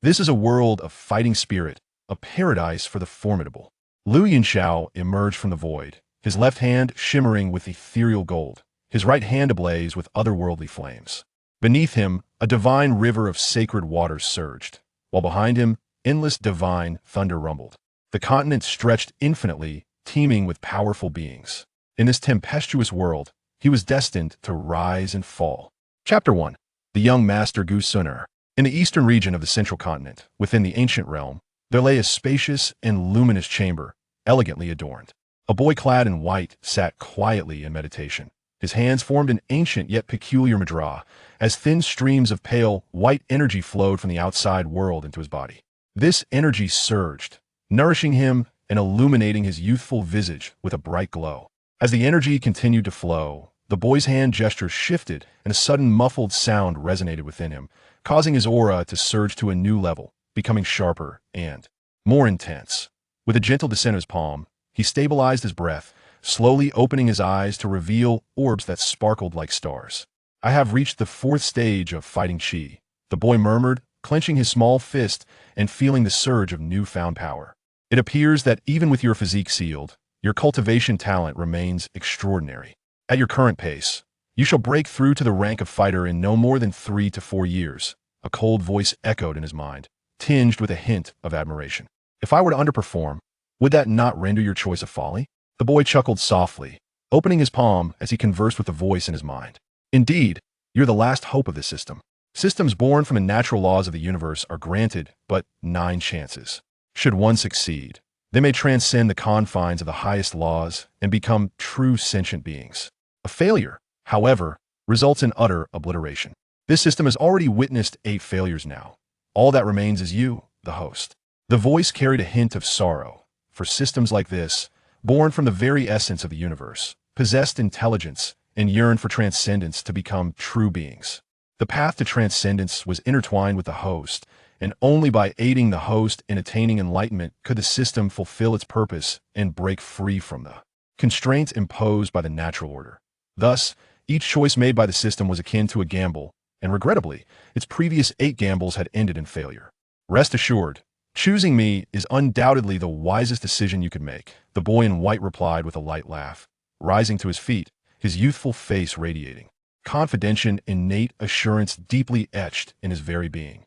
This is a world of fighting spirit, a paradise for the formidable. Yunxiao emerged from the void, his left hand shimmering with ethereal gold, his right hand ablaze with otherworldly flames. Beneath him, a divine river of sacred waters surged, while behind him, endless divine thunder rumbled. The continent stretched infinitely, teeming with powerful beings. In this tempestuous world, he was destined to rise and fall. Chapter 1. The Young Master Gu Xiao. In the eastern region of the central continent, within the ancient realm, there lay a spacious and luminous chamber, elegantly adorned. A boy clad in white sat quietly in meditation. His hands formed an ancient yet peculiar mudra, as thin streams of pale, white energy flowed from the outside world into his body. This energy surged, nourishing him and illuminating his youthful visage with a bright glow. As the energy continued to flow, the boy's hand gestures shifted and a sudden muffled sound resonated within him, causing his aura to surge to a new level, becoming sharper and more intense. With a gentle descent of his palm, he stabilized his breath, slowly opening his eyes to reveal orbs that sparkled like stars. I have reached the 4th stage of fighting Qi, the boy murmured, clenching his small fist and feeling the surge of newfound power. It appears that even with your physique sealed, your cultivation talent remains extraordinary. At your current pace, you shall break through to the rank of fighter in no more than 3 to 4 years, a cold voice echoed in his mind, tinged with a hint of admiration. If I were to underperform, would that not render your choice a folly? The boy chuckled softly, opening his palm as he conversed with the voice in his mind. Indeed, you're the last hope of the system. Systems born from the natural laws of the universe are granted but 9 chances. Should one succeed, they may transcend the confines of the highest laws and become true sentient beings. A failure, however, results in utter obliteration. This system has already witnessed 8 failures now. All that remains is you, the host. The voice carried a hint of sorrow, for systems like this, born from the very essence of the universe, possessed intelligence and yearned for transcendence to become true beings. The path to transcendence was intertwined with the host, and only by aiding the host in attaining enlightenment could the system fulfill its purpose and break free from the constraints imposed by the natural order. Thus, each choice made by the system was akin to a gamble, and regrettably, its previous 8 gambles had ended in failure. Rest assured, choosing me is undoubtedly the wisest decision you could make, the boy in white replied with a light laugh, rising to his feet, his youthful face radiating. Confidential, innate assurance deeply etched in his very being.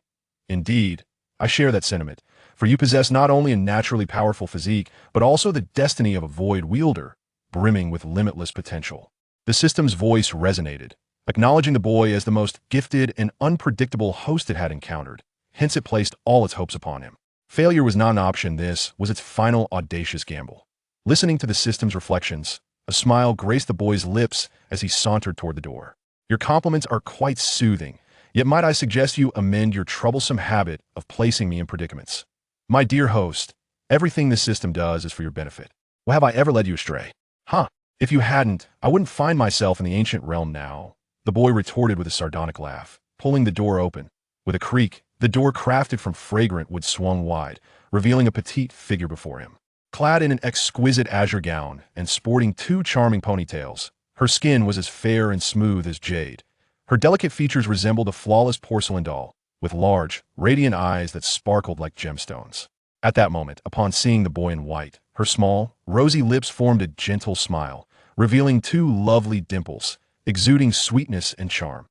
Indeed, I share that sentiment, for you possess not only a naturally powerful physique, but also the destiny of a void wielder, brimming with limitless potential. The system's voice resonated, acknowledging the boy as the most gifted and unpredictable host it had encountered. Hence it placed all its hopes upon him. Failure was not an option, this was its final audacious gamble. Listening to the system's reflections, a smile graced the boy's lips as he sauntered toward the door. Your compliments are quite soothing, yet might I suggest you amend your troublesome habit of placing me in predicaments. My dear host, everything this system does is for your benefit. Well, have I ever led you astray? Huh, if you hadn't, I wouldn't find myself in the ancient realm now, the boy retorted with a sardonic laugh, pulling the door open. With a creak, the door crafted from fragrant wood swung wide, revealing a petite figure before him. Clad in an exquisite azure gown and sporting 2 charming ponytails, her skin was as fair and smooth as jade. Her delicate features resembled a flawless porcelain doll, with large, radiant eyes that sparkled like gemstones. At that moment, upon seeing the boy in white, her small, rosy lips formed a gentle smile, revealing 2 lovely dimples, exuding sweetness and charm.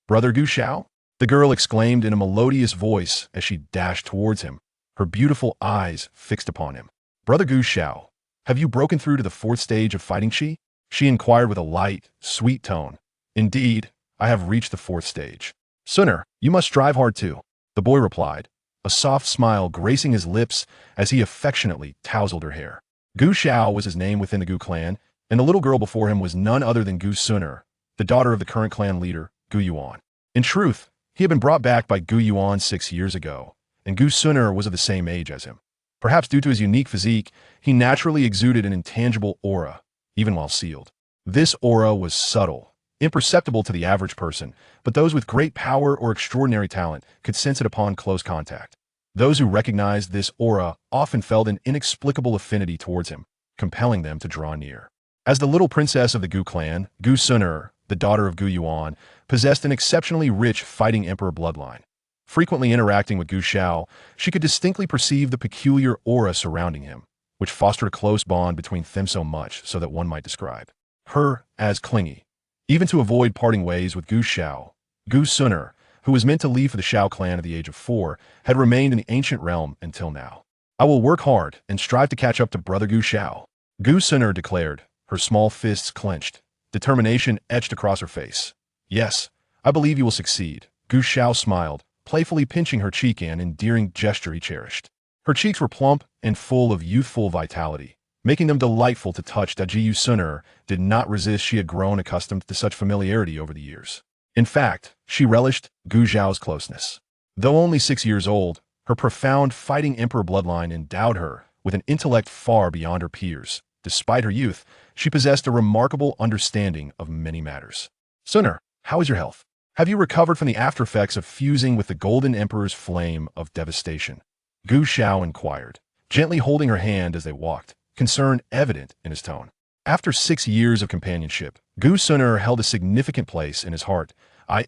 "Brother Gu Xiao?" the girl exclaimed in a melodious voice as she dashed towards him, her beautiful eyes fixed upon him. "Brother Gu Xiao, have you broken through to the 4th stage of fighting Qi?" she inquired with a light, sweet tone. "Indeed, I have reached the 4th stage." "Sooner, you must strive hard too," the boy replied, a soft smile gracing his lips as he affectionately tousled her hair. Gu Xiao was his name within the Gu clan, and the little girl before him was none other than Gu Xiao, the daughter of the current clan leader, Gu Yuan. In truth, he had been brought back by Gu Yuan 6 years ago, and Gu Xiao was of the same age as him. Perhaps due to his unique physique, he naturally exuded an intangible aura, even while sealed. This aura was subtle, imperceptible to the average person, but those with great power or extraordinary talent could sense it upon close contact. Those who recognized this aura often felt an inexplicable affinity towards him, compelling them to draw near. As the little princess of the Gu clan, Gu Xiao, the daughter of Gu Yuan, possessed an exceptionally rich fighting emperor bloodline. Frequently interacting with Gu Xiao, she could distinctly perceive the peculiar aura surrounding him, which fostered a close bond between them so much so that one might describe her as clingy. Even to avoid parting ways with Gu Xiao, Gu Suner, who was meant to leave for the Xiao clan at the age of 4, had remained in the ancient realm until now. I will work hard and strive to catch up to Brother Gu Xiao, Gu Suner declared, her small fists clenched, determination etched across her face. Yes, I believe you will succeed, Gu Xiao smiled, playfully pinching her cheek, an endearing gesture he cherished. Her cheeks were plump and full of youthful vitality, making them delightful to touch. Gu Suner did not resist. She had grown accustomed to such familiarity over the years. In fact, she relished Gu Xiao's closeness. Though only 6 years old, her profound fighting emperor bloodline endowed her with an intellect far beyond her peers. Despite her youth, she possessed a remarkable understanding of many matters. Suner, how is your health? Have you recovered from the aftereffects of fusing with the Golden Emperor's flame of devastation? Gu Xiao inquired, gently holding her hand as they walked, concern evident in his tone. After 6 years of companionship, Gu Suner held a significant place in his heart.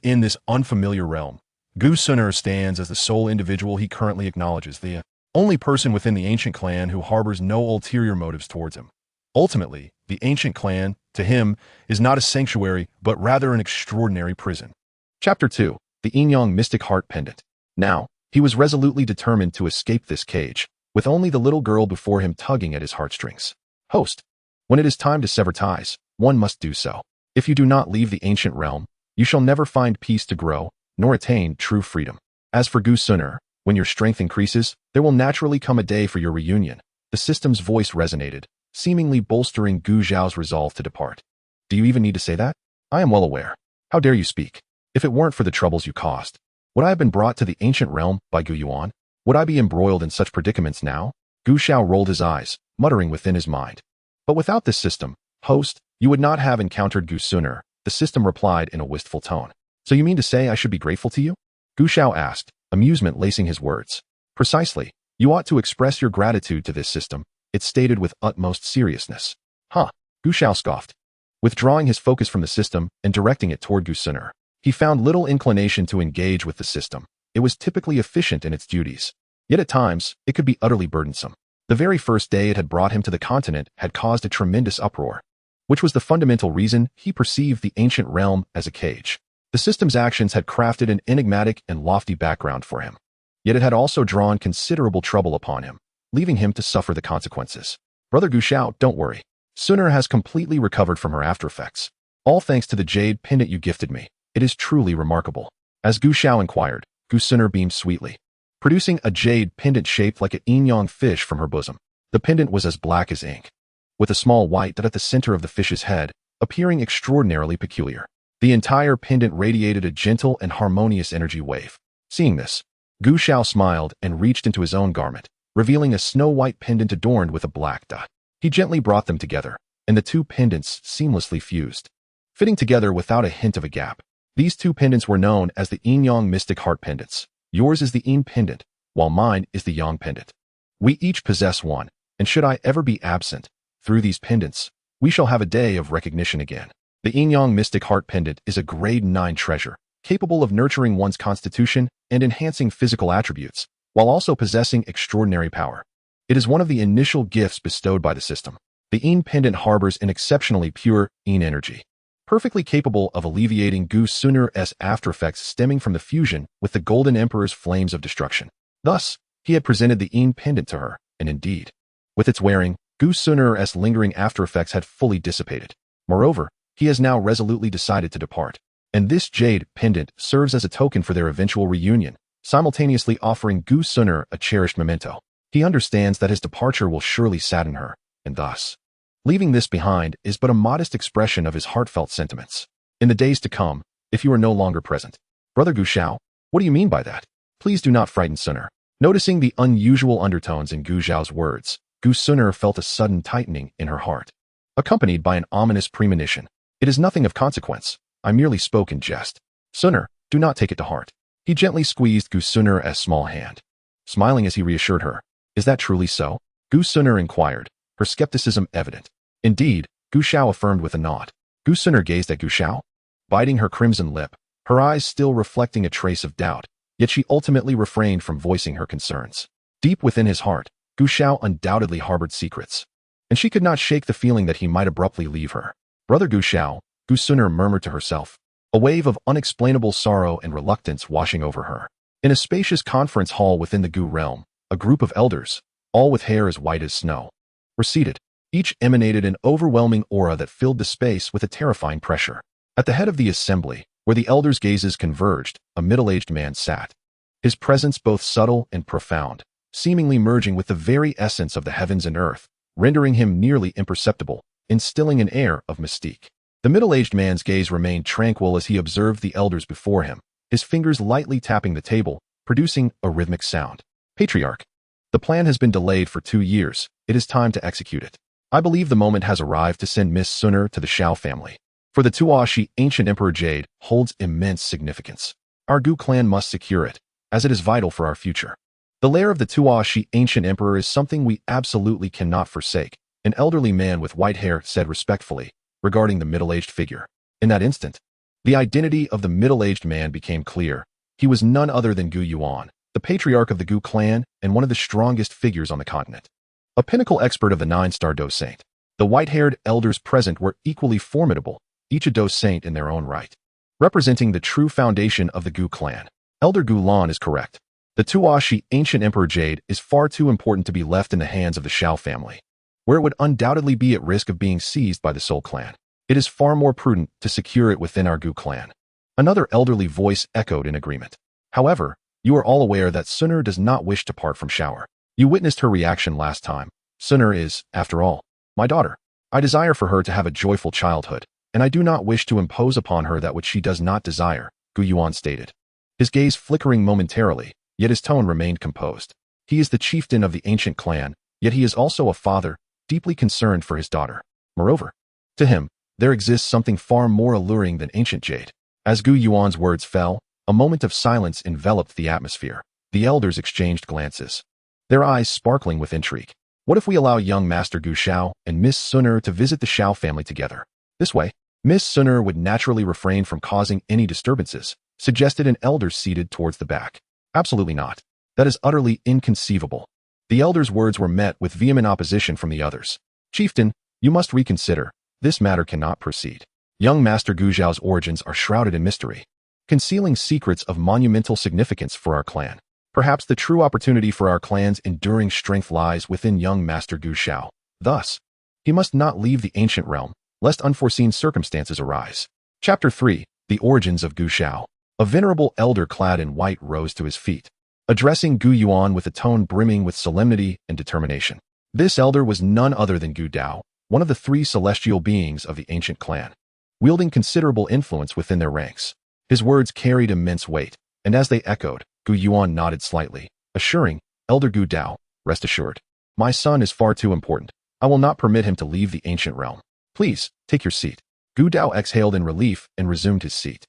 In this unfamiliar realm, Gu Suner stands as the sole individual he currently acknowledges, the only person within the ancient clan who harbors no ulterior motives towards him. Ultimately, the ancient clan, to him, is not a sanctuary, but rather an extraordinary prison. Chapter 2. The Yunxiao Mystic Heart Pendant. Now, he was resolutely determined to escape this cage, with only the little girl before him tugging at his heartstrings. Host. When it is time to sever ties, one must do so. If you do not leave the ancient realm, you shall never find peace to grow, nor attain true freedom. As for Gu Suner, when your strength increases, there will naturally come a day for your reunion. The system's voice resonated, seemingly bolstering Gu Xiao's resolve to depart. Do you even need to say that? I am well aware. How dare you speak? If it weren't for the troubles you caused, would I have been brought to the ancient realm by Gu Yuan? Would I be embroiled in such predicaments now? Gu Xiao rolled his eyes, muttering within his mind. But without this system, host, you would not have encountered Gu Suner, the system replied in a wistful tone. So you mean to say I should be grateful to you? Gu Xiao asked, amusement lacing his words. Precisely. You ought to express your gratitude to this system, it stated with utmost seriousness. Huh, Gu Xiao scoffed. Withdrawing his focus from the system and directing it toward Gu Suner, he found little inclination to engage with the system. It was typically efficient in its duties. Yet at times, it could be utterly burdensome. The very first day it had brought him to the continent had caused a tremendous uproar, which was the fundamental reason he perceived the ancient realm as a cage. The system's actions had crafted an enigmatic and lofty background for him. Yet it had also drawn considerable trouble upon him, leaving him to suffer the consequences. Brother Gu Xiao, don't worry. Suner has completely recovered from her aftereffects. All thanks to the jade pendant you gifted me. It is truly remarkable. As Gu Xiao inquired, Gu Suner beamed sweetly, producing a jade pendant shaped like a yingyang fish from her bosom. The pendant was as black as ink, with a small white dot at the center of the fish's head, appearing extraordinarily peculiar. The entire pendant radiated a gentle and harmonious energy wave. Seeing this, Gu Xiao smiled and reached into his own garment, revealing a snow-white pendant adorned with a black dot. He gently brought them together, and the two pendants seamlessly fused, fitting together without a hint of a gap. These two pendants were known as the Yunxiao Mystic Heart Pendants. Yours is the Yin pendant, while mine is the Yang pendant. We each possess one, and should I ever be absent, through these pendants, we shall have a day of recognition again. The Yunxiao Mystic Heart Pendant is a grade 9 treasure, capable of nurturing one's constitution and enhancing physical attributes, while also possessing extraordinary power. It is one of the initial gifts bestowed by the system. The Yin pendant harbors an exceptionally pure Yin energy, perfectly capable of alleviating Gu Suner's aftereffects stemming from the fusion with the Golden Emperor's flames of destruction. Thus, he had presented the Yin pendant to her, and indeed, with its wearing, Gu Suner's lingering aftereffects had fully dissipated. Moreover, he has now resolutely decided to depart, and this jade pendant serves as a token for their eventual reunion, simultaneously offering Gu Suner a cherished memento. He understands that his departure will surely sadden her, and thus, leaving this behind is but a modest expression of his heartfelt sentiments. In the days to come, if you are no longer present. Brother Gu Xiao, what do you mean by that? Please do not frighten Suner. Noticing the unusual undertones in Gu Xiao's words, Gu Suner felt a sudden tightening in her heart, accompanied by an ominous premonition. It is nothing of consequence. I merely spoke in jest. Suner, do not take it to heart. He gently squeezed Gu Suner's small hand, smiling as he reassured her. Is that truly so? Gu Suner inquired, her skepticism evident. Indeed, Gu Xiao affirmed with a nod. Gu Suner gazed at Gu Xiao, biting her crimson lip, her eyes still reflecting a trace of doubt. yet she ultimately refrained from voicing her concerns. Deep within his heart, Gu Xiao undoubtedly harbored secrets, and she could not shake the feeling that he might abruptly leave her. Brother Gu Xiao, Gu Suner murmured to herself, a wave of unexplainable sorrow and reluctance washing over her. In a spacious conference hall within the Gu realm, a group of elders, all with hair as white as snow, were seated. Each emanated an overwhelming aura that filled the space with a terrifying pressure. At the head of the assembly, where the elders' gazes converged, a middle-aged man sat. His presence both subtle and profound, seemingly merging with the very essence of the heavens and earth, rendering him nearly imperceptible, instilling an air of mystique. The middle-aged man's gaze remained tranquil as he observed the elders before him, his fingers lightly tapping the table, producing a rhythmic sound. Patriarch, the plan has been delayed for 2 years. It is time to execute it. I believe the moment has arrived to send Miss Suner to the Xiao family. For the Dou Qi ancient Emperor Jade holds immense significance. Our Gu clan must secure it, as it is vital for our future. The lair of the Dou Qi ancient Emperor is something we absolutely cannot forsake, an elderly man with white hair said respectfully, regarding the middle-aged figure. In that instant, the identity of the middle-aged man became clear. He was none other than Gu Yuan, the patriarch of the Gu clan and one of the strongest figures on the continent. A pinnacle expert of the 9-star Dou Saint. The white-haired elders present were equally formidable, each a Dou Saint in their own right, representing the true foundation of the Gu clan. Elder Gu Lan is correct. The Dou Qi ancient Emperor Jade is far too important to be left in the hands of the Xiao family, where it would undoubtedly be at risk of being seized by the Soul clan. It is far more prudent to secure it within our Gu clan. Another elderly voice echoed in agreement. However, you are all aware that Suner does not wish to part from Xiao. You witnessed her reaction last time. Suner is, after all, my daughter. I desire for her to have a joyful childhood, and I do not wish to impose upon her that which she does not desire, Gu Yuan stated. His gaze flickering momentarily, yet his tone remained composed. He is the chieftain of the ancient clan, yet he is also a father, deeply concerned for his daughter. Moreover, to him, there exists something far more alluring than ancient jade. As Gu Yuan's words fell, a moment of silence enveloped the atmosphere. The elders exchanged glances, their eyes sparkling with intrigue. What if we allow young Master Gu Xiao and Miss Suner to visit the Xiao family together? This way, Miss Suner would naturally refrain from causing any disturbances, suggested an elder seated towards the back. Absolutely not. That is utterly inconceivable. The elder's words were met with vehement opposition from the others. Chieftain, you must reconsider. This matter cannot proceed. Young Master Gu Xiao's origins are shrouded in mystery, concealing secrets of monumental significance for our clan. Perhaps the true opportunity for our clan's enduring strength lies within young Master Gu Xiao. Thus, he must not leave the ancient realm, lest unforeseen circumstances arise. Chapter 3. The Origins of Gu Xiao. A venerable elder clad in white rose to his feet, addressing Gu Yuan with a tone brimming with solemnity and determination. This elder was none other than Gu Dao, one of the 3 celestial beings of the ancient clan, wielding considerable influence within their ranks. His words carried immense weight, and as they echoed, Gu Yuan nodded slightly, assuring, Elder Gu Dao, rest assured. My son is far too important. I will not permit him to leave the ancient realm. Please, take your seat. Gu Dao exhaled in relief and resumed his seat.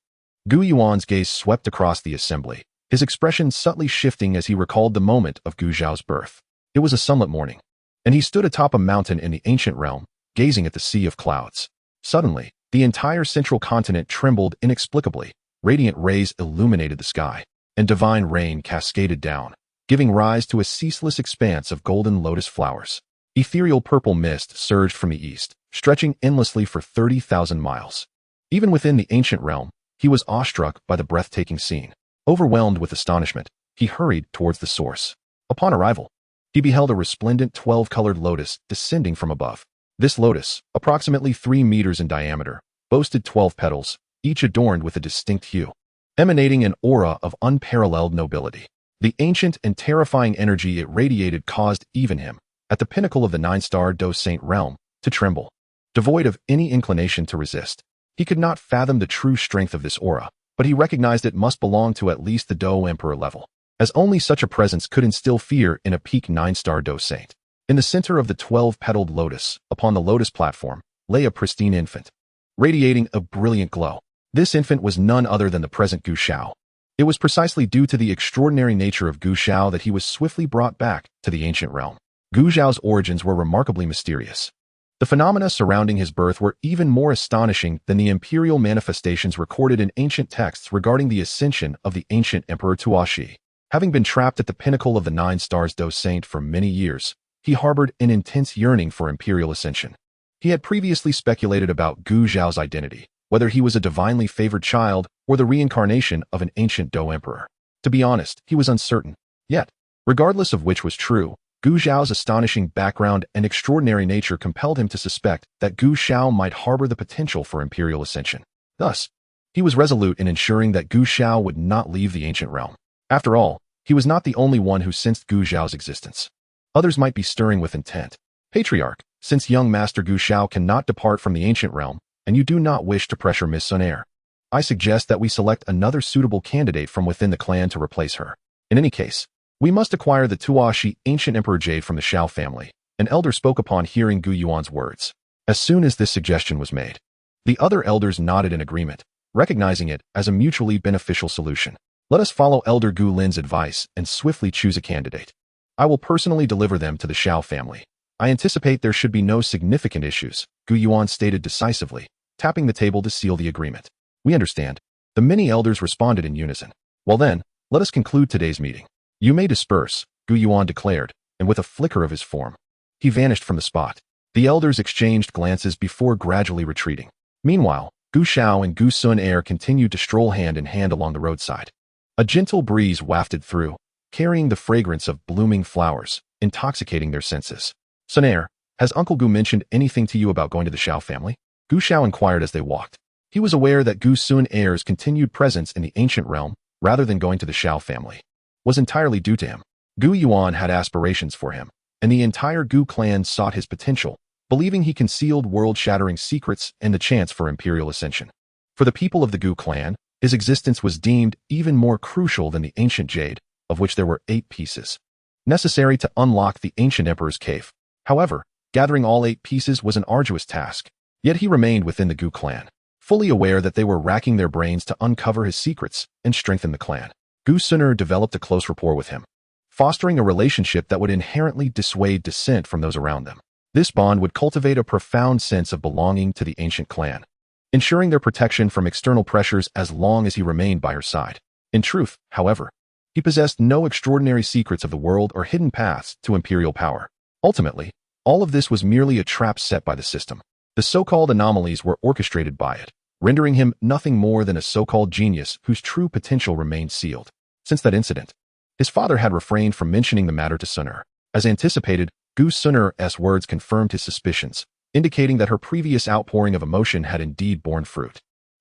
Gu Yuan's gaze swept across the assembly, his expression subtly shifting as he recalled the moment of Gu Xiao's birth. It was a sunlit morning, and he stood atop a mountain in the ancient realm, gazing at the sea of clouds. Suddenly, the entire central continent trembled inexplicably. Radiant rays illuminated the sky, and divine rain cascaded down, giving rise to a ceaseless expanse of golden lotus flowers. Ethereal purple mist surged from the east, stretching endlessly for 30,000 miles. Even within the ancient realm, he was awestruck by the breathtaking scene. Overwhelmed with astonishment, he hurried towards the source. Upon arrival, he beheld a resplendent 12-colored lotus descending from above. This lotus, approximately 3 meters in diameter, boasted 12 petals, each adorned with a distinct hue, emanating an aura of unparalleled nobility. The ancient and terrifying energy it radiated caused even him, at the pinnacle of the 9-star Dou Saint realm, to tremble. Devoid of any inclination to resist, he could not fathom the true strength of this aura, but he recognized it must belong to at least the Dou Emperor level, as only such a presence could instill fear in a peak 9-star Dou Saint. In the center of the 12-petaled lotus, upon the lotus platform, lay a pristine infant, radiating a brilliant glow. This infant was none other than the present Gu Xiao. It was precisely due to the extraordinary nature of Gu Xiao that he was swiftly brought back to the ancient realm. Gu Xiao's origins were remarkably mysterious. The phenomena surrounding his birth were even more astonishing than the imperial manifestations recorded in ancient texts regarding the ascension of the ancient Emperor Dou Qi. Having been trapped at the pinnacle of the 9 stars Dou Saint for many years, he harbored an intense yearning for imperial ascension. He had previously speculated about Gu Xiao's identity, whether he was a divinely favored child or the reincarnation of an ancient Dou emperor. To be honest, he was uncertain. Yet, regardless of which was true, Gu Xiao's astonishing background and extraordinary nature compelled him to suspect that Gu Xiao might harbor the potential for imperial ascension. Thus, he was resolute in ensuring that Gu Xiao would not leave the ancient realm. After all, he was not the only one who sensed Gu Xiao's existence. Others might be stirring with intent. Patriarch, since young Master Gu Xiao cannot depart from the ancient realm, and you do not wish to pressure Miss Sun Air, I suggest that we select another suitable candidate from within the clan to replace her. In any case, we must acquire the Dou Qi ancient emperor jade from the Xiao family. An elder spoke upon hearing Gu Yuan's words. As soon as this suggestion was made, the other elders nodded in agreement, recognizing it as a mutually beneficial solution. Let us follow Elder Gu Lin's advice and swiftly choose a candidate. I will personally deliver them to the Xiao family. I anticipate there should be no significant issues, Gu Yuan stated decisively, tapping the table to seal the agreement. We understand. The many elders responded in unison. Well then, let us conclude today's meeting. You may disperse, Gu Yuan declared, and with a flicker of his form, he vanished from the spot. The elders exchanged glances before gradually retreating. Meanwhile, Gu Xiao and Gu Sun Air continued to stroll hand in hand along the roadside. A gentle breeze wafted through, carrying the fragrance of blooming flowers, intoxicating their senses. Sun Air, has Uncle Gu mentioned anything to you about going to the Xiao family? Gu Xiao inquired as they walked. He was aware that Gu Sun Air's continued presence in the ancient realm, rather than going to the Xiao family, was entirely due to him. Gu Yuan had aspirations for him, and the entire Gu clan sought his potential, believing he concealed world-shattering secrets and the chance for imperial ascension. For the people of the Gu clan, his existence was deemed even more crucial than the ancient jade, of which there were 8 pieces, necessary to unlock the ancient emperor's cave. However, gathering all 8 pieces was an arduous task, yet he remained within the Gu clan, fully aware that they were racking their brains to uncover his secrets and strengthen the clan. Gu Sun'er developed a close rapport with him, fostering a relationship that would inherently dissuade dissent from those around them. This bond would cultivate a profound sense of belonging to the ancient clan, ensuring their protection from external pressures as long as he remained by her side. In truth, however, he possessed no extraordinary secrets of the world or hidden paths to imperial power. Ultimately, all of this was merely a trap set by the system. The so-called anomalies were orchestrated by it, rendering him nothing more than a so-called genius whose true potential remained sealed. Since that incident, his father had refrained from mentioning the matter to Sun'er. As anticipated, Gu Sun'er's words confirmed his suspicions, indicating that her previous outpouring of emotion had indeed borne fruit.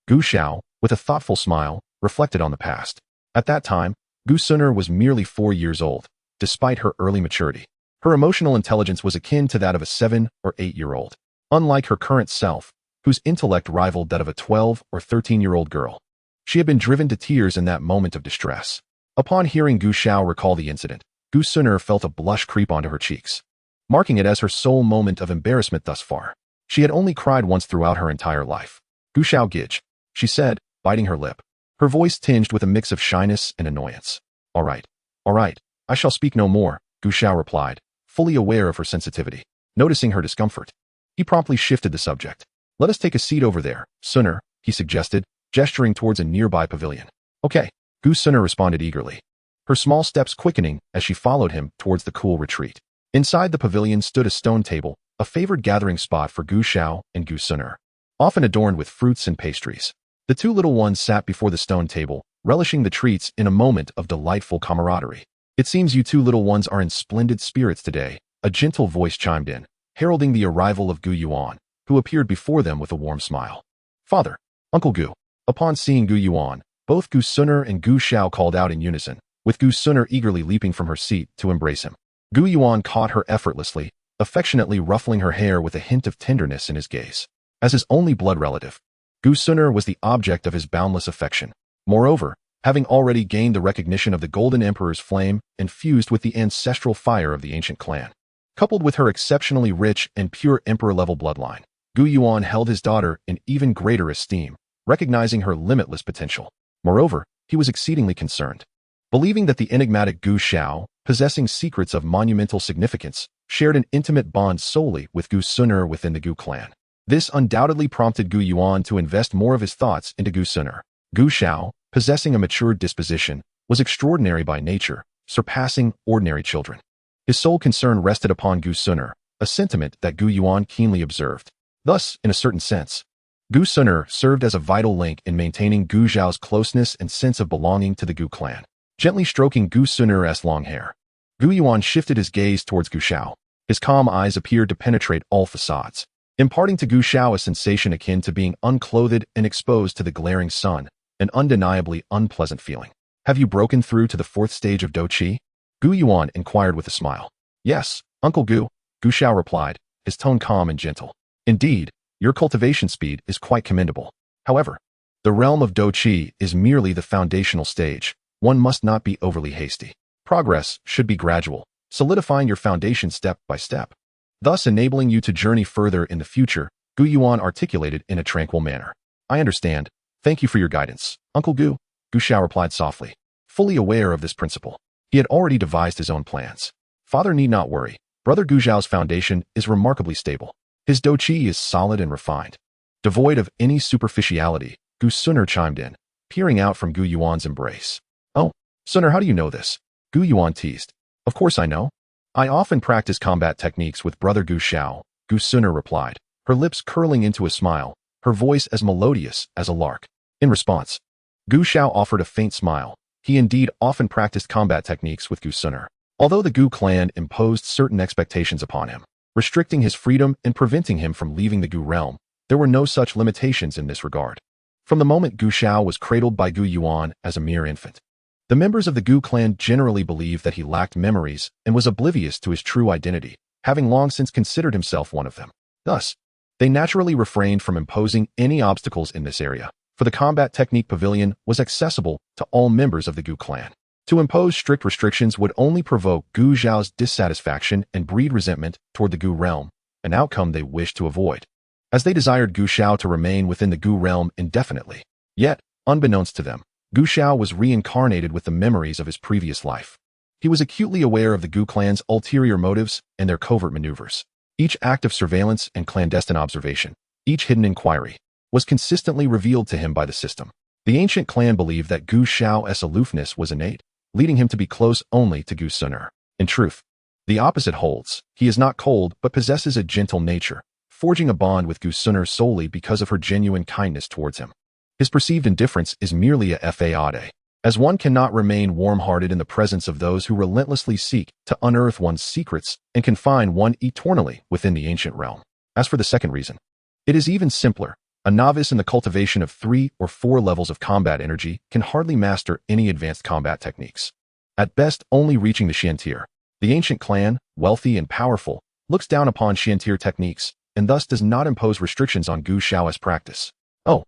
Gu Xiao, with a thoughtful smile, reflected on the past. At that time, Gu Sun'er was merely 4 years old, despite her early maturity. Her emotional intelligence was akin to that of a 7 or 8-year-old, unlike her current self, whose intellect rivaled that of a 12 or 13-year-old girl. She had been driven to tears in that moment of distress. Upon hearing Gu Xiao recall the incident, Gu Sun'er felt a blush creep onto her cheeks, marking it as her sole moment of embarrassment thus far. She had only cried once throughout her entire life. Gu Xiao Gij, she said, biting her lip, her voice tinged with a mix of shyness and annoyance. All right, I shall speak no more, Gu Xiao replied, fully aware of her sensitivity. Noticing her discomfort, he promptly shifted the subject. Let us take a seat over there, Sun'er, he suggested, gesturing towards a nearby pavilion. Okay, Gu Sun'er responded eagerly, her small steps quickening as she followed him towards the cool retreat. Inside the pavilion stood a stone table, a favored gathering spot for Gu Xiao and Gu Sun'er, often adorned with fruits and pastries. The 2 little ones sat before the stone table, relishing the treats in a moment of delightful camaraderie. It seems you 2 little ones are in splendid spirits today, a gentle voice chimed in, heralding the arrival of Gu Yuan, who appeared before them with a warm smile. Father, Uncle Gu. Upon seeing Gu Yuan, both Gu Sun'er and Gu Xiao called out in unison, with Gu Sun'er eagerly leaping from her seat to embrace him. Gu Yuan caught her effortlessly, affectionately ruffling her hair with a hint of tenderness in his gaze. As his only blood relative, Gu Sun'er was the object of his boundless affection. Moreover, having already gained the recognition of the Golden Emperor's flame infused with the ancestral fire of the ancient clan, coupled with her exceptionally rich and pure emperor-level bloodline, Gu Yuan held his daughter in even greater esteem, recognizing her limitless potential. Moreover, he was exceedingly concerned, believing that the enigmatic Gu Xiao, possessing secrets of monumental significance, shared an intimate bond solely with Gu Suner within the Gu clan. This undoubtedly prompted Gu Yuan to invest more of his thoughts into Gu Suner. Gu Xiao, possessing a mature disposition, was extraordinary by nature, surpassing ordinary children. His sole concern rested upon Gu Suner, a sentiment that Gu Yuan keenly observed. Thus, in a certain sense, Gu Suner served as a vital link in maintaining Gu Xiao's closeness and sense of belonging to the Gu clan. Gently stroking Gu Suner's long hair, Gu Yuan shifted his gaze towards Gu Xiao. His calm eyes appeared to penetrate all facades, imparting to Gu Xiao a sensation akin to being unclothed and exposed to the glaring sun, an undeniably unpleasant feeling. Have you broken through to the fourth stage of Dou Qi? Gu Yuan inquired with a smile. Yes, Uncle Gu, Gu Xiao replied, his tone calm and gentle. Indeed, your cultivation speed is quite commendable. However, the realm of Dou Qi is merely the foundational stage. One must not be overly hasty. Progress should be gradual, solidifying your foundation step by step, thus enabling you to journey further in the future, Gu Yuan articulated in a tranquil manner. I understand. Thank you for your guidance, Uncle Gu, Gu Xiao replied softly. Fully aware of this principle, he had already devised his own plans. Father need not worry. Brother Gu Xiao's foundation is remarkably stable. His Dou Qi is solid and refined. Devoid of any superficiality, Gu Suner chimed in, peering out from Gu Yuan's embrace. Oh, Suner, how do you know this? Gu Yuan teased. Of course I know. I often practice combat techniques with Brother Gu Xiao, Gu Suner replied, her lips curling into a smile, her voice as melodious as a lark. In response, Gu Xiao offered a faint smile. He indeed often practiced combat techniques with Gu Suner, although the Gu clan imposed certain expectations upon him, restricting his freedom and preventing him from leaving the Gu realm. There were no such limitations in this regard. From the moment Gu Xiao was cradled by Gu Yuan as a mere infant, the members of the Gu clan generally believed that he lacked memories and was oblivious to his true identity, having long since considered himself one of them. Thus, they naturally refrained from imposing any obstacles in this area, for the combat technique pavilion was accessible to all members of the Gu clan. To impose strict restrictions would only provoke Gu Xiao's dissatisfaction and breed resentment toward the Gu realm, an outcome they wished to avoid, as they desired Gu Xiao to remain within the Gu realm indefinitely. Yet, unbeknownst to them, Gu Xiao was reincarnated with the memories of his previous life. He was acutely aware of the Gu clan's ulterior motives and their covert maneuvers. Each act of surveillance and clandestine observation, each hidden inquiry, was consistently revealed to him by the system. The ancient clan believed that Gu Xiao's aloofness was innate, leading him to be close only to Gu Suner. In truth, the opposite holds. He is not cold but possesses a gentle nature, forging a bond with Gu Suner solely because of her genuine kindness towards him. His perceived indifference is merely a facade, as one cannot remain warm-hearted in the presence of those who relentlessly seek to unearth one's secrets and confine one eternally within the ancient realm. As for the second reason, it is even simpler. A novice in the cultivation of 3 or 4 levels of combat energy can hardly master any advanced combat techniques. At best, only reaching the Xian tier. The ancient clan, wealthy and powerful, looks down upon Xian tier techniques and thus does not impose restrictions on Gu Xiao's practice. Oh,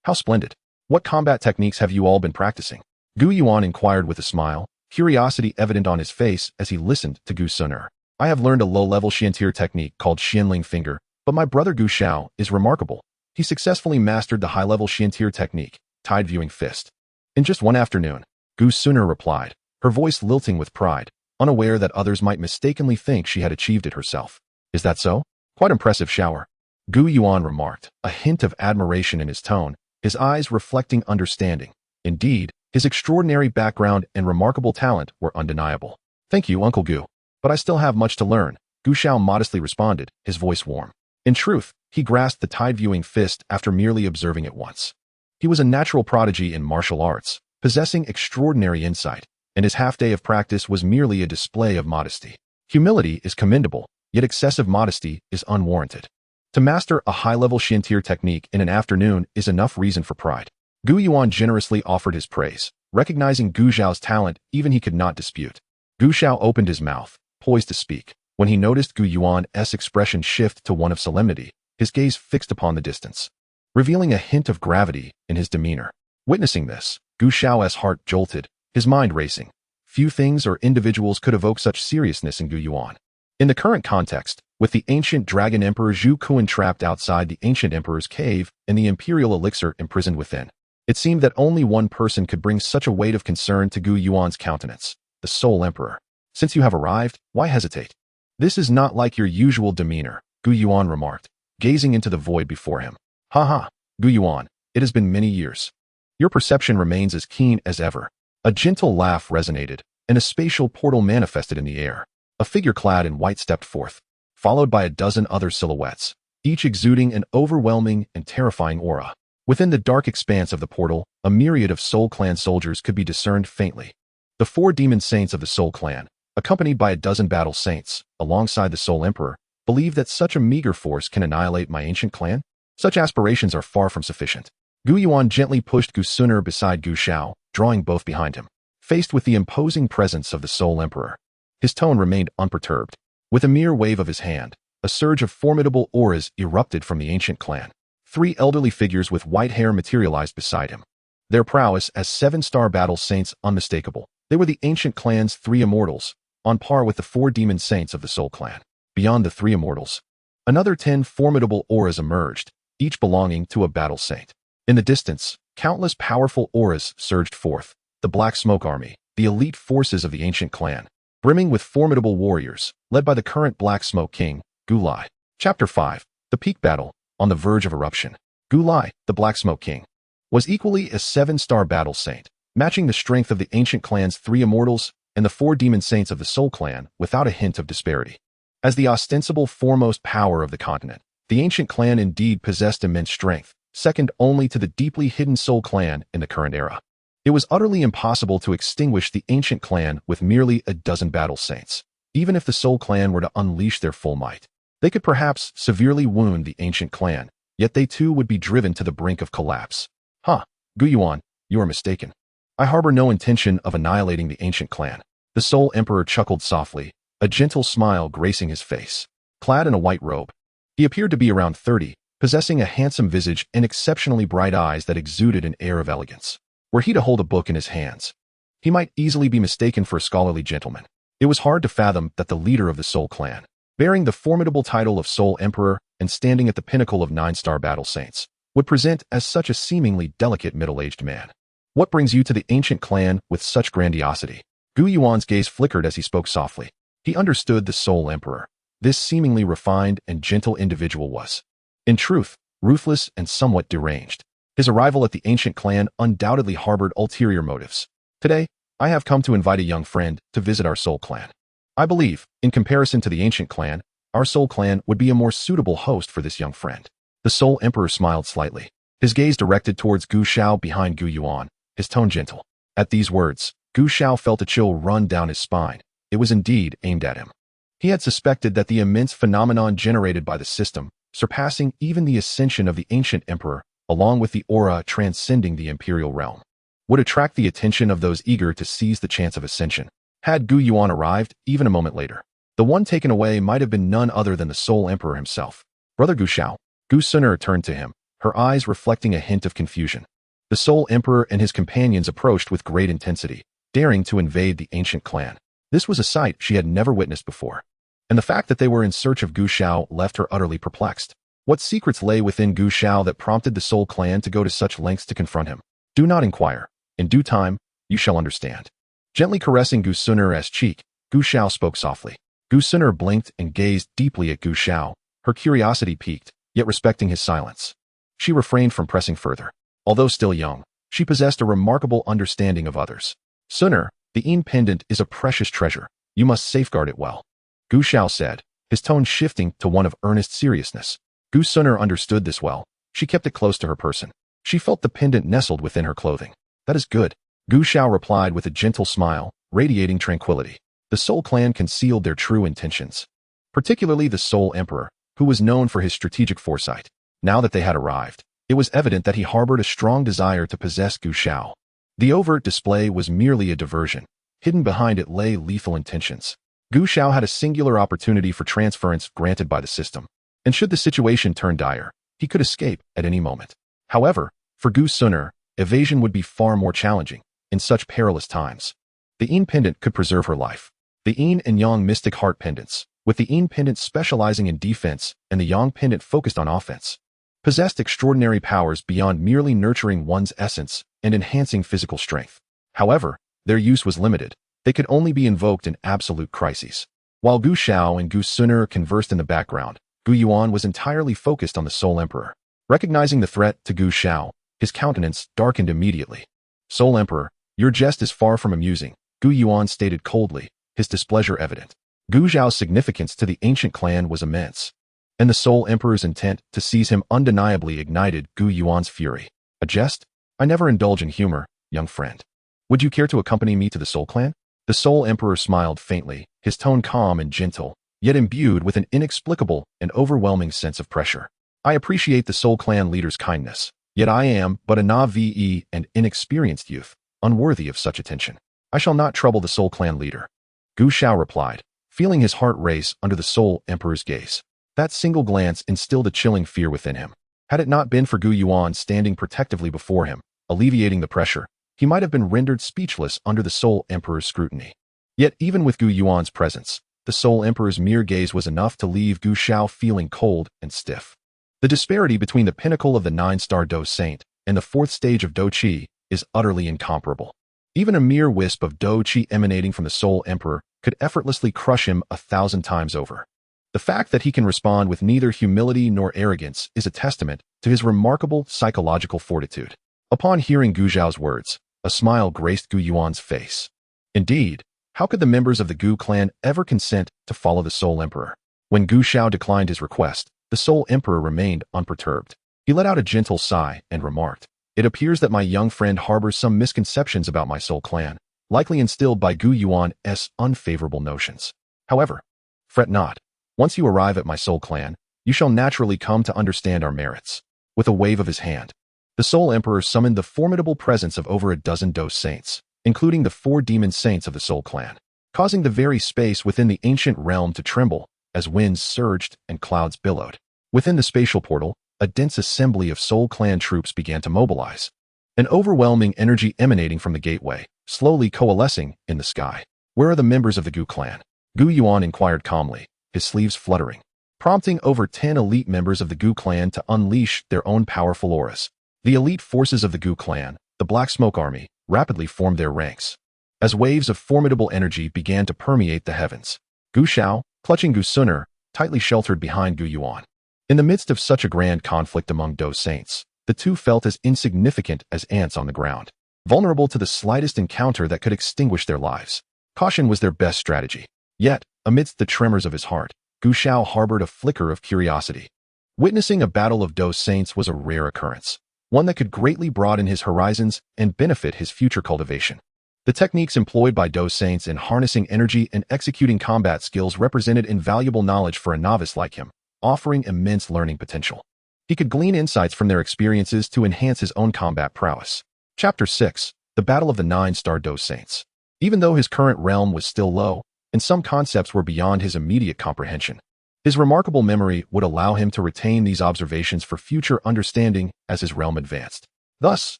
how splendid. What combat techniques have you all been practicing? Gu Yuan inquired with a smile, curiosity evident on his face as he listened to Gu Suner. I have learned a low-level Xian tier technique called Xianling Finger, but my brother Gu Xiao is remarkable. He successfully mastered the high-level Xian tier technique, Tide Viewing Fist. In just one afternoon, Gu Suner replied, her voice lilting with pride, unaware that others might mistakenly think she had achieved it herself. Is that so? Quite impressive shower. Gu Yuan remarked, a hint of admiration in his tone, his eyes reflecting understanding. Indeed, his extraordinary background and remarkable talent were undeniable. Thank you, Uncle Gu. But I still have much to learn, Gu Xiao modestly responded, his voice warm. In truth, he grasped the tide-viewing fist after merely observing it once. He was a natural prodigy in martial arts, possessing extraordinary insight, and his half-day of practice was merely a display of modesty. Humility is commendable, yet excessive modesty is unwarranted. To master a high-level Xian tier technique in an afternoon is enough reason for pride. Gu Yuan generously offered his praise, recognizing Gu Xiao's talent even he could not dispute. Gu Xiao opened his mouth, poised to speak, when he noticed Gu Yuan's expression shift to one of solemnity, his gaze fixed upon the distance, revealing a hint of gravity in his demeanor. Witnessing this, Gu Xiao's heart jolted, his mind racing. Few things or individuals could evoke such seriousness in Gu Yuan. In the current context, with the ancient dragon emperor Zhu Kuan trapped outside the ancient emperor's cave and the imperial elixir imprisoned within, it seemed that only one person could bring such a weight of concern to Gu Yuan's countenance, the sole emperor. Since you have arrived, why hesitate? This is not like your usual demeanor, Gu Yuan remarked, gazing into the void before him. Ha, Gu Yuan, it has been many years. Your perception remains as keen as ever. A gentle laugh resonated, and a spatial portal manifested in the air. A figure clad in white stepped forth, followed by a dozen other silhouettes, each exuding an overwhelming and terrifying aura. Within the dark expanse of the portal, a myriad of Soul Clan soldiers could be discerned faintly. The 4 demon saints of the Soul Clan, accompanied by a dozen battle saints, alongside the Soul Emperor, believe that such a meager force can annihilate my ancient clan? Such aspirations are far from sufficient. Gu Yuan gently pushed Gu Suner beside Gu Xiao, drawing both behind him. Faced with the imposing presence of the Soul Emperor, his tone remained unperturbed. With a mere wave of his hand, a surge of formidable auras erupted from the ancient clan. 3 elderly figures with white hair materialized beside him. Their prowess as 7-star battle saints unmistakable. They were the ancient clan's 3 immortals, on par with the 4 demon saints of the Soul Clan. Beyond the 3 immortals, another 10 formidable auras emerged, each belonging to a battle saint. In the distance, countless powerful auras surged forth, the Black Smoke Army, the elite forces of the ancient clan, brimming with formidable warriors, led by the current Black Smoke King, Gu Lai. Chapter 5. The Peak Battle, on the verge of eruption. Gu Lai, the Black Smoke King, was equally a 7-star battle saint, matching the strength of the ancient clan's 3 immortals and the 4 demon saints of the Soul Clan without a hint of disparity. As the ostensible foremost power of the continent, the ancient clan indeed possessed immense strength, second only to the deeply hidden Soul Clan in the current era. It was utterly impossible to extinguish the ancient clan with merely a dozen battle saints. Even if the Soul Clan were to unleash their full might, they could perhaps severely wound the ancient clan, yet they too would be driven to the brink of collapse. Gu Yuan, you are mistaken. I harbor no intention of annihilating the ancient clan. The Soul Emperor chuckled softly, a gentle smile gracing his face. Clad in a white robe, he appeared to be around 30, possessing a handsome visage and exceptionally bright eyes that exuded an air of elegance. Were he to hold a book in his hands, he might easily be mistaken for a scholarly gentleman. It was hard to fathom that the leader of the Soul Clan, bearing the formidable title of Soul Emperor and standing at the pinnacle of 9-star battle saints, would present as such a seemingly delicate middle-aged man. What brings you to the ancient clan with such grandiosity? Gu Yuan's gaze flickered as he spoke softly. He understood the Soul Emperor. This seemingly refined and gentle individual was, in truth, ruthless and somewhat deranged. His arrival at the ancient clan undoubtedly harbored ulterior motives. Today, I have come to invite a young friend to visit our Soul Clan. I believe, in comparison to the ancient clan, our Soul Clan would be a more suitable host for this young friend. The Soul Emperor smiled slightly, his gaze directed towards Gu Xiao behind Gu Yuan, his tone gentle. At these words, Gu Xiao felt a chill run down his spine. It was indeed aimed at him. He had suspected that the immense phenomenon generated by the system, surpassing even the ascension of the ancient emperor, along with the aura transcending the imperial realm, would attract the attention of those eager to seize the chance of ascension. Had Gu Yuan arrived, even a moment later, the one taken away might have been none other than the Soul Emperor himself. Brother Gu Xiao. Gu Suner turned to him, her eyes reflecting a hint of confusion. The Soul Emperor and his companions approached with great intensity, daring to invade the ancient clan. This was a sight she had never witnessed before, and the fact that they were in search of Gu Xiao left her utterly perplexed. What secrets lay within Gu Xiao that prompted the Soul Clan to go to such lengths to confront him? Do not inquire. In due time, you shall understand. Gently caressing Gu Suner's cheek, Gu Xiao spoke softly. Gu Suner blinked and gazed deeply at Gu Xiao, her curiosity piqued, yet respecting his silence. She refrained from pressing further. Although still young, she possessed a remarkable understanding of others. Suner, the pendant is a precious treasure. You must safeguard it well. Gu Xiao said, his tone shifting to one of earnest seriousness. Gu Suner understood this well. She kept it close to her person. She felt the pendant nestled within her clothing. That is good. Gu Xiao replied with a gentle smile, radiating tranquility. The Soul Clan concealed their true intentions, particularly the Soul Emperor, who was known for his strategic foresight. Now that they had arrived, it was evident that he harbored a strong desire to possess Gu Xiao. The overt display was merely a diversion. Hidden behind it lay lethal intentions. Gu Xiao had a singular opportunity for transference granted by the system, and should the situation turn dire, he could escape at any moment. However, for Gu Suner, evasion would be far more challenging in such perilous times. The Yin pendant could preserve her life. The Yin and Yang mystic heart pendants, with the Yin pendant specializing in defense and the Yang pendant focused on offense, possessed extraordinary powers beyond merely nurturing one's essence and enhancing physical strength. However, their use was limited. They could only be invoked in absolute crises. While Gu Xiao and Gu Suner conversed in the background, Gu Yuan was entirely focused on the Soul Emperor. Recognizing the threat to Gu Xiao, his countenance darkened immediately. Soul Emperor, your jest is far from amusing, Gu Yuan stated coldly, his displeasure evident. Gu Xiao's significance to the ancient clan was immense, and the Soul Emperor's intent to seize him undeniably ignited Gu Yuan's fury. A jest? I never indulge in humor, young friend. Would you care to accompany me to the Soul Clan? The Soul Emperor smiled faintly, his tone calm and gentle, yet imbued with an inexplicable and overwhelming sense of pressure. I appreciate the Soul Clan leader's kindness, yet I am but a naive and inexperienced youth, unworthy of such attention. I shall not trouble the Soul Clan leader. Gu Xiao replied, feeling his heart race under the Soul Emperor's gaze. That single glance instilled a chilling fear within him. Had it not been for Gu Yuan standing protectively before him, alleviating the pressure, he might have been rendered speechless under the Soul Emperor's scrutiny. Yet even with Gu Yuan's presence, the Soul Emperor's mere gaze was enough to leave Gu Xiao feeling cold and stiff. The disparity between the pinnacle of the 9-star Dou Saint and the 4th stage of Dou Qi is utterly incomparable. Even a mere wisp of Dou Qi emanating from the Soul Emperor could effortlessly crush him 1,000 times over. The fact that he can respond with neither humility nor arrogance is a testament to his remarkable psychological fortitude. Upon hearing Gu Xiao's words, a smile graced Gu Yuan's face. Indeed, how could the members of the Gu clan ever consent to follow the Soul Emperor? When Gu Xiao declined his request, the Soul Emperor remained unperturbed. He let out a gentle sigh and remarked, "It appears that my young friend harbors some misconceptions about my Soul Clan, likely instilled by Gu Yuan's unfavorable notions. However, fret not. Once you arrive at my Soul Clan, you shall naturally come to understand our merits." With a wave of his hand, the Soul Emperor summoned the formidable presence of over a dozen Dou Saints, including the 4 demon saints of the Soul Clan, causing the very space within the ancient realm to tremble as winds surged and clouds billowed. Within the spatial portal, a dense assembly of Soul Clan troops began to mobilize. An overwhelming energy emanating from the gateway, slowly coalescing in the sky. Where are the members of the Gu clan? Gu Yuan inquired calmly, his sleeves fluttering, prompting over 10 elite members of the Gu clan to unleash their own powerful auras. The elite forces of the Gu clan, the Black Smoke Army, rapidly formed their ranks. As waves of formidable energy began to permeate the heavens, Gu Xiao, clutching Gu Suner, tightly sheltered behind Gu Yuan. In the midst of such a grand conflict among Dou Saints, the two felt as insignificant as ants on the ground, vulnerable to the slightest encounter that could extinguish their lives. Caution was their best strategy. Yet, amidst the tremors of his heart, Gu Xiao harbored a flicker of curiosity. Witnessing a battle of Dou Saints was a rare occurrence, one that could greatly broaden his horizons and benefit his future cultivation. The techniques employed by Dou Saints in harnessing energy and executing combat skills represented invaluable knowledge for a novice like him, offering immense learning potential. He could glean insights from their experiences to enhance his own combat prowess. Chapter 6. The Battle of the 9-Star Dou Saints. Even though his current realm was still low, and some concepts were beyond his immediate comprehension, his remarkable memory would allow him to retain these observations for future understanding as his realm advanced. Thus,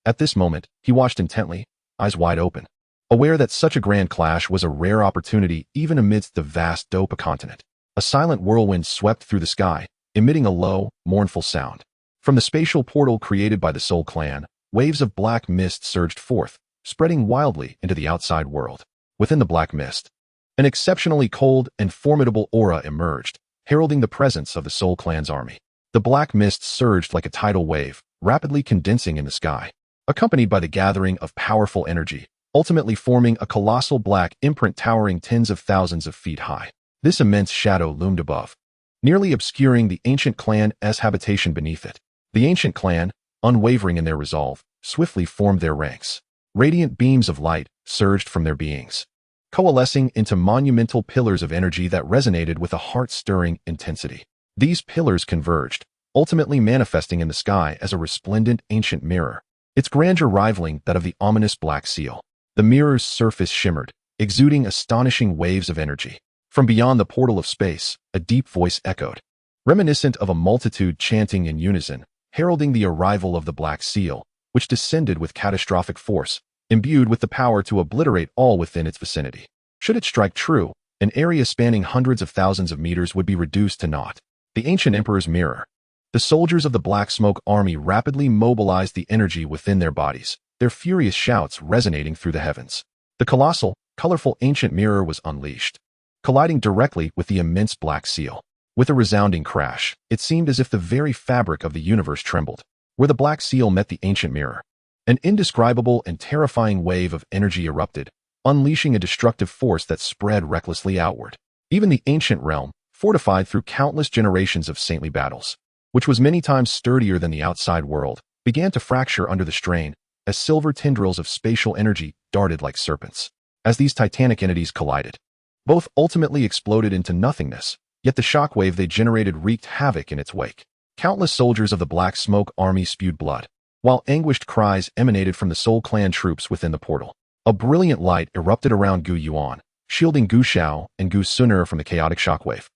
at this moment, he watched intently, eyes wide open, aware that such a grand clash was a rare opportunity even amidst the vast Dou Qi Continent. A silent whirlwind swept through the sky, emitting a low, mournful sound. From the spatial portal created by the Soul Clan, waves of black mist surged forth, spreading wildly into the outside world. Within the black mist, an exceptionally cold and formidable aura emerged, heralding the presence of the Soul Clan's army. The black mist surged like a tidal wave, rapidly condensing in the sky, accompanied by the gathering of powerful energy, ultimately forming a colossal black imprint towering tens of thousands of feet high. This immense shadow loomed above, nearly obscuring the ancient clan's habitation beneath it. The ancient clan, unwavering in their resolve, swiftly formed their ranks. Radiant beams of light surged from their beings, coalescing into monumental pillars of energy that resonated with a heart-stirring intensity. These pillars converged, ultimately manifesting in the sky as a resplendent ancient mirror, its grandeur rivaling that of the ominous Black Seal. The mirror's surface shimmered, exuding astonishing waves of energy. From beyond the portal of space, a deep voice echoed, reminiscent of a multitude chanting in unison, heralding the arrival of the Black Seal, which descended with catastrophic force, imbued with the power to obliterate all within its vicinity. Should it strike true, an area spanning hundreds of thousands of meters would be reduced to naught. The ancient emperor's mirror. The soldiers of the Black Smoke Army rapidly mobilized the energy within their bodies, their furious shouts resonating through the heavens. The colossal, colorful ancient mirror was unleashed. colliding directly with the immense black seal. With a resounding crash, it seemed as if the very fabric of the universe trembled, where the black seal met the ancient mirror. An indescribable and terrifying wave of energy erupted, unleashing a destructive force that spread recklessly outward. Even the ancient realm, fortified through countless generations of saintly battles, which was many times sturdier than the outside world, began to fracture under the strain as silver tendrils of spatial energy darted like serpents. As these titanic entities collided, both ultimately exploded into nothingness, yet the shockwave they generated wreaked havoc in its wake. Countless soldiers of the Black Smoke Army spewed blood, while anguished cries emanated from the Soul Clan troops within the portal. A brilliant light erupted around Gu Yuan, shielding Gu Xiao and Gu Suner from the chaotic shockwave.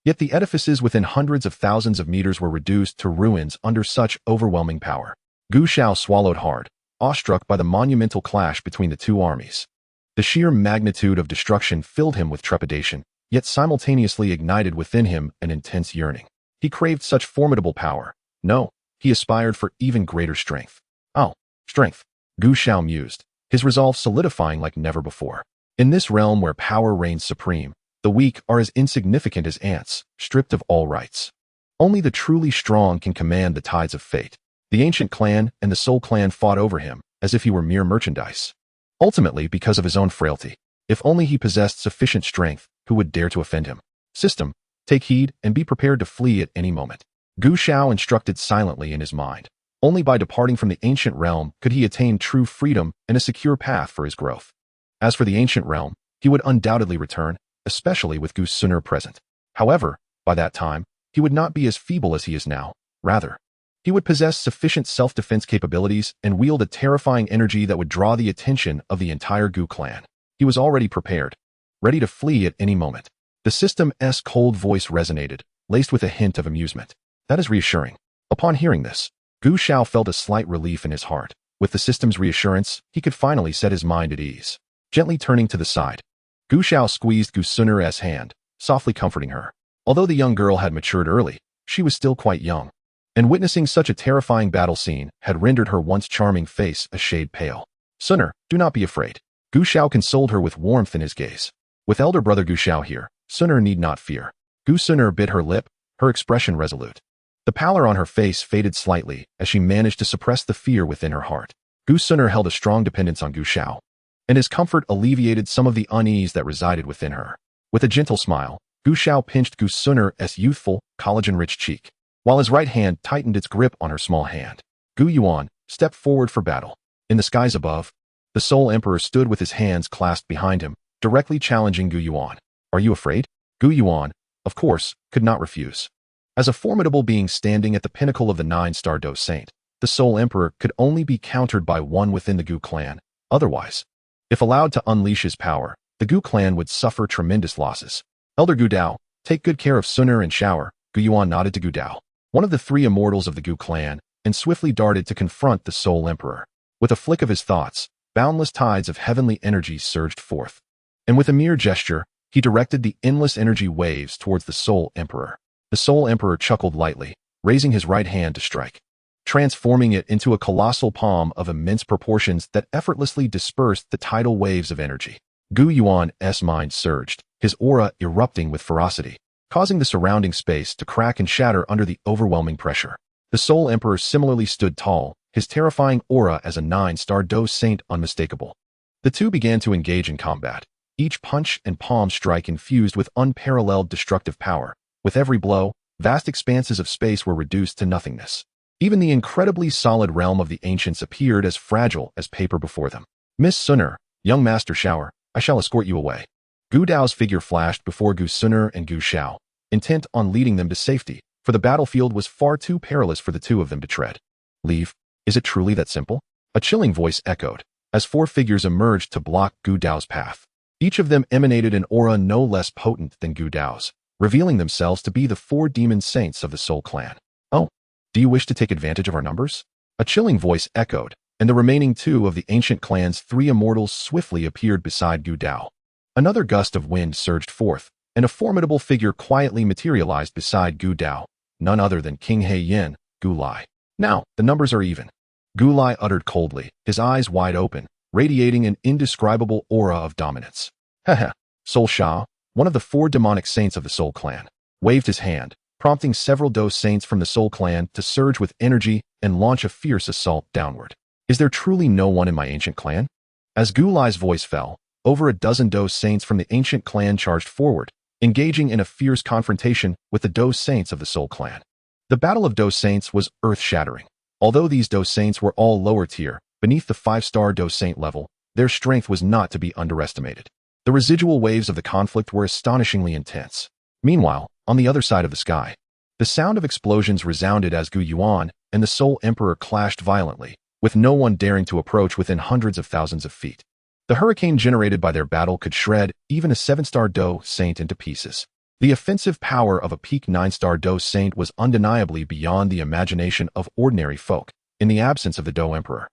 Yet the edifices within hundreds of thousands of meters were reduced to ruins under such overwhelming power. Gu Xiao swallowed hard, awestruck by the monumental clash between the two armies. The sheer magnitude of destruction filled him with trepidation, yet simultaneously ignited within him an intense yearning. He craved such formidable power. No, he aspired for even greater strength. Oh, strength, Gu Xiao mused, his resolve solidifying like never before. In this realm where power reigns supreme, the weak are as insignificant as ants, stripped of all rights. Only the truly strong can command the tides of fate. The ancient clan and the Soul Clan fought over him, as if he were mere merchandise. Ultimately, because of his own frailty, if only he possessed sufficient strength, who would dare to offend him? System, take heed and be prepared to flee at any moment. Gu Xiao instructed silently in his mind. Only by departing from the ancient realm could he attain true freedom and a secure path for his growth. As for the ancient realm, he would undoubtedly return, especially with Gu Suner present. However, by that time, he would not be as feeble as he is now. Rather, he would possess sufficient self-defense capabilities and wield a terrifying energy that would draw the attention of the entire Gu clan. He was already prepared, ready to flee at any moment. The system's cold voice resonated, laced with a hint of amusement. That is reassuring. Upon hearing this, Gu Xiao felt a slight relief in his heart. With the system's reassurance, he could finally set his mind at ease. Gently turning to the side, Gu Xiao squeezed Gu Suner's hand, softly comforting her. Although the young girl had matured early, she was still quite young, and witnessing such a terrifying battle scene had rendered her once charming face a shade pale. Suner, do not be afraid. Gu Xiao consoled her with warmth in his gaze. With elder brother Gu Xiao here, Suner need not fear. Gu Suner bit her lip, her expression resolute. The pallor on her face faded slightly as she managed to suppress the fear within her heart. Gu Suner held a strong dependence on Gu Xiao, and his comfort alleviated some of the unease that resided within her. With a gentle smile, Gu Xiao pinched Gu Suner's youthful, collagen-rich cheek, while his right hand tightened its grip on her small hand. Gu Yuan stepped forward for battle. In the skies above, the Soul Emperor stood with his hands clasped behind him, directly challenging Gu Yuan. Are you afraid? Gu Yuan, of course, could not refuse. As a formidable being standing at the pinnacle of the 9-star Dou Saint, the Soul Emperor could only be countered by one within the Gu clan. Otherwise, if allowed to unleash his power, the Gu clan would suffer tremendous losses. Elder Gu Dao, take good care of Suner and Shower. Gu Yuan nodded to Gu Dao, one of the 3 immortals of the Gu clan, and swiftly darted to confront the Soul Emperor. With a flick of his thoughts, boundless tides of heavenly energy surged forth, and with a mere gesture, he directed the endless energy waves towards the Soul Emperor. The Soul Emperor chuckled lightly, raising his right hand to strike, transforming it into a colossal palm of immense proportions that effortlessly dispersed the tidal waves of energy. Gu Yuan's mind surged, his aura erupting with ferocity, causing the surrounding space to crack and shatter under the overwhelming pressure. The Soul Emperor similarly stood tall, his terrifying aura as a 9-star Dou Saint unmistakable. The two began to engage in combat, each punch and palm strike infused with unparalleled destructive power. With every blow, vast expanses of space were reduced to nothingness. Even the incredibly solid realm of the ancients appeared as fragile as paper before them. Miss Suner, young Master Shower, I shall escort you away. Gu Dao's figure flashed before Gu Suner and Gu Xiao, intent on leading them to safety, for the battlefield was far too perilous for the two of them to tread. Leave? Is it truly that simple? A chilling voice echoed, as 4 figures emerged to block Gu Dao's path. Each of them emanated an aura no less potent than Gu Dao's, revealing themselves to be the 4 demon saints of the Soul Clan. Oh, do you wish to take advantage of our numbers? A chilling voice echoed, and the remaining 2 of the ancient clan's 3 immortals swiftly appeared beside Gu Dao. Another gust of wind surged forth, and a formidable figure quietly materialized beside Gu Dao, none other than King He Yin, Gu Lai. Now, the numbers are even. Gu Lai uttered coldly, his eyes wide open, radiating an indescribable aura of dominance. Haha, Soul Sha, one of the 4 demonic saints of the Soul Clan, waved his hand, prompting several Dou Saints from the Soul Clan to surge with energy and launch a fierce assault downward. Is there truly no one in my ancient clan? As Gu Lai's voice fell, over a dozen Dou Saints from the ancient clan charged forward, engaging in a fierce confrontation with the Dou Saints of the Soul Clan. The Battle of Dou Saints was earth-shattering. Although these Dou Saints were all lower tier, beneath the 5-star Dou Saint level, their strength was not to be underestimated. The residual waves of the conflict were astonishingly intense. Meanwhile, on the other side of the sky, the sound of explosions resounded as Gu Yuan and the Soul Emperor clashed violently, with no one daring to approach within hundreds of thousands of feet. The hurricane generated by their battle could shred even a 7-star Dou Saint into pieces. The offensive power of a peak 9-star Dou Saint was undeniably beyond the imagination of ordinary folk, in the absence of the Dou Emperor.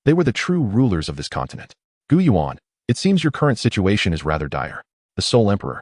They were the true rulers of this continent. Gu Yuan, it seems your current situation is rather dire. The Soul Emperor,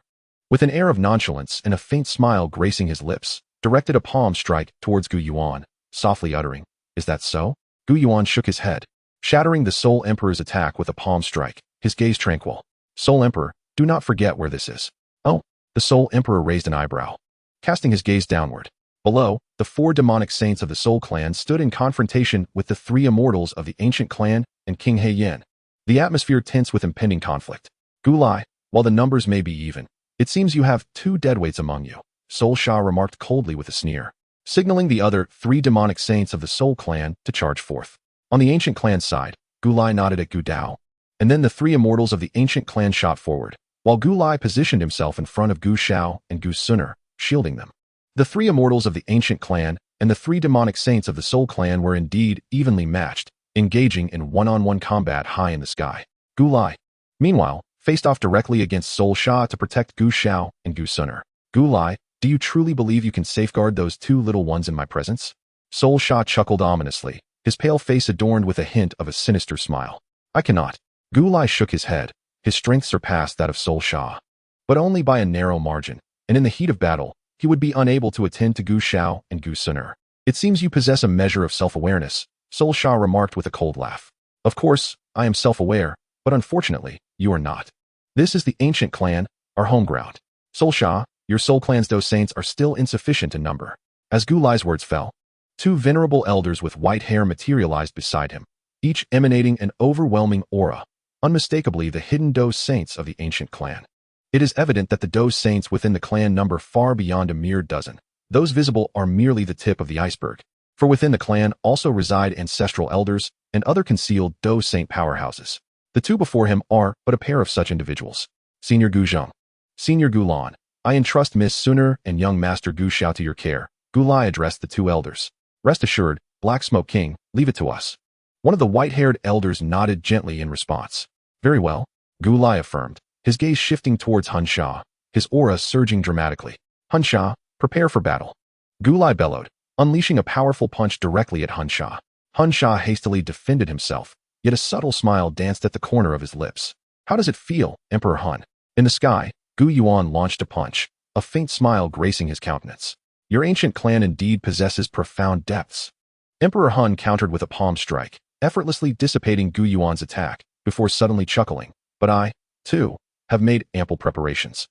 with an air of nonchalance and a faint smile gracing his lips, directed a palm strike towards Gu Yuan, softly uttering, "Is that so?" Gu Yuan shook his head, shattering the Soul Emperor's attack with a palm strike, his gaze tranquil. "Soul Emperor, do not forget where this is." "Oh." The Soul Emperor raised an eyebrow, casting his gaze downward. Below, the 4 demonic saints of the Soul Clan stood in confrontation with the 3 immortals of the ancient clan and King He Yin. The atmosphere tense with impending conflict. "Gu Lai, while the numbers may be even, it seems you have 2 deadweights among you," Soul Sha remarked coldly with a sneer, signaling the other 3 demonic saints of the Soul Clan to charge forth. On the ancient clan side, Gu Lai nodded at Gu Dao, and then the 3 immortals of the ancient clan shot forward, while Gu Lai positioned himself in front of Gu Xiao and Gu Suner, shielding them. The 3 immortals of the ancient clan and the 3 demonic saints of the Soul Clan were indeed evenly matched, engaging in one-on-one combat high in the sky. Gu Lai, meanwhile, faced off directly against Soul Sha to protect Gu Xiao and Gu Suner. "Gu Lai, do you truly believe you can safeguard those 2 little ones in my presence?" Soul Sha chuckled ominously, his pale face adorned with a hint of a sinister smile. "I cannot." Gu Lai shook his head. His strength surpassed that of Soul Sha, but only by a narrow margin, and in the heat of battle, he would be unable to attend to Gu Xiao and Gu Suner. "It seems you possess a measure of self-awareness," Soul Sha remarked with a cold laugh. "Of course, I am self-aware, but unfortunately, you are not. This is the ancient clan, our home ground. Soul Sha, your Soul Clan's Dou Saints are still insufficient in number." As Gu Lai's words fell, 2 venerable elders with white hair materialized beside him, each emanating an overwhelming aura, unmistakably the hidden Dou Saints of the ancient clan. It is evident that the Dou Saints within the clan number far beyond a mere dozen. Those visible are merely the tip of the iceberg, for within the clan also reside ancestral elders and other concealed Dou Saint powerhouses. The 2 before him are but a pair of such individuals. Senior Gu Zheng, Senior Gu Lan, I entrust Miss Suner and young Master Gu Xiao to your care. Gu Lai addressed the 2 elders. "Rest assured, Black Smoke King, leave it to us." One of the white-haired elders nodded gently in response. "Very well," Gu Lai affirmed, his gaze shifting towards Hun Sha, his aura surging dramatically. "Hun Sha, prepare for battle." Gu Lai bellowed, unleashing a powerful punch directly at Hun Sha. Hun Sha hastily defended himself, yet a subtle smile danced at the corner of his lips. "How does it feel, Emperor Hun?" In the sky, Gu Yuan launched a punch, a faint smile gracing his countenance. "Your ancient clan indeed possesses profound depths." Emperor Hun countered with a palm strike, effortlessly dissipating Gu Yuan's attack, before suddenly chuckling. "But I, too, have made ample preparations."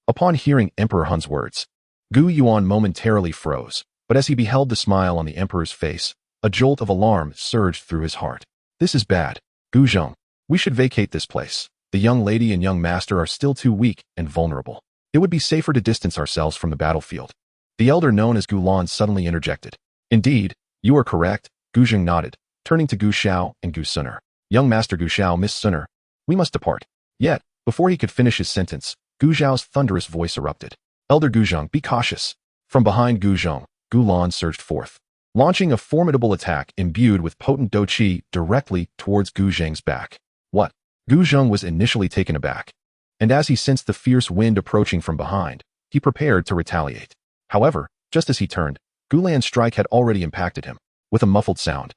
Upon hearing Emperor Hun's words, Gu Yuan momentarily froze, but as he beheld the smile on the Emperor's face, a jolt of alarm surged through his heart. "This is bad. Gu Zheng, we should vacate this place. The young lady and young master are still too weak and vulnerable. It would be safer to distance ourselves from the battlefield." The elder known as Gu Lan suddenly interjected. "Indeed, you are correct." Gu Zheng nodded, turning to Gu Xiao and Gu Suner. "Young Master Gu Xiao, Miss Suner, we must depart." Yet, before he could finish his sentence, Gu Xiao's thunderous voice erupted. "Elder Gu Zheng, be cautious." From behind Gu Zheng, Gu Lan surged forth, launching a formidable attack imbued with potent Dou Qi directly towards Gu Zheng's back. "What?" Gu Zheng was initially taken aback, and as he sensed the fierce wind approaching from behind, he prepared to retaliate. However, just as he turned, Gu Lan's strike had already impacted him. With a muffled sound,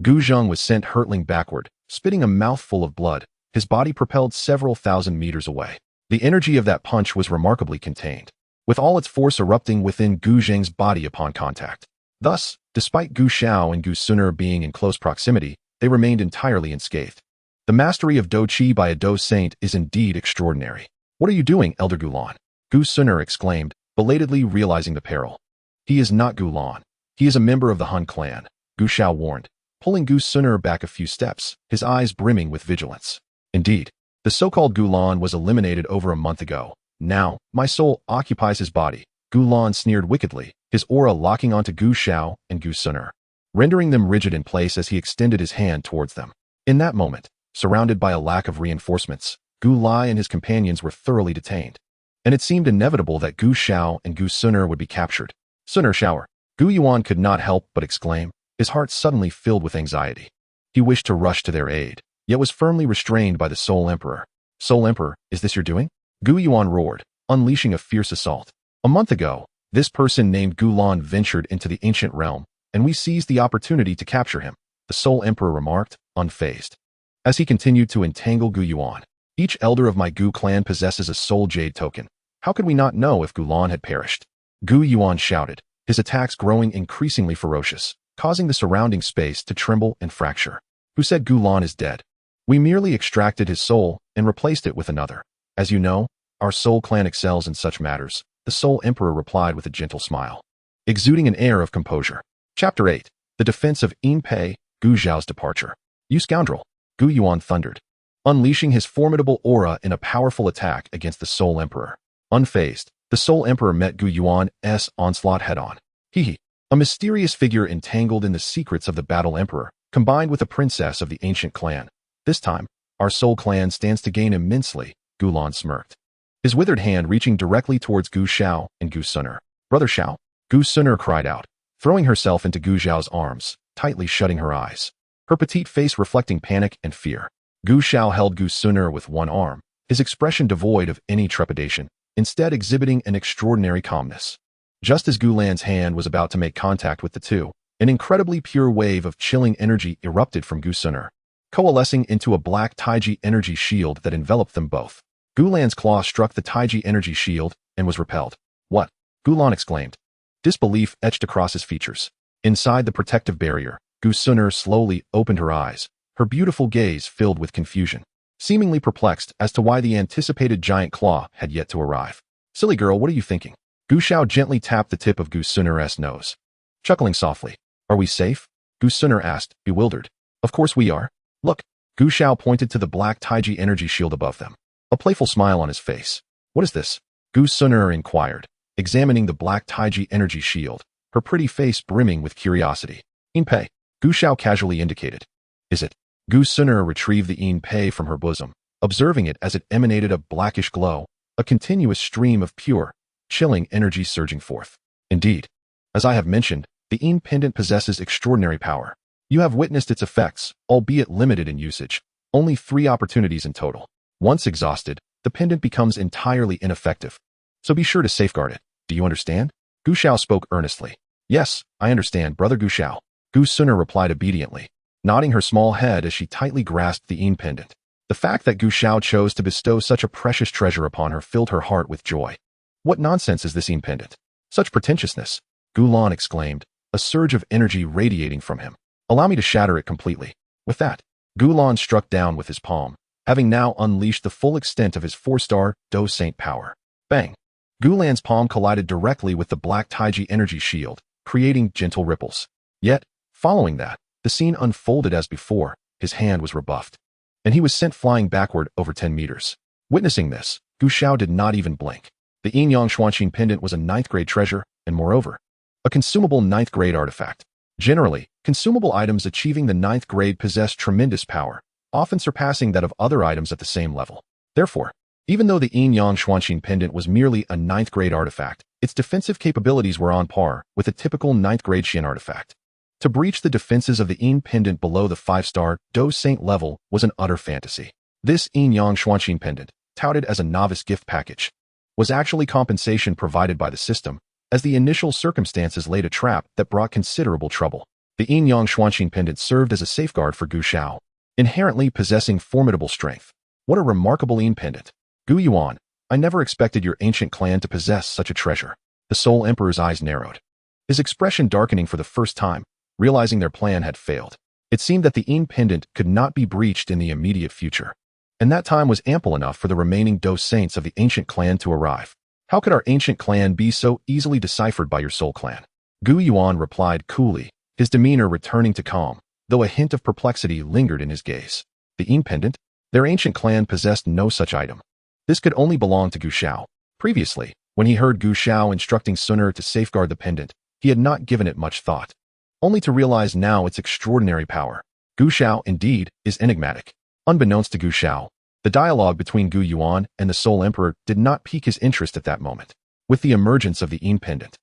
Gu Zheng was sent hurtling backward, spitting a mouthful of blood, his body propelled several thousand meters away. The energy of that punch was remarkably contained, with all its force erupting within Gu Zheng's body upon contact. Thus, despite Gu Xiao and Gu Suner being in close proximity, they remained entirely unscathed. The mastery of Dou Qi by a Dou Saint is indeed extraordinary. What are you doing, Elder Gulan? Gu Suner exclaimed, belatedly realizing the peril. He is not Gulan. He is a member of the Hun clan, Gu Xiao warned, pulling Gu Suner back a few steps, his eyes brimming with vigilance. Indeed, the so-called Gulan was eliminated over a month ago. Now, my soul occupies his body. Gulan sneered wickedly, his aura locking onto Gu Xiao and Gu Suner, rendering them rigid in place as he extended his hand towards them. In that moment, surrounded by a lack of reinforcements, Gu Lai and his companions were thoroughly detained, and it seemed inevitable that Gu Xiao and Gu Suner would be captured. Suner shower. Gu Yuan could not help but exclaim, his heart suddenly filled with anxiety. He wished to rush to their aid, yet was firmly restrained by the Soul Emperor. Soul Emperor, is this your doing? Gu Yuan roared, unleashing a fierce assault. A month ago, this person named Gulan ventured into the ancient realm, and we seized the opportunity to capture him, the Soul Emperor remarked, unfazed. As he continued to entangle Gu Yuan, each elder of my Gu clan possesses a soul jade token. How could we not know if Gulan had perished? Gu Yuan shouted, his attacks growing increasingly ferocious, causing the surrounding space to tremble and fracture. Who said Gulan is dead? We merely extracted his soul and replaced it with another. As you know, our soul clan excels in such matters, the Soul Emperor replied with a gentle smile, exuding an air of composure. Chapter 8. The Defense of Enpei, Gu Xiao's Departure. You scoundrel! Gu Yuan thundered, unleashing his formidable aura in a powerful attack against the Soul Emperor. Unfazed, the Soul Emperor met Gu Yuan's onslaught head-on. He, a mysterious figure entangled in the secrets of the Battle Emperor, combined with a princess of the ancient clan. This time, our soul clan stands to gain immensely, Gulan smirked, his withered hand reaching directly towards Gu Xiao and Gu Suner. Brother Xiao, Gu Suner cried out, throwing herself into Gu Xiao's arms, tightly shutting her eyes, her petite face reflecting panic and fear. Gu Xiao held Gu Suner with one arm, his expression devoid of any trepidation, instead exhibiting an extraordinary calmness. Just as Gulan's hand was about to make contact with the two, an incredibly pure wave of chilling energy erupted from Gu Suner, coalescing into a black Taiji energy shield that enveloped them both. Gulan's claw struck the Taiji energy shield and was repelled. What? Gulan exclaimed. Disbelief etched across his features. Inside the protective barrier, Gu Suner slowly opened her eyes, her beautiful gaze filled with confusion, seemingly perplexed as to why the anticipated giant claw had yet to arrive. Silly girl, what are you thinking? Gu Xiao gently tapped the tip of Gu Suner's nose, chuckling softly. Are we safe? Gu Suner asked, bewildered. Of course we are. Look, Gu Xiao pointed to the black Taiji energy shield above them, a playful smile on his face. What is this? Gu Suner inquired, examining the black Taiji energy shield, her pretty face brimming with curiosity. Enpei, Gu Xiao casually indicated. Is it? Gu Suner retrieved the Enpei from her bosom, observing it as it emanated a blackish glow, a continuous stream of pure, chilling energy surging forth. Indeed, as I have mentioned, the En pendant possesses extraordinary power. You have witnessed its effects, albeit limited in usage. Only 3 opportunities in total. Once exhausted, the pendant becomes entirely ineffective. So be sure to safeguard it. Do you understand? Gu Xiao spoke earnestly. Yes, I understand, brother Gu Xiao. Gu Suner replied obediently, nodding her small head as she tightly grasped the En pendant. The fact that Gu Xiao chose to bestow such a precious treasure upon her filled her heart with joy. What nonsense is this En pendant? Such pretentiousness! Gulan exclaimed, a surge of energy radiating from him. Allow me to shatter it completely. With that, Gulan struck down with his palm, having now unleashed the full extent of his 4-star Dou Saint power. Bang! Gulan's palm collided directly with the black Taiji energy shield, creating gentle ripples. Yet, following that, the scene unfolded as before. His hand was rebuffed, and he was sent flying backward over 10 meters. Witnessing this, Gu Xiao did not even blink. The Yinyang Xuanqing pendant was a 9th grade treasure, and moreover, a consumable 9th grade artifact. Generally, consumable items achieving the 9th grade possess tremendous power, often surpassing that of other items at the same level. Therefore, even though the Yinyang Xuanqing pendant was merely a 9th grade artifact, its defensive capabilities were on par with a typical 9th grade Xian artifact. To breach the defenses of the Yin pendant below the 5-star Dou Saint level was an utter fantasy. This Yinyang Xuanqing pendant, touted as a novice gift package, was actually compensation provided by the system, as the initial circumstances laid a trap that brought considerable trouble. The Yinyang Xuanqing pendant served as a safeguard for Gu Xiao, inherently possessing formidable strength. What a remarkable Yin pendant! Gu Yuan, I never expected your ancient clan to possess such a treasure. The Soul Emperor's eyes narrowed, his expression darkening for the first time, realizing their plan had failed. It seemed that the Yin pendant could not be breached in the immediate future. and that time was ample enough for the remaining Dou Saints of the ancient clan to arrive. How could our ancient clan be so easily deciphered by your soul clan? Gu Yuan replied coolly, his demeanor returning to calm, though a hint of perplexity lingered in his gaze. The pendant? Their ancient clan possessed no such item. This could only belong to Gu Xiao. Previously, when he heard Gu Xiao instructing Sun to safeguard the pendant, he had not given it much thought, only to realize now its extraordinary power. Gu Xiao, indeed, is enigmatic. Unbeknownst to Gu Xiao, the dialogue between Gu Yuan and the Soul Emperor did not pique his interest at that moment. With the emergence of the pendant,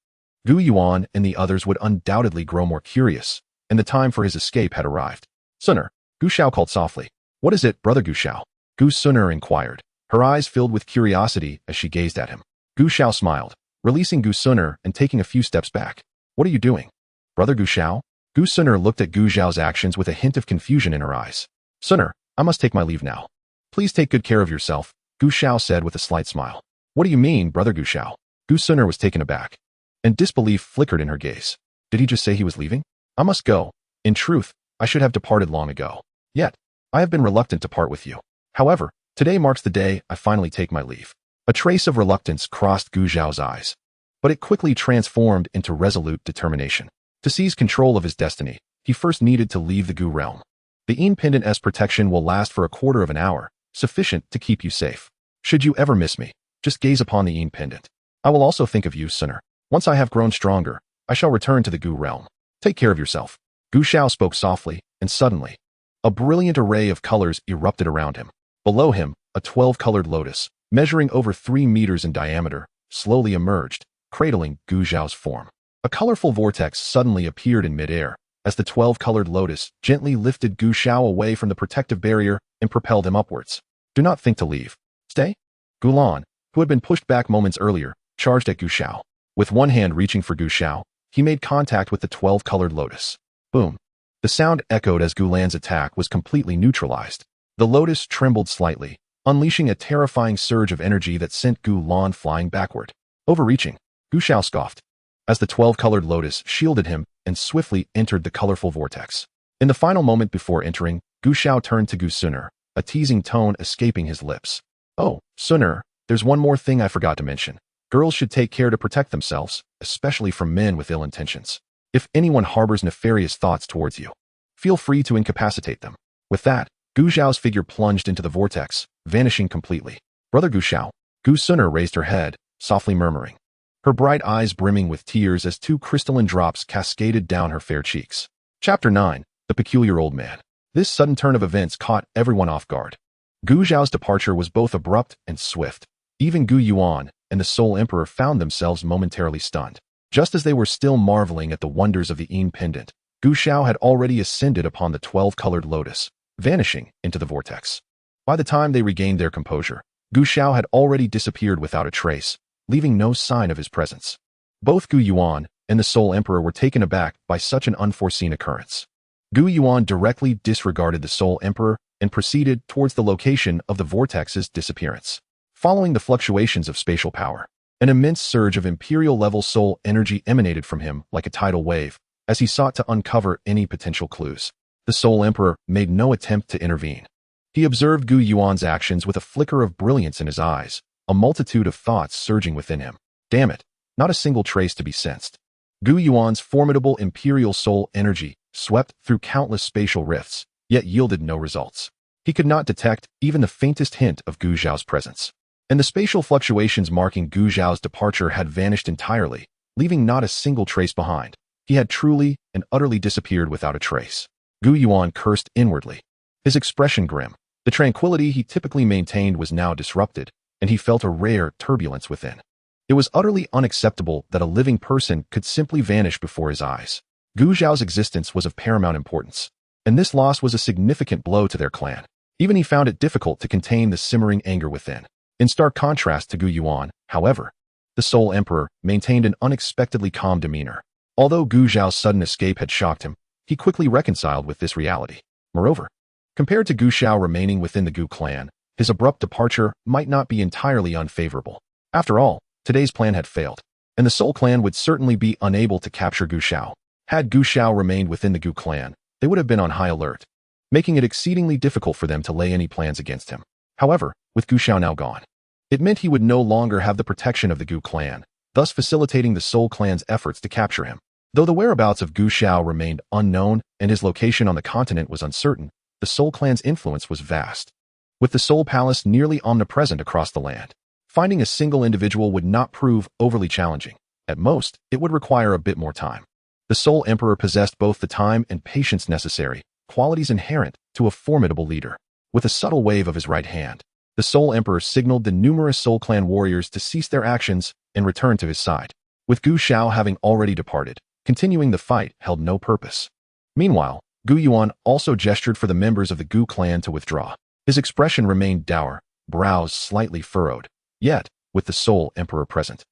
Gu Yuan and the others would undoubtedly grow more curious, and the time for his escape had arrived. Sun, Gu Xiao called softly. What is it, brother Gu Xiao? Gu Sun inquired, her eyes filled with curiosity as she gazed at him. Gu Xiao smiled, releasing Gu Sun and taking a few steps back. What are you doing? Brother Gu Xiao? Gu Sun looked at Gu Xiao's actions with a hint of confusion in her eyes. Sun, I must take my leave now. Please take good care of yourself, Gu Xiao said with a slight smile. What do you mean, brother Gu Xiao? Gu Sun was taken aback, and disbelief flickered in her gaze. Did he just say he was leaving? I must go. In truth, I should have departed long ago. Yet, I have been reluctant to part with you. However, today marks the day I finally take my leave. A trace of reluctance crossed Gu Xiao's eyes, but it quickly transformed into resolute determination. To seize control of his destiny, he first needed to leave the Gu realm. The pendant's protection will last for a quarter of an hour, sufficient to keep you safe. Should you ever miss me, just gaze upon the pendant. I will also think of you, Sun. Once I have grown stronger, I shall return to the Gu realm. Take care of yourself. Gu Xiao spoke softly, and suddenly, a brilliant array of colors erupted around him. Below him, a 12-colored lotus, measuring over 3 meters in diameter, slowly emerged, cradling Gu Xiao's form. A colorful vortex suddenly appeared in midair, as the 12-colored lotus gently lifted Gu Xiao away from the protective barrier and propelled him upwards. Do not think to leave. Stay. Gulan, who had been pushed back moments earlier, charged at Gu Xiao. With one hand reaching for Gu Xiao, he made contact with the 12-colored lotus. Boom. The sound echoed as Gulan's attack was completely neutralized. The lotus trembled slightly, unleashing a terrifying surge of energy that sent Gulan flying backward. Overreaching, Gu Xiao scoffed, as the 12-colored lotus shielded him and swiftly entered the colorful vortex. In the final moment before entering, Gu Xiao turned to Gu Sun, a teasing tone escaping his lips. Oh, Sun, there's one more thing I forgot to mention. Girls should take care to protect themselves, especially from men with ill intentions. If anyone harbors nefarious thoughts towards you, feel free to incapacitate them. With that, Gu Xiao's figure plunged into the vortex, vanishing completely. Brother Gu Xiao. Gu Sun raised her head, softly murmuring, her bright eyes brimming with tears as 2 crystalline drops cascaded down her fair cheeks. Chapter 9. The Peculiar Old Man. This sudden turn of events caught everyone off guard. Gu Xiao's departure was both abrupt and swift. Even Gu Yuan and the Soul Emperor found themselves momentarily stunned. Just as they were still marveling at the wonders of the pendant, Gu Xiao had already ascended upon the 12-colored lotus, vanishing into the vortex. By the time they regained their composure, Gu Xiao had already disappeared without a trace, leaving no sign of his presence. Both Gu Yuan and the Soul Emperor were taken aback by such an unforeseen occurrence. Gu Yuan directly disregarded the Soul Emperor and proceeded towards the location of the vortex's disappearance. Following the fluctuations of spatial power, an immense surge of imperial-level soul energy emanated from him like a tidal wave, as he sought to uncover any potential clues. The Soul Emperor made no attempt to intervene. He observed Gu Yuan's actions with a flicker of brilliance in his eyes, a multitude of thoughts surging within him. Damn it, not a single trace to be sensed. Gu Yuan's formidable imperial soul energy swept through countless spatial rifts, yet yielded no results. He could not detect even the faintest hint of Gu Xiao's presence. And the spatial fluctuations marking Gu Xiao's departure had vanished entirely, leaving not a single trace behind. He had truly and utterly disappeared without a trace. Gu Yuan cursed inwardly, his expression grim. The tranquility he typically maintained was now disrupted, and he felt a rare turbulence within. It was utterly unacceptable that a living person could simply vanish before his eyes. Gu Xiao's existence was of paramount importance, and this loss was a significant blow to their clan. Even he found it difficult to contain the simmering anger within. In stark contrast to Gu Yuan, however, the Soul Emperor maintained an unexpectedly calm demeanor. Although Gu Xiao's sudden escape had shocked him, he quickly reconciled with this reality. Moreover, compared to Gu Xiao remaining within the Gu clan, his abrupt departure might not be entirely unfavorable. After all, today's plan had failed, and the Soul clan would certainly be unable to capture Gu Xiao. Had Gu Xiao remained within the Gu clan, they would have been on high alert, making it exceedingly difficult for them to lay any plans against him. However, with Gu Xiao now gone, it meant he would no longer have the protection of the Gu clan, thus facilitating the Soul clan's efforts to capture him. Though the whereabouts of Gu Xiao remained unknown and his location on the continent was uncertain, the Soul clan's influence was vast. With the Soul Palace nearly omnipresent across the land, finding a single individual would not prove overly challenging. At most, it would require a bit more time. The Soul Emperor possessed both the time and patience necessary, qualities inherent to a formidable leader. With a subtle wave of his right hand, the Soul Emperor signaled the numerous Soul Clan warriors to cease their actions and return to his side. With Gu Xiao having already departed, continuing the fight held no purpose. Meanwhile, Gu Yuan also gestured for the members of the Gu clan to withdraw. His expression remained dour, brows slightly furrowed. Yet, with the Soul Emperor present,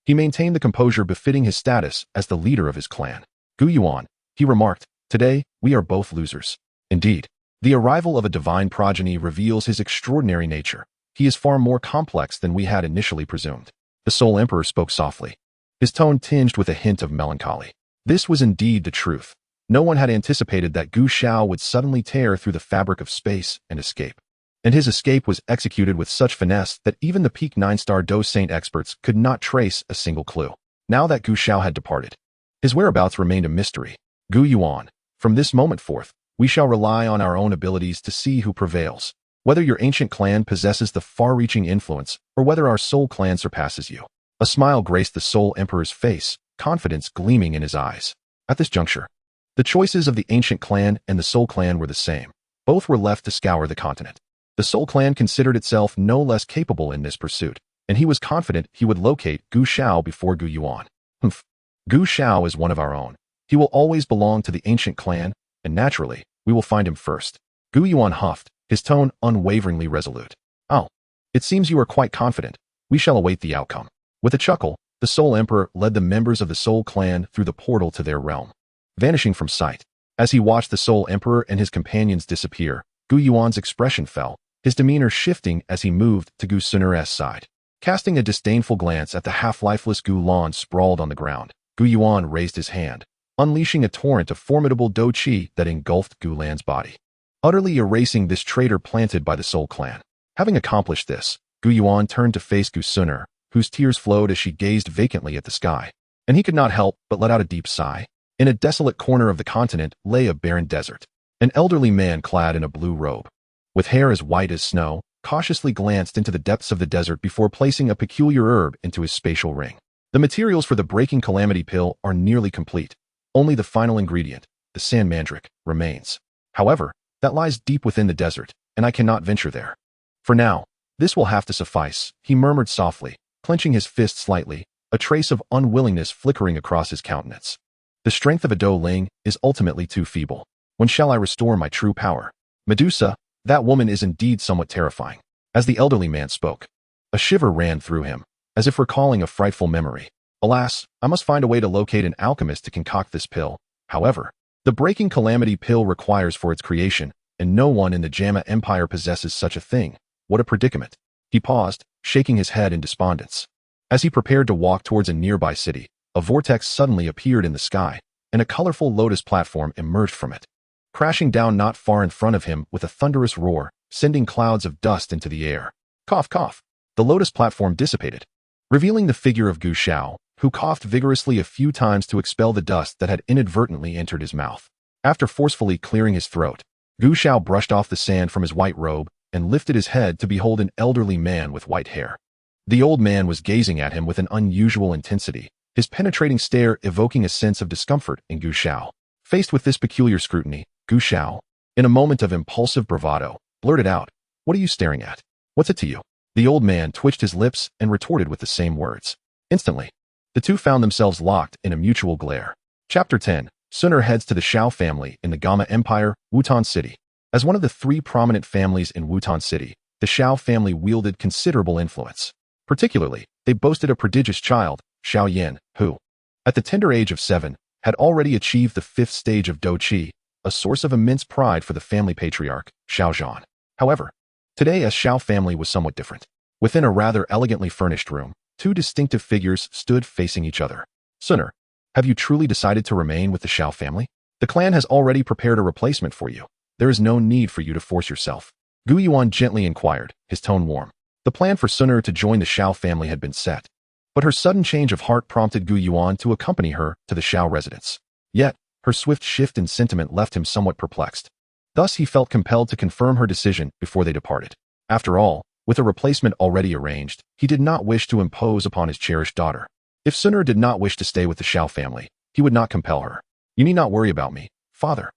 he maintained the composure befitting his status as the leader of his clan. Gu Yuan, he remarked, today, we are both losers. Indeed, the arrival of a divine progeny reveals his extraordinary nature. He is far more complex than we had initially presumed. The Soul Emperor spoke softly, his tone tinged with a hint of melancholy. This was indeed the truth. No one had anticipated that Gu Xiao would suddenly tear through the fabric of space and escape. And his escape was executed with such finesse that even the peak 9-star Dou Saint experts could not trace a single clue. Now that Gu Xiao had departed, his whereabouts remained a mystery. Gu Yuan, from this moment forth, we shall rely on our own abilities to see who prevails. Whether your ancient clan possesses the far-reaching influence, or whether our Soul clan surpasses you. A smile graced the Soul Emperor's face, confidence gleaming in his eyes. At this juncture, the choices of the ancient clan and the Soul clan were the same. Both were left to scour the continent. The Soul clan considered itself no less capable in this pursuit, and he was confident he would locate Gu Xiao before Gu Yuan. Humph. Gu Xiao is one of our own. He will always belong to the ancient clan, and naturally, we will find him first. Gu Yuan huffed, his tone unwaveringly resolute. Oh, it seems you are quite confident. We shall await the outcome. With a chuckle, the Soul Emperor led the members of the Soul clan through the portal to their realm, vanishing from sight. As he watched the Soul Emperor and his companions disappear, Gu Yuan's expression fell, his demeanor shifting as he moved to Gu Suner's side. Casting a disdainful glance at the half-lifeless Gu Lan sprawled on the ground, Gu Yuan raised his hand, unleashing a torrent of formidable Dou Qi that engulfed Gu Lan's body, utterly erasing this traitor planted by the Soul clan. Having accomplished this, Gu Yuan turned to face Gu Suner, whose tears flowed as she gazed vacantly at the sky. And he could not help but let out a deep sigh. In a desolate corner of the continent lay a barren desert. An elderly man clad in a blue robe, with hair as white as snow, cautiously glanced into the depths of the desert before placing a peculiar herb into his spatial ring. The materials for the breaking calamity pill are nearly complete. Only the final ingredient, the sand mandrake, remains. However, that lies deep within the desert, and I cannot venture there. For now, this will have to suffice, he murmured softly, clenching his fist slightly, a trace of unwillingness flickering across his countenance. The strength of a Dou Ling is ultimately too feeble. When shall I restore my true power? Medusa, that woman is indeed somewhat terrifying. As the elderly man spoke, a shiver ran through him, as if recalling a frightful memory. Alas, I must find a way to locate an alchemist to concoct this pill. However, the breaking calamity pill requires for its creation, and no one in the Jamma Empire possesses such a thing. What a predicament. He paused, shaking his head in despondence. As he prepared to walk towards a nearby city, a vortex suddenly appeared in the sky, and a colorful lotus platform emerged from it, crashing down not far in front of him with a thunderous roar, sending clouds of dust into the air. Cough, cough. The lotus platform dissipated, revealing the figure of Gu Xiao, who coughed vigorously a few times to expel the dust that had inadvertently entered his mouth. After forcefully clearing his throat, Gu Xiao brushed off the sand from his white robe and lifted his head to behold an elderly man with white hair. The old man was gazing at him with an unusual intensity, his penetrating stare evoking a sense of discomfort in Gu Xiao. Faced with this peculiar scrutiny, Gu Xiao, in a moment of impulsive bravado, blurted out, "What are you staring at? What's it to you?" The old man twitched his lips and retorted with the same words. Instantly, the two found themselves locked in a mutual glare. Chapter 10. Suner heads to the Xiao family in the Gamma Empire, Wutan City. As one of the three prominent families in Wutan City, the Xiao family wielded considerable influence. Particularly, they boasted a prodigious child, Xiao Yan, who, at the tender age of 7, had already achieved the 5th stage of Dou Qi, a source of immense pride for the family patriarch, Xiao Zhan. However, today a Xiao family was somewhat different. Within a rather elegantly furnished room, two distinctive figures stood facing each other. Suner, have you truly decided to remain with the Xiao family? The clan has already prepared a replacement for you. There is no need for you to force yourself. Gu Yuan gently inquired, his tone warm. The plan for Sun Er to join the Xiao family had been set, but her sudden change of heart prompted Gu Yuan to accompany her to the Xiao residence. Yet, her swift shift in sentiment left him somewhat perplexed. Thus he felt compelled to confirm her decision before they departed. After all, with a replacement already arranged, he did not wish to impose upon his cherished daughter. If Sun Er did not wish to stay with the Xiao family, he would not compel her. You need not worry about me, father.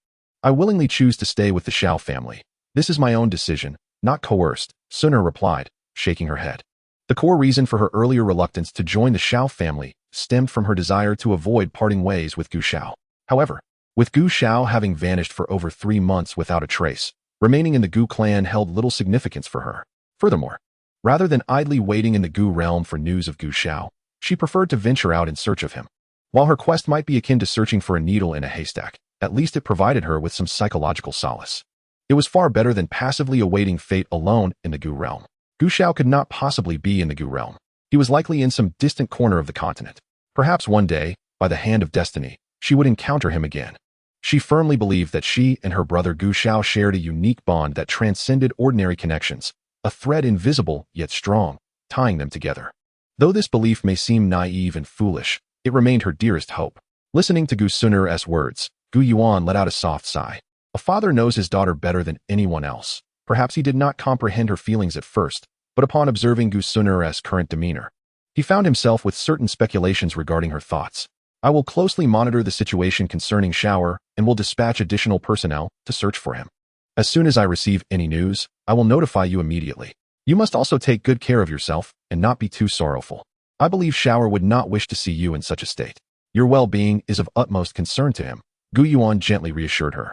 I willingly choose to stay with the Xiao family. This is my own decision, not coerced, Sun Er replied, shaking her head. The core reason for her earlier reluctance to join the Xiao family stemmed from her desire to avoid parting ways with Gu Xiao. However, with Gu Xiao having vanished for over 3 months without a trace, remaining in the Gu clan held little significance for her. Furthermore, rather than idly waiting in the Gu realm for news of Gu Xiao, she preferred to venture out in search of him. While her quest might be akin to searching for a needle in a haystack, at least it provided her with some psychological solace. It was far better than passively awaiting fate alone in the Gu realm. Gu Xiao could not possibly be in the Gu realm. He was likely in some distant corner of the continent. Perhaps one day, by the hand of destiny, she would encounter him again. She firmly believed that she and her brother Gu Xiao shared a unique bond that transcended ordinary connections, a thread invisible yet strong, tying them together. Though this belief may seem naive and foolish, it remained her dearest hope. Listening to Gu Sun Er's words, Gu Yuan let out a soft sigh. A father knows his daughter better than anyone else. Perhaps he did not comprehend her feelings at first, but upon observing Gu Sun Er's current demeanor, he found himself with certain speculations regarding her thoughts. I will closely monitor the situation concerning Xiao and will dispatch additional personnel to search for him. As soon as I receive any news, I will notify you immediately. You must also take good care of yourself and not be too sorrowful. I believe Xiao would not wish to see you in such a state. Your well-being is of utmost concern to him, Gu Yuan gently reassured her.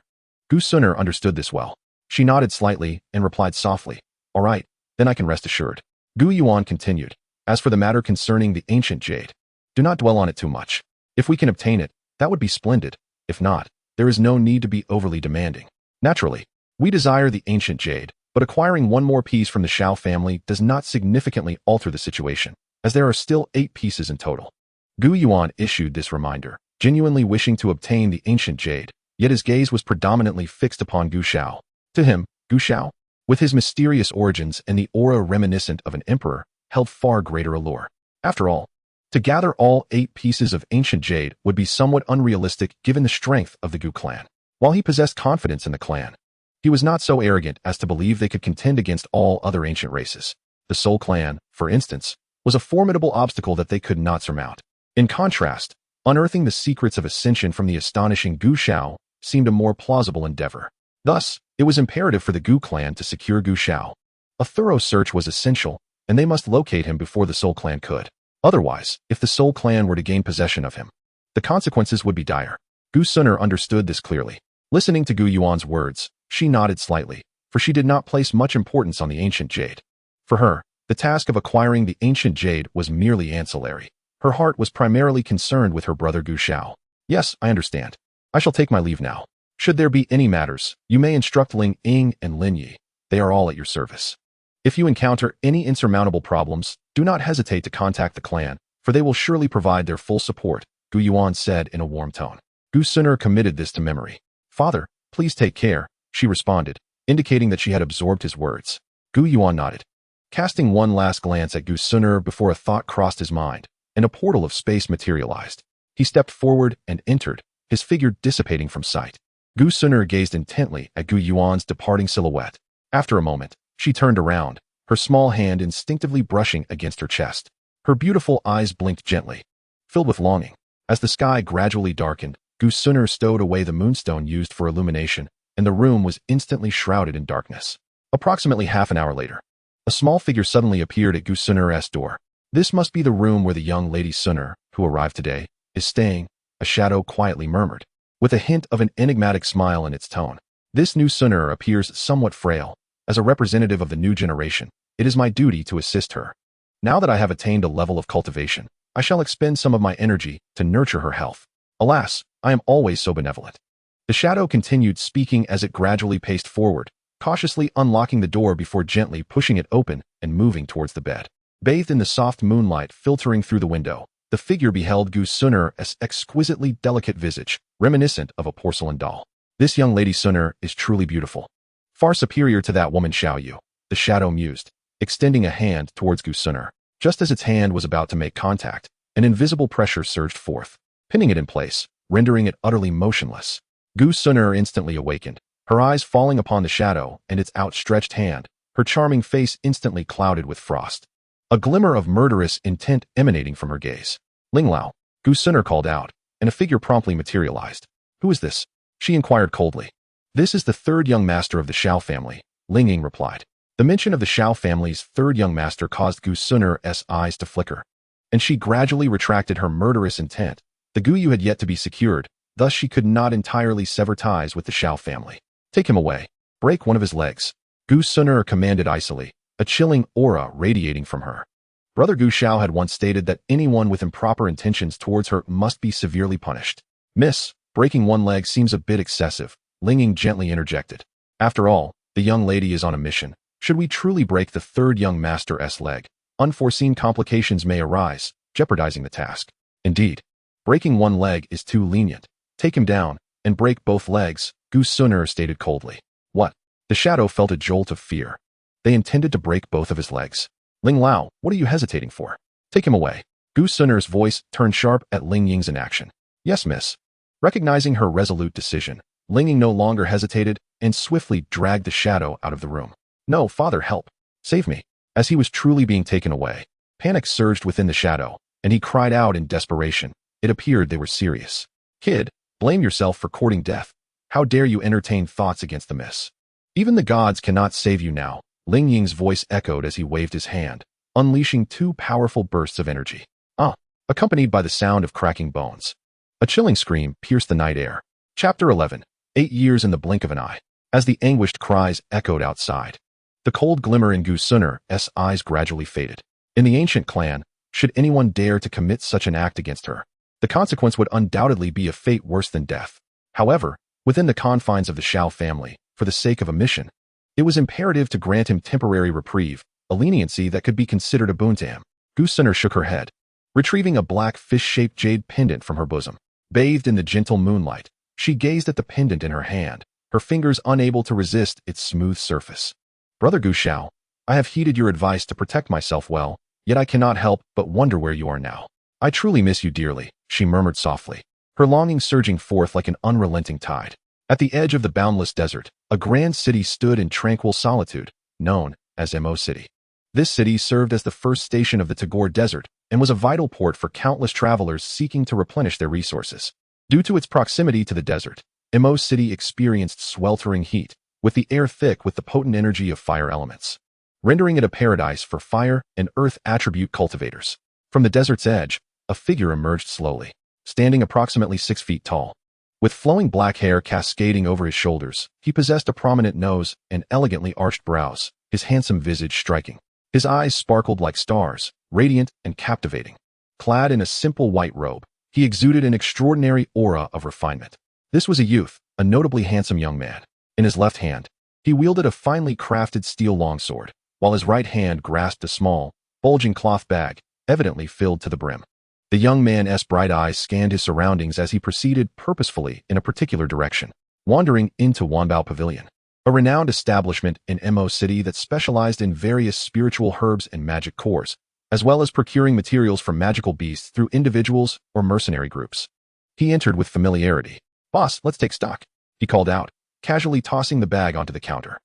Gu Sun understood this well. She nodded slightly and replied softly, all right, then I can rest assured. Gu Yuan continued, as for the matter concerning the ancient jade, do not dwell on it too much. If we can obtain it, that would be splendid. If not, there is no need to be overly demanding. Naturally, we desire the ancient jade, but acquiring one more piece from the Xiao family does not significantly alter the situation, as there are still 8 pieces in total. Gu Yuan issued this reminder, genuinely wishing to obtain the ancient jade, yet his gaze was predominantly fixed upon Gu Xiao. To him, Gu Xiao, with his mysterious origins and the aura reminiscent of an emperor, held far greater allure. After all, to gather all 8 pieces of ancient jade would be somewhat unrealistic given the strength of the Gu clan. While he possessed confidence in the clan, he was not so arrogant as to believe they could contend against all other ancient races. The Soul clan, for instance, was a formidable obstacle that they could not surmount. In contrast, unearthing the secrets of Ascension from the astonishing Gu Xiao seemed a more plausible endeavor. Thus, it was imperative for the Gu clan to secure Gu Xiao. A thorough search was essential, and they must locate him before the Soul clan could. Otherwise, if the Soul clan were to gain possession of him, the consequences would be dire. Gu Sun understood this clearly. Listening to Gu Yuan's words, she nodded slightly, for she did not place much importance on the ancient jade. For her, the task of acquiring the ancient jade was merely ancillary. Her heart was primarily concerned with her brother Gu Xiao. Yes, I understand. I shall take my leave now. Should there be any matters, you may instruct Ling Ying and Lin Yi. They are all at your service. If you encounter any insurmountable problems, do not hesitate to contact the clan, for they will surely provide their full support, Gu Yuan said in a warm tone. Gu Sun committed this to memory. Father, please take care, she responded, indicating that she had absorbed his words. Gu Yuan nodded. Casting one last glance at Gu Sun before a thought crossed his mind, and a portal of space materialized. He stepped forward and entered, his figure dissipating from sight. Gu Sun gazed intently at Gu Yuan's departing silhouette. After a moment, she turned around, her small hand instinctively brushing against her chest. Her beautiful eyes blinked gently, filled with longing. As the sky gradually darkened, Gu Sun stowed away the moonstone used for illumination, and the room was instantly shrouded in darkness. Approximately half an hour later, a small figure suddenly appeared at Gu Sun's door. This must be the room where the young lady Sun, who arrived today, is staying, a shadow quietly murmured, with a hint of an enigmatic smile in its tone. This new Sun appears somewhat frail. As a representative of the new generation, it is my duty to assist her. Now that I have attained a level of cultivation, I shall expend some of my energy to nurture her health. Alas, I am always so benevolent. The shadow continued speaking as it gradually paced forward, cautiously unlocking the door before gently pushing it open and moving towards the bed. Bathed in the soft moonlight filtering through the window, the figure beheld Gu Sun's exquisitely delicate visage, reminiscent of a porcelain doll. This young lady Sun is truly beautiful. Far superior to that woman Xiao Yu, the shadow mused, extending a hand towards Gu Suner. Just as its hand was about to make contact, an invisible pressure surged forth, pinning it in place, rendering it utterly motionless. Gu Suner instantly awakened, her eyes falling upon the shadow and its outstretched hand, her charming face instantly clouded with frost. A glimmer of murderous intent emanating from her gaze. Ling Lao, Gu Suner called out, and a figure promptly materialized. Who is this? She inquired coldly. This is the third young master of the Xiao family, Ling Ying replied. The mention of the Xiao family's third young master caused Gu Suner's eyes to flicker, and she gradually retracted her murderous intent. The Gu Yu had yet to be secured, thus she could not entirely sever ties with the Xiao family. Take him away. Break one of his legs. Gu Suner commanded icily, a chilling aura radiating from her. Brother Gu Xiao had once stated that anyone with improper intentions towards her must be severely punished. Miss, breaking one leg seems a bit excessive, Ling Ying gently interjected. After all, the young lady is on a mission. Should we truly break the third young master's leg, unforeseen complications may arise, jeopardizing the task. Indeed, breaking one leg is too lenient. Take him down, and break both legs, Gu Suner stated coldly. What? The shadow felt a jolt of fear. They intended to break both of his legs. Ling Lao, what are you hesitating for? Take him away. Gu Suner's voice turned sharp at Ling Ying's inaction. Yes, miss. Recognizing her resolute decision, Ling Ying no longer hesitated and swiftly dragged the shadow out of the room. No, father, help. Save me. As he was truly being taken away, panic surged within the shadow, and he cried out in desperation. It appeared they were serious. Kid, blame yourself for courting death. How dare you entertain thoughts against the miss? Even the gods cannot save you now, Ling Ying's voice echoed as he waved his hand, unleashing two powerful bursts of energy. Accompanied by the sound of cracking bones. A chilling scream pierced the night air. Chapter 11. 8 years in the blink of an eye. As the anguished cries echoed outside, the cold glimmer in Gu Suner's eyes gradually faded. In the ancient clan, should anyone dare to commit such an act against her, the consequence would undoubtedly be a fate worse than death. However, within the confines of the Xiao family, for the sake of a mission, it was imperative to grant him temporary reprieve, a leniency that could be considered a boon to him. Gu Suner shook her head, retrieving a black fish-shaped jade pendant from her bosom. Bathed in the gentle moonlight, she gazed at the pendant in her hand, her fingers unable to resist its smooth surface. Brother Gu Xiao, I have heeded your advice to protect myself well, yet I cannot help but wonder where you are now. I truly miss you dearly, she murmured softly, her longing surging forth like an unrelenting tide. At the edge of the boundless desert, a grand city stood in tranquil solitude, known as Mo City. This city served as the first station of the Tagore Desert and was a vital port for countless travelers seeking to replenish their resources. Due to its proximity to the desert, Mo City experienced sweltering heat, with the air thick with the potent energy of fire elements, rendering it a paradise for fire and earth attribute cultivators. From the desert's edge, a figure emerged slowly, standing approximately 6 feet tall. With flowing black hair cascading over his shoulders, he possessed a prominent nose and elegantly arched brows, his handsome visage striking. His eyes sparkled like stars, radiant and captivating. Clad in a simple white robe, he exuded an extraordinary aura of refinement. This was a youth, a notably handsome young man. In his left hand, he wielded a finely crafted steel longsword, while his right hand grasped a small, bulging cloth bag, evidently filled to the brim. The young man's bright eyes scanned his surroundings as he proceeded purposefully in a particular direction, wandering into Wanbao Pavilion, a renowned establishment in Mo City that specialized in various spiritual herbs and magic cores, as well as procuring materials from magical beasts through individuals or mercenary groups. He entered with familiarity. Boss, let's take stock, he called out, casually tossing the bag onto the counter.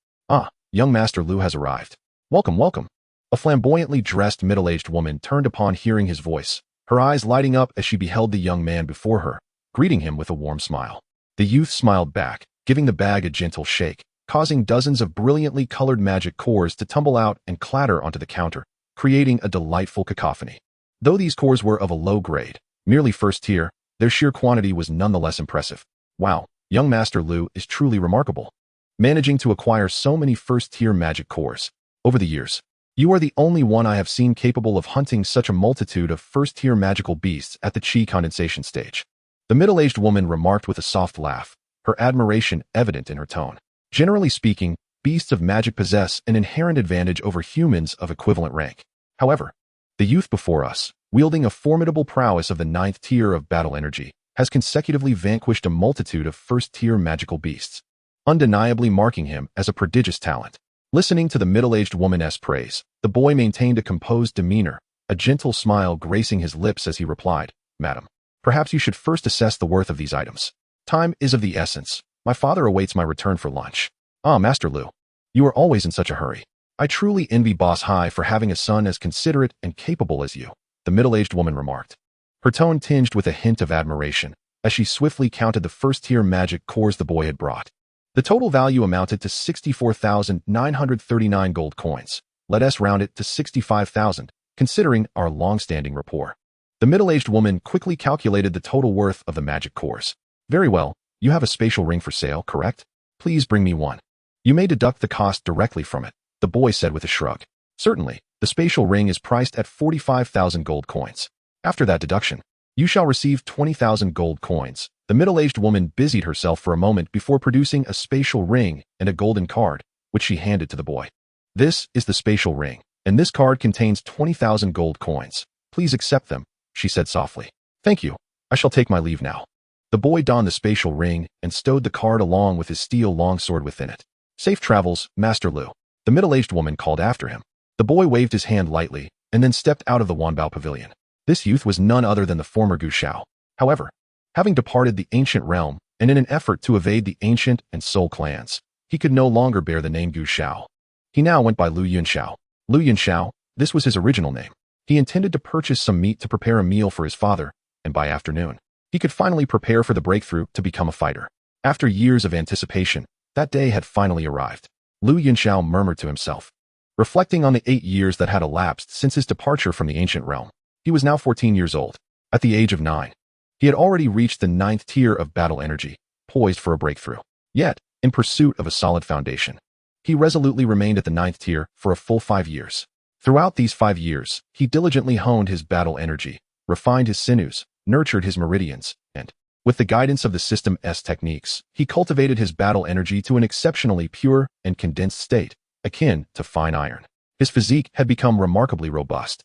Young Master Lu has arrived. Welcome, welcome. A flamboyantly dressed middle-aged woman turned upon hearing his voice, her eyes lighting up as she beheld the young man before her, greeting him with a warm smile. The youth smiled back, giving the bag a gentle shake, causing dozens of brilliantly colored magic cores to tumble out and clatter onto the counter, creating a delightful cacophony. Though these cores were of a low grade, merely first tier, their sheer quantity was nonetheless impressive. Wow, young Master Lu is truly remarkable, managing to acquire so many first-tier magic cores. Over the years, you are the only one I have seen capable of hunting such a multitude of first-tier magical beasts at the Qi condensation stage. The middle-aged woman remarked with a soft laugh, her admiration evident in her tone. Generally speaking, beasts of magic possess an inherent advantage over humans of equivalent rank. However, the youth before us, wielding a formidable prowess of the 9th tier of battle energy, has consecutively vanquished a multitude of first-tier magical beasts. undeniably marking him as a prodigious talent. Listening to the middle-aged woman's praise, the boy maintained a composed demeanor, a gentle smile gracing his lips as he replied, "Madam, perhaps you should first assess the worth of these items. Time is of the essence. My father awaits my return for lunch." "Ah, Master Lu, you are always in such a hurry. I truly envy Boss Hai for having a son as considerate and capable as you," the middle-aged woman remarked. Her tone tinged with a hint of admiration, as she swiftly counted the first-tier magic cores the boy had brought. The total value amounted to 64,939 gold coins. Let us round it to 65,000, considering our long-standing rapport. The middle-aged woman quickly calculated the total worth of the magic cores. "Very well, you have a spatial ring for sale, correct? Please bring me one. You may deduct the cost directly from it," the boy said with a shrug. "Certainly, the spatial ring is priced at 45,000 gold coins. After that deduction, you shall receive 20,000 gold coins." The middle-aged woman busied herself for a moment before producing a spatial ring and a golden card, which she handed to the boy. "This is the spatial ring, and this card contains 20,000 gold coins. Please accept them," she said softly. "Thank you. I shall take my leave now." The boy donned the spatial ring and stowed the card along with his steel longsword within it. "Safe travels, Master Lu," the middle-aged woman called after him. The boy waved his hand lightly and then stepped out of the Wanbao pavilion. This youth was none other than the former Gu Xiao. However, having departed the ancient realm and in an effort to evade the ancient and soul clans, he could no longer bear the name Gu Xiao. He now went by Yunxiao. Yunxiao, this was his original name. He intended to purchase some meat to prepare a meal for his father, and by afternoon, he could finally prepare for the breakthrough to become a fighter. After years of anticipation, that day had finally arrived. Yunxiao murmured to himself. Reflecting on the 8 years that had elapsed since his departure from the ancient realm, he was now 14 years old. At the age of 9, he had already reached the 9th tier of battle energy, poised for a breakthrough. Yet, in pursuit of a solid foundation, he resolutely remained at the 9th tier for a full 5 years. Throughout these 5 years, he diligently honed his battle energy, refined his sinews, nurtured his meridians, and, with the guidance of the system's techniques, he cultivated his battle energy to an exceptionally pure and condensed state, akin to fine iron. His physique had become remarkably robust.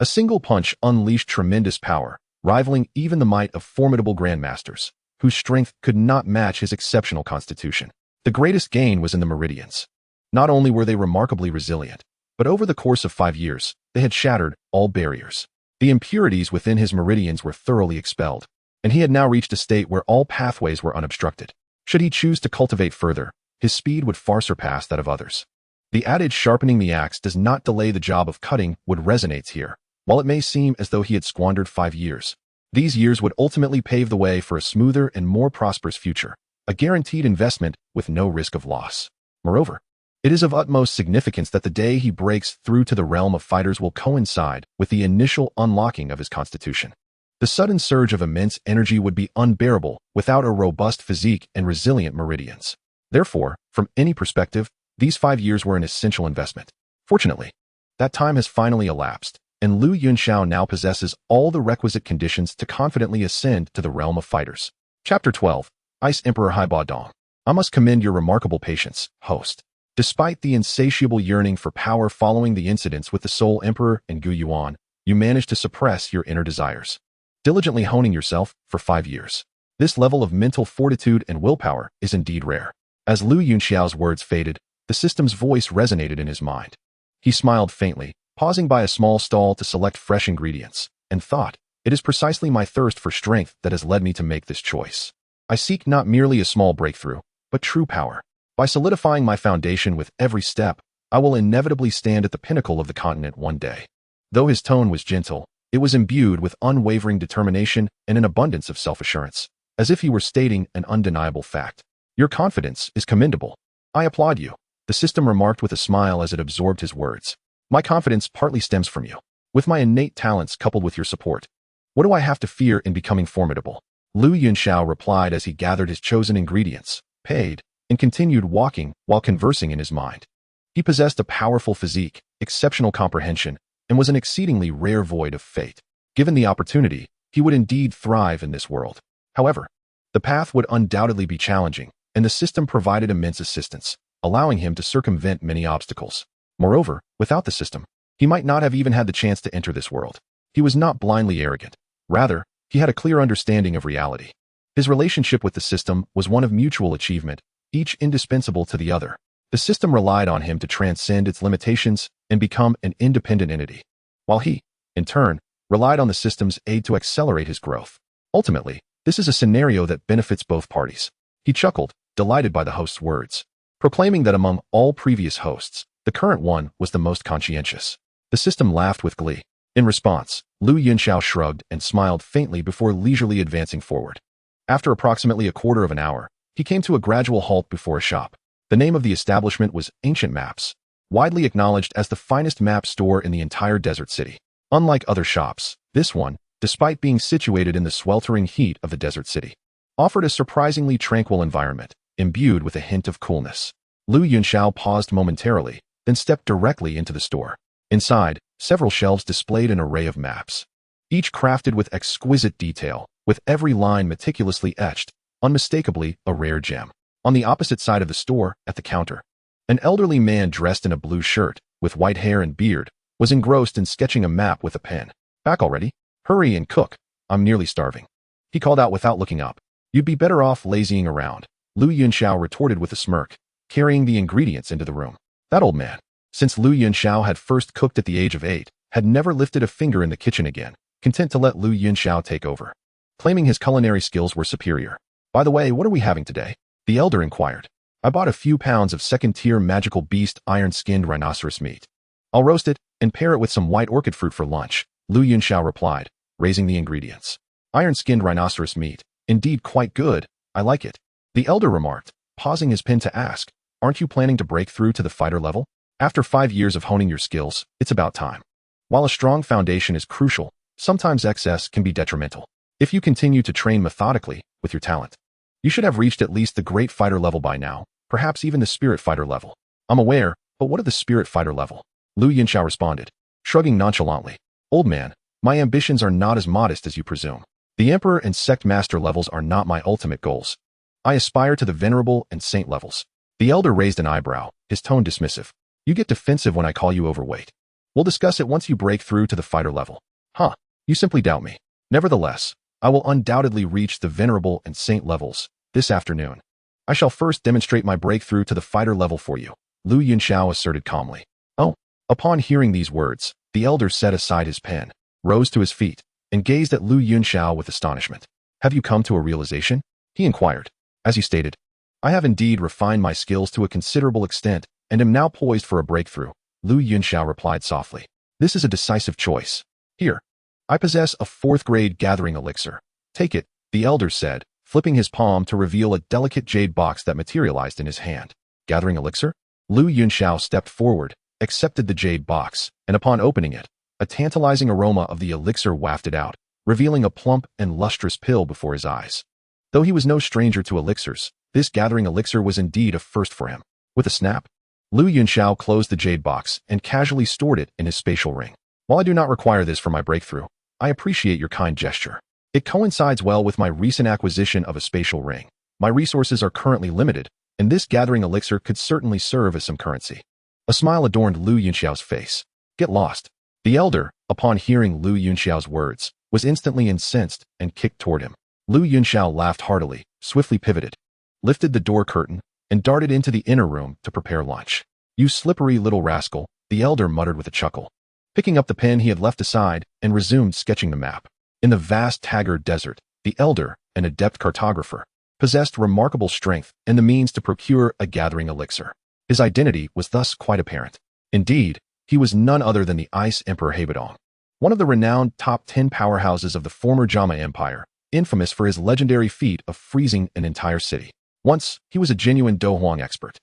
A single punch unleashed tremendous power, rivaling even the might of formidable grandmasters, whose strength could not match his exceptional constitution. The greatest gain was in the meridians. Not only were they remarkably resilient, but over the course of 5 years, they had shattered all barriers. The impurities within his meridians were thoroughly expelled, and he had now reached a state where all pathways were unobstructed. Should he choose to cultivate further, his speed would far surpass that of others. The adage "sharpening the axe does not delay the job of cutting" would resonate here. While it may seem as though he had squandered 5 years, these years would ultimately pave the way for a smoother and more prosperous future, a guaranteed investment with no risk of loss. Moreover, it is of utmost significance that the day he breaks through to the realm of fighters will coincide with the initial unlocking of his constitution. The sudden surge of immense energy would be unbearable without a robust physique and resilient meridians. Therefore, from any perspective, these 5 years were an essential investment. Fortunately, that time has finally elapsed, and Yunxiao now possesses all the requisite conditions to confidently ascend to the realm of fighters. Chapter 12. Ice Emperor Haiba Dong. I must commend your remarkable patience, host. Despite the insatiable yearning for power following the incidents with the Soul Emperor and Gu Yuan, you managed to suppress your inner desires, diligently honing yourself for 5 years. This level of mental fortitude and willpower is indeed rare. As Yunxiao's words faded, the system's voice resonated in his mind. He smiled faintly, pausing by a small stall to select fresh ingredients, and thought, "It is precisely my thirst for strength that has led me to make this choice. I seek not merely a small breakthrough, but true power. By solidifying my foundation with every step, I will inevitably stand at the pinnacle of the continent one day." Though his tone was gentle, it was imbued with unwavering determination and an abundance of self-assurance, as if he were stating an undeniable fact. "Your confidence is commendable. I applaud you," the system remarked with a smile as it absorbed his words. "My confidence partly stems from you. With my innate talents coupled with your support, what do I have to fear in becoming formidable?" Yunxiao replied as he gathered his chosen ingredients, paid, and continued walking while conversing in his mind. He possessed a powerful physique, exceptional comprehension, and was an exceedingly rare void of fate. Given the opportunity, he would indeed thrive in this world. However, the path would undoubtedly be challenging, and the system provided immense assistance, allowing him to circumvent many obstacles. Moreover, without the system, he might not have even had the chance to enter this world. He was not blindly arrogant. Rather, he had a clear understanding of reality. His relationship with the system was one of mutual achievement, each indispensable to the other. The system relied on him to transcend its limitations and become an independent entity, while he, in turn, relied on the system's aid to accelerate his growth. Ultimately, this is a scenario that benefits both parties. He chuckled, delighted by the host's words, proclaiming that among all previous hosts, the current one was the most conscientious. The system laughed with glee. In response, Yunxiao shrugged and smiled faintly before leisurely advancing forward. After approximately a quarter of an hour, he came to a gradual halt before a shop. The name of the establishment was Ancient Maps, widely acknowledged as the finest map store in the entire desert city. Unlike other shops, this one, despite being situated in the sweltering heat of the desert city, offered a surprisingly tranquil environment, imbued with a hint of coolness. Yunxiao paused momentarily, then stepped directly into the store. Inside, several shelves displayed an array of maps, each crafted with exquisite detail, with every line meticulously etched, unmistakably a rare gem. On the opposite side of the store, at the counter, an elderly man dressed in a blue shirt, with white hair and beard, was engrossed in sketching a map with a pen. Back already? Hurry and cook. I'm nearly starving. He called out without looking up. You'd be better off lazying around, Yunxiao retorted with a smirk, carrying the ingredients into the room. That old man, since Yunxiao had first cooked at the age of 8, had never lifted a finger in the kitchen again, content to let Yunxiao take over, claiming his culinary skills were superior. By the way, what are we having today? The elder inquired. I bought a few pounds of second-tier magical beast iron-skinned rhinoceros meat. I'll roast it and pair it with some white orchid fruit for lunch, Yunxiao replied, raising the ingredients. Iron-skinned rhinoceros meat. Indeed quite good, I like it. The elder remarked, pausing his pen to ask, aren't you planning to break through to the fighter level? After 5 years of honing your skills, it's about time. While a strong foundation is crucial, sometimes excess can be detrimental. If you continue to train methodically with your talent, you should have reached at least the great fighter level by now, perhaps even the spirit fighter level. I'm aware, but what of the spirit fighter level? Yunxiao responded, shrugging nonchalantly. Old man, my ambitions are not as modest as you presume. The emperor and sect master levels are not my ultimate goals. I aspire to the venerable and saint levels. The elder raised an eyebrow, his tone dismissive. You get defensive when I call you overweight. We'll discuss it once you break through to the fighter level. Huh, you simply doubt me. Nevertheless, I will undoubtedly reach the venerable and saint levels this afternoon. I shall first demonstrate my breakthrough to the fighter level for you, Yunxiao asserted calmly. Oh. Upon hearing these words, the elder set aside his pen, rose to his feet, and gazed at Yunxiao with astonishment. Have you come to a realization? He inquired. As you stated, I have indeed refined my skills to a considerable extent and am now poised for a breakthrough, Yunxiao replied softly. This is a decisive choice. Here, I possess a 4th-grade gathering elixir. Take it, the elder said, flipping his palm to reveal a delicate jade box that materialized in his hand. Gathering elixir? Yunxiao stepped forward, accepted the jade box, and upon opening it, a tantalizing aroma of the elixir wafted out, revealing a plump and lustrous pill before his eyes. Though he was no stranger to elixirs, this gathering elixir was indeed a first for him. With a snap, Yunxiao closed the jade box and casually stored it in his spatial ring. While I do not require this for my breakthrough, I appreciate your kind gesture. It coincides well with my recent acquisition of a spatial ring. My resources are currently limited, and this gathering elixir could certainly serve as some currency. A smile adorned Yunxiao's face. Get lost. The elder, upon hearing Yunxiao's words, was instantly incensed and kicked toward him. Yunxiao laughed heartily, swiftly pivoted, lifted the door curtain, and darted into the inner room to prepare lunch. You slippery little rascal, the elder muttered with a chuckle, picking up the pen he had left aside and resumed sketching the map. In the vast Taggart desert, the elder, an adept cartographer, possessed remarkable strength and the means to procure a gathering elixir. His identity was thus quite apparent. Indeed, he was none other than the Ice Emperor Hebedong, one of the renowned top 10 powerhouses of the former Jama Empire, infamous for his legendary feat of freezing an entire city. Once, he was a genuine Dohuang expert.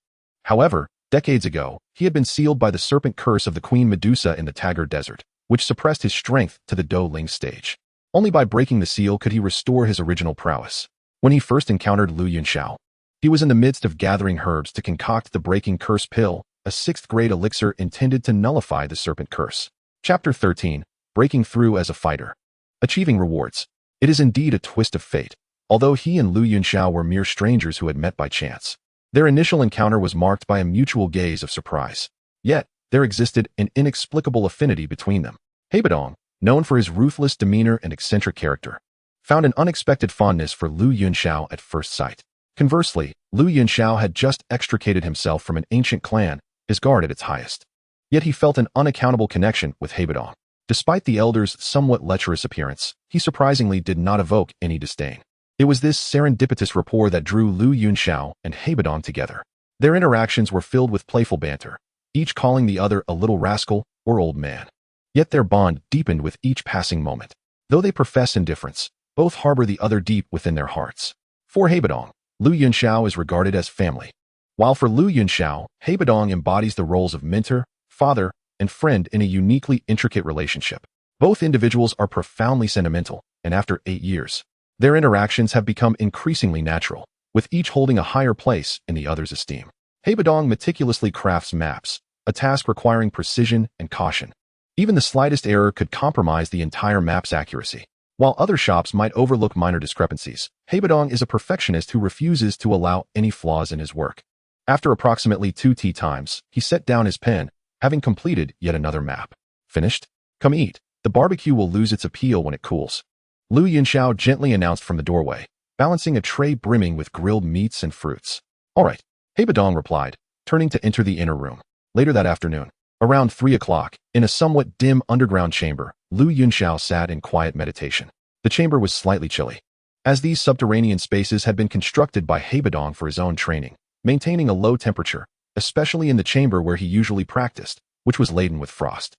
However, decades ago, he had been sealed by the serpent curse of the Queen Medusa in the Taggart Desert, which suppressed his strength to the Dou Ling stage. Only by breaking the seal could he restore his original prowess. When he first encountered Yunxiao, he was in the midst of gathering herbs to concoct the breaking curse pill, a 6th-grade elixir intended to nullify the serpent curse. Chapter 13, Breaking Through as a Fighter. Achieving Rewards. It is indeed a twist of fate. Although he and Yunxiao were mere strangers who had met by chance, their initial encounter was marked by a mutual gaze of surprise. Yet, there existed an inexplicable affinity between them. Hebedong, known for his ruthless demeanor and eccentric character, found an unexpected fondness for Yunxiao at first sight. Conversely, Lu Yunxiao had just extricated himself from an ancient clan, his guard at its highest. Yet he felt an unaccountable connection with Hebadong. Despite the elder's somewhat lecherous appearance, he surprisingly did not evoke any disdain. It was this serendipitous rapport that drew Lu Yunxiao and Hebadong together. Their interactions were filled with playful banter, each calling the other a little rascal or old man. Yet their bond deepened with each passing moment. Though they profess indifference, both harbor the other deep within their hearts. For Hebadong, Lu Yunxiao is regarded as family. While for Lu Yunxiao, Hebadong embodies the roles of mentor, father, and friend in a uniquely intricate relationship. Both individuals are profoundly sentimental, and after 8 years, their interactions have become increasingly natural, with each holding a higher place in the other's esteem. Hebadong meticulously crafts maps, a task requiring precision and caution. Even the slightest error could compromise the entire map's accuracy. While other shops might overlook minor discrepancies, Hebadong is a perfectionist who refuses to allow any flaws in his work. After approximately 2 tea times, he set down his pen, having completed yet another map. Finished? Come eat. The barbecue will lose its appeal when it cools. Lu Yunxiao gently announced from the doorway, balancing a tray brimming with grilled meats and fruits. All right, Hebadong replied, turning to enter the inner room. Later that afternoon, around 3 o'clock, in a somewhat dim underground chamber, Lu Yunxiao sat in quiet meditation. The chamber was slightly chilly, as these subterranean spaces had been constructed by Hebadong for his own training, maintaining a low temperature, especially in the chamber where he usually practiced, which was laden with frost.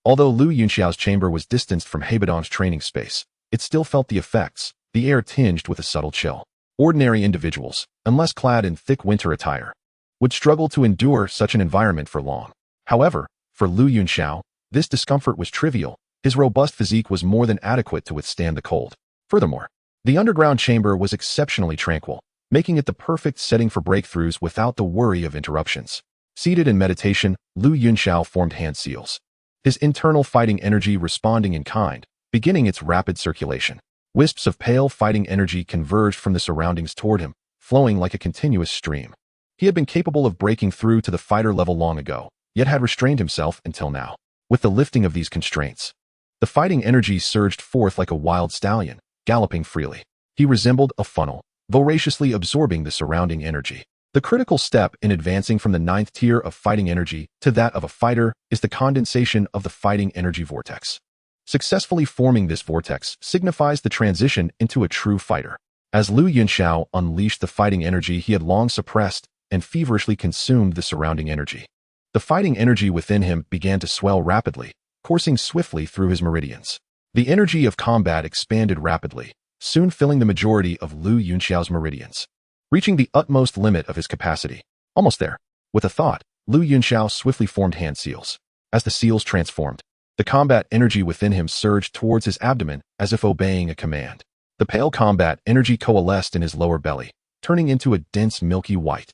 Although Lu Yunxiao's chamber was distanced from Hebadong's training space, it still felt the effects, the air tinged with a subtle chill. Ordinary individuals, unless clad in thick winter attire, would struggle to endure such an environment for long. However, for Lu Yunxiao, this discomfort was trivial. His robust physique was more than adequate to withstand the cold. Furthermore, the underground chamber was exceptionally tranquil, making it the perfect setting for breakthroughs without the worry of interruptions. Seated in meditation, Lu Yunxiao formed hand seals, his internal fighting energy responding in kind, beginning its rapid circulation. Wisps of pale fighting energy converged from the surroundings toward him, flowing like a continuous stream. He had been capable of breaking through to the fighter level long ago, yet had restrained himself until now. With the lifting of these constraints, the fighting energy surged forth like a wild stallion, galloping freely. He resembled a funnel, voraciously absorbing the surrounding energy. The critical step in advancing from the 9th tier of fighting energy to that of a fighter is the condensation of the fighting energy vortex. Successfully forming this vortex signifies the transition into a true fighter. As Lu Yunxiao unleashed the fighting energy he had long suppressed and feverishly consumed the surrounding energy, the fighting energy within him began to swell rapidly, coursing swiftly through his meridians. The energy of combat expanded rapidly, soon filling the majority of Lu Yunxiao's meridians, reaching the utmost limit of his capacity. Almost there. With a thought, Lu Yunxiao swiftly formed hand seals. As the seals transformed, the combat energy within him surged towards his abdomen as if obeying a command. The pale combat energy coalesced in his lower belly, turning into a dense milky white.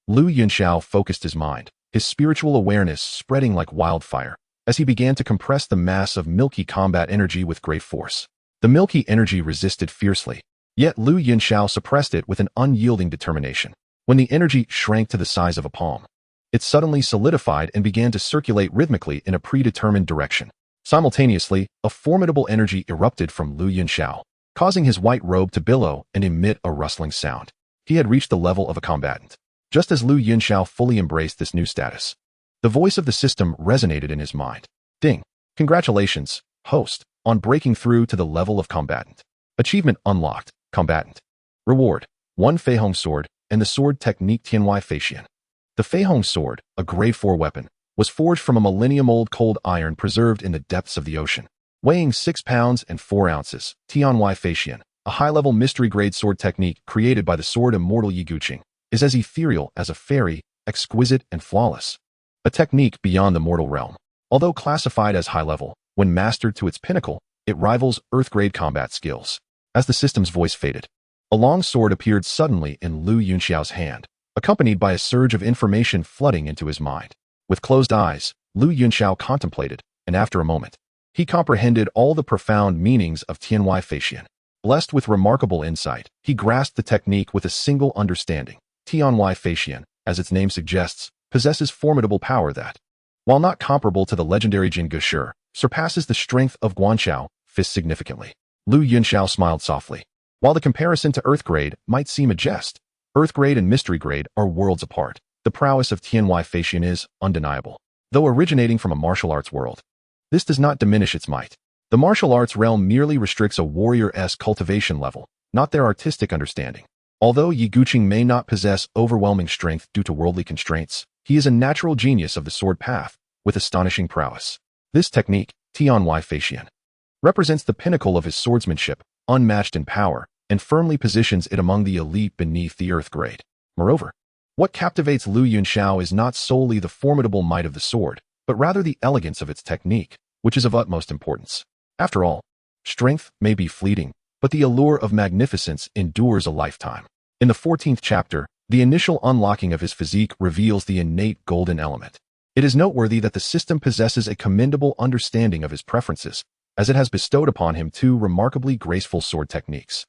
Lu Yunxiao focused his mind, his spiritual awareness spreading like wildfire, as he began to compress the mass of milky combat energy with great force. The milky energy resisted fiercely, yet Lu Yunxiao suppressed it with an unyielding determination. When the energy shrank to the size of a palm, it suddenly solidified and began to circulate rhythmically in a predetermined direction. Simultaneously, a formidable energy erupted from Lu Yunxiao, causing his white robe to billow and emit a rustling sound. He had reached the level of a combatant. Just as Lu Yunxiao fully embraced this new status, the voice of the system resonated in his mind. Ding! Congratulations, host, on breaking through to the level of combatant. Achievement unlocked, combatant. Reward, 1 Feihong sword and the sword technique Tianwai Feixian. The Feihong sword, a grade 4 weapon, was forged from a millennium-old cold iron preserved in the depths of the ocean. Weighing 6 pounds and 4 ounces, Tianwai Feixian, a high-level mystery-grade sword technique created by the sword immortal Yi Guqing, is as ethereal as a fairy, exquisite and flawless. A technique beyond the mortal realm. Although classified as high-level, when mastered to its pinnacle, it rivals Earth-grade combat skills. As the system's voice faded, a long sword appeared suddenly in Lu Yunxiao's hand, accompanied by a surge of information flooding into his mind. With closed eyes, Lu Yunxiao contemplated, and after a moment, he comprehended all the profound meanings of Tianwai Feixian. Blessed with remarkable insight, he grasped the technique with a single understanding. Tianwai Feixian, as its name suggests, possesses formidable power that, while not comparable to the legendary Jin Gushi, surpasses the strength of Guanqiao fist significantly. Lu Yunxiao smiled softly. While the comparison to Earth grade might seem a jest, Earth grade and mystery grade are worlds apart. The prowess of Tianhui Feitian is undeniable, though originating from a martial arts world. This does not diminish its might. The martial arts realm merely restricts a warrior-esque cultivation level, not their artistic understanding. Although Yi Guqing may not possess overwhelming strength due to worldly constraints, he is a natural genius of the sword path, with astonishing prowess. This technique, Tianhui Feitian, represents the pinnacle of his swordsmanship, unmatched in power, and firmly positions it among the elite beneath the earth grade. Moreover, what captivates Lu Yunxiao is not solely the formidable might of the sword, but rather the elegance of its technique, which is of utmost importance. After all, strength may be fleeting, but the allure of magnificence endures a lifetime. In the 14th chapter, the initial unlocking of his physique reveals the innate golden element. It is noteworthy that the system possesses a commendable understanding of his preferences, as it has bestowed upon him two remarkably graceful sword techniques.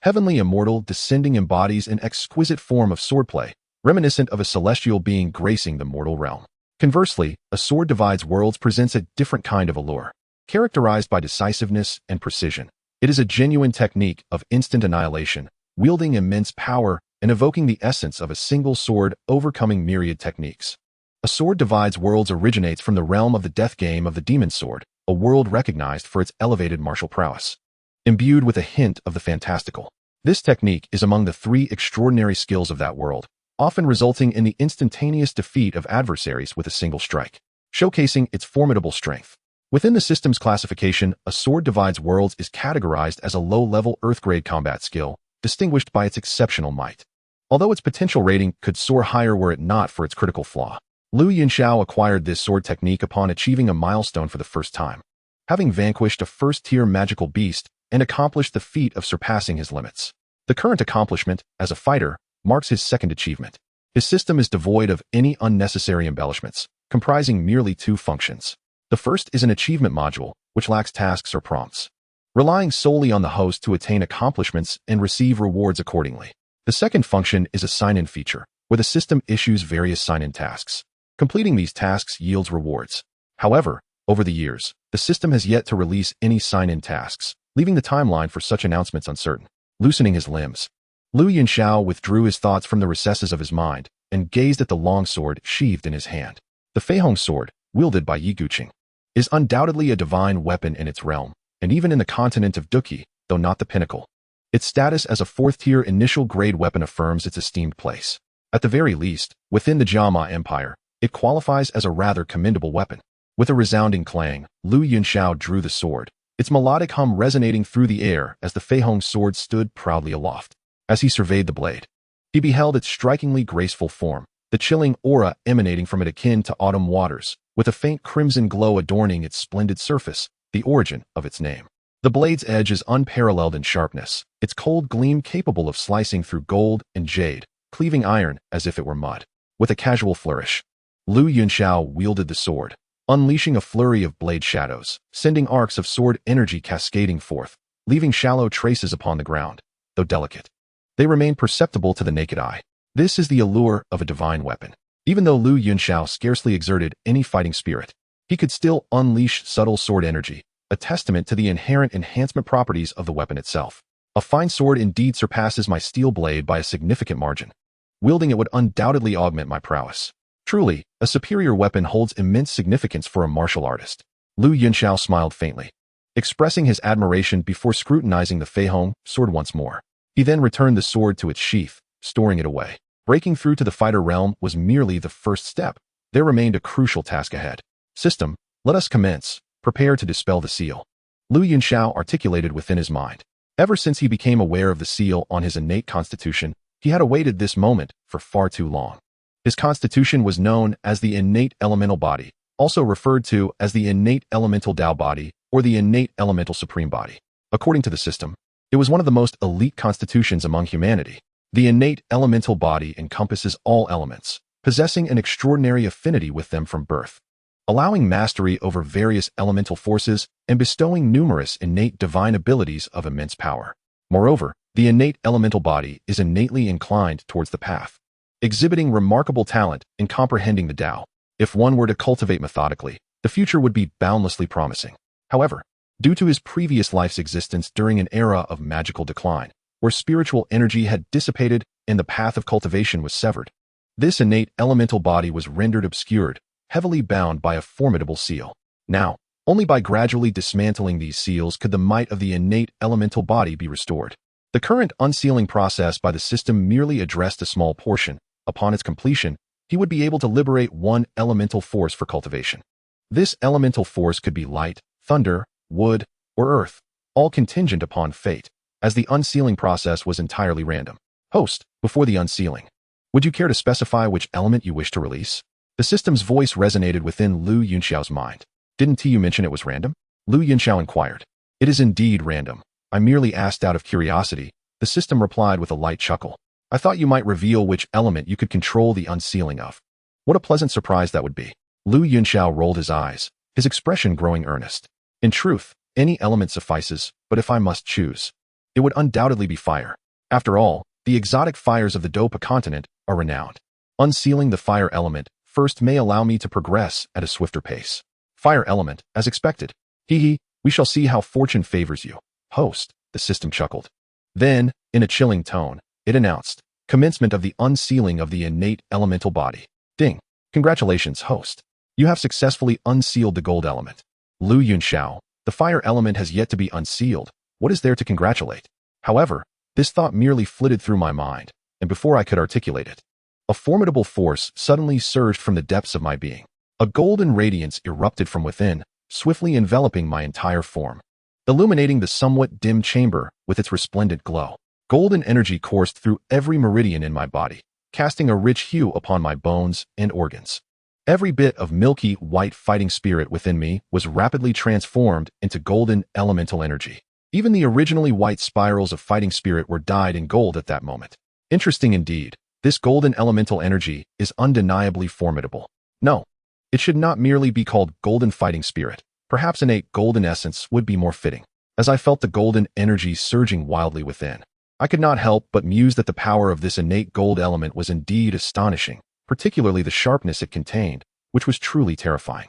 Heavenly Immortal Descending embodies an exquisite form of swordplay, reminiscent of a celestial being gracing the mortal realm. Conversely, A Sword Divides Worlds presents a different kind of allure. Characterized by decisiveness and precision, it is a genuine technique of instant annihilation, wielding immense power and evoking the essence of a single sword overcoming myriad techniques. A Sword Divides Worlds originates from the realm of the death game of the demon sword, a world recognized for its elevated martial prowess. Imbued with a hint of the fantastical, this technique is among the three extraordinary skills of that world, often resulting in the instantaneous defeat of adversaries with a single strike, showcasing its formidable strength. Within the system's classification, A Sword Divides Worlds is categorized as a low-level earth-grade combat skill, distinguished by its exceptional might. Although its potential rating could soar higher were it not for its critical flaw. Lu Yunxiao acquired this sword technique upon achieving a milestone for the first time, having vanquished a first-tier magical beast and accomplished the feat of surpassing his limits. The current accomplishment, as a fighter, marks his second achievement. His system is devoid of any unnecessary embellishments, comprising merely two functions. The first is an achievement module, which lacks tasks or prompts, relying solely on the host to attain accomplishments and receive rewards accordingly. The second function is a sign-in feature, where the system issues various sign-in tasks. Completing these tasks yields rewards. However, over the years, the system has yet to release any sign-in tasks, leaving the timeline for such announcements uncertain. Loosening his limbs, Lu Yunxiao withdrew his thoughts from the recesses of his mind and gazed at the long sword sheathed in his hand. The Feihong sword, wielded by Yi Guqing, is undoubtedly a divine weapon in its realm, and even in the continent of Dou Qi, though not the pinnacle. Its status as a fourth-tier initial-grade weapon affirms its esteemed place. At the very least, within the Jiama Empire, it qualifies as a rather commendable weapon. With a resounding clang, Lu Yunxiao drew the sword, its melodic hum resonating through the air as the Feihong sword stood proudly aloft. As he surveyed the blade, he beheld its strikingly graceful form, the chilling aura emanating from it akin to autumn waters, with a faint crimson glow adorning its splendid surface, the origin of its name. The blade's edge is unparalleled in sharpness, its cold gleam capable of slicing through gold and jade, cleaving iron as if it were mud. With a casual flourish, Lu Yunxiao wielded the sword, unleashing a flurry of blade shadows, sending arcs of sword energy cascading forth, leaving shallow traces upon the ground. Though delicate, they remain perceptible to the naked eye. This is the allure of a divine weapon. Even though Lu Yunxiao scarcely exerted any fighting spirit, he could still unleash subtle sword energy, a testament to the inherent enhancement properties of the weapon itself. A fine sword indeed surpasses my steel blade by a significant margin. Wielding it would undoubtedly augment my prowess. Truly, a superior weapon holds immense significance for a martial artist. Lu Yunxiao smiled faintly, expressing his admiration before scrutinizing the Feihong sword once more. He then returned the sword to its sheath, storing it away. Breaking through to the fighter realm was merely the first step. There remained a crucial task ahead. System, let us commence. Prepare to dispel the seal. Lu Yunxiao articulated within his mind. Ever since he became aware of the seal on his innate constitution, he had awaited this moment for far too long. His constitution was known as the innate elemental body, also referred to as the innate elemental Tao body or the innate elemental supreme body. According to the system, it was one of the most elite constitutions among humanity. The innate elemental body encompasses all elements, possessing an extraordinary affinity with them from birth, allowing mastery over various elemental forces and bestowing numerous innate divine abilities of immense power. Moreover, the innate elemental body is innately inclined towards the path, exhibiting remarkable talent in comprehending the Tao. If one were to cultivate methodically, the future would be boundlessly promising. However, due to his previous life's existence during an era of magical decline, where spiritual energy had dissipated and the path of cultivation was severed. This innate elemental body was rendered obscured, heavily bound by a formidable seal. Now, only by gradually dismantling these seals could the might of the innate elemental body be restored. The current unsealing process by the system merely addressed a small portion. Upon its completion, he would be able to liberate one elemental force for cultivation. This elemental force could be light, thunder, wood, or earth, all contingent upon fate, as the unsealing process was entirely random. Host, before the unsealing, would you care to specify which element you wish to release? The system's voice resonated within Lu Yunxiao's mind. Didn't you mention it was random? Lu Yunxiao inquired. It is indeed random. I merely asked out of curiosity. The system replied with a light chuckle. I thought you might reveal which element you could control the unsealing of. What a pleasant surprise that would be. Lu Yunxiao rolled his eyes, his expression growing earnest. In truth, any element suffices, but if I must choose, it would undoubtedly be fire. After all, the exotic fires of the Dou Qi Continent are renowned. Unsealing the fire element first may allow me to progress at a swifter pace. Fire element, as expected. We shall see how fortune favors you. Host, the system chuckled. Then, in a chilling tone, it announced, commencement of the unsealing of the innate elemental body. Ding. Congratulations, host. You have successfully unsealed the gold element. Lu Yunxiao, the fire element has yet to be unsealed. What is there to congratulate? However, this thought merely flitted through my mind, and before I could articulate it, a formidable force suddenly surged from the depths of my being. A golden radiance erupted from within, swiftly enveloping my entire form, illuminating the somewhat dim chamber with its resplendent glow. Golden energy coursed through every meridian in my body, casting a rich hue upon my bones and organs. Every bit of milky white fighting spirit within me was rapidly transformed into golden elemental energy. Even the originally white spirals of fighting spirit were dyed in gold at that moment. Interesting indeed, this golden elemental energy is undeniably formidable. No, it should not merely be called golden fighting spirit. Perhaps innate golden essence would be more fitting. As I felt the golden energy surging wildly within, I could not help but muse that the power of this innate gold element was indeed astonishing, particularly the sharpness it contained, which was truly terrifying.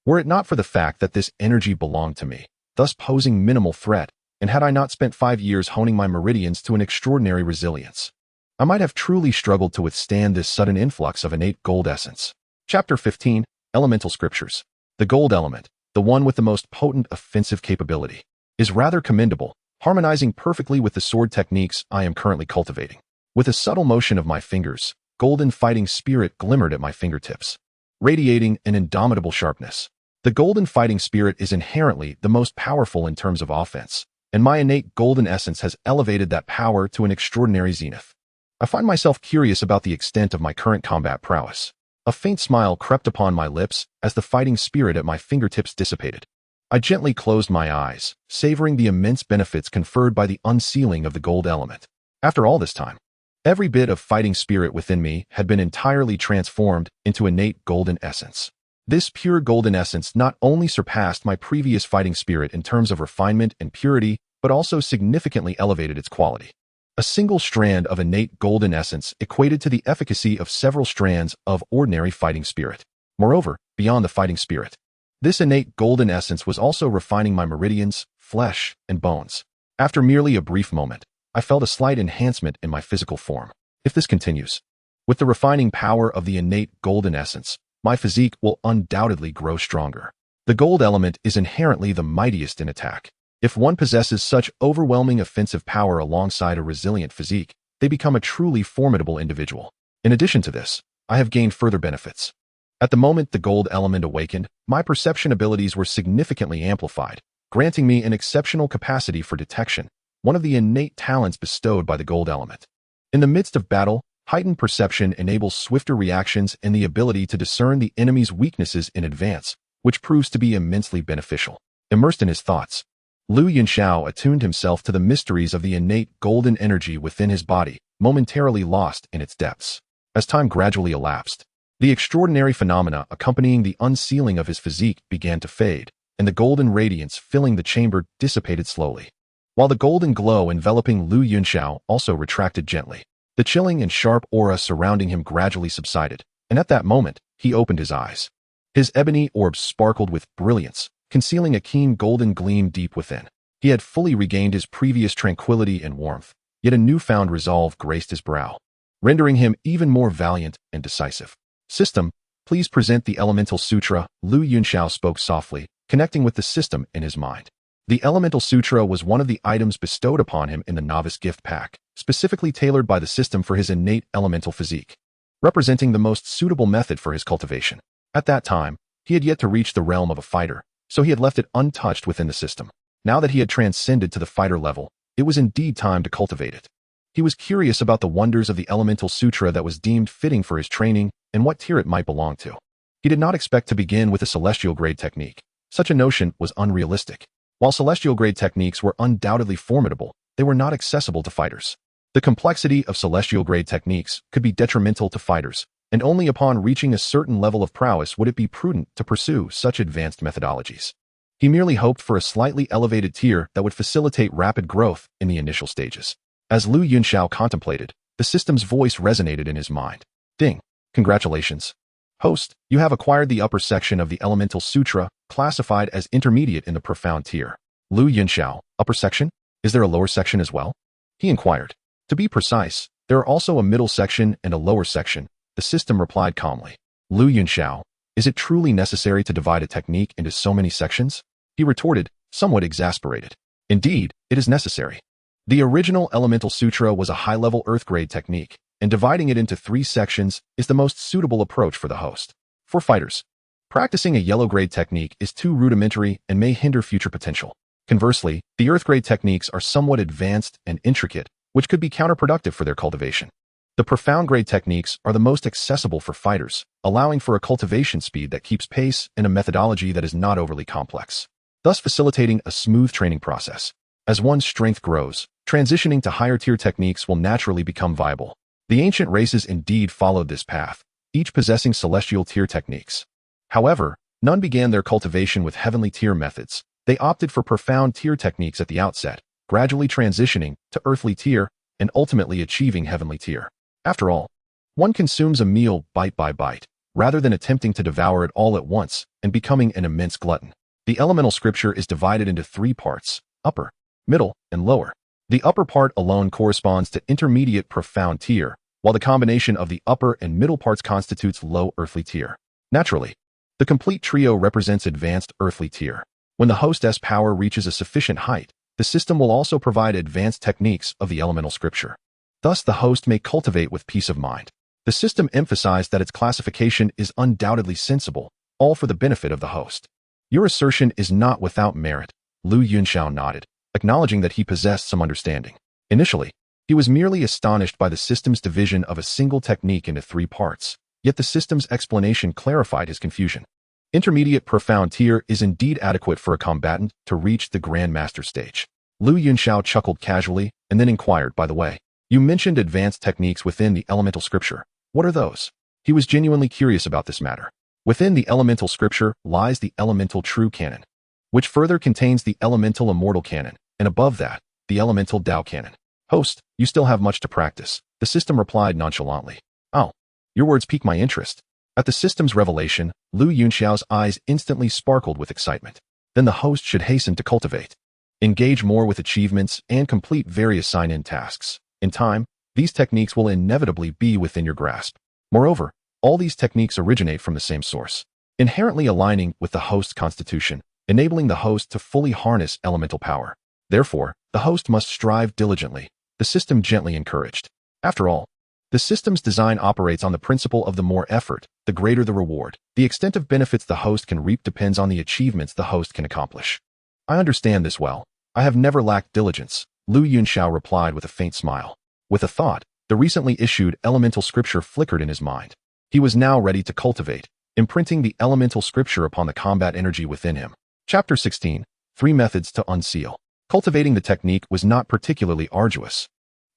Were it not for the fact that this energy belonged to me, thus posing minimal threat, and had I not spent 5 years honing my meridians to an extraordinary resilience, I might have truly struggled to withstand this sudden influx of innate gold essence. Chapter 15, Elemental Scriptures. The gold element, the one with the most potent offensive capability, is rather commendable, harmonizing perfectly with the sword techniques I am currently cultivating. With a subtle motion of my fingers, golden fighting spirit glimmered at my fingertips, radiating an indomitable sharpness. The golden fighting spirit is inherently the most powerful in terms of offense, and my innate golden essence has elevated that power to an extraordinary zenith. I find myself curious about the extent of my current combat prowess. A faint smile crept upon my lips as the fighting spirit at my fingertips dissipated. I gently closed my eyes, savoring the immense benefits conferred by the unsealing of the gold element. After all this time, every bit of fighting spirit within me had been entirely transformed into innate golden essence. This pure golden essence not only surpassed my previous fighting spirit in terms of refinement and purity, but also significantly elevated its quality. A single strand of innate golden essence equated to the efficacy of several strands of ordinary fighting spirit. Moreover, beyond the fighting spirit, this innate golden essence was also refining my meridians, flesh, and bones. After merely a brief moment, I felt a slight enhancement in my physical form. If this continues, with the refining power of the innate golden essence, my physique will undoubtedly grow stronger. The gold element is inherently the mightiest in attack. If one possesses such overwhelming offensive power alongside a resilient physique, they become a truly formidable individual. In addition to this, I have gained further benefits. At the moment the gold element awakened, my perception abilities were significantly amplified, granting me an exceptional capacity for detection, one of the innate talents bestowed by the gold element. In the midst of battle, heightened perception enables swifter reactions and the ability to discern the enemy's weaknesses in advance, which proves to be immensely beneficial. Immersed in his thoughts, Lu Yunxiao attuned himself to the mysteries of the innate golden energy within his body, momentarily lost in its depths. As time gradually elapsed, the extraordinary phenomena accompanying the unsealing of his physique began to fade, and the golden radiance filling the chamber dissipated slowly. While the golden glow enveloping Lu Yunxiao also retracted gently, the chilling and sharp aura surrounding him gradually subsided, and at that moment, he opened his eyes. His ebony orbs sparkled with brilliance, concealing a keen golden gleam deep within. He had fully regained his previous tranquility and warmth, yet a newfound resolve graced his brow, rendering him even more valiant and decisive. System, please present the Elemental Sutra, Yunxiao spoke softly, connecting with the system in his mind. The Elemental Sutra was one of the items bestowed upon him in the novice gift pack, specifically tailored by the system for his innate elemental physique, representing the most suitable method for his cultivation. At that time, he had yet to reach the realm of a fighter, so he had left it untouched within the system. Now that he had transcended to the fighter level, it was indeed time to cultivate it. He was curious about the wonders of the Elemental Sutra that was deemed fitting for his training and what tier it might belong to. He did not expect to begin with a celestial grade technique. Such a notion was unrealistic. While celestial grade techniques were undoubtedly formidable, they were not accessible to fighters. The complexity of celestial grade techniques could be detrimental to fighters, and only upon reaching a certain level of prowess would it be prudent to pursue such advanced methodologies. He merely hoped for a slightly elevated tier that would facilitate rapid growth in the initial stages. As Yunxiao contemplated, the system's voice resonated in his mind. Ding! Congratulations. Host, you have acquired the upper section of the Elemental Sutra, classified as intermediate in the profound tier. Yunxiao, upper section? Is there a lower section as well? He inquired. To be precise, there are also a middle section and a lower section, the system replied calmly. Yunxiao, is it truly necessary to divide a technique into so many sections? He retorted, somewhat exasperated. Indeed, it is necessary. The original Elemental Sutra was a high-level Earth-grade technique, and dividing it into 3 sections is the most suitable approach for the host. For fighters, practicing a yellow-grade technique is too rudimentary and may hinder future potential. Conversely, the Earth-grade techniques are somewhat advanced and intricate, which could be counterproductive for their cultivation. The profound-grade techniques are the most accessible for fighters, allowing for a cultivation speed that keeps pace and a methodology that is not overly complex, thus facilitating a smooth training process. As one's strength grows, transitioning to higher-tier techniques will naturally become viable. The ancient races indeed followed this path, each possessing celestial tier techniques. However, none began their cultivation with heavenly tier methods. They opted for profound tier techniques at the outset, gradually transitioning to earthly tier and ultimately achieving heavenly tier. After all, one consumes a meal bite by bite, rather than attempting to devour it all at once and becoming an immense glutton. The elemental scripture is divided into 3 parts, upper, middle, and lower. The upper part alone corresponds to intermediate profound tier, while the combination of the upper and middle parts constitutes low earthly tier. Naturally, the complete trio represents advanced earthly tier. When the hostess power reaches a sufficient height, the system will also provide advanced techniques of the elemental scripture. Thus, the host may cultivate with peace of mind. The system emphasized that its classification is undoubtedly sensible, all for the benefit of the host. Your assertion is not without merit, Yunxiao nodded, acknowledging that he possessed some understanding. Initially, he was merely astonished by the system's division of a single technique into 3 parts, yet the system's explanation clarified his confusion. Intermediate profound tier is indeed adequate for a combatant to reach the Grandmaster stage. Yunxiao chuckled casually and then inquired, by the way, you mentioned advanced techniques within the elemental scripture. What are those? He was genuinely curious about this matter. Within the elemental scripture lies the elemental true canon, which further contains the elemental immortal canon, and above that, the elemental Dao canon. Host, you still have much to practice, the system replied nonchalantly. Oh, your words pique my interest. At the system's revelation, Yunxiao's eyes instantly sparkled with excitement. Then the host should hasten to cultivate, engage more with achievements, and complete various sign-in tasks. In time, these techniques will inevitably be within your grasp. Moreover, all these techniques originate from the same source, inherently aligning with the host's constitution, enabling the host to fully harness elemental power. Therefore, the host must strive diligently, the system gently encouraged. After all, the system's design operates on the principle of the more effort, the greater the reward. The extent of benefits the host can reap depends on the achievements the host can accomplish. I understand this well. I have never lacked diligence, Yunxiao replied with a faint smile. With a thought, the recently issued elemental scripture flickered in his mind. He was now ready to cultivate, imprinting the elemental scripture upon the combat energy within him. Chapter 16, 3 Methods to Unseal. Cultivating the technique was not particularly arduous,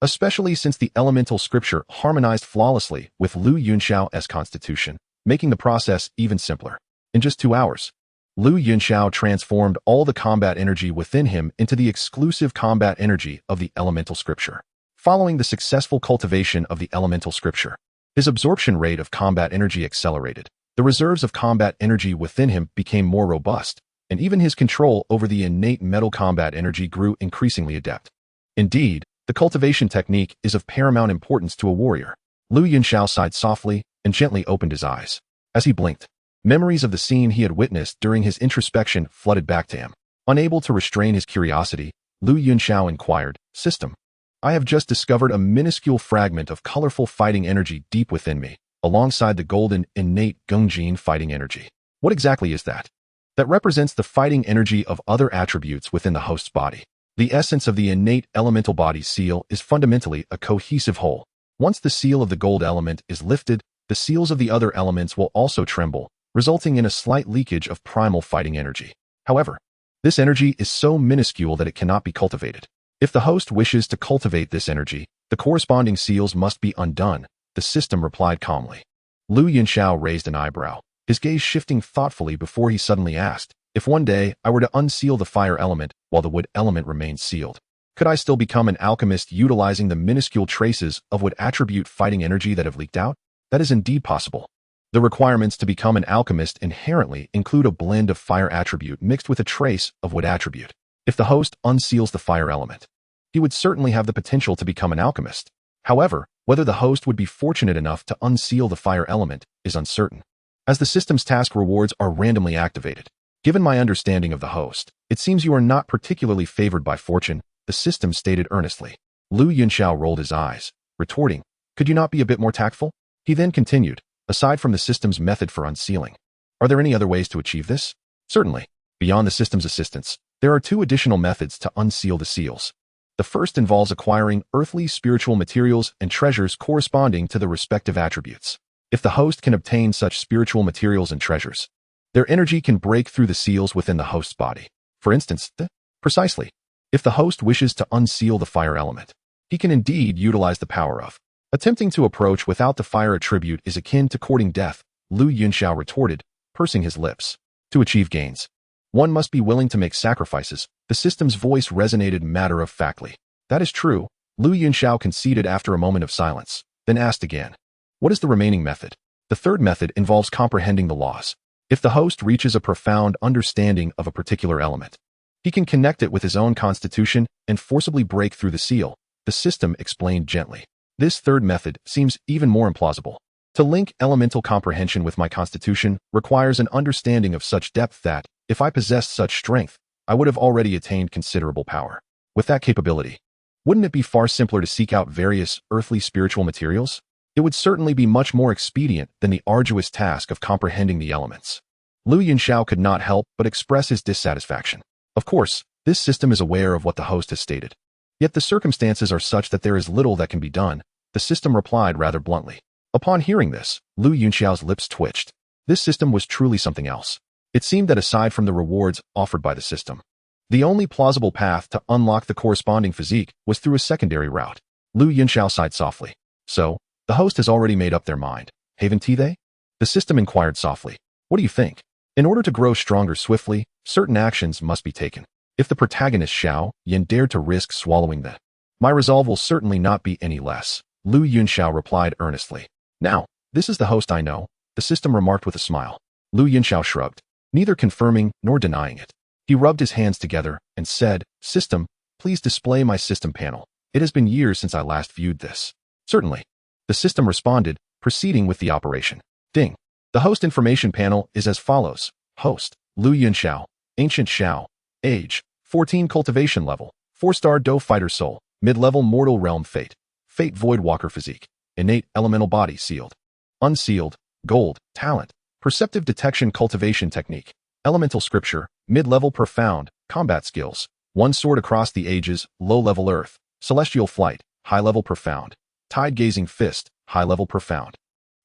especially since the elemental scripture harmonized flawlessly with Yunxiao's constitution, making the process even simpler. In just 2 hours, Yunxiao transformed all the combat energy within him into the exclusive combat energy of the elemental scripture. Following the successful cultivation of the elemental scripture, his absorption rate of combat energy accelerated. The reserves of combat energy within him became more robust, and even his control over the innate metal combat energy grew increasingly adept. Indeed, The cultivation technique is of paramount importance to a warrior. Lu Yunxiao sighed softly and gently opened his eyes. As he blinked, memories of the scene he had witnessed during his introspection flooded back to him. Unable to restrain his curiosity, Lu Yunxiao inquired, "System, I have just discovered a minuscule fragment of colorful fighting energy deep within me, alongside the golden, innate Gungjin fighting energy. What exactly is that?" "That represents the fighting energy of other attributes within the host's body. The essence of the innate elemental body seal is fundamentally a cohesive whole. Once the seal of the gold element is lifted, the seals of the other elements will also tremble, resulting in a slight leakage of primal fighting energy. However, this energy is so minuscule that it cannot be cultivated. If the host wishes to cultivate this energy, the corresponding seals must be undone," the system replied calmly. Lu Yunxiao raised an eyebrow, his gaze shifting thoughtfully before he suddenly asked, "If one day I were to unseal the fire element while the wood element remains sealed, could I still become an alchemist utilizing the minuscule traces of wood attribute fighting energy that have leaked out?" "That is indeed possible. The requirements to become an alchemist inherently include a blend of fire attribute mixed with a trace of wood attribute. If the host unseals the fire element, he would certainly have the potential to become an alchemist. However, whether the host would be fortunate enough to unseal the fire element is uncertain, as the system's task rewards are randomly activated. Given my understanding of the host, it seems you are not particularly favored by fortune," the system stated earnestly. Lu Yunxiao rolled his eyes, retorting, "Could you not be a bit more tactful?" He then continued, "Aside from the system's method for unsealing, are there any other ways to achieve this?" "Certainly. Beyond the system's assistance, there are 2 additional methods to unseal the seals. The first involves acquiring earthly spiritual materials and treasures corresponding to the respective attributes. If the host can obtain such spiritual materials and treasures, their energy can break through the seals within the host's body. For instance, precisely, if the host wishes to unseal the fire element, he can indeed utilize the power of. Attempting to approach without the fire attribute is akin to courting death," Lu Yunxiao retorted, pursing his lips. "To achieve gains, one must be willing to make sacrifices." The system's voice resonated matter-of-factly. "That is true," Lu Yunxiao conceded after a moment of silence, then asked again, "What is the remaining method?" "The third method involves comprehending the laws. If the host reaches a profound understanding of a particular element, he can connect it with his own constitution and forcibly break through the seal," the system explained gently. "This third method seems even more implausible. To link elemental comprehension with my constitution requires an understanding of such depth that, if I possessed such strength, I would have already attained considerable power. With that capability, wouldn't it be far simpler to seek out various earthly spiritual materials? It would certainly be much more expedient than the arduous task of comprehending the elements." Lu Yunxiao could not help but express his dissatisfaction. Of course, this system is aware of what the host has stated. Yet the circumstances are such that there is little that can be done, the system replied rather bluntly. Upon hearing this, Lu Yunxiao's lips twitched. This system was truly something else. It seemed that aside from the rewards offered by the system, the only plausible path to unlock the corresponding physique was through a secondary route. Lu Yunxiao sighed softly. "So, the host has already made up their mind, haven't they?" The system inquired softly. "What do you think? In order to grow stronger swiftly, certain actions must be taken. If the protagonist Xiao Yan dared to risk swallowing the, my resolve will certainly not be any less," Lu Yunxiao replied earnestly. "Now, this is the host I know," the system remarked with a smile. Lu Yunxiao shrugged, neither confirming nor denying it. He rubbed his hands together and said, "System, please display my system panel. It has been years since I last viewed this." "Certainly," the system responded, proceeding with the operation. Ding. The host information panel is as follows. Host, Lu Yunxiao, Ancient Xiao, Age, 14 Cultivation Level, 4-star Dou Fighter Soul, Mid-level Mortal Realm Fate, Fate Void Walker Physique, Innate Elemental Body Sealed, Unsealed, Gold, Talent, Perceptive Detection Cultivation Technique, Elemental Scripture, Mid-level Profound, Combat Skills, 1 Sword Across the Ages, Low-level Earth, Celestial Flight, High-level Profound, Tide Gazing Fist, High-level Profound,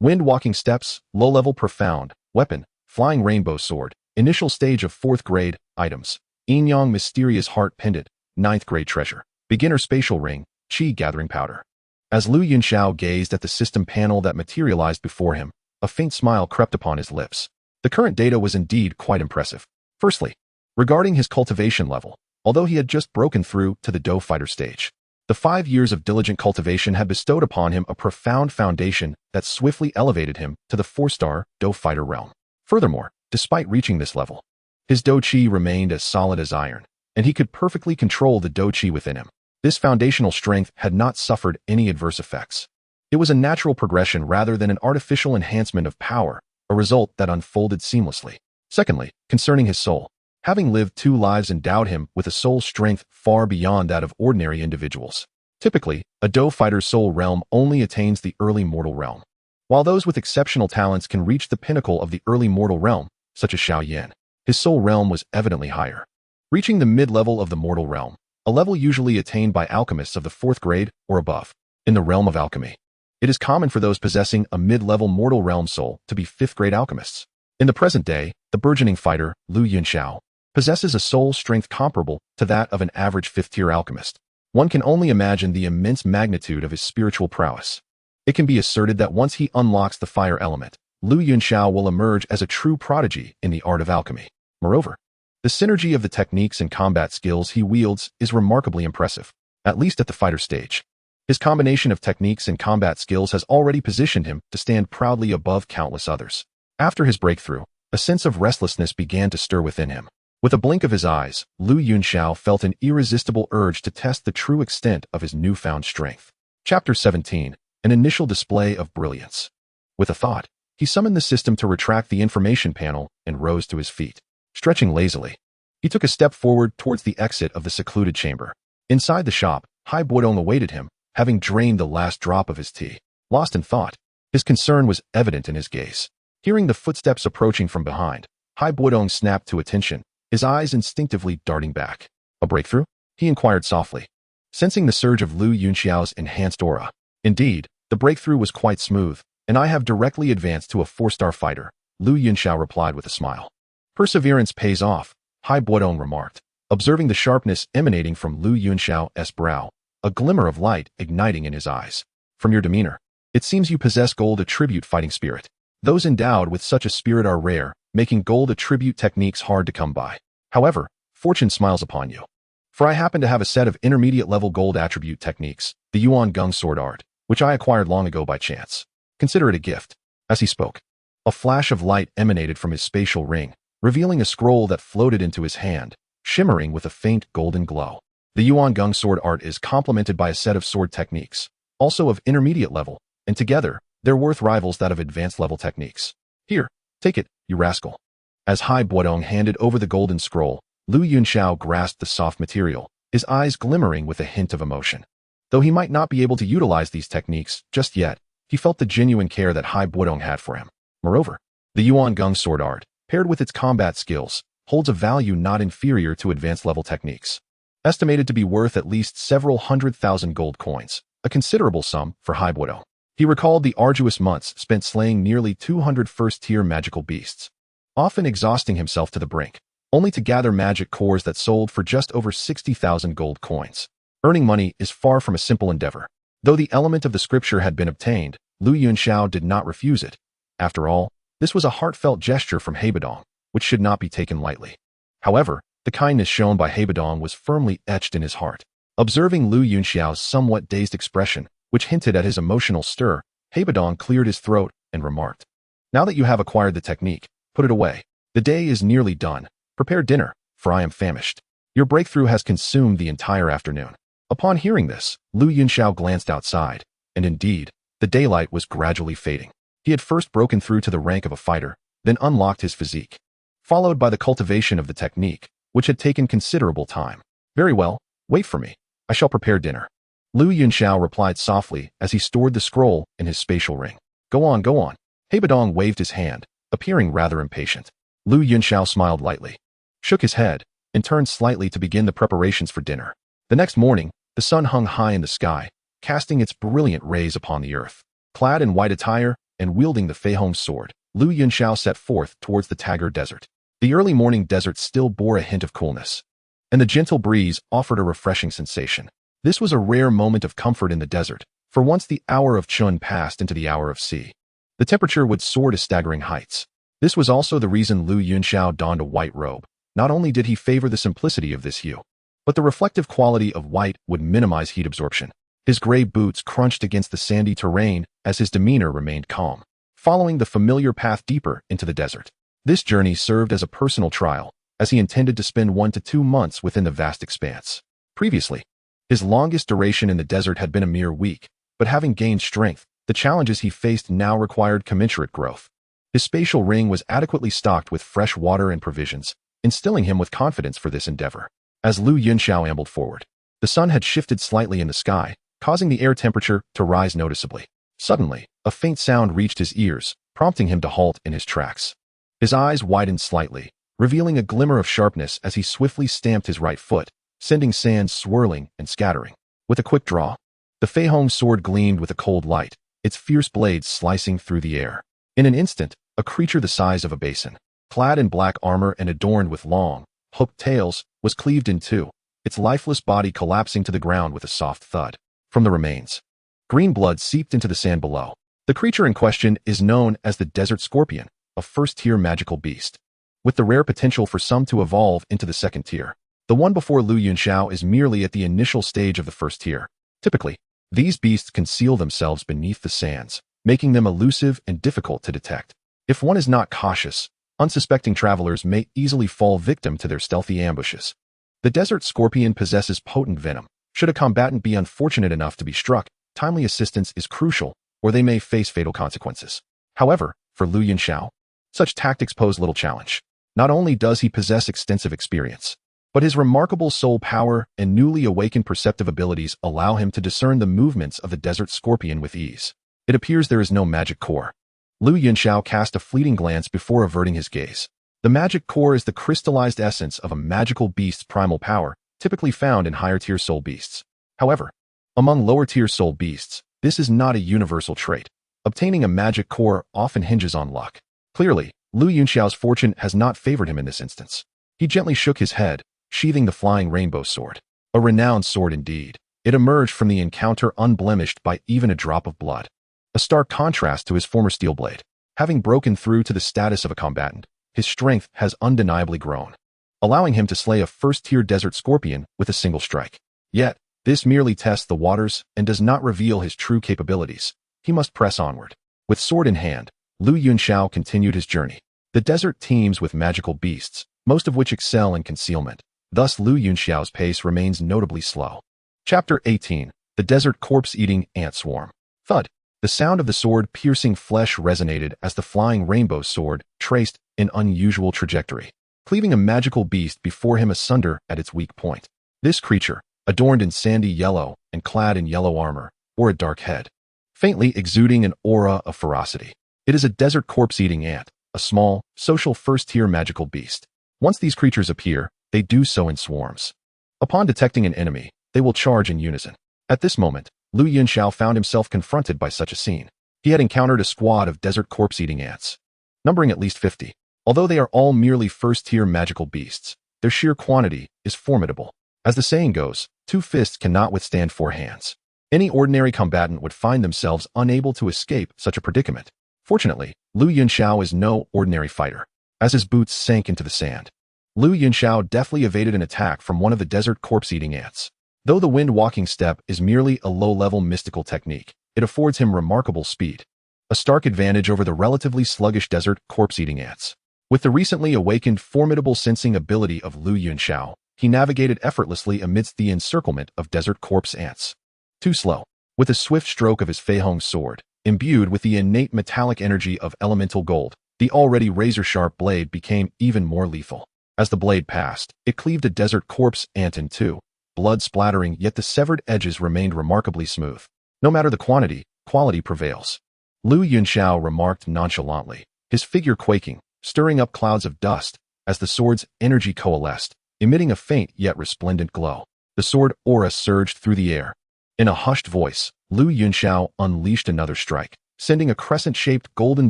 Wind Walking Steps, Low-level Profound, Weapon, Flying Rainbow Sword, Initial Stage of 4th Grade, Items, Yin Yang Mysterious Heart Pendant, 9th Grade Treasure, Beginner Spatial Ring, Qi Gathering Powder. As Lu Yunxiao gazed at the system panel that materialized before him, a faint smile crept upon his lips. The current data was indeed quite impressive. Firstly, regarding his cultivation level, although he had just broken through to the Dou Fighter stage, the 5 years of diligent cultivation had bestowed upon him a profound foundation that swiftly elevated him to the 4-star Dou Fighter realm. Furthermore, despite reaching this level, his Dou Qi remained as solid as iron, and he could perfectly control the Dou Qi within him. This foundational strength had not suffered any adverse effects. It was a natural progression rather than an artificial enhancement of power, a result that unfolded seamlessly. Secondly, concerning his soul. Having lived 2 lives endowed him with a soul strength far beyond that of ordinary individuals. Typically, a Dou fighter's soul realm only attains the early mortal realm, while those with exceptional talents can reach the pinnacle of the early mortal realm, such as Xiao Yan. His soul realm was evidently higher, reaching the mid-level of the mortal realm, a level usually attained by alchemists of the 4th grade or above. In the realm of alchemy, it is common for those possessing a mid-level mortal realm soul to be 5th grade alchemists. In the present day, the burgeoning fighter, Yunxiao, possesses a soul strength comparable to that of an average 5th-tier alchemist. One can only imagine the immense magnitude of his spiritual prowess. It can be asserted that once he unlocks the fire element, Yunxiao will emerge as a true prodigy in the art of alchemy. Moreover, the synergy of the techniques and combat skills he wields is remarkably impressive, at least at the fighter stage. His combination of techniques and combat skills has already positioned him to stand proudly above countless others. After his breakthrough, a sense of restlessness began to stir within him. With a blink of his eyes, Yunxiao felt an irresistible urge to test the true extent of his newfound strength. Chapter 17. An initial display of brilliance. With a thought, he summoned the system to retract the information panel and rose to his feet. Stretching lazily, he took a step forward towards the exit of the secluded chamber. Inside the shop, Hai Buodong awaited him, having drained the last drop of his tea. Lost in thought, his concern was evident in his gaze. Hearing the footsteps approaching from behind, Hai Buodong snapped to attention, his eyes instinctively darting back. A breakthrough? He inquired softly, sensing the surge of Yunxiao's enhanced aura. Indeed, the breakthrough was quite smooth, and I have directly advanced to a 4-star fighter, Yunxiao replied with a smile. Perseverance pays off, Hai Buodong remarked, observing the sharpness emanating from Yunxiao's brow, a glimmer of light igniting in his eyes. From your demeanor, it seems you possess gold attribute fighting spirit. Those endowed with such a spirit are rare, making gold attribute techniques hard to come by. However, fortune smiles upon you. For I happen to have a set of intermediate level gold attribute techniques, the Yuan Gong sword art, which I acquired long ago by chance. Consider it a gift. As he spoke, a flash of light emanated from his spatial ring, revealing a scroll that floated into his hand, shimmering with a faint golden glow. The Yuan Gong sword art is complemented by a set of sword techniques, also of intermediate level, and together, their worth rivals that of advanced level techniques. Here, take it, you rascal. As Hai Buodong handed over the golden scroll, Yunxiao grasped the soft material, his eyes glimmering with a hint of emotion. Though he might not be able to utilize these techniques just yet, he felt the genuine care that Hai Buodong had for him. Moreover, the Yuan Gong sword art, paired with its combat skills, holds a value not inferior to advanced level techniques. Estimated to be worth at least several 100,000 gold coins, a considerable sum for Hai Buodong. He recalled the arduous months spent slaying nearly 200 first-tier magical beasts, often exhausting himself to the brink, only to gather magic cores that sold for just over 60,000 gold coins. Earning money is far from a simple endeavor. Though the element of the scripture had been obtained, Yunxiao did not refuse it. After all, this was a heartfelt gesture from Haibodong, which should not be taken lightly. However, the kindness shown by Haibodong was firmly etched in his heart. Observing Yunxiao's somewhat dazed expression, which hinted at his emotional stir, Haibodong cleared his throat and remarked, "Now that you have acquired the technique, put it away. The day is nearly done. Prepare dinner, for I am famished. Your breakthrough has consumed the entire afternoon." Upon hearing this, Yunxiao glanced outside, and indeed, the daylight was gradually fading. He had first broken through to the rank of a fighter, then unlocked his physique, followed by the cultivation of the technique, which had taken considerable time. "Very well, wait for me. I shall prepare dinner." Yunxiao replied softly as he stored the scroll in his spatial ring. Go on, go on." Haibodong waved his hand, appearing rather impatient. Yunxiao smiled lightly, shook his head, and turned slightly to begin the preparations for dinner. The next morning, the sun hung high in the sky, casting its brilliant rays upon the earth. Clad in white attire and wielding the Feihong's sword, Yunxiao set forth towards the Tagur Desert. The early morning desert still bore a hint of coolness, and the gentle breeze offered a refreshing sensation. This was a rare moment of comfort in the desert, for once the hour of Chun passed into the hour of Si, the temperature would soar to staggering heights. This was also the reason Yunxiao donned a white robe. Not only did he favor the simplicity of this hue, but the reflective quality of white would minimize heat absorption. His gray boots crunched against the sandy terrain as his demeanor remained calm, following the familiar path deeper into the desert. This journey served as a personal trial, as he intended to spend 1 to 2 months within the vast expanse. Previously, His longest duration in the desert had been a mere week, but having gained strength, the challenges he faced now required commensurate growth. His spatial ring was adequately stocked with fresh water and provisions, instilling him with confidence for this endeavor. As Yunxiao ambled forward, the sun had shifted slightly in the sky, causing the air temperature to rise noticeably. Suddenly, a faint sound reached his ears, prompting him to halt in his tracks. His eyes widened slightly, revealing a glimmer of sharpness as he swiftly stamped his right foot, sending sand swirling and scattering. With a quick draw, the Fei Hong's sword gleamed with a cold light, its fierce blades slicing through the air. In an instant, a creature the size of a basin, clad in black armor and adorned with long, hooked tails, was cleaved in two, its lifeless body collapsing to the ground with a soft thud. From the remains, green blood seeped into the sand below. The creature in question is known as the Desert Scorpion, a first-tier magical beast, with the rare potential for some to evolve into the second tier. The one before Yunxiao is merely at the initial stage of the first tier. Typically, these beasts conceal themselves beneath the sands, making them elusive and difficult to detect. If one is not cautious, unsuspecting travelers may easily fall victim to their stealthy ambushes. The Desert Scorpion possesses potent venom. Should a combatant be unfortunate enough to be struck, timely assistance is crucial, or they may face fatal consequences. However, for Yunxiao, such tactics pose little challenge. Not only does he possess extensive experience, but his remarkable soul power and newly awakened perceptive abilities allow him to discern the movements of the Desert Scorpion with ease. It appears there is no magic core. Yunxiao cast a fleeting glance before averting his gaze. The magic core is the crystallized essence of a magical beast's primal power, typically found in higher-tier soul beasts. However, among lower-tier soul beasts, this is not a universal trait. Obtaining a magic core often hinges on luck. Clearly, Yunxiao's fortune has not favored him in this instance. He gently shook his head, sheathing the flying rainbow sword. A renowned sword indeed. It emerged from the encounter unblemished by even a drop of blood. A stark contrast to his former steel blade. Having broken through to the status of a combatant, his strength has undeniably grown, allowing him to slay a first-tier Desert Scorpion with a single strike. Yet, this merely tests the waters and does not reveal his true capabilities. He must press onward. With sword in hand, Yunxiao continued his journey. The desert teems with magical beasts, most of which excel in concealment. Thus Yunxiao's pace remains notably slow. Chapter 18. The Desert Corpse-Eating Ant Swarm. Thud. The sound of the sword-piercing flesh resonated as the flying rainbow sword traced an unusual trajectory, cleaving a magical beast before him asunder at its weak point. This creature, adorned in sandy yellow and clad in yellow armor, wore a dark head, faintly exuding an aura of ferocity. It is a desert corpse-eating ant, a small, social first-tier magical beast. Once these creatures appear, they do so in swarms. Upon detecting an enemy, they will charge in unison. At this moment, Yunxiao found himself confronted by such a scene. He had encountered a squad of desert corpse-eating ants, numbering at least 50. Although they are all merely first-tier magical beasts, their sheer quantity is formidable. As the saying goes, 2 fists cannot withstand 4 hands. Any ordinary combatant would find themselves unable to escape such a predicament. Fortunately, Yunxiao is no ordinary fighter. As his boots sank into the sand, Yunxiao deftly evaded an attack from one of the desert corpse-eating ants. Though the wind-walking step is merely a low-level mystical technique, it affords him remarkable speed, a stark advantage over the relatively sluggish desert corpse-eating ants. With the recently awakened formidable sensing ability of Yunxiao, he navigated effortlessly amidst the encirclement of desert corpse ants. Too slow. With a swift stroke of his Fei Hong sword, imbued with the innate metallic energy of elemental gold, the already razor-sharp blade became even more lethal. As the blade passed, it cleaved a desert corpse ant in two, blood splattering, yet the severed edges remained remarkably smooth. No matter the quantity, quality prevails. Yunxiao remarked nonchalantly, his figure quaking, stirring up clouds of dust as the sword's energy coalesced, emitting a faint yet resplendent glow. The sword aura surged through the air. In a hushed voice, Yunxiao unleashed another strike, sending a crescent-shaped golden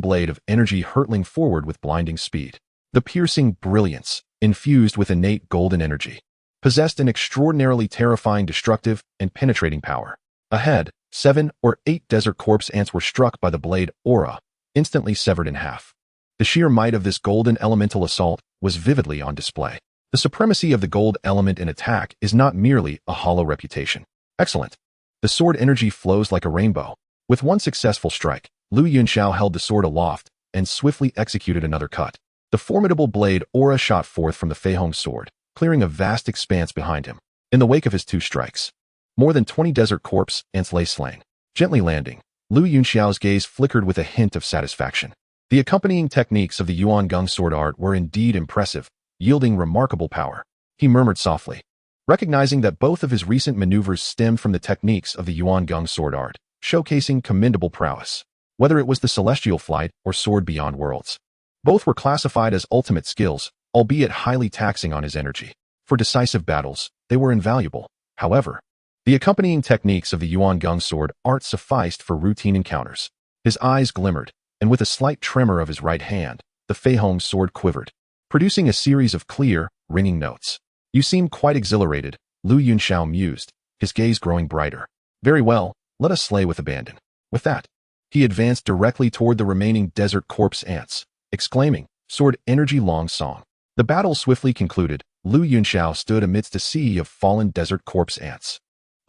blade of energy hurtling forward with blinding speed. The piercing brilliance, infused with innate golden energy, possessed an extraordinarily terrifying destructive and penetrating power. Ahead, 7 or 8 desert corpse ants were struck by the blade aura, instantly severed in half. The sheer might of this golden elemental assault was vividly on display. The supremacy of the gold element in attack is not merely a hollow reputation. Excellent. The sword energy flows like a rainbow. With one successful strike, Yunxiao held the sword aloft and swiftly executed another cut. The formidable blade aura shot forth from the Fei Hong sword, clearing a vast expanse behind him. In the wake of his 2 strikes, More than 20 desert corpse ants lay slain. Gently landing, Lu Yunxiao's gaze flickered with a hint of satisfaction. The accompanying techniques of the Yuan Gong sword art were indeed impressive, yielding remarkable power. He murmured softly, recognizing that both of his recent maneuvers stemmed from the techniques of the Yuan Gong sword art, showcasing commendable prowess. Whether it was the celestial flight or sword beyond worlds, both were classified as ultimate skills, albeit highly taxing on his energy. For decisive battles, they were invaluable. However, the accompanying techniques of the Yuan Gong sword art sufficed for routine encounters. His eyes glimmered, and with a slight tremor of his right hand, the Fei Hong sword quivered, producing a series of clear, ringing notes. You seem quite exhilarated, Lu Yunxiao mused, his gaze growing brighter. Very well, let us slay with abandon. With that, he advanced directly toward the remaining desert corpse ants, exclaiming, sword energy long song. The battle swiftly concluded. Lu Yunxiao stood amidst a sea of fallen desert corpse ants.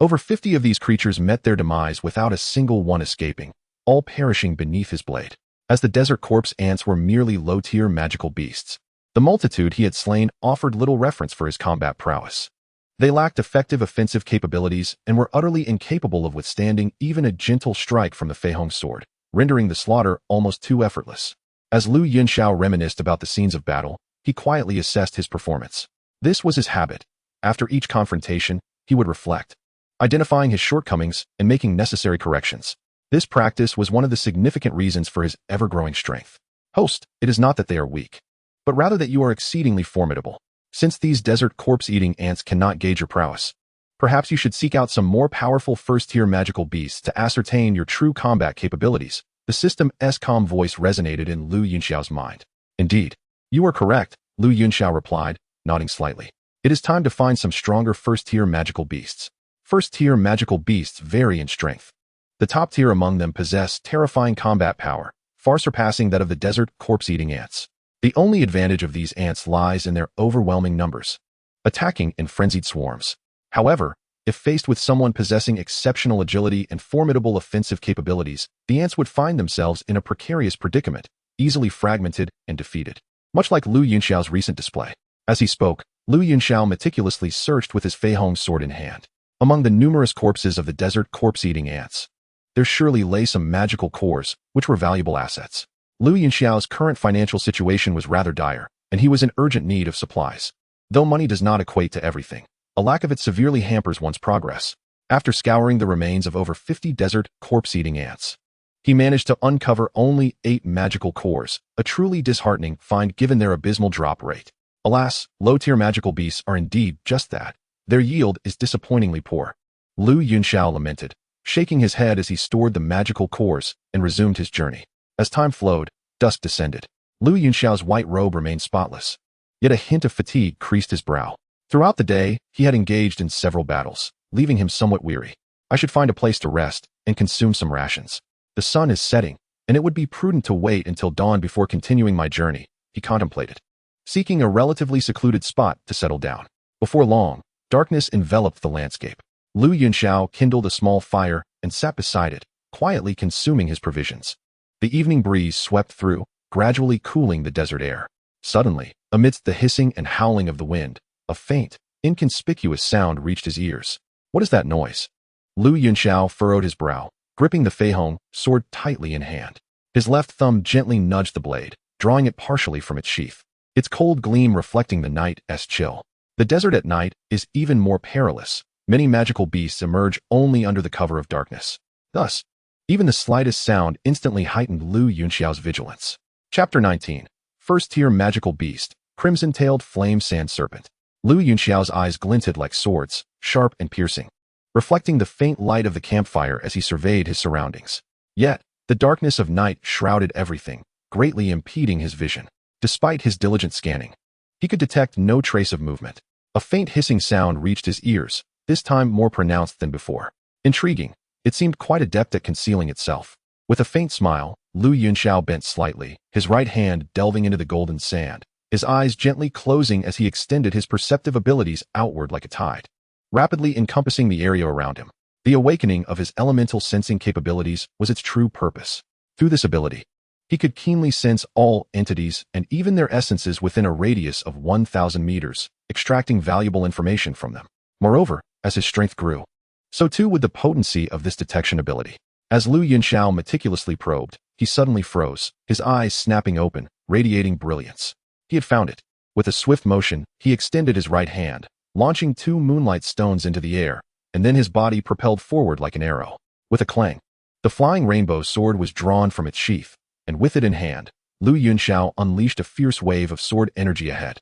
Over 50 of these creatures met their demise without a single one escaping, all perishing beneath his blade. As the desert corpse ants were merely low-tier magical beasts, the multitude he had slain offered little reference for his combat prowess. They lacked effective offensive capabilities and were utterly incapable of withstanding even a gentle strike from the Fei Hong sword, rendering the slaughter almost too effortless. As Lu Yunxiao reminisced about the scenes of battle, he quietly assessed his performance. This was his habit. After each confrontation, he would reflect, identifying his shortcomings and making necessary corrections. This practice was one of the significant reasons for his ever-growing strength. Host, it is not that they are weak, but rather that you are exceedingly formidable. Since these desert corpse-eating ants cannot gauge your prowess, perhaps you should seek out some more powerful first-tier magical beasts to ascertain your true combat capabilities. The system's calm voice resonated in Lu Yunxiao's mind. Indeed, you are correct, Lu Yunxiao replied, nodding slightly. It is time to find some stronger first-tier magical beasts. First-tier magical beasts vary in strength. The top tier among them possess terrifying combat power, far surpassing that of the desert corpse-eating ants. The only advantage of these ants lies in their overwhelming numbers, attacking in frenzied swarms. However, if faced with someone possessing exceptional agility and formidable offensive capabilities, the ants would find themselves in a precarious predicament, easily fragmented and defeated. Much like Lu Yunxiao's recent display. As he spoke, Lu Yunxiao meticulously searched with his Fei Hong sword in hand. Among the numerous corpses of the desert corpse-eating ants, there surely lay some magical cores, which were valuable assets. Lu Yunxiao's current financial situation was rather dire, and he was in urgent need of supplies. Though money does not equate to everything, a lack of it severely hampers one's progress. After scouring the remains of over 50 desert corpse-eating ants, he managed to uncover only 8 magical cores, a truly disheartening find given their abysmal drop rate. Alas, low-tier magical beasts are indeed just that. Their yield is disappointingly poor. Lu Yunxiao lamented, shaking his head as he stored the magical cores and resumed his journey. As time flowed, dusk descended. Lu Yunxiao's white robe remained spotless, yet a hint of fatigue creased his brow. Throughout the day, he had engaged in several battles, leaving him somewhat weary. I should find a place to rest and consume some rations. The sun is setting, and it would be prudent to wait until dawn before continuing my journey, he contemplated, seeking a relatively secluded spot to settle down. Before long, darkness enveloped the landscape. Lu Yunxiao kindled a small fire and sat beside it, quietly consuming his provisions. The evening breeze swept through, gradually cooling the desert air. Suddenly, amidst the hissing and howling of the wind, a faint, inconspicuous sound reached his ears. What is that noise? Lu Yunxiao furrowed his brow, gripping the Fei Hong sword tightly in hand. His left thumb gently nudged the blade, drawing it partially from its sheath, its cold gleam reflecting the night's chill. The desert at night is even more perilous. Many magical beasts emerge only under the cover of darkness. Thus, even the slightest sound instantly heightened Lu Yunxiao's vigilance. Chapter 19. First-tier magical beast, crimson-tailed flame sand serpent. Lu Yunxiao's eyes glinted like swords, sharp and piercing, reflecting the faint light of the campfire as he surveyed his surroundings. Yet, the darkness of night shrouded everything, greatly impeding his vision. Despite his diligent scanning, he could detect no trace of movement. A faint hissing sound reached his ears, this time more pronounced than before. Intriguing, it seemed quite adept at concealing itself. With a faint smile, Lu Yunxiao bent slightly, his right hand delving into the golden sand, his eyes gently closing as he extended his perceptive abilities outward like a tide, rapidly encompassing the area around him. The awakening of his elemental sensing capabilities was its true purpose. Through this ability, he could keenly sense all entities and even their essences within a radius of 1,000 meters, extracting valuable information from them. Moreover, as his strength grew, So too would the potency of this detection ability. As Lu Yunxiao meticulously probed, he suddenly froze, his eyes snapping open, radiating brilliance. He had found it. With a swift motion, he extended his right hand, launching 2 moonlight stones into the air, and then his body propelled forward like an arrow. With a clang, the flying rainbow sword was drawn from its sheath, and with it in hand, Lu Yunxiao unleashed a fierce wave of sword energy ahead.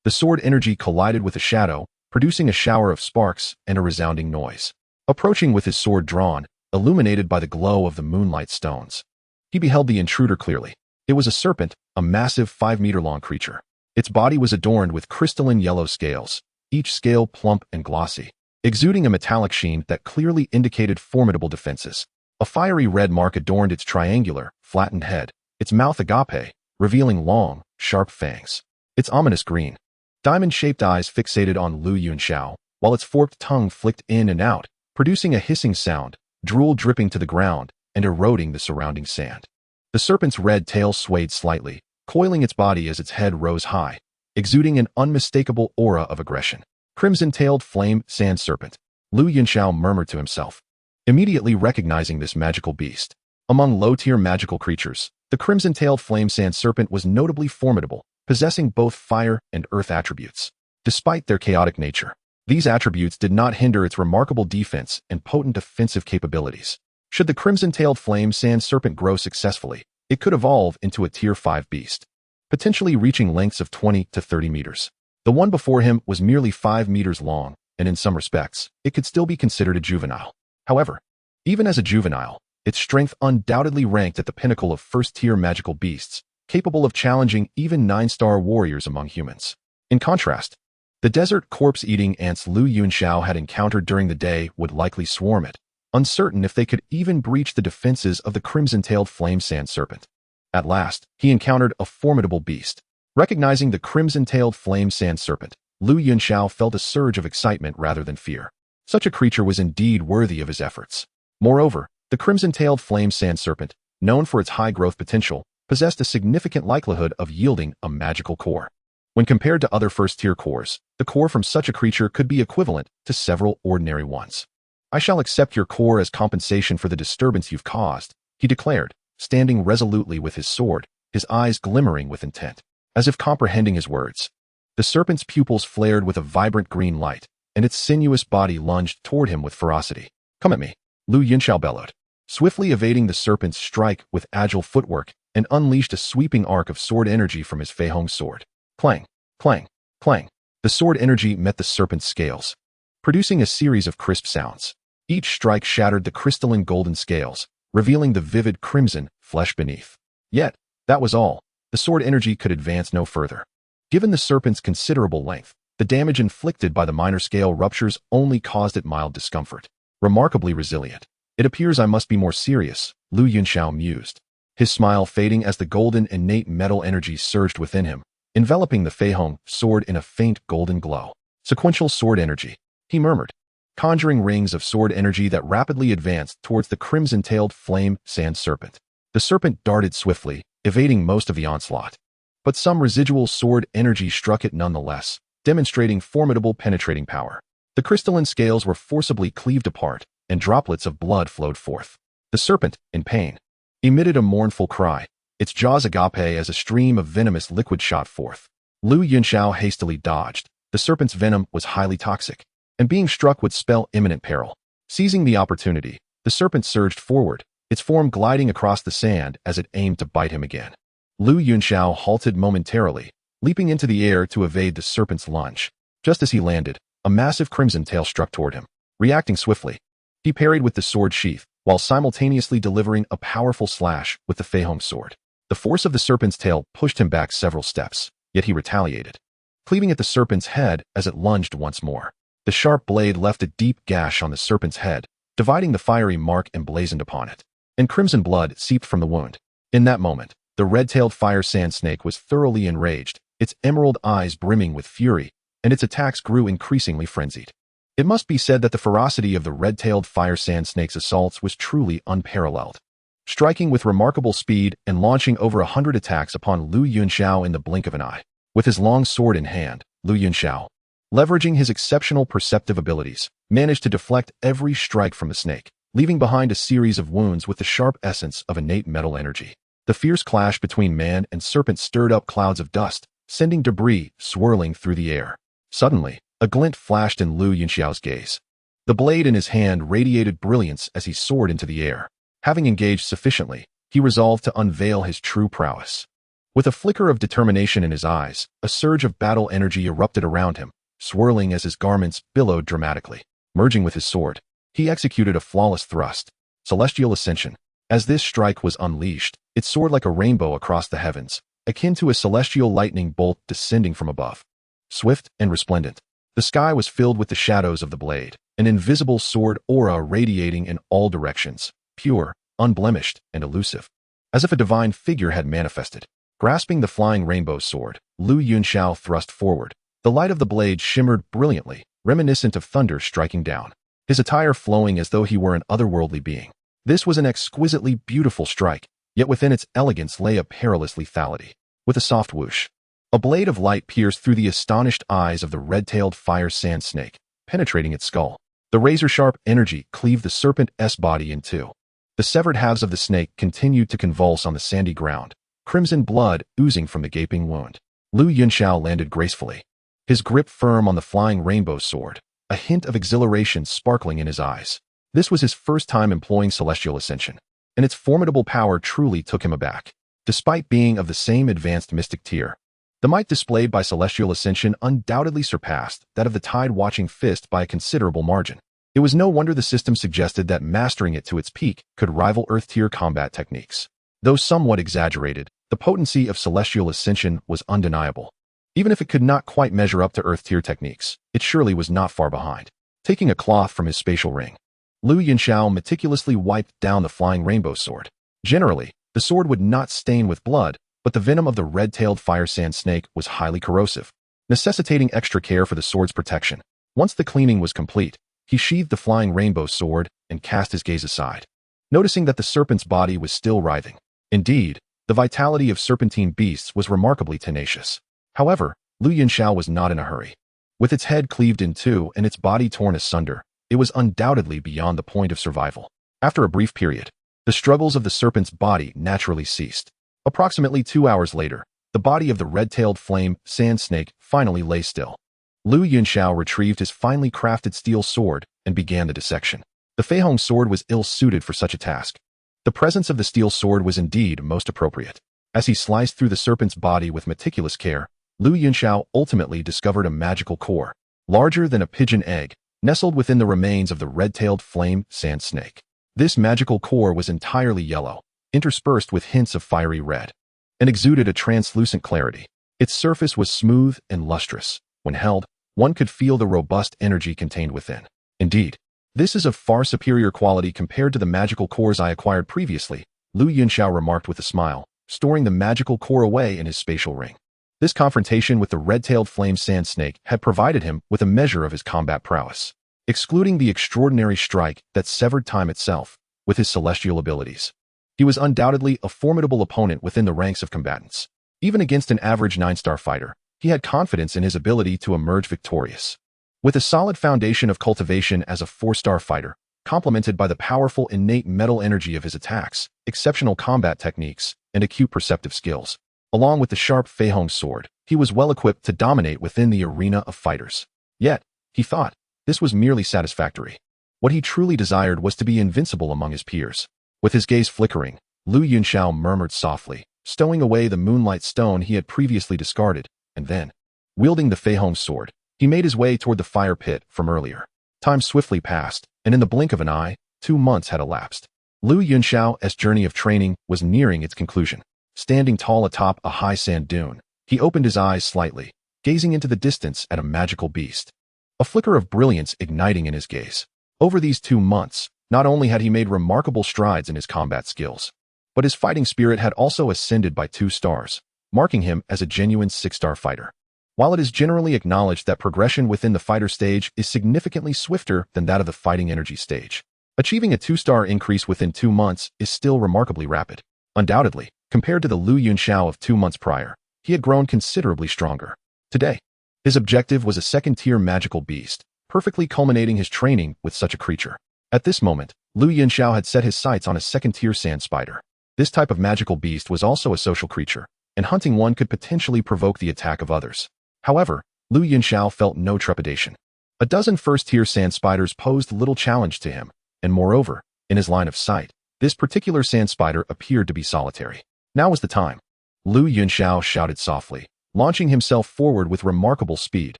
The sword energy collided with a shadow, producing a shower of sparks and a resounding noise. Approaching with his sword drawn, illuminated by the glow of the moonlight stones, he beheld the intruder clearly. It was a serpent, a massive 5-meter-long creature. Its body was adorned with crystalline yellow scales, each scale plump and glossy, exuding a metallic sheen that clearly indicated formidable defenses. A fiery red mark adorned its triangular, flattened head, its mouth agape, revealing long, sharp fangs. Its ominous green, diamond-shaped eyes fixated on Lu Yunxiao, while its forked tongue flicked in and out, producing a hissing sound, drool dripping to the ground and eroding the surrounding sand. The serpent's red tail swayed slightly, coiling its body as its head rose high, exuding an unmistakable aura of aggression. Crimson-tailed flame sand serpent, Lu Yunxiao murmured to himself, immediately recognizing this magical beast. Among low-tier magical creatures, the crimson-tailed flame sand serpent was notably formidable, possessing both fire and earth attributes. Despite their chaotic nature, these attributes did not hinder its remarkable defense and potent offensive capabilities. Should the crimson-tailed flame sand serpent grow successfully, it could evolve into a Tier 5 beast, potentially reaching lengths of 20 to 30 meters. The one before him was merely 5 meters long, and in some respects, it could still be considered a juvenile. However, even as a juvenile, its strength undoubtedly ranked at the pinnacle of first-tier magical beasts, capable of challenging even 9-star warriors among humans. In contrast, the desert corpse-eating ants Lu Yunxiao had encountered during the day would likely swarm it, uncertain if they could even breach the defenses of the crimson-tailed flame sand serpent. At last, he encountered a formidable beast. Recognizing the crimson-tailed flame sand serpent, Lu Yunxiao felt a surge of excitement rather than fear. Such a creature was indeed worthy of his efforts. Moreover, the crimson-tailed flame sand serpent, known for its high growth potential, possessed a significant likelihood of yielding a magical core. When compared to other first-tier cores, the core from such a creature could be equivalent to several ordinary ones. "I shall accept your core as compensation for the disturbance you've caused," he declared, standing resolutely with his sword, his eyes glimmering with intent. As if comprehending his words, the serpent's pupils flared with a vibrant green light, and its sinuous body lunged toward him with ferocity. "Come at me," Lu Yunxiao bellowed, swiftly evading the serpent's strike with agile footwork, and unleashed a sweeping arc of sword energy from his Fei Hong sword. Clang, clang, clang. The sword energy met the serpent's scales, producing a series of crisp sounds. Each strike shattered the crystalline golden scales, revealing the vivid crimson flesh beneath. Yet, that was all. The sword energy could advance no further. Given the serpent's considerable length, the damage inflicted by the minor scale ruptures only caused it mild discomfort. Remarkably resilient. "It appears I must be more serious," Lu Yunxiao mused, his smile fading as the golden innate metal energy surged within him, enveloping the Fei Hong sword in a faint golden glow. "Sequential sword energy," he murmured, conjuring rings of sword energy that rapidly advanced towards the crimson-tailed flame sand serpent. The serpent darted swiftly, evading most of the onslaught. But some residual sword energy struck it nonetheless, demonstrating formidable penetrating power. The crystalline scales were forcibly cleaved apart, and droplets of blood flowed forth. The serpent, in pain, emitted a mournful cry, its jaws agape as a stream of venomous liquid shot forth. Lu Yunxiao hastily dodged. The serpent's venom was highly toxic, and being struck would spell imminent peril. Seizing the opportunity, the serpent surged forward, its form gliding across the sand as it aimed to bite him again. Lu Yunxiao halted momentarily, leaping into the air to evade the serpent's lunge. Just as he landed, a massive crimson tail struck toward him. Reacting swiftly, he parried with the sword sheath, while simultaneously delivering a powerful slash with the Fei Hong sword. The force of the serpent's tail pushed him back several steps, yet he retaliated, cleaving at the serpent's head as it lunged once more. The sharp blade left a deep gash on the serpent's head, dividing the fiery mark emblazoned upon it, and crimson blood seeped from the wound. In that moment, the red-tailed fire sand snake was thoroughly enraged, its emerald eyes brimming with fury, and its attacks grew increasingly frenzied. It must be said that the ferocity of the red-tailed fire sand snake's assaults was truly unparalleled. Striking with remarkable speed and launching over 100 attacks upon Lu Yunxiao in the blink of an eye. With his long sword in hand, Lu Yunxiao leveraging his exceptional perceptive abilities, managed to deflect every strike from the snake, leaving behind a series of wounds with the sharp essence of innate metal energy. The fierce clash between man and serpent stirred up clouds of dust, sending debris swirling through the air. Suddenly, a glint flashed in Lu Yunxiao's gaze. The blade in his hand radiated brilliance as he soared into the air. Having engaged sufficiently, he resolved to unveil his true prowess. With a flicker of determination in his eyes, a surge of battle energy erupted around him, swirling as his garments billowed dramatically. Merging with his sword, he executed a flawless thrust. Celestial Ascension. As this strike was unleashed, it soared like a rainbow across the heavens, akin to a celestial lightning bolt descending from above. Swift and resplendent, the sky was filled with the shadows of the blade, an invisible sword aura radiating in all directions, pure, unblemished, and elusive. As if a divine figure had manifested. Grasping the flying rainbow sword, Lu Yunxiao thrust forward. The light of the blade shimmered brilliantly, reminiscent of thunder striking down, his attire flowing as though he were an otherworldly being. This was an exquisitely beautiful strike, yet within its elegance lay a perilous lethality. With a soft whoosh, a blade of light pierced through the astonished eyes of the red-tailed fire sand snake, penetrating its skull. The razor-sharp energy cleaved the serpent's body in two. The severed halves of the snake continued to convulse on the sandy ground, crimson blood oozing from the gaping wound. Lu Yunxiao landed gracefully, his grip firm on the flying rainbow sword, a hint of exhilaration sparkling in his eyes. This was his first time employing Celestial Ascension, and its formidable power truly took him aback. Despite being of the same advanced mystic tier, the might displayed by Celestial Ascension undoubtedly surpassed that of the tide-watching fist by a considerable margin. It was no wonder the system suggested that mastering it to its peak could rival Earth-tier combat techniques. Though somewhat exaggerated, the potency of Celestial Ascension was undeniable. Even if it could not quite measure up to Earth-tier techniques, it surely was not far behind. Taking a cloth from his spatial ring, Lu Yunxiao meticulously wiped down the flying rainbow sword. Generally, the sword would not stain with blood, but the venom of the red-tailed fire sand snake was highly corrosive, necessitating extra care for the sword's protection. Once the cleaning was complete, he sheathed the flying rainbow sword and cast his gaze aside, noticing that the serpent's body was still writhing. Indeed, the vitality of serpentine beasts was remarkably tenacious. However, Lu Yunxiao was not in a hurry. With its head cleaved in two and its body torn asunder, it was undoubtedly beyond the point of survival. After a brief period, the struggles of the serpent's body naturally ceased. Approximately 2 hours later, the body of the red-tailed flame sand snake finally lay still. Lu Yunxiao retrieved his finely crafted steel sword and began the dissection. The Feihong sword was ill-suited for such a task. The presence of the steel sword was indeed most appropriate. As he sliced through the serpent's body with meticulous care, Lu Yunxiao ultimately discovered a magical core, larger than a pigeon egg, nestled within the remains of the red-tailed flame sand snake. This magical core was entirely yellow, interspersed with hints of fiery red, and exuded a translucent clarity. Its surface was smooth and lustrous. When held, one could feel the robust energy contained within. Indeed, this is of far superior quality compared to the magical cores I acquired previously, Lu Yunxiao remarked with a smile, storing the magical core away in his spatial ring. This confrontation with the red-tailed flame sand snake had provided him with a measure of his combat prowess. Excluding the extraordinary strike that severed time itself, with his celestial abilities, he was undoubtedly a formidable opponent within the ranks of combatants. Even against an average 9-star fighter, he had confidence in his ability to emerge victorious. With a solid foundation of cultivation as a 4-star fighter, complemented by the powerful innate metal energy of his attacks, exceptional combat techniques, and acute perceptive skills, along with the sharp Feihong sword, he was well equipped to dominate within the arena of fighters. Yet, he thought, this was merely satisfactory. What he truly desired was to be invincible among his peers. With his gaze flickering, Lu Yunxiao murmured softly, stowing away the moonlight stone he had previously discarded, and then, wielding the Feihong sword, he made his way toward the fire pit from earlier. Time swiftly passed, and in the blink of an eye, 2 months had elapsed. Lu Yunxiao's journey of training was nearing its conclusion. Standing tall atop a high sand dune, he opened his eyes slightly, gazing into the distance at a magical beast. A flicker of brilliance igniting in his gaze. Over these 2 months, not only had he made remarkable strides in his combat skills, but his fighting spirit had also ascended by 2 stars, marking him as a genuine 6-star fighter. While it is generally acknowledged that progression within the fighter stage is significantly swifter than that of the fighting energy stage, achieving a 2-star increase within 2 months is still remarkably rapid. Undoubtedly, compared to the Lu Yunxiao of 2 months prior, he had grown considerably stronger. Today, His objective was a second-tier magical beast, perfectly culminating his training with such a creature. At this moment, Lu Yunxiao had set his sights on a second-tier sand spider. This type of magical beast was also a social creature, and hunting one could potentially provoke the attack of others. However, Lu Yunxiao felt no trepidation. A dozen first-tier sand spiders posed little challenge to him, and moreover, in his line of sight, this particular sand spider appeared to be solitary. Now was the time. Lu Yunxiao shouted softly, launching himself forward with remarkable speed,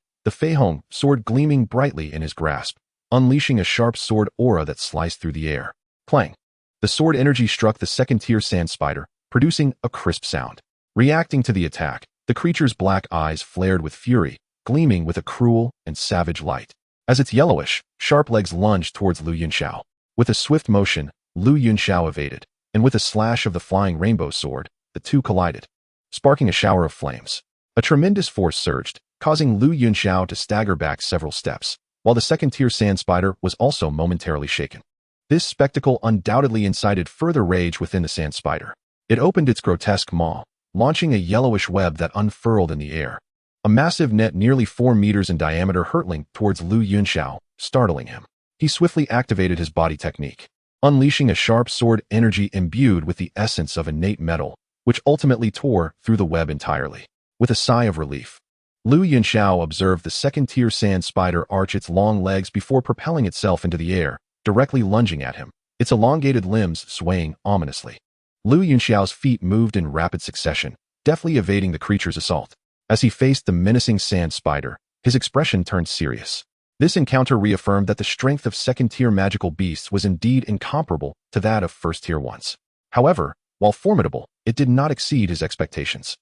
the Feihong sword gleaming brightly in his grasp, unleashing a sharp sword aura that sliced through the air. Clang! The sword energy struck the second-tier sand spider, producing a crisp sound. Reacting to the attack, the creature's black eyes flared with fury, gleaming with a cruel and savage light. As its yellowish, sharp legs lunged towards Lu Yunxiao. With a swift motion, Lu Yunxiao evaded, and with a slash of the flying rainbow sword, the two collided, sparking a shower of flames. A tremendous force surged, causing Lu Yunxiao to stagger back several steps, while the second-tier sand spider was also momentarily shaken. This spectacle undoubtedly incited further rage within the sand spider. It opened its grotesque maw, launching a yellowish web that unfurled in the air. A massive net nearly 4 meters in diameter hurtling towards Lu Yunxiao, startling him. He swiftly activated his body technique, unleashing a sharp sword energy imbued with the essence of innate metal, which ultimately tore through the web entirely. With a sigh of relief, Lu Yunxiao observed the second-tier sand spider arch its long legs before propelling itself into the air, directly lunging at him, its elongated limbs swaying ominously. Lu Yunxiao's feet moved in rapid succession, deftly evading the creature's assault. As he faced the menacing sand spider, his expression turned serious. This encounter reaffirmed that the strength of second-tier magical beasts was indeed incomparable to that of first-tier ones. However, while formidable, it did not exceed his expectations.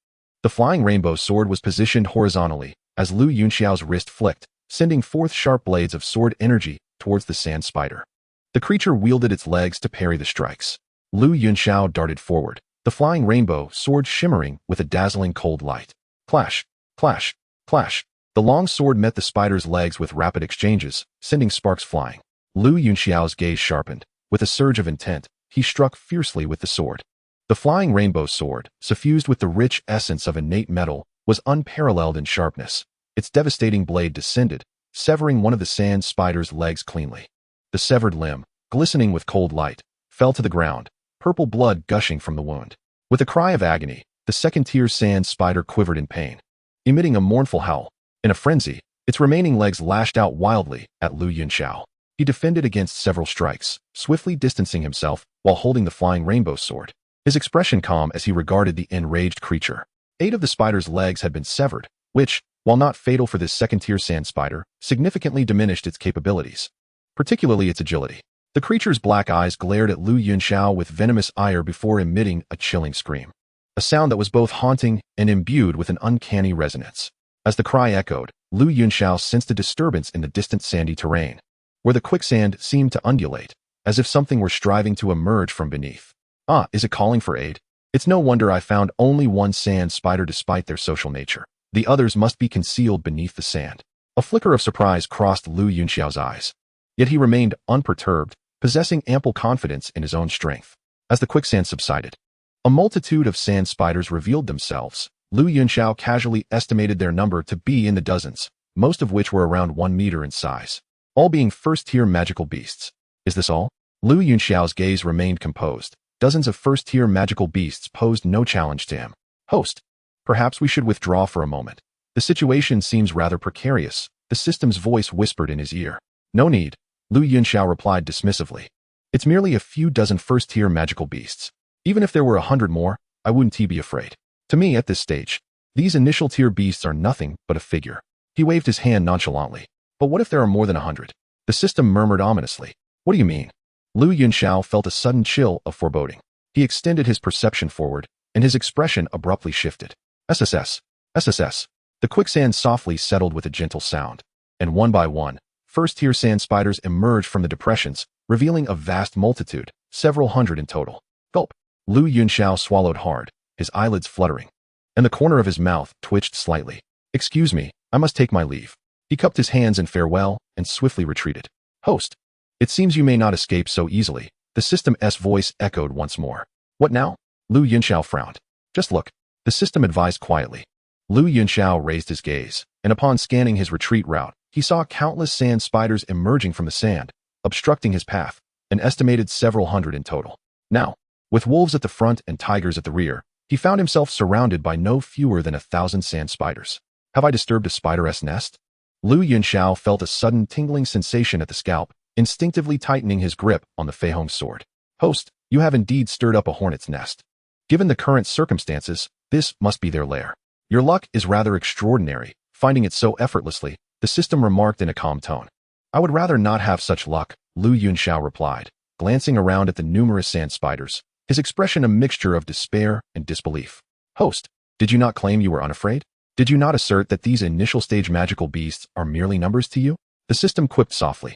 The flying rainbow sword was positioned horizontally, as Lu Yunxiao's wrist flicked, sending forth sharp blades of sword energy towards the sand spider. The creature wielded its legs to parry the strikes. Lu Yunxiao darted forward, the flying rainbow sword shimmering with a dazzling cold light. Clash, clash, clash. The long sword met the spider's legs with rapid exchanges, sending sparks flying. Lu Yunxiao's gaze sharpened. With a surge of intent, he struck fiercely with the sword. The flying rainbow sword, suffused with the rich essence of innate metal, was unparalleled in sharpness. Its devastating blade descended, severing one of the sand spider's legs cleanly. The severed limb, glistening with cold light, fell to the ground, purple blood gushing from the wound. With a cry of agony, the second-tier sand spider quivered in pain, emitting a mournful howl. In a frenzy, its remaining legs lashed out wildly at Lu Yunxiao. He defended against several strikes, swiftly distancing himself while holding the flying rainbow sword. His expression calm as he regarded the enraged creature. 8 of the spider's legs had been severed, which, while not fatal for this second-tier sand spider, significantly diminished its capabilities, particularly its agility. The creature's black eyes glared at Lu Yunxiao with venomous ire before emitting a chilling scream. A sound that was both haunting and imbued with an uncanny resonance. As the cry echoed, Lu Yunxiao sensed a disturbance in the distant sandy terrain, where the quicksand seemed to undulate, as if something were striving to emerge from beneath. Ah, is it calling for aid? It's no wonder I found only one sand spider despite their social nature. The others must be concealed beneath the sand. A flicker of surprise crossed Lu Yunxiao's eyes. Yet he remained unperturbed, possessing ample confidence in his own strength. As the quicksand subsided, a multitude of sand spiders revealed themselves. Lu Yunxiao casually estimated their number to be in the dozens, most of which were around 1 meter in size, all being first-tier magical beasts. Is this all? Lu Yunxiao's gaze remained composed. Dozens of first-tier magical beasts posed no challenge to him. Host, perhaps we should withdraw for a moment. The situation seems rather precarious, the system's voice whispered in his ear. No need, Lu Yunxiao replied dismissively. It's merely a few dozen first-tier magical beasts. Even if there were 100 more, I wouldn't be afraid. To me, at this stage, these initial-tier beasts are nothing but a figure. He waved his hand nonchalantly. But what if there are more than 100? The system murmured ominously. What do you mean? Lu Yunxiao felt a sudden chill of foreboding. He extended his perception forward, and his expression abruptly shifted. SSS. SSS. The quicksand softly settled with a gentle sound. And one by one, first-tier sand spiders emerged from the depressions, revealing a vast multitude, several hundred in total. Gulp. Lu Yunxiao swallowed hard, his eyelids fluttering, and the corner of his mouth twitched slightly. Excuse me, I must take my leave. He cupped his hands in farewell and swiftly retreated. Host, it seems you may not escape so easily. The system's voice echoed once more. What now? Lu Yunxiao frowned. Just look, the system advised quietly. Lu Yunxiao raised his gaze, and upon scanning his retreat route, he saw countless sand spiders emerging from the sand, obstructing his path, an estimated several hundred in total. Now, with wolves at the front and tigers at the rear, he found himself surrounded by no fewer than 1,000 sand spiders. Have I disturbed a spider's nest? Lu Yunxiao felt a sudden tingling sensation at the scalp, instinctively tightening his grip on the Fei Hong's sword. Host, you have indeed stirred up a hornet's nest. Given the current circumstances, this must be their lair. Your luck is rather extraordinary, finding it so effortlessly, the system remarked in a calm tone. I would rather not have such luck, Lu Yunxiao replied, glancing around at the numerous sand spiders, his expression a mixture of despair and disbelief. Host, did you not claim you were unafraid? Did you not assert that these initial stage magical beasts are merely numbers to you? The system quipped softly.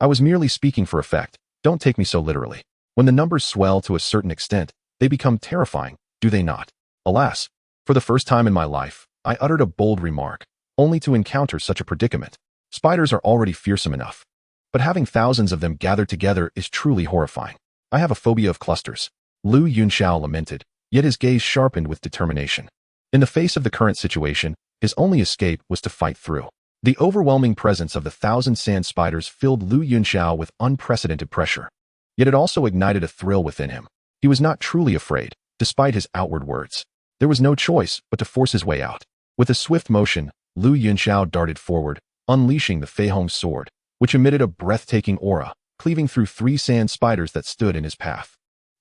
I was merely speaking for effect, don't take me so literally. When the numbers swell to a certain extent, they become terrifying, do they not? Alas, for the first time in my life, I uttered a bold remark, only to encounter such a predicament. Spiders are already fearsome enough, but having thousands of them gathered together is truly horrifying. I have a phobia of clusters. Lu Yunxiao lamented, yet his gaze sharpened with determination. In the face of the current situation, his only escape was to fight through. The overwhelming presence of the 1,000 sand spiders filled Lu Yunxiao with unprecedented pressure. Yet it also ignited a thrill within him. He was not truly afraid, despite his outward words. There was no choice but to force his way out. With a swift motion, Lu Yunxiao darted forward, unleashing the Fei Hong's sword, which emitted a breathtaking aura, cleaving through 3 sand spiders that stood in his path.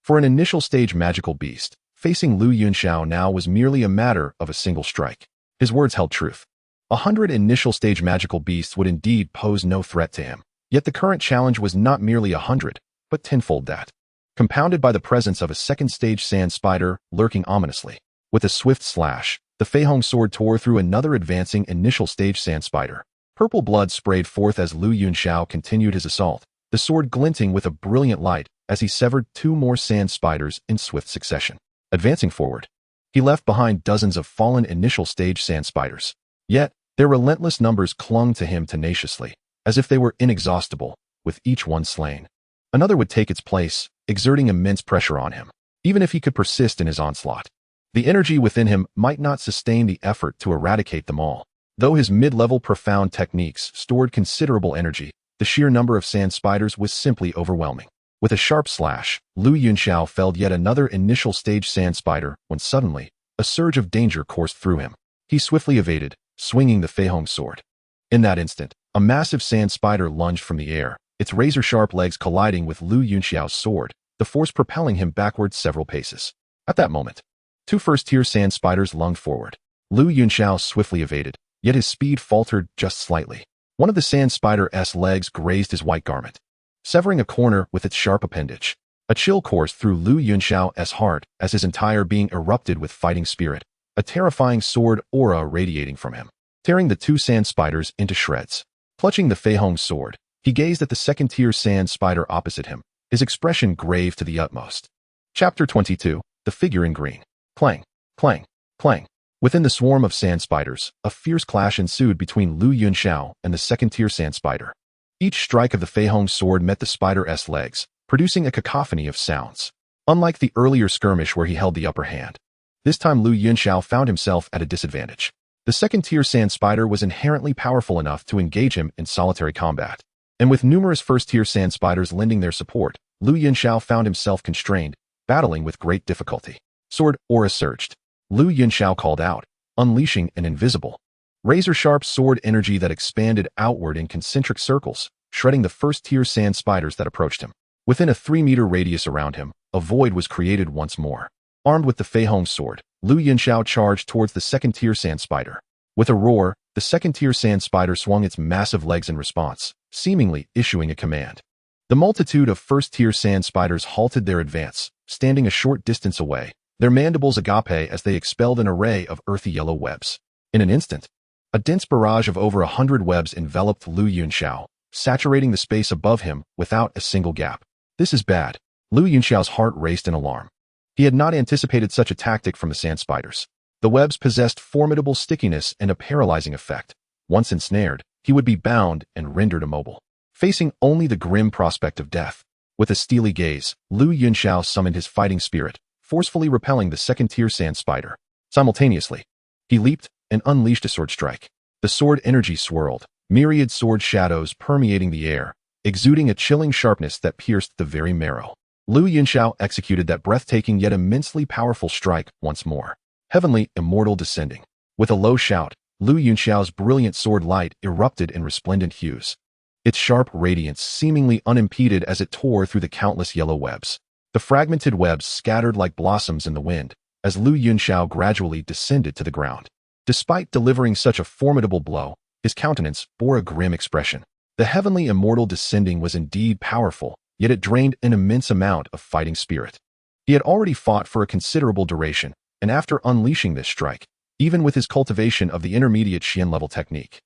For an initial stage magical beast, facing Lu Yunxiao now was merely a matter of a single strike. His words held truth. 100 initial stage magical beasts would indeed pose no threat to him. Yet the current challenge was not merely 100, but tenfold that. Compounded by the presence of a second stage sand spider lurking ominously. With a swift slash, the Fei Hong sword tore through another advancing initial stage sand spider. Purple blood sprayed forth as Lu Yunxiao continued his assault, the sword glinting with a brilliant light as he severed 2 more sand spiders in swift succession. Advancing forward, he left behind dozens of fallen initial stage sand spiders. Yet, their relentless numbers clung to him tenaciously, as if they were inexhaustible, with each one slain. Another would take its place, exerting immense pressure on him, even if he could persist in his onslaught. The energy within him might not sustain the effort to eradicate them all. Though his mid-level profound techniques stored considerable energy, the sheer number of sand spiders was simply overwhelming. With a sharp slash, Lu Yunxiao felled yet another initial stage sand spider when suddenly, a surge of danger coursed through him. He swiftly evaded, swinging the Fei Hong sword. In that instant, a massive sand spider lunged from the air, its razor-sharp legs colliding with Lu Yunxiao's sword, the force propelling him backward several paces. At that moment, 2 first-tier sand spiders lunged forward. Lu Yunxiao swiftly evaded, yet his speed faltered just slightly. One of the sand spider's legs grazed his white garment, severing a corner with its sharp appendage. A chill coursed through Lu Yunxiao's heart as his entire being erupted with fighting spirit, a terrifying sword aura radiating from him, tearing the 2 sand spiders into shreds. Clutching the Fei Hong sword, he gazed at the second-tier sand spider opposite him, his expression grave to the utmost. Chapter 22, The Figure in Green. Clang, clang, clang. Within the swarm of sand spiders, a fierce clash ensued between Lu Yunxiao and the second-tier sand spider. Each strike of the Fei Hong sword met the spider's legs, producing a cacophony of sounds. Unlike the earlier skirmish where he held the upper hand, this time Lu Yunxiao found himself at a disadvantage. The second-tier sand spider was inherently powerful enough to engage him in solitary combat. And with numerous first-tier sand spiders lending their support, Lu Yunxiao found himself constrained, battling with great difficulty. Sword aura surged. Lu Yunxiao called out, unleashing an invisible, razor-sharp sword energy that expanded outward in concentric circles, shredding the first-tier sand spiders that approached him. Within a 3-meter radius around him, a void was created once more. Armed with the Fei Hong sword, Lu Yunxiao charged towards the second-tier sand spider. With a roar, the second-tier sand spider swung its massive legs in response, seemingly issuing a command. The multitude of first-tier sand spiders halted their advance, standing a short distance away, their mandibles agape as they expelled an array of earthy yellow webs. In an instant, a dense barrage of over 100 webs enveloped Lu Yunxiao, saturating the space above him without a single gap. This is bad. Lu Yunxiao's heart raced in alarm. He had not anticipated such a tactic from the sand spiders. The webs possessed formidable stickiness and a paralyzing effect. Once ensnared, he would be bound and rendered immobile, facing only the grim prospect of death. With a steely gaze, Lu Yunxiao summoned his fighting spirit, forcefully repelling the second-tier sand spider. Simultaneously, he leaped, and unleashed a sword strike. The sword energy swirled, myriad sword shadows permeating the air, exuding a chilling sharpness that pierced the very marrow. Yunxiao executed that breathtaking yet immensely powerful strike once more. Heavenly, immortal descending. With a low shout, Yunxiao's brilliant sword light erupted in resplendent hues. Its sharp radiance seemingly unimpeded as it tore through the countless yellow webs. The fragmented webs scattered like blossoms in the wind, as Yunxiao gradually descended to the ground. Despite delivering such a formidable blow, his countenance bore a grim expression. The heavenly immortal descending was indeed powerful, yet it drained an immense amount of fighting spirit. He had already fought for a considerable duration, and after unleashing this strike, even with his cultivation of the intermediate Xian-level technique,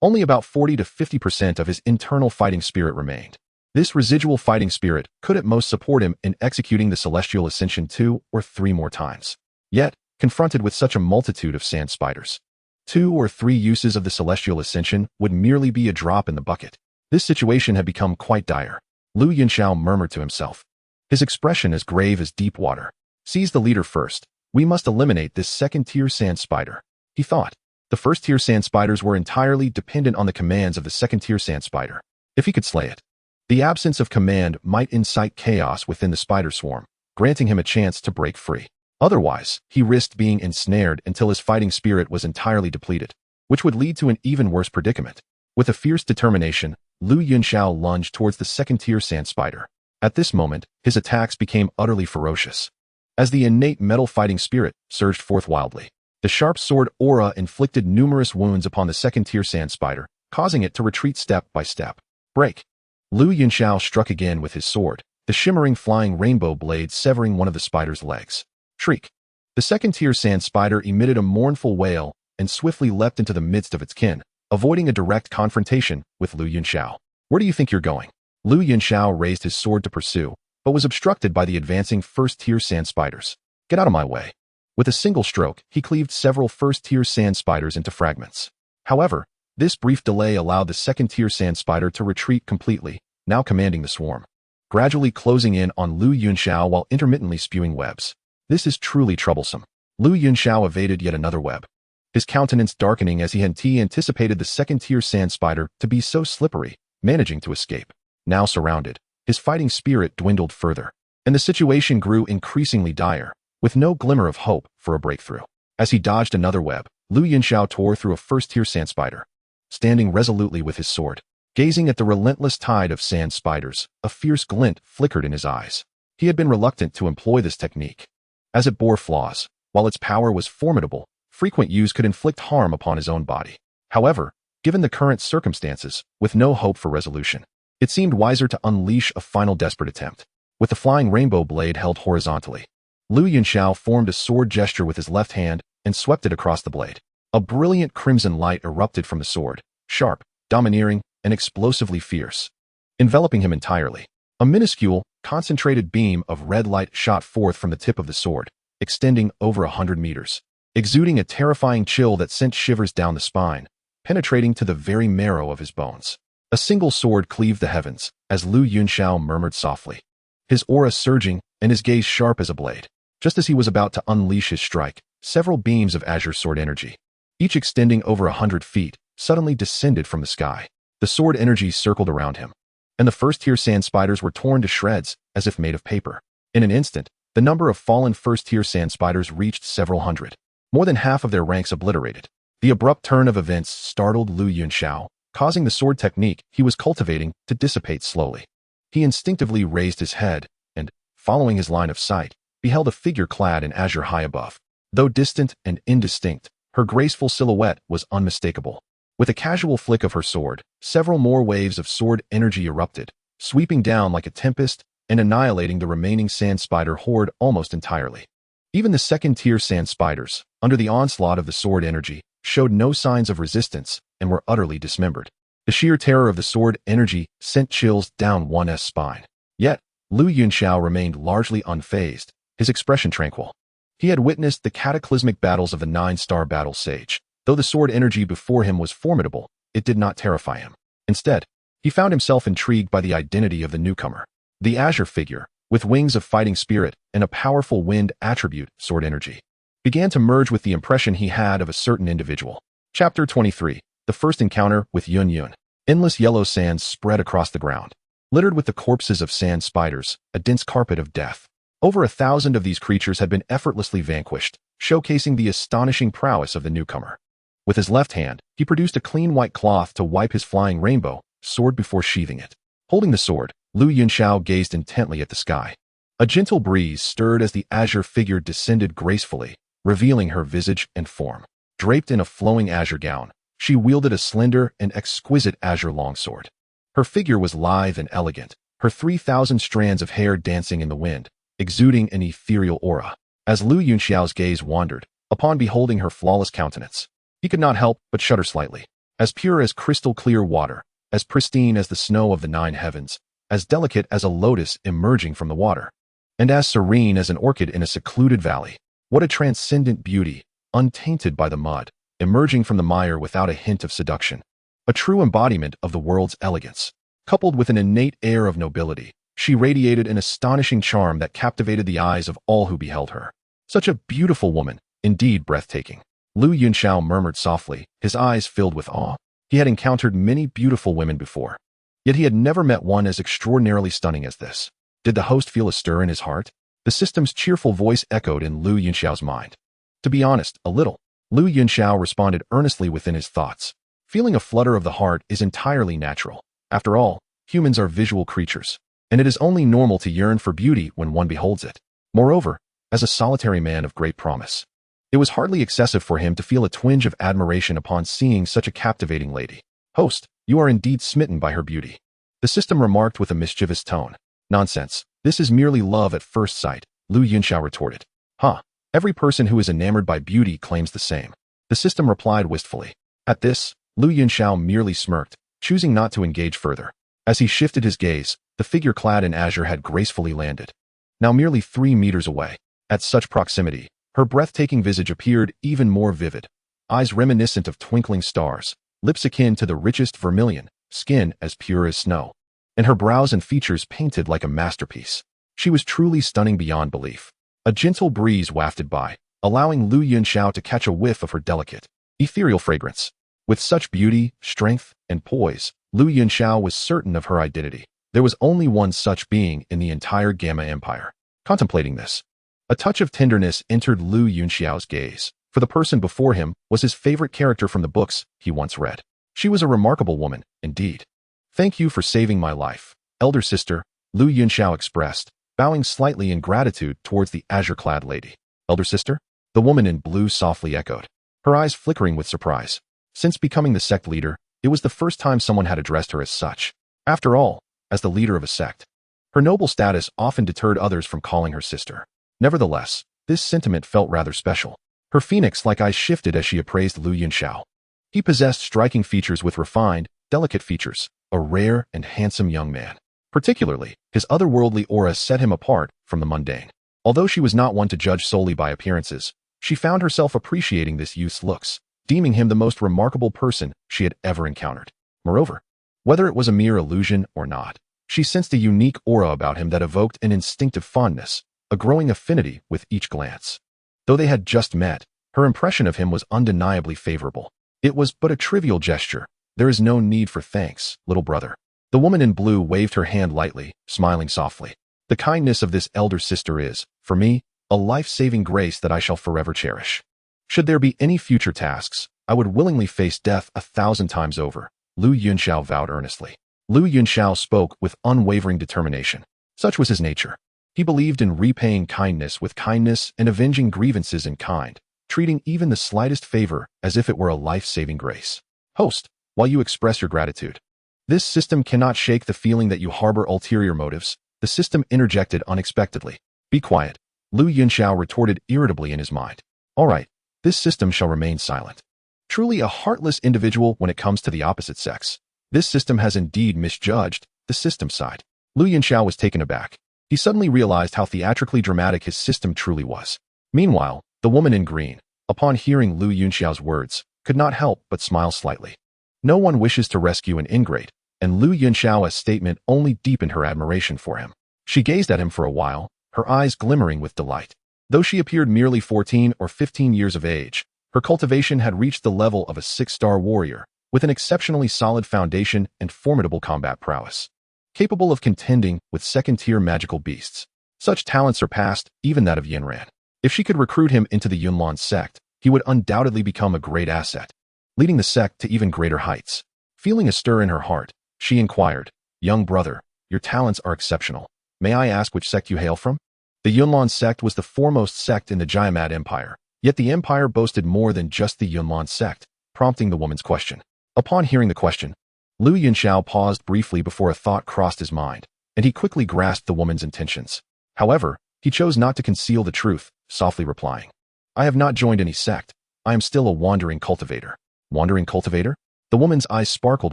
only about 40 to 50% of his internal fighting spirit remained. This residual fighting spirit could at most support him in executing the celestial ascension 2 or 3 more times. Yet, confronted with such a multitude of sand spiders, 2 or 3 uses of the celestial ascension would merely be a drop in the bucket. This situation had become quite dire. Yunxiao murmured to himself, his expression as grave as deep water. Seize the leader first. We must eliminate this second-tier sand spider, he thought. The first-tier sand spiders were entirely dependent on the commands of the second-tier sand spider. If he could slay it, the absence of command might incite chaos within the spider swarm, granting him a chance to break free. Otherwise, he risked being ensnared until his fighting spirit was entirely depleted, which would lead to an even worse predicament. With a fierce determination, Yunxiao lunged towards the second-tier sand spider. At this moment, his attacks became utterly ferocious. As the innate metal fighting spirit surged forth wildly, the sharp sword aura inflicted numerous wounds upon the second-tier sand spider, causing it to retreat step by step. Break! Yunxiao struck again with his sword, the shimmering flying rainbow blade severing one of the spider's legs. Shriek! The second-tier sand spider emitted a mournful wail and swiftly leapt into the midst of its kin, avoiding a direct confrontation with Yunxiao. Where do you think you're going? Yunxiao raised his sword to pursue, but was obstructed by the advancing first-tier sand spiders. Get out of my way. With a single stroke, he cleaved several first-tier sand spiders into fragments. However, this brief delay allowed the second-tier sand spider to retreat completely, now commanding the swarm, gradually closing in on Yunxiao while intermittently spewing webs. This is truly troublesome. Yunxiao evaded yet another web, his countenance darkening as he had anticipated the second-tier sand spider to be so slippery, managing to escape. Now surrounded, his fighting spirit dwindled further, and the situation grew increasingly dire, with no glimmer of hope for a breakthrough. As he dodged another web, Yunxiao tore through a first-tier sand spider. Standing resolutely with his sword, gazing at the relentless tide of sand spiders, a fierce glint flickered in his eyes. He had been reluctant to employ this technique, as it bore flaws. While its power was formidable, frequent use could inflict harm upon his own body. However, given the current circumstances, with no hope for resolution, it seemed wiser to unleash a final desperate attempt. With the flying rainbow blade held horizontally, Yunxiao formed a sword gesture with his left hand and swept it across the blade. A brilliant crimson light erupted from the sword, sharp, domineering, and explosively fierce, enveloping him entirely. A minuscule, concentrated beam of red light shot forth from the tip of the sword, extending over 100 meters, exuding a terrifying chill that sent shivers down the spine, penetrating to the very marrow of his bones. A single sword cleaved the heavens, as Yunxiao murmured softly, his aura surging and his gaze sharp as a blade. Just as he was about to unleash his strike, several beams of azure sword energy, each extending over 100 feet, suddenly descended from the sky. The sword energy circled around him, and the first-tier sand spiders were torn to shreds as if made of paper. In an instant, the number of fallen first-tier sand spiders reached several hundred, more than half of their ranks obliterated. The abrupt turn of events startled Yunxiao, causing the sword technique he was cultivating to dissipate slowly. He instinctively raised his head and, following his line of sight, beheld a figure clad in azure high above. Though distant and indistinct, her graceful silhouette was unmistakable. With a casual flick of her sword, several more waves of sword energy erupted, sweeping down like a tempest and annihilating the remaining sand spider horde almost entirely. Even the second-tier sand spiders, under the onslaught of the sword energy, showed no signs of resistance and were utterly dismembered. The sheer terror of the sword energy sent chills down one's spine. Yet, Yunxiao remained largely unfazed, his expression tranquil. He had witnessed the cataclysmic battles of the 9-star battle sage. Though the sword energy before him was formidable, it did not terrify him. Instead, he found himself intrigued by the identity of the newcomer. The azure figure, with wings of fighting spirit and a powerful wind attribute, sword energy. began to merge with the impression he had of a certain individual. Chapter 23. The first encounter with Yun. Endless yellow sands spread across the ground, littered with the corpses of sand spiders, a dense carpet of death. Over 1,000 of these creatures had been effortlessly vanquished, showcasing the astonishing prowess of the newcomer. With his left hand, he produced a clean white cloth to wipe his flying rainbow sword before sheathing it. Holding the sword, Yunxiao gazed intently at the sky. A gentle breeze stirred as the azure figure descended gracefully, revealing her visage and form. Draped in a flowing azure gown, she wielded a slender and exquisite azure longsword. Her figure was lithe and elegant, her 3,000 strands of hair dancing in the wind, exuding an ethereal aura. As Yunxiao's gaze wandered, upon beholding her flawless countenance, he could not help but shudder slightly. As pure as crystal-clear water, as pristine as the snow of the 9 heavens, as delicate as a lotus emerging from the water, and as serene as an orchid in a secluded valley. What a transcendent beauty, untainted by the mud, emerging from the mire without a hint of seduction. A true embodiment of the world's elegance. Coupled with an innate air of nobility, she radiated an astonishing charm that captivated the eyes of all who beheld her. Such a beautiful woman, indeed breathtaking. Yunxiao murmured softly, his eyes filled with awe. He had encountered many beautiful women before, yet he had never met one as extraordinarily stunning as this. Did the host feel a stir in his heart? The system's cheerful voice echoed in Yunxiao's mind. To be honest, a little. Yunxiao responded earnestly within his thoughts. Feeling a flutter of the heart is entirely natural. After all, humans are visual creatures, and it is only normal to yearn for beauty when one beholds it. Moreover, as a solitary man of great promise, it was hardly excessive for him to feel a twinge of admiration upon seeing such a captivating lady. Host, you are indeed smitten by her beauty. The system remarked with a mischievous tone. Nonsense. This is merely love at first sight, Yunxiao retorted. Huh. Every person who is enamored by beauty claims the same. The system replied wistfully. At this, Yunxiao merely smirked, choosing not to engage further. As he shifted his gaze, the figure clad in azure had gracefully landed. Now merely 3 meters away. At such proximity, her breathtaking visage appeared even more vivid. Eyes reminiscent of twinkling stars, lips akin to the richest vermilion, skin as pure as snow, and her brows and features painted like a masterpiece. She was truly stunning beyond belief. A gentle breeze wafted by, allowing Yunxiao to catch a whiff of her delicate, ethereal fragrance. With such beauty, strength, and poise, Yunxiao was certain of her identity. There was only one such being in the entire Gamma Empire. Contemplating this, a touch of tenderness entered Yunxiao's gaze, for the person before him was his favorite character from the books he once read. She was a remarkable woman, indeed. Thank you for saving my life, elder sister, Yunxiao expressed, bowing slightly in gratitude towards the azure-clad lady. Elder sister? The woman in blue softly echoed, her eyes flickering with surprise. Since becoming the sect leader, it was the first time someone had addressed her as such. After all, as the leader of a sect, her noble status often deterred others from calling her sister. Nevertheless, this sentiment felt rather special. Her phoenix-like eyes shifted as she appraised Yunxiao. He possessed striking features with refined, delicate features, a rare and handsome young man. Particularly, his otherworldly aura set him apart from the mundane. Although she was not one to judge solely by appearances, she found herself appreciating this youth's looks, deeming him the most remarkable person she had ever encountered. Moreover, whether it was a mere illusion or not, she sensed a unique aura about him that evoked an instinctive fondness, a growing affinity with each glance. Though they had just met, her impression of him was undeniably favorable. It was but a trivial gesture. There is no need for thanks, little brother. The woman in blue waved her hand lightly, smiling softly. The kindness of this elder sister is, for me, a life-saving grace that I shall forever cherish. Should there be any future tasks, I would willingly face death 1,000 times over, Yunxiao vowed earnestly. Yunxiao spoke with unwavering determination. Such was his nature. He believed in repaying kindness with kindness and avenging grievances in kind, treating even the slightest favor as if it were a life-saving grace. Host, while you express your gratitude, this system cannot shake the feeling that you harbor ulterior motives. The system interjected unexpectedly. Be quiet, Yunxiao retorted irritably in his mind. All right, this system shall remain silent. Truly a heartless individual when it comes to the opposite sex. This system has indeed misjudged the system side. Yunxiao was taken aback. He suddenly realized how theatrically dramatic his system truly was. Meanwhile, the woman in green, upon hearing Yunxiao's words, could not help but smile slightly. No one wishes to rescue an ingrate, and Yunxiao's statement only deepened her admiration for him. She gazed at him for a while, her eyes glimmering with delight. Though she appeared merely 14 or 15 years of age, her cultivation had reached the level of a 6-star warrior, with an exceptionally solid foundation and formidable combat prowess, capable of contending with second-tier magical beasts. Such talent surpassed even that of Yanran. If she could recruit him into the Yunlan sect, he would undoubtedly become a great asset, leading the sect to even greater heights. Feeling a stir in her heart, she inquired, "Young brother, your talents are exceptional. May I ask which sect you hail from?" The Yunlan sect was the foremost sect in the Jiamat Empire, yet the empire boasted more than just the Yunlan sect, prompting the woman's question. Upon hearing the question, Lu Yunxiao paused briefly before a thought crossed his mind, and he quickly grasped the woman's intentions. However, he chose not to conceal the truth, softly replying, "I have not joined any sect. I am still a wandering cultivator." Wandering cultivator? The woman's eyes sparkled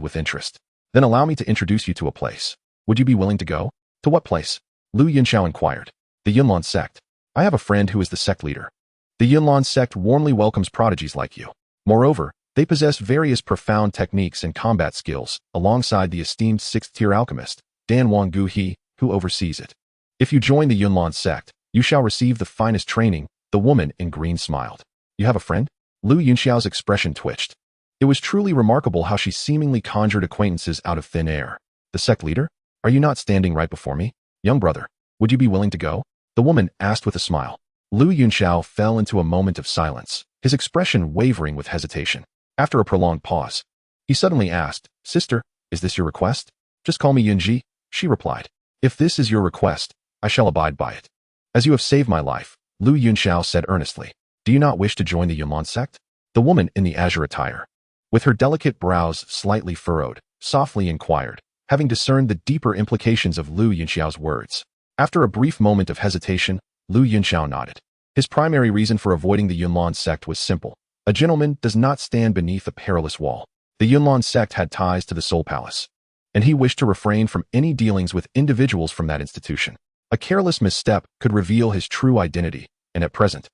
with interest. "Then allow me to introduce you to a place. Would you be willing to go?" "To what place?" Lu Yunxiao inquired. "The Yunlan sect. I have a friend who is the sect leader. The Yunlan sect warmly welcomes prodigies like you. Moreover, they possess various profound techniques and combat skills, alongside the esteemed 6th-tier alchemist, Dan Wang Gu He, who oversees it. If you join the Yunlan sect, you shall receive the finest training." The woman in green smiled. "You have a friend?" Lu Yunxiao's expression twitched. It was truly remarkable how she seemingly conjured acquaintances out of thin air. "The sect leader? Are you not standing right before me? Young brother, would you be willing to go?" the woman asked with a smile. Lu Yunxiao fell into a moment of silence, his expression wavering with hesitation. After a prolonged pause, he suddenly asked, "Sister, is this your request?" "Just call me Yunji," she replied. "If this is your request, I shall abide by it." "As you have saved my life," Lu Yunxiao said earnestly, "do you not wish to join the Yunlan sect?" The woman in the azure attire, with her delicate brows slightly furrowed, softly inquired, having discerned the deeper implications of Lu Yunxiao's words. After a brief moment of hesitation, Lu Yunxiao nodded. His primary reason for avoiding the Yunlan sect was simple. A gentleman does not stand beneath a perilous wall. The Yunlan sect had ties to the Soul Palace, and he wished to refrain from any dealings with individuals from that institution. A careless misstep could reveal his true identity, and at present,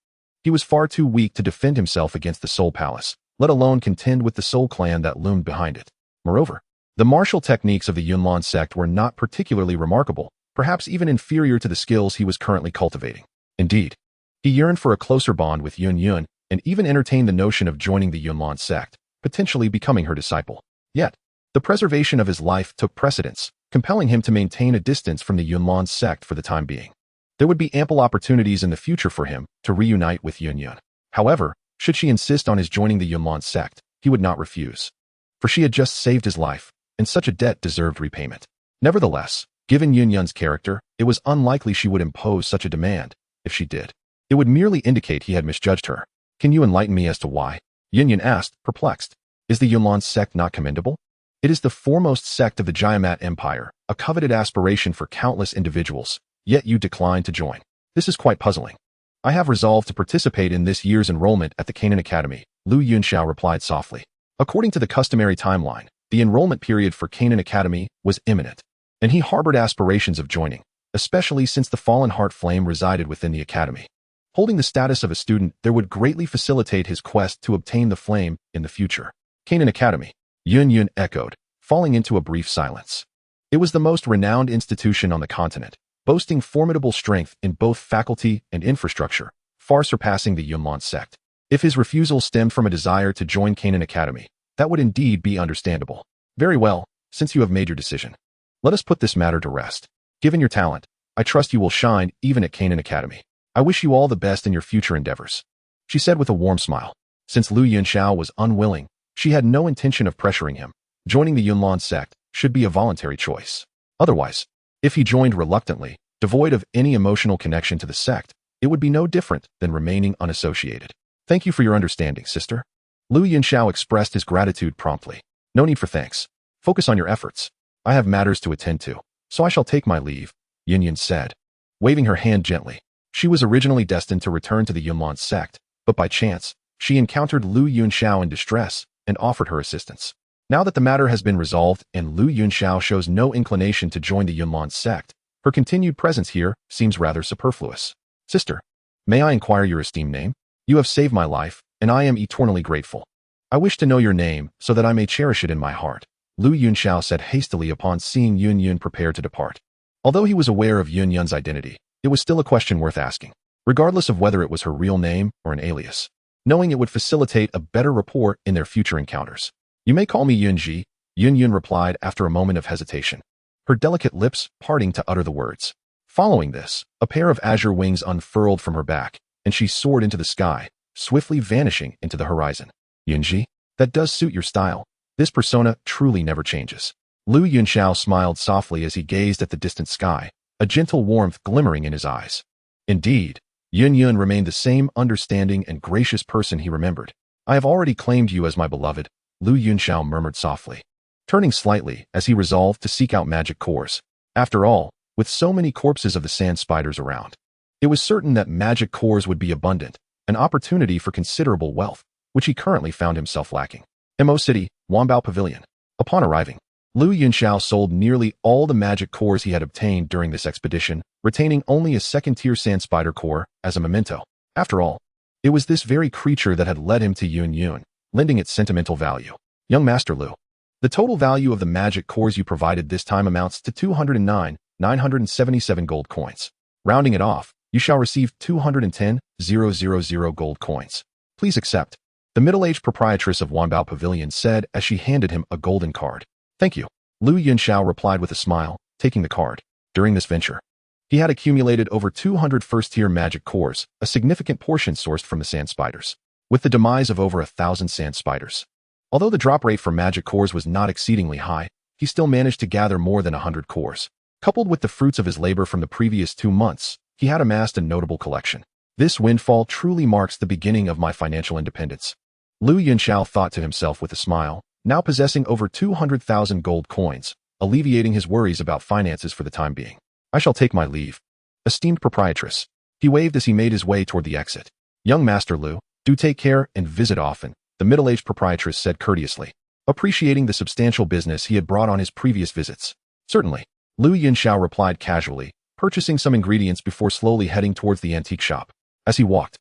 he was far too weak to defend himself against the Soul Palace, let alone contend with the Soul Clan that loomed behind it. Moreover, the martial techniques of the Yunlan sect were not particularly remarkable, perhaps even inferior to the skills he was currently cultivating. Indeed, he yearned for a closer bond with Yun, and even entertained the notion of joining the Yunlan sect, potentially becoming her disciple. Yet, the preservation of his life took precedence, compelling him to maintain a distance from the Yunlan sect for the time being. There would be ample opportunities in the future for him to reunite with Yun. However, should she insist on his joining the Yunlan sect, he would not refuse. For she had just saved his life, and such a debt deserved repayment. Nevertheless, given Yun's character, it was unlikely she would impose such a demand. If she did, it would merely indicate he had misjudged her. "Can you enlighten me as to why?" Yun asked, perplexed. "Is the Yunlan sect not commendable? It is the foremost sect of the Jiamat Empire, a coveted aspiration for countless individuals, yet you decline to join. This is quite puzzling." "I have resolved to participate in this year's enrollment at the Canaan Academy," Lu Yunxiao replied softly. According to the customary timeline, the enrollment period for Canaan Academy was imminent, and he harbored aspirations of joining, especially since the fallen heart flame resided within the academy. Holding the status of a student there would greatly facilitate his quest to obtain the flame in the future. Canaan Academy, Yun echoed, falling into a brief silence. It was the most renowned institution on the continent, boasting formidable strength in both faculty and infrastructure, far surpassing the Yunlan sect. If his refusal stemmed from a desire to join Canaan Academy, that would indeed be understandable. "Very well, since you have made your decision, let us put this matter to rest. Given your talent, I trust you will shine even at Canaan Academy. I wish you all the best in your future endeavors," she said with a warm smile. Since Lu Yunxiao was unwilling, she had no intention of pressuring him. Joining the Yunlan sect should be a voluntary choice. Otherwise, if he joined reluctantly, devoid of any emotional connection to the sect, it would be no different than remaining unassociated. "Thank you for your understanding, sister." Lu Yunxiao expressed his gratitude promptly. "No need for thanks. Focus on your efforts. I have matters to attend to, so I shall take my leave," Yun said, waving her hand gently. She was originally destined to return to the Yunlan sect, but by chance, she encountered Lu Yunxiao in distress and offered her assistance. Now that the matter has been resolved and Lu Yunxiao shows no inclination to join the Yunlan sect, her continued presence here seems rather superfluous. "Sister, may I inquire your esteemed name? You have saved my life, and I am eternally grateful. I wish to know your name so that I may cherish it in my heart," Lu Yunxiao said hastily upon seeing Yun prepare to depart. Although he was aware of Yun's identity, it was still a question worth asking. regardless of whether it was her real name or an alias, knowing it would facilitate a better rapport in their future encounters. You may call me Yunji, Yun replied after a moment of hesitation, her delicate lips parting to utter the words. Following this, a pair of azure wings unfurled from her back, and she soared into the sky, swiftly vanishing into the horizon. Yunji, that does suit your style. This persona truly never changes. Yunxiao smiled softly as he gazed at the distant sky, a gentle warmth glimmering in his eyes. Indeed, Yun remained the same understanding and gracious person he remembered. I have already claimed you as my beloved, Yunxiao murmured softly, turning slightly as he resolved to seek out magic cores. After all, with so many corpses of the sand spiders around, it was certain that magic cores would be abundant, an opportunity for considerable wealth, which he currently found himself lacking. Mo City, Wanbao Pavilion. Upon arriving, Yunxiao sold nearly all the magic cores he had obtained during this expedition, retaining only a second-tier sand spider core as a memento. After all, it was this very creature that had led him to Yun, lending it sentimental value. Young Master Lu, the total value of the magic cores you provided this time amounts to 209,977 gold coins. Rounding it off, you shall receive 210,000 gold coins. Please accept, the middle-aged proprietress of Wanbao Pavilion said as she handed him a golden card. Thank you, Yunxiao replied with a smile, taking the card. During this venture, he had accumulated over 200 first-tier magic cores, a significant portion sourced from the sand spiders. With the demise of over 1,000 sand spiders, although the drop rate for magic cores was not exceedingly high, he still managed to gather more than 100 cores. Coupled with the fruits of his labor from the previous 2 months, he had amassed a notable collection. This windfall truly marks the beginning of my financial independence. Yunxiao thought to himself with a smile, now possessing over 200,000 gold coins, alleviating his worries about finances for the time being. I shall take my leave. Esteemed proprietress. He waved as he made his way toward the exit. Young Master Lu, do take care and visit often, the middle-aged proprietress said courteously, appreciating the substantial business he had brought on his previous visits. Certainly, Yunxiao replied casually, purchasing some ingredients before slowly heading towards the antique shop. As he walked,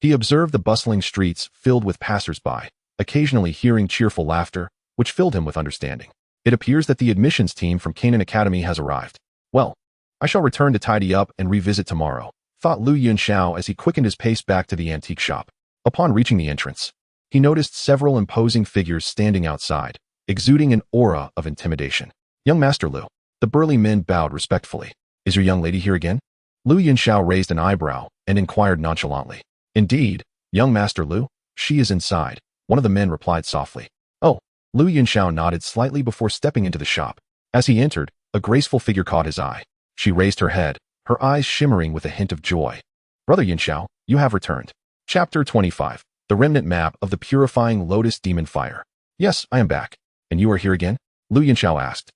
he observed the bustling streets filled with passers-by, occasionally hearing cheerful laughter, which filled him with understanding. It appears that the admissions team from Canaan Academy has arrived. Well, I shall return to tidy up and revisit tomorrow, thought Yunxiao as he quickened his pace back to the antique shop. Upon reaching the entrance, he noticed several imposing figures standing outside, exuding an aura of intimidation. Young Master Lu, the burly men bowed respectfully. Is your young lady here again? Yunxiao raised an eyebrow and inquired nonchalantly. Indeed, young Master Lu, she is inside, one of the men replied softly. Oh, Yunxiao nodded slightly before stepping into the shop. As he entered, a graceful figure caught his eye. She raised her head, her eyes shimmering with a hint of joy. Brother Yunxiao, you have returned. Chapter 25. The Remnant Map of the Purifying Lotus Demon Fire. Yes, I am back. And you are here again? Yunxiao asked,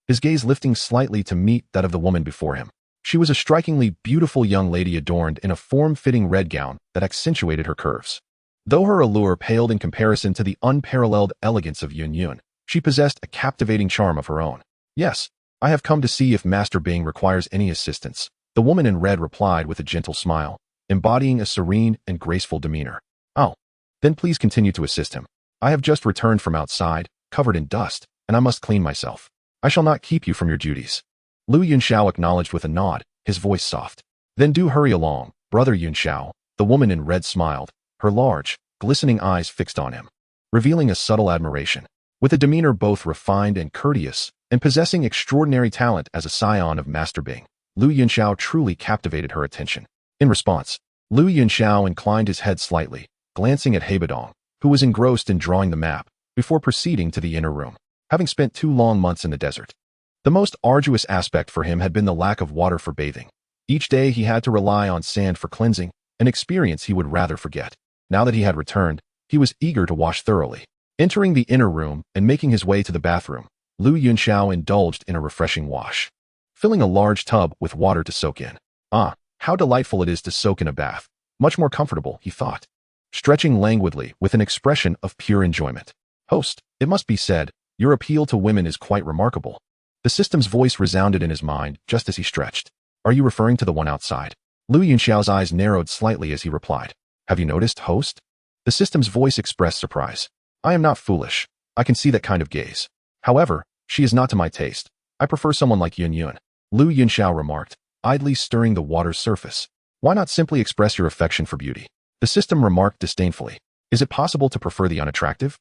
his gaze lifting slightly to meet that of the woman before him. She was a strikingly beautiful young lady adorned in a form-fitting red gown that accentuated her curves. Though her allure paled in comparison to the unparalleled elegance of Yun, she possessed a captivating charm of her own. Yes, I have come to see if Master Bing requires any assistance, the woman in red replied with a gentle smile, embodying a serene and graceful demeanor. Oh, then please continue to assist him. I have just returned from outside, covered in dust, and I must clean myself. I shall not keep you from your duties. Yunxiao acknowledged with a nod, his voice soft. Then do hurry along, brother Yunxiao, the woman in red smiled, her large, glistening eyes fixed on him, revealing a subtle admiration. With a demeanor both refined and courteous, and possessing extraordinary talent as a scion of Master Bing, Yunxiao truly captivated her attention. In response, Yunxiao inclined his head slightly, glancing at Hebadong, who was engrossed in drawing the map, before proceeding to the inner room. Having spent 2 long months in the desert, the most arduous aspect for him had been the lack of water for bathing. Each day he had to rely on sand for cleansing, an experience he would rather forget. Now that he had returned, he was eager to wash thoroughly. Entering the inner room and making his way to the bathroom, Yunxiao indulged in a refreshing wash, filling a large tub with water to soak in. Ah, how delightful it is to soak in a bath. Much more comfortable, he thought, stretching languidly with an expression of pure enjoyment. Host, it must be said, your appeal to women is quite remarkable. The system's voice resounded in his mind just as he stretched. Are you referring to the one outside? Yunxiao's eyes narrowed slightly as he replied. Have you noticed, host? The system's voice expressed surprise. I am not foolish. I can see that kind of gaze. However, she is not to my taste. I prefer someone like Yun. Yunxiao remarked, idly stirring the water's surface. Why not simply express your affection for beauty? The system remarked disdainfully. Is it possible to prefer the unattractive?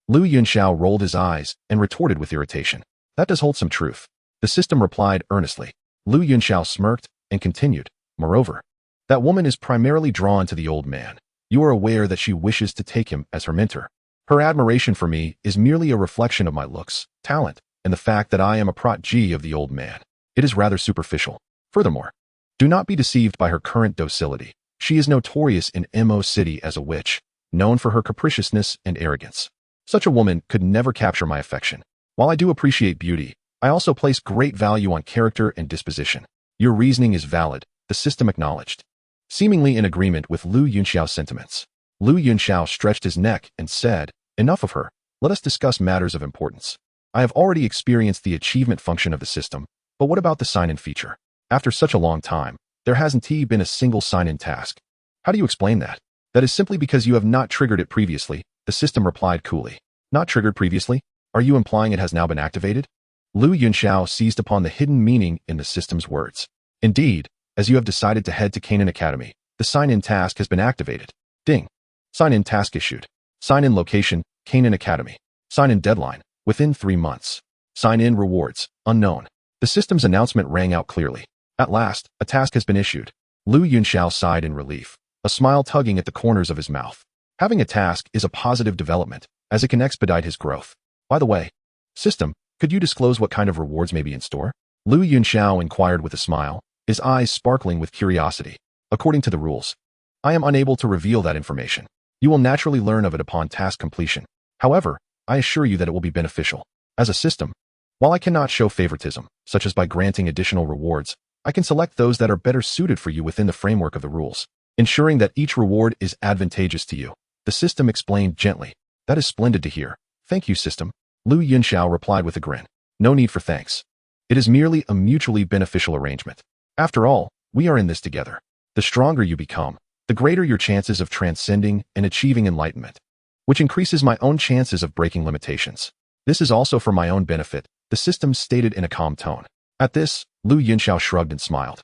Yunxiao rolled his eyes and retorted with irritation. That does hold some truth. The system replied earnestly. Yunxiao smirked and continued. Moreover, that woman is primarily drawn to the old man. You are aware that she wishes to take him as her mentor. Her admiration for me is merely a reflection of my looks, talent, and the fact that I am a protege of the old man. It is rather superficial. Furthermore, do not be deceived by her current docility. She is notorious in Mo City as a witch, known for her capriciousness and arrogance. Such a woman could never capture my affection. While I do appreciate beauty, I also place great value on character and disposition. Your reasoning is valid, the system acknowledged. Seemingly in agreement with Yunxiao's sentiments, Yunxiao stretched his neck and said, Enough of her. Let us discuss matters of importance. I have already experienced the achievement function of the system, but what about the sign-in feature? After such a long time, there hasn't been a single sign-in task. How do you explain that? That is simply because you have not triggered it previously, the system replied coolly. Not triggered previously? Are you implying it has now been activated? Yunxiao seized upon the hidden meaning in the system's words. Indeed, as you have decided to head to Canaan Academy, the sign-in task has been activated. Ding. Sign-in task issued. Sign-in location, Canaan Academy. Sign-in deadline, within 3 months. Sign-in rewards, unknown. The system's announcement rang out clearly. At last, a task has been issued. Yunxiao sighed in relief, a smile tugging at the corners of his mouth. Having a task is a positive development, as it can expedite his growth. By the way, system, could you disclose what kind of rewards may be in store? Yunxiao inquired with a smile, his eyes sparkling with curiosity. According to the rules, I am unable to reveal that information. You will naturally learn of it upon task completion. However, I assure you that it will be beneficial. As a system, while I cannot show favoritism, such as by granting additional rewards, I can select those that are better suited for you within the framework of the rules, ensuring that each reward is advantageous to you. The system explained gently. That is splendid to hear. Thank you, system. Yunxiao replied with a grin. No need for thanks. It is merely a mutually beneficial arrangement. After all, we are in this together. The stronger you become, the greater your chances of transcending and achieving enlightenment, which increases my own chances of breaking limitations. This is also for my own benefit, the system stated in a calm tone. At this, Yunxiao shrugged and smiled.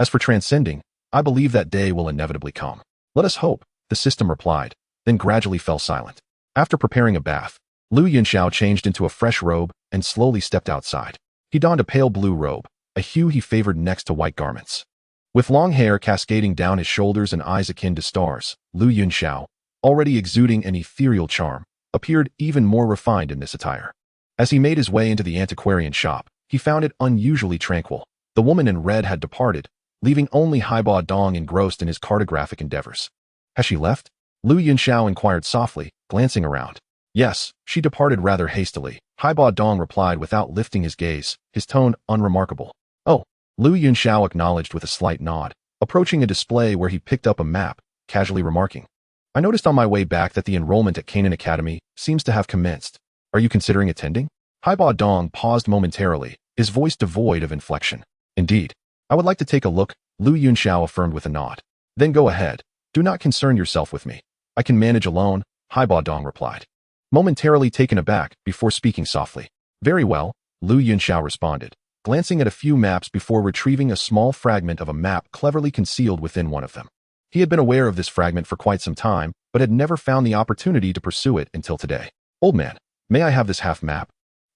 As for transcending, I believe that day will inevitably come. Let us hope, the system replied, then gradually fell silent. After preparing a bath, Yunxiao changed into a fresh robe and slowly stepped outside. He donned a pale blue robe, a hue he favored next to white garments. With long hair cascading down his shoulders and eyes akin to stars, Yunxiao, already exuding an ethereal charm, appeared even more refined in this attire. As he made his way into the antiquarian shop, he found it unusually tranquil. The woman in red had departed, leaving only Haiba Dong engrossed in his cartographic endeavors. Has she left? Yunxiao inquired softly, glancing around. Yes, she departed rather hastily, Haiba Dong replied without lifting his gaze, his tone unremarkable. Oh, Yunxiao acknowledged with a slight nod, approaching a display where he picked up a map, casually remarking. I noticed on my way back that the enrollment at Canaan Academy seems to have commenced. Are you considering attending? Haiba Dong paused momentarily, his voice devoid of inflection. Indeed, I would like to take a look, Yunxiao affirmed with a nod. Then go ahead. Do not concern yourself with me. I can manage alone, Haiba Dong replied. Momentarily taken aback before speaking softly. Very well, Yunxiao responded, glancing at a few maps before retrieving a small fragment of a map cleverly concealed within one of them. He had been aware of this fragment for quite some time, but had never found the opportunity to pursue it until today. Old man, may I have this half map?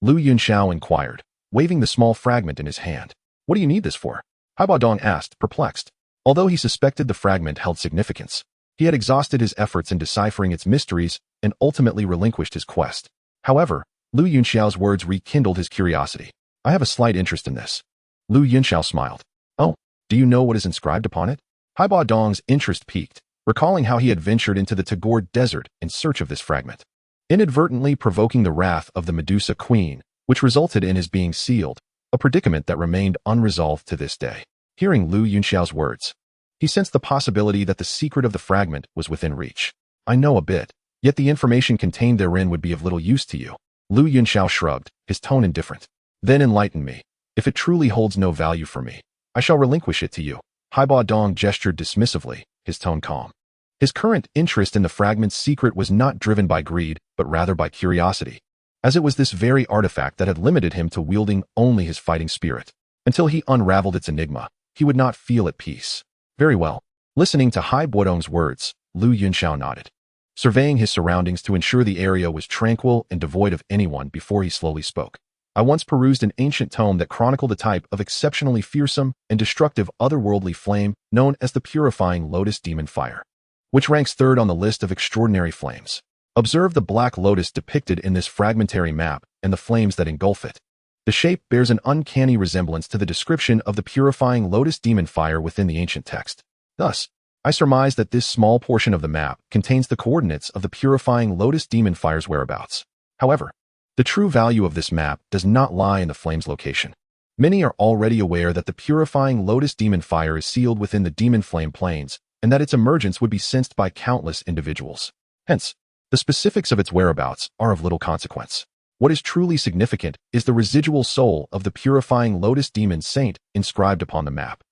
Yunxiao inquired, waving the small fragment in his hand. What do you need this for? Haiba Dong asked, perplexed. Although he suspected the fragment held significance, he had exhausted his efforts in deciphering its mysteries and ultimately relinquished his quest. However, Yunxiao's words rekindled his curiosity. I have a slight interest in this. Yunxiao smiled. Oh, do you know what is inscribed upon it? Haiba Dong's interest piqued, recalling how he had ventured into the Tagore Desert in search of this fragment, inadvertently provoking the wrath of the Medusa Queen, which resulted in his being sealed, a predicament that remained unresolved to this day. Hearing Yunxiao's words, he sensed the possibility that the secret of the fragment was within reach. I know a bit, yet the information contained therein would be of little use to you. Yunxiao shrugged, his tone indifferent. Then enlighten me. If it truly holds no value for me, I shall relinquish it to you. Haiba Dong gestured dismissively, his tone calm. His current interest in the fragment's secret was not driven by greed, but rather by curiosity, as it was this very artifact that had limited him to wielding only his fighting spirit. Until he unraveled its enigma, he would not feel at peace. Very well, Listening to Hai Buodong's words, Lu Yunxiao nodded, surveying his surroundings to ensure the area was tranquil and devoid of anyone before he slowly spoke. I once perused an ancient tome that chronicled a type of exceptionally fearsome and destructive otherworldly flame known as the purifying lotus demon fire, which ranks third on the list of extraordinary flames. Observe the black lotus depicted in this fragmentary map and the flames that engulf it. The shape bears an uncanny resemblance to the description of the purifying lotus demon fire within the ancient text. Thus, I surmise that this small portion of the map contains the coordinates of the purifying lotus demon fire's whereabouts. However, the true value of this map does not lie in the flame's location. Many are already aware that the purifying lotus demon fire is sealed within the demon flame plains, and that its emergence would be sensed by countless individuals. Hence, the specifics of its whereabouts are of little consequence. What is truly significant is the residual soul of the purifying lotus demon saint inscribed upon the map.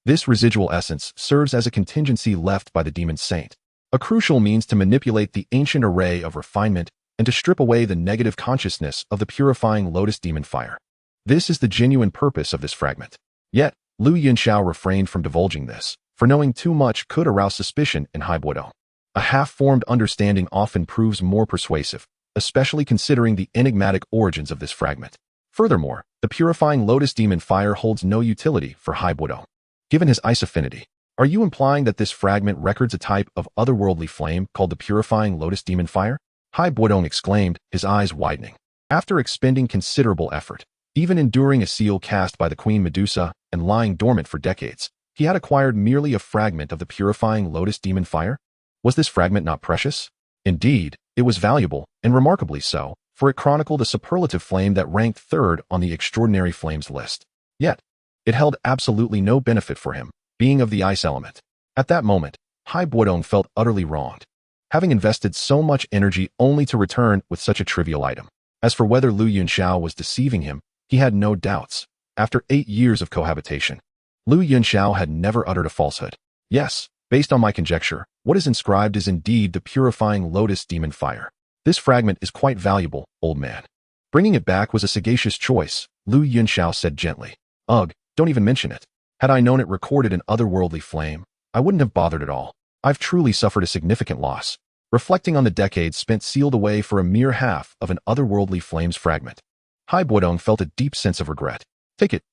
This residual essence serves as a contingency left by the demon saint, a crucial means to manipulate the ancient array of refinement and to strip away the negative consciousness of the purifying lotus demon fire. This is the genuine purpose of this fragment. Yet, Lu Yunxiao refrained from divulging this, for knowing too much could arouse suspicion in Hai Buodong. A half-formed understanding often proves more persuasive, especially considering the enigmatic origins of this fragment. Furthermore, the purifying lotus demon fire holds no utility for Hai Buodong. Given his ice affinity, are you implying that this fragment records a type of otherworldly flame called the purifying lotus demon fire? Hai Buodong exclaimed, his eyes widening. After expending considerable effort, even enduring a seal cast by the Queen Medusa and lying dormant for decades, he had acquired merely a fragment of the purifying lotus demon fire? Was this fragment not precious? Indeed, it was valuable, and remarkably so, for it chronicled a superlative flame that ranked third on the extraordinary flames list. Yet, it held absolutely no benefit for him, being of the ice element. At that moment, Hai Buodong felt utterly wronged, having invested so much energy only to return with such a trivial item. As for whether Lu Yunxiao was deceiving him, he had no doubts. After 8 years of cohabitation, Lu Yunxiao had never uttered a falsehood. Yes, based on my conjecture, what is inscribed is indeed the purifying lotus demon fire. This fragment is quite valuable, old man. Bringing it back was a sagacious choice, Lu Yunxiao said gently. Ugh, don't even mention it. Had I known it recorded an otherworldly flame, I wouldn't have bothered at all. I've truly suffered a significant loss, reflecting on the decades spent sealed away for a mere half of an otherworldly flame's fragment. Hai Buodong felt a deep sense of regret. Take it.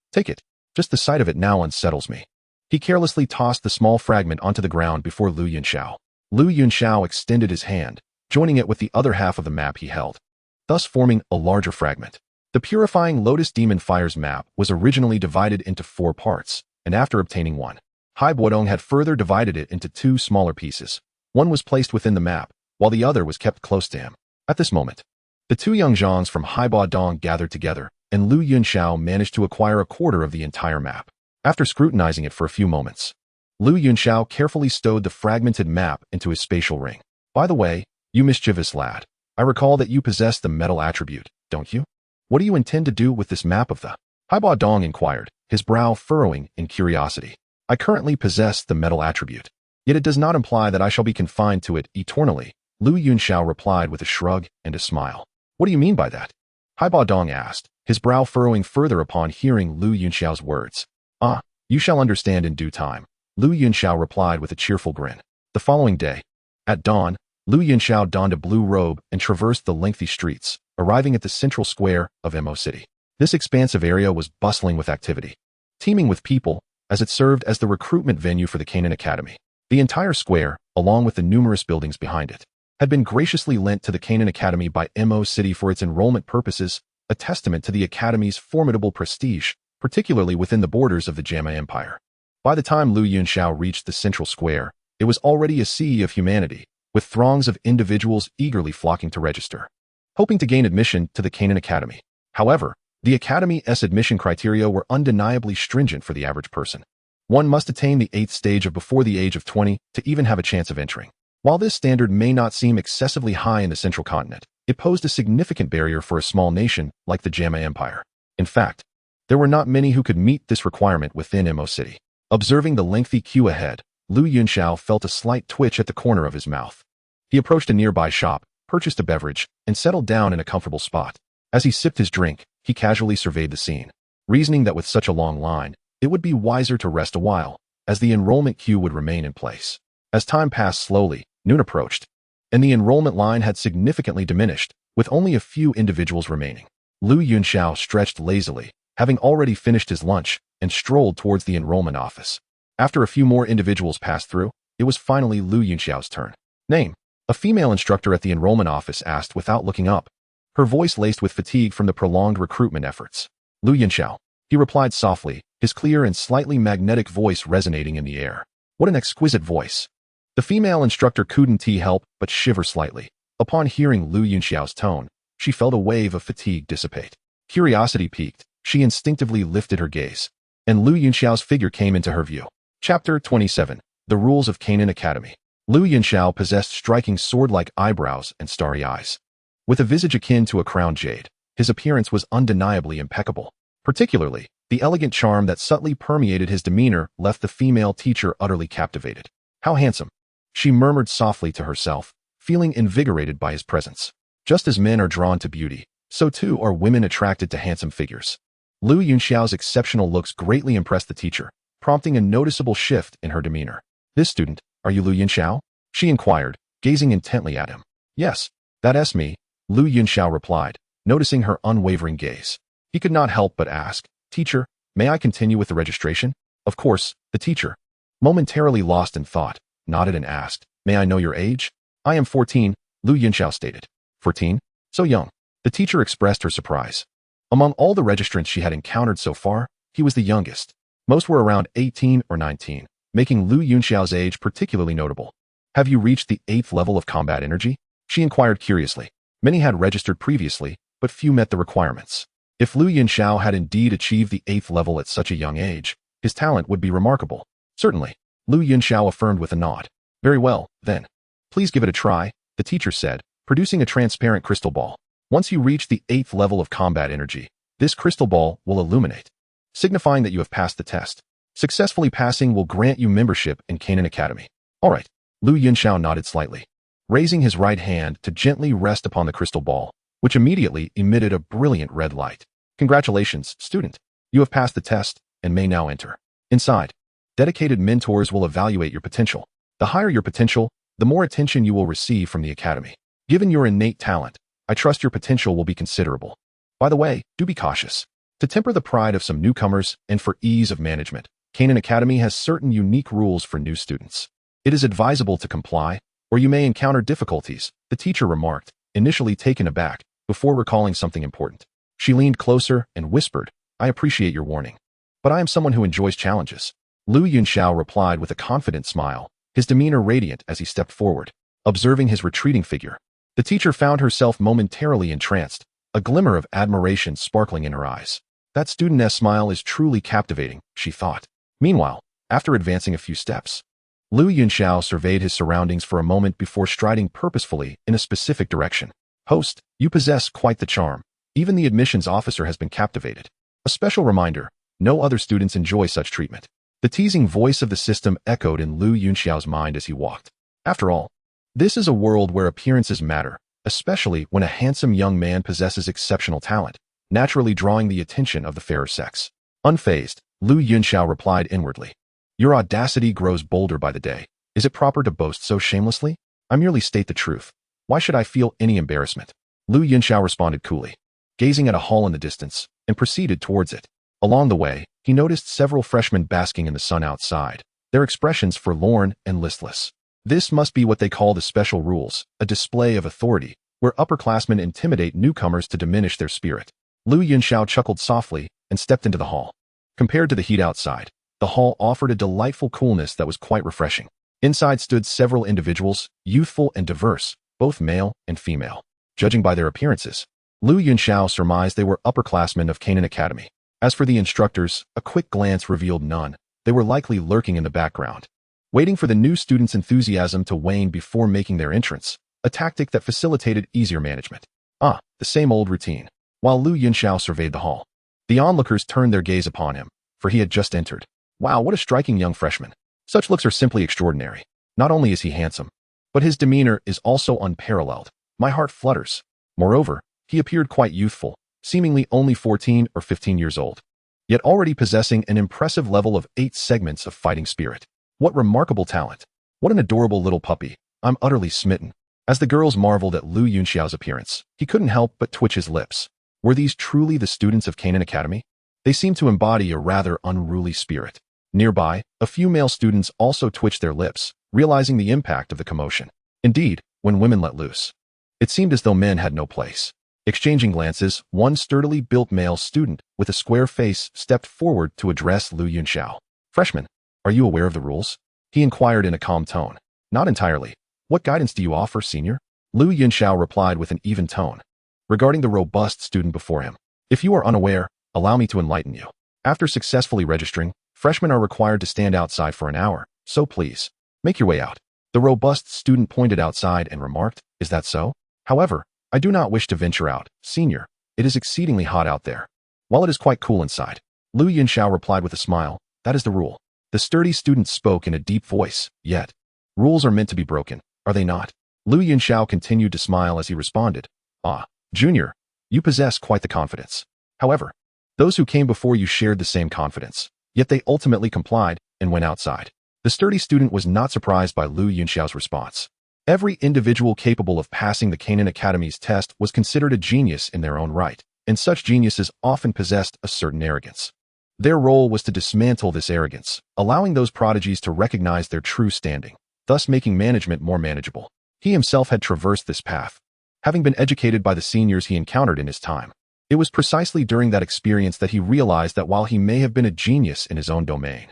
Just the sight of it now unsettles me. He carelessly tossed the small fragment onto the ground before Lu Yunxiao. Lu Yunxiao extended his hand, joining it with the other half of the map he held, thus forming a larger fragment. The purifying lotus demon fire's map was originally divided into 4 parts, and after obtaining one, Hai Buodong had further divided it into 2 smaller pieces. One was placed within the map, while the other was kept close to him. At this moment, the 2 young zhangs from Hai Buodong gathered together, and Lu Yunxiao managed to acquire a quarter of the entire map. After scrutinizing it for a few moments, Lu Yunxiao carefully stowed the fragmented map into his spatial ring. By the way, you mischievous lad, I recall that you possess the metal attribute, don't you? What do you intend to do with this map of the? Hai Buodong inquired, his brow furrowing in curiosity. I currently possess the metal attribute, yet it does not imply that I shall be confined to it eternally, Lu Yunxiao replied with a shrug and a smile. What do you mean by that? Hai Buodong asked, his brow furrowing further upon hearing Lu Yunxiao's words. You shall understand in due time, Lu Yunxiao replied with a cheerful grin. The following day, at dawn, Lu Yunxiao donned a blue robe and traversed the lengthy streets, arriving at the central square of Mo City. This expansive area was bustling with activity, teeming with people, as it served as the recruitment venue for the Canaan Academy. The entire square, along with the numerous buildings behind it, had been graciously lent to the Canaan Academy by Mo City for its enrollment purposes, a testament to the Academy's formidable prestige, particularly within the borders of the Jama Empire. By the time Lu Yunxiao reached the central square, it was already a sea of humanity, with throngs of individuals eagerly flocking to register, hoping to gain admission to the Canaan Academy. However, the Academy's admission criteria were undeniably stringent for the average person. One must attain the 8th stage of before the age of 20 to even have a chance of entering. While this standard may not seem excessively high in the central continent, it posed a significant barrier for a small nation like the Jama Empire. In fact, there were not many who could meet this requirement within Mo City. Observing the lengthy queue ahead, Lu Yunxiao felt a slight twitch at the corner of his mouth. He approached a nearby shop, purchased a beverage, and settled down in a comfortable spot. As he sipped his drink, he casually surveyed the scene, reasoning that with such a long line, it would be wiser to rest a while. as the enrollment queue would remain in place. As time passed slowly, noon approached, and the enrollment line had significantly diminished, with only a few individuals remaining. Yunxiao stretched lazily, having already finished his lunch, and strolled towards the enrollment office. After a few more individuals passed through, it was finally Yunxiao's turn. Name? A female instructor at the enrollment office asked without looking up, her voice laced with fatigue from the prolonged recruitment efforts. Yunxiao. He replied softly, his clear and slightly magnetic voice resonating in the air. What an exquisite voice. The female instructor couldn't help but shiver slightly. Upon hearing Yunxiao's tone, she felt a wave of fatigue dissipate. Curiosity piqued, she instinctively lifted her gaze, and Yunxiao's figure came into her view. Chapter 27. The Rules of Canaan Academy. Yunxiao possessed striking sword-like eyebrows and starry eyes. With a visage akin to a crowned jade, his appearance was undeniably impeccable. Particularly, the elegant charm that subtly permeated his demeanor left the female teacher utterly captivated. How handsome! She murmured softly to herself, feeling invigorated by his presence. Just as men are drawn to beauty, so too are women attracted to handsome figures. Yunxiao's exceptional looks greatly impressed the teacher, prompting a noticeable shift in her demeanor. This student, are you Yunxiao? She inquired, gazing intently at him. Yes, that's me, Yunxiao replied, noticing her unwavering gaze. He could not help but ask, Teacher, may I continue with the registration? Of course, the teacher, momentarily lost in thought, nodded and asked, May I know your age? I am 14, Yunxiao stated. 14? So young. The teacher expressed her surprise. Among all the registrants she had encountered so far, he was the youngest. Most were around 18 or 19, making Yunxiao's age particularly notable. Have you reached the 8th level of combat energy? She inquired curiously. Many had registered previously, but few met the requirements. If Yunxiao had indeed achieved the 8th level at such a young age, his talent would be remarkable. Certainly, Yunxiao affirmed with a nod. Very well, then. Please give it a try, the teacher said, producing a transparent crystal ball. Once you reach the 8th level of combat energy, this crystal ball will illuminate, signifying that you have passed the test. Successfully passing will grant you membership in Canaan Academy. All right. Yunxiao nodded slightly, raising his right hand to gently rest upon the crystal ball, which immediately emitted a brilliant red light. Congratulations, student. You have passed the test and may now enter. Inside, dedicated mentors will evaluate your potential. The higher your potential, the more attention you will receive from the academy. Given your innate talent, I trust your potential will be considerable. By the way, do be cautious. To temper the pride of some newcomers and for ease of management, Canaan Academy has certain unique rules for new students. It is advisable to comply, or you may encounter difficulties, the teacher remarked, initially taken aback, before recalling something important. She leaned closer and whispered, I appreciate your warning, but I am someone who enjoys challenges. Yunxiao replied with a confident smile, his demeanor radiant as he stepped forward, observing his retreating figure. The teacher found herself momentarily entranced, a glimmer of admiration sparkling in her eyes. That studentess smile is truly captivating, she thought. Meanwhile, after advancing a few steps, Yunxiao surveyed his surroundings for a moment before striding purposefully in a specific direction. Host, you possess quite the charm. Even the admissions officer has been captivated. A special reminder, no other students enjoy such treatment. The teasing voice of the system echoed in Yunxiao's mind as he walked. After all, this is a world where appearances matter, especially when a handsome young man possesses exceptional talent, naturally drawing the attention of the fairer sex. Unfazed, Yunxiao replied inwardly. Your audacity grows bolder by the day. Is it proper to boast so shamelessly? I merely state the truth. Why should I feel any embarrassment? Yunxiao responded coolly, gazing at a hall in the distance, and proceeded towards it. Along the way, he noticed several freshmen basking in the sun outside, their expressions forlorn and listless. This must be what they call the special rules, a display of authority, where upperclassmen intimidate newcomers to diminish their spirit. Yunxiao chuckled softly and stepped into the hall. Compared to the heat outside, the hall offered a delightful coolness that was quite refreshing. Inside stood several individuals, youthful and diverse, both male and female. Judging by their appearances, Yunxiao surmised they were upperclassmen of Canaan Academy. As for the instructors, a quick glance revealed none. They were likely lurking in the background, waiting for the new students' enthusiasm to wane before making their entrance, a tactic that facilitated easier management. The same old routine. While Yunxiao surveyed the hall, the onlookers turned their gaze upon him, for he had just entered. Wow, what a striking young freshman. Such looks are simply extraordinary. Not only is he handsome, but his demeanor is also unparalleled. My heart flutters. Moreover, he appeared quite youthful, seemingly only 14 or 15 years old. yet already possessing an impressive level of 8 segments of fighting spirit. What remarkable talent. What an adorable little puppy. I'm utterly smitten. As the girls marveled at Lu Yunxiao's appearance, he couldn't help but twitch his lips. Were these truly the students of Canaan Academy? They seemed to embody a rather unruly spirit. Nearby, a few male students also twitched their lips, realizing the impact of the commotion. Indeed, when women let loose, it seemed as though men had no place. Exchanging glances, one sturdily built male student with a square face stepped forward to address Lu Yunxiao. Freshman, are you aware of the rules? He inquired in a calm tone. Not entirely. What guidance do you offer, senior? Lu Yunxiao replied with an even tone. Regarding the robust student before him. If you are unaware, allow me to enlighten you. After successfully registering, freshmen are required to stand outside for an hour, so please, make your way out. The robust student pointed outside and remarked, is that so? However, I do not wish to venture out, senior. It is exceedingly hot out there. While it is quite cool inside. Lu Yunxiao replied with a smile, that is the rule. The sturdy student spoke in a deep voice, yet, rules are meant to be broken, are they not? Lu Yunxiao continued to smile as he responded, ah, junior, you possess quite the confidence. However, those who came before you shared the same confidence, yet they ultimately complied and went outside. The sturdy student was not surprised by Lu Yunxiao's response. Every individual capable of passing the Canaan Academy's test was considered a genius in their own right, and such geniuses often possessed a certain arrogance. Their role was to dismantle this arrogance, allowing those prodigies to recognize their true standing, thus making management more manageable. He himself had traversed this path, having been educated by the seniors he encountered in his time. It was precisely during that experience that he realized that while he may have been a genius in his own domain,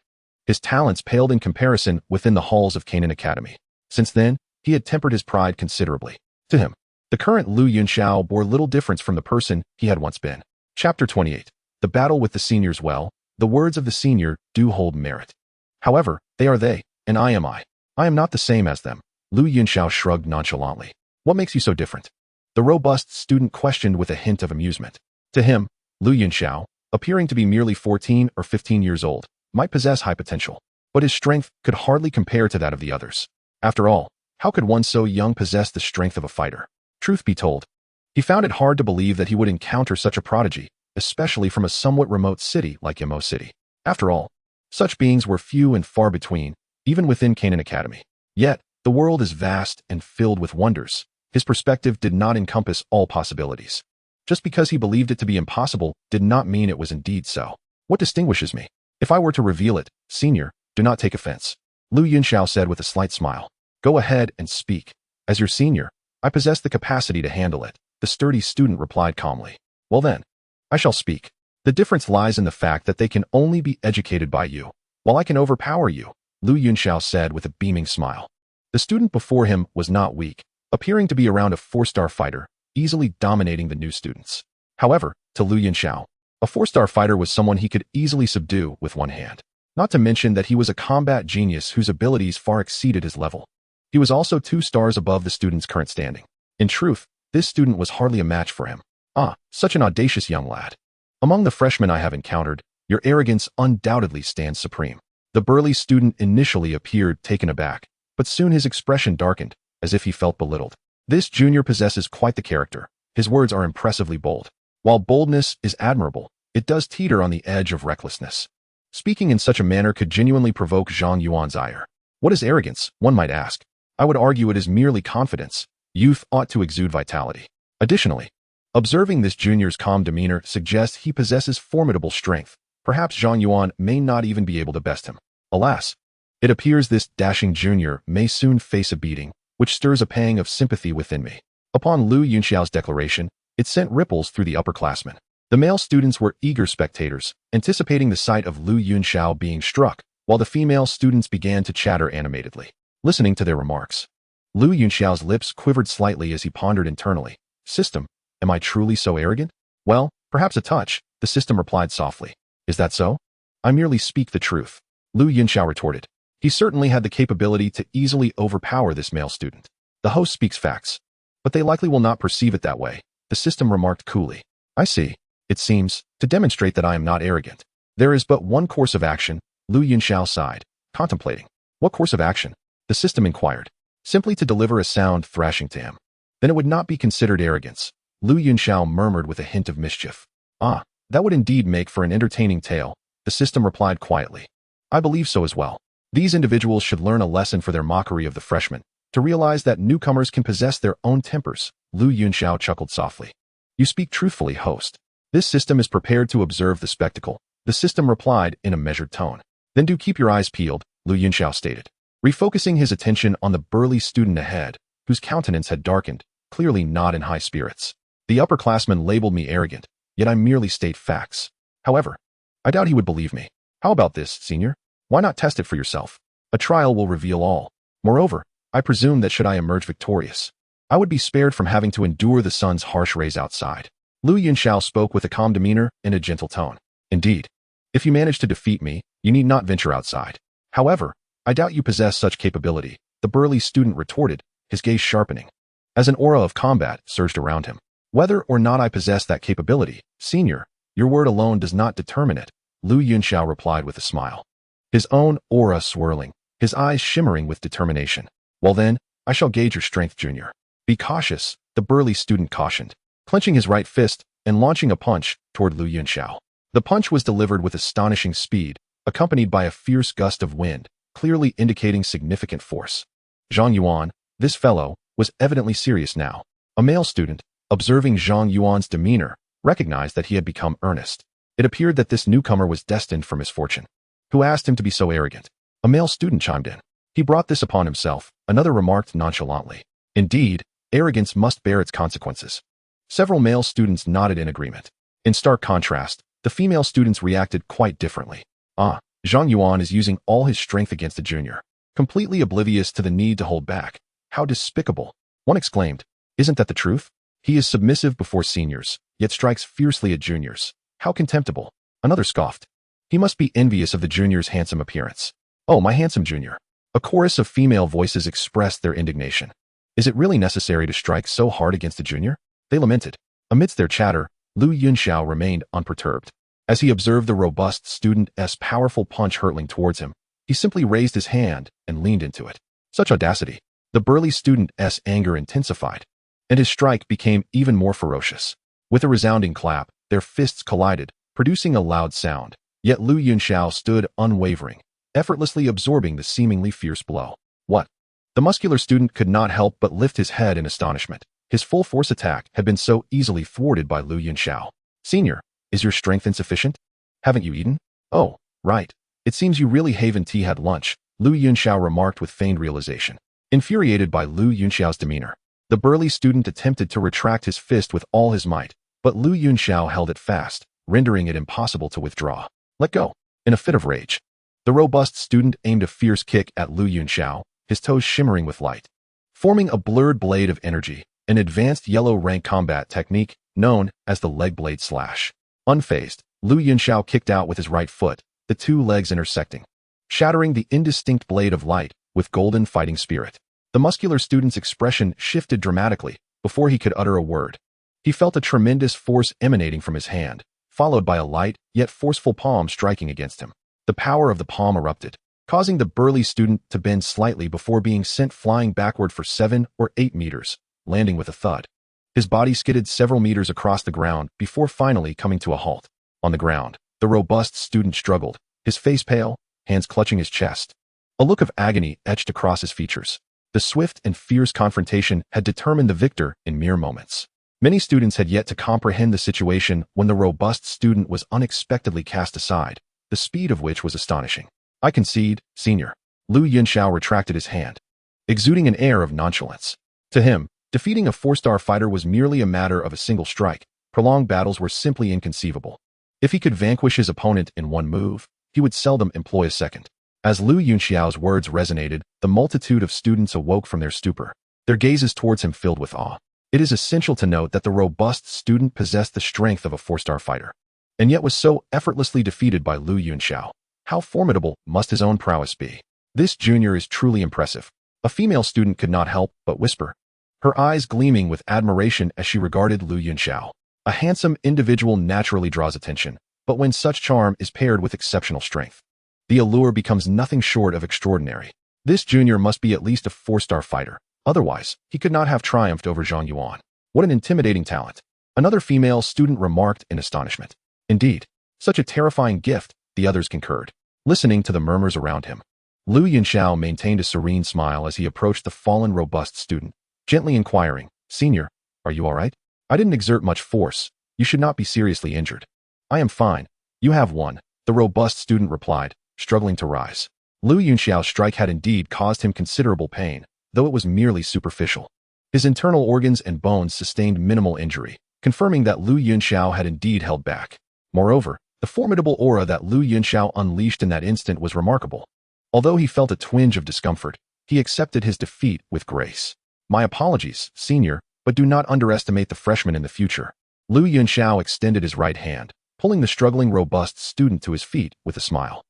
his talents paled in comparison within the halls of Canaan Academy. Since then, he had tempered his pride considerably. To him, the current Lu Yunxiao bore little difference from the person he had once been. Chapter 28. The battle with the seniors. Well, the words of the senior do hold merit. However, they are they, and I am I. I am not the same as them. Lu Yunxiao shrugged nonchalantly. What makes you so different? The robust student questioned with a hint of amusement. To him, Lu Yunxiao, appearing to be merely 14 or 15 years old, might possess high potential, but his strength could hardly compare to that of the others. After all, how could one so young possess the strength of a fighter? Truth be told, he found it hard to believe that he would encounter such a prodigy, especially from a somewhat remote city like Yamo City. After all, such beings were few and far between, even within Canaan Academy. Yet, the world is vast and filled with wonders. His perspective did not encompass all possibilities. Just because he believed it to be impossible did not mean it was indeed so. What distinguishes me? If I were to reveal it, senior, do not take offense. Lu Yunxiao said with a slight smile. Go ahead and speak. As your senior, I possess the capacity to handle it, the sturdy student replied calmly. Well then, I shall speak. The difference lies in the fact that they can only be educated by you, while I can overpower you, Lu Yunxiao said with a beaming smile. The student before him was not weak, appearing to be around a 4-star fighter, easily dominating the new students. However, to Lu Yunxiao, a 4-star fighter was someone he could easily subdue with one hand. Not to mention that he was a combat genius whose abilities far exceeded his level. He was also 2 stars above the student's current standing. In truth, this student was hardly a match for him. Ah, such an audacious young lad. Among the freshmen I have encountered, your arrogance undoubtedly stands supreme. The burly student initially appeared taken aback, but soon his expression darkened, as if he felt belittled. This junior possesses quite the character. His words are impressively bold. While boldness is admirable, it does teeter on the edge of recklessness. Speaking in such a manner could genuinely provoke Zhang Yuan's ire. What is arrogance, one might ask? I would argue it is merely confidence. Youth ought to exude vitality. Additionally, observing this junior's calm demeanor suggests he possesses formidable strength. Perhaps Zhang Yuan may not even be able to best him. Alas, it appears this dashing junior may soon face a beating, which stirs a pang of sympathy within me. Upon Lu Yunxiao's declaration, it sent ripples through the upperclassmen. The male students were eager spectators, anticipating the sight of Lu Yunxiao being struck, while the female students began to chatter animatedly, listening to their remarks. Lu Yunxiao's lips quivered slightly as he pondered internally. System, am I truly so arrogant? Well, perhaps a touch, the system replied softly. Is that so? I merely speak the truth, Lu Yunxiao retorted. He certainly had the capability to easily overpower this male student. The host speaks facts, but they likely will not perceive it that way, the system remarked coolly. I see. It seems, to demonstrate that I am not arrogant. There is but one course of action, Lu Yunxiao sighed, contemplating. What course of action? The system inquired. Simply to deliver a sound thrashing to him. Then it would not be considered arrogance, Lu Yunxiao murmured with a hint of mischief. Ah, That would indeed make for an entertaining tale, the system replied quietly. I believe so as well. These individuals should learn a lesson for their mockery of the freshmen, to realize that newcomers can possess their own tempers. Yunxiao chuckled softly. You speak truthfully, host. This system is prepared to observe the spectacle, the system replied in a measured tone. Then do keep your eyes peeled, Yunxiao stated, refocusing his attention on the burly student ahead, whose countenance had darkened, clearly not in high spirits. The upperclassman labeled me arrogant, yet I merely state facts. However, I doubt he would believe me. How about this, senior? Why not test it for yourself? A trial will reveal all. Moreover, I presume that should I emerge victorious, I would be spared from having to endure the sun's harsh rays outside. Yunxiao spoke with a calm demeanor and a gentle tone. Indeed, if you manage to defeat me, you need not venture outside. However, I doubt you possess such capability, the burly student retorted, his gaze sharpening, as an aura of combat surged around him. Whether or not I possess that capability, senior, your word alone does not determine it, Yunxiao replied with a smile, his own aura swirling, his eyes shimmering with determination. Well then, I shall gauge your strength, junior. Be cautious, the burly student cautioned, clenching his right fist and launching a punch toward Yunxiao. The punch was delivered with astonishing speed, accompanied by a fierce gust of wind, clearly indicating significant force. Zhang Yuan, this fellow, was evidently serious now. A male student, observing Zhang Yuan's demeanor, recognized that he had become earnest. It appeared that this newcomer was destined for misfortune. Who asked him to be so arrogant? A male student chimed in. He brought this upon himself, another remarked nonchalantly. Indeed, arrogance must bear its consequences. Several male students nodded in agreement. In stark contrast, the female students reacted quite differently. Zhang Yuan is using all his strength against a junior, completely oblivious to the need to hold back. How despicable! One exclaimed. Isn't that the truth? He is submissive before seniors, yet strikes fiercely at juniors. How contemptible! Another scoffed. He must be envious of the junior's handsome appearance. Oh, my handsome junior! A chorus of female voices expressed their indignation. Is it really necessary to strike so hard against a junior? They lamented. Amidst their chatter, Yunxiao remained unperturbed. As he observed the robust student's powerful punch hurtling towards him, he simply raised his hand and leaned into it. Such audacity! The burly student's anger intensified, and his strike became even more ferocious. With a resounding clap, their fists collided, producing a loud sound. Yet Yunxiao stood unwavering, effortlessly absorbing the seemingly fierce blow. What? The muscular student could not help but lift his head in astonishment. His full-force attack had been so easily thwarted by Yunxiao. Senior, is your strength insufficient? Haven't you eaten? Oh, right. It seems you really haven't had lunch, Yunxiao remarked with feigned realization. Infuriated by Yunxiao's demeanor, the burly student attempted to retract his fist with all his might, but Yunxiao held it fast, rendering it impossible to withdraw. Let go. In a fit of rage, the robust student aimed a fierce kick at Yunxiao, his toes shimmering with light, forming a blurred blade of energy, an advanced yellow rank combat technique known as the leg blade slash. Unfazed, Yunxiao kicked out with his right foot, the two legs intersecting, shattering the indistinct blade of light with golden fighting spirit. The muscular student's expression shifted dramatically before he could utter a word. He felt a tremendous force emanating from his hand, followed by a light yet forceful palm striking against him. The power of the palm erupted, causing the burly student to bend slightly before being sent flying backward for 7 or 8 meters, landing with a thud. His body skidded several meters across the ground before finally coming to a halt. On the ground, the robust student struggled, his face pale, hands clutching his chest. A look of agony etched across his features. The swift and fierce confrontation had determined the victor in mere moments. Many students had yet to comprehend the situation when the robust student was unexpectedly cast aside, the speed of which was astonishing. I concede, senior. Yunxiao retracted his hand, exuding an air of nonchalance. To him, defeating a 4-star fighter was merely a matter of a single strike. Prolonged battles were simply inconceivable. If he could vanquish his opponent in one move, he would seldom employ a second. As Yunxiao's words resonated, the multitude of students awoke from their stupor, their gazes towards him filled with awe. It is essential to note that the robust student possessed the strength of a 4-star fighter, and yet was so effortlessly defeated by Yunxiao. How formidable must his own prowess be? This junior is truly impressive. A female student could not help but whisper, her eyes gleaming with admiration as she regarded Yunxiao. A handsome individual naturally draws attention, but when such charm is paired with exceptional strength, the allure becomes nothing short of extraordinary. This junior must be at least a 4-star fighter. Otherwise, he could not have triumphed over Zhang Yuan. What an intimidating talent. Another female student remarked in astonishment. Indeed, such a terrifying gift, the others concurred, listening to the murmurs around him. Lu Yunxiao maintained a serene smile as he approached the fallen robust student, gently inquiring, "Senior, are you all right? I didn't exert much force. You should not be seriously injured." "I am fine. You have one," the robust student replied, struggling to rise. Lu Yunxiao's strike had indeed caused him considerable pain, though it was merely superficial. His internal organs and bones sustained minimal injury, confirming that Lu Yunxiao had indeed held back. Moreover, the formidable aura that Lu Yunxiao unleashed in that instant was remarkable. Although he felt a twinge of discomfort, he accepted his defeat with grace. "My apologies, senior, but do not underestimate the freshman in the future." Lu Yunxiao extended his right hand, pulling the struggling robust student to his feet with a smile.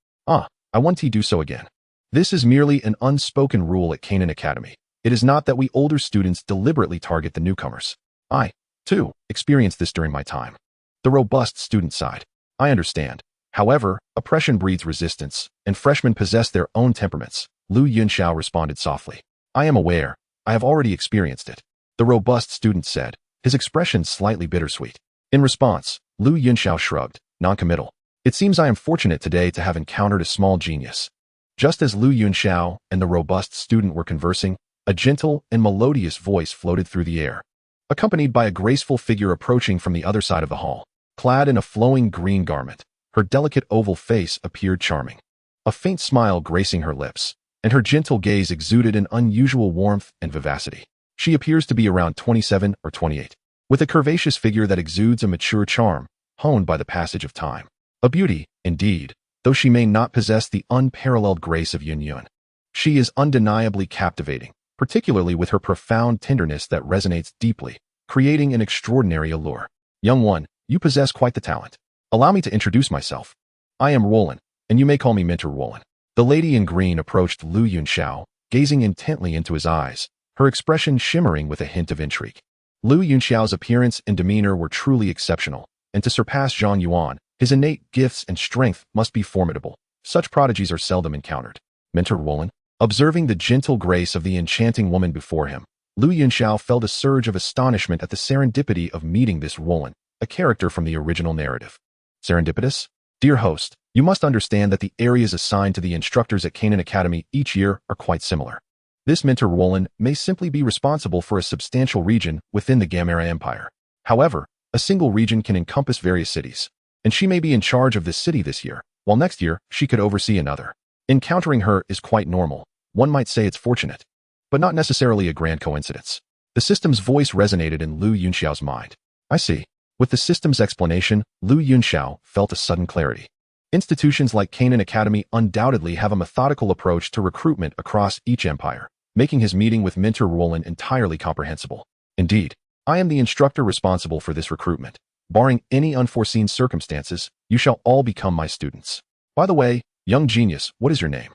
I want to do so again. This is merely an unspoken rule at Canaan Academy. It is not that we older students deliberately target the newcomers. I, too, experienced this during my time." The robust student sighed. "I understand. However, oppression breeds resistance, and freshmen possess their own temperaments," Lu Yunxiao responded softly. "I am aware. I have already experienced it," the robust student said, his expression slightly bittersweet. In response, Lu Yunxiao shrugged, noncommittal. "It seems I am fortunate today to have encountered a small genius." Just as Lu Yunxiao and the robust student were conversing, a gentle and melodious voice floated through the air, accompanied by a graceful figure approaching from the other side of the hall. Clad in a flowing green garment, her delicate oval face appeared charming, a faint smile gracing her lips, and her gentle gaze exuded an unusual warmth and vivacity. She appears to be around 27 or 28, with a curvaceous figure that exudes a mature charm, honed by the passage of time. A beauty, indeed, though she may not possess the unparalleled grace of Yunyun. She is undeniably captivating, particularly with her profound tenderness that resonates deeply, creating an extraordinary allure. "Young one, you possess quite the talent. Allow me to introduce myself. I am Roland, and you may call me Mentor Roland." The lady in green approached Lu Yunxiao, gazing intently into his eyes, her expression shimmering with a hint of intrigue. Lu Yunxiao's appearance and demeanor were truly exceptional, and to surpass Zhang Yuan, his innate gifts and strength must be formidable. Such prodigies are seldom encountered. Mentor Roland, observing the gentle grace of the enchanting woman before him, Lu Yunxiao felt a surge of astonishment at the serendipity of meeting this Roland, a character from the original narrative. Serendipitous? Dear host, you must understand that the areas assigned to the instructors at Canaan Academy each year are quite similar. This Mentor Roland may simply be responsible for a substantial region within the Gamera Empire. However, a single region can encompass various cities, and she may be in charge of this city this year, while next year she could oversee another. Encountering her is quite normal. One might say it's fortunate, but not necessarily a grand coincidence. The system's voice resonated in Lu Yunxiao's mind. I see. With the system's explanation, Lu Yunxiao felt a sudden clarity. Institutions like Canaan Academy undoubtedly have a methodical approach to recruitment across each empire, making his meeting with Mentor Roland entirely comprehensible. Indeed, I am the instructor responsible for this recruitment. Barring any unforeseen circumstances, you shall all become my students. By the way, young genius, what is your name?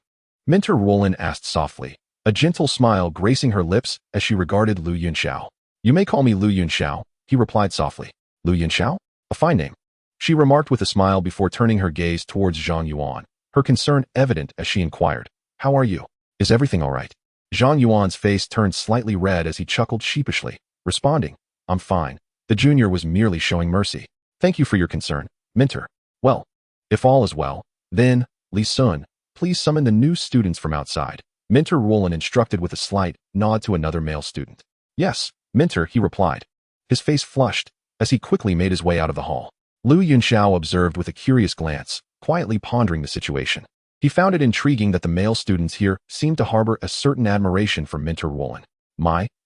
Mentor Roland asked softly, a gentle smile gracing her lips as she regarded Lu Yunxiao. You may call me Lu Yunxiao, he replied softly. Lu Yunxiao? A fine name, she remarked with a smile before turning her gaze towards Zhang Yuan, her concern evident as she inquired, How are you? Is everything all right? Zhang Yuan's face turned slightly red as he chuckled sheepishly, responding, I'm fine. The junior was merely showing mercy. Thank you for your concern, Mentor. Well, if all is well, then, Li Sun, please summon the new students from outside. Mentor Roland instructed with a slight nod to another male student. Yes, Mentor, he replied. His face flushed as he quickly made his way out of the hall. Lu Yunxiao observed with a curious glance, quietly pondering the situation. He found it intriguing that the male students here seemed to harbor a certain admiration for Mentor Roland.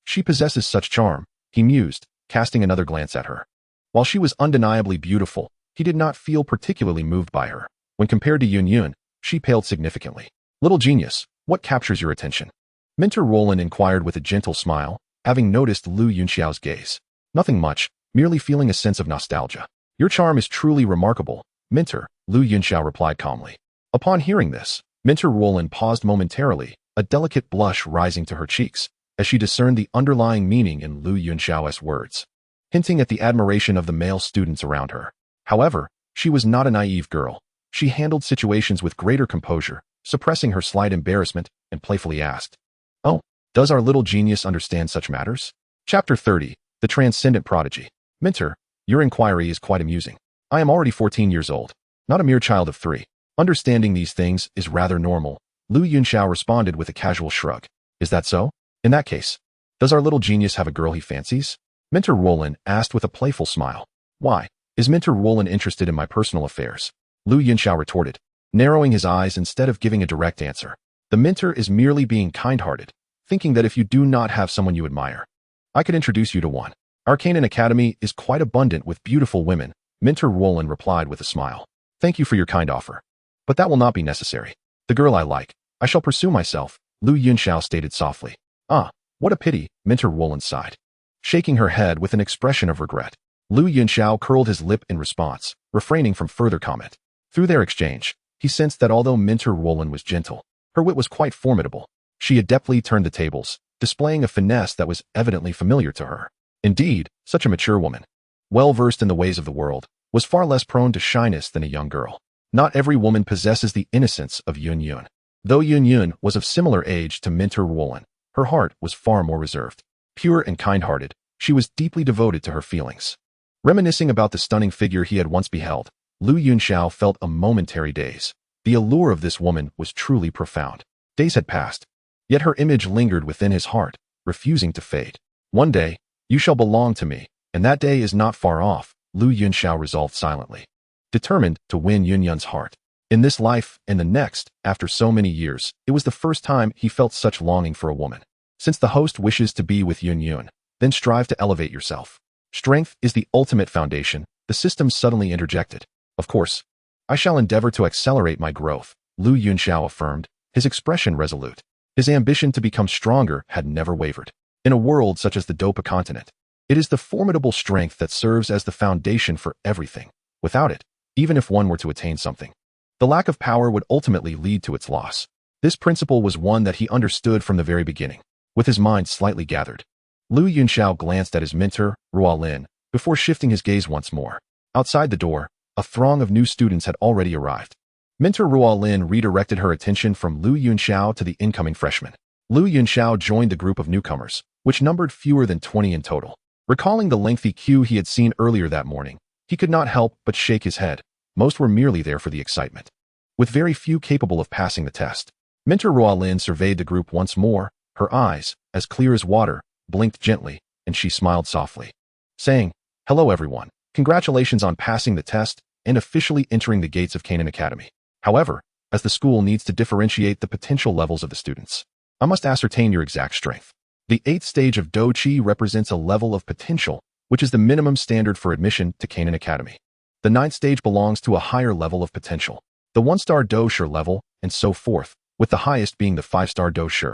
She possesses such charm, he mused, casting another glance at her. While she was undeniably beautiful, he did not feel particularly moved by her. When compared to Yunyun, she paled significantly. Little genius, what captures your attention? Mentor Roland inquired with a gentle smile, having noticed Lu Yunxiao's gaze. Nothing much, merely feeling a sense of nostalgia. Your charm is truly remarkable, Mentor, Lu Yunxiao replied calmly. Upon hearing this, Mentor Roland paused momentarily, a delicate blush rising to her cheeks, as she discerned the underlying meaning in Lu Yunxiao's words, hinting at the admiration of the male students around her. However, she was not a naive girl. She handled situations with greater composure, suppressing her slight embarrassment, and playfully asked, Oh, does our little genius understand such matters? Chapter 30, The Transcendent Prodigy. Mentor, your inquiry is quite amusing. I am already 14 years old, not a mere child of 3. Understanding these things is rather normal, Lu Yunxiao responded with a casual shrug. Is that so? In that case, does our little genius have a girl he fancies? Minter Wulan asked with a playful smile. Why? Is Minter Wulan interested in my personal affairs? Lu Yunxiao retorted, narrowing his eyes instead of giving a direct answer. The Minter is merely being kind-hearted, thinking that if you do not have someone you admire, I could introduce you to one. Our Canaan Academy is quite abundant with beautiful women, Minter Wulan replied with a smile. Thank you for your kind offer. But that will not be necessary. The girl I like, I shall pursue myself, Lu Yunxiao stated softly. Ah, what a pity, Minter Wulan sighed, shaking her head with an expression of regret. Lu Yunxiao curled his lip in response, refraining from further comment. Through their exchange, he sensed that although Minter Wulan was gentle, her wit was quite formidable. She adeptly turned the tables, displaying a finesse that was evidently familiar to her. Indeed, such a mature woman, well-versed in the ways of the world, was far less prone to shyness than a young girl. Not every woman possesses the innocence of Yun. Though Yun was of similar age to Minter Wulan, her heart was far more reserved. Pure and kind-hearted, she was deeply devoted to her feelings. Reminiscing about the stunning figure he had once beheld, Lu Yunxiao felt a momentary daze. The allure of this woman was truly profound. Days had passed, yet her image lingered within his heart, refusing to fade. One day, you shall belong to me, and that day is not far off, Lu Yunxiao resolved silently, determined to win Yunyun's heart. In this life and the next, after so many years, it was the first time he felt such longing for a woman. Since the host wishes to be with Yun, then strive to elevate yourself. Strength is the ultimate foundation, the system suddenly interjected. Of course, I shall endeavor to accelerate my growth, Lu Yunxiao affirmed, his expression resolute. His ambition to become stronger had never wavered. In a world such as the Dou Qi Continent, it is the formidable strength that serves as the foundation for everything. Without it, even if one were to attain something, the lack of power would ultimately lead to its loss. This principle was one that he understood from the very beginning. With his mind slightly gathered, Lu Yunxiao glanced at his mentor, Ruolin, before shifting his gaze once more. Outside the door, a throng of new students had already arrived. Mentor Ruolin redirected her attention from Lu Yunxiao to the incoming freshmen. Lu Yunxiao joined the group of newcomers, which numbered fewer than 20 in total. Recalling the lengthy queue he had seen earlier that morning, he could not help but shake his head. Most were merely there for the excitement, with very few capable of passing the test. Mentor Ruolin surveyed the group once more. Her eyes, as clear as water, blinked gently, and she smiled softly, saying, "Hello everyone. Congratulations on passing the test and officially entering the gates of Canaan Academy. However, as the school needs to differentiate the potential levels of the students, I must ascertain your exact strength. The 8th stage of Dou Qi represents a level of potential, which is the minimum standard for admission to Canaan Academy. The 9th stage belongs to a higher level of potential, the 1-star Dou Shi level, and so forth, with the highest being the 5-star Dou Shi,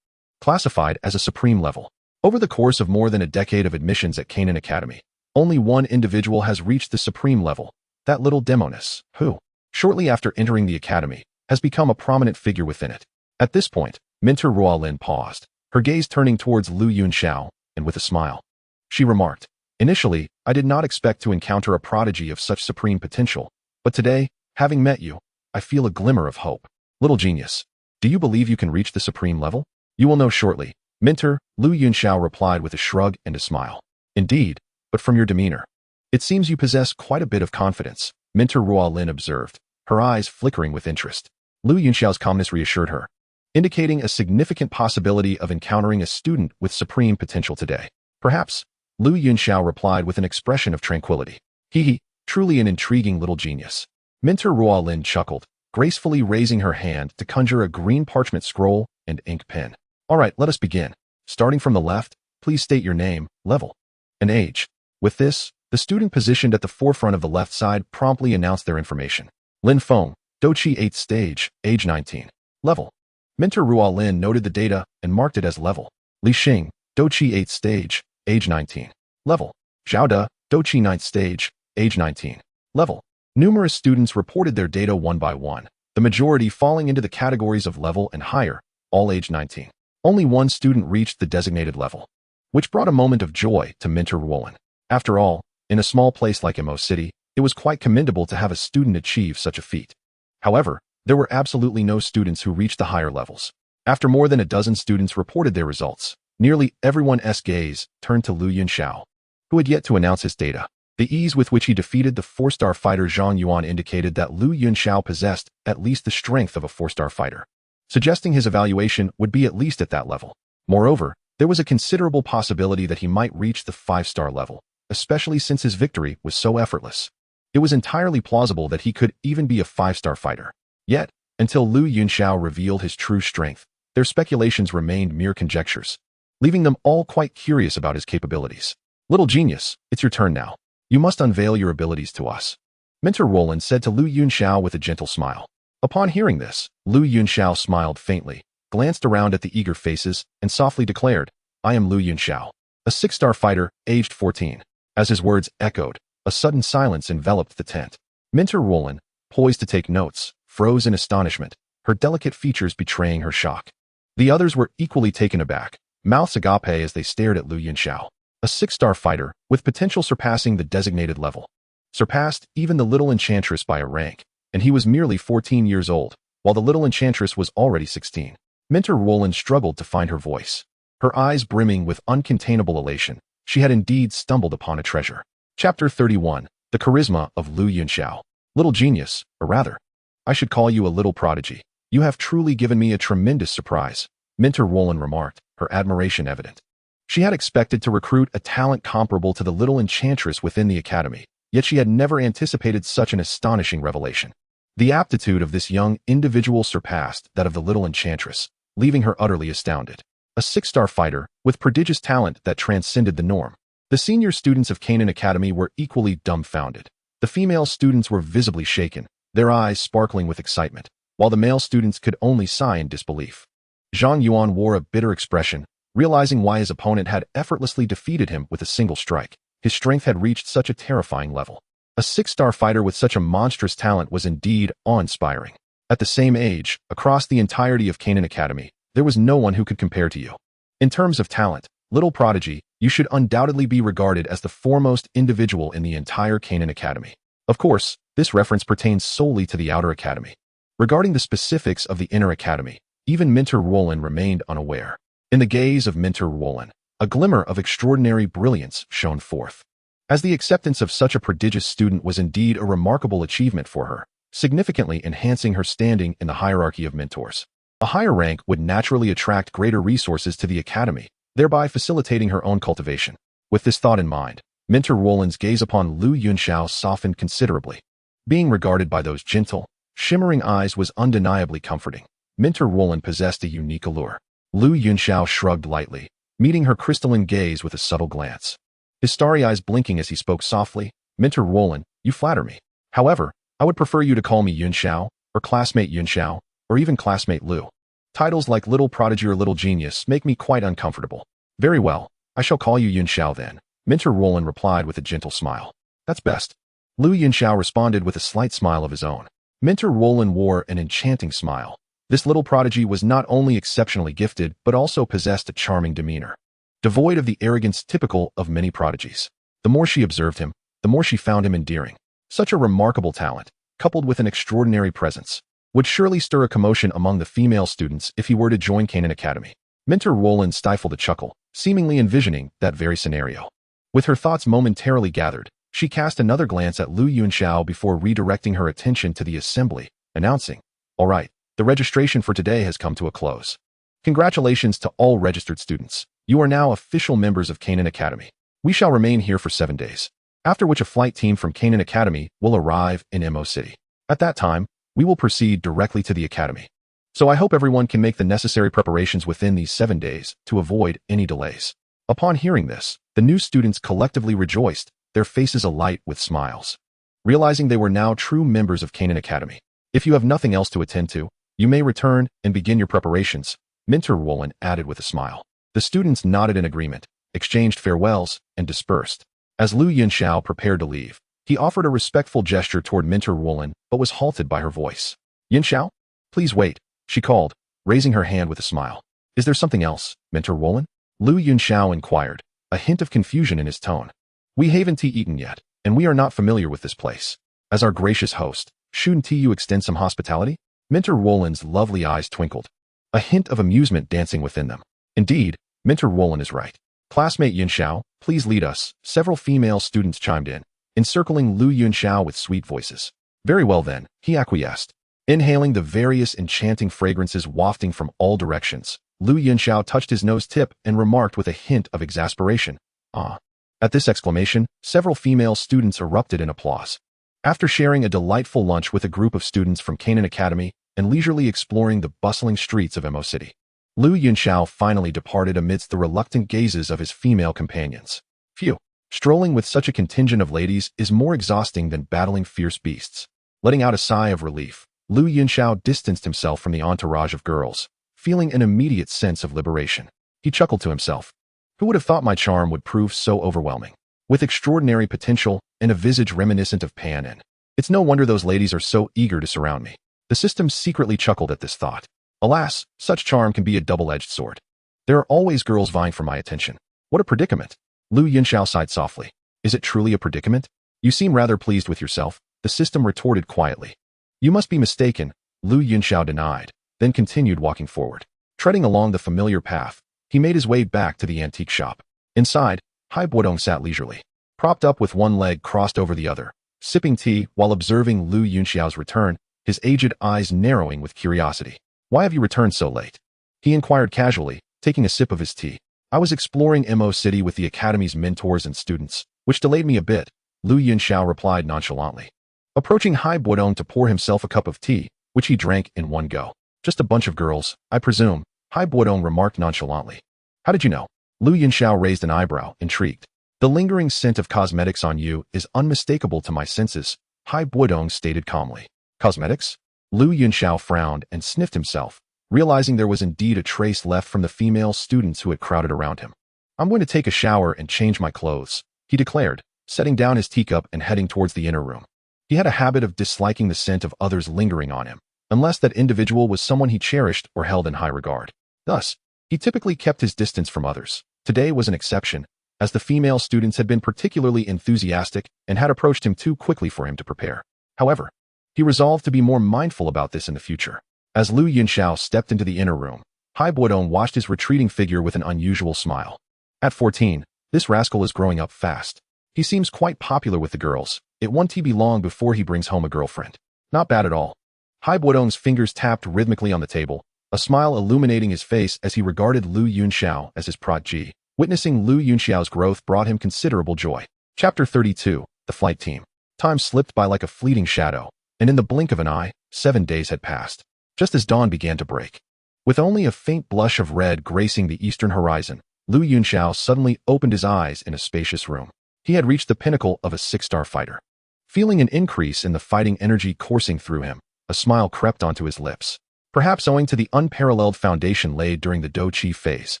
classified as a supreme level. Over the course of more than a decade of admissions at Canaan Academy, only one individual has reached the supreme level, that little Demonis, who, shortly after entering the academy, has become a prominent figure within it." At this point, Mentor Ruolin paused, her gaze turning towards Lu Yunxiao, and with a smile, she remarked, "Initially, I did not expect to encounter a prodigy of such supreme potential, but today, having met you, I feel a glimmer of hope. Little genius, do you believe you can reach the supreme level? You will know shortly." Mentor, Lu Yunxiao replied with a shrug and a smile. "Indeed, but from your demeanor, it seems you possess quite a bit of confidence," Mentor Ruolin observed, her eyes flickering with interest. Lu Yunxiao's calmness reassured her, indicating a significant possibility of encountering a student with supreme potential today. "Perhaps," Lu Yunxiao replied with an expression of tranquility. "He, truly an intriguing little genius." Mentor Ruolin chuckled, gracefully raising her hand to conjure a green parchment scroll and ink pen. "All right, let us begin. Starting from the left, please state your name, level, and age." With this, the student positioned at the forefront of the left side promptly announced their information. Lin Feng, Dou Qi 8th stage, age 19. Level. Mentor Ruolin noted the data and marked it as level. Li Xing, Dou Qi 8th stage, age 19. Level. Zhao De, Dou Qi 9th stage, age 19. Level. Numerous students reported their data one by one, the majority falling into the categories of level and higher, all age 19. Only one student reached the designated level, which brought a moment of joy to Mentor Ruolin. After all, in a small place like Mo City, it was quite commendable to have a student achieve such a feat. However, there were absolutely no students who reached the higher levels. After more than a dozen students reported their results, nearly everyone's gaze turned to Lu Yunxiao, who had yet to announce his data. The ease with which he defeated the 4-star fighter Zhang Yuan indicated that Lu Yunxiao possessed at least the strength of a 4-star fighter, suggesting his evaluation would be at least at that level. Moreover, there was a considerable possibility that he might reach the 5-star level, especially since his victory was so effortless. It was entirely plausible that he could even be a 5-star fighter. Yet, until Lu Yunxiao revealed his true strength, their speculations remained mere conjectures, leaving them all quite curious about his capabilities. Little genius, it's your turn now. You must unveil your abilities to us, Mentor Roland said to Lu Yunxiao with a gentle smile. Upon hearing this, Lu Yunxiao smiled faintly, glanced around at the eager faces, and softly declared, I am Lu Yunxiao, a 6-star fighter, aged 14. As his words echoed, a sudden silence enveloped the tent. Mentor Roland, poised to take notes, froze in astonishment, her delicate features betraying her shock. The others were equally taken aback, mouths agape as they stared at Lu Yunxiao, a 6-star fighter with potential surpassing the designated level. Surpassed even the little enchantress by a rank, and he was merely 14 years old, while the little enchantress was already 16. Mentor Roland struggled to find her voice. Her eyes brimming with uncontainable elation, she had indeed stumbled upon a treasure. Chapter 31, The Charisma of Lu Yunxiao. Little genius, or rather, I should call you a little prodigy. You have truly given me a tremendous surprise, Mentor Roland remarked, her admiration evident. She had expected to recruit a talent comparable to the little enchantress within the academy, yet she had never anticipated such an astonishing revelation. The aptitude of this young individual surpassed that of the little enchantress, leaving her utterly astounded. A 6-star fighter, with prodigious talent that transcended the norm. The senior students of Canaan Academy were equally dumbfounded. The female students were visibly shaken, their eyes sparkling with excitement, while the male students could only sigh in disbelief. Zhang Yuan wore a bitter expression, realizing why his opponent had effortlessly defeated him with a single strike. His strength had reached such a terrifying level. A 6-star fighter with such a monstrous talent was indeed awe-inspiring. At the same age, across the entirety of Canaan Academy, there was no one who could compare to you. In terms of talent, little prodigy, you should undoubtedly be regarded as the foremost individual in the entire Canaan Academy. Of course, this reference pertains solely to the outer academy. Regarding the specifics of the inner academy, even Mentor Roland remained unaware. In the gaze of Mentor Roland, a glimmer of extraordinary brilliance shone forth. As the acceptance of such a prodigious student was indeed a remarkable achievement for her, significantly enhancing her standing in the hierarchy of mentors. A higher rank would naturally attract greater resources to the academy, thereby facilitating her own cultivation. With this thought in mind, Mentor Roland's gaze upon Lu Yunxiao softened considerably. Being regarded by those gentle, shimmering eyes was undeniably comforting. Mentor Roland possessed a unique allure. Lu Yunxiao shrugged lightly, meeting her crystalline gaze with a subtle glance. His starry eyes blinking as he spoke softly, Mentor Roland, you flatter me. However, I would prefer you to call me Yunxiao, or classmate Yunxiao, or even classmate Lu. Titles like little prodigy or little genius make me quite uncomfortable. Very well, I shall call you Yunxiao then, Mentor Roland replied with a gentle smile. That's best. Lu Yunxiao responded with a slight smile of his own. Mentor Roland wore an enchanting smile. This little prodigy was not only exceptionally gifted, but also possessed a charming demeanor, devoid of the arrogance typical of many prodigies. The more she observed him, the more she found him endearing. Such a remarkable talent, coupled with an extraordinary presence, would surely stir a commotion among the female students if he were to join Canaan Academy. Mentor Roland stifled a chuckle, seemingly envisioning that very scenario. With her thoughts momentarily gathered, she cast another glance at Lu Yunxiao before redirecting her attention to the assembly, announcing, All right, the registration for today has come to a close. Congratulations to all registered students. You are now official members of Canaan Academy. We shall remain here for 7 days, after which a flight team from Canaan Academy will arrive in Mo City. At that time, we will proceed directly to the academy. So I hope everyone can make the necessary preparations within these 7 days to avoid any delays. Upon hearing this, the new students collectively rejoiced, their faces alight with smiles, realizing they were now true members of Canaan Academy. If you have nothing else to attend to, you may return and begin your preparations, Mentor Roland added with a smile. The students nodded in agreement, exchanged farewells, and dispersed. As Lu Yunxiao prepared to leave, he offered a respectful gesture toward Mentor Roland, but was halted by her voice. Yunxiao? Please wait, she called, raising her hand with a smile. Is there something else, Mentor Roland? Lu Yunxiao inquired, a hint of confusion in his tone. We haven't eaten yet, and we are not familiar with this place. As our gracious host, shouldn't you extend some hospitality? Mentor Roland's lovely eyes twinkled, a hint of amusement dancing within them. Indeed, Mentor Roland is right. Classmate Yunxiao, please lead us. Several female students chimed in, encircling Lu Yunxiao with sweet voices. Very well then, he acquiesced. Inhaling the various enchanting fragrances wafting from all directions, Lu Yunxiao touched his nose tip and remarked with a hint of exasperation, "Ah." At this exclamation, several female students erupted in applause. After sharing a delightful lunch with a group of students from Canaan Academy and leisurely exploring the bustling streets of Mo City, Lu Yunxiao finally departed amidst the reluctant gazes of his female companions. Phew, strolling with such a contingent of ladies is more exhausting than battling fierce beasts. Letting out a sigh of relief, Lu Yunxiao distanced himself from the entourage of girls, feeling an immediate sense of liberation. He chuckled to himself. Who would have thought my charm would prove so overwhelming? With extraordinary potential and a visage reminiscent of Pan. It's no wonder those ladies are so eager to surround me. The system secretly chuckled at this thought. Alas, such charm can be a double-edged sword. There are always girls vying for my attention. What a predicament. Lu Yunxiao sighed softly. Is it truly a predicament? You seem rather pleased with yourself, the system retorted quietly. You must be mistaken, Lu Yunxiao denied, then continued walking forward. Treading along the familiar path, he made his way back to the antique shop. Inside, Hai Buodong sat leisurely, propped up with one leg crossed over the other, sipping tea while observing Lu Yunxiao's return, his aged eyes narrowing with curiosity. Why have you returned so late? He inquired casually, taking a sip of his tea. I was exploring Mo City with the Academy's mentors and students, which delayed me a bit, Lu Yunxiao replied nonchalantly. Approaching Hai Buodong to pour himself a cup of tea, which he drank in one go. Just a bunch of girls, I presume, Hai Buodong remarked nonchalantly. How did you know? Lu Yunxiao raised an eyebrow, intrigued. The lingering scent of cosmetics on you is unmistakable to my senses, Hai Buodong stated calmly. Cosmetics? Lu Yunxiao frowned and sniffed himself, realizing there was indeed a trace left from the female students who had crowded around him. I'm going to take a shower and change my clothes, he declared, setting down his teacup and heading towards the inner room. He had a habit of disliking the scent of others lingering on him, unless that individual was someone he cherished or held in high regard. Thus, he typically kept his distance from others. Today was an exception, as the female students had been particularly enthusiastic and had approached him too quickly for him to prepare. However, he resolved to be more mindful about this in the future. As Lu Yunxiao stepped into the inner room, Hai Buodong watched his retreating figure with an unusual smile. At 14, this rascal is growing up fast. He seems quite popular with the girls. It won't be long before he brings home a girlfriend. Not bad at all. Hai Buodong's fingers tapped rhythmically on the table, a smile illuminating his face as he regarded Lu Yunxiao as his protege. Witnessing Lu Yunxiao's growth brought him considerable joy. Chapter 32, The Flight Team. Time slipped by like a fleeting shadow, and in the blink of an eye, 7 days had passed. Just as dawn began to break. With only a faint blush of red gracing the eastern horizon, Lu Yunxiao suddenly opened his eyes in a spacious room. He had reached the pinnacle of a 6-star fighter. Feeling an increase in the fighting energy coursing through him, a smile crept onto his lips. Perhaps owing to the unparalleled foundation laid during the Dou Qi phase.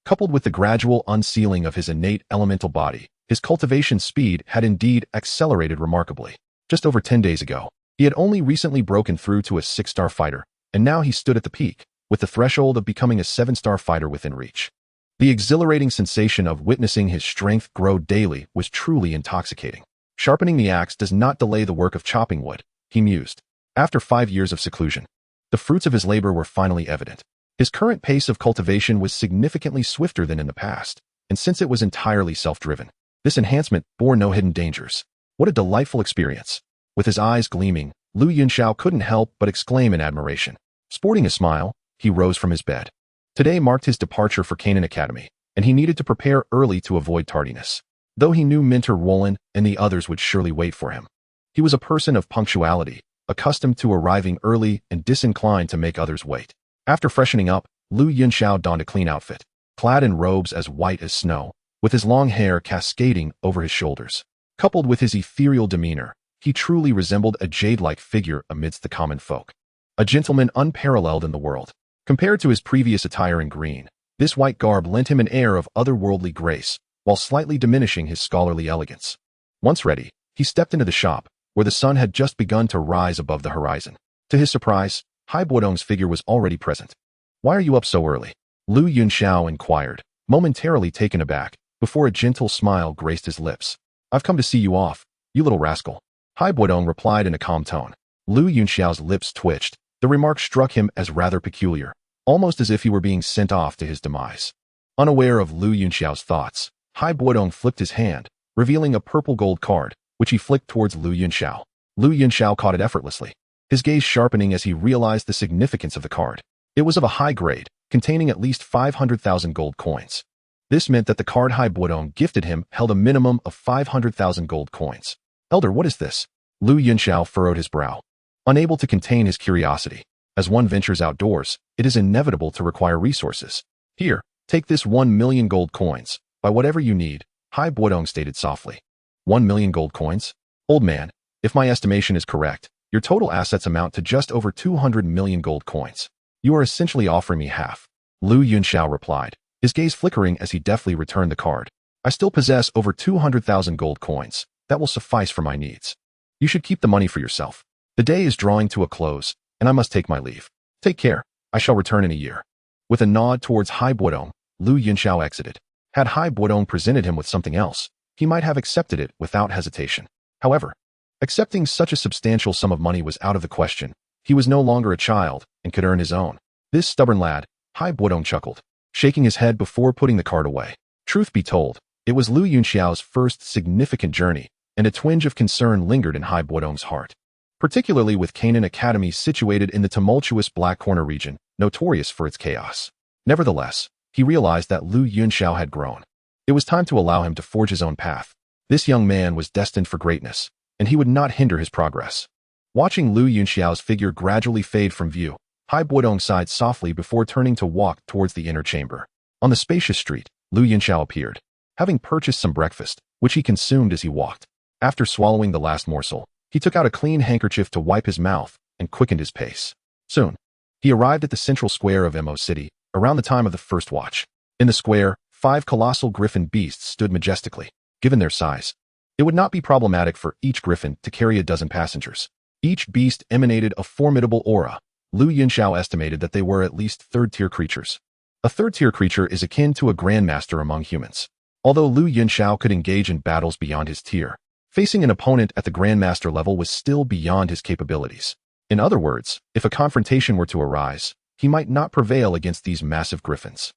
Coupled with the gradual unsealing of his innate elemental body, his cultivation speed had indeed accelerated remarkably. Just over 10 days ago, he had only recently broken through to a 6-star fighter, and now he stood at the peak, with the threshold of becoming a 7-star fighter within reach. The exhilarating sensation of witnessing his strength grow daily was truly intoxicating. Sharpening the axe does not delay the work of chopping wood, he mused. After 5 years of seclusion, the fruits of his labor were finally evident. His current pace of cultivation was significantly swifter than in the past, and since it was entirely self-driven, this enhancement bore no hidden dangers. What a delightful experience. With his eyes gleaming, Lu Yunxiao couldn't help but exclaim in admiration. Sporting a smile, he rose from his bed. Today marked his departure for Canaan Academy, and he needed to prepare early to avoid tardiness. Though he knew Mentor Roland and the others would surely wait for him. He was a person of punctuality, accustomed to arriving early and disinclined to make others wait. After freshening up, Lu Yunxiao donned a clean outfit, clad in robes as white as snow, with his long hair cascading over his shoulders. Coupled with his ethereal demeanor, he truly resembled a jade-like figure amidst the common folk. A gentleman unparalleled in the world. Compared to his previous attire in green, this white garb lent him an air of otherworldly grace, while slightly diminishing his scholarly elegance. Once ready, he stepped into the shop, where the sun had just begun to rise above the horizon. To his surprise, Hai Buodong's figure was already present. Why are you up so early? Lu Yunxiao inquired, momentarily taken aback, before a gentle smile graced his lips. I've come to see you off, you little rascal. Hai Buodong replied in a calm tone. Lu Yunxiao's lips twitched. The remark struck him as rather peculiar, almost as if he were being sent off to his demise. Unaware of Lu Yunxiao's thoughts, Hai Buodong flipped his hand, revealing a purple gold card, which he flicked towards Lu Yunxiao. Lu Yunxiao caught it effortlessly, his gaze sharpening as he realized the significance of the card. It was of a high grade, containing at least 500,000 gold coins. This meant that the card Hai Buodong gifted him held a minimum of 500,000 gold coins. Elder, what is this? Lu Yunxiao furrowed his brow, unable to contain his curiosity. As one ventures outdoors, it is inevitable to require resources. Here, take this 1 million gold coins. Buy whatever you need, Hai Buodong stated softly. 1 million gold coins? Old man, if my estimation is correct, your total assets amount to just over 200 million gold coins. You are essentially offering me half. Lu Yunxiao replied, his gaze flickering as he deftly returned the card. I still possess over 200,000 gold coins. That will suffice for my needs. You should keep the money for yourself. The day is drawing to a close, and I must take my leave. Take care. I shall return in a year. With a nod towards Hai Buodong, Lu Yunxiao exited. Had Hai Buodong presented him with something else, he might have accepted it without hesitation. However, accepting such a substantial sum of money was out of the question. He was no longer a child and could earn his own. This stubborn lad, Hai Buodong chuckled, shaking his head before putting the card away. Truth be told, it was Lu Yunxiao's first significant journey, and a twinge of concern lingered in Hai Buodong's heart. Particularly with Canaan Academy situated in the tumultuous Black Corner region, notorious for its chaos. Nevertheless, he realized that Lu Yunxiao had grown. It was time to allow him to forge his own path. This young man was destined for greatness, and he would not hinder his progress. Watching Lu Yunxiao's figure gradually fade from view, Hai Buodong sighed softly before turning to walk towards the inner chamber. On the spacious street, Lu Yunxiao appeared, having purchased some breakfast, which he consumed as he walked. After swallowing the last morsel, he took out a clean handkerchief to wipe his mouth and quickened his pace. Soon, he arrived at the central square of Mo City, around the time of the first watch. In the square, 5 colossal griffin beasts stood majestically. Given their size, it would not be problematic for each griffin to carry a dozen passengers. Each beast emanated a formidable aura. Lu Yunxiao estimated that they were at least third-tier creatures. A third-tier creature is akin to a grandmaster among humans. Although Lu Yunxiao could engage in battles beyond his tier, facing an opponent at the grandmaster level was still beyond his capabilities. In other words, if a confrontation were to arise, he might not prevail against these massive griffins.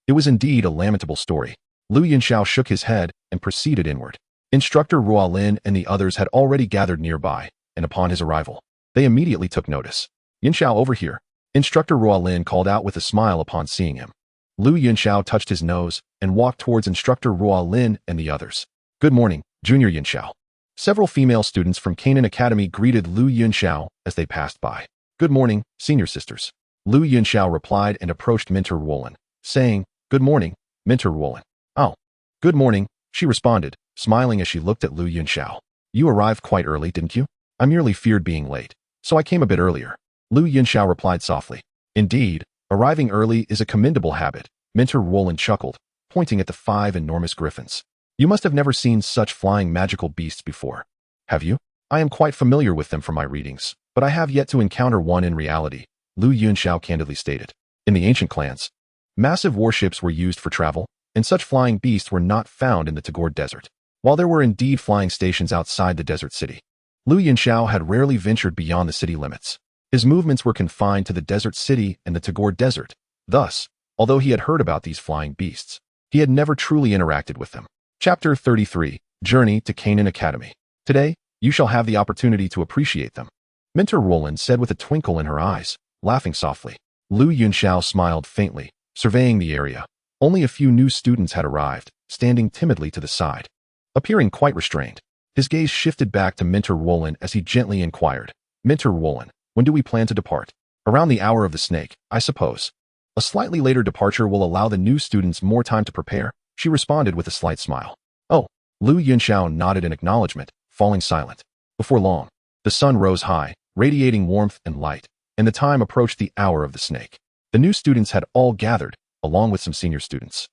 It was indeed a lamentable story. Lu Yunxiao shook his head and proceeded inward. Instructor Ruolin and the others had already gathered nearby, and upon his arrival, they immediately took notice. Yunxiao, over here. Instructor Ruolin called out with a smile upon seeing him. Lu Yunxiao touched his nose and walked towards Instructor Ruolin and the others. Good morning, Junior Yunxiao. Several female students from Canaan Academy greeted Lu Yunxiao as they passed by. Good morning, senior sisters. Lu Yunxiao replied and approached Mentor Ruolin, saying, Good morning, Mentor Ruolin. Oh, good morning, she responded, smiling as she looked at Lu Yunxiao. You arrived quite early, didn't you? I merely feared being late, so I came a bit earlier. Lu Yunxiao replied softly. Indeed, arriving early is a commendable habit, Mentor Ruolin chuckled, pointing at the 5 enormous griffins. You must have never seen such flying magical beasts before. Have you? I am quite familiar with them from my readings, but I have yet to encounter one in reality, Lu Yunxiao candidly stated. In the ancient clans, massive warships were used for travel, and such flying beasts were not found in the Tagore Desert. While there were indeed flying stations outside the desert city, Lu Yunxiao had rarely ventured beyond the city limits. His movements were confined to the desert city and the Tagore Desert. Thus, although he had heard about these flying beasts, he had never truly interacted with them. Chapter 33, Journey to Canaan Academy. Today, you shall have the opportunity to appreciate them. Mentor Ruolin said with a twinkle in her eyes, laughing softly. Lu Yunxiao smiled faintly, surveying the area. Only a few new students had arrived, standing timidly to the side. Appearing quite restrained, his gaze shifted back to Mentor Ruolin as he gently inquired, Mentor Ruolin, when do we plan to depart? Around the hour of the snake, I suppose. A slightly later departure will allow the new students more time to prepare, she responded with a slight smile. Oh, Lu Yunxiao nodded in acknowledgement, falling silent. Before long, the sun rose high, radiating warmth and light, and the time approached the hour of the snake. The new students had all gathered, along with some senior students.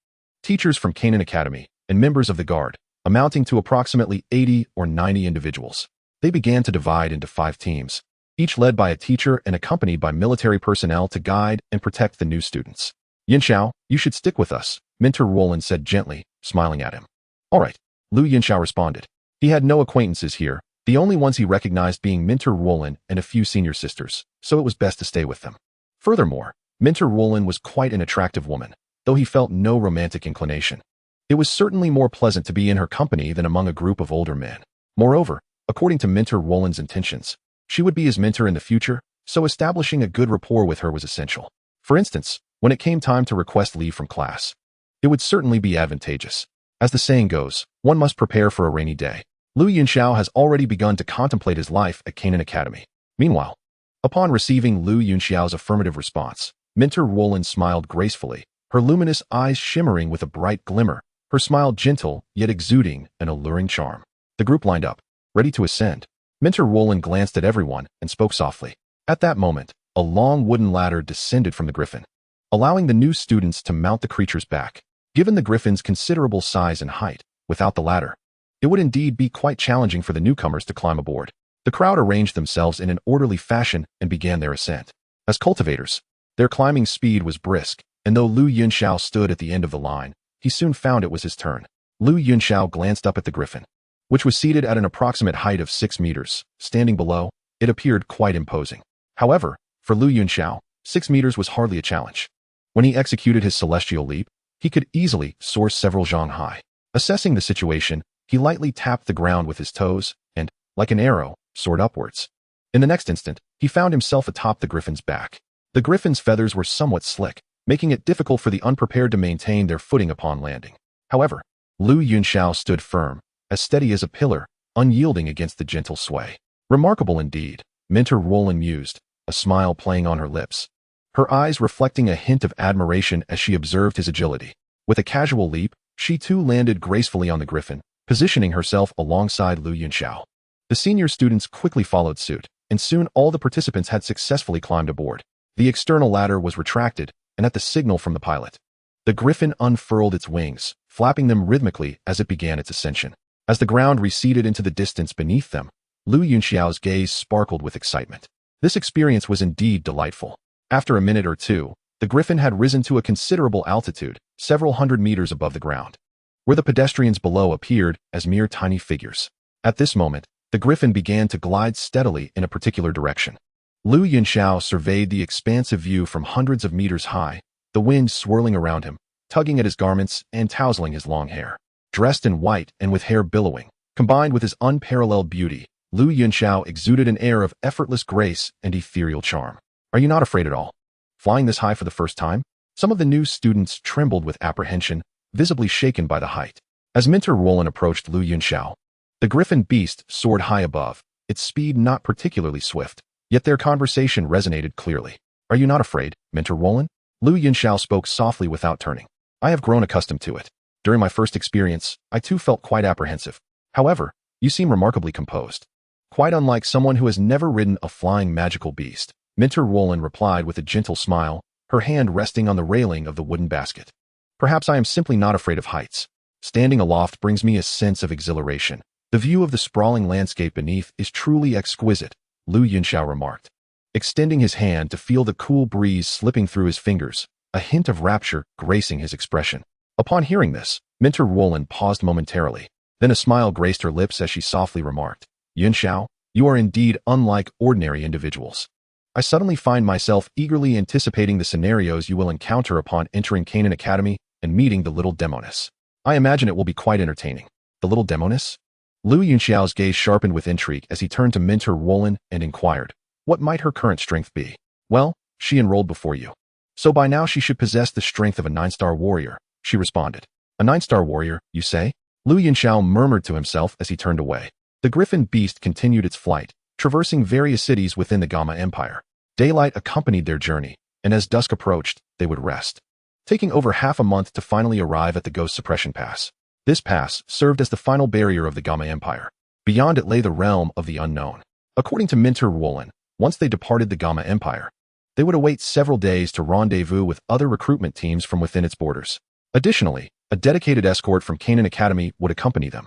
Teachers from Canaan Academy, and members of the guard, amounting to approximately 80 or 90 individuals. They began to divide into 5 teams, each led by a teacher and accompanied by military personnel to guide and protect the new students. Yunxiao, you should stick with us, Mentor Ruolin said gently, smiling at him. All right, Lu Yunxiao responded. He had no acquaintances here, the only ones he recognized being Mentor Ruolin and a few senior sisters, so it was best to stay with them. Furthermore, Mentor Ruolin was quite an attractive woman, though he felt no romantic inclination. It was certainly more pleasant to be in her company than among a group of older men. Moreover, according to Mentor Roland's intentions, she would be his mentor in the future, so establishing a good rapport with her was essential. For instance, when it came time to request leave from class, it would certainly be advantageous. As the saying goes, one must prepare for a rainy day. Yunxiao has already begun to contemplate his life at Canaan Academy. Meanwhile, upon receiving Yunxiao's affirmative response, Mentor Roland smiled gracefully, her luminous eyes shimmering with a bright glimmer, her smile gentle yet exuding an alluring charm. The group lined up, ready to ascend. Mentor Roland glanced at everyone and spoke softly. At that moment, a long wooden ladder descended from the griffin, allowing the new students to mount the creature's back. Given the griffin's considerable size and height, without the ladder, it would indeed be quite challenging for the newcomers to climb aboard. The crowd arranged themselves in an orderly fashion and began their ascent. As cultivators, their climbing speed was brisk, and though Yunxiao stood at the end of the line, he soon found it was his turn. Yunxiao glanced up at the griffin, which was seated at an approximate height of 6 meters. Standing below, it appeared quite imposing. However, for Yunxiao, 6 meters was hardly a challenge. When he executed his celestial leap, he could easily soar several zhang high. Assessing the situation, he lightly tapped the ground with his toes and, like an arrow, soared upwards. In the next instant, he found himself atop the griffin's back. The griffin's feathers were somewhat slick, making it difficult for the unprepared to maintain their footing upon landing. However, Yunxiao stood firm, as steady as a pillar, unyielding against the gentle sway. Remarkable indeed, Mentor Roland mused, a smile playing on her lips, her eyes reflecting a hint of admiration as she observed his agility. With a casual leap, she too landed gracefully on the griffin, positioning herself alongside Yunxiao. The senior students quickly followed suit, and soon all the participants had successfully climbed aboard. The external ladder was retracted, and at the signal from the pilot, the griffin unfurled its wings, flapping them rhythmically as it began its ascension. As the ground receded into the distance beneath them, Yunxiao's gaze sparkled with excitement. This experience was indeed delightful. After a minute or two, the griffin had risen to a considerable altitude, several hundred meters above the ground, where the pedestrians below appeared as mere tiny figures. At this moment, the griffin began to glide steadily in a particular direction. Yunxiao surveyed the expansive view from hundreds of meters high, the wind swirling around him, tugging at his garments and tousling his long hair. Dressed in white and with hair billowing, combined with his unparalleled beauty, Yunxiao exuded an air of effortless grace and ethereal charm. Are you not afraid at all? Flying this high for the first time? Some of the new students trembled with apprehension, visibly shaken by the height. As Mentor Roland approached Yunxiao, the griffin beast soared high above, its speed not particularly swift, yet their conversation resonated clearly. Are you not afraid, Mentor Roland? Yunxiao spoke softly without turning. I have grown accustomed to it. During my first experience, I too felt quite apprehensive. However, you seem remarkably composed. Quite unlike someone who has never ridden a flying magical beast. Mentor Roland replied with a gentle smile, her hand resting on the railing of the wooden basket. Perhaps I am simply not afraid of heights. Standing aloft brings me a sense of exhilaration. The view of the sprawling landscape beneath is truly exquisite, Yunxiao remarked, extending his hand to feel the cool breeze slipping through his fingers, a hint of rapture gracing his expression. Upon hearing this, Mentor Roland paused momentarily. Then a smile graced her lips as she softly remarked, Yunxiao, you are indeed unlike ordinary individuals. I suddenly find myself eagerly anticipating the scenarios you will encounter upon entering Canaan Academy and meeting the little demoness. I imagine it will be quite entertaining. The little demoness? Yunxiao's gaze sharpened with intrigue as he turned to Mentor Roland and inquired, what might her current strength be? Well, she enrolled before you. So by now she should possess the strength of a 9-star warrior, she responded. A 9-star warrior, you say? Yunxiao murmured to himself as he turned away. The griffin beast continued its flight, traversing various cities within the Gamma Empire. Daylight accompanied their journey, and as dusk approached, they would rest, taking over half a month to finally arrive at the Ghost Suppression Pass. This pass served as the final barrier of the Gamma Empire. Beyond it lay the realm of the unknown. According to Mentor Roland, once they departed the Gamma Empire, they would await several days to rendezvous with other recruitment teams from within its borders. Additionally, a dedicated escort from Canaan Academy would accompany them.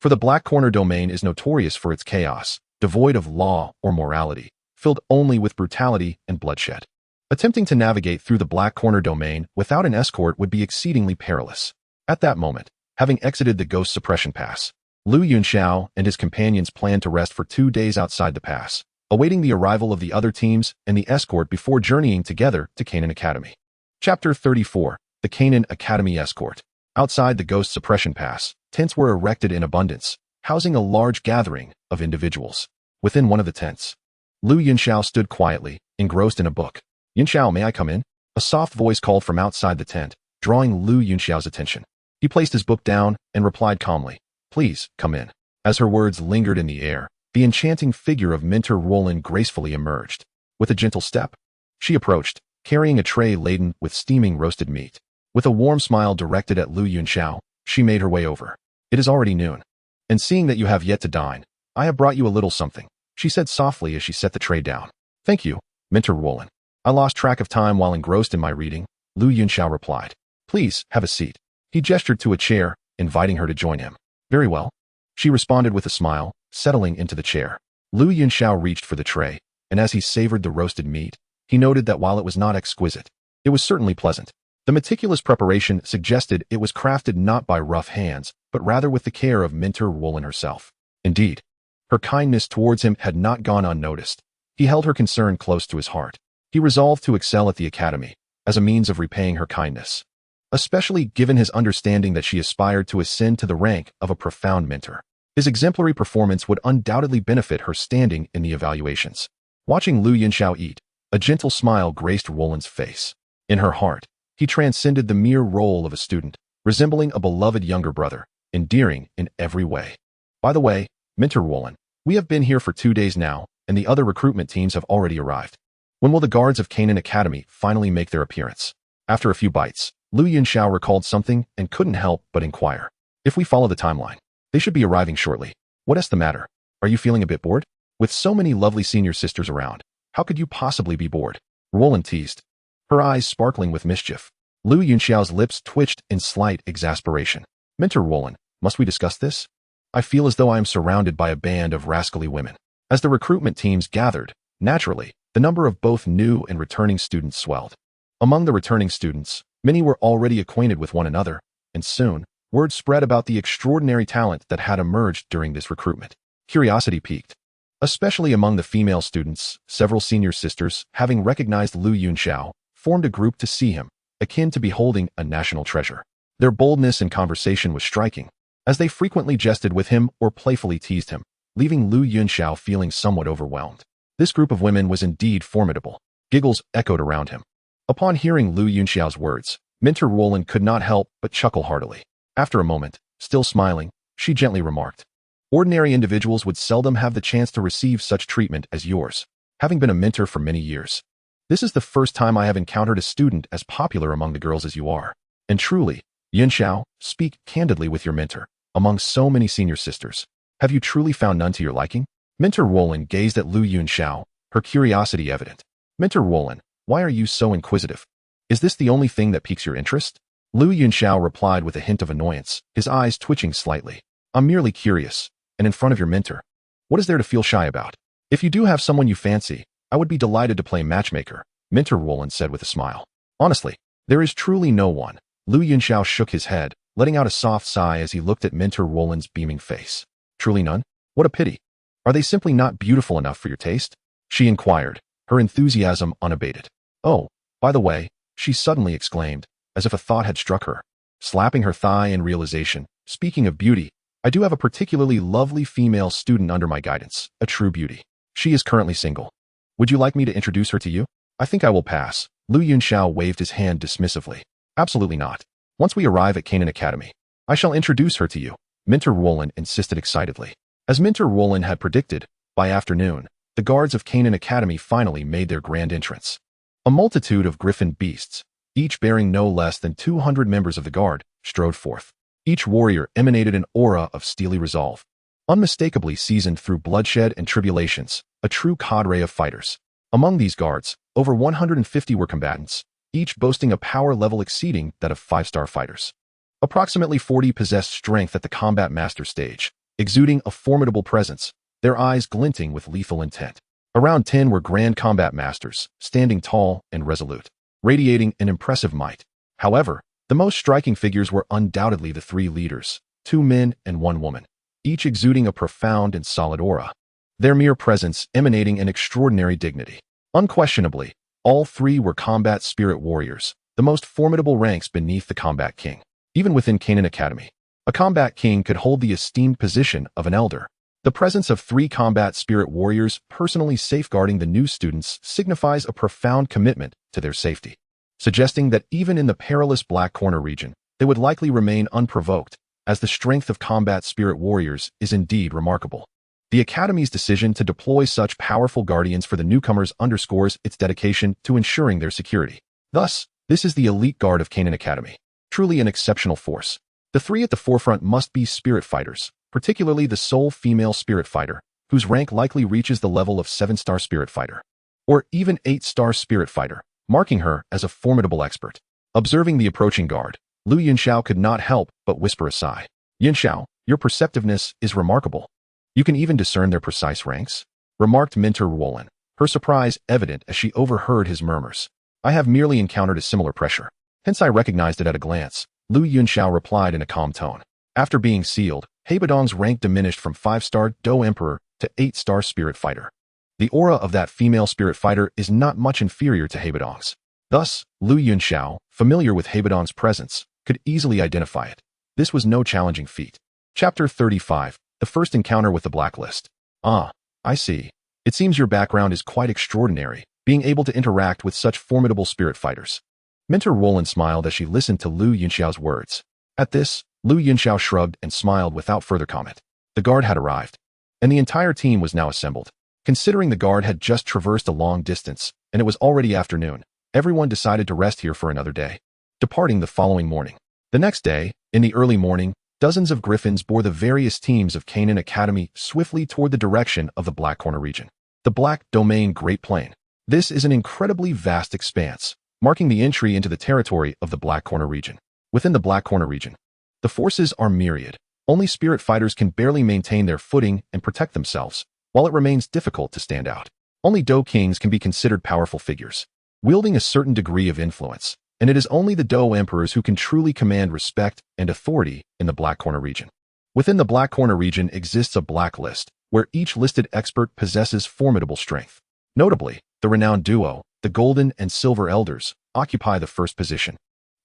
For the Black Corner domain is notorious for its chaos, devoid of law or morality, filled only with brutality and bloodshed. Attempting to navigate through the Black Corner domain without an escort would be exceedingly perilous. At that moment, having exited the Ghost Suppression Pass, Yunxiao and his companions planned to rest for 2 days outside the pass, awaiting the arrival of the other teams and the escort before journeying together to Canaan Academy. Chapter 34, The Canaan Academy Escort. Outside the Ghost Suppression Pass, tents were erected in abundance, housing a large gathering of individuals. Within one of the tents, Yunxiao stood quietly, engrossed in a book. "Yunxiao, may I come in?" A soft voice called from outside the tent, drawing Yunxiao's attention. He placed his book down and replied calmly, "Please, come in." As her words lingered in the air, the enchanting figure of Mentor Roland gracefully emerged. With a gentle step, she approached, carrying a tray laden with steaming roasted meat. With a warm smile directed at Yunxiao, she made her way over. "It is already noon, and seeing that you have yet to dine, I have brought you a little something," she said softly as she set the tray down. "Thank you, Mentor Roland. I lost track of time while engrossed in my reading," Yunxiao replied. "Please, have a seat." He gestured to a chair, inviting her to join him. "Very well," she responded with a smile, settling into the chair. Yunxiao reached for the tray, and as he savored the roasted meat, he noted that while it was not exquisite, it was certainly pleasant. The meticulous preparation suggested it was crafted not by rough hands, but rather with the care of Mentor Roland herself. Indeed, her kindness towards him had not gone unnoticed. He held her concern close to his heart. He resolved to excel at the academy, as a means of repaying her kindness, especially given his understanding that she aspired to ascend to the rank of a profound mentor. His exemplary performance would undoubtedly benefit her standing in the evaluations. Watching Yunxiao eat, a gentle smile graced Roland's face. In her heart, he transcended the mere role of a student, resembling a beloved younger brother, endearing in every way. "By the way, Mentor Roland, we have been here for 2 days now, and the other recruitment teams have already arrived. When will the guards of Canaan Academy finally make their appearance?" After a few bites, Yunxiao recalled something and couldn't help but inquire. "If we follow the timeline, they should be arriving shortly. What is the matter? Are you feeling a bit bored? With so many lovely senior sisters around, how could you possibly be bored?" Roland teased, her eyes sparkling with mischief. Yunxiao's lips twitched in slight exasperation. "Mentor Roland, must we discuss this? I feel as though I am surrounded by a band of rascally women." As the recruitment teams gathered, naturally, the number of both new and returning students swelled. Among the returning students, many were already acquainted with one another, and soon, word spread about the extraordinary talent that had emerged during this recruitment. Curiosity piqued, especially among the female students. Several senior sisters, having recognized Yunxiao, formed a group to see him, akin to beholding a national treasure. Their boldness in conversation was striking, as they frequently jested with him or playfully teased him, leaving Yunxiao feeling somewhat overwhelmed. This group of women was indeed formidable. Giggles echoed around him. Upon hearing Yunxiao's words, Mentor Roland could not help but chuckle heartily. After a moment, still smiling, she gently remarked, "Ordinary individuals would seldom have the chance to receive such treatment as yours, having been a mentor for many years. This is the first time I have encountered a student as popular among the girls as you are. And truly, Yunxiao, speak candidly with your mentor. Among so many senior sisters, have you truly found none to your liking?" Mentor Roland gazed at Yunxiao, her curiosity evident. "Mentor Roland, why are you so inquisitive? Is this the only thing that piques your interest?" Yunxiao replied with a hint of annoyance, his eyes twitching slightly. "I'm merely curious, and in front of your mentor. What is there to feel shy about? If you do have someone you fancy, I would be delighted to play matchmaker," Mentor Roland said with a smile. "Honestly, there is truly no one." Yunxiao shook his head, letting out a soft sigh as he looked at Mentor Roland's beaming face. "Truly none? What a pity. Are they simply not beautiful enough for your taste?" she inquired, her enthusiasm unabated. "Oh, by the way," she suddenly exclaimed, as if a thought had struck her, slapping her thigh in realization. "Speaking of beauty, I do have a particularly lovely female student under my guidance, a true beauty. She is currently single. Would you like me to introduce her to you?" "I think I will pass." Yunxiao waved his hand dismissively. "Absolutely not. Once we arrive at Canaan Academy, I shall introduce her to you," Mentor Roland insisted excitedly. As Mentor Roland had predicted, by afternoon, the guards of Canaan Academy finally made their grand entrance. A multitude of griffin beasts, each bearing no less than 200 members of the guard, strode forth. Each warrior emanated an aura of steely resolve, unmistakably seasoned through bloodshed and tribulations, a true cadre of fighters. Among these guards, over 150 were combatants, each boasting a power level exceeding that of 5-star fighters. Approximately 40 possessed strength at the combat master stage, exuding a formidable presence, their eyes glinting with lethal intent. Around 10 were grand combat masters, standing tall and resolute, radiating an impressive might. However, the most striking figures were undoubtedly the 3 leaders, 2 men and 1 woman, each exuding a profound and solid aura, their mere presence emanating an extraordinary dignity. Unquestionably, all 3 were combat spirit warriors, the most formidable ranks beneath the combat king. Even within Canaan Academy, A combat king could hold the esteemed position of an elder. The presence of 3 combat spirit warriors personally safeguarding the new students signifies a profound commitment to their safety, suggesting that even in the perilous Black Corner region, they would likely remain unprovoked, as the strength of combat spirit warriors is indeed remarkable. The Academy's decision to deploy such powerful guardians for the newcomers underscores its dedication to ensuring their security. Thus, this is the elite guard of Canaan Academy, truly an exceptional force. The 3 at the forefront must be spirit fighters, particularly the sole female spirit fighter, whose rank likely reaches the level of 7-star spirit fighter, or even 8-star spirit fighter, marking her as a formidable expert. Observing the approaching guard, Yunxiao could not help but whisper a sigh. "Yunxiao, your perceptiveness is remarkable. You can even discern their precise ranks?" remarked Minter Ruolin, her surprise evident as she overheard his murmurs. "I have merely encountered a similar pressure, hence I recognized it at a glance," Yunxiao replied in a calm tone. After being sealed, Hebadong's rank diminished from 5-star Dou Emperor to 8-star spirit fighter. The aura of that female spirit fighter is not much inferior to Hebadong's. Thus, Yunxiao, familiar with Hebadong's presence, could easily identify it. This was no challenging feat. Chapter 35, The First Encounter with the Blacklist. "Ah, I see. It seems your background is quite extraordinary, being able to interact with such formidable spirit fighters." Minter Ruolin smiled as she listened to Yunxiao's words. At this, Yunxiao shrugged and smiled without further comment. The guard had arrived, and the entire team was now assembled. Considering the guard had just traversed a long distance, and it was already afternoon, everyone decided to rest here for another day, departing the following morning. The next day, in the early morning, dozens of griffins bore the various teams of Canaan Academy swiftly toward the direction of the Black Corner region. The Black Domain Great Plain. This is an incredibly vast expanse, marking the entry into the territory of the Black Corner region. Within the Black Corner region, the forces are myriad. Only spirit fighters can barely maintain their footing and protect themselves, while it remains difficult to stand out. Only Dou Kings can be considered powerful figures, wielding a certain degree of influence, and it is only the Dou Emperors who can truly command respect and authority in the Black Corner region. Within the Black Corner region exists a blacklist, where each listed expert possesses formidable strength. Notably, the renowned duo, the Golden and Silver Elders, occupy the first position.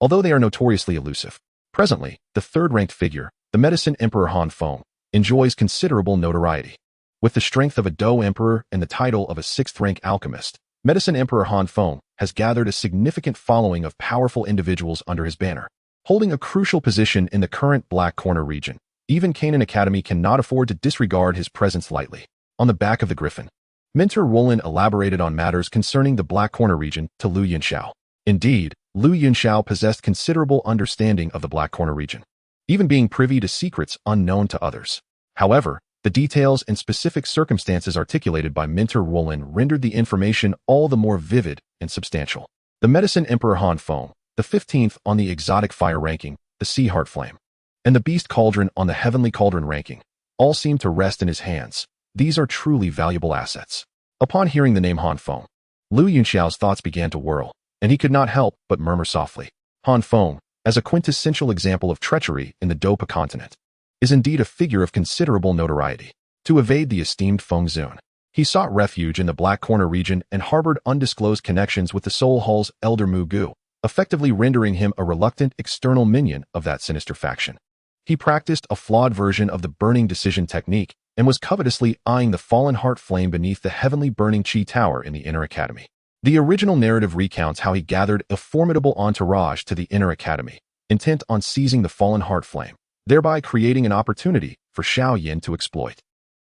Although they are notoriously elusive, presently, the third-ranked figure, the Medicine Emperor Han Feng, enjoys considerable notoriety. With the strength of a Dou Emperor and the title of a 6th-rank alchemist, Medicine Emperor Han Feng has gathered a significant following of powerful individuals under his banner. Holding a crucial position in the current Black Corner region, even Canaan Academy cannot afford to disregard his presence lightly. On the back of the griffin, Minter Ruolin elaborated on matters concerning the Black Corner region to Yunxiao. Indeed, Yunxiao possessed considerable understanding of the Black Corner region, even being privy to secrets unknown to others. However, the details and specific circumstances articulated by Minter Ruolin rendered the information all the more vivid and substantial. The Medicine Emperor Han Feng, the 15th on the Exotic Fire ranking, the Sea Heart Flame, and the Beast Cauldron on the Heavenly Cauldron ranking, all seem to rest in his hands. These are truly valuable assets. Upon hearing the name Han Feng, Yunxiao's thoughts began to whirl, and he could not help but murmur softly. Han Feng, as a quintessential example of treachery in the Dou Qi Continent, is indeed a figure of considerable notoriety. To evade the esteemed Feng Zun, he sought refuge in the Black Corner region and harbored undisclosed connections with the Soul Hall's Elder Mu Gu, effectively rendering him a reluctant external minion of that sinister faction. He practiced a flawed version of the burning decision technique and was covetously eyeing the fallen heart flame beneath the heavenly burning Qi Tower in the Inner Academy. The original narrative recounts how he gathered a formidable entourage to the Inner Academy, intent on seizing the fallen heart flame, thereby creating an opportunity for Xiao Yin to exploit.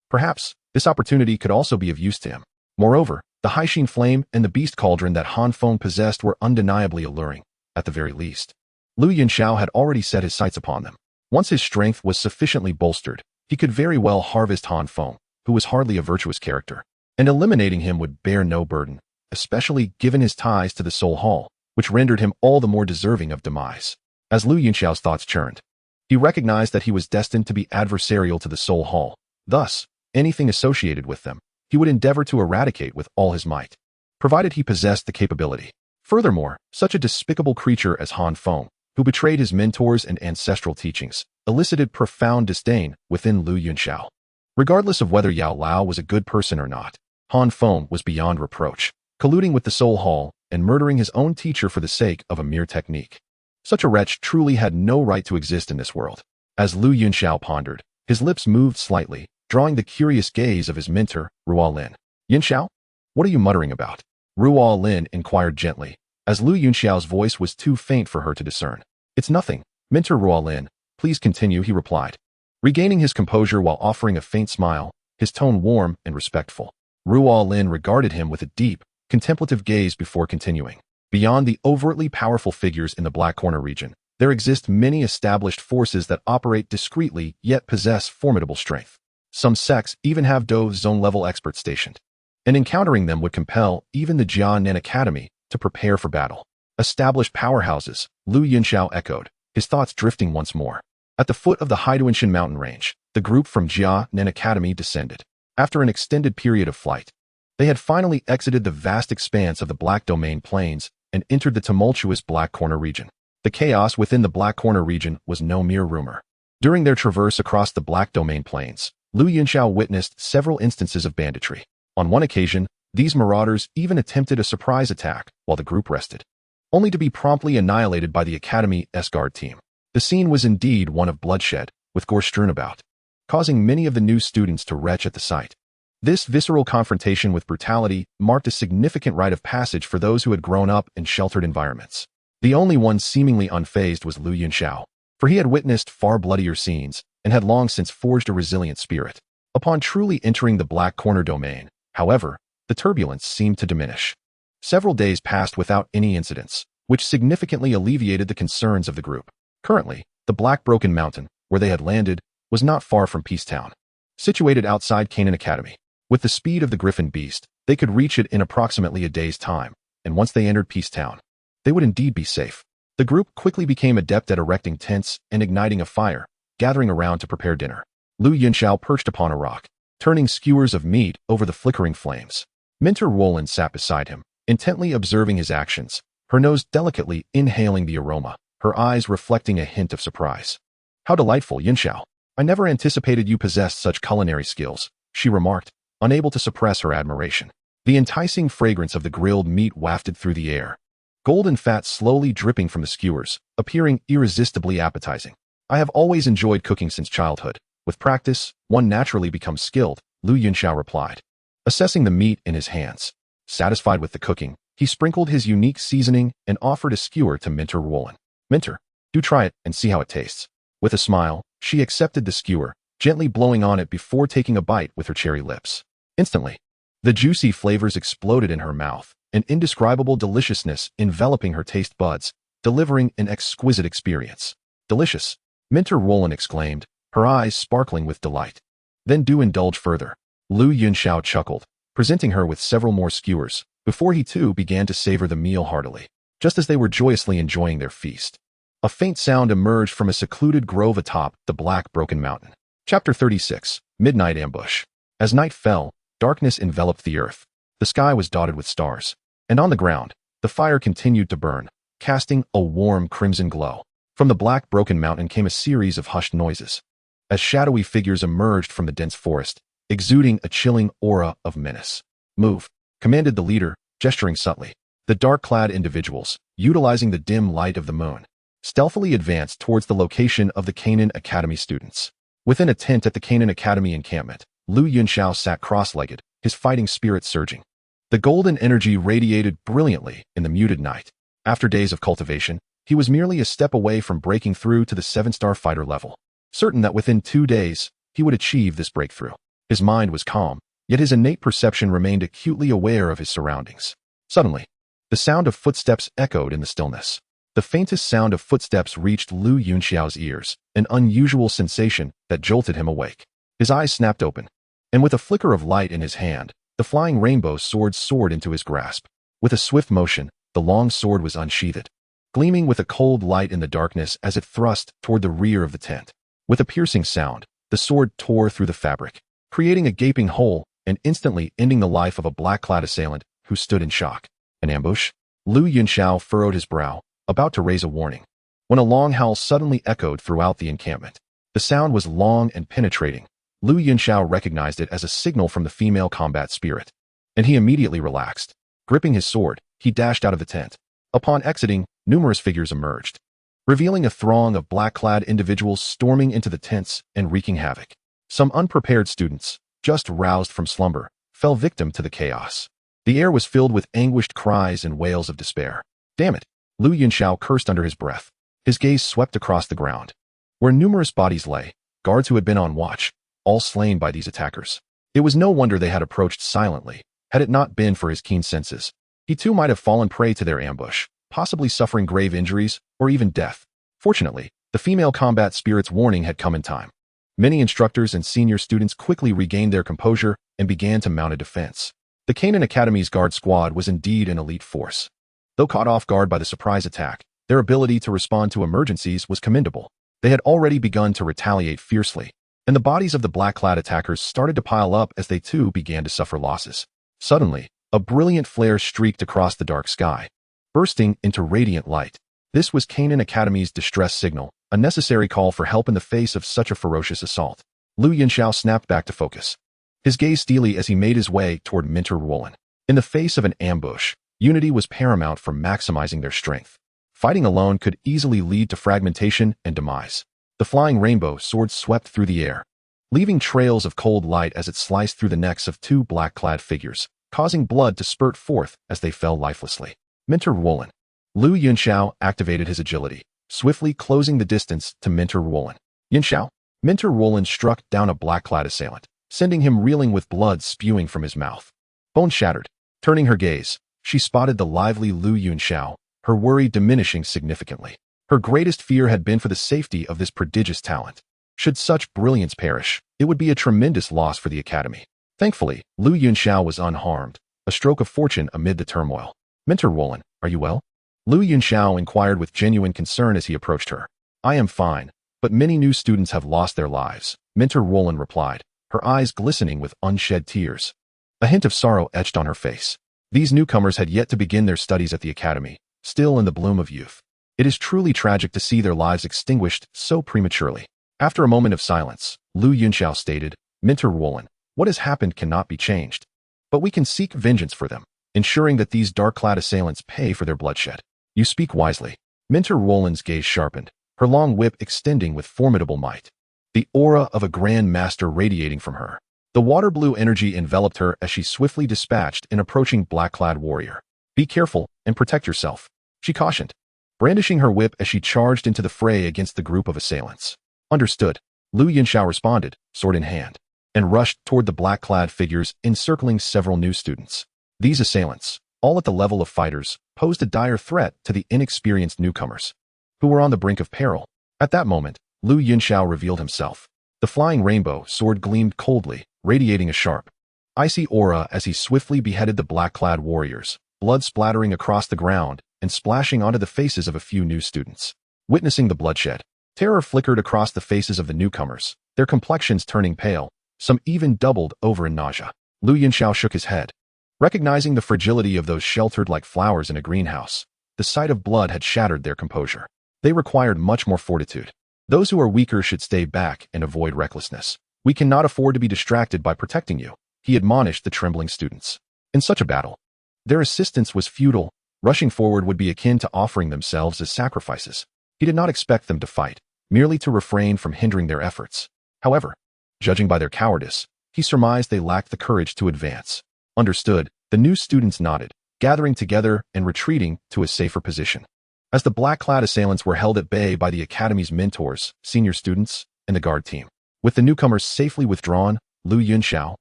Perhaps, this opportunity could also be of use to him. Moreover, the Haixin flame and the Beast Cauldron that Han Feng possessed were undeniably alluring, at the very least. Yunxiao had already set his sights upon them. Once his strength was sufficiently bolstered, he could very well harvest Han Feng, who was hardly a virtuous character, and eliminating him would bear no burden, especially given his ties to the Soul Hall, which rendered him all the more deserving of demise. As Yunxiao's thoughts churned, he recognized that he was destined to be adversarial to the Soul Hall. Thus, anything associated with them, he would endeavor to eradicate with all his might, provided he possessed the capability. Furthermore, such a despicable creature as Han Feng, who betrayed his mentors and ancestral teachings, elicited profound disdain within Yunxiao. Regardless of whether Yao Lao was a good person or not, Han Feng was beyond reproach, colluding with the Soul Hall and murdering his own teacher for the sake of a mere technique. Such a wretch truly had no right to exist in this world. As Lu Yunxiao pondered, his lips moved slightly, drawing the curious gaze of his mentor, Ruolin. Yunxiao? What are you muttering about? Ruolin inquired gently, as Lu Yunxiao's voice was too faint for her to discern. It's nothing, mentor Ruolin. Please continue, he replied. Regaining his composure while offering a faint smile, his tone warm and respectful. Ruolin regarded him with a deep, contemplative gaze before continuing. Beyond the overtly powerful figures in the Black Corner region, there exist many established forces that operate discreetly yet possess formidable strength. Some sects even have Dou zone-level experts stationed, and encountering them would compel even the Jianan Academy to prepare for battle. Established powerhouses, Lu Yunxiao echoed, his thoughts drifting once more. At the foot of the Haiduanshan mountain range, the group from Jianan Academy descended. After an extended period of flight, they had finally exited the vast expanse of the Black Domain Plains and entered the tumultuous Black Corner region. The chaos within the Black Corner region was no mere rumor. During their traverse across the Black Domain Plains, Lu Yunxiao witnessed several instances of banditry. On one occasion, these marauders even attempted a surprise attack while the group rested, only to be promptly annihilated by the Academy's guard team. The scene was indeed one of bloodshed, with gore strewn about, causing many of the new students to retch at the sight. This visceral confrontation with brutality marked a significant rite of passage for those who had grown up in sheltered environments. The only one seemingly unfazed was Lu Yunxiao, for he had witnessed far bloodier scenes and had long since forged a resilient spirit. Upon truly entering the Black Corner domain, however, the turbulence seemed to diminish. Several days passed without any incidents, which significantly alleviated the concerns of the group. Currently, the Black Broken Mountain, where they had landed, was not far from Peacetown. Situated outside Canaan Academy, with the speed of the Griffin Beast, they could reach it in approximately a day's time, and once they entered Peacetown, they would indeed be safe. The group quickly became adept at erecting tents and igniting a fire, gathering around to prepare dinner. Lu Yunxiao perched upon a rock, turning skewers of meat over the flickering flames. Mentor Roland sat beside him, intently observing his actions, her nose delicately inhaling the aroma, her eyes reflecting a hint of surprise. How delightful, Yunxiao. I never anticipated you possessed such culinary skills, she remarked, unable to suppress her admiration. The enticing fragrance of the grilled meat wafted through the air, golden fat slowly dripping from the skewers, appearing irresistibly appetizing. I have always enjoyed cooking since childhood. With practice, one naturally becomes skilled, Lu Yunxiao replied, assessing the meat in his hands. Satisfied with the cooking, he sprinkled his unique seasoning and offered a skewer to Mentor Roland. Mentor, do try it and see how it tastes. With a smile, she accepted the skewer, gently blowing on it before taking a bite with her cherry lips. Instantly, the juicy flavors exploded in her mouth, an indescribable deliciousness enveloping her taste buds, delivering an exquisite experience. Delicious, Mentor Roland exclaimed, her eyes sparkling with delight. Then do indulge further. Lu Yunxiao chuckled, presenting her with several more skewers, before he too began to savor the meal heartily. Just as they were joyously enjoying their feast, a faint sound emerged from a secluded grove atop the Black Broken Mountain. Chapter 36, Midnight Ambush. As night fell, darkness enveloped the earth. The sky was dotted with stars, and on the ground, the fire continued to burn, casting a warm crimson glow. From the Black Broken Mountain came a series of hushed noises, as shadowy figures emerged from the dense forest, exuding a chilling aura of menace. Move, commanded the leader, gesturing subtly. The dark-clad individuals, utilizing the dim light of the moon, stealthily advanced towards the location of the Canaan Academy students. Within a tent at the Canaan Academy encampment, Lu Yunxiao sat cross-legged, his fighting spirit surging. The golden energy radiated brilliantly in the muted night. After days of cultivation, he was merely a step away from breaking through to the 7-star fighter level, certain that within 2 days, he would achieve this breakthrough. His mind was calm, yet his innate perception remained acutely aware of his surroundings. Suddenly, the sound of footsteps echoed in the stillness. The faintest sound of footsteps reached Lu Yunxiao's ears, an unusual sensation that jolted him awake. His eyes snapped open, and with a flicker of light in his hand, the flying rainbow sword soared into his grasp. With a swift motion, the long sword was unsheathed, gleaming with a cold light in the darkness as it thrust toward the rear of the tent. With a piercing sound, the sword tore through the fabric, creating a gaping hole and instantly ending the life of a black-clad assailant who stood in shock. An ambush? Lu Yunxiao furrowed his brow, about to raise a warning, when a long howl suddenly echoed throughout the encampment. The sound was long and penetrating. Lu Yunxiao recognized it as a signal from the female combat spirit, and he immediately relaxed. Gripping his sword, he dashed out of the tent. Upon exiting, numerous figures emerged, revealing a throng of black-clad individuals storming into the tents and wreaking havoc. Some unprepared students, just roused from slumber, fell victim to the chaos. The air was filled with anguished cries and wails of despair. Damn it! Yunxiao cursed under his breath. His gaze swept across the ground, where numerous bodies lay, guards who had been on watch, all slain by these attackers. It was no wonder they had approached silently. Had it not been for his keen senses, he too might have fallen prey to their ambush, possibly suffering grave injuries or even death. Fortunately, the female combat spirit's warning had come in time. Many instructors and senior students quickly regained their composure and began to mount a defense. The Canaan Academy's guard squad was indeed an elite force. Though caught off guard by the surprise attack, their ability to respond to emergencies was commendable. They had already begun to retaliate fiercely, and the bodies of the black-clad attackers started to pile up as they too began to suffer losses. Suddenly, a brilliant flare streaked across the dark sky, bursting into radiant light. This was Canaan Academy's distress signal, a necessary call for help in the face of such a ferocious assault. Yunxiao snapped back to focus, his gaze steely as he made his way toward Minter Wulan. In the face of an ambush, unity was paramount for maximizing their strength. Fighting alone could easily lead to fragmentation and demise. The flying rainbow sword swept through the air, leaving trails of cold light as it sliced through the necks of two black-clad figures, causing blood to spurt forth as they fell lifelessly. Minter Wulan. Yunxiao activated his agility, swiftly closing the distance to Minter Wulan. Yunxiao. Minter Wulan struck down a black-clad assailant, sending him reeling with blood spewing from his mouth. Bone shattered. Turning her gaze, she spotted the lively Yunxiao, her worry diminishing significantly. Her greatest fear had been for the safety of this prodigious talent. Should such brilliance perish, it would be a tremendous loss for the academy. Thankfully, Yunxiao was unharmed, a stroke of fortune amid the turmoil. Minter Wulan, are you well? Yunxiao inquired with genuine concern as he approached her. I am fine, but many new students have lost their lives, Minter Wulan replied, her eyes glistening with unshed tears. A hint of sorrow etched on her face. These newcomers had yet to begin their studies at the academy, still in the bloom of youth. It is truly tragic to see their lives extinguished so prematurely. After a moment of silence, Yunxiao stated, Minter Wulan, what has happened cannot be changed. But we can seek vengeance for them, ensuring that these dark-clad assailants pay for their bloodshed. You speak wisely. Minter Wulan's gaze sharpened, her long whip extending with formidable might. The aura of a grand master radiating from her. The water-blue energy enveloped her as she swiftly dispatched an approaching black-clad warrior. Be careful and protect yourself, she cautioned, brandishing her whip as she charged into the fray against the group of assailants. Understood. Yunxiao responded, sword in hand, and rushed toward the black-clad figures encircling several new students. These assailants, all at the level of fighters, posed a dire threat to the inexperienced newcomers, who were on the brink of peril. At that moment, Yunxiao revealed himself. The flying rainbow sword gleamed coldly, radiating a sharp, icy aura as he swiftly beheaded the black-clad warriors, blood splattering across the ground and splashing onto the faces of a few new students. Witnessing the bloodshed, terror flickered across the faces of the newcomers, their complexions turning pale, some even doubled over in nausea. Yunxiao shook his head, recognizing the fragility of those sheltered like flowers in a greenhouse. The sight of blood had shattered their composure. They required much more fortitude. Those who are weaker should stay back and avoid recklessness. We cannot afford to be distracted by protecting you, he admonished the trembling students. In such a battle, their assistance was futile. Rushing forward would be akin to offering themselves as sacrifices. He did not expect them to fight, merely to refrain from hindering their efforts. However, judging by their cowardice, he surmised they lacked the courage to advance. Understood, the new students nodded, gathering together and retreating to a safer position. As the black-clad assailants were held at bay by the academy's mentors, senior students, and the guard team. With the newcomers safely withdrawn, Yunxiao,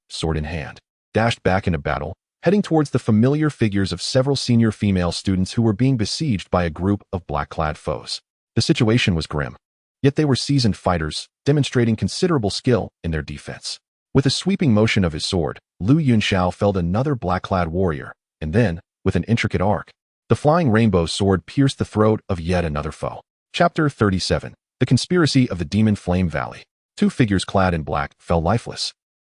sword in hand, dashed back into battle, heading towards the familiar figures of several senior female students who were being besieged by a group of black-clad foes. The situation was grim, yet they were seasoned fighters, demonstrating considerable skill in their defense. With a sweeping motion of his sword, Yunxiao felled another black-clad warrior, and then, with an intricate arc, the flying rainbow sword pierced the throat of yet another foe. Chapter 37. The Conspiracy of the Demon Flame Valley. Two figures clad in black fell lifeless,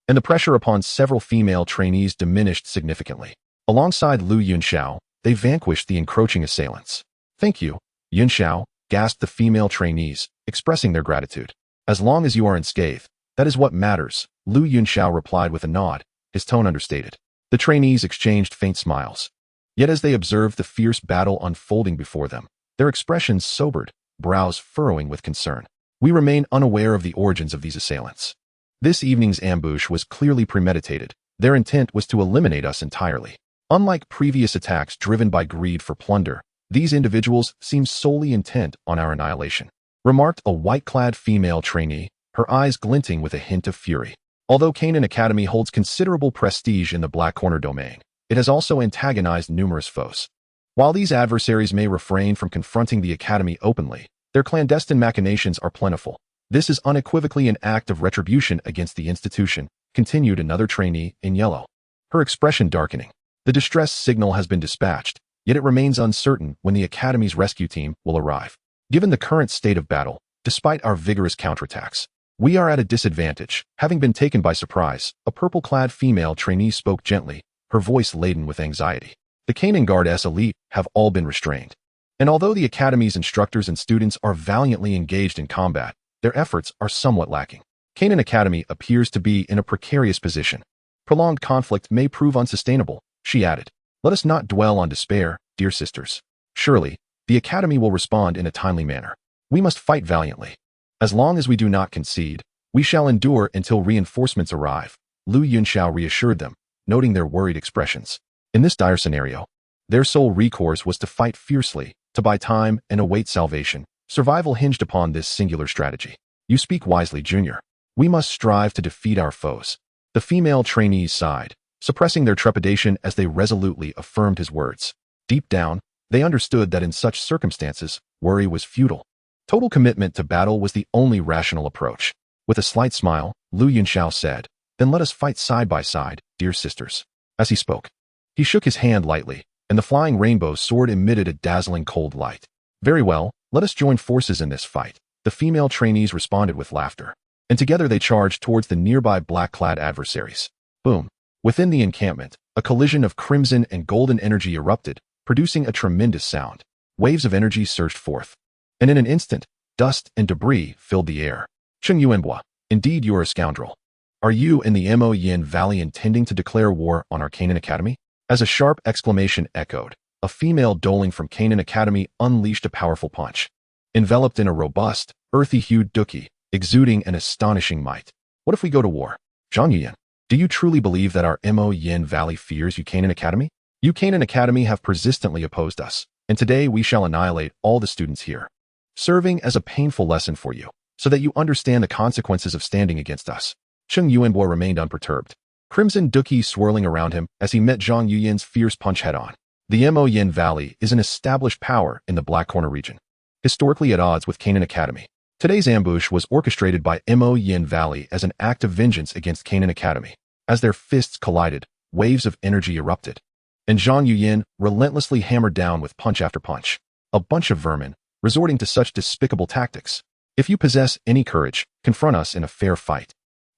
and the pressure upon several female trainees diminished significantly. Alongside Yunxiao, they vanquished the encroaching assailants. Thank you, Yunxiao, gasped the female trainees, expressing their gratitude. As long as you are unscathed, that is what matters, Yunxiao replied with a nod, his tone understated. The trainees exchanged faint smiles. Yet as they observed the fierce battle unfolding before them, their expressions sobered, brows furrowing with concern. We remain unaware of the origins of these assailants. This evening's ambush was clearly premeditated. Their intent was to eliminate us entirely. Unlike previous attacks driven by greed for plunder, these individuals seem solely intent on our annihilation, remarked a white-clad female trainee, her eyes glinting with a hint of fury. Although Canaan Academy holds considerable prestige in the Black Corner domain, it has also antagonized numerous foes. While these adversaries may refrain from confronting the Academy openly, their clandestine machinations are plentiful. This is unequivocally an act of retribution against the institution, continued another trainee in yellow, her expression darkening. The distress signal has been dispatched, yet it remains uncertain when the Academy's rescue team will arrive. Given the current state of battle, despite our vigorous counterattacks, we are at a disadvantage, having been taken by surprise. A purple-clad female trainee spoke gently, her voice laden with anxiety. The Canaan Guard's elite have all been restrained. And although the Academy's instructors and students are valiantly engaged in combat, their efforts are somewhat lacking. Canaan Academy appears to be in a precarious position. Prolonged conflict may prove unsustainable, she added. Let us not dwell on despair, dear sisters. Surely, the Academy will respond in a timely manner. We must fight valiantly. As long as we do not concede, we shall endure until reinforcements arrive, Yunxiao reassured them, noting their worried expressions. In this dire scenario, their sole recourse was to fight fiercely, to buy time and await salvation. Survival hinged upon this singular strategy. You speak wisely, Junior. We must strive to defeat our foes. The female trainees sighed, suppressing their trepidation as they resolutely affirmed his words. Deep down, they understood that in such circumstances, worry was futile. Total commitment to battle was the only rational approach. With a slight smile, Yunxiao said, "Then let us fight side by side, dear sisters." As he spoke, he shook his hand lightly, and the flying rainbow sword emitted a dazzling cold light. "Very well, let us join forces in this fight," the female trainees responded with laughter. And together they charged towards the nearby black-clad adversaries. Boom! Within the encampment, a collision of crimson and golden energy erupted, producing a tremendous sound. Waves of energy surged forth. And in an instant, dust and debris filled the air. Cheng Yuanbua, indeed you are a scoundrel. Are you in the Mo Yin Valley intending to declare war on our Canaan Academy? As a sharp exclamation echoed, a female doling from Canaan Academy unleashed a powerful punch. Enveloped in a robust, earthy-hued Dou Qi, exuding an astonishing might. What if we go to war? Zhang Yuyan, do you truly believe that our Mo Yin Valley fears you Canaan Academy? You Canaan Academy have persistently opposed us, and today we shall annihilate all the students here, serving as a painful lesson for you, so that you understand the consequences of standing against us. Cheng Yuanbo remained unperturbed, crimson Dou Qi swirling around him as he met Zhang Yuyan's fierce punch head-on. The Mo Yin Valley is an established power in the Black Corner region, historically at odds with Canaan Academy. Today's ambush was orchestrated by Mo Yin Valley as an act of vengeance against Canaan Academy. As their fists collided, waves of energy erupted, and Zhang Yuyan relentlessly hammered down with punch after punch. A bunch of vermin, resorting to such despicable tactics. If you possess any courage, confront us in a fair fight.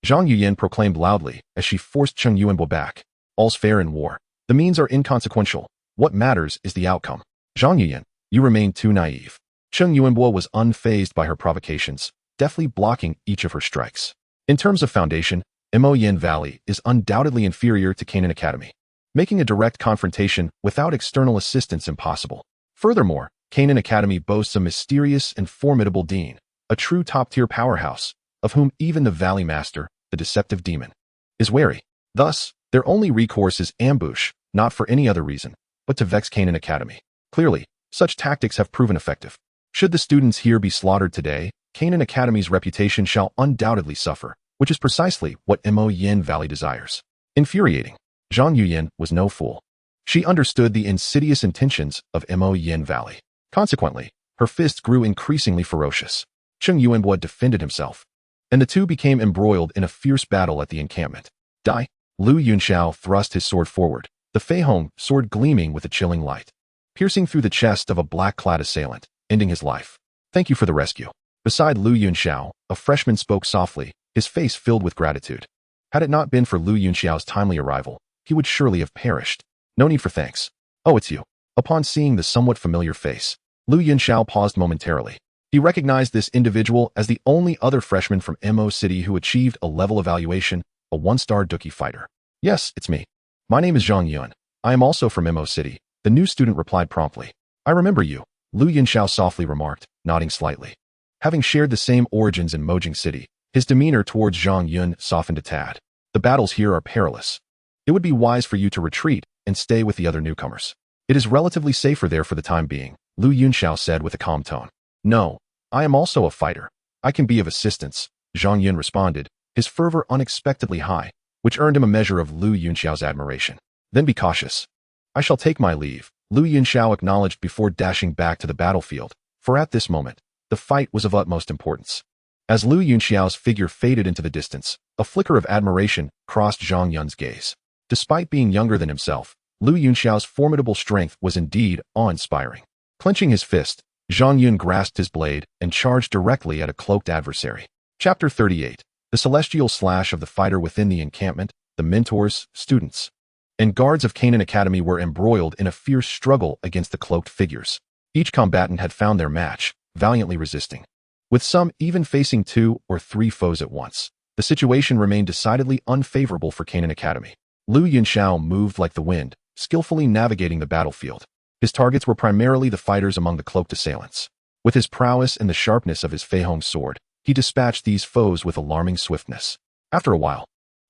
Zhang Yuyan proclaimed loudly as she forced Cheng Yuanbo back. All's fair in war. The means are inconsequential. What matters is the outcome. Zhang Yuyan, you remain too naive. Cheng Yuanbo was unfazed by her provocations, deftly blocking each of her strikes. In terms of foundation, Mo Yin Valley is undoubtedly inferior to Canaan Academy, making a direct confrontation without external assistance impossible. Furthermore, Canaan Academy boasts a mysterious and formidable dean, a true top-tier powerhouse, of whom even the Valley Master, the deceptive demon, is wary. Thus, their only recourse is ambush, not for any other reason, but to vex Canaan Academy. Clearly, such tactics have proven effective. Should the students here be slaughtered today, Canaan Academy's reputation shall undoubtedly suffer, which is precisely what Mo Yin Valley desires. Infuriating. Zhang Yuyan was no fool. She understood the insidious intentions of Mo Yin Valley. Consequently, her fists grew increasingly ferocious. Cheng Yuanbo defended himself, and the two became embroiled in a fierce battle at the encampment. Die! Yunxiao thrust his sword forward, the Fei Hong sword gleaming with a chilling light, piercing through the chest of a black-clad assailant, ending his life. Thank you for the rescue. Beside Yunxiao, a freshman spoke softly, his face filled with gratitude. Had it not been for Yunxiao's timely arrival, he would surely have perished. No need for thanks. Oh, it's you. Upon seeing the somewhat familiar face, Yunxiao paused momentarily. He recognized this individual as the only other freshman from Mo City who achieved a level evaluation, a one-star Dou Qi fighter. Yes, it's me. My name is Zhang Yuan. I am also from Mo City, the new student replied promptly. I remember you. Lu Yunxiao softly remarked, nodding slightly. Having shared the same origins in Mojing City, his demeanor towards Zhang Yun softened a tad. The battles here are perilous. It would be wise for you to retreat and stay with the other newcomers. It is relatively safer there for the time being, Lu Yunxiao said with a calm tone. No, I am also a fighter. I can be of assistance, Zhang Yun responded, his fervor unexpectedly high, which earned him a measure of Lu Yunxiao's admiration. Then be cautious. I shall take my leave, Lu Yunxiao acknowledged before dashing back to the battlefield, for at this moment, the fight was of utmost importance. As Lu Yunxiao's figure faded into the distance, a flicker of admiration crossed Zhang Yun's gaze. Despite being younger than himself, Lu Yunxiao's formidable strength was indeed awe-inspiring. Clenching his fist, Zhang Yun grasped his blade and charged directly at a cloaked adversary. Chapter 38. The celestial slash of the fighter within the encampment, the mentors, students, and guards of Canaan Academy were embroiled in a fierce struggle against the cloaked figures. Each combatant had found their match, valiantly resisting. With some even facing 2 or 3 foes at once, the situation remained decidedly unfavorable for Canaan Academy. Lu Yunxiao moved like the wind, skillfully navigating the battlefield. His targets were primarily the fighters among the cloaked assailants. With his prowess and the sharpness of his Fei Hong sword, he dispatched these foes with alarming swiftness. After a while,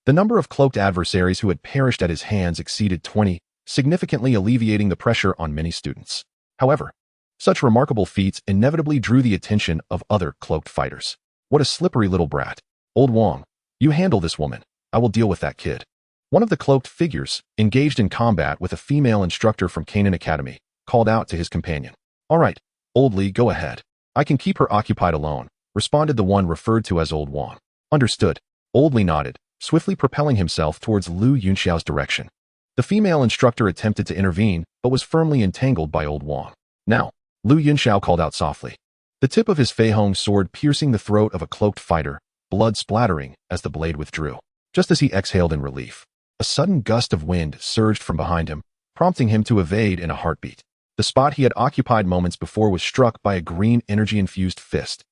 the number of cloaked adversaries who had perished at his hands exceeded 20, significantly alleviating the pressure on many students. However, such remarkable feats inevitably drew the attention of other cloaked fighters. What a slippery little brat. Old Wang, you handle this woman. I will deal with that kid. One of the cloaked figures, engaged in combat with a female instructor from Canaan Academy, called out to his companion. All right, Old Li, go ahead. I can keep her occupied alone, responded the one referred to as Old Wang. Understood. Old Li nodded, swiftly propelling himself towards Lu Yunxiao's direction. The female instructor attempted to intervene, but was firmly entangled by Old Wang. Now, Lu Yunxiao called out softly. The tip of his Fei Hong sword piercing the throat of a cloaked fighter, blood splattering as the blade withdrew. Just as he exhaled in relief, a sudden gust of wind surged from behind him, prompting him to evade in a heartbeat. The spot he had occupied moments before was struck by a green energy-infused fist,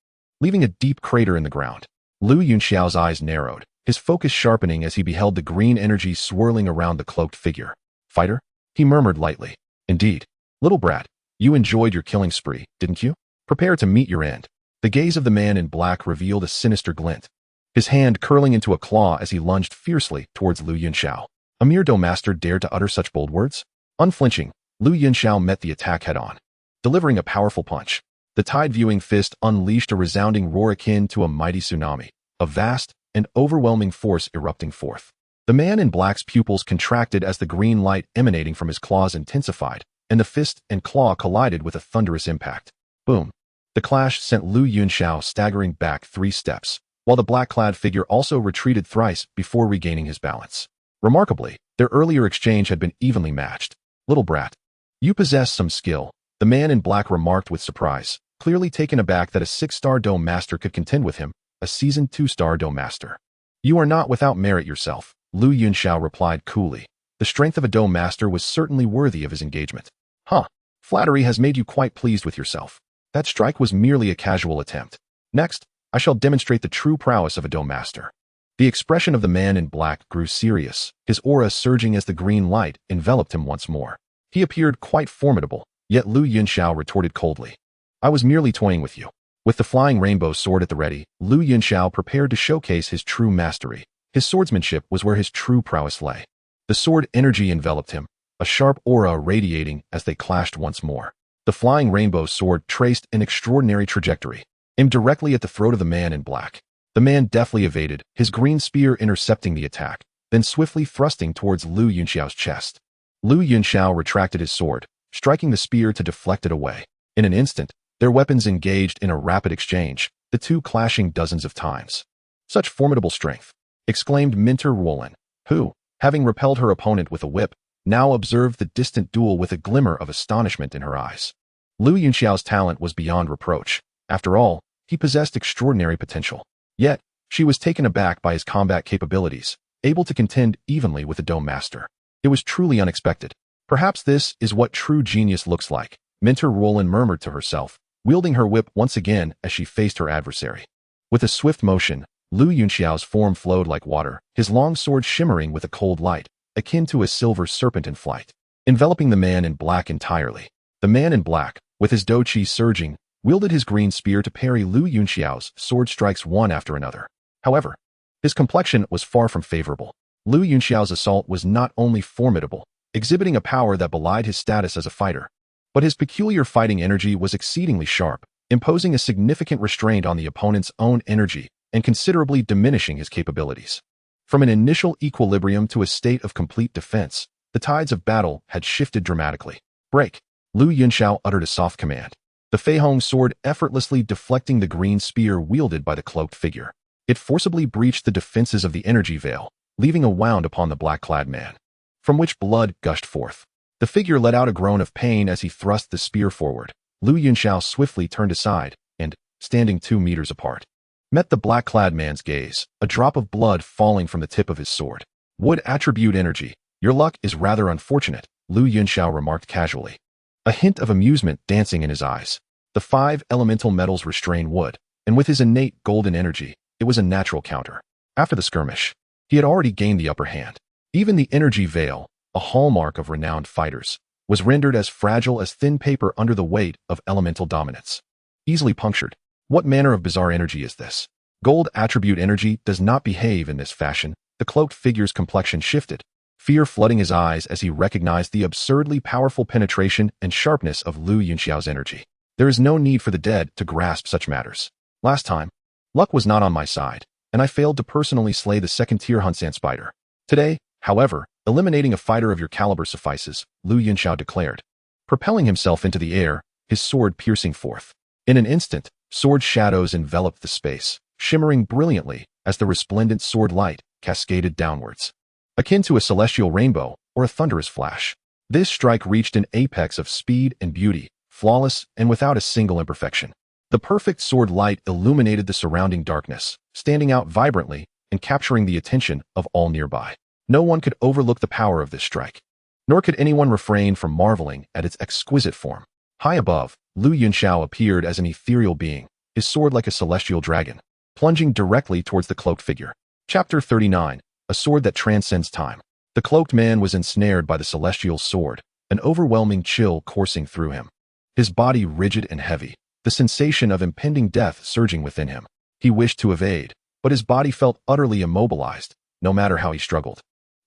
leaving a deep crater in the ground. Lu Yunxiao's eyes narrowed, his focus sharpening as he beheld the green energy swirling around the cloaked figure. Fighter? He murmured lightly. Indeed. Little brat, you enjoyed your killing spree, didn't you? Prepare to meet your end. The gaze of the man in black revealed a sinister glint, his hand curling into a claw as he lunged fiercely towards Lu Yunxiao. A mere Dou master dared to utter such bold words? Unflinching, Lu Yunxiao met the attack head-on, delivering a powerful punch. The tide-viewing fist unleashed a resounding roar akin to a mighty tsunami, a vast and overwhelming force erupting forth. The man in black's pupils contracted as the green light emanating from his claws intensified, and the fist and claw collided with a thunderous impact. Boom! The clash sent Lu Yunxiao staggering back 3 steps, while the black-clad figure also retreated thrice before regaining his balance. Remarkably, their earlier exchange had been evenly matched. Little brat, you possess some skill, the man in black remarked with surprise, clearly taken aback that a 6-star Dou master could contend with him, a seasoned 2-star Dou master. You are not without merit yourself, Lu Yunxiao replied coolly. The strength of a Dou master was certainly worthy of his engagement. Huh, flattery has made you quite pleased with yourself. That strike was merely a casual attempt. Next, I shall demonstrate the true prowess of a Dou master. The expression of the man in black grew serious, his aura surging as the green light enveloped him once more. He appeared quite formidable, yet Lu Yunxiao retorted coldly. I was merely toying with you. With the flying rainbow sword at the ready, Lu Yunxiao prepared to showcase his true mastery. His swordsmanship was where his true prowess lay. The sword energy enveloped him, a sharp aura radiating as they clashed once more. The flying rainbow sword traced an extraordinary trajectory, aimed directly at the throat of the man in black. The man deftly evaded, his green spear intercepting the attack, then swiftly thrusting towards Lu Yunxiao's chest. Lu Yunxiao retracted his sword, striking the spear to deflect it away. In an instant, their weapons engaged in a rapid exchange, the two clashing dozens of times. Such formidable strength, exclaimed Mentor Wutan, who, having repelled her opponent with a whip, now observed the distant duel with a glimmer of astonishment in her eyes. Lu Yunxiao's talent was beyond reproach. After all, he possessed extraordinary potential. Yet, she was taken aback by his combat capabilities, able to contend evenly with a Dou master. It was truly unexpected. Perhaps this is what true genius looks like, Mentor Wutan murmured to herself, wielding her whip once again as she faced her adversary. With a swift motion, Lu Yunxiao's form flowed like water, his long sword shimmering with a cold light, akin to a silver serpent in flight, enveloping the man in black entirely. The man in black, with his Dou Qi surging, wielded his green spear to parry Lu Yunxiao's sword strikes one after another. However, his complexion was far from favorable. Lu Yunxiao's assault was not only formidable, exhibiting a power that belied his status as a fighter, but his peculiar fighting energy was exceedingly sharp, imposing a significant restraint on the opponent's own energy and considerably diminishing his capabilities. From an initial equilibrium to a state of complete defense, the tides of battle had shifted dramatically. Break! Lu Yunxiao uttered a soft command, the Fei Hong sword effortlessly deflecting the green spear wielded by the cloaked figure. It forcibly breached the defenses of the energy veil, leaving a wound upon the black-clad man, from which blood gushed forth. The figure let out a groan of pain as he thrust the spear forward. Lu Yunxiao swiftly turned aside and, standing 2 meters apart, met the black-clad man's gaze, a drop of blood falling from the tip of his sword. Wood attribute energy. Your luck is rather unfortunate, Lu Yunxiao remarked casually, a hint of amusement dancing in his eyes. The 5 elemental metals restrain wood, and with his innate golden energy, it was a natural counter. After the skirmish, he had already gained the upper hand. Even the energy veil, a hallmark of renowned fighters, was rendered as fragile as thin paper under the weight of elemental dominance. Easily punctured. What manner of bizarre energy is this? Gold attribute energy does not behave in this fashion. The cloaked figure's complexion shifted, fear flooding his eyes as he recognized the absurdly powerful penetration and sharpness of Lu Yunxiao's energy. There is no need for the dead to grasp such matters. Last time, luck was not on my side, and I failed to personally slay the second-tier Hunsan spider. Today, however, eliminating a fighter of your caliber suffices, Lu Yunxiao declared, propelling himself into the air, his sword piercing forth. In an instant, sword shadows enveloped the space, shimmering brilliantly as the resplendent sword light cascaded downwards, akin to a celestial rainbow or a thunderous flash. This strike reached an apex of speed and beauty, flawless and without a single imperfection. The perfect sword light illuminated the surrounding darkness, standing out vibrantly and capturing the attention of all nearby. No one could overlook the power of this strike, nor could anyone refrain from marveling at its exquisite form. High above, Lu Yunxiao appeared as an ethereal being, his sword like a celestial dragon, plunging directly towards the cloaked figure. Chapter 39, A Sword That Transcends Time. The cloaked man was ensnared by the celestial sword, an overwhelming chill coursing through him. His body rigid and heavy, the sensation of impending death surging within him. He wished to evade, but his body felt utterly immobilized, no matter how he struggled.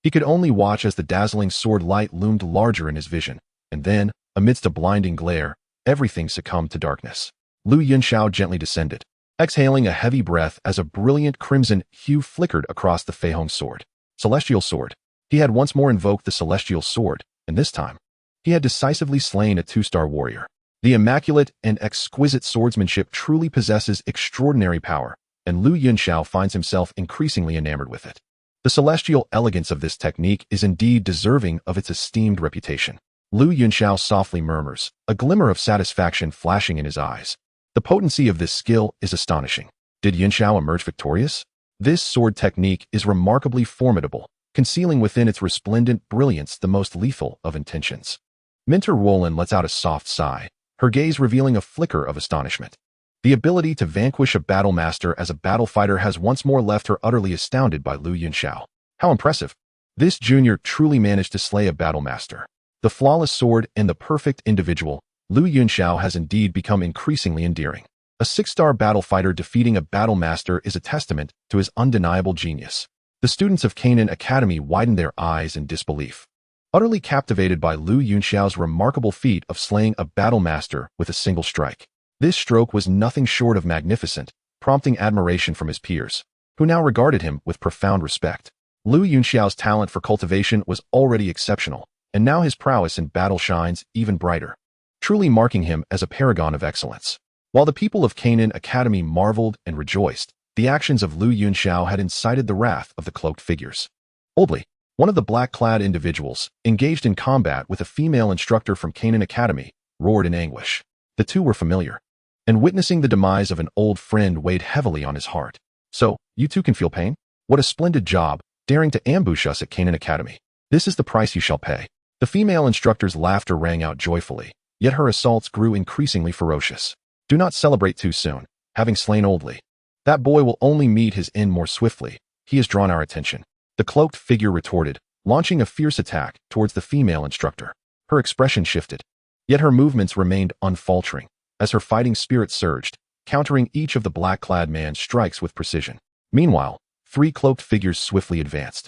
He could only watch as the dazzling sword light loomed larger in his vision, and then, amidst a blinding glare, everything succumbed to darkness. Lu Yunxiao gently descended, exhaling a heavy breath as a brilliant crimson hue flickered across the Fei Hong sword. Celestial sword. He had once more invoked the celestial sword, and this time, he had decisively slain a 2-star warrior. The immaculate and exquisite swordsmanship truly possesses extraordinary power, and Lu Yunxiao finds himself increasingly enamored with it. The celestial elegance of this technique is indeed deserving of its esteemed reputation. Lu Yunxiao softly murmurs, a glimmer of satisfaction flashing in his eyes. The potency of this skill is astonishing. Did Yunxiao emerge victorious? This sword technique is remarkably formidable, concealing within its resplendent brilliance the most lethal of intentions. Minter Roland lets out a soft sigh, her gaze revealing a flicker of astonishment. The ability to vanquish a battle master as a battle fighter has once more left her utterly astounded by Lu Yunxiao. How impressive! This junior truly managed to slay a battle master. The flawless sword and the perfect individual, Lu Yunxiao has indeed become increasingly endearing. A 6-star battle fighter defeating a battle master is a testament to his undeniable genius. The students of Canaan Academy widened their eyes in disbelief, utterly captivated by Lu Yunxiao's remarkable feat of slaying a battle master with a single strike. This stroke was nothing short of magnificent, prompting admiration from his peers, who now regarded him with profound respect. Lu Yunxiao's talent for cultivation was already exceptional, and now his prowess in battle shines even brighter, truly marking him as a paragon of excellence. While the people of Canaan Academy marveled and rejoiced, the actions of Lu Yunxiao had incited the wrath of the cloaked figures. Oldly, one of the black-clad individuals, engaged in combat with a female instructor from Canaan Academy, roared in anguish. The two were familiar, and witnessing the demise of an old friend weighed heavily on his heart. So, you too can feel pain? What a splendid job, daring to ambush us at Canaan Academy. This is the price you shall pay. The female instructor's laughter rang out joyfully, yet her assaults grew increasingly ferocious. Do not celebrate too soon, having slain Oldly. That boy will only meet his end more swiftly. He has drawn our attention. The cloaked figure retorted, launching a fierce attack towards the female instructor. Her expression shifted. Yet her movements remained unfaltering, as her fighting spirit surged, countering each of the black-clad man's strikes with precision. Meanwhile, 3 cloaked figures swiftly advanced,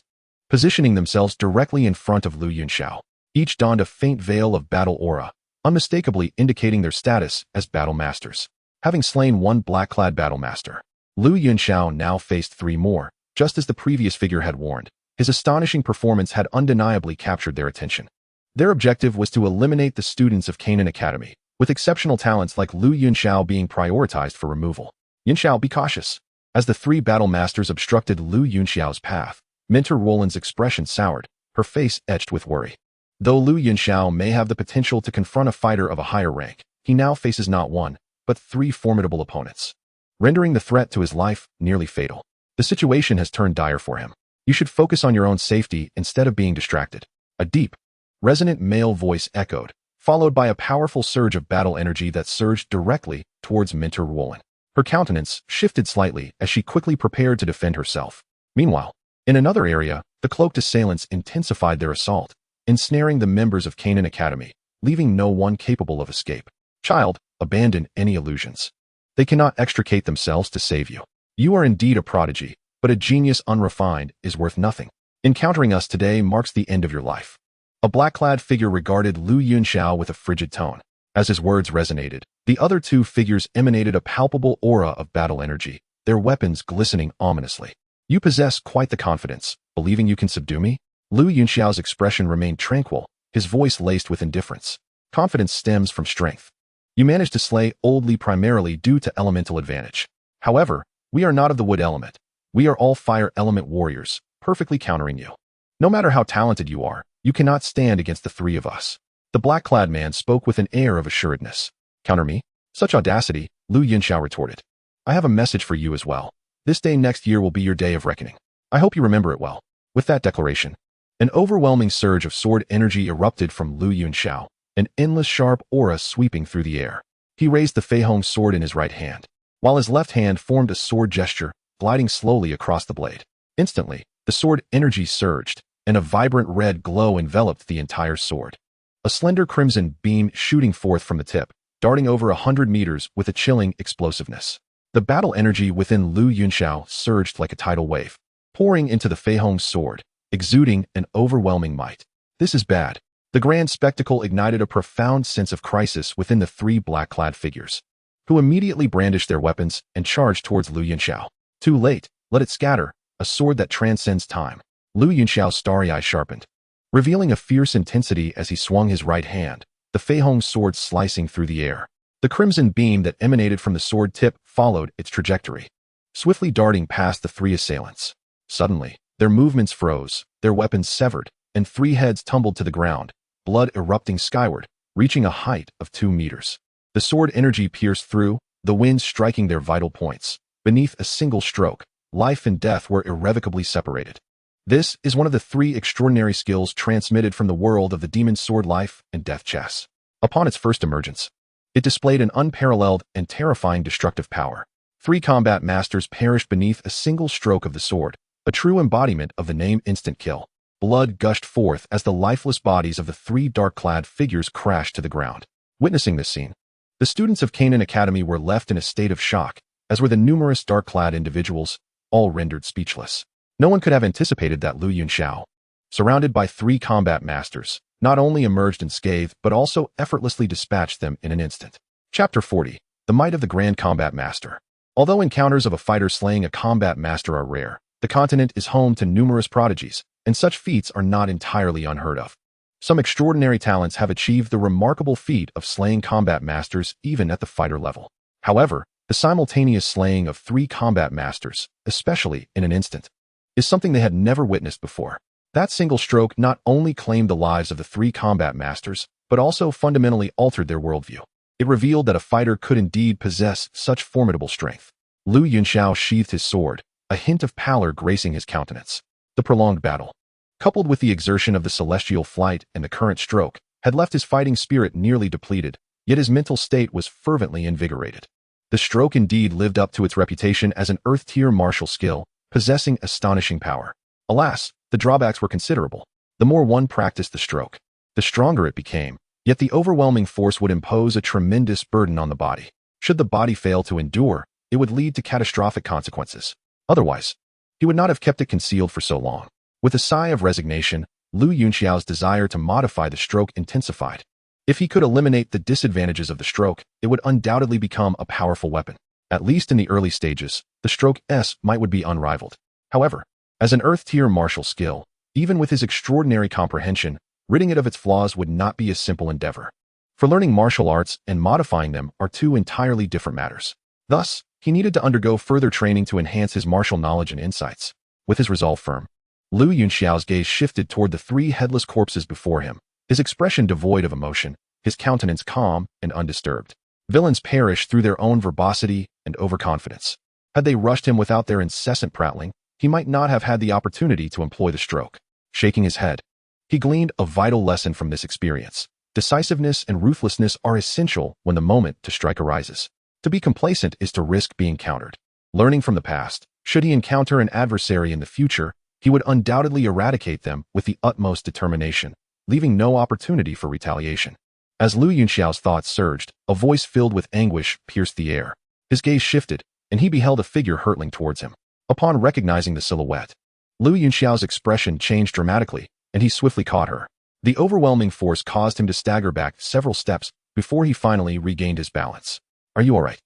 positioning themselves directly in front of Yunxiao. Each donned a faint veil of battle aura, unmistakably indicating their status as battle masters. Having slain 1 black-clad battle master, Yunxiao now faced 3 more, just as the previous figure had warned. His astonishing performance had undeniably captured their attention. Their objective was to eliminate the students of Canaan Academy, with exceptional talents like Yunxiao being prioritized for removal. Yunxiao, be cautious. As the 3 battle masters obstructed Yunxiao's path, Mentor Roland's expression soured, her face etched with worry. Though Yunxiao may have the potential to confront a fighter of a higher rank, he now faces not 1, but 3 formidable opponents, rendering the threat to his life nearly fatal. The situation has turned dire for him. You should focus on your own safety instead of being distracted. A deep, resonant male voice echoed, followed by a powerful surge of battle energy that surged directly towards Mentor Roland. Her countenance shifted slightly as she quickly prepared to defend herself. Meanwhile, in another area, the cloaked assailants intensified their assault, ensnaring the members of Canaan Academy, leaving no one capable of escape. Child, abandon any illusions. They cannot extricate themselves to save you. You are indeed a prodigy, but a genius unrefined is worth nothing. Encountering us today marks the end of your life. A black-clad figure regarded Yunxiao with a frigid tone. As his words resonated, the other 2 figures emanated a palpable aura of battle energy, their weapons glistening ominously. You possess quite the confidence, believing you can subdue me? Yunxiao's expression remained tranquil, his voice laced with indifference. Confidence stems from strength. You managed to slay Old Li primarily due to elemental advantage. However, we are not of the wood element. We are all fire element warriors, perfectly countering you. No matter how talented you are, you cannot stand against the 3 of us. The black-clad man spoke with an air of assuredness. Counter me? Such audacity, Yunxiao retorted. I have a message for you as well. This day next year will be your day of reckoning. I hope you remember it well. With that declaration, an overwhelming surge of sword energy erupted from Yunxiao, an endless sharp aura sweeping through the air. He raised the Fei Hong sword in his right hand, while his left hand formed a sword gesture, gliding slowly across the blade. Instantly, the sword energy surged, and a vibrant red glow enveloped the entire sword. A slender crimson beam shooting forth from the tip, darting over 100 meters with a chilling explosiveness. The battle energy within Yunxiao surged like a tidal wave, pouring into the Fei Hong sword, exuding an overwhelming might. This is bad. The grand spectacle ignited a profound sense of crisis within the 3 black-clad figures, who immediately brandished their weapons and charged towards Yunxiao. Too late, let it scatter, a sword that transcends time. Yunxiao's starry eyes sharpened, revealing a fierce intensity as he swung his right hand, the Fei Hong sword slicing through the air. The crimson beam that emanated from the sword tip followed its trajectory, swiftly darting past the 3 assailants. Suddenly, their movements froze, their weapons severed, and 3 heads tumbled to the ground, blood erupting skyward, reaching a height of 2 meters. The sword energy pierced through, the wind striking their vital points. Beneath a single stroke, life and death were irrevocably separated. This is one of the 3 extraordinary skills transmitted from the world of the demon sword life and death chess. Upon its first emergence, it displayed an unparalleled and terrifying destructive power. 3 combat masters perished beneath a single stroke of the sword, a true embodiment of the name instant kill. Blood gushed forth as the lifeless bodies of the 3 dark-clad figures crashed to the ground. Witnessing this scene, the students of Canaan Academy were left in a state of shock, as were the numerous dark-clad individuals, all rendered speechless. No one could have anticipated that Yunxiao, surrounded by 3 combat masters, not only emerged unscathed but also effortlessly dispatched them in an instant. Chapter 40. The Might of the Grand Combat Master. Although encounters of a fighter slaying a combat master are rare, the continent is home to numerous prodigies, and such feats are not entirely unheard of. Some extraordinary talents have achieved the remarkable feat of slaying combat masters even at the fighter level. However, the simultaneous slaying of 3 combat masters, especially in an instant, is something they had never witnessed before. That single stroke not only claimed the lives of the 3 combat masters, but also fundamentally altered their worldview. It revealed that a fighter could indeed possess such formidable strength. Yunxiao sheathed his sword, a hint of pallor gracing his countenance. The prolonged battle, coupled with the exertion of the celestial flight and the current stroke, had left his fighting spirit nearly depleted, yet his mental state was fervently invigorated. The stroke indeed lived up to its reputation as an earth-tier martial skill, possessing astonishing power. Alas, the drawbacks were considerable. The more one practiced the stroke, the stronger it became, Yet the overwhelming force would impose a tremendous burden on the body. Should the body fail to endure, it would lead to catastrophic consequences. Otherwise, he would not have kept it concealed for so long. With a sigh of resignation, Yunxiao's desire to modify the stroke intensified. If he could eliminate the disadvantages of the stroke, it would undoubtedly become a powerful weapon. At least in the early stages, the stroke S would be unrivaled. However, as an Earth-tier martial skill, even with his extraordinary comprehension, ridding it of its flaws would not be a simple endeavor. For learning martial arts and modifying them are two entirely different matters. Thus, he needed to undergo further training to enhance his martial knowledge and insights. With his resolve firm, Yunxiao's gaze shifted toward the three headless corpses before him, his expression devoid of emotion, his countenance calm and undisturbed. Villains perish through their own verbosity and overconfidence. Had they rushed him without their incessant prattling, he might not have had the opportunity to employ the stroke. Shaking his head, he gleaned a vital lesson from this experience. Decisiveness and ruthlessness are essential when the moment to strike arises. To be complacent is to risk being countered. Learning from the past, should he encounter an adversary in the future, he would undoubtedly eradicate them with the utmost determination, leaving no opportunity for retaliation. As Yunxiao's thoughts surged, a voice filled with anguish pierced the air. His gaze shifted, and he beheld a figure hurtling towards him. Upon recognizing the silhouette, Yunxiao's expression changed dramatically, and he swiftly caught her. The overwhelming force caused him to stagger back several steps before he finally regained his balance. "Are you all right,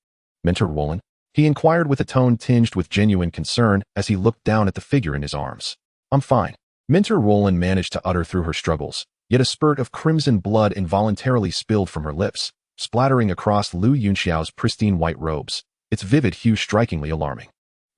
Mentor Wulan?" he inquired with a tone tinged with genuine concern as he looked down at the figure in his arms. "I'm fine," Mentor Wulan managed to utter through her struggles, yet a spurt of crimson blood involuntarily spilled from her lips, splattering across Yunxiao's pristine white robes, its vivid hue strikingly alarming.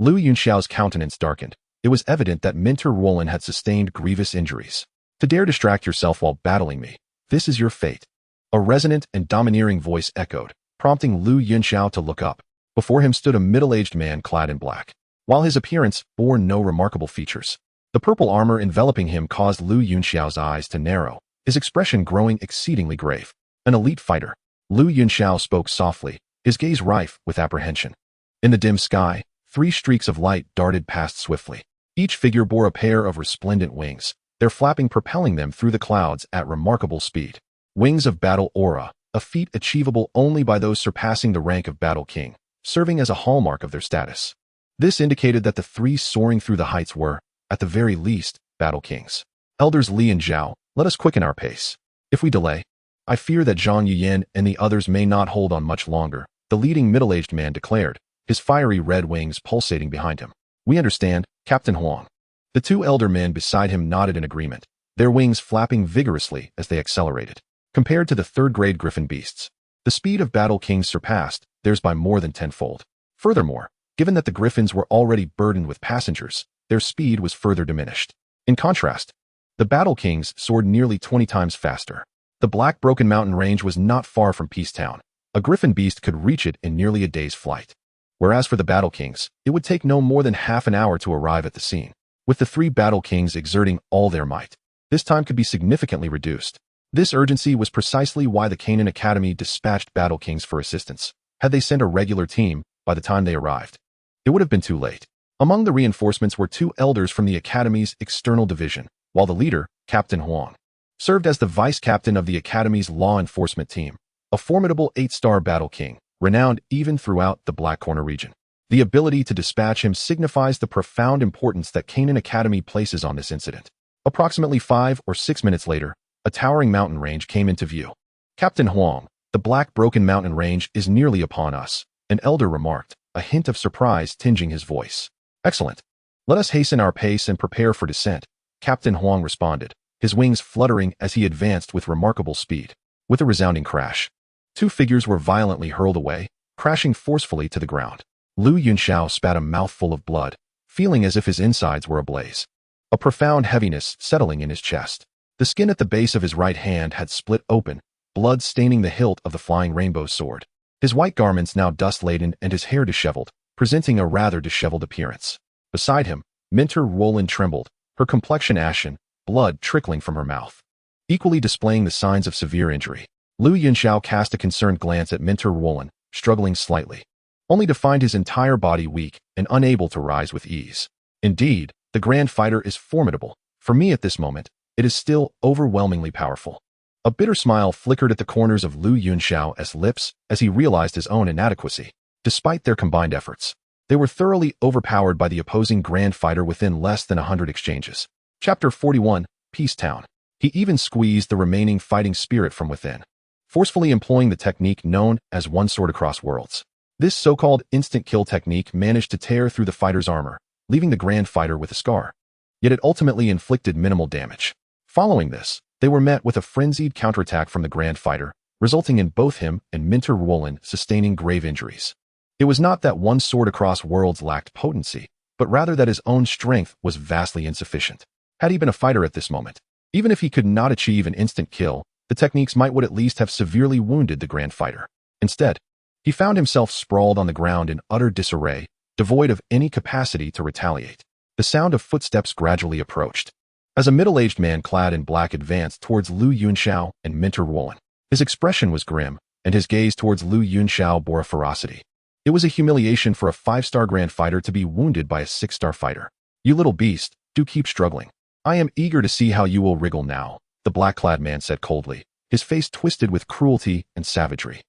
Yunxiao's countenance darkened. It was evident that Mentor Wulan had sustained grievous injuries. "To dare distract yourself while battling me, this is your fate," a resonant and domineering voice echoed, prompting Yunxiao to look up. Before him stood a middle-aged man clad in black. While his appearance bore no remarkable features, the purple armor enveloping him caused Yunxiao's eyes to narrow, his expression growing exceedingly grave. An elite fighter, Yunxiao spoke softly, his gaze rife with apprehension. In the dim sky, 3 streaks of light darted past swiftly. Each figure bore a pair of resplendent wings, their flapping propelling them through the clouds at remarkable speed. Wings of battle aura, a feat achievable only by those surpassing the rank of battle king, serving as a hallmark of their status. This indicated that the 3 soaring through the heights were, at the very least, battle kings. "Elders Li and Zhao, let us quicken our pace. If we delay, I fear that Zhang Yuyan and the others may not hold on much longer," the leading middle-aged man declared, his fiery red wings pulsating behind him. "We understand, Captain Huang." The 2 elder men beside him nodded in agreement, their wings flapping vigorously as they accelerated. Compared to the third-grade griffin beasts, the speed of battle kings surpassed theirs by more than tenfold. Furthermore, given that the griffins were already burdened with passengers, their speed was further diminished. In contrast, the battle kings soared nearly 20 times faster. The Black Broken Mountain range was not far from Peacetown. A griffin beast could reach it in nearly a day's flight. Whereas for the battle kings, it would take no more than half an hour to arrive at the scene. With the 3 battle kings exerting all their might, this time could be significantly reduced. This urgency was precisely why the Canaan Academy dispatched battle kings for assistance. Had they sent a regular team, by the time they arrived, it would have been too late. Among the reinforcements were 2 elders from the Academy's external division, while the leader, Captain Huang, served as the vice-captain of the Academy's law enforcement team, a formidable 8-star battle king, renowned even throughout the Black Corner region. The ability to dispatch him signifies the profound importance that Canaan Academy places on this incident. Approximately 5 or 6 minutes later, a towering mountain range came into view. "Captain Huang, the Black Broken Mountain range is nearly upon us," an elder remarked, a hint of surprise tinging his voice. "Excellent. Let us hasten our pace and prepare for descent," Captain Huang responded, his wings fluttering as he advanced with remarkable speed. With a resounding crash, 2 figures were violently hurled away, crashing forcefully to the ground. Yunxiao spat a mouthful of blood, feeling as if his insides were ablaze. A profound heaviness settling in his chest. The skin at the base of his right hand had split open, blood staining the hilt of the flying rainbow sword. His white garments now dust-laden and his hair disheveled, presenting a rather disheveled appearance. Beside him, Mentor Wulan trembled, her complexion ashen, blood trickling from her mouth, equally displaying the signs of severe injury. Yunxiao cast a concerned glance at Mentor Wulan, struggling slightly, only to find his entire body weak and unable to rise with ease. Indeed, the grand fighter is formidable. For me at this moment, it is still overwhelmingly powerful. A bitter smile flickered at the corners of Lu Yunxiao's lips as he realized his own inadequacy. Despite their combined efforts, they were thoroughly overpowered by the opposing Grand Fighter within less than 100 exchanges. Chapter 41, Peace Town. He even squeezed the remaining fighting spirit from within, forcefully employing the technique known as one sword across worlds. This so-called instant kill technique managed to tear through the fighter's armor, leaving the Grand Fighter with a scar. Yet it ultimately inflicted minimal damage. Following this, they were met with a frenzied counterattack from the Grand Fighter, resulting in both him and Minter Wutan sustaining grave injuries. It was not that one sword across worlds lacked potency, but rather that his own strength was vastly insufficient. Had he been a fighter at this moment, even if he could not achieve an instant kill, the techniques would at least have severely wounded the Grand Fighter. Instead, he found himself sprawled on the ground in utter disarray, devoid of any capacity to retaliate. The sound of footsteps gradually approached, as a middle-aged man clad in black advanced towards Lu Yunxiao and Minter Wutan. His expression was grim, and his gaze towards Lu Yunxiao bore a ferocity. It was a humiliation for a 5-star Grand Fighter to be wounded by a 6-star fighter. "You little beast, do keep struggling. I am eager to see how you will wriggle now," the black-clad man said coldly, his face twisted with cruelty and savagery.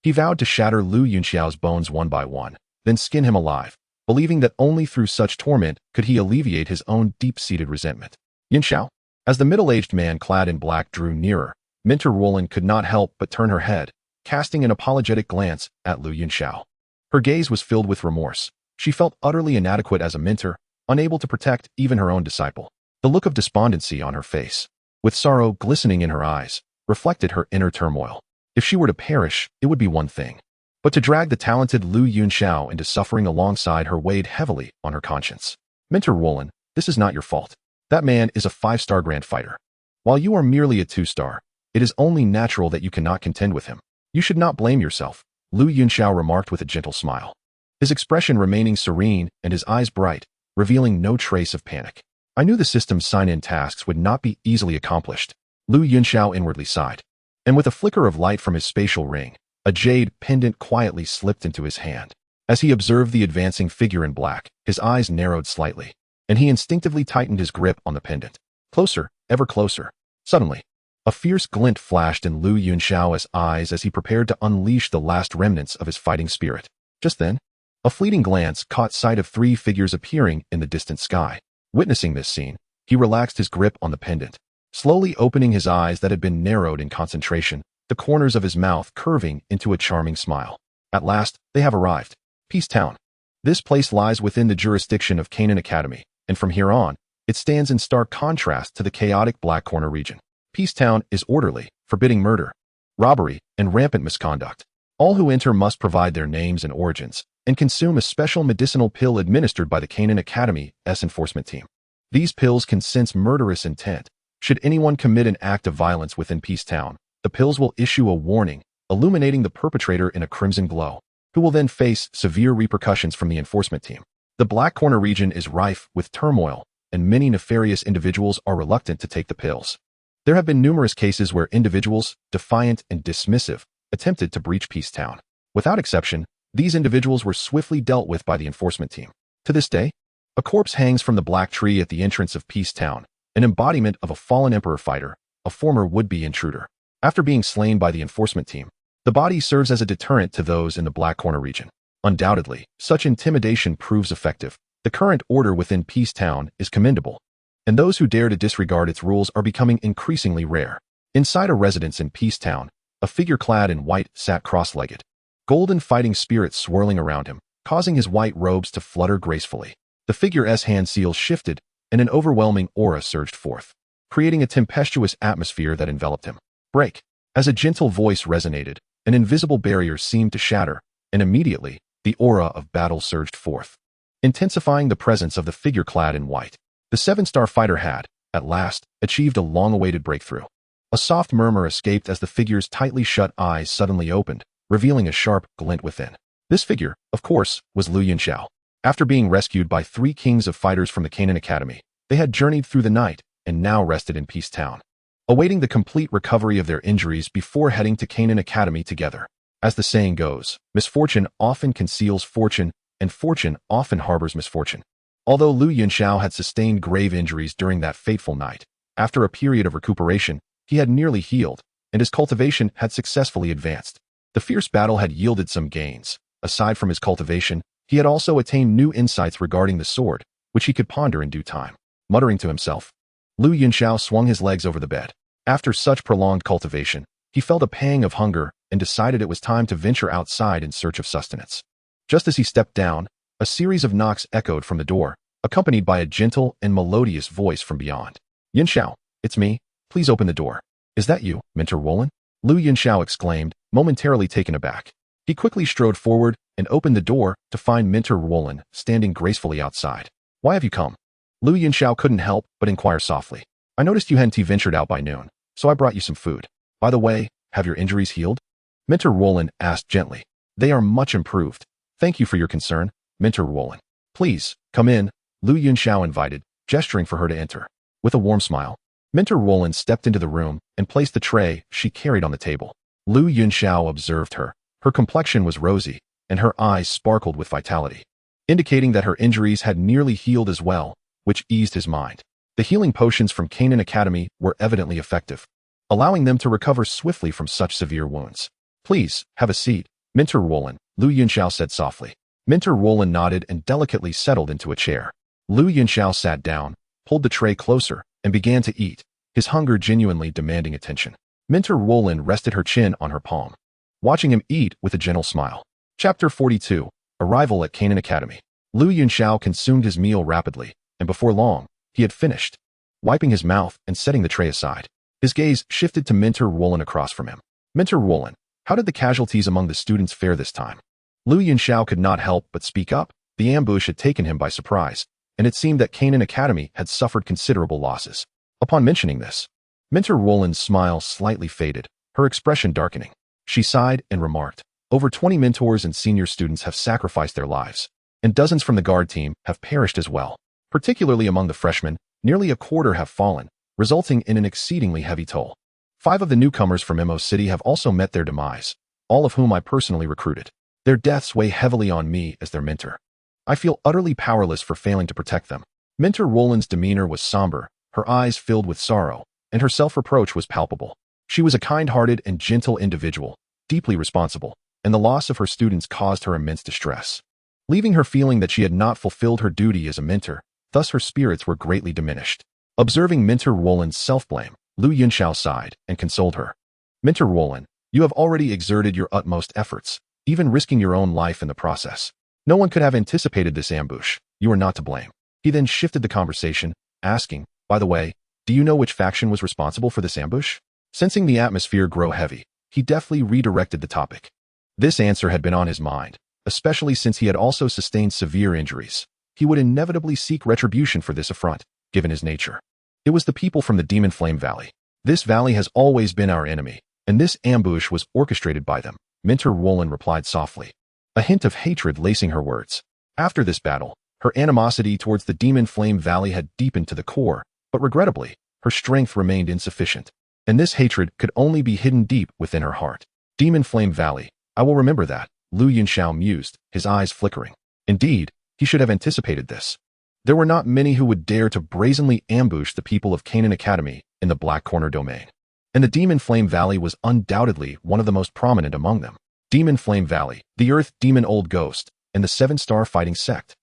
He vowed to shatter Lu Yunxiao's bones one by one, then skin him alive, believing that only through such torment could he alleviate his own deep-seated resentment. "Yunxiao?" As the middle-aged man clad in black drew nearer, Minter Wutan could not help but turn her head, casting an apologetic glance at Lu Yunxiao. Her gaze was filled with remorse. She felt utterly inadequate as a Minter, unable to protect even her own disciple. The look of despondency on her face, with sorrow glistening in her eyes, reflected her inner turmoil. If she were to perish, it would be one thing. But to drag the talented Lu Yunxiao into suffering alongside her weighed heavily on her conscience. "Minter Wutan, this is not your fault. That man is a 5-star Grand Fighter. While you are merely a 2-star, it is only natural that you cannot contend with him. You should not blame yourself," Lu Yunxiao remarked with a gentle smile, his expression remaining serene and his eyes bright, revealing no trace of panic. "I knew the system's sign-in tasks would not be easily accomplished," Lu Yunxiao inwardly sighed. And with a flicker of light from his spatial ring, a jade pendant quietly slipped into his hand. As he observed the advancing figure in black, his eyes narrowed slightly, and he instinctively tightened his grip on the pendant. Closer, ever closer. Suddenly, a fierce glint flashed in Lu Yunxiao's eyes as he prepared to unleash the last remnants of his fighting spirit. Just then, a fleeting glance caught sight of 3 figures appearing in the distant sky. Witnessing this scene, he relaxed his grip on the pendant, slowly opening his eyes that had been narrowed in concentration, the corners of his mouth curving into a charming smile. "At last, they have arrived. Peace Town. This place lies within the jurisdiction of Canaan Academy, and from here on, it stands in stark contrast to the chaotic Black Corner region. Peace Town is orderly, forbidding murder, robbery, and rampant misconduct. All who enter must provide their names and origins, and consume a special medicinal pill administered by the Canaan Academy's enforcement team. These pills can sense murderous intent. Should anyone commit an act of violence within Peace Town, the pills will issue a warning, illuminating the perpetrator in a crimson glow, who will then face severe repercussions from the enforcement team. The Black Corner region is rife with turmoil, and many nefarious individuals are reluctant to take the pills. There have been numerous cases where individuals, defiant and dismissive, attempted to breach Peace Town. Without exception, these individuals were swiftly dealt with by the enforcement team. To this day, a corpse hangs from the black tree at the entrance of Peace Town, an embodiment of a fallen emperor fighter, a former would-be intruder. After being slain by the enforcement team, the body serves as a deterrent to those in the Black Corner region. Undoubtedly, such intimidation proves effective. The current order within Peace Town is commendable, and those who dare to disregard its rules are becoming increasingly rare. Inside a residence in Peace Town, a figure clad in white sat cross-legged, golden fighting spirits swirling around him, causing his white robes to flutter gracefully. The figure's hand seals shifted, and an overwhelming aura surged forth, creating a tempestuous atmosphere that enveloped him. "Break!" As a gentle voice resonated, an invisible barrier seemed to shatter, and immediately, the aura of battle surged forth, intensifying the presence of the figure clad in white. The 7-star fighter had, at last, achieved a long-awaited breakthrough. A soft murmur escaped as the figure's tightly shut eyes suddenly opened, revealing a sharp glint within. This figure, of course, was Lu Yunxiao. After being rescued by 3 kings of fighters from the Canaan Academy, they had journeyed through the night and now rested in Peace Town, awaiting the complete recovery of their injuries before heading to Canaan Academy together. As the saying goes, misfortune often conceals fortune, and fortune often harbors misfortune. Although Lu Yunxiao had sustained grave injuries during that fateful night, after a period of recuperation, he had nearly healed, and his cultivation had successfully advanced. The fierce battle had yielded some gains. Aside from his cultivation, he had also attained new insights regarding the sword, which he could ponder in due time. Muttering to himself, Yunxiao swung his legs over the bed. After such prolonged cultivation, he felt a pang of hunger and decided it was time to venture outside in search of sustenance. Just as he stepped down, a series of knocks echoed from the door, accompanied by a gentle and melodious voice from beyond. Yunxiao, it's me. Please open the door. Is that you, Mentor Wulan? Yunxiao exclaimed, momentarily taken aback. He quickly strode forward and opened the door to find Mentor Wulan standing gracefully outside. Why have you come? Yunxiao couldn't help but inquire softly. I noticed you hadn't ventured out by noon, so I brought you some food. By the way, have your injuries healed? Mentor Wulan asked gently. They are much improved. Thank you for your concern, Mentor Wulan. Please, come in, Yunxiao invited, gesturing for her to enter. With a warm smile, Mentor Wulan stepped into the room and placed the tray she carried on the table. Yunxiao observed her. Her complexion was rosy, and her eyes sparkled with vitality, indicating that her injuries had nearly healed as well, which eased his mind. The healing potions from Canaan Academy were evidently effective, allowing them to recover swiftly from such severe wounds. Please, have a seat, Mentor Wulan, Yunxiao said softly. Mentor Wulan nodded and delicately settled into a chair. Yunxiao sat down, pulled the tray closer, and began to eat, his hunger genuinely demanding attention. Mentor Wulan rested her chin on her palm, watching him eat with a gentle smile. Chapter 42, Arrival at Canaan Academy. Yunxiao consumed his meal rapidly, and before long, he had finished. Wiping his mouth and setting the tray aside, his gaze shifted to Mentor Wulan across from him. Mentor Wulan, how did the casualties among the students fare this time? Yunxiao could not help but speak up. The ambush had taken him by surprise, and it seemed that Canaan Academy had suffered considerable losses. Upon mentioning this, Mentor Wulan's smile slightly faded, her expression darkening. She sighed and remarked, over 20 mentors and senior students have sacrificed their lives, and dozens from the guard team have perished as well. Particularly among the freshmen, nearly a quarter have fallen, resulting in an exceedingly heavy toll. 5 of the newcomers from MO City have also met their demise, all of whom I personally recruited. Their deaths weigh heavily on me as their mentor. I feel utterly powerless for failing to protect them. Mentor Wulan's demeanor was somber, her eyes filled with sorrow, and her self-reproach was palpable. She was a kind-hearted and gentle individual, deeply responsible, and the loss of her students caused her immense distress, leaving her feeling that she had not fulfilled her duty as a mentor. Thus her spirits were greatly diminished. Observing Mentor Wulan's self-blame, Yunxiao sighed and consoled her. Mentor Wulan, you have already exerted your utmost efforts, even risking your own life in the process. No one could have anticipated this ambush. You are not to blame. He then shifted the conversation, asking, by the way, do you know which faction was responsible for this ambush? Sensing the atmosphere grow heavy, he deftly redirected the topic. This answer had been on his mind, especially since he had also sustained severe injuries. He would inevitably seek retribution for this affront, given his nature. It was the people from the Demon Flame Valley. This valley has always been our enemy, and this ambush was orchestrated by them, Mentor Wulan replied softly, a hint of hatred lacing her words. After this battle, her animosity towards the Demon Flame Valley had deepened to the core, but regrettably, her strength remained insufficient, and this hatred could only be hidden deep within her heart. Demon Flame Valley, I will remember that, Yunxiao mused, his eyes flickering. Indeed, he should have anticipated this. There were not many who would dare to brazenly ambush the people of Canaan Academy in the Black Corner domain, and the Demon Flame Valley was undoubtedly one of the most prominent among them. Demon Flame Valley, the Earth Demon Old Ghost, and the 7-Star Fighting Sect.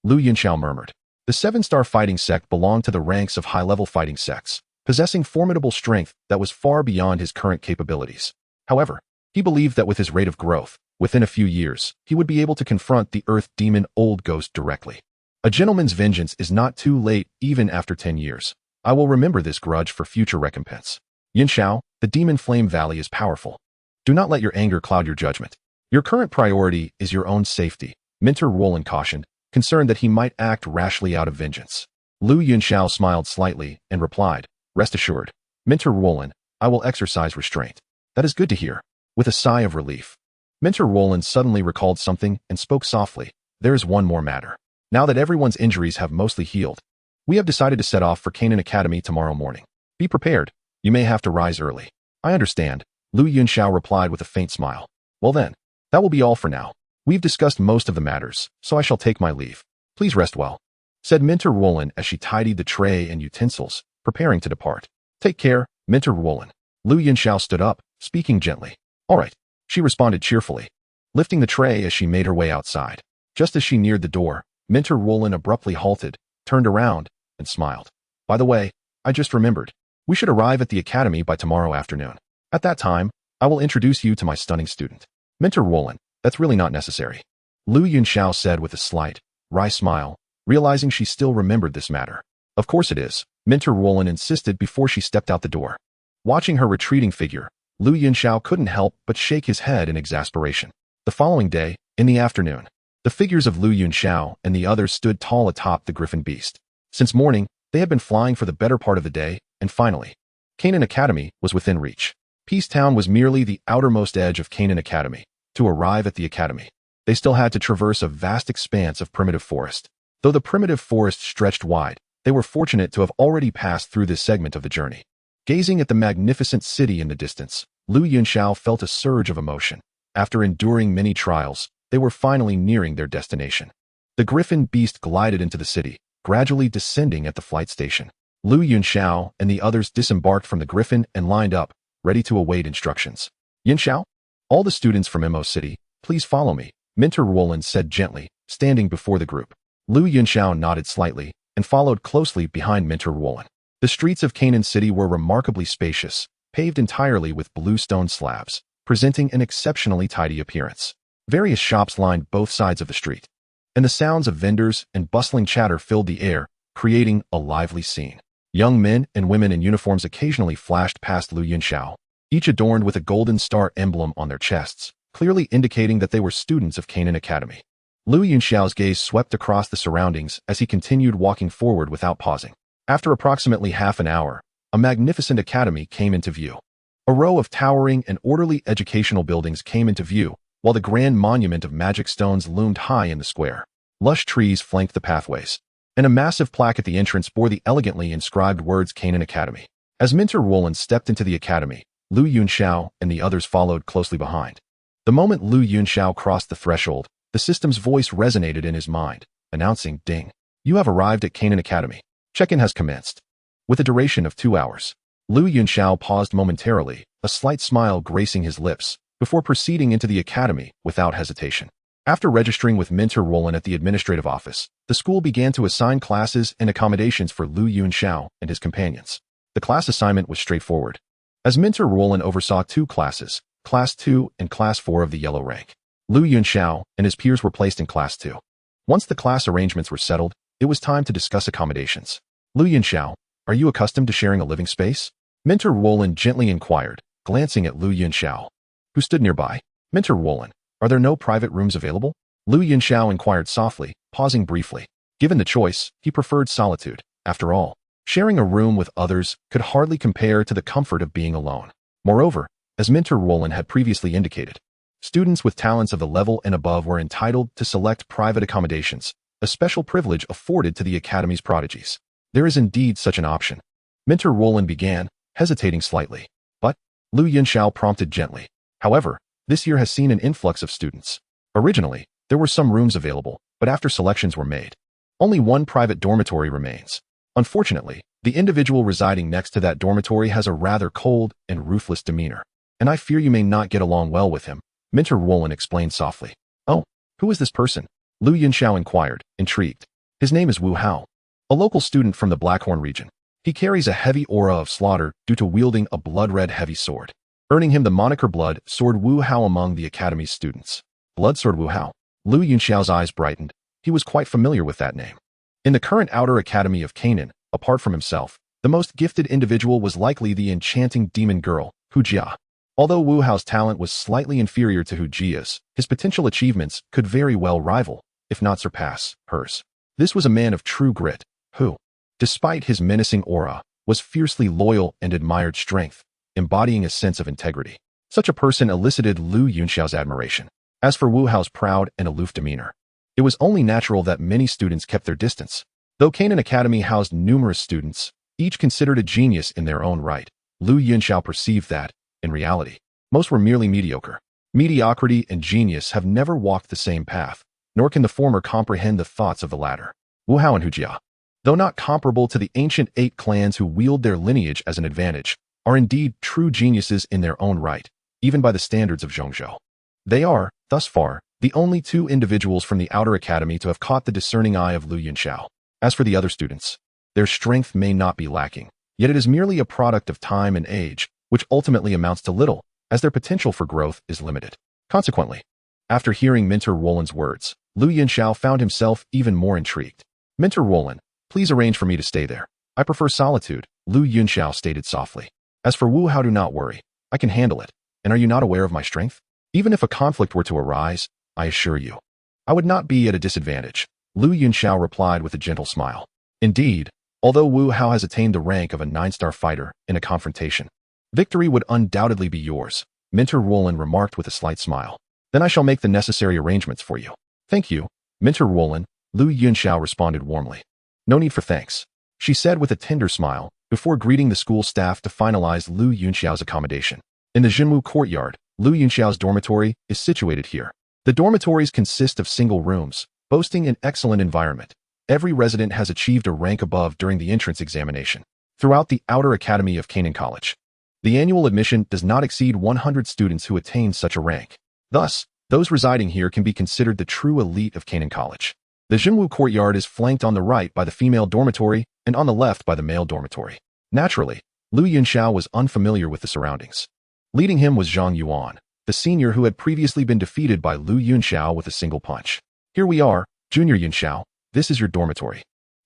Yunxiao murmured. The 7-Star Fighting Sect belonged to the ranks of high-level fighting sects, possessing formidable strength that was far beyond his current capabilities. However, he believed that with his rate of growth, within a few years, he would be able to confront the Earth Demon Old Ghost directly. A gentleman's vengeance is not too late even after 10 years. I will remember this grudge for future recompense. Yunxiao, the Demon Flame Valley is powerful. Do not let your anger cloud your judgment. Your current priority is your own safety, Mentor Wulan cautioned, concerned that he might act rashly out of vengeance. Yunxiao smiled slightly and replied, rest assured, Mentor Wulan, I will exercise restraint. That is good to hear. With a sigh of relief, Mentor Wulan suddenly recalled something and spoke softly. There is one more matter. Now that everyone's injuries have mostly healed, we have decided to set off for Canaan Academy tomorrow morning. Be prepared. You may have to rise early. I understand, Yunxiao replied with a faint smile. Well then, that will be all for now. We've discussed most of the matters, so I shall take my leave. Please rest well, said Mentor Wulan as she tidied the tray and utensils, preparing to depart. Take care, Mentor Wulan. Lu Yunxiao stood up, speaking gently. All right, she responded cheerfully, lifting the tray as she made her way outside. Just as she neared the door, Mentor Roland abruptly halted, turned around, and smiled. By the way, I just remembered. We should arrive at the academy by tomorrow afternoon. At that time, I will introduce you to my stunning student. Mentor Roland, that's really not necessary. Lu Yunxiao said with a slight, wry smile, realizing she still remembered this matter. Of course it is, Mentor Roland insisted before she stepped out the door. Watching her retreating figure, Lu Yunxiao couldn't help but shake his head in exasperation. The following day, in the afternoon, the figures of Lu Yunxiao and the others stood tall atop the griffin beast. Since morning, they had been flying for the better part of the day, and finally, Canaan Academy was within reach. Peace Town was merely the outermost edge of Canaan Academy. To arrive at the academy, they still had to traverse a vast expanse of primitive forest. Though the primitive forest stretched wide, they were fortunate to have already passed through this segment of the journey. Gazing at the magnificent city in the distance, Lu Yunxiao felt a surge of emotion. After enduring many trials, they were finally nearing their destination. The griffin beast glided into the city, gradually descending at the flight station. Lu Yunxiao and the others disembarked from the griffin and lined up, ready to await instructions. Yunxiao? All the students from Mo City, please follow me, Mentor Roland said gently, standing before the group. Lu Yunxiao nodded slightly and followed closely behind Mentor Roland. The streets of Canaan City were remarkably spacious, paved entirely with blue stone slabs, presenting an exceptionally tidy appearance. Various shops lined both sides of the street, and the sounds of vendors and bustling chatter filled the air, creating a lively scene. Young men and women in uniforms occasionally flashed past Lu Yunxiao, each adorned with a golden star emblem on their chests, clearly indicating that they were students of Canaan Academy. Lu Yunxiao's gaze swept across the surroundings as he continued walking forward without pausing. After approximately half an hour, a magnificent academy came into view. A row of towering and orderly educational buildings came into view, while the grand monument of magic stones loomed high in the square. Lush trees flanked the pathways, and a massive plaque at the entrance bore the elegantly inscribed words Canaan Academy. As Mentor Roland stepped into the academy, Lu Yunxiao and the others followed closely behind. The moment Lu Yunxiao crossed the threshold, the system's voice resonated in his mind, announcing, "Ding! You have arrived at Canaan Academy. Check-in has commenced." With a duration of 2 hours, Lu Yunxiao paused momentarily, a slight smile gracing his lips, before proceeding into the academy without hesitation. After registering with Mentor Roland at the administrative office, the school began to assign classes and accommodations for Lu Yunxiao and his companions. The class assignment was straightforward, as Mentor Roland oversaw 2 classes, Class 2 and Class 4 of the yellow rank. Lu Yunxiao and his peers were placed in Class 2. Once the class arrangements were settled, it was time to discuss accommodations. Lu Yunxiao, are you accustomed to sharing a living space? Mentor Roland gently inquired, glancing at Lu Yunxiao, who stood nearby. Mentor Roland, are there no private rooms available? Lu Yunxiao inquired softly, pausing briefly. Given the choice, he preferred solitude. After all, sharing a room with others could hardly compare to the comfort of being alone. Moreover, as Mentor Roland had previously indicated, students with talents of the level and above were entitled to select private accommodations, a special privilege afforded to the Academy's prodigies. There is indeed such an option. Mentor Roland began, hesitating slightly. But, Lu Yunxiao prompted gently. However, this year has seen an influx of students. Originally, there were some rooms available, but after selections were made, only one private dormitory remains. Unfortunately, the individual residing next to that dormitory has a rather cold and ruthless demeanor, and I fear you may not get along well with him, Mentor Roland explained softly. Oh, who is this person? Lu Yunxiao inquired, intrigued. His name is Wu Hao, a local student from the Blackhorn region. He carries a heavy aura of slaughter due to wielding a blood-red heavy sword, earning him the moniker Blood Sword Wu Hao among the Academy's students. Blood Sword Wu Hao. Lu Yunxiao's eyes brightened. He was quite familiar with that name. In the current Outer Academy of Canaan, apart from himself, the most gifted individual was likely the enchanting demon girl, Hu Jia. Although Wu Hao's talent was slightly inferior to Hu Jia's, his potential achievements could very well rival, if not surpass, hers. This was a man of true grit, who, despite his menacing aura, was fiercely loyal and admired strength, embodying a sense of integrity. Such a person elicited Lu Yunxiao's admiration. As for Wu Hao's proud and aloof demeanor, it was only natural that many students kept their distance. Though Canaan Academy housed numerous students, each considered a genius in their own right, Lu Yunxiao perceived that, in reality, most were merely mediocre. Mediocrity and genius have never walked the same path, nor can the former comprehend the thoughts of the latter. Wu Hao and Hu Jia, though not comparable to the ancient 8 clans who wield their lineage as an advantage, are indeed true geniuses in their own right, even by the standards of Yunxiao. They are, thus far, the only two individuals from the outer academy to have caught the discerning eye of Yunxiao. As for the other students, their strength may not be lacking, yet it is merely a product of time and age, which ultimately amounts to little, as their potential for growth is limited. Consequently, after hearing Mentor Roland's words, Yunxiao found himself even more intrigued. Mentor Roland, please arrange for me to stay there. I prefer solitude, Yunxiao stated softly. As for Wu Hao, do not worry. I can handle it. And are you not aware of my strength? Even if a conflict were to arise, I assure you, I would not be at a disadvantage, Yunxiao replied with a gentle smile. Indeed, although Wu Hao has attained the rank of a 9-star fighter in a confrontation, victory would undoubtedly be yours, Mentor Roland remarked with a slight smile. Then I shall make the necessary arrangements for you. Thank you, Mentor Roland, Yunxiao responded warmly. No need for thanks, she said with a tender smile, before greeting the school staff to finalize Yunxiao's accommodation. In the Jinwu courtyard, Yunxiao's dormitory is situated here. The dormitories consist of single rooms, boasting an excellent environment. Every resident has achieved a rank above during the entrance examination. Throughout the outer academy of Canaan College, the annual admission does not exceed 100 students who attain such a rank. Thus, those residing here can be considered the true elite of Canaan College. The Jinwu courtyard is flanked on the right by the female dormitory and on the left by the male dormitory. Naturally, Yunxiao was unfamiliar with the surroundings. Leading him was Zhang Yuan, the senior who had previously been defeated by Yunxiao with a single punch. Here we are, Junior Yunxiao, this is your dormitory,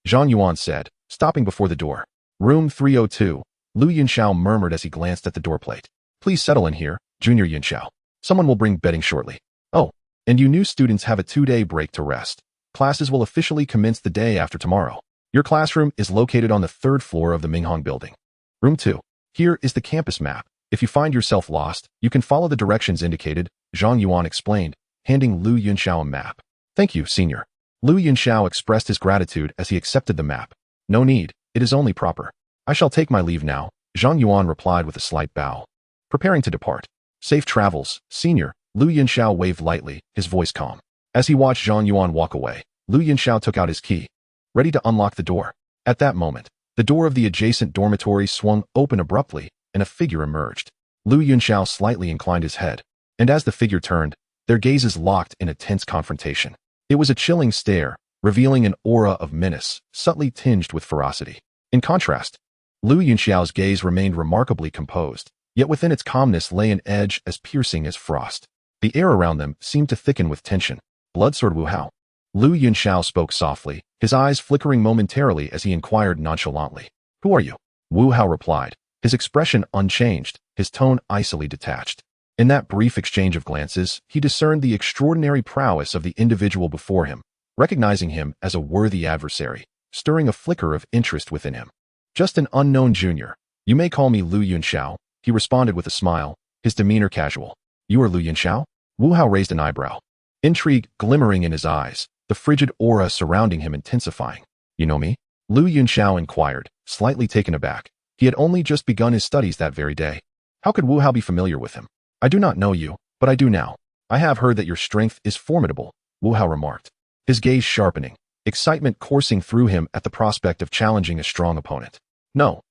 Zhang Yuan said, stopping before the door. Room 302, Yunxiao murmured as he glanced at the doorplate. Please settle in here, Junior Yunxiao. Someone will bring bedding shortly. Oh, and you new students have a 2-day break to rest. Classes will officially commence the day after tomorrow. Your classroom is located on the 3rd floor of the Minghong building. Room 2. Here is the campus map. If you find yourself lost, you can follow the directions indicated, Zhang Yuan explained, handing Yunxiao a map. Thank you, senior. Yunxiao expressed his gratitude as he accepted the map. No need, it is only proper. I shall take my leave now, Zhang Yuan replied with a slight bow. Preparing to depart. Safe travels, senior, Yunxiao waved lightly, his voice calm. As he watched Zhang Yuan walk away, Yunxiao took out his key, ready to unlock the door. At that moment, the door of the adjacent dormitory swung open abruptly, and a figure emerged. Yunxiao slightly inclined his head, and as the figure turned, their gazes locked in a tense confrontation. It was a chilling stare, revealing an aura of menace, subtly tinged with ferocity. In contrast, Yunxiao's gaze remained remarkably composed, yet within its calmness lay an edge as piercing as frost. The air around them seemed to thicken with tension. Bloodsword Wu Hao. Yunxiao spoke softly, his eyes flickering momentarily as he inquired nonchalantly. Who are you? Wu Hao replied, his expression unchanged, his tone icily detached. In that brief exchange of glances, he discerned the extraordinary prowess of the individual before him, recognizing him as a worthy adversary, stirring a flicker of interest within him. Just an unknown junior. You may call me Yunxiao, he responded with a smile, his demeanor casual. You are Yunxiao? Wu Hao raised an eyebrow, intrigue glimmering in his eyes, the frigid aura surrounding him intensifying. You know me? Yunxiao inquired, slightly taken aback. He had only just begun his studies that very day. How could Wu Hao be familiar with him? I do not know you, but I do now. I have heard that your strength is formidable, Wu Hao remarked, his gaze sharpening, excitement coursing through him at the prospect of challenging a strong opponent. No,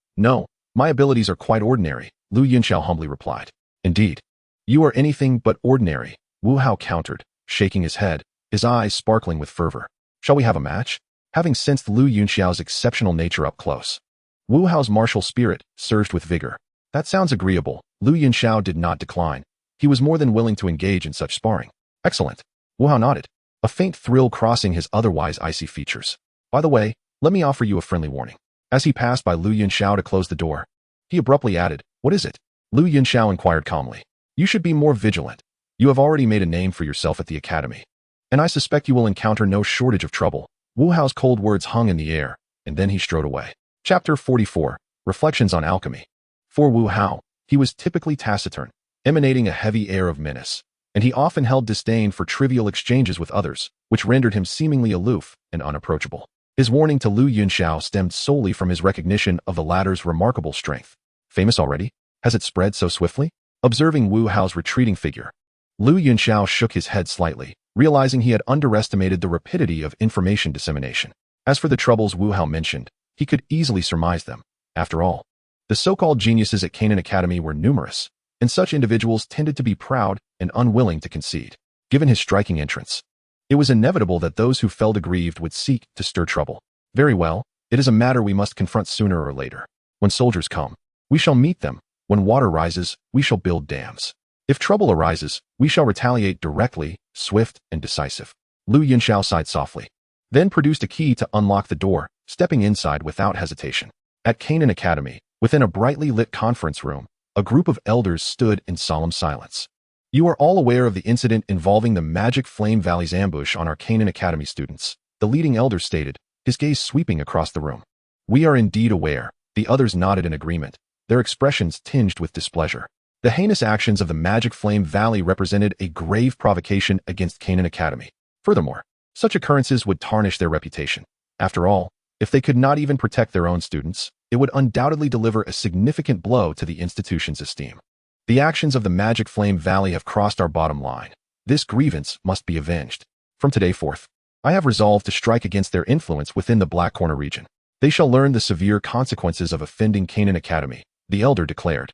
my abilities are quite ordinary, Yunxiao humbly replied. Indeed, you are anything but ordinary, Wu Hao countered, shaking his head, his eyes sparkling with fervor. Shall we have a match? Having sensed Yunxiao's exceptional nature up close, Wu Hao's martial spirit surged with vigor. That sounds agreeable, Yunxiao did not decline. He was more than willing to engage in such sparring. Excellent. Wu Hao nodded, a faint thrill crossing his otherwise icy features. By the way, let me offer you a friendly warning. As he passed by Yunxiao to close the door, he abruptly added, What is it? Yunxiao inquired calmly. You should be more vigilant. You have already made a name for yourself at the academy, and I suspect you will encounter no shortage of trouble. Wu Hao's cold words hung in the air, and then he strode away. Chapter 44, Reflections on Alchemy. For Wu Hao, he was typically taciturn, emanating a heavy air of menace, and he often held disdain for trivial exchanges with others, which rendered him seemingly aloof and unapproachable. His warning to Yunxiao stemmed solely from his recognition of the latter's remarkable strength. Famous already? Has it spread so swiftly? Observing Wu Hao's retreating figure, Yunxiao shook his head slightly, realizing he had underestimated the rapidity of information dissemination. As for the troubles Wu Hao mentioned, he could easily surmise them. After all, The so-called geniuses at Canaan Academy were numerous, and such individuals tended to be proud and unwilling to concede. Given his striking entrance, it was inevitable that those who felt aggrieved would seek to stir trouble. Very well, it is a matter we must confront sooner or later. When soldiers come, we shall meet them. When water rises, we shall build dams. If trouble arises, we shall retaliate directly, swift and decisive. Yunxiao sighed softly, then produced a key to unlock the door, stepping inside without hesitation. At Canaan Academy, within a brightly lit conference room, a group of elders stood in solemn silence. You are all aware of the incident involving the Magic Flame Valley's ambush on our Canaan Academy students, the leading elder stated, his gaze sweeping across the room. We are indeed aware. The others nodded in agreement, their expressions tinged with displeasure. The heinous actions of the Magic Flame Valley represented a grave provocation against Canaan Academy. Furthermore, such occurrences would tarnish their reputation. After all, if they could not even protect their own students, it would undoubtedly deliver a significant blow to the institution's esteem. The actions of the Magic Flame Valley have crossed our bottom line. This grievance must be avenged. From today forth, I have resolved to strike against their influence within the Black Corner region. They shall learn the severe consequences of offending Canaan Academy, the elder declared,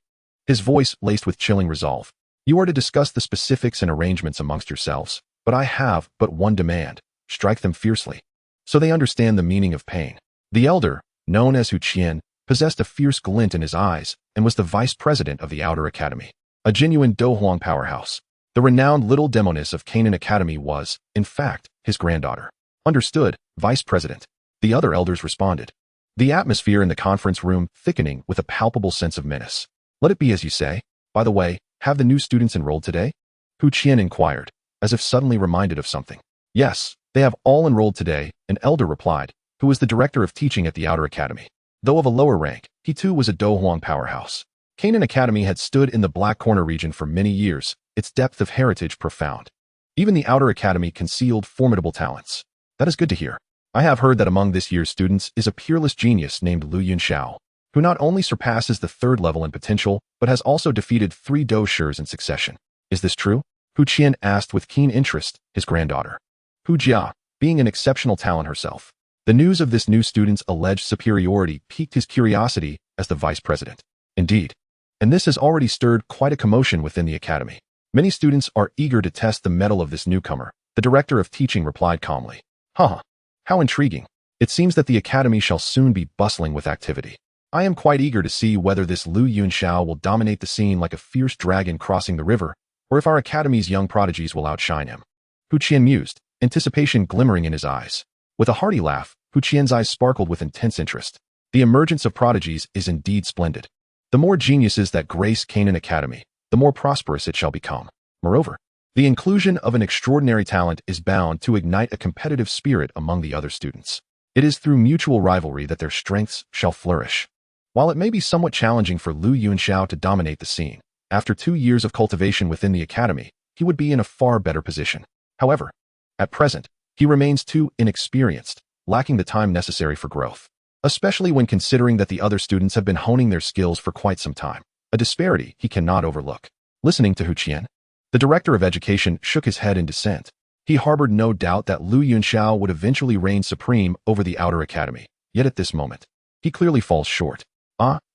his voice laced with chilling resolve. You are to discuss the specifics and arrangements amongst yourselves, but I have but one demand: strike them fiercely, so they understand the meaning of pain. The elder, known as Hu Jia, possessed a fierce glint in his eyes and was the vice president of the Outer Academy, a genuine Douhuang powerhouse. The renowned little demoness of Canaan Academy was, in fact, his granddaughter. Understood, vice president. The other elders responded, the atmosphere in the conference room thickening with a palpable sense of menace. Let it be as you say. By the way, have the new students enrolled today? Hu Jia inquired, as if suddenly reminded of something. Yes, they have all enrolled today, an elder replied, who was the director of teaching at the Outer Academy. Though of a lower rank, he too was a Douhuang powerhouse. Canaan Academy had stood in the Black Corner region for many years, its depth of heritage profound. Even the Outer Academy concealed formidable talents. That is good to hear. I have heard that among this year's students is a peerless genius named Yunxiao, who not only surpasses the third level in potential, but has also defeated 3 Dou Shers in succession. Is this true? Hu Jia asked with keen interest, his granddaughter, Hu Jia, being an exceptional talent herself. The news of this new student's alleged superiority piqued his curiosity as the vice president. Indeed. And this has already stirred quite a commotion within the academy. Many students are eager to test the mettle of this newcomer, the director of teaching replied calmly. How intriguing. It seems that the academy shall soon be bustling with activity. I am quite eager to see whether this Yunxiao will dominate the scene like a fierce dragon crossing the river, or if our academy's young prodigies will outshine him. Hu Jia mused, anticipation glimmering in his eyes. With a hearty laugh, Hu Jia's eyes sparkled with intense interest. The emergence of prodigies is indeed splendid. The more geniuses that grace Canaan Academy, the more prosperous it shall become. Moreover, the inclusion of an extraordinary talent is bound to ignite a competitive spirit among the other students. It is through mutual rivalry that their strengths shall flourish. While it may be somewhat challenging for Yunxiao to dominate the scene, after 2 years of cultivation within the academy, he would be in a far better position. However, at present, he remains too inexperienced, lacking the time necessary for growth, especially when considering that the other students have been honing their skills for quite some time, a disparity he cannot overlook. Listening to Hu Jia, the director of education shook his head in dissent. He harbored no doubt that Yunxiao would eventually reign supreme over the Outer Academy, yet at this moment, he clearly falls short.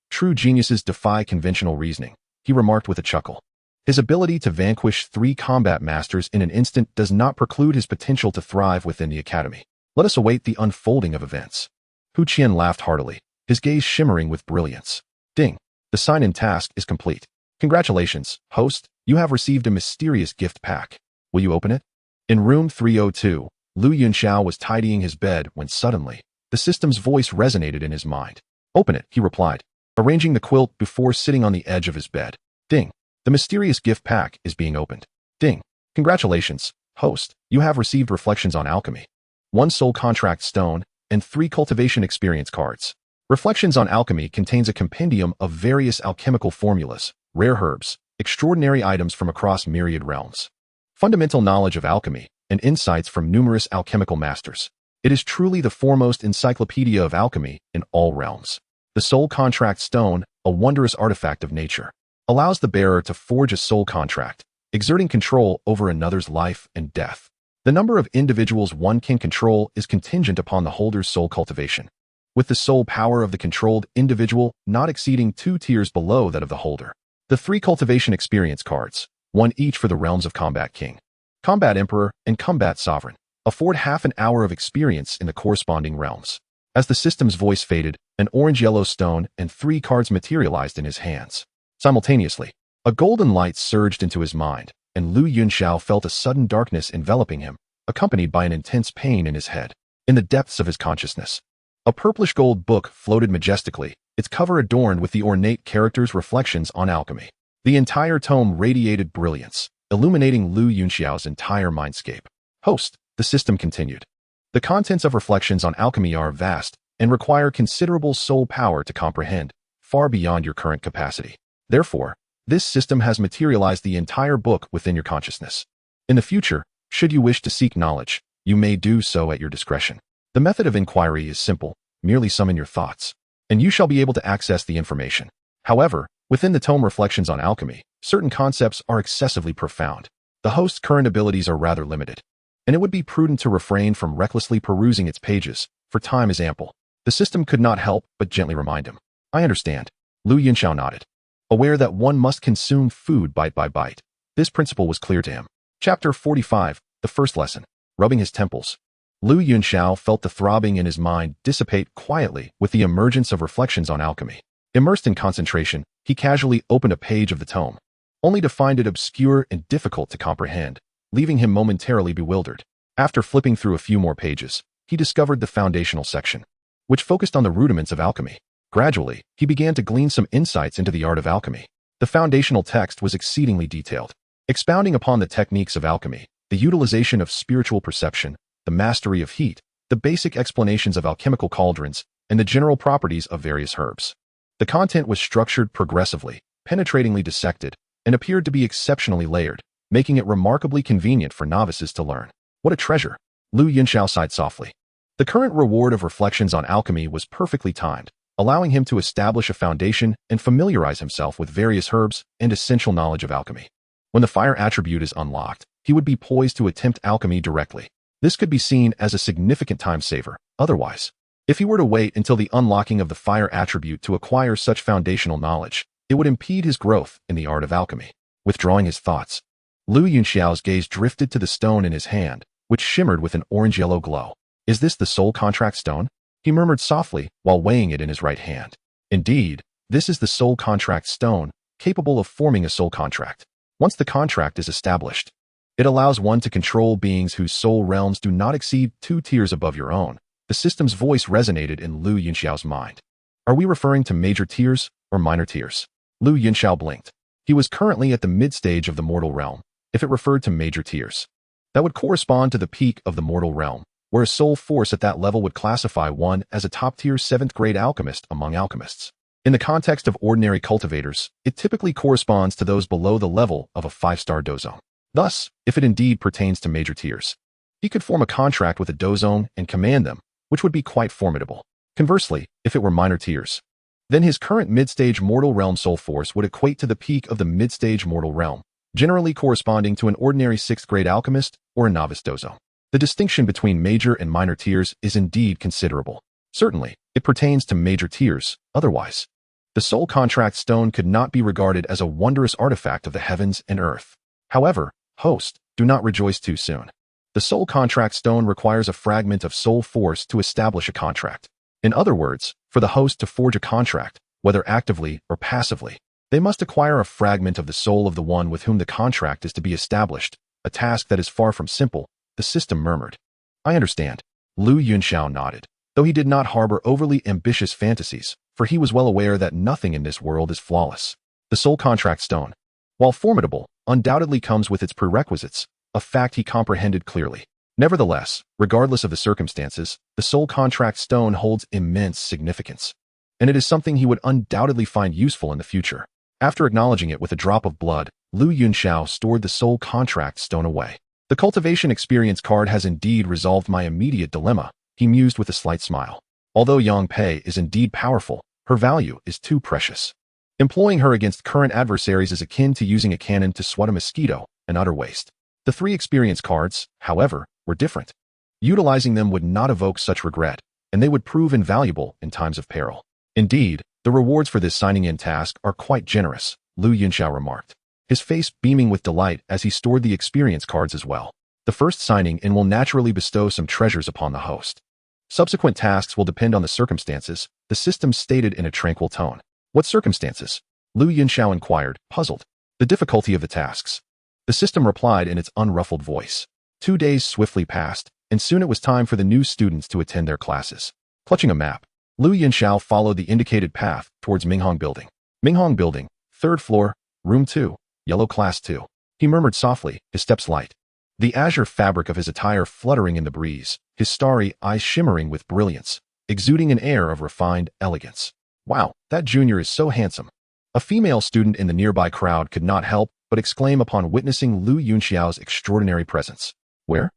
True geniuses defy conventional reasoning, he remarked with a chuckle. His ability to vanquish 3 combat masters in an instant does not preclude his potential to thrive within the academy. Let us await the unfolding of events. Hu Jia laughed heartily, his gaze shimmering with brilliance. Ding! The sign-in task is complete. Congratulations, host, you have received a mysterious gift pack. Will you open it? In room 302, Yunxiao was tidying his bed when suddenly, the system's voice resonated in his mind. Open it, he replied, arranging the quilt before sitting on the edge of his bed. Ding! The mysterious gift pack is being opened. Ding! Congratulations, host, you have received reflections on alchemy, 1 soul contract stone, and 3 cultivation experience cards. Reflections on Alchemy contains a compendium of various alchemical formulas, rare herbs, extraordinary items from across myriad realms, fundamental knowledge of alchemy, and insights from numerous alchemical masters. It is truly the foremost encyclopedia of alchemy in all realms. The soul contract stone, a wondrous artifact of nature, allows the bearer to forge a soul contract, exerting control over another's life and death. The number of individuals one can control is contingent upon the holder's soul cultivation. with the sole power of the controlled individual not exceeding 2 tiers below that of the holder. The 3 cultivation experience cards, one each for the realms of Combat King, Combat Emperor, and Combat Sovereign, afford half an hour of experience in the corresponding realms. As the system's voice faded, an orange-yellow stone and 3 cards materialized in his hands. Simultaneously, a golden light surged into his mind, and Lu Yunxiao felt a sudden darkness enveloping him, accompanied by an intense pain in his head. In the depths of his consciousness, a purplish gold book floated majestically, its cover adorned with the ornate characters' reflections on alchemy. The entire tome radiated brilliance, illuminating Lu Yunxiao's entire mindscape. Host, the system continued. The contents of Reflections on Alchemy are vast and require considerable soul power to comprehend, far beyond your current capacity. Therefore, this system has materialized the entire book within your consciousness. In the future, should you wish to seek knowledge, you may do so at your discretion. The method of inquiry is simple, merely summon your thoughts, and you shall be able to access the information. However, within the tome Reflections on Alchemy, certain concepts are excessively profound. The host's current abilities are rather limited, and it would be prudent to refrain from recklessly perusing its pages, for time is ample. The system could not help but gently remind him. I understand. Lu Yunxiao nodded, aware that one must consume food bite by bite. This principle was clear to him. Chapter 45, the first lesson. Rubbing his temples. Lu Yunxiao felt the throbbing in his mind dissipate quietly with the emergence of Reflections on Alchemy. Immersed in concentration, he casually opened a page of the tome, only to find it obscure and difficult to comprehend, leaving him momentarily bewildered. After flipping through a few more pages, he discovered the foundational section, which focused on the rudiments of alchemy. Gradually, he began to glean some insights into the art of alchemy. The foundational text was exceedingly detailed, expounding upon the techniques of alchemy, the utilization of spiritual perception, the mastery of heat, the basic explanations of alchemical cauldrons, and the general properties of various herbs. The content was structured progressively, penetratingly dissected, and appeared to be exceptionally layered, making it remarkably convenient for novices to learn. What a treasure! Lu Yunxiao sighed softly. The current reward of Reflections on Alchemy was perfectly timed, allowing him to establish a foundation and familiarize himself with various herbs and essential knowledge of alchemy. When the fire attribute is unlocked, he would be poised to attempt alchemy directly. This could be seen as a significant time saver. Otherwise, if he were to wait until the unlocking of the fire attribute to acquire such foundational knowledge, it would impede his growth in the art of alchemy. Withdrawing his thoughts, Lu Yunxiao's gaze drifted to the stone in his hand, which shimmered with an orange-yellow glow. Is this the soul contract stone? He murmured softly while weighing it in his right hand. Indeed, this is the soul contract stone, capable of forming a soul contract. Once the contract is established, it allows one to control beings whose soul realms do not exceed 2 tiers above your own. The system's voice resonated in Lu Yunxiao's mind. Are we referring to major tiers or minor tiers? Lu Yunxiao blinked. He was currently at the mid-stage of the mortal realm. If it referred to major tiers, that would correspond to the peak of the mortal realm, where a soul force at that level would classify one as a top-tier 7th-grade alchemist among alchemists. In the context of ordinary cultivators, it typically corresponds to those below the level of a 5-star dozone. Thus, if it indeed pertains to major tiers, he could form a contract with a dozone and command them, which would be quite formidable. Conversely, if it were minor tiers, then his current mid-stage mortal realm soul force would equate to the peak of the mid-stage mortal realm, generally corresponding to an ordinary 6th-grade alchemist or a novice dozone. The distinction between major and minor tiers is indeed considerable. Certainly, it pertains to major tiers. Otherwise, the soul contract stone could not be regarded as a wondrous artifact of the heavens and earth. However, host, do not rejoice too soon. The soul contract stone requires a fragment of soul force to establish a contract. In other words, for the host to forge a contract, whether actively or passively, they must acquire a fragment of the soul of the one with whom the contract is to be established, a task that is far from simple. The system murmured. I understand. Lu Yunxiao nodded, though he did not harbor overly ambitious fantasies, for he was well aware that nothing in this world is flawless. The soul contract stone, while formidable, undoubtedly comes with its prerequisites, a fact he comprehended clearly. Nevertheless, regardless of the circumstances, the soul contract stone holds immense significance, and it is something he would undoubtedly find useful in the future. After acknowledging it with a drop of blood, Lu Yunxiao stored the soul contract stone away. The cultivation experience card has indeed resolved my immediate dilemma, he mused with a slight smile. Although Yang Pei is indeed powerful, her value is too precious. Employing her against current adversaries is akin to using a cannon to swat a mosquito, an utter waste. The 3 experience cards, however, were different. Utilizing them would not evoke such regret, and they would prove invaluable in times of peril. Indeed, the rewards for this signing-in task are quite generous, Lu Yunxiao remarked, his face beaming with delight as he stored the experience cards as well. The first signing-in will naturally bestow some treasures upon the host. Subsequent tasks will depend on the circumstances, the system stated in a tranquil tone. What circumstances? Lu Yunxiao inquired, puzzled. The difficulty of the tasks. The system replied in its unruffled voice. 2 days swiftly passed, and soon it was time for the new students to attend their classes. Clutching a map, Lu Yunxiao followed the indicated path towards Minghong Building. Minghong Building, 3rd floor, room 2, yellow class 2. He murmured softly, his steps light. The azure fabric of his attire fluttering in the breeze, his starry eyes shimmering with brilliance, exuding an air of refined elegance. Wow, that junior is so handsome. A female student in the nearby crowd could not help but exclaim upon witnessing Lu Yunxiao's extraordinary presence. Where?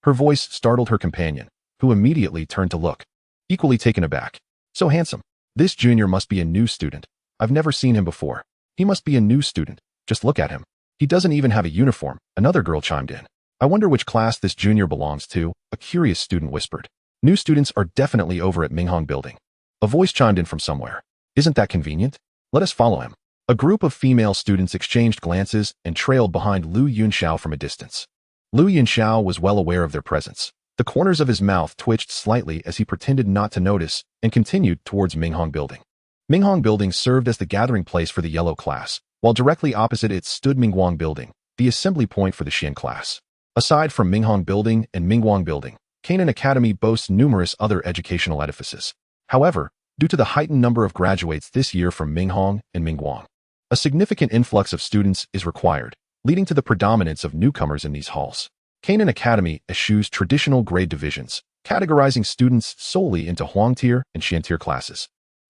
Her voice startled her companion, who immediately turned to look, equally taken aback. So handsome. This junior must be a new student. I've never seen him before. He must be a new student. Just look at him. He doesn't even have a uniform, another girl chimed in. I wonder which class this junior belongs to, a curious student whispered. New students are definitely over at Minghong Building. A voice chimed in from somewhere. Isn't that convenient? Let us follow him. A group of female students exchanged glances and trailed behind Lu Yunxiao from a distance. Lu Yunxiao was well aware of their presence. The corners of his mouth twitched slightly as he pretended not to notice and continued towards Minghong Building. Minghong Building served as the gathering place for the yellow class, while directly opposite it stood Mingguang Building, the assembly point for the Xian class. Aside from Minghong Building and Mingguang Building, Canaan Academy boasts numerous other educational edifices. However, due to the heightened number of graduates this year from Minghong and Mingguang, a significant influx of students is required, leading to the predominance of newcomers in these halls. Canaan Academy eschews traditional grade divisions, categorizing students solely into Huang-tier and Xian-tier classes.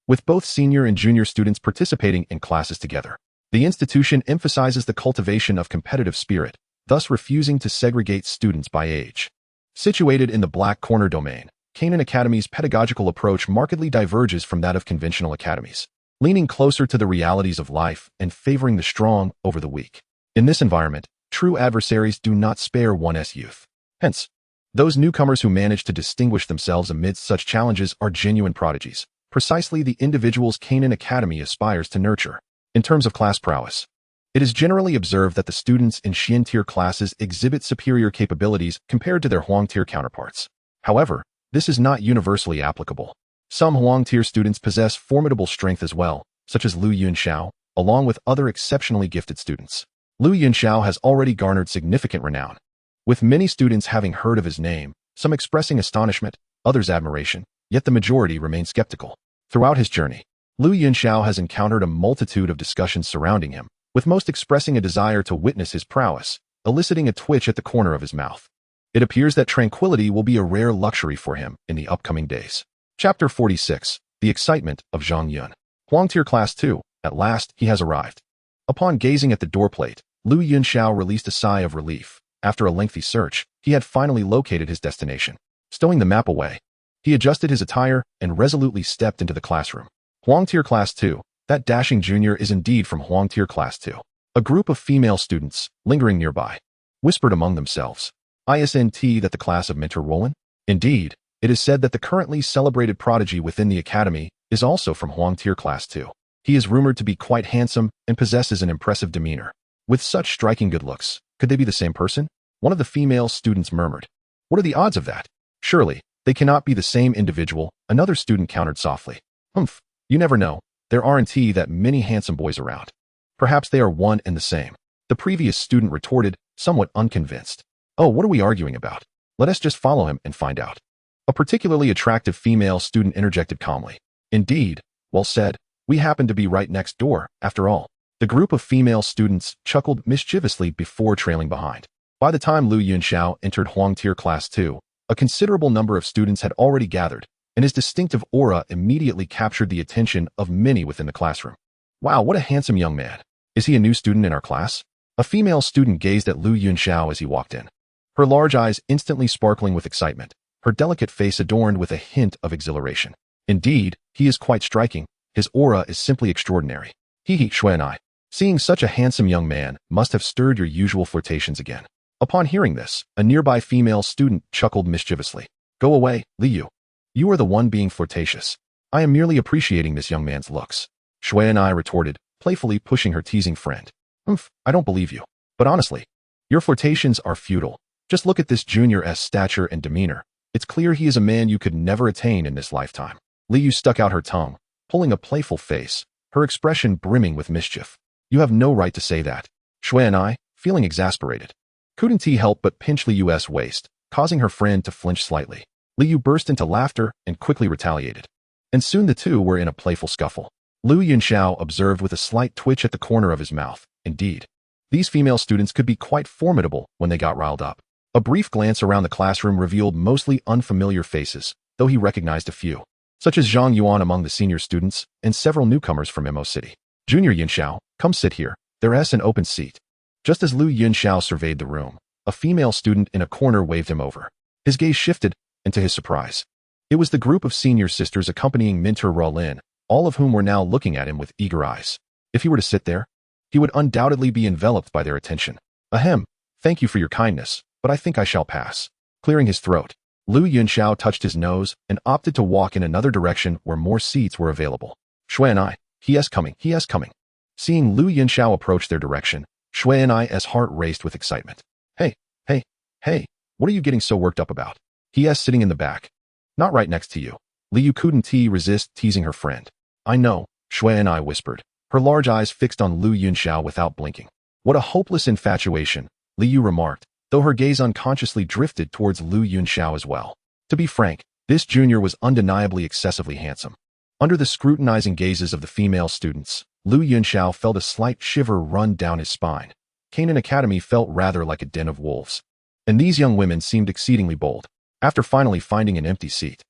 With both senior and junior students participating in classes together, the institution emphasizes the cultivation of competitive spirit, thus refusing to segregate students by age. Situated in the Black Corner domain, Canaan Academy's pedagogical approach markedly diverges from that of conventional academies, leaning closer to the realities of life and favoring the strong over the weak. In this environment, true adversaries do not spare one's youth. Hence, those newcomers who manage to distinguish themselves amidst such challenges are genuine prodigies, precisely the individuals Canaan Academy aspires to nurture. In terms of class prowess, it is generally observed that the students in Xian-tier classes exhibit superior capabilities compared to their Huang-tier counterparts. However, this is not universally applicable. Some Huang-tier students possess formidable strength as well, such as Lu Yunxiao, along with other exceptionally gifted students. Lu Yunxiao has already garnered significant renown, with many students having heard of his name, some expressing astonishment, others admiration, yet the majority remain skeptical. Throughout his journey, Lu Yunxiao has encountered a multitude of discussions surrounding him, with most expressing a desire to witness his prowess, eliciting a twitch at the corner of his mouth. It appears that tranquility will be a rare luxury for him in the upcoming days. Chapter 46. The Excitement of Zhang Yun. Huang-tier Class 2. At last, he has arrived. Upon gazing at the doorplate, Lu Yunxiao released a sigh of relief. After a lengthy search, he had finally located his destination. Stowing the map away, he adjusted his attire and resolutely stepped into the classroom. Huang-tier Class 2. That dashing junior is indeed from Huang-tier Class 2. A group of female students, lingering nearby, whispered among themselves. Isn't that the class of Mentor Roland? Indeed, it is said that the currently celebrated prodigy within the academy is also from Huang-tier Class 2. He is rumored to be quite handsome and possesses an impressive demeanor. With such striking good looks, could they be the same person? One of the female students murmured. What are the odds of that? Surely, they cannot be the same individual, another student countered softly. Humph, you never know. There aren't that many handsome boys around. Perhaps they are one and the same. The previous student retorted, somewhat unconvinced. Oh, what are we arguing about? Let us just follow him and find out. A particularly attractive female student interjected calmly. Indeed, well said. We happen to be right next door, after all. The group of female students chuckled mischievously before trailing behind. By the time Lu Yunxiao entered Huang-tier Class 2, a considerable number of students had already gathered, and his distinctive aura immediately captured the attention of many within the classroom. Wow, what a handsome young man. Is he a new student in our class? A female student gazed at Lu Yunxiao as he walked in, her large eyes instantly sparkling with excitement, her delicate face adorned with a hint of exhilaration. Indeed, he is quite striking. His aura is simply extraordinary. Shui and I, seeing such a handsome young man, must have stirred your usual flirtations again. Upon hearing this, a nearby female student chuckled mischievously. Go away, Liu. You are the one being flirtatious. I am merely appreciating this young man's looks. Shui and I retorted, playfully pushing her teasing friend. I don't believe you. But honestly, your flirtations are futile. Just look at this junior's stature and demeanor. It's clear he is a man you could never attain in this lifetime. Liu stuck out her tongue, pulling a playful face, her expression brimming with mischief. You have no right to say that. Shui and I, feeling exasperated, couldn't help but pinch Liu's waist, causing her friend to flinch slightly. Liu burst into laughter and quickly retaliated. And soon the two were in a playful scuffle. Yunxiao observed with a slight twitch at the corner of his mouth. Indeed, these female students could be quite formidable when they got riled up. A brief glance around the classroom revealed mostly unfamiliar faces, though he recognized a few, such as Zhang Yuan among the senior students and several newcomers from Mo City. Junior Yunxiao, come sit here. There's an open seat. Just as Yunxiao surveyed the room, a female student in a corner waved him over. His gaze shifted, and to his surprise, it was the group of senior sisters accompanying Minter Rolin, all of whom were now looking at him with eager eyes. If he were to sit there, he would undoubtedly be enveloped by their attention. Ahem, thank you for your kindness, but I think I shall pass. Clearing his throat, Yunxiao touched his nose and opted to walk in another direction where more seats were available. Shui and I, he is coming. Seeing Yunxiao approach their direction, Shui and I's heart raced with excitement. Hey, what are you getting so worked up about? He is sitting in the back. Not right next to you. Liu couldn't resist teasing her friend. I know, Shui and I whispered, her large eyes fixed on Yunxiao without blinking. What a hopeless infatuation, Liu remarked, though her gaze unconsciously drifted towards Yunxiao as well. To be frank, this junior was undeniably excessively handsome. Under the scrutinizing gazes of the female students, Yunxiao felt a slight shiver run down his spine. Canaan Academy felt rather like a den of wolves. And these young women seemed exceedingly bold. After finally finding an empty seat,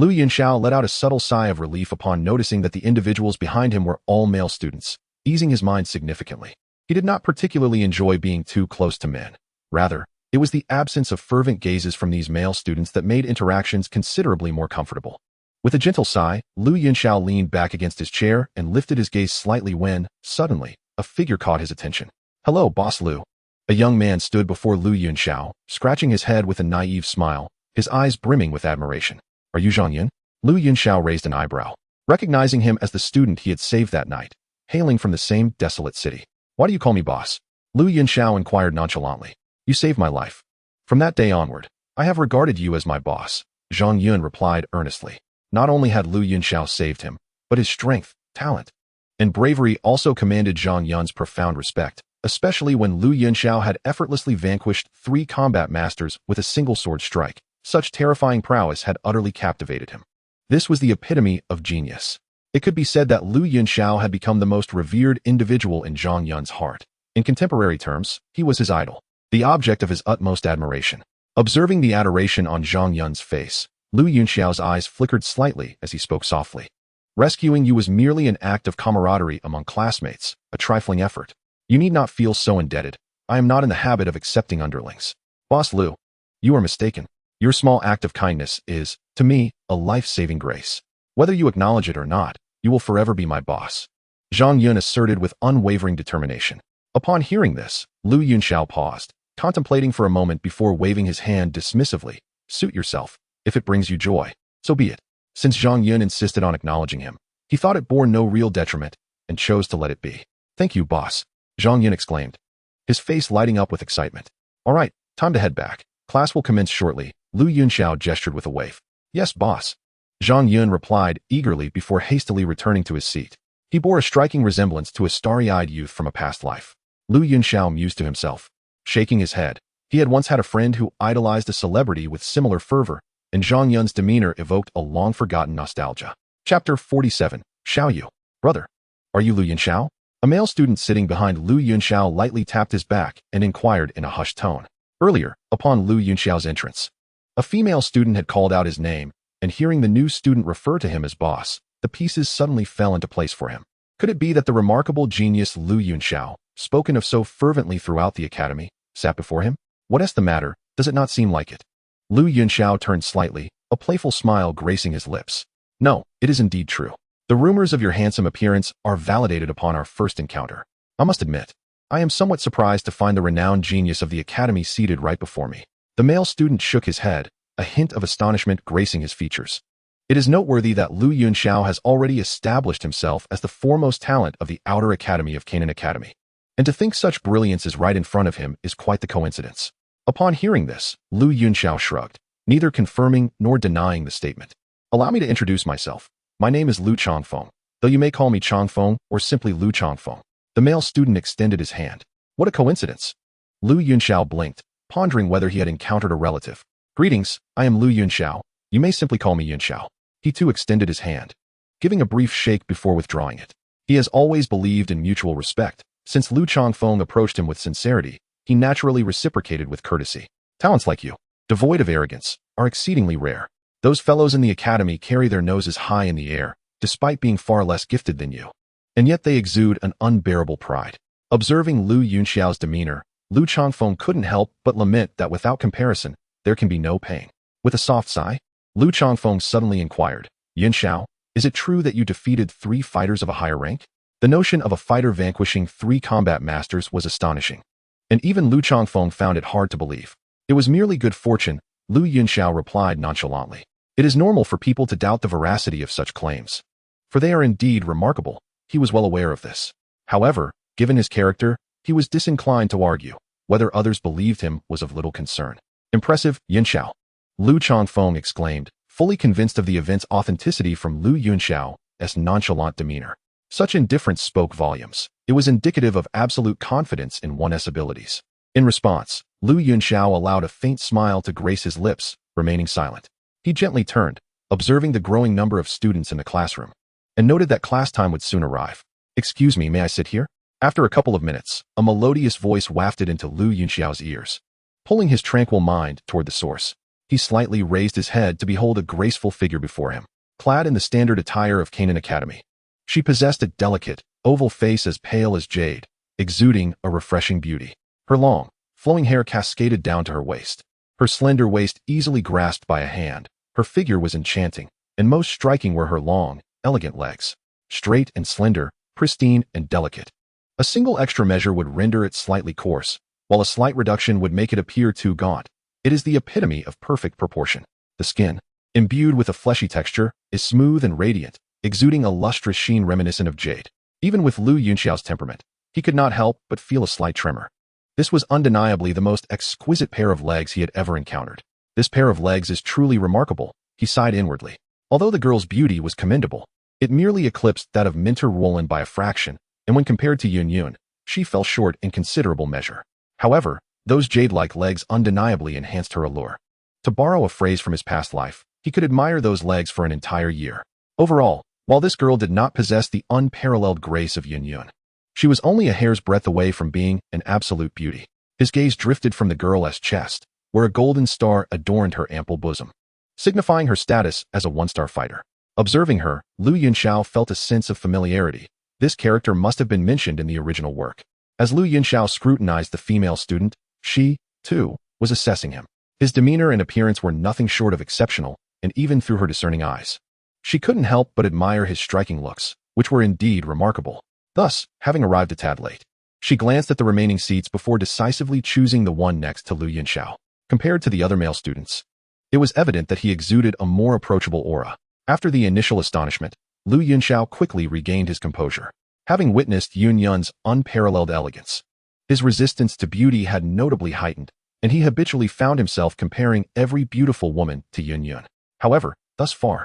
Yunxiao let out a subtle sigh of relief upon noticing that the individuals behind him were all male students, easing his mind significantly. He did not particularly enjoy being too close to men. Rather, it was the absence of fervent gazes from these male students that made interactions considerably more comfortable. With a gentle sigh, Yunxiao leaned back against his chair and lifted his gaze slightly when, suddenly, a figure caught his attention. Hello, Boss Liu. A young man stood before Yunxiao, scratching his head with a naive smile, his eyes brimming with admiration. Are you Zhang Yun? Yunxiao raised an eyebrow, recognizing him as the student he had saved that night, hailing from the same desolate city. Why do you call me boss? Yunxiao inquired nonchalantly. You saved my life. From that day onward, I have regarded you as my boss, Zhang Yun replied earnestly. Not only had Yunxiao saved him, but his strength, talent, and bravery also commanded Zhang Yun's profound respect, especially when Yunxiao had effortlessly vanquished 3 combat masters with a single sword strike. Such terrifying prowess had utterly captivated him. This was the epitome of genius. It could be said that Yunxiao had become the most revered individual in Zhang Yun's heart. In contemporary terms, he was his idol, the object of his utmost admiration. Observing the adoration on Zhang Yun's face, Yunxiao's eyes flickered slightly as he spoke softly. Rescuing you was merely an act of camaraderie among classmates, a trifling effort. You need not feel so indebted. I am not in the habit of accepting underlings. Boss Liu, you are mistaken. Your small act of kindness is, to me, a life-saving grace. Whether you acknowledge it or not, you will forever be my boss. Zhang Yun asserted with unwavering determination. Upon hearing this, Yunxiao paused, contemplating for a moment before waving his hand dismissively. Suit yourself. If it brings you joy, so be it. Since Zhang Yun insisted on acknowledging him, he thought it bore no real detriment and chose to let it be. Thank you, boss, Zhang Yun exclaimed, his face lighting up with excitement. All right, time to head back. Class will commence shortly. Yunxiao gestured with a wave. Yes, boss. Zhang Yun replied eagerly before hastily returning to his seat. He bore a striking resemblance to a starry-eyed youth from a past life. Yunxiao mused to himself. Shaking his head, he had once had a friend who idolized a celebrity with similar fervor, and Zhang Yun's demeanor evoked a long-forgotten nostalgia. Chapter 47. Xiaoyu. Brother. Are you Yunxiao? A male student sitting behind Yunxiao lightly tapped his back and inquired in a hushed tone. Earlier, upon Yunxiao's entrance, a female student had called out his name, and hearing the new student refer to him as boss, the pieces suddenly fell into place for him. Could it be that the remarkable genius Yunxiao, spoken of so fervently throughout the academy, sat before him? What is the matter? Does it not seem like it? Yunxiao turned slightly, a playful smile gracing his lips. No, it is indeed true. The rumors of your handsome appearance are validated upon our first encounter. I must admit, I am somewhat surprised to find the renowned genius of the academy seated right before me. The male student shook his head, a hint of astonishment gracing his features. It is noteworthy that Lu Yunxiao has already established himself as the foremost talent of the Outer Academy of Canaan Academy. And to think such brilliance is right in front of him is quite the coincidence. Upon hearing this, Lu Yunxiao shrugged, neither confirming nor denying the statement. Allow me to introduce myself. My name is Lu Changfeng, though you may call me Changfeng or simply Lu Changfeng. The male student extended his hand. What a coincidence. Lu Yunxiao blinked, pondering whether he had encountered a relative. Greetings, I am Lu Yunxiao. You may simply call me Yunxiao. He too extended his hand, giving a brief shake before withdrawing it. He has always believed in mutual respect. Since Lu Changfeng approached him with sincerity, he naturally reciprocated with courtesy. Talents like you, devoid of arrogance, are exceedingly rare. Those fellows in the academy carry their noses high in the air, despite being far less gifted than you. And yet they exude an unbearable pride. Observing Lu Yunxiao's demeanor, Lu Changfeng couldn't help but lament that without comparison, there can be no pain. With a soft sigh, Lu Changfeng suddenly inquired, Yunxiao, is it true that you defeated 3 fighters of a higher rank? The notion of a fighter vanquishing 3 combat masters was astonishing. And even Lu Changfeng found it hard to believe. It was merely good fortune, Lu Yunxiao replied nonchalantly. It is normal for people to doubt the veracity of such claims. For they are indeed remarkable. He was well aware of this. However, given his character, he was disinclined to argue. Whether others believed him was of little concern. Impressive, Yunxiao. Lu Changfeng exclaimed, fully convinced of the event's authenticity from Lu Yunxiao's nonchalant demeanor. Such indifference spoke volumes. It was indicative of absolute confidence in one's abilities. In response, Lu Yunxiao allowed a faint smile to grace his lips, remaining silent. He gently turned, observing the growing number of students in the classroom, and noted that class time would soon arrive. Excuse me, may I sit here? After a couple of minutes, a melodious voice wafted into Lu Yunxiao's ears. Pulling his tranquil mind toward the source, he slightly raised his head to behold a graceful figure before him, clad in the standard attire of Canaan Academy. She possessed a delicate, oval face as pale as jade, exuding a refreshing beauty. Her long, flowing hair cascaded down to her waist, her slender waist easily grasped by a hand. Her figure was enchanting, and most striking were her long, elegant legs, straight and slender, pristine and delicate. A single extra measure would render it slightly coarse, while a slight reduction would make it appear too gaunt. It is the epitome of perfect proportion. The skin, imbued with a fleshy texture, is smooth and radiant, exuding a lustrous sheen reminiscent of jade. Even with Lu Yunxiao's temperament, he could not help but feel a slight tremor. This was undeniably the most exquisite pair of legs he had ever encountered. This pair of legs is truly remarkable, he sighed inwardly. Although the girl's beauty was commendable, it merely eclipsed that of Minter Roland by a fraction, and when compared to Yun, she fell short in considerable measure. However, those jade-like legs undeniably enhanced her allure. To borrow a phrase from his past life, he could admire those legs for an entire year. Overall, while this girl did not possess the unparalleled grace of Yun, she was only a hair's breadth away from being an absolute beauty. His gaze drifted from the girl's chest, where a golden star adorned her ample bosom, signifying her status as a one-star fighter. Observing her, Lu Yunxiao felt a sense of familiarity. This character must have been mentioned in the original work. As Lu Yunxiao scrutinized the female student, she, too, was assessing him. His demeanor and appearance were nothing short of exceptional, and even through her discerning eyes, she couldn't help but admire his striking looks, which were indeed remarkable. Thus, having arrived a tad late, she glanced at the remaining seats before decisively choosing the one next to Lu Yunxiao. Compared to the other male students, it was evident that he exuded a more approachable aura. After the initial astonishment, Lu Yunxiao quickly regained his composure. Having witnessed Yun's unparalleled elegance, his resistance to beauty had notably heightened, and he habitually found himself comparing every beautiful woman to Yun. However, thus far,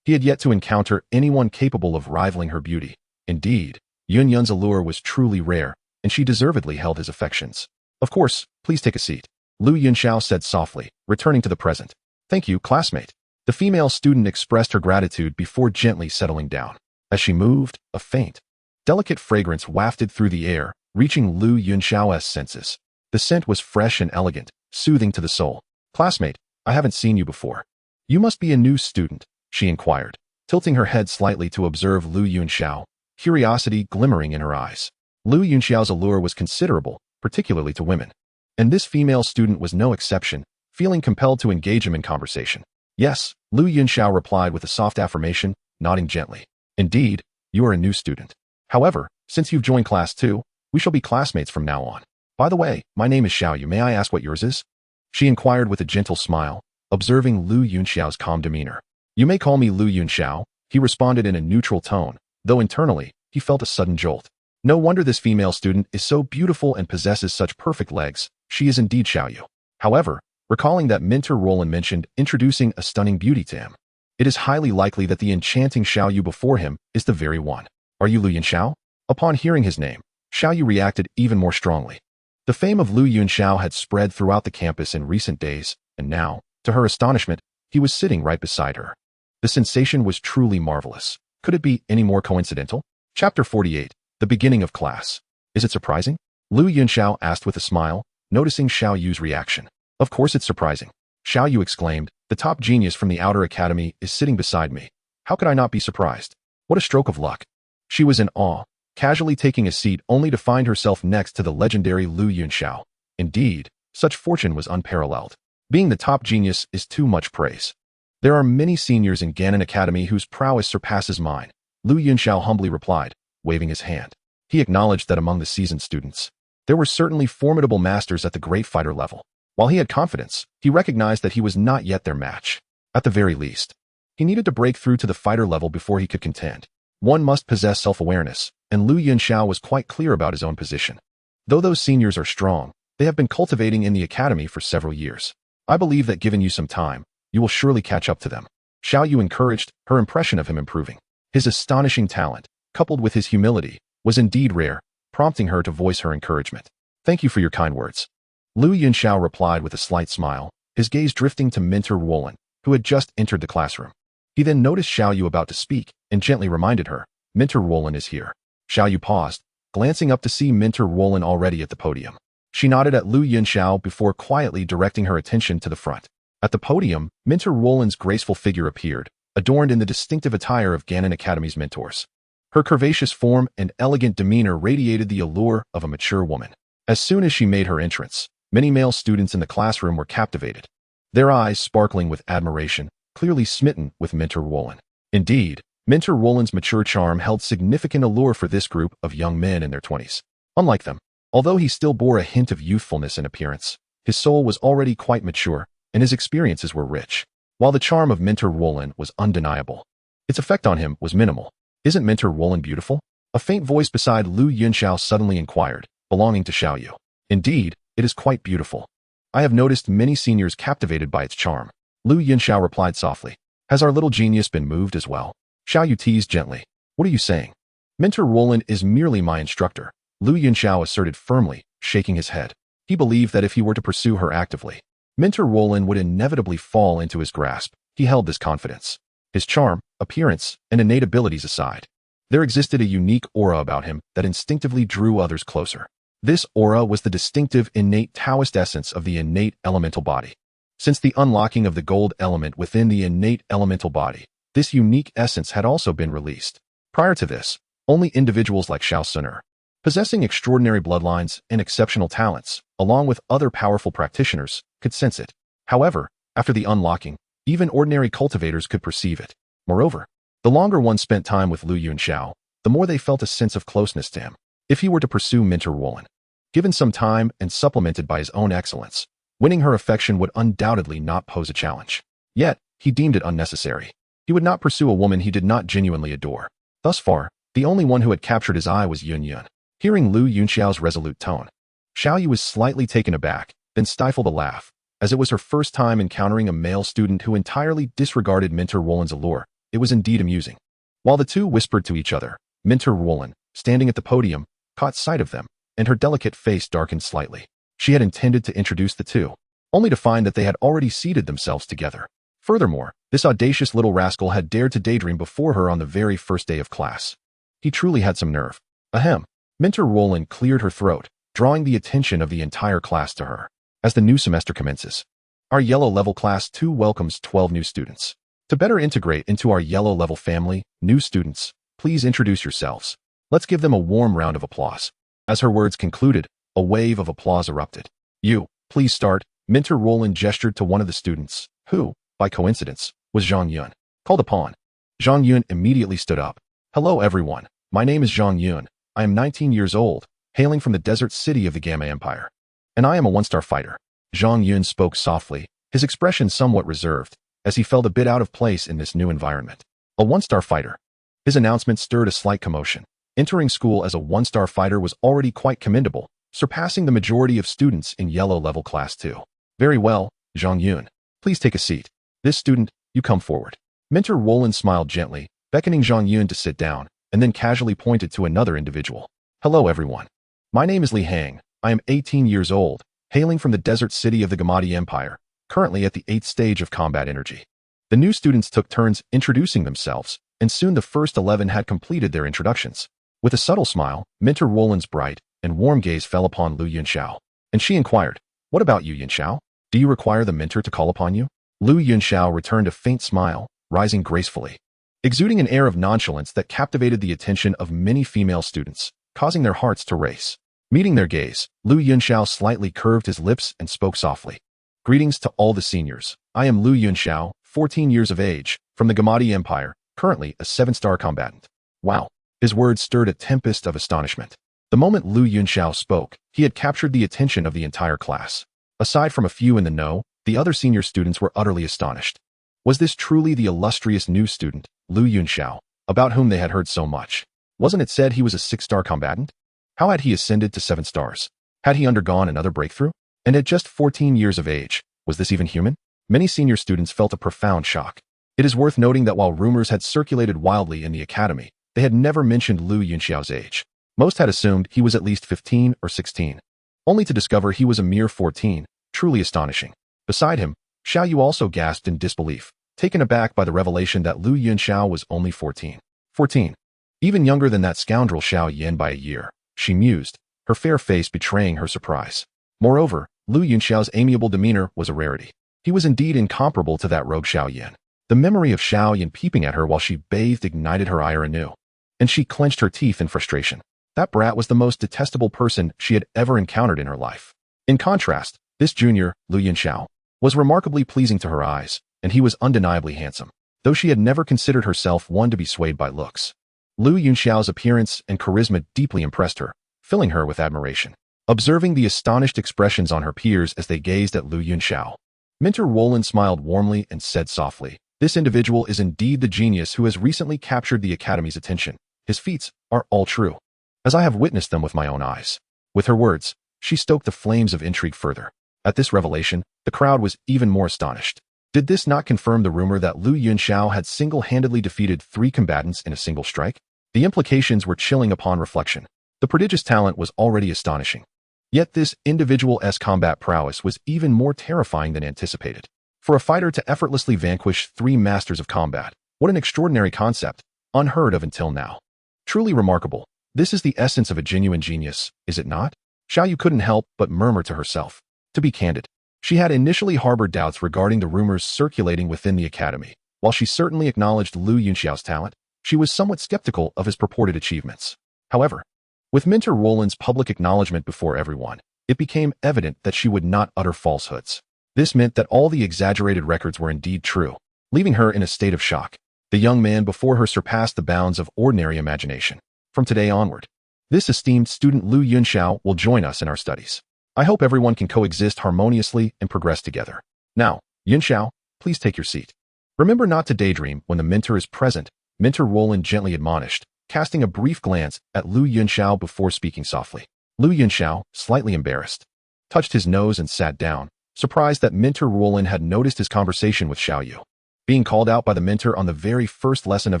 he had yet to encounter anyone capable of rivaling her beauty. Indeed, Yun's allure was truly rare, and she deservedly held his affections. Of course, please take a seat, Lu Yunxiao said softly, returning to the present. Thank you, classmate. The female student expressed her gratitude before gently settling down. As she moved, a faint, delicate fragrance wafted through the air, reaching Lu Yunxiao's senses. The scent was fresh and elegant, soothing to the soul. Classmate, I haven't seen you before. You must be a new student, she inquired, tilting her head slightly to observe Lu Yunxiao, curiosity glimmering in her eyes. Lu Yunxiao's allure was considerable, particularly to women, and this female student was no exception, feeling compelled to engage him in conversation. Yes, Lu Yunxiao replied with a soft affirmation, nodding gently. Indeed, you are a new student. However, since you've joined class 2, we shall be classmates from now on. By the way, my name is Xiaoyu. May I ask what yours is? She inquired with a gentle smile, observing Lu Yunxiao's calm demeanor. You may call me Lu Yunxiao, he responded in a neutral tone, though internally, he felt a sudden jolt. No wonder this female student is so beautiful and possesses such perfect legs. She is indeed Xiaoyu. However, recalling that Mentor Roland mentioned introducing a stunning beauty to him, it is highly likely that the enchanting Xiaoyu before him is the very one. Are you Lu Yunxiao? Upon hearing his name, Xiaoyu reacted even more strongly. The fame of Lu Yunxiao had spread throughout the campus in recent days, and now, to her astonishment, he was sitting right beside her. The sensation was truly marvelous. Could it be any more coincidental? Chapter 48, The Beginning of Class. Is it surprising? Lu Yunxiao asked with a smile, noticing Xiaoyu's reaction. Of course it's surprising. Xiaoyu exclaimed, the top genius from the outer academy is sitting beside me. How could I not be surprised? What a stroke of luck. She was in awe, casually taking a seat only to find herself next to the legendary Lu Yunxiao. Indeed, such fortune was unparalleled. Being the top genius is too much praise. There are many seniors in Ganon Academy whose prowess surpasses mine, Lu Yunxiao humbly replied, waving his hand. He acknowledged that among the seasoned students, there were certainly formidable masters at the great fighter level. While he had confidence, he recognized that he was not yet their match. At the very least, he needed to break through to the fighter level before he could contend. One must possess self-awareness, and Lu Yunxiao was quite clear about his own position. Though those seniors are strong, they have been cultivating in the academy for several years. I believe that given you some time, you will surely catch up to them. Xiaoyu encouraged, her impression of him improving. His astonishing talent, coupled with his humility, was indeed rare, prompting her to voice her encouragement. Thank you for your kind words. Lu Yunxiao replied with a slight smile, his gaze drifting to Mentor Roland, who had just entered the classroom. He then noticed Xiaoyu about to speak, and gently reminded her, Mentor Roland is here. Xiaoyu paused, glancing up to see Mentor Roland already at the podium. She nodded at Lu Yunxiao before quietly directing her attention to the front. At the podium, Mentor Roland's graceful figure appeared, adorned in the distinctive attire of Ganon Academy's mentors. Her curvaceous form and elegant demeanor radiated the allure of a mature woman. As soon as she made her entrance, many male students in the classroom were captivated, their eyes sparkling with admiration, clearly smitten with Mentor Roland. Indeed, Mentor Roland's mature charm held significant allure for this group of young men in their 20s. Unlike them, although he still bore a hint of youthfulness in appearance, his soul was already quite mature, and his experiences were rich. While the charm of Mentor Roland was undeniable, its effect on him was minimal. Isn't Mentor Roland beautiful? A faint voice beside Lu Yunxiao suddenly inquired, belonging to Xiaoyu. Indeed, it is quite beautiful. I have noticed many seniors captivated by its charm. Lu Yunxiao replied softly. Has our little genius been moved as well? Xiaoyu teased gently. What are you saying? Mentor Roland is merely my instructor, Lu Yunxiao asserted firmly, shaking his head. He believed that if he were to pursue her actively, Mentor Roland would inevitably fall into his grasp. He held this confidence. His charm, appearance, and innate abilities aside, there existed a unique aura about him that instinctively drew others closer. This aura was the distinctive innate Taoist essence of the innate elemental body. Since the unlocking of the gold element within the innate elemental body, this unique essence had also been released. Prior to this, only individuals like Xiao Suner, possessing extraordinary bloodlines and exceptional talents, along with other powerful practitioners, could sense it. However, after the unlocking, even ordinary cultivators could perceive it. Moreover, the longer one spent time with Lu Yunxiao, the more they felt a sense of closeness to him. If he were to pursue Mentor Roland, given some time and supplemented by his own excellence, winning her affection would undoubtedly not pose a challenge. Yet, he deemed it unnecessary. He would not pursue a woman he did not genuinely adore. Thus far, the only one who had captured his eye was Yun. Hearing Lu Yunxiao's resolute tone, Xiaoyu was slightly taken aback, then stifled a laugh, as it was her first time encountering a male student who entirely disregarded Mentor Roland's allure. It was indeed amusing. While the two whispered to each other, Mentor Roland, standing at the podium, caught sight of them, and her delicate face darkened slightly. She had intended to introduce the two, only to find that they had already seated themselves together. Furthermore, this audacious little rascal had dared to daydream before her on the very first day of class. He truly had some nerve. Ahem. Mentor Roland cleared her throat, drawing the attention of the entire class to her. As the new semester commences, our yellow level class 2 welcomes 12 new students. To better integrate into our yellow level family, new students, please introduce yourselves. Let's give them a warm round of applause. As her words concluded, a wave of applause erupted. You, please start. Mentor Roland gestured to one of the students, who, by coincidence, was Zhang Yun. Called upon, Zhang Yun immediately stood up. Hello everyone, my name is Zhang Yun. I am 19 years old, hailing from the desert city of the Gamma Empire. And I am a one-star fighter. Zhang Yun spoke softly, his expression somewhat reserved, as he felt a bit out of place in this new environment. A one-star fighter. His announcement stirred a slight commotion. Entering school as a one-star fighter was already quite commendable, surpassing the majority of students in yellow level class 2. Very well, Zhang Yun. Please take a seat. This student, you come forward. Mentor Roland smiled gently, beckoning Zhang Yun to sit down, and then casually pointed to another individual. Hello everyone. My name is Li Hang. I am 18 years old, hailing from the desert city of the Gamadi Empire, currently at the 8th stage of combat energy. The new students took turns introducing themselves, and soon the first 11 had completed their introductions. With a subtle smile, Mentor Roland's bright and warm gaze fell upon Lu Yunxiao, and she inquired, "What about you, Yunxiao? Do you require the mentor to call upon you?" Lu Yunxiao returned a faint smile, rising gracefully, exuding an air of nonchalance that captivated the attention of many female students, causing their hearts to race. Meeting their gaze, Lu Yunxiao slightly curved his lips and spoke softly. "Greetings to all the seniors. I am Lu Yunxiao, 14 years of age, from the Gamadi Empire, currently a 7-star combatant." Wow. His words stirred a tempest of astonishment. The moment Lu Yunxiao spoke, he had captured the attention of the entire class. Aside from a few in the know, the other senior students were utterly astonished. Was this truly the illustrious new student, Lu Yunxiao, about whom they had heard so much? Wasn't it said he was a 6-star combatant? How had he ascended to 7 stars? Had he undergone another breakthrough? And at just 14 years of age, was this even human? Many senior students felt a profound shock. It is worth noting that while rumors had circulated wildly in the academy, they had never mentioned Lu Yunxiao's age. Most had assumed he was at least 15 or 16, only to discover he was a mere 14, truly astonishing. Beside him, Xiao Yu also gasped in disbelief, taken aback by the revelation that Lu Yunxiao was only 14. 14. Even younger than that scoundrel Xiao Yan by a year, she mused, her fair face betraying her surprise. Moreover, Lu Yunxiao's amiable demeanor was a rarity. He was indeed incomparable to that rogue Xiao Yan. The memory of Xiao Yan peeping at her while she bathed ignited her ire anew, and she clenched her teeth in frustration. That brat was the most detestable person she had ever encountered in her life. In contrast, this junior, Lu Yunxiao, was remarkably pleasing to her eyes, and he was undeniably handsome, though she had never considered herself one to be swayed by looks. Lu Yunxiao's appearance and charisma deeply impressed her, filling her with admiration. Observing the astonished expressions on her peers as they gazed at Lu Yunxiao, Mentor Roland smiled warmly and said softly, "This individual is indeed the genius who has recently captured the Academy's attention. His feats are all true, as I have witnessed them with my own eyes." With her words, she stoked the flames of intrigue further. At this revelation, the crowd was even more astonished. Did this not confirm the rumor that Lu Yunxiao had single-handedly defeated 3 combatants in a single strike? The implications were chilling upon reflection. The prodigious talent was already astonishing. Yet this individual's combat prowess was even more terrifying than anticipated. For a fighter to effortlessly vanquish 3 masters of combat, what an extraordinary concept, unheard of until now. Truly remarkable. This is the essence of a genuine genius, is it not? Xiao Yu couldn't help but murmur to herself. To be candid, she had initially harbored doubts regarding the rumors circulating within the academy. While she certainly acknowledged Lu Yunxiao's talent, she was somewhat skeptical of his purported achievements. However, with Mentor Roland's public acknowledgement before everyone, it became evident that she would not utter falsehoods. This meant that all the exaggerated records were indeed true, leaving her in a state of shock. The young man before her surpassed the bounds of ordinary imagination. From today onward, this esteemed student Lu Yunxiao will join us in our studies. I hope everyone can coexist harmoniously and progress together. Now, Yunxiao, please take your seat. Remember not to daydream when the mentor is present, Mentor Roland gently admonished, casting a brief glance at Lu Yunxiao before speaking softly. Lu Yunxiao, slightly embarrassed, touched his nose and sat down, surprised that Mentor Roland had noticed his conversation with Xiao Yu. Being called out by the mentor on the very first lesson of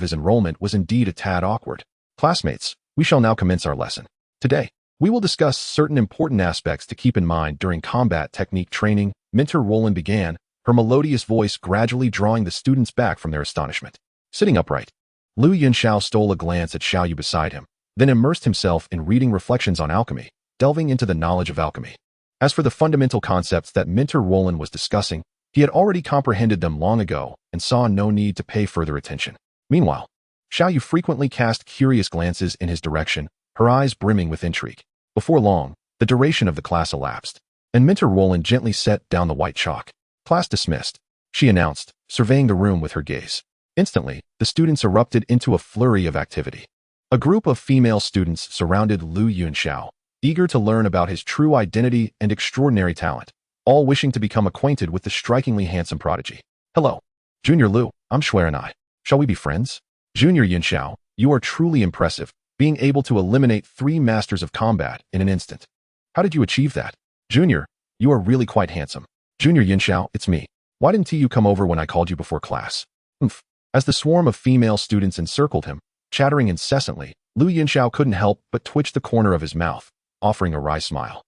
his enrollment was indeed a tad awkward. Classmates, we shall now commence our lesson. Today, we will discuss certain important aspects to keep in mind during combat technique training. Mentor Roland began, her melodious voice gradually drawing the students back from their astonishment. Sitting upright, Lu Yunxiao stole a glance at Xiao Yu beside him, then immersed himself in reading reflections on alchemy, delving into the knowledge of alchemy. As for the fundamental concepts that Mentor Roland was discussing, he had already comprehended them long ago and saw no need to pay further attention. Meanwhile, Xiao Yu frequently cast curious glances in his direction, her eyes brimming with intrigue. Before long, the duration of the class elapsed, and Mentor Roland gently set down the white chalk. "Class dismissed," she announced, surveying the room with her gaze. Instantly, the students erupted into a flurry of activity. A group of female students surrounded Lu Yunxiao, eager to learn about his true identity and extraordinary talent, all wishing to become acquainted with the strikingly handsome prodigy. "Hello. Junior Lu, I'm swearing shall we be friends? Junior Yunxiao, you are truly impressive, being able to eliminate 3 masters of combat in an instant. How did you achieve that? Junior, you are really quite handsome. Junior Yunxiao, it's me. Why didn't you come over when I called you before class? As the swarm of female students encircled him, chattering incessantly, Lu Yunxiao couldn't help but twitch the corner of his mouth, offering a wry smile.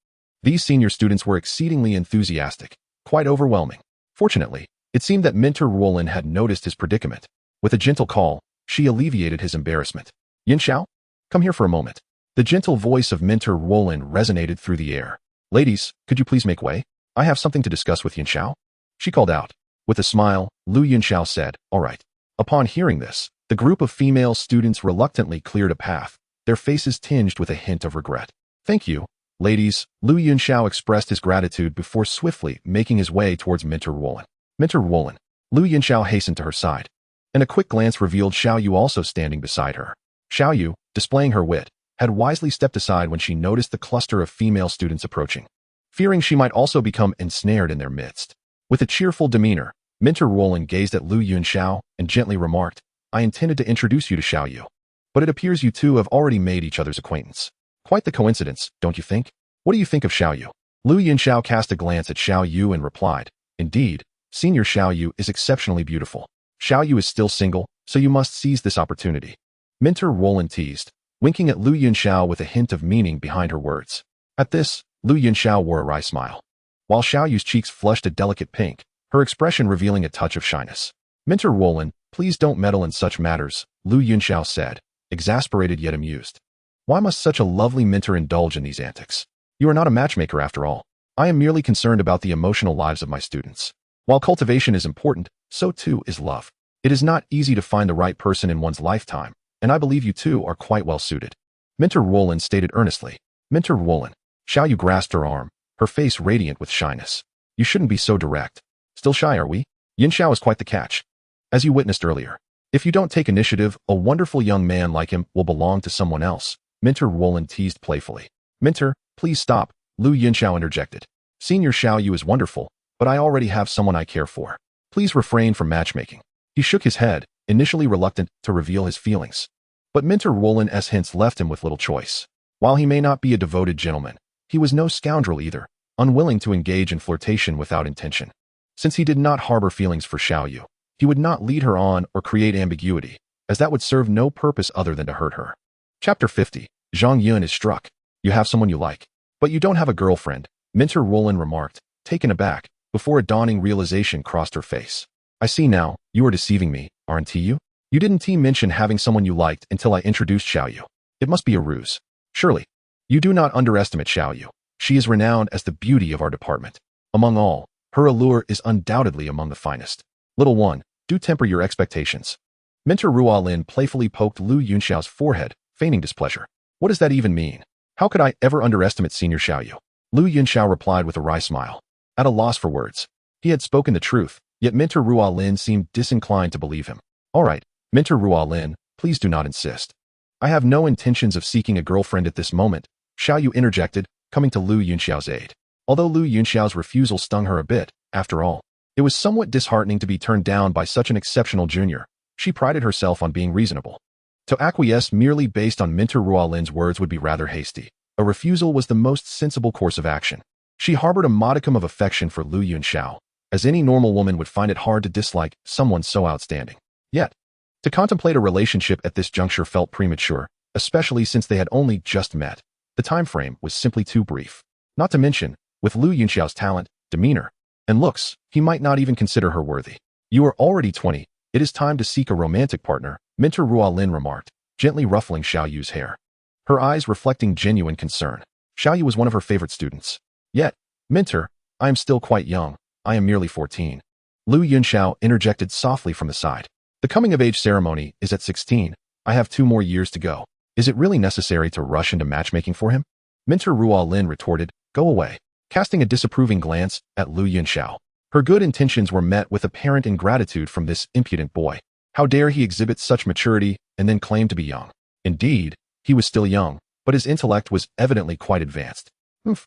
These senior students were exceedingly enthusiastic, quite overwhelming. Fortunately, it seemed that Mentor Ruolin had noticed his predicament. With a gentle call, she alleviated his embarrassment. Yunxiao, come here for a moment. The gentle voice of Mentor Ruolin resonated through the air. Ladies, could you please make way? I have something to discuss with Yunxiao. She called out. With a smile, Lu Yunxiao said, all right. Upon hearing this, the group of female students reluctantly cleared a path, their faces tinged with a hint of regret. Thank you, ladies. Lu Yunxiao expressed his gratitude before swiftly making his way towards Mentor Ruolin. Mentor Ruolin. Lu Yunxiao hastened to her side, and a quick glance revealed Xiao Yu also standing beside her. Xiao Yu, displaying her wit, had wisely stepped aside when she noticed the cluster of female students approaching, fearing she might also become ensnared in their midst. With a cheerful demeanor, Mentor Ruolin gazed at Lu Yunxiao and gently remarked, I intended to introduce you to Xiao Yu, but it appears you two have already made each other's acquaintance. Quite the coincidence, don't you think? What do you think of Xiao Yu? Lu Yunxiao cast a glance at Xiao Yu and replied, indeed, Senior Xiao Yu is exceptionally beautiful. Xiao Yu is still single, so you must seize this opportunity. Mentor Ruolin teased, winking at Lu Yunxiao with a hint of meaning behind her words. At this, Lu Yunxiao wore a wry smile, while Xiao Yu's cheeks flushed a delicate pink, her expression revealing a touch of shyness. Mentor Ruolin, please don't meddle in such matters, Lu Yunxiao said, exasperated yet amused. Why must such a lovely mentor indulge in these antics? You are not a matchmaker after all. I am merely concerned about the emotional lives of my students. While cultivation is important, so too is love. It is not easy to find the right person in one's lifetime, and I believe you two are quite well suited. Mentor Ruolin stated earnestly. Mentor Ruolin. Xiao Yu grasped her arm, her face radiant with shyness. You shouldn't be so direct. Still shy, are we? Yunxiao is quite the catch. As you witnessed earlier, if you don't take initiative, a wonderful young man like him will belong to someone else, Mentor Ruolin teased playfully. Mentor, please stop, Lu Yunxiao interjected. Senior Xiao Yu is wonderful, but I already have someone I care for. Please refrain from matchmaking. He shook his head, initially reluctant to reveal his feelings. But Mentor Ruolin's hints left him with little choice. While he may not be a devoted gentleman, he was no scoundrel either, unwilling to engage in flirtation without intention. Since he did not harbor feelings for Xiao Yu, he would not lead her on or create ambiguity, as that would serve no purpose other than to hurt her. Chapter 50. Zhang Yun is struck. You have someone you like, but you don't have a girlfriend, Mentor Ruolin remarked, taken aback, before a dawning realization crossed her face. I see now, you are deceiving me, aren't you? You didn't mention having someone you liked until I introduced Xiao Yu. It must be a ruse. Surely. You do not underestimate Xiao Yu. She is renowned as the beauty of our department. Among all, her allure is undoubtedly among the finest. Little one, do temper your expectations. Mentor Ruolin playfully poked Lu Yunxiao's forehead, feigning displeasure. What does that even mean? How could I ever underestimate Senior Xiao Yu? Lu Yunxiao replied with a wry smile, at a loss for words. He had spoken the truth, yet Mentor Ruolin seemed disinclined to believe him. All right, Mentor Ruolin, please do not insist. I have no intentions of seeking a girlfriend at this moment, Xiao Yu interjected, coming to Lu Yunxiao's aid. Although Lu Yunxiao's refusal stung her a bit, after all, it was somewhat disheartening to be turned down by such an exceptional junior. She prided herself on being reasonable. To acquiesce merely based on Mentor Ruolin's words would be rather hasty. A refusal was the most sensible course of action. She harbored a modicum of affection for Lu Yunxiao, as any normal woman would find it hard to dislike someone so outstanding. Yet, to contemplate a relationship at this juncture felt premature, especially since they had only just met. The time frame was simply too brief. Not to mention, with Lu Yunxiao's talent, demeanor, and looks, he might not even consider her worthy. You are already 20. It is time to seek a romantic partner, Mentor Ruolin remarked, gently ruffling Xiao Yu's hair, her eyes reflecting genuine concern. Xiao Yu was one of her favorite students. Yet, Mentor, I am still quite young. I am merely 14. Lu Yunxiao interjected softly from the side. The coming-of-age ceremony is at 16. I have 2 more years to go. Is it really necessary to rush into matchmaking for him? Mentor Ruolin retorted, go away, casting a disapproving glance at Lu Yunxiao. Her good intentions were met with apparent ingratitude from this impudent boy. How dare he exhibit such maturity and then claim to be young? Indeed, he was still young, but his intellect was evidently quite advanced.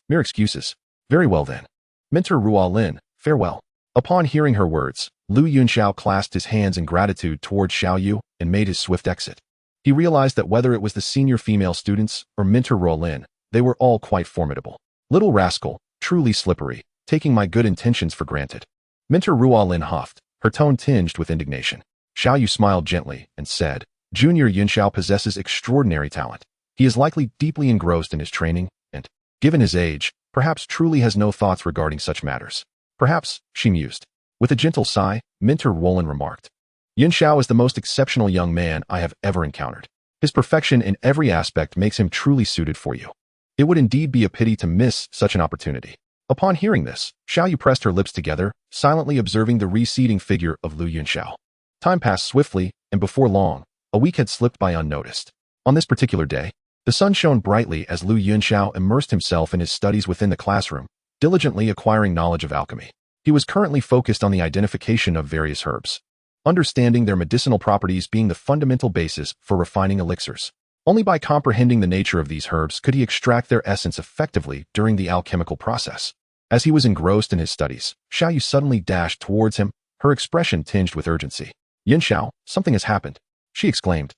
Mere excuses. Very well then. Mentor Ruolin, farewell. Upon hearing her words, Lu Yunxiao clasped his hands in gratitude toward Xiaoyu and made his swift exit. He realized that whether it was the senior female students or Minter Ruolin, they were all quite formidable. Little rascal, truly slippery, taking my good intentions for granted. Minter Ruolin huffed, her tone tinged with indignation. Xiaoyu smiled gently and said, Junior Yunxiao possesses extraordinary talent. He is likely deeply engrossed in his training and, given his age, perhaps truly has no thoughts regarding such matters. Perhaps, she mused. With a gentle sigh, Minter Ruolin remarked, Yunxiao is the most exceptional young man I have ever encountered. His perfection in every aspect makes him truly suited for you. It would indeed be a pity to miss such an opportunity. Upon hearing this, Xiaoyu pressed her lips together, silently observing the receding figure of Lu Yunxiao. Time passed swiftly, and before long, a week had slipped by unnoticed. On this particular day, the sun shone brightly as Lu Yunxiao immersed himself in his studies within the classroom, diligently acquiring knowledge of alchemy. He was currently focused on the identification of various herbs, understanding their medicinal properties being the fundamental basis for refining elixirs. Only by comprehending the nature of these herbs could he extract their essence effectively during the alchemical process. As he was engrossed in his studies, Xiaoyu suddenly dashed towards him, her expression tinged with urgency. Yunxiao, something has happened, she exclaimed,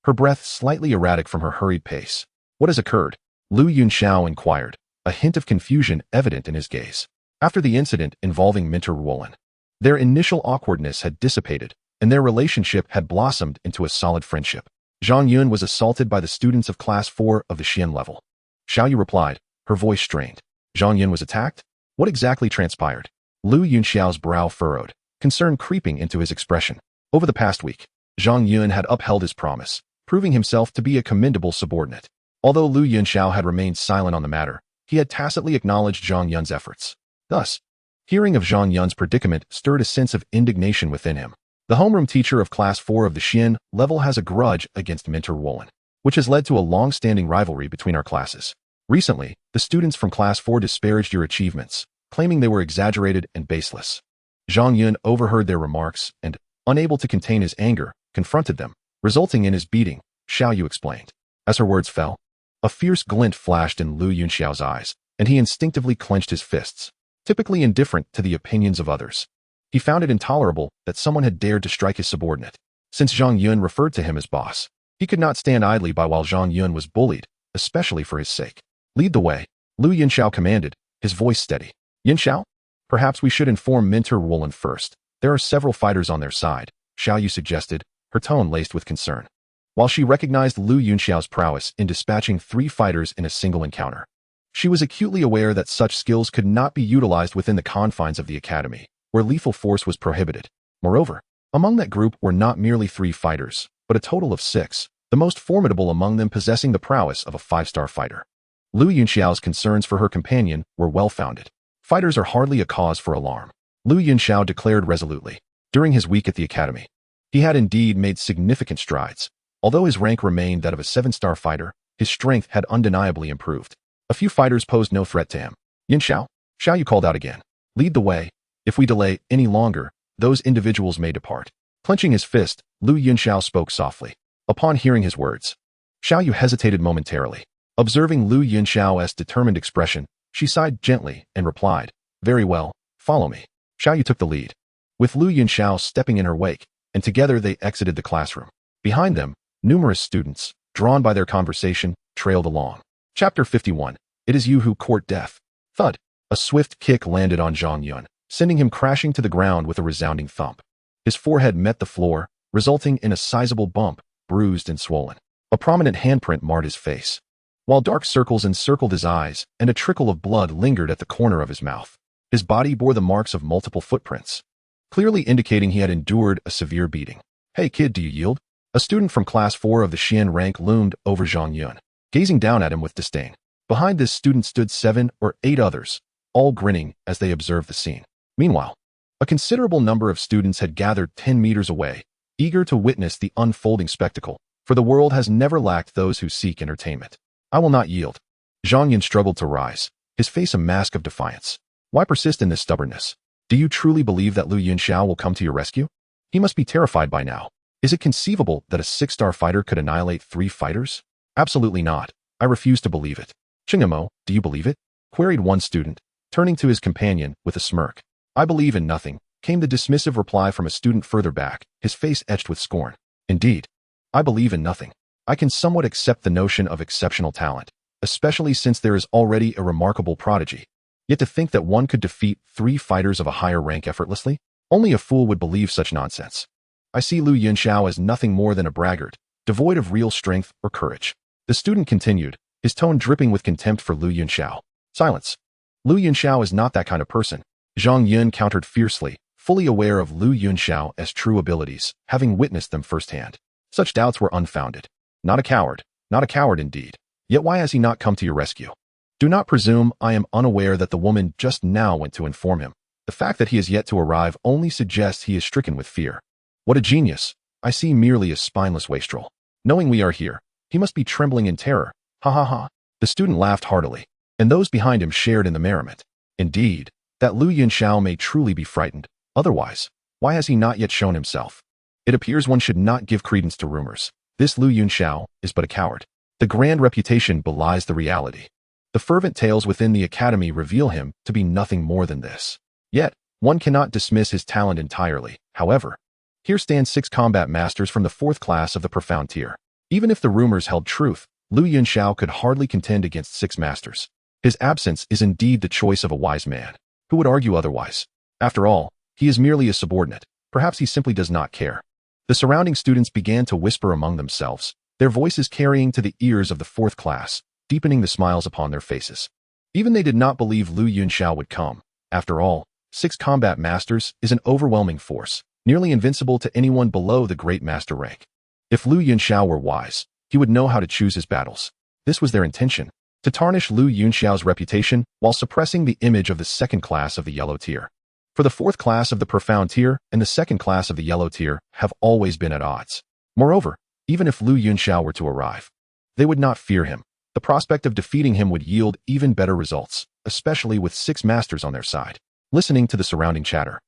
her breath slightly erratic from her hurried pace. What has occurred? Lu Yunxiao inquired, a hint of confusion evident in his gaze. After the incident involving Minter Ruolin, their initial awkwardness had dissipated, and their relationship had blossomed into a solid friendship. Zhang Yun was assaulted by the students of Class 4 of the Xian level. Xiaoyu replied, her voice strained. Zhang Yun was attacked? What exactly transpired? Lu Yunxiao's brow furrowed, concern creeping into his expression. Over the past week, Zhang Yun had upheld his promise, proving himself to be a commendable subordinate. Although Lu Yunxiao had remained silent on the matter, he had tacitly acknowledged Zhang Yun's efforts. Thus, hearing of Zhang Yun's predicament stirred a sense of indignation within him. The homeroom teacher of Class 4 of the Xian level has a grudge against Minter Ruolin, which has led to a long-standing rivalry between our classes. Recently, the students from Class 4 disparaged your achievements, claiming they were exaggerated and baseless. Zhang Yun overheard their remarks and, unable to contain his anger, confronted them, resulting in his beating, Xiaoyu explained. As her words fell, a fierce glint flashed in Lu Yunxiao's eyes, and he instinctively clenched his fists, typically indifferent to the opinions of others. He found it intolerable that someone had dared to strike his subordinate. Since Zhang Yun referred to him as boss, he could not stand idly by while Zhang Yun was bullied, especially for his sake. Lead the way, Lu Yunxiao commanded, his voice steady. Yunxiao? Perhaps we should inform Minter Ruolin first. There are several fighters on their side, Xiaoyu suggested, her tone laced with concern. While she recognized Lu Yunxiao's prowess in dispatching 3 fighters in a single encounter, she was acutely aware that such skills could not be utilized within the confines of the academy, where lethal force was prohibited. Moreover, among that group were not merely 3 fighters, but a total of 6, the most formidable among them possessing the prowess of a 5-star fighter. Lu Yunxiao's concerns for her companion were well-founded. Fighters are hardly a cause for alarm, Lu Yunxiao declared resolutely. During his week at the academy, he had indeed made significant strides. Although his rank remained that of a 7-star fighter, his strength had undeniably improved. A few fighters posed no threat to him. Yunxiao? Xiaoyu called out again. Lead the way. If we delay any longer, those individuals may depart. Clenching his fist, Lu Yunxiao spoke softly. Upon hearing his words, Xiaoyu hesitated momentarily. Observing Lu Yunxiao's determined expression, she sighed gently and replied, very well, follow me. Xiaoyu took the lead, with Lu Yunxiao stepping in her wake, and together they exited the classroom. Behind them, numerous students, drawn by their conversation, trailed along. Chapter 51. It is you who court death. Thud. A swift kick landed on Zhang Yun, sending him crashing to the ground with a resounding thump. His forehead met the floor, resulting in a sizable bump, bruised and swollen. A prominent handprint marred his face, while dark circles encircled his eyes and a trickle of blood lingered at the corner of his mouth. His body bore the marks of multiple footprints, clearly indicating he had endured a severe beating. Hey kid, do you yield? A student from Class 4 of the Xian rank loomed over Zhang Yun, gazing down at him with disdain. Behind this student stood 7 or 8 others, all grinning as they observed the scene. Meanwhile, a considerable number of students had gathered 10 meters away, eager to witness the unfolding spectacle, for the world has never lacked those who seek entertainment. I will not yield. Zhang Yun struggled to rise, his face a mask of defiance. Why persist in this stubbornness? Do you truly believe that Lu Yunxiao will come to your rescue? He must be terrified by now. Is it conceivable that a 6-star fighter could annihilate 3 fighters? Absolutely not. I refuse to believe it. Chingamo, do you believe it? Queried one student, turning to his companion with a smirk. I believe in nothing, came the dismissive reply from a student further back, his face etched with scorn. Indeed, I believe in nothing. I can somewhat accept the notion of exceptional talent, especially since there is already a remarkable prodigy. Yet to think that one could defeat 3 fighters of a higher rank effortlessly? Only a fool would believe such nonsense. I see Lu Yunxiao as nothing more than a braggart, devoid of real strength or courage. The student continued, his tone dripping with contempt for Lu Yunxiao. Silence. Lu Yunxiao is not that kind of person. Zhang Yun countered fiercely, fully aware of Lu Yunxiao as true abilities, having witnessed them firsthand. Such doubts were unfounded. Not a coward indeed. Yet why has he not come to your rescue? Do not presume I am unaware that the woman just now went to inform him. The fact that he has yet to arrive only suggests he is stricken with fear. What a genius. I see merely a spineless wastrel. Knowing we are here, he must be trembling in terror. Ha ha ha. The student laughed heartily, and those behind him shared in the merriment. Indeed, that Lu Yunxiao may truly be frightened. Otherwise, why has he not yet shown himself? It appears one should not give credence to rumors. This Lu Yunxiao is but a coward. The grand reputation belies the reality. The fervent tales within the academy reveal him to be nothing more than this. Yet, one cannot dismiss his talent entirely. However, here stand 6 combat masters from the 4th class of the profound tier. Even if the rumors held truth, Lu Yunxiao could hardly contend against 6 masters. His absence is indeed the choice of a wise man. Who would argue otherwise? After all, he is merely a subordinate. Perhaps he simply does not care. The surrounding students began to whisper among themselves, their voices carrying to the ears of the 4th class, deepening the smiles upon their faces. Even they did not believe Lu Yunxiao would come. After all, 6 combat masters is an overwhelming force, nearly invincible to anyone below the great master rank. If Lu Yunxiao were wise, he would know how to choose his battles. This was their intention, to tarnish Lu Yunxiao's reputation while suppressing the image of the 2nd class of the yellow tier. For the 4th class of the profound tier and the 2nd class of the yellow tier have always been at odds. Moreover, even if Lu Yunxiao were to arrive, they would not fear him. The prospect of defeating him would yield even better results, especially with 6 masters on their side. Listening to the surrounding chatter,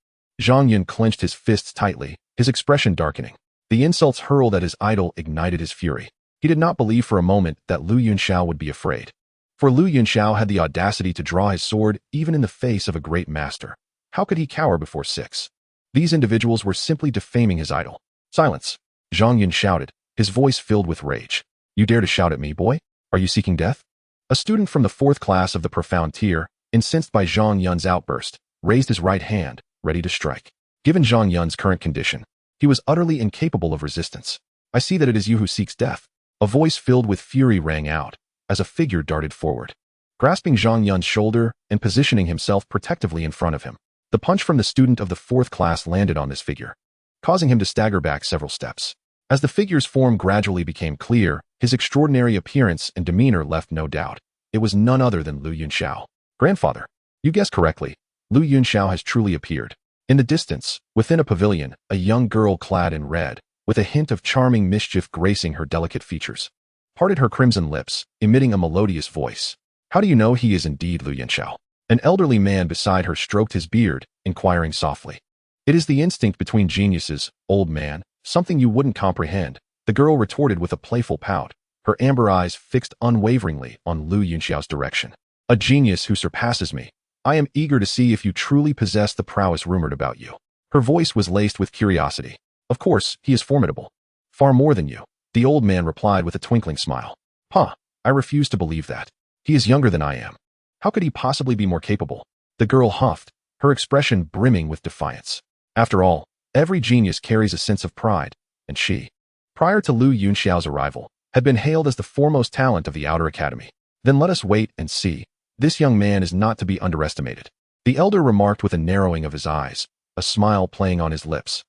Zhang Yun clenched his fists tightly, his expression darkening. The insults hurled at his idol ignited his fury. He did not believe for a moment that Lu Yunxiao would be afraid. For Lu Yunxiao had the audacity to draw his sword even in the face of a great master. How could he cower before 6? These individuals were simply defaming his idol. Silence! Zhang Yun shouted, his voice filled with rage. You dare to shout at me, boy? Are you seeking death? A student from the 4th class of the profound tier, incensed by Zhang Yun's outburst, raised his right hand, ready to strike. Given Zhang Yun's current condition, he was utterly incapable of resistance. I see that it is you who seeks death. A voice filled with fury rang out, as a figure darted forward. Grasping Zhang Yun's shoulder and positioning himself protectively in front of him, the punch from the student of the 4th class landed on this figure, causing him to stagger back several steps. As the figure's form gradually became clear, his extraordinary appearance and demeanor left no doubt. It was none other than Lu Yunxiao. Grandfather, you guessed correctly. Lu Yunxiao has truly appeared. In the distance, within a pavilion, a young girl clad in red, with a hint of charming mischief gracing her delicate features, parted her crimson lips, emitting a melodious voice. How do you know he is indeed Lu Yunxiao? An elderly man beside her stroked his beard, inquiring softly. It is the instinct between geniuses, old man, something you wouldn't comprehend, the girl retorted with a playful pout, her amber eyes fixed unwaveringly on Lu Yunxiao's direction. A genius who surpasses me. I am eager to see if you truly possess the prowess rumored about you. Her voice was laced with curiosity. Of course, he is formidable. Far more than you, the old man replied with a twinkling smile. Huh, I refuse to believe that. He is younger than I am. How could he possibly be more capable? The girl huffed, her expression brimming with defiance. After all, every genius carries a sense of pride, and she, prior to Lu Yunxiao's arrival, had been hailed as the foremost talent of the Outer Academy. Then let us wait and see. This young man is not to be underestimated. The elder remarked with a narrowing of his eyes, a smile playing on his lips.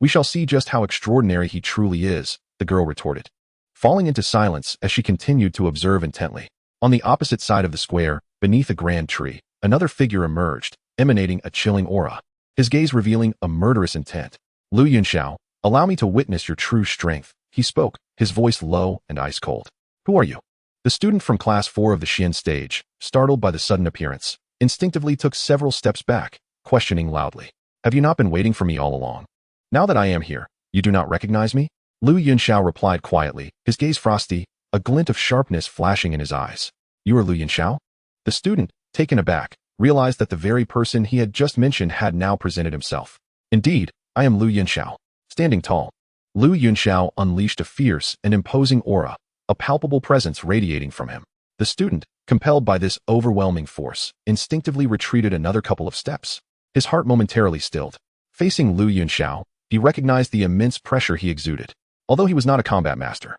We shall see just how extraordinary he truly is, the girl retorted, falling into silence as she continued to observe intently. On the opposite side of the square, beneath a grand tree, another figure emerged, emanating a chilling aura, his gaze revealing a murderous intent. Lu Yunxiao, allow me to witness your true strength, he spoke, his voice low and ice cold. Who are you? The student from class 4 of the Xian stage, startled by the sudden appearance, instinctively took several steps back, questioning loudly. Have you not been waiting for me all along? Now that I am here, you do not recognize me? Lu Yunxiao replied quietly, his gaze frosty, a glint of sharpness flashing in his eyes. You are Lu Yunxiao? The student, taken aback, realized that the very person he had just mentioned had now presented himself. Indeed, I am Lu Yunxiao. Standing tall, Lu Yunxiao unleashed a fierce and imposing aura, a palpable presence radiating from him. The student, compelled by this overwhelming force, instinctively retreated another couple of steps. His heart momentarily stilled. Facing Lu Yunxiao, he recognized the immense pressure he exuded, although he was not a combat master.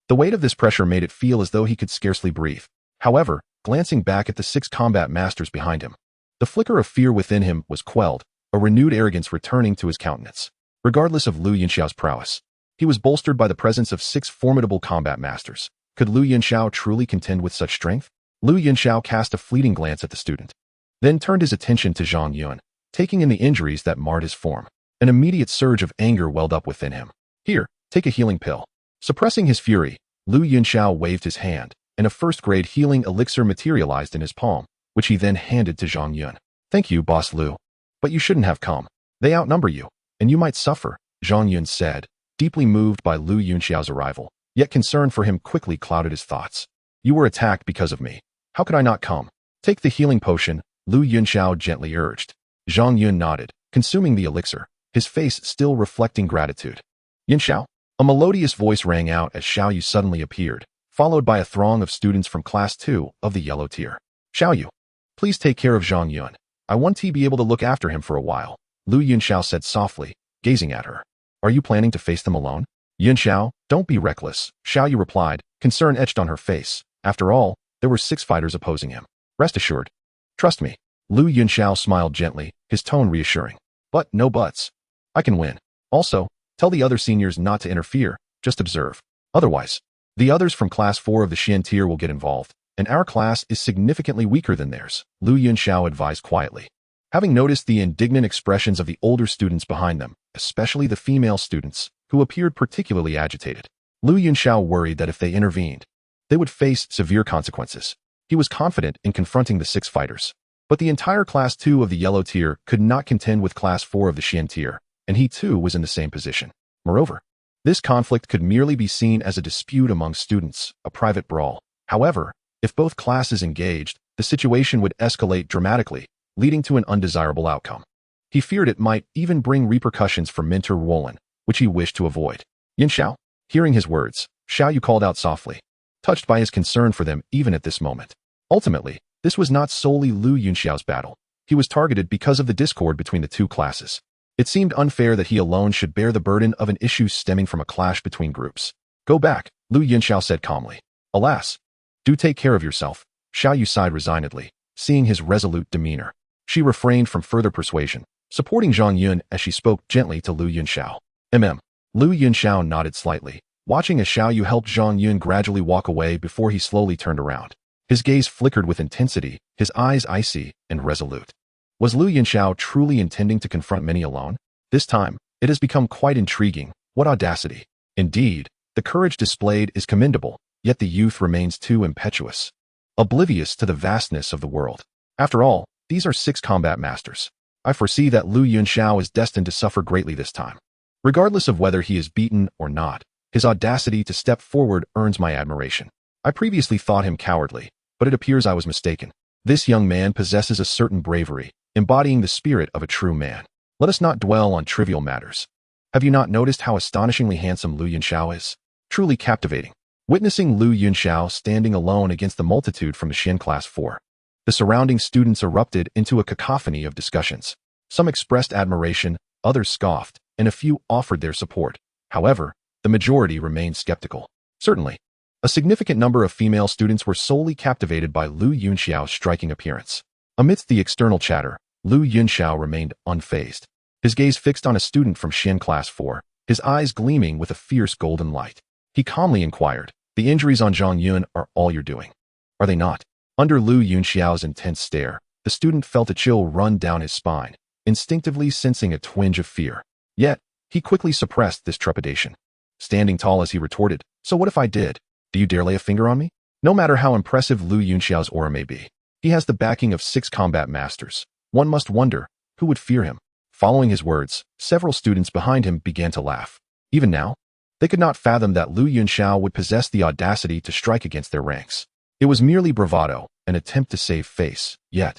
The weight of this pressure made it feel as though he could scarcely breathe. However, glancing back at the 6 combat masters behind him, the flicker of fear within him was quelled, a renewed arrogance returning to his countenance. Regardless of Lu Yunxiao's prowess, he was bolstered by the presence of 6 formidable combat masters. Could Lu Yunxiao truly contend with such strength? Lu Yunxiao cast a fleeting glance at the student, then turned his attention to Zhang Yun, taking in the injuries that marred his form. An immediate surge of anger welled up within him. Here, take a healing pill. Suppressing his fury, Lu Yunxiao waved his hand, and a first-grade healing elixir materialized in his palm, which he then handed to Zhang Yun. Thank you, Boss Lu. But you shouldn't have come. They outnumber you, and you might suffer, Zhang Yun said, deeply moved by Lu Yunxiao's arrival, yet concern for him quickly clouded his thoughts. You were attacked because of me. How could I not come? Take the healing potion, Lu Yunxiao gently urged. Zhang Yun nodded, consuming the elixir, his face still reflecting gratitude. Yunxiao? A melodious voice rang out as Xiao Yu suddenly appeared, followed by a throng of students from Class 2 of the Yellow Tier. Xiao Yu, please take care of Zhang Yun. I want to be able to look after him for a while, Lu Yunxiao said softly, gazing at her. Are you planning to face them alone? Yunxiao, don't be reckless, Xiao Yu replied, concern etched on her face. After all, there were 6 fighters opposing him. Rest assured. Trust me. Lu Yunxiao smiled gently, his tone reassuring. But no buts. I can win. Also, tell the other seniors not to interfere, just observe. Otherwise, the others from Class 4 of the Xian tier will get involved, and our class is significantly weaker than theirs, Lu Yunxiao advised quietly. Having noticed the indignant expressions of the older students behind them, especially the female students, who appeared particularly agitated, Lu Yunxiao worried that if they intervened, they would face severe consequences. He was confident in confronting the 6 fighters, but the entire Class 2 of the Yellow Tier could not contend with Class 4 of the Xian tier, and he too was in the same position. Moreover, this conflict could merely be seen as a dispute among students, a private brawl. However, if both classes engaged, the situation would escalate dramatically, leading to an undesirable outcome. He feared it might even bring repercussions for Mentor Wutan, which he wished to avoid. Yunxiao? Hearing his words, Xiao Yu called out softly, touched by his concern for them even at this moment. Ultimately, this was not solely Lu Yunxiao's battle. He was targeted because of the discord between the 2 classes. It seemed unfair that he alone should bear the burden of an issue stemming from a clash between groups. Go back, Lu Yunxiao said calmly. Alas. Do take care of yourself, Xiao Yu sighed resignedly, seeing his resolute demeanor. She refrained from further persuasion, supporting Zhang Yun as she spoke gently to Lu Yunxiao. Lu Yunxiao nodded slightly, watching as Xiao Yu helped Zhang Yun gradually walk away before he slowly turned around. His gaze flickered with intensity, his eyes icy and resolute. Was Lu Yunxiao truly intending to confront many alone? This time, it has become quite intriguing. What audacity! Indeed, the courage displayed is commendable, yet the youth remains too impetuous, oblivious to the vastness of the world. After all, these are 6 combat masters. I foresee that Lu Yunxiao is destined to suffer greatly this time. Regardless of whether he is beaten or not, his audacity to step forward earns my admiration. I previously thought him cowardly, but it appears I was mistaken. This young man possesses a certain bravery, embodying the spirit of a true man. Let us not dwell on trivial matters. Have you not noticed how astonishingly handsome Lu Yunxiao is? Truly captivating. Witnessing Lu Yunxiao standing alone against the multitude from the Xian Class 4, the surrounding students erupted into a cacophony of discussions. Some expressed admiration, others scoffed, and a few offered their support. However, the majority remained skeptical. Certainly, a significant number of female students were solely captivated by Lu Yunxiao's striking appearance. Amidst the external chatter, Lu Yunxiao remained unfazed. His gaze fixed on a student from Xian Class 4, his eyes gleaming with a fierce golden light. He calmly inquired, the injuries on Zhang Yun are all you're doing, are they not? Under Lu Yunxiao's intense stare, the student felt a chill run down his spine, instinctively sensing a twinge of fear. Yet, he quickly suppressed this trepidation. Standing tall as he retorted, so what if I did? Do you dare lay a finger on me? No matter how impressive Lu Yunxiao's aura may be, he has the backing of 6 combat masters. One must wonder, who would fear him? Following his words, several students behind him began to laugh. Even now, they could not fathom that Lu Yunxiao would possess the audacity to strike against their ranks. It was merely bravado, an attempt to save face, yet,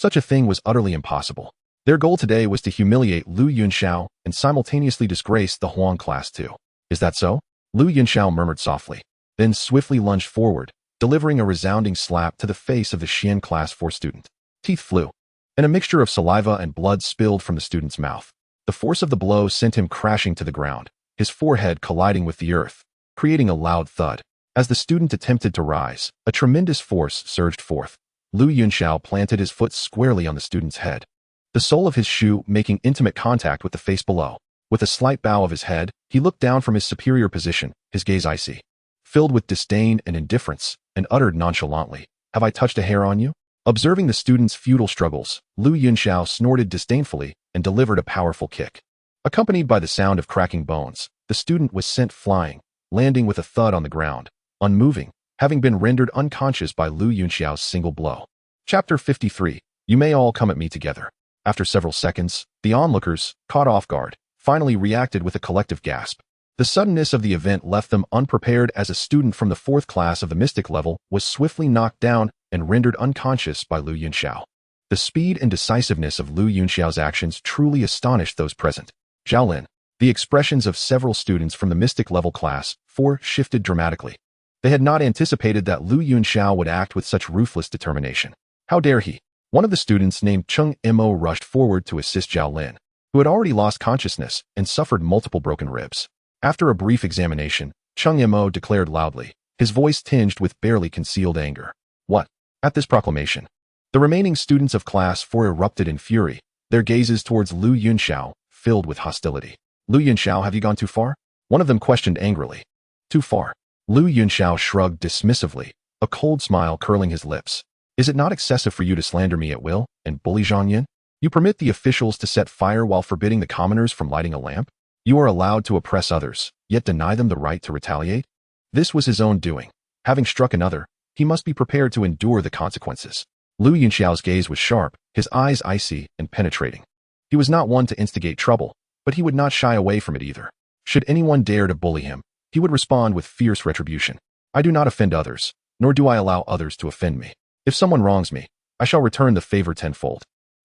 Such a thing was utterly impossible. Their goal today was to humiliate Lu Yunxiao and simultaneously disgrace the Huang class too. Is that so? Lu Yunxiao murmured softly, then swiftly lunged forward, delivering a resounding slap to the face of the Xian Class 4 student. Teeth flew, and a mixture of saliva and blood spilled from the student's mouth. The force of the blow sent him crashing to the ground, his forehead colliding with the earth, creating a loud thud. As the student attempted to rise, a tremendous force surged forth. Lu Yunxiao planted his foot squarely on the student's head, the sole of his shoe making intimate contact with the face below. With a slight bow of his head, he looked down from his superior position, his gaze icy, filled with disdain and indifference, and uttered nonchalantly, "Have I touched a hair on you?" Observing the student's futile struggles, Lu Yunxiao snorted disdainfully and delivered a powerful kick. Accompanied by the sound of cracking bones, the student was sent flying, landing with a thud on the ground, unmoving, having been rendered unconscious by Lu Yunxiao's single blow. Chapter 53. You may all come at me together. After several seconds, the onlookers, caught off guard, finally reacted with a collective gasp. The suddenness of the event left them unprepared as a student from the 4th class of the mystic level was swiftly knocked down and rendered unconscious by Lu Yunxiao. The speed and decisiveness of Lu Yunxiao's actions truly astonished those present. Xiaolin. The expressions of several students from the mystic level class 4 shifted dramatically. They had not anticipated that Lu Yunxiao would act with such ruthless determination. How dare he? One of the students named Cheng Mo rushed forward to assist Xiaolin, who had already lost consciousness and suffered multiple broken ribs. After a brief examination, Cheng Mo declared loudly, his voice tinged with barely concealed anger. What? At this proclamation, the remaining students of class 4 erupted in fury, their gazes towards Lu Yunxiao filled with hostility. Lu Yunxiao, have you gone too far? One of them questioned angrily. Too far. Lu Yunxiao shrugged dismissively, a cold smile curling his lips. Is it not excessive for you to slander me at will and bully Zhang Yin? You permit the officials to set fire while forbidding the commoners from lighting a lamp? You are allowed to oppress others, yet deny them the right to retaliate? This was his own doing. Having struck another, he must be prepared to endure the consequences. Lu Yunxiao's gaze was sharp, his eyes icy and penetrating. He was not one to instigate trouble, but he would not shy away from it either. Should anyone dare to bully him, he would respond with fierce retribution. I do not offend others, nor do I allow others to offend me. If someone wrongs me, I shall return the favor tenfold.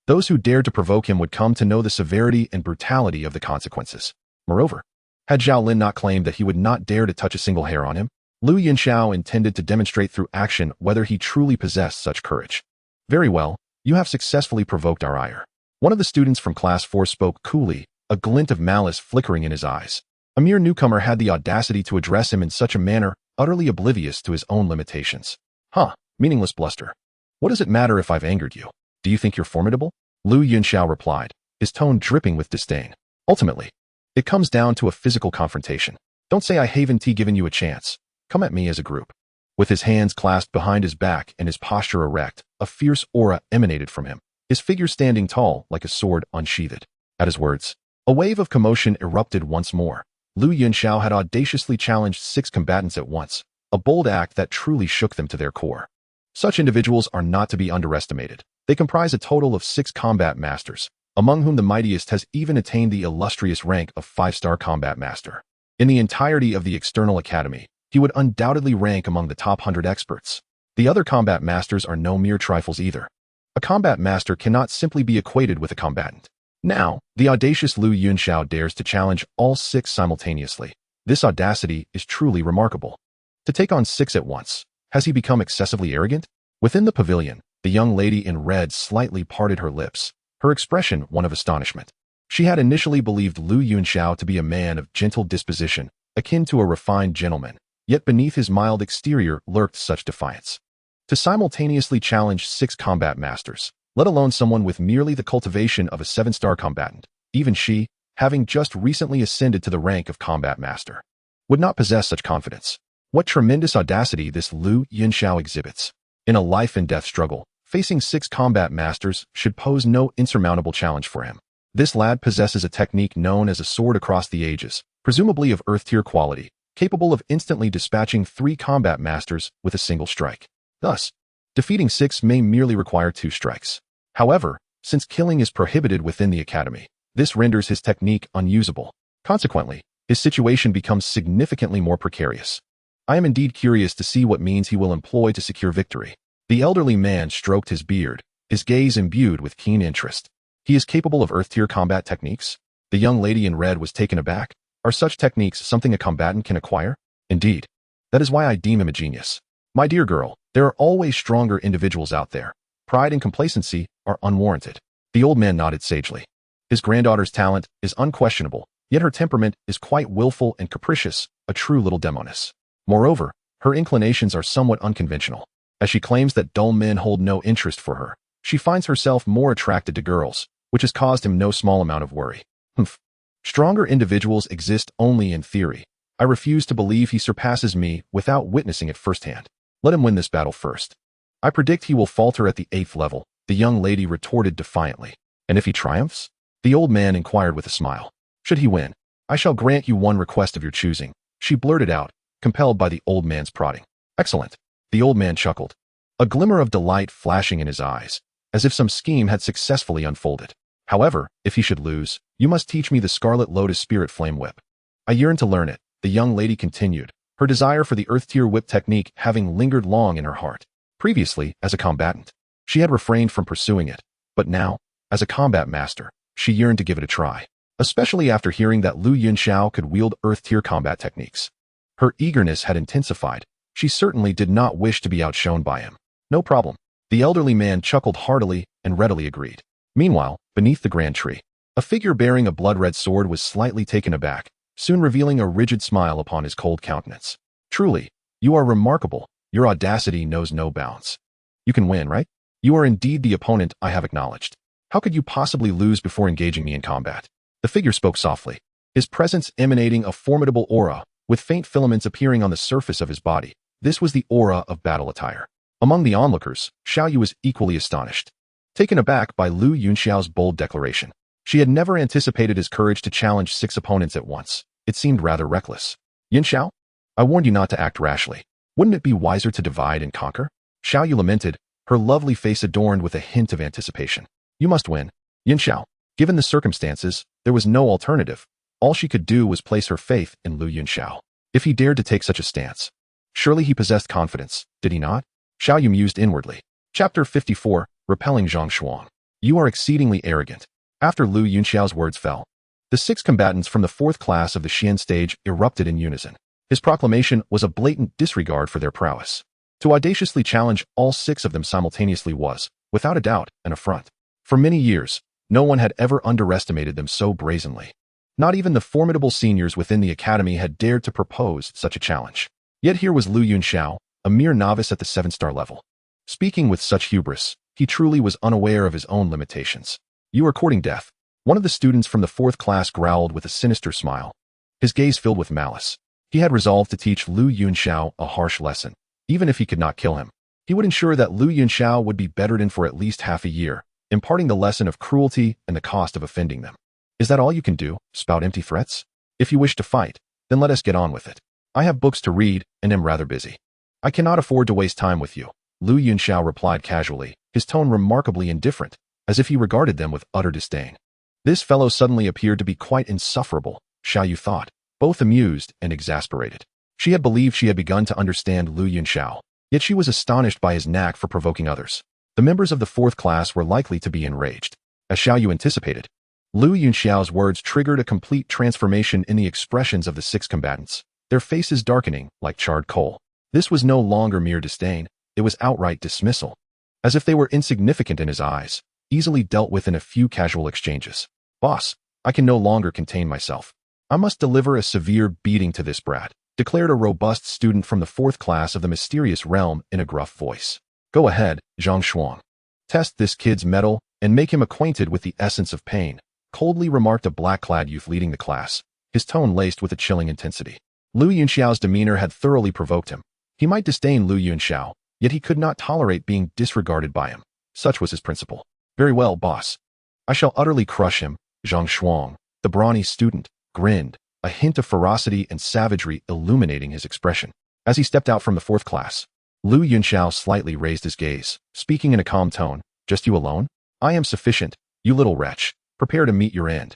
Those who dared to provoke him would come to know the severity and brutality of the consequences. Moreover, had Xiaolin not claimed that he would not dare to touch a single hair on him, Lu Yunxiao intended to demonstrate through action whether he truly possessed such courage. Very well, you have successfully provoked our ire. One of the students from class 4 spoke coolly, a glint of malice flickering in his eyes. A mere newcomer had the audacity to address him in such a manner, utterly oblivious to his own limitations. Huh, meaningless bluster. What does it matter if I've angered you? Do you think you're formidable? Lu Yunxiao replied, his tone dripping with disdain. Ultimately, it comes down to a physical confrontation. Don't say I haven't given you a chance. Come at me as a group. With his hands clasped behind his back and his posture erect, a fierce aura emanated from him, his figure standing tall like a sword unsheathed. At his words, a wave of commotion erupted once more. Lu Yunxiao had audaciously challenged 6 combatants at once, a bold act that truly shook them to their core. Such individuals are not to be underestimated. They comprise a total of 6 combat masters, among whom the mightiest has even attained the illustrious rank of 5-star combat master. In the entirety of the external academy, he would undoubtedly rank among the top 100 experts. The other combat masters are no mere trifles either. A combat master cannot simply be equated with a combatant. Now, the audacious Lu Yunxiao dares to challenge all 6 simultaneously. This audacity is truly remarkable. To take on 6 at once, has he become excessively arrogant? Within the pavilion, the young lady in red slightly parted her lips, her expression one of astonishment. She had initially believed Lu Yunxiao to be a man of gentle disposition, akin to a refined gentleman, yet beneath his mild exterior lurked such defiance. To simultaneously challenge 6 combat masters, let alone someone with merely the cultivation of a 7-star combatant, even she, having just recently ascended to the rank of combat master, would not possess such confidence. What tremendous audacity this Lu Yunxiao exhibits. In a life-and-death struggle, facing 6 combat masters should pose no insurmountable challenge for him. This lad possesses a technique known as a sword across the ages, presumably of earth-tier quality, capable of instantly dispatching 3 combat masters with a single strike. Thus, defeating 6 may merely require 2 strikes. However, since killing is prohibited within the academy, this renders his technique unusable. Consequently, his situation becomes significantly more precarious. I am indeed curious to see what means he will employ to secure victory. The elderly man stroked his beard, his gaze imbued with keen interest. He is capable of Earth-tier combat techniques? The young lady in red was taken aback. Are such techniques something a combatant can acquire? Indeed. That is why I deem him a genius. My dear girl, there are always stronger individuals out there. Pride and complacency are unwarranted. The old man nodded sagely. His granddaughter's talent is unquestionable, yet her temperament is quite willful and capricious, a true little demoness. Moreover, her inclinations are somewhat unconventional. As she claims that dull men hold no interest for her, she finds herself more attracted to girls, which has caused him no small amount of worry. Stronger individuals exist only in theory. I refuse to believe he surpasses me without witnessing it firsthand. Let him win this battle first. I predict he will falter at the 8th level, the young lady retorted defiantly. And if he triumphs? The old man inquired with a smile. Should he win, I shall grant you one request of your choosing, she blurted out, compelled by the old man's prodding. Excellent. The old man chuckled, a glimmer of delight flashing in his eyes, as if some scheme had successfully unfolded. However, if he should lose, you must teach me the Scarlet Lotus Spirit Flame Whip. I yearn to learn it, the young lady continued, her desire for the Earth-tier whip technique having lingered long in her heart. Previously, as a combatant, she had refrained from pursuing it, but now, as a combat master, she yearned to give it a try, especially after hearing that Yunxiao could wield Earth-tier combat techniques. Her eagerness had intensified. She certainly did not wish to be outshone by him. No problem. The elderly man chuckled heartily and readily agreed. Meanwhile, beneath the grand tree, a figure bearing a blood-red sword was slightly taken aback, soon revealing a rigid smile upon his cold countenance. Truly, you are remarkable. Your audacity knows no bounds. You can win, right? You are indeed the opponent I have acknowledged. How could you possibly lose before engaging me in combat? The figure spoke softly, his presence emanating a formidable aura, with faint filaments appearing on the surface of his body. This was the aura of battle attire. Among the onlookers, Xiaoyu was equally astonished, taken aback by Yunxiao's bold declaration. She had never anticipated his courage to challenge 6 opponents at once. It seemed rather reckless. Yunxiao, I warned you not to act rashly. Wouldn't it be wiser to divide and conquer? Xiaoyu lamented, her lovely face adorned with a hint of anticipation. You must win. Yunxiao. Given the circumstances, there was no alternative. All she could do was place her faith in Yunxiao. If he dared to take such a stance, surely he possessed confidence, did he not? Xiaoyu mused inwardly. Chapter 54, Repelling Zhang Xuan. You are exceedingly arrogant. After Yunxiao's words fell, the 6 combatants from the 4th class of the Xian stage erupted in unison. His proclamation was a blatant disregard for their prowess. To audaciously challenge all 6 of them simultaneously was, without a doubt, an affront. For many years, no one had ever underestimated them so brazenly. Not even the formidable seniors within the academy had dared to propose such a challenge. Yet here was Yunxiao, a mere novice at the 7-star level. Speaking with such hubris, he truly was unaware of his own limitations. You are courting death. One of the students from the 4th class growled with a sinister smile, his gaze filled with malice. He had resolved to teach Yunxiao a harsh lesson. Even if he could not kill him, he would ensure that Yunxiao would be bettered in for at least half a year, imparting the lesson of cruelty and the cost of offending them. Is that all you can do, spout empty threats? If you wish to fight, then let us get on with it. I have books to read and am rather busy. I cannot afford to waste time with you, Yunxiao replied casually, his tone remarkably indifferent, as if he regarded them with utter disdain. This fellow suddenly appeared to be quite insufferable, Xiaoyu thought, both amused and exasperated. She had believed she had begun to understand Yunxiao, yet she was astonished by his knack for provoking others. The members of the 4th class were likely to be enraged. As Xiaoyu anticipated, Yunxiao's words triggered a complete transformation in the expressions of the 6 combatants, their faces darkening like charred coal. This was no longer mere disdain, it was outright dismissal. As if they were insignificant in his eyes, easily dealt with in a few casual exchanges. Boss, I can no longer contain myself. I must deliver a severe beating to this brat, declared a robust student from the 4th class of the mysterious realm in a gruff voice. Go ahead, Zhang Xuan. Test this kid's mettle and make him acquainted with the essence of pain, coldly remarked a black-clad youth leading the class, his tone laced with a chilling intensity. Yunxiao's demeanor had thoroughly provoked him. He might disdain Yunxiao, yet he could not tolerate being disregarded by him. Such was his principle. Very well, boss. I shall utterly crush him. Zhang Xuan, the brawny student, grinned, a hint of ferocity and savagery illuminating his expression. As he stepped out from the 4th class, Yunxiao slightly raised his gaze, speaking in a calm tone. Just you alone? I am sufficient, you little wretch. Prepare to meet your end.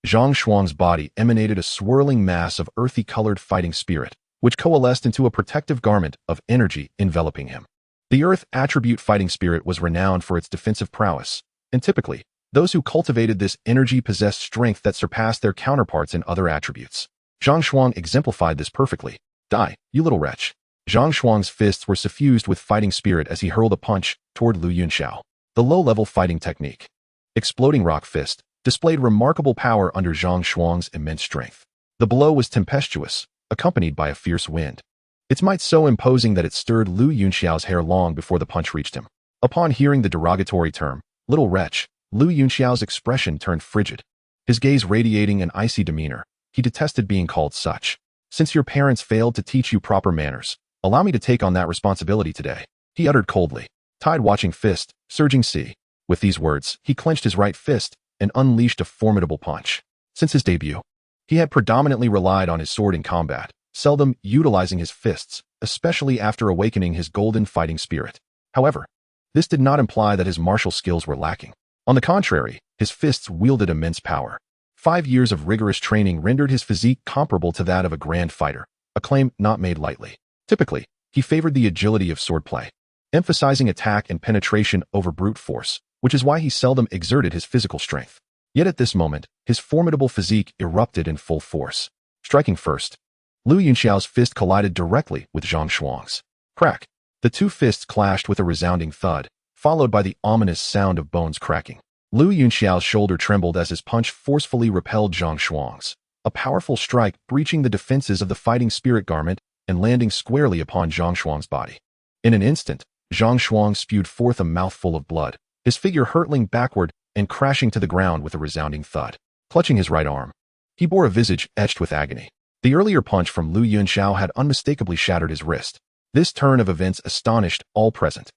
Zhang Xuan's body emanated a swirling mass of earthy-colored fighting spirit, which coalesced into a protective garment of energy enveloping him. The earth attribute fighting spirit was renowned for its defensive prowess, and typically, those who cultivated this energy possessed strength that surpassed their counterparts in other attributes. Zhang Shuang exemplified this perfectly. Die, you little wretch. Zhang Shuang's fists were suffused with fighting spirit as he hurled a punch toward Lu Yunxiao. The low-level fighting technique, Exploding Rock Fist, displayed remarkable power under Zhang Shuang's immense strength. The blow was tempestuous, accompanied by a fierce wind. Its might so imposing that it stirred Lu Yunxiao's hair long before the punch reached him. Upon hearing the derogatory term, little wretch, Lu Yunxiao's expression turned frigid. His gaze radiating an icy demeanor. He detested being called such. Since your parents failed to teach you proper manners, allow me to take on that responsibility today, he uttered coldly. Tide-watching fist, surging sea. With these words, he clenched his right fist and unleashed a formidable punch. Since his debut, he had predominantly relied on his sword in combat, seldom utilizing his fists, especially after awakening his golden fighting spirit. However, this did not imply that his martial skills were lacking. On the contrary, his fists wielded immense power. 5 years of rigorous training rendered his physique comparable to that of a grand fighter, a claim not made lightly. Typically, he favored the agility of swordplay, emphasizing attack and penetration over brute force, which is why he seldom exerted his physical strength. Yet at this moment, his formidable physique erupted in full force. Striking first, Lu Yunxiao's fist collided directly with Zhang Shuang's. Crack! The two fists clashed with a resounding thud, followed by the ominous sound of bones cracking. Lu Yunxiao's shoulder trembled as his punch forcefully repelled Zhang Shuang's. A powerful strike breaching the defenses of the fighting spirit garment and landing squarely upon Zhang Shuang's body. In an instant, Zhang Shuang spewed forth a mouthful of blood, his figure hurtling backward and crashing to the ground with a resounding thud. Clutching his right arm, he bore a visage etched with agony. The earlier punch from Lu Yunxiao had unmistakably shattered his wrist. This turn of events astonished all present.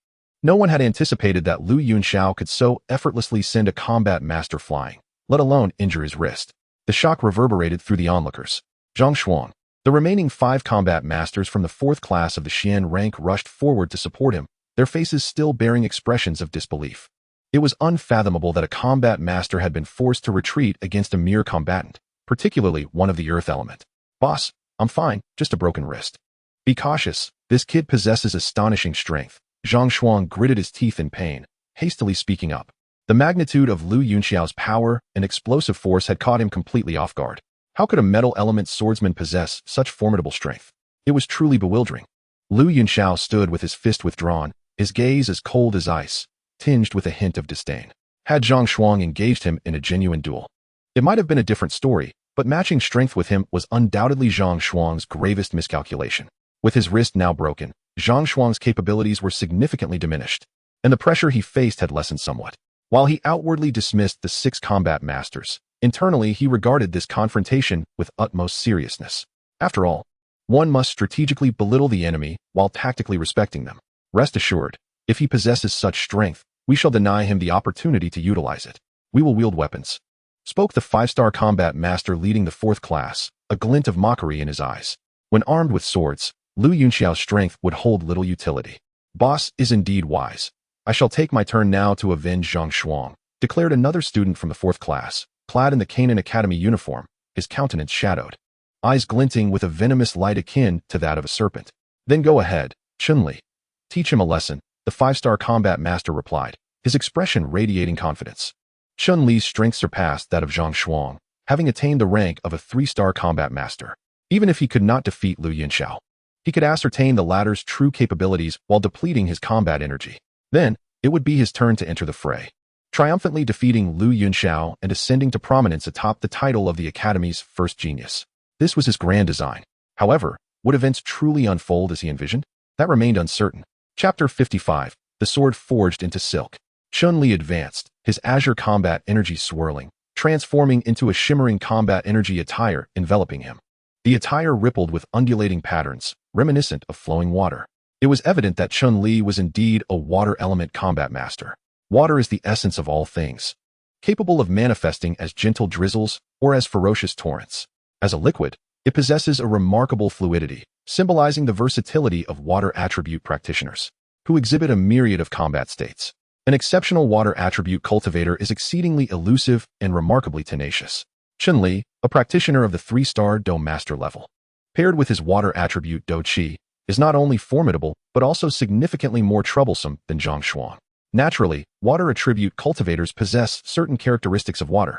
No one had anticipated that Lu Yunxiao could so effortlessly send a combat master flying, let alone injure his wrist. The shock reverberated through the onlookers. Zhang Shuang, the remaining 5 combat masters from the 4th class of the Xian rank rushed forward to support him, their faces still bearing expressions of disbelief. It was unfathomable that a combat master had been forced to retreat against a mere combatant, particularly one of the earth element. Boss, I'm fine, just a broken wrist. Be cautious, this kid possesses astonishing strength. Zhang Shuang gritted his teeth in pain, hastily speaking up. The magnitude of Lu Yunxiao's power and explosive force had caught him completely off guard. How could a metal element swordsman possess such formidable strength? It was truly bewildering. Lu Yunxiao stood with his fist withdrawn, his gaze as cold as ice, tinged with a hint of disdain. Had Zhang Shuang engaged him in a genuine duel, it might have been a different story, but matching strength with him was undoubtedly Zhang Shuang's gravest miscalculation. With his wrist now broken, Zhang Shuang's capabilities were significantly diminished, and the pressure he faced had lessened somewhat. While he outwardly dismissed the 6 combat masters, internally he regarded this confrontation with utmost seriousness. After all, one must strategically belittle the enemy while tactically respecting them. Rest assured, if he possesses such strength, we shall deny him the opportunity to utilize it. We will wield weapons, spoke the 5-star combat master leading the 4th class, a glint of mockery in his eyes. When armed with swords, Lu Yunxiao's strength would hold little utility. Boss is indeed wise. I shall take my turn now to avenge Zhang Shuang, declared another student from the 4th class, clad in the Canaan Academy uniform, his countenance shadowed, eyes glinting with a venomous light akin to that of a serpent. Then go ahead, Chun-Li. Teach him a lesson, the 5-star combat master replied, his expression radiating confidence. Chun-Li's strength surpassed that of Zhang Shuang, having attained the rank of a 3-star combat master. Even if he could not defeat Lu Yunxiao, he could ascertain the latter's true capabilities while depleting his combat energy. Then, it would be his turn to enter the fray, triumphantly defeating Lu Yunxiao and ascending to prominence atop the title of the Academy's first genius. This was his grand design. However, would events truly unfold as he envisioned? That remained uncertain. Chapter 55, The Sword Forged into Silk. Chun-Li advanced, his azure combat energy swirling, transforming into a shimmering combat energy attire enveloping him. The attire rippled with undulating patterns, reminiscent of flowing water. It was evident that Chun-Li was indeed a water element combat master. Water is the essence of all things, capable of manifesting as gentle drizzles or as ferocious torrents. As a liquid, it possesses a remarkable fluidity, symbolizing the versatility of water attribute practitioners, who exhibit a myriad of combat states. An exceptional water attribute cultivator is exceedingly elusive and remarkably tenacious. Chun-Li, a practitioner of the 3-star Dou Master level, paired with his water attribute Dou Qi, is not only formidable, but also significantly more troublesome than Zhongshuang. Naturally, water attribute cultivators possess certain characteristics of water.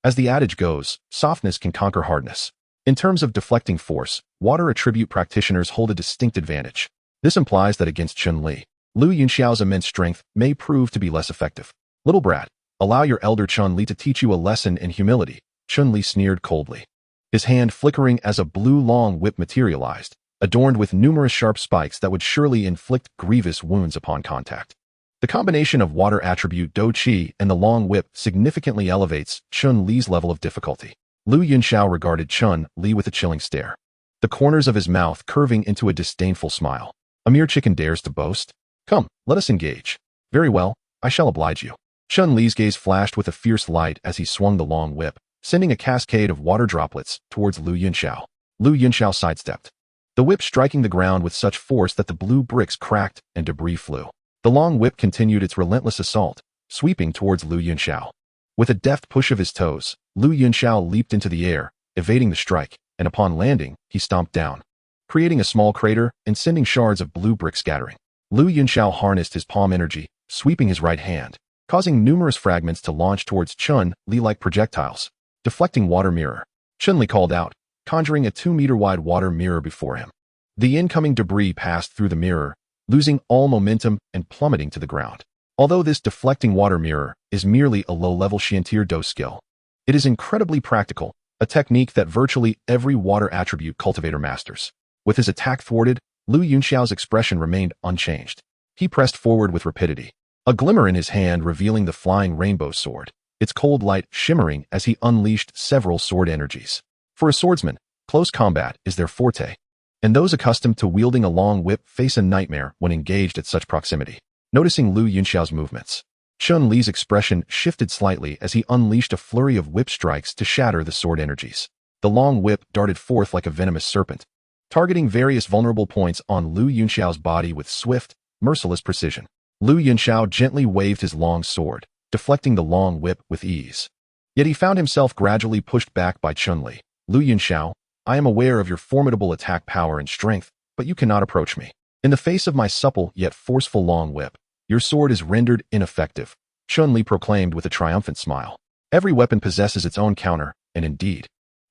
As the adage goes, softness can conquer hardness. In terms of deflecting force, water attribute practitioners hold a distinct advantage. This implies that against Chun-Li, Lu Yunxiao's immense strength may prove to be less effective. Little brat, allow your elder Chun-Li to teach you a lesson in humility, Chun-Li sneered coldly. His hand flickering as a blue long whip materialized, adorned with numerous sharp spikes that would surely inflict grievous wounds upon contact. The combination of water attribute Dou Qi and the long whip significantly elevates Chun-Li's level of difficulty. Lu Yunxiao regarded Chun-Li with a chilling stare, the corners of his mouth curving into a disdainful smile. A mere chicken dares to boast? Come, let us engage. Very well, I shall oblige you. Chun-Li's gaze flashed with a fierce light as he swung the long whip, sending a cascade of water droplets towards Lu Yunxiao. Lu Yunxiao sidestepped, the whip striking the ground with such force that the blue bricks cracked and debris flew. The long whip continued its relentless assault, sweeping towards Lu Yunxiao. With a deft push of his toes, Lu Yunxiao leaped into the air, evading the strike, and upon landing, he stomped down, creating a small crater and sending shards of blue brick scattering. Lu Yunxiao harnessed his palm energy, sweeping his right hand, causing numerous fragments to launch towards Chun-Li like projectiles. Deflecting water mirror. Chun-Li called out, conjuring a 2-meter-wide water mirror before him. The incoming debris passed through the mirror, losing all momentum and plummeting to the ground. Although this deflecting water mirror is merely a low-level Xiantier Do skill, it is incredibly practical, a technique that virtually every water attribute cultivator masters. With his attack thwarted, Lu Yunxiao's expression remained unchanged. He pressed forward with rapidity, a glimmer in his hand revealing the flying rainbow sword, its cold light shimmering as he unleashed several sword energies. For a swordsman, close combat is their forte, and those accustomed to wielding a long whip face a nightmare when engaged at such proximity. Noticing Lu Yunxiao's movements, Chun-Li's expression shifted slightly as he unleashed a flurry of whip strikes to shatter the sword energies. The long whip darted forth like a venomous serpent, targeting various vulnerable points on Lu Yunxiao's body with swift, merciless precision. Lu Yunxiao gently waved his long sword, deflecting the long whip with ease. Yet he found himself gradually pushed back by Chun-Li. Lu Yunxiao, I am aware of your formidable attack power and strength, but you cannot approach me. In the face of my supple yet forceful long whip, your sword is rendered ineffective, Chun-Li proclaimed with a triumphant smile. Every weapon possesses its own counter, and indeed,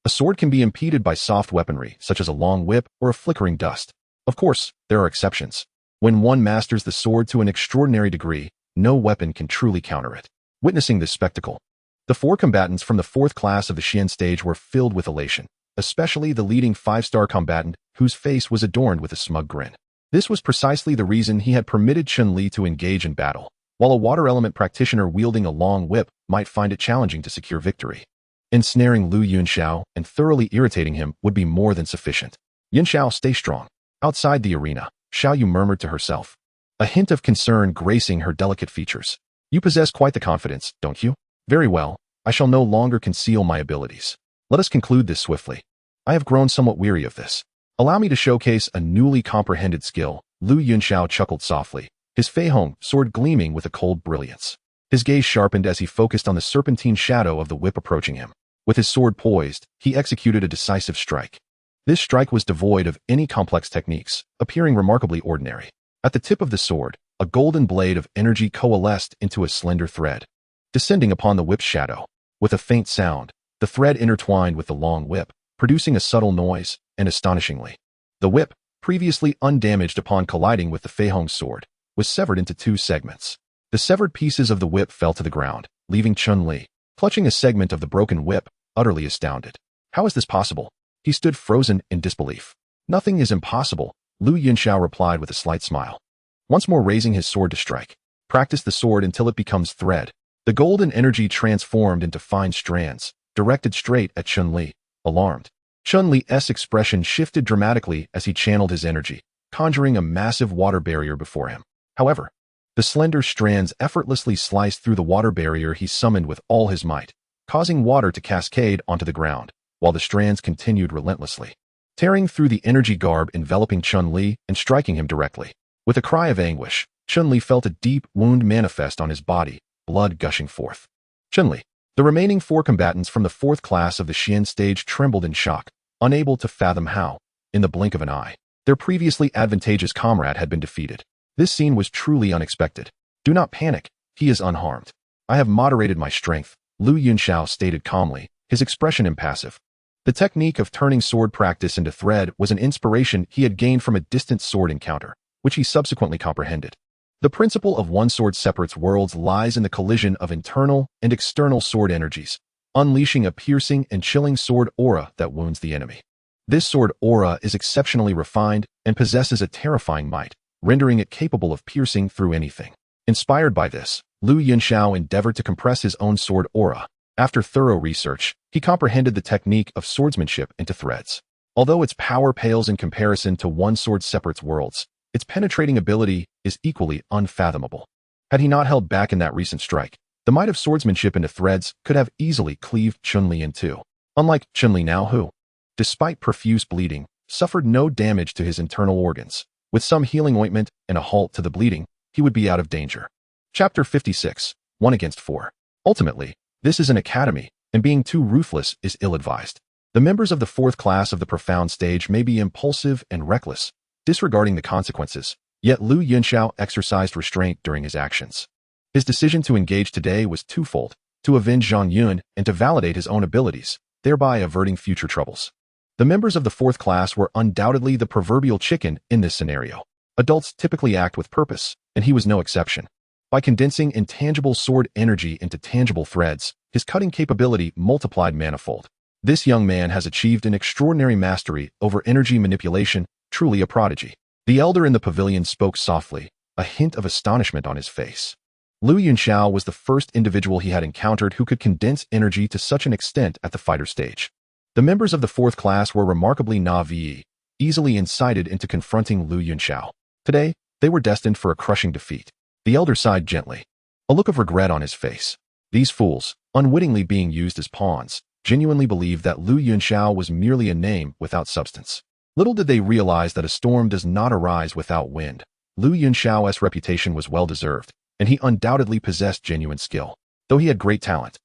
a sword can be impeded by soft weaponry such as a long whip or a flickering dust. Of course, there are exceptions. When one masters the sword to an extraordinary degree, no weapon can truly counter it. Witnessing this spectacle, the 4 combatants from the 4th class of the Xian stage were filled with elation, especially the leading 5-star combatant whose face was adorned with a smug grin. This was precisely the reason he had permitted Chun-Li to engage in battle, while a water element practitioner wielding a long whip might find it challenging to secure victory. Ensnaring Lu Yunxiao and thoroughly irritating him would be more than sufficient. Yunxiao, stay strong. Outside the arena, Xiaoyu murmured to herself, a hint of concern gracing her delicate features. You possess quite the confidence, don't you? Very well, I shall no longer conceal my abilities. Let us conclude this swiftly. I have grown somewhat weary of this. Allow me to showcase a newly comprehended skill. Lu Yunxiao chuckled softly, his Fei Hong sword gleaming with a cold brilliance. His gaze sharpened as he focused on the serpentine shadow of the whip approaching him. With his sword poised, he executed a decisive strike. This strike was devoid of any complex techniques, appearing remarkably ordinary. At the tip of the sword, a golden blade of energy coalesced into a slender thread, descending upon the whip's shadow. With a faint sound, the thread intertwined with the long whip, producing a subtle noise, and astonishingly, the whip, previously undamaged upon colliding with the Fei Hong's sword, was severed into 2 segments. The severed pieces of the whip fell to the ground, leaving Chun-Li, clutching a segment of the broken whip, utterly astounded. How is this possible? He stood frozen in disbelief. Nothing is impossible, Lu Yunxiao replied with a slight smile. Once more raising his sword to strike, practice the sword until it becomes thread. The golden energy transformed into fine strands, directed straight at Chun-Li. Alarmed, Chun-Li's expression shifted dramatically as he channeled his energy, conjuring a massive water barrier before him. However, the slender strands effortlessly sliced through the water barrier he summoned with all his might, causing water to cascade onto the ground, while the strands continued relentlessly, tearing through the energy garb enveloping Chun-Li and striking him directly. With a cry of anguish, Chun-Li felt a deep wound manifest on his body, blood gushing forth. Chun-Li. The remaining 4 combatants from the 4th class of the Xian stage trembled in shock, unable to fathom how, in the blink of an eye, Their previously advantageous comrade had been defeated. This scene was truly unexpected. Do not panic, he is unharmed. I have moderated my strength, Lu Yunxiao stated calmly, his expression impassive. The technique of turning sword practice into thread was an inspiration he had gained from a distant sword encounter, which he subsequently comprehended. The principle of one sword separates worlds lies in the collision of internal and external sword energies, unleashing a piercing and chilling sword aura that wounds the enemy. This sword aura is exceptionally refined and possesses a terrifying might, rendering it capable of piercing through anything. Inspired by this, Lu Yunxiao endeavored to compress his own sword aura. After thorough research, he comprehended the technique of swordsmanship into threads. Although its power pales in comparison to one sword separates worlds, its penetrating ability is equally unfathomable. Had he not held back in that recent strike, the might of swordsmanship into threads could have easily cleaved Chun-Li in two. Unlike Chun-Li now who, despite profuse bleeding, suffered no damage to his internal organs. With some healing ointment and a halt to the bleeding, he would be out of danger. Chapter 56, 1 against 4. Ultimately, this is an academy, and being too ruthless is ill-advised. The members of the fourth class of the profound stage may be impulsive and reckless, disregarding the consequences, yet Lu Yunxiao exercised restraint during his actions. His decision to engage today was twofold, to avenge Zhang Yun and to validate his own abilities, thereby averting future troubles. The members of the fourth class were undoubtedly the proverbial chicken in this scenario. Adults typically act with purpose, and he was no exception. By condensing intangible sword energy into tangible threads, his cutting capability multiplied manifold. This young man has achieved an extraordinary mastery over energy manipulation, truly a prodigy. The elder in the pavilion spoke softly, a hint of astonishment on his face. Lu Yunxiao was the first individual he had encountered who could condense energy to such an extent at the fighter stage. The members of the fourth class were remarkably naive, easily incited into confronting Lu Yunxiao. Today, they were destined for a crushing defeat. The elder sighed gently, a look of regret on his face. These fools, unwittingly being used as pawns, genuinely believed that Lu Yunxiao was merely a name without substance. Little did they realize that a storm does not arise without wind. Lu Yunxiao's reputation was well-deserved, and he undoubtedly possessed genuine skill, though he had great talent.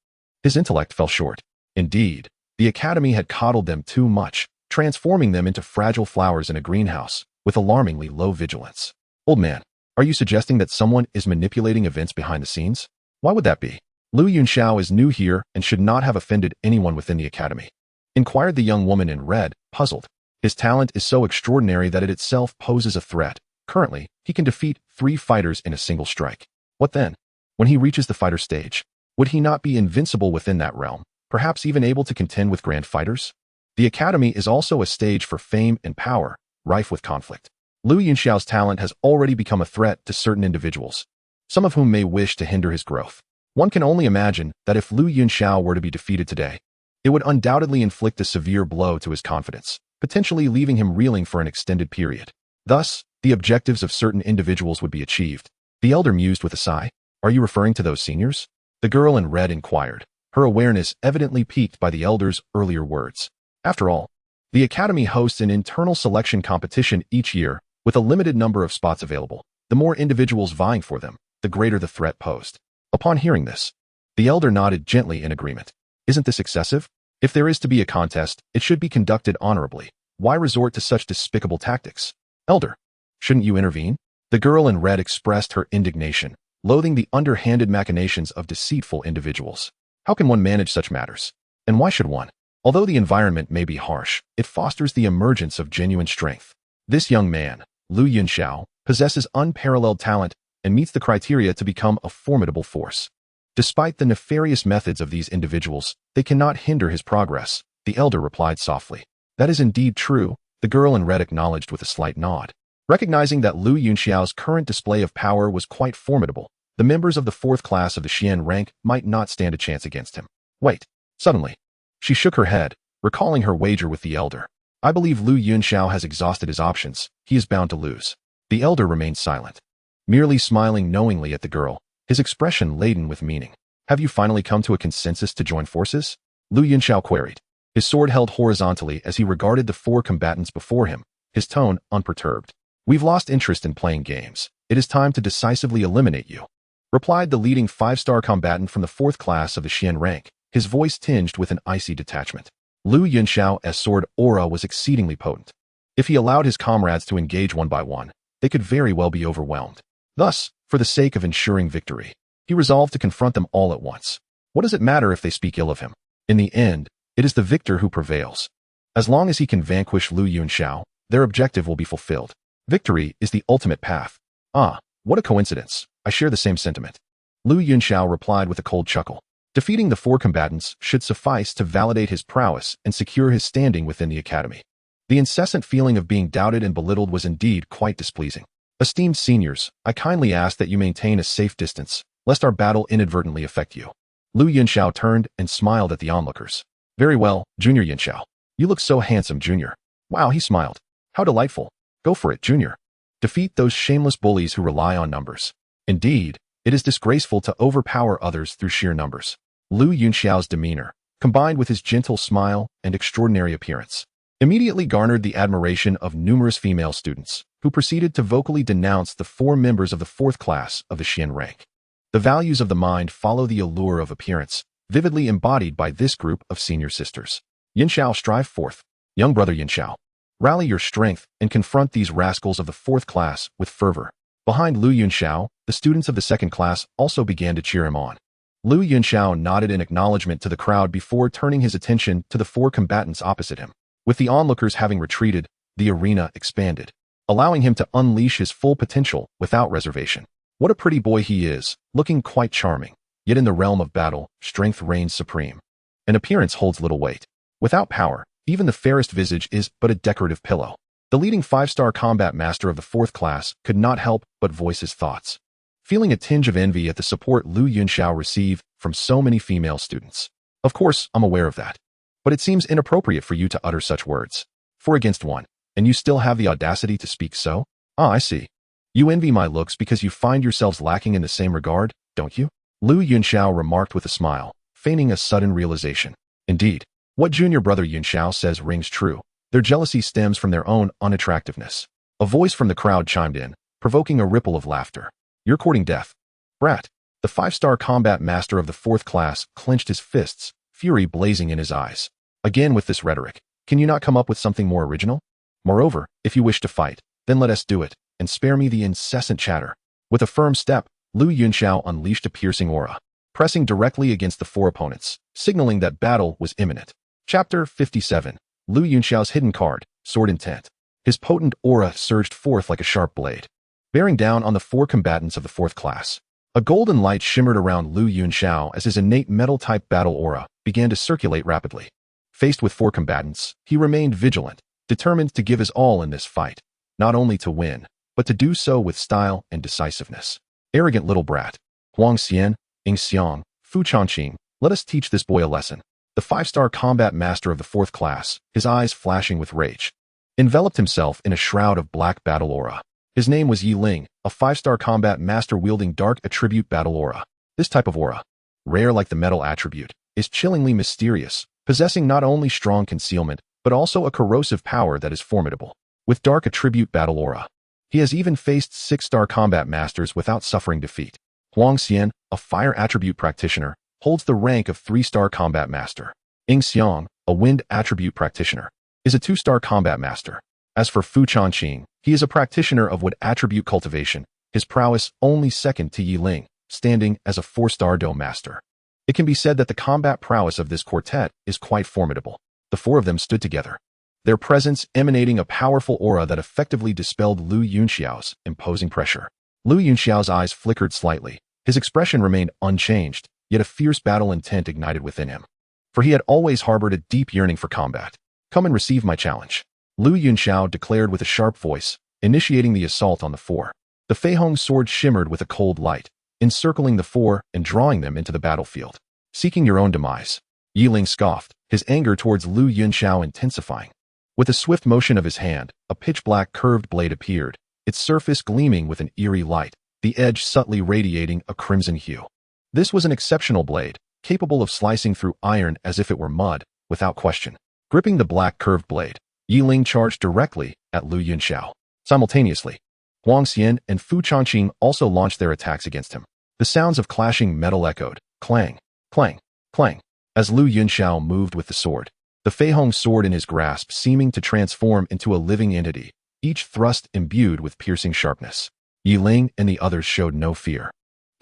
His intellect fell short. Indeed, the academy had coddled them too much, transforming them into fragile flowers in a greenhouse, with alarmingly low vigilance. Old man, are you suggesting that someone is manipulating events behind the scenes? Why would that be? Lu Yunxiao is new here and should not have offended anyone within the academy. Inquired the young woman in red, puzzled. His talent is so extraordinary that it itself poses a threat. Currently, he can defeat 3 fighters in a single strike. What then? When he reaches the fighter stage, would he not be invincible within that realm, perhaps even able to contend with grand fighters? The academy is also a stage for fame and power, rife with conflict. Lu Yunxiao's talent has already become a threat to certain individuals, some of whom may wish to hinder his growth. One can only imagine that if Lu Yunxiao were to be defeated today, it would undoubtedly inflict a severe blow to his confidence, potentially leaving him reeling for an extended period. Thus, the objectives of certain individuals would be achieved. The elder mused with a sigh. Are you referring to those seniors? The girl in red inquired, her awareness evidently piqued by the elder's earlier words. After all, the academy hosts an internal selection competition each year, with a limited number of spots available. The more individuals vying for them, the greater the threat posed. Upon hearing this, the elder nodded gently in agreement. Isn't this excessive? If there is to be a contest, it should be conducted honorably. Why resort to such despicable tactics? Elder, shouldn't you intervene? The girl in red expressed her indignation, loathing the underhanded machinations of deceitful individuals. How can one manage such matters? And why should one? Although the environment may be harsh, it fosters the emergence of genuine strength. This young man, Lu Yunxiao, possesses unparalleled talent and meets the criteria to become a formidable force. Despite the nefarious methods of these individuals, they cannot hinder his progress, the elder replied softly. That is indeed true, the girl in red acknowledged with a slight nod. Recognizing that Lu Yunxiao's current display of power was quite formidable, the members of the fourth class of the Xian rank might not stand a chance against him. Wait. Suddenly, she shook her head, recalling her wager with the elder. I believe Lu Yunxiao has exhausted his options. He is bound to lose. The elder remained silent, merely smiling knowingly at the girl, his expression laden with meaning. Have you finally come to a consensus to join forces? Lu Yunxiao queried, his sword held horizontally as he regarded the 4 combatants before him, his tone unperturbed. We've lost interest in playing games. It is time to decisively eliminate you, replied the leading 5-star combatant from the 4th class of the Xian rank, his voice tinged with an icy detachment. Lu Yunxiao's sword aura was exceedingly potent. If he allowed his comrades to engage one by one, they could very well be overwhelmed. Thus, for the sake of ensuring victory, he resolved to confront them all at once. What does it matter if they speak ill of him? In the end, it is the victor who prevails. As long as he can vanquish Yunxiao, their objective will be fulfilled. Victory is the ultimate path. Ah, what a coincidence. I share the same sentiment. Yunxiao replied with a cold chuckle. Defeating the 4 combatants should suffice to validate his prowess and secure his standing within the academy. The incessant feeling of being doubted and belittled was indeed quite displeasing. Esteemed seniors, I kindly ask that you maintain a safe distance, lest our battle inadvertently affect you. Yunxiao turned and smiled at the onlookers. Very well, Junior Yunxiao. You look so handsome, Junior. Wow, he smiled. How delightful. Go for it, Junior. Defeat those shameless bullies who rely on numbers. Indeed, it is disgraceful to overpower others through sheer numbers. Yunxiao's demeanor, combined with his gentle smile and extraordinary appearance, immediately garnered the admiration of numerous female students, who proceeded to vocally denounce the 4 members of the 4th class of the Xian rank. The values of the mind follow the allure of appearance, vividly embodied by this group of senior sisters. Yunxiao, strive forth. Young brother Yunxiao, rally your strength and confront these rascals of the 4th class with fervor. Behind Yunxiao, the students of the 2nd class also began to cheer him on. Yunxiao nodded in acknowledgement to the crowd before turning his attention to the 4 combatants opposite him. With the onlookers having retreated, the arena expanded, allowing him to unleash his full potential without reservation. What a pretty boy he is, looking quite charming. Yet in the realm of battle, strength reigns supreme. An appearance holds little weight. Without power, even the fairest visage is but a decorative pillow. The leading 5-star combat master of the 4th class could not help but voice his thoughts, feeling a tinge of envy at the support Yunxiao received from so many female students. Of course, I'm aware of that. But it seems inappropriate for you to utter such words. 4 against 1, and you still have the audacity to speak so? Ah, I see. You envy my looks because you find yourselves lacking in the same regard, don't you? Yunxiao remarked with a smile, feigning a sudden realization. Indeed, what junior brother Yunxiao says rings true. Their jealousy stems from their own unattractiveness. A voice from the crowd chimed in, provoking a ripple of laughter. You're courting death. Brat. The 5-star combat master of the 4th class clenched his fists, fury blazing in his eyes. Again with this rhetoric, can you not come up with something more original? Moreover, if you wish to fight, then let us do it, and spare me the incessant chatter. With a firm step, Yunxiao unleashed a piercing aura, pressing directly against the 4 opponents, signaling that battle was imminent. Chapter 57. Yunxiao's hidden card, Sword Intent. His potent aura surged forth like a sharp blade, bearing down on the 4 combatants of the 4th class. A golden light shimmered around Yunxiao as his innate metal-type battle aura began to circulate rapidly. Faced with 4 combatants, he remained vigilant, determined to give his all in this fight, not only to win, but to do so with style and decisiveness. Arrogant little brat. Huang Xian, Ing Xiang, Fu Changqing, let us teach this boy a lesson. The 5-star combat master of the 4th class, his eyes flashing with rage, enveloped himself in a shroud of black battle aura. His name was Yi Ling, a 5-star combat master wielding dark attribute battle aura. This type of aura, rare like the metal attribute, is chillingly mysterious, possessing not only strong concealment, but also a corrosive power that is formidable. With dark attribute battle aura, he has even faced 6-star combat masters without suffering defeat. Huang Xian, a fire attribute practitioner, holds the rank of 3-star combat master. Ing Xiang, a wind attribute practitioner, is a 2-star combat master. As for Fu Changqing, he is a practitioner of wood attribute cultivation, his prowess only second to Yi Ling, standing as a 4-star dome master. It can be said that the combat prowess of this quartet is quite formidable. The 4 of them stood together, their presence emanating a powerful aura that effectively dispelled Yunxiao's imposing pressure. Yunxiao's eyes flickered slightly. His expression remained unchanged, yet a fierce battle intent ignited within him. For he had always harbored a deep yearning for combat. Come and receive my challenge. Yunxiao declared with a sharp voice, initiating the assault on the 4. The Feihong sword shimmered with a cold light, encircling the 4 and drawing them into the battlefield. Seeking your own demise. Yi Ling scoffed, his anger towards Yunxiao intensifying. With a swift motion of his hand, a pitch-black curved blade appeared, its surface gleaming with an eerie light, the edge subtly radiating a crimson hue. This was an exceptional blade, capable of slicing through iron as if it were mud, without question. Gripping the black curved blade, Yi Ling charged directly at Yunxiao. Simultaneously, Huang Xian and Fu Changqing also launched their attacks against him. The sounds of clashing metal echoed, clang, clang, clang, as Yunxiao moved with the sword. The the Fei Hong's sword in his grasp seeming to transform into a living entity, each thrust imbued with piercing sharpness. Yi Ling and the others showed no fear,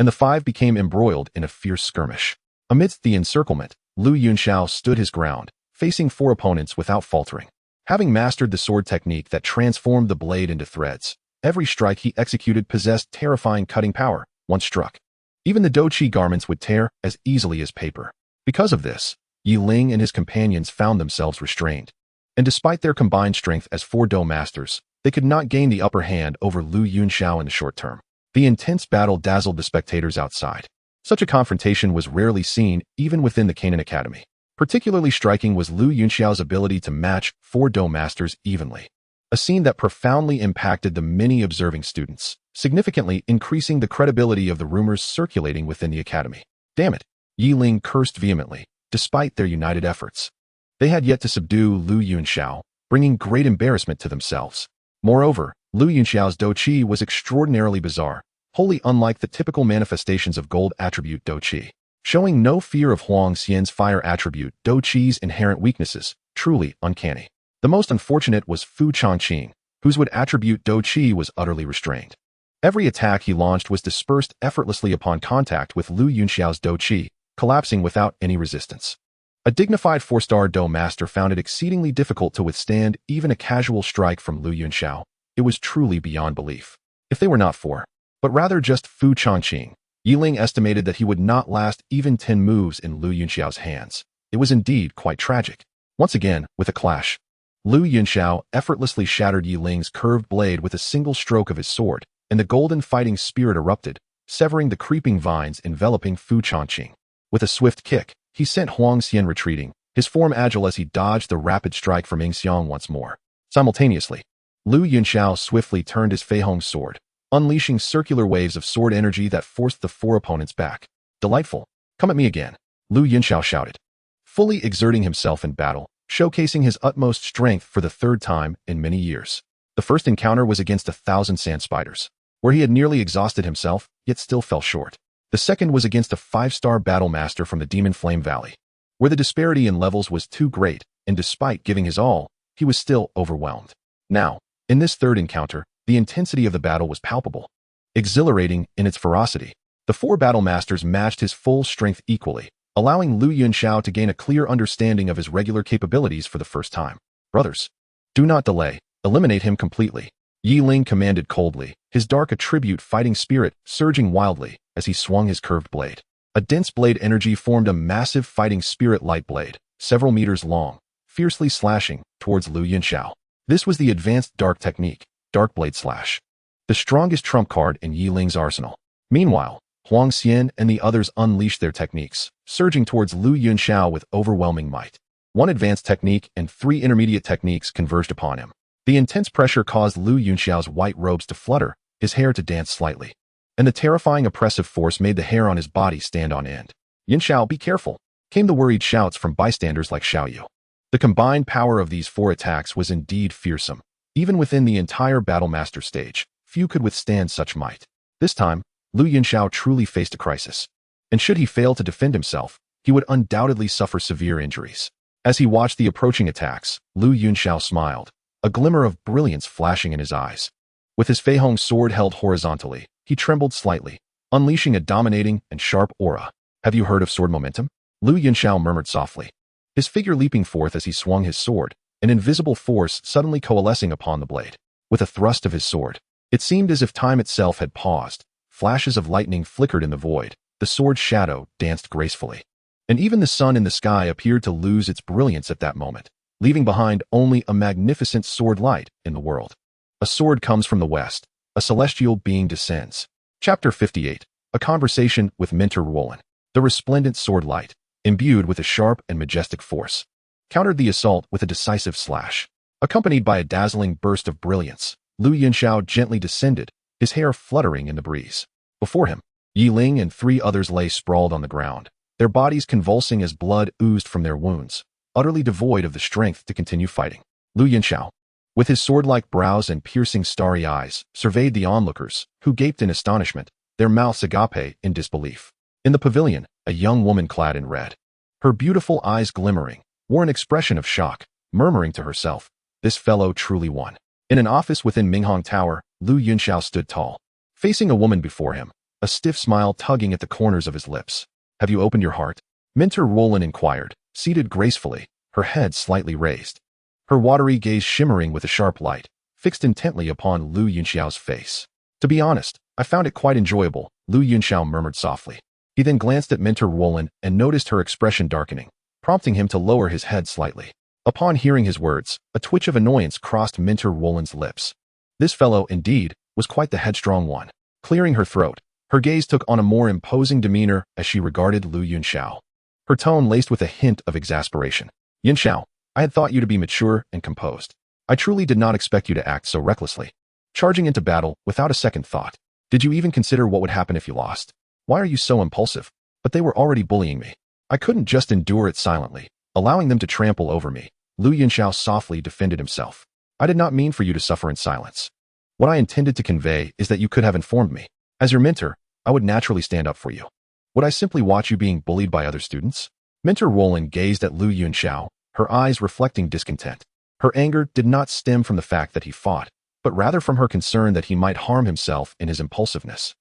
and the five became embroiled in a fierce skirmish. Amidst the encirclement, Yunxiao stood his ground, facing four opponents without faltering. Having mastered the sword technique that transformed the blade into threads, every strike he executed possessed terrifying cutting power. Once struck, even the Dou Qi garments would tear as easily as paper. Because of this, Yi Ling and his companions found themselves restrained, and despite their combined strength as four Dou masters, they could not gain the upper hand over Yunxiao in the short term. The intense battle dazzled the spectators outside. Such a confrontation was rarely seen even within the Canaan Academy. Particularly striking was Yunxiao's ability to match four Dou masters evenly, a scene that profoundly impacted the many observing students, significantly increasing the credibility of the rumors circulating within the academy. Damn it! Yi Ling cursed vehemently, despite their united efforts. They had yet to subdue Yunxiao, bringing great embarrassment to themselves. Moreover, Yunxiao's Dou Qi was extraordinarily bizarre, wholly unlike the typical manifestations of gold attribute Dou Qi. Showing no fear of Huang Xian's fire attribute, Dou Qi's inherent weaknesses, truly uncanny. The most unfortunate was Fu Changqing, whose would attribute Dou Qi was utterly restrained. Every attack he launched was dispersed effortlessly upon contact with Yunxiao's Dou Qi, collapsing without any resistance. A dignified four-star Dou master found it exceedingly difficult to withstand even a casual strike from Yunxiao. It was truly beyond belief. If they were not four, but rather just Fu Changqing, Yi Ling estimated that he would not last even 10 moves in Yunxiao's hands. It was indeed quite tragic. Once again, with a clash, Yunxiao effortlessly shattered Yi Ling's curved blade with a single stroke of his sword, and the golden fighting spirit erupted, severing the creeping vines enveloping Fu Changqing. With a swift kick, he sent Huang Xian retreating, his form agile as he dodged the rapid strike from Yunxiao once more. Simultaneously, Yunxiao swiftly turned his Fei Hong's sword, unleashing circular waves of sword energy that forced the four opponents back. Delightful. Come at me again, Yunxiao shouted, fully exerting himself in battle, showcasing his utmost strength for the third time in many years. The first encounter was against 1,000 sand spiders, where he had nearly exhausted himself, yet still fell short. The second was against a 5-star battle master from the Demon Flame Valley, where the disparity in levels was too great, and despite giving his all, he was still overwhelmed. Now, in this third encounter, the intensity of the battle was palpable, exhilarating in its ferocity. The four battle masters matched his full strength equally, allowing Yunxiao to gain a clear understanding of his regular capabilities for the first time. Brothers, do not delay, eliminate him completely, Yi Ling commanded coldly, his dark attribute fighting spirit surging wildly as he swung his curved blade. A dense blade energy formed a massive fighting spirit light blade, several meters long, fiercely slashing towards Yunxiao. This was the advanced dark technique, Dark Blade Slash, the strongest trump card in Yi Ling's arsenal. Meanwhile, Huang Xian and the others unleashed their techniques, surging towards Yunxiao with overwhelming might. One advanced technique and 3 intermediate techniques converged upon him. The intense pressure caused Yunxiao's white robes to flutter, his hair to dance slightly, and the terrifying oppressive force made the hair on his body stand on end. "Yunxiao, be careful," came the worried shouts from bystanders like Xiaoyu. The combined power of these 4 attacks was indeed fearsome. Even within the entire Battlemaster stage, few could withstand such might. This time, Yunxiao truly faced a crisis, and should he fail to defend himself, he would undoubtedly suffer severe injuries. As he watched the approaching attacks, Yunxiao smiled, a glimmer of brilliance flashing in his eyes. With his Fei Hong sword held horizontally, he trembled slightly, unleashing a dominating and sharp aura. "Have you heard of sword momentum?" Yunxiao murmured softly, his figure leaping forth as he swung his sword, an invisible force suddenly coalescing upon the blade. With a thrust of his sword, it seemed as if time itself had paused. Flashes of lightning flickered in the void, the sword's shadow danced gracefully, and even the sun in the sky appeared to lose its brilliance at that moment, leaving behind only a magnificent sword light in the world. A sword comes from the west, a celestial being descends. Chapter 58, A Conversation with Mentor Roland. The resplendent sword light, imbued with a sharp and majestic force, countered the assault with a decisive slash. Accompanied by a dazzling burst of brilliance, Yunxiao gently descended, his hair fluttering in the breeze. Before him, Yi Ling and 3 others lay sprawled on the ground, their bodies convulsing as blood oozed from their wounds, utterly devoid of the strength to continue fighting. Yunxiao, with his sword-like brows and piercing starry eyes, surveyed the onlookers, who gaped in astonishment, their mouths agape in disbelief. In the pavilion, a young woman clad in red, her beautiful eyes glimmering, wore an expression of shock, murmuring to herself, "This fellow truly won." In an office within Minghong Tower, Lu Yunxiao stood tall, facing a woman before him, a stiff smile tugging at the corners of his lips. "Have you opened your heart?" Mentor Roland inquired, seated gracefully, her head slightly raised. Her watery gaze shimmering with a sharp light, fixed intently upon Lu Yunxiao's face. "To be honest, I found it quite enjoyable," Lu Yunxiao murmured softly. He then glanced at Mentor Roland and noticed her expression darkening, prompting him to lower his head slightly. Upon hearing his words, a twitch of annoyance crossed Mentor Roland's lips. This fellow, indeed, was quite the headstrong one. Clearing her throat, her gaze took on a more imposing demeanor as she regarded Lu Yunxiao. Her tone laced with a hint of exasperation. "Yunxiao, I had thought you to be mature and composed. I truly did not expect you to act so recklessly, charging into battle without a second thought. Did you even consider what would happen if you lost? Why are you so impulsive?" "But they were already bullying me. I couldn't just endure it silently, allowing them to trample over me," Lu Yunxiao softly defended himself. "I did not mean for you to suffer in silence. What I intended to convey is that you could have informed me. As your mentor, I would naturally stand up for you. Would I simply watch you being bullied by other students?" Mentor Roland gazed at Lu Yunxiao, her eyes reflecting discontent. Her anger did not stem from the fact that he fought, but rather from her concern that he might harm himself in his impulsiveness.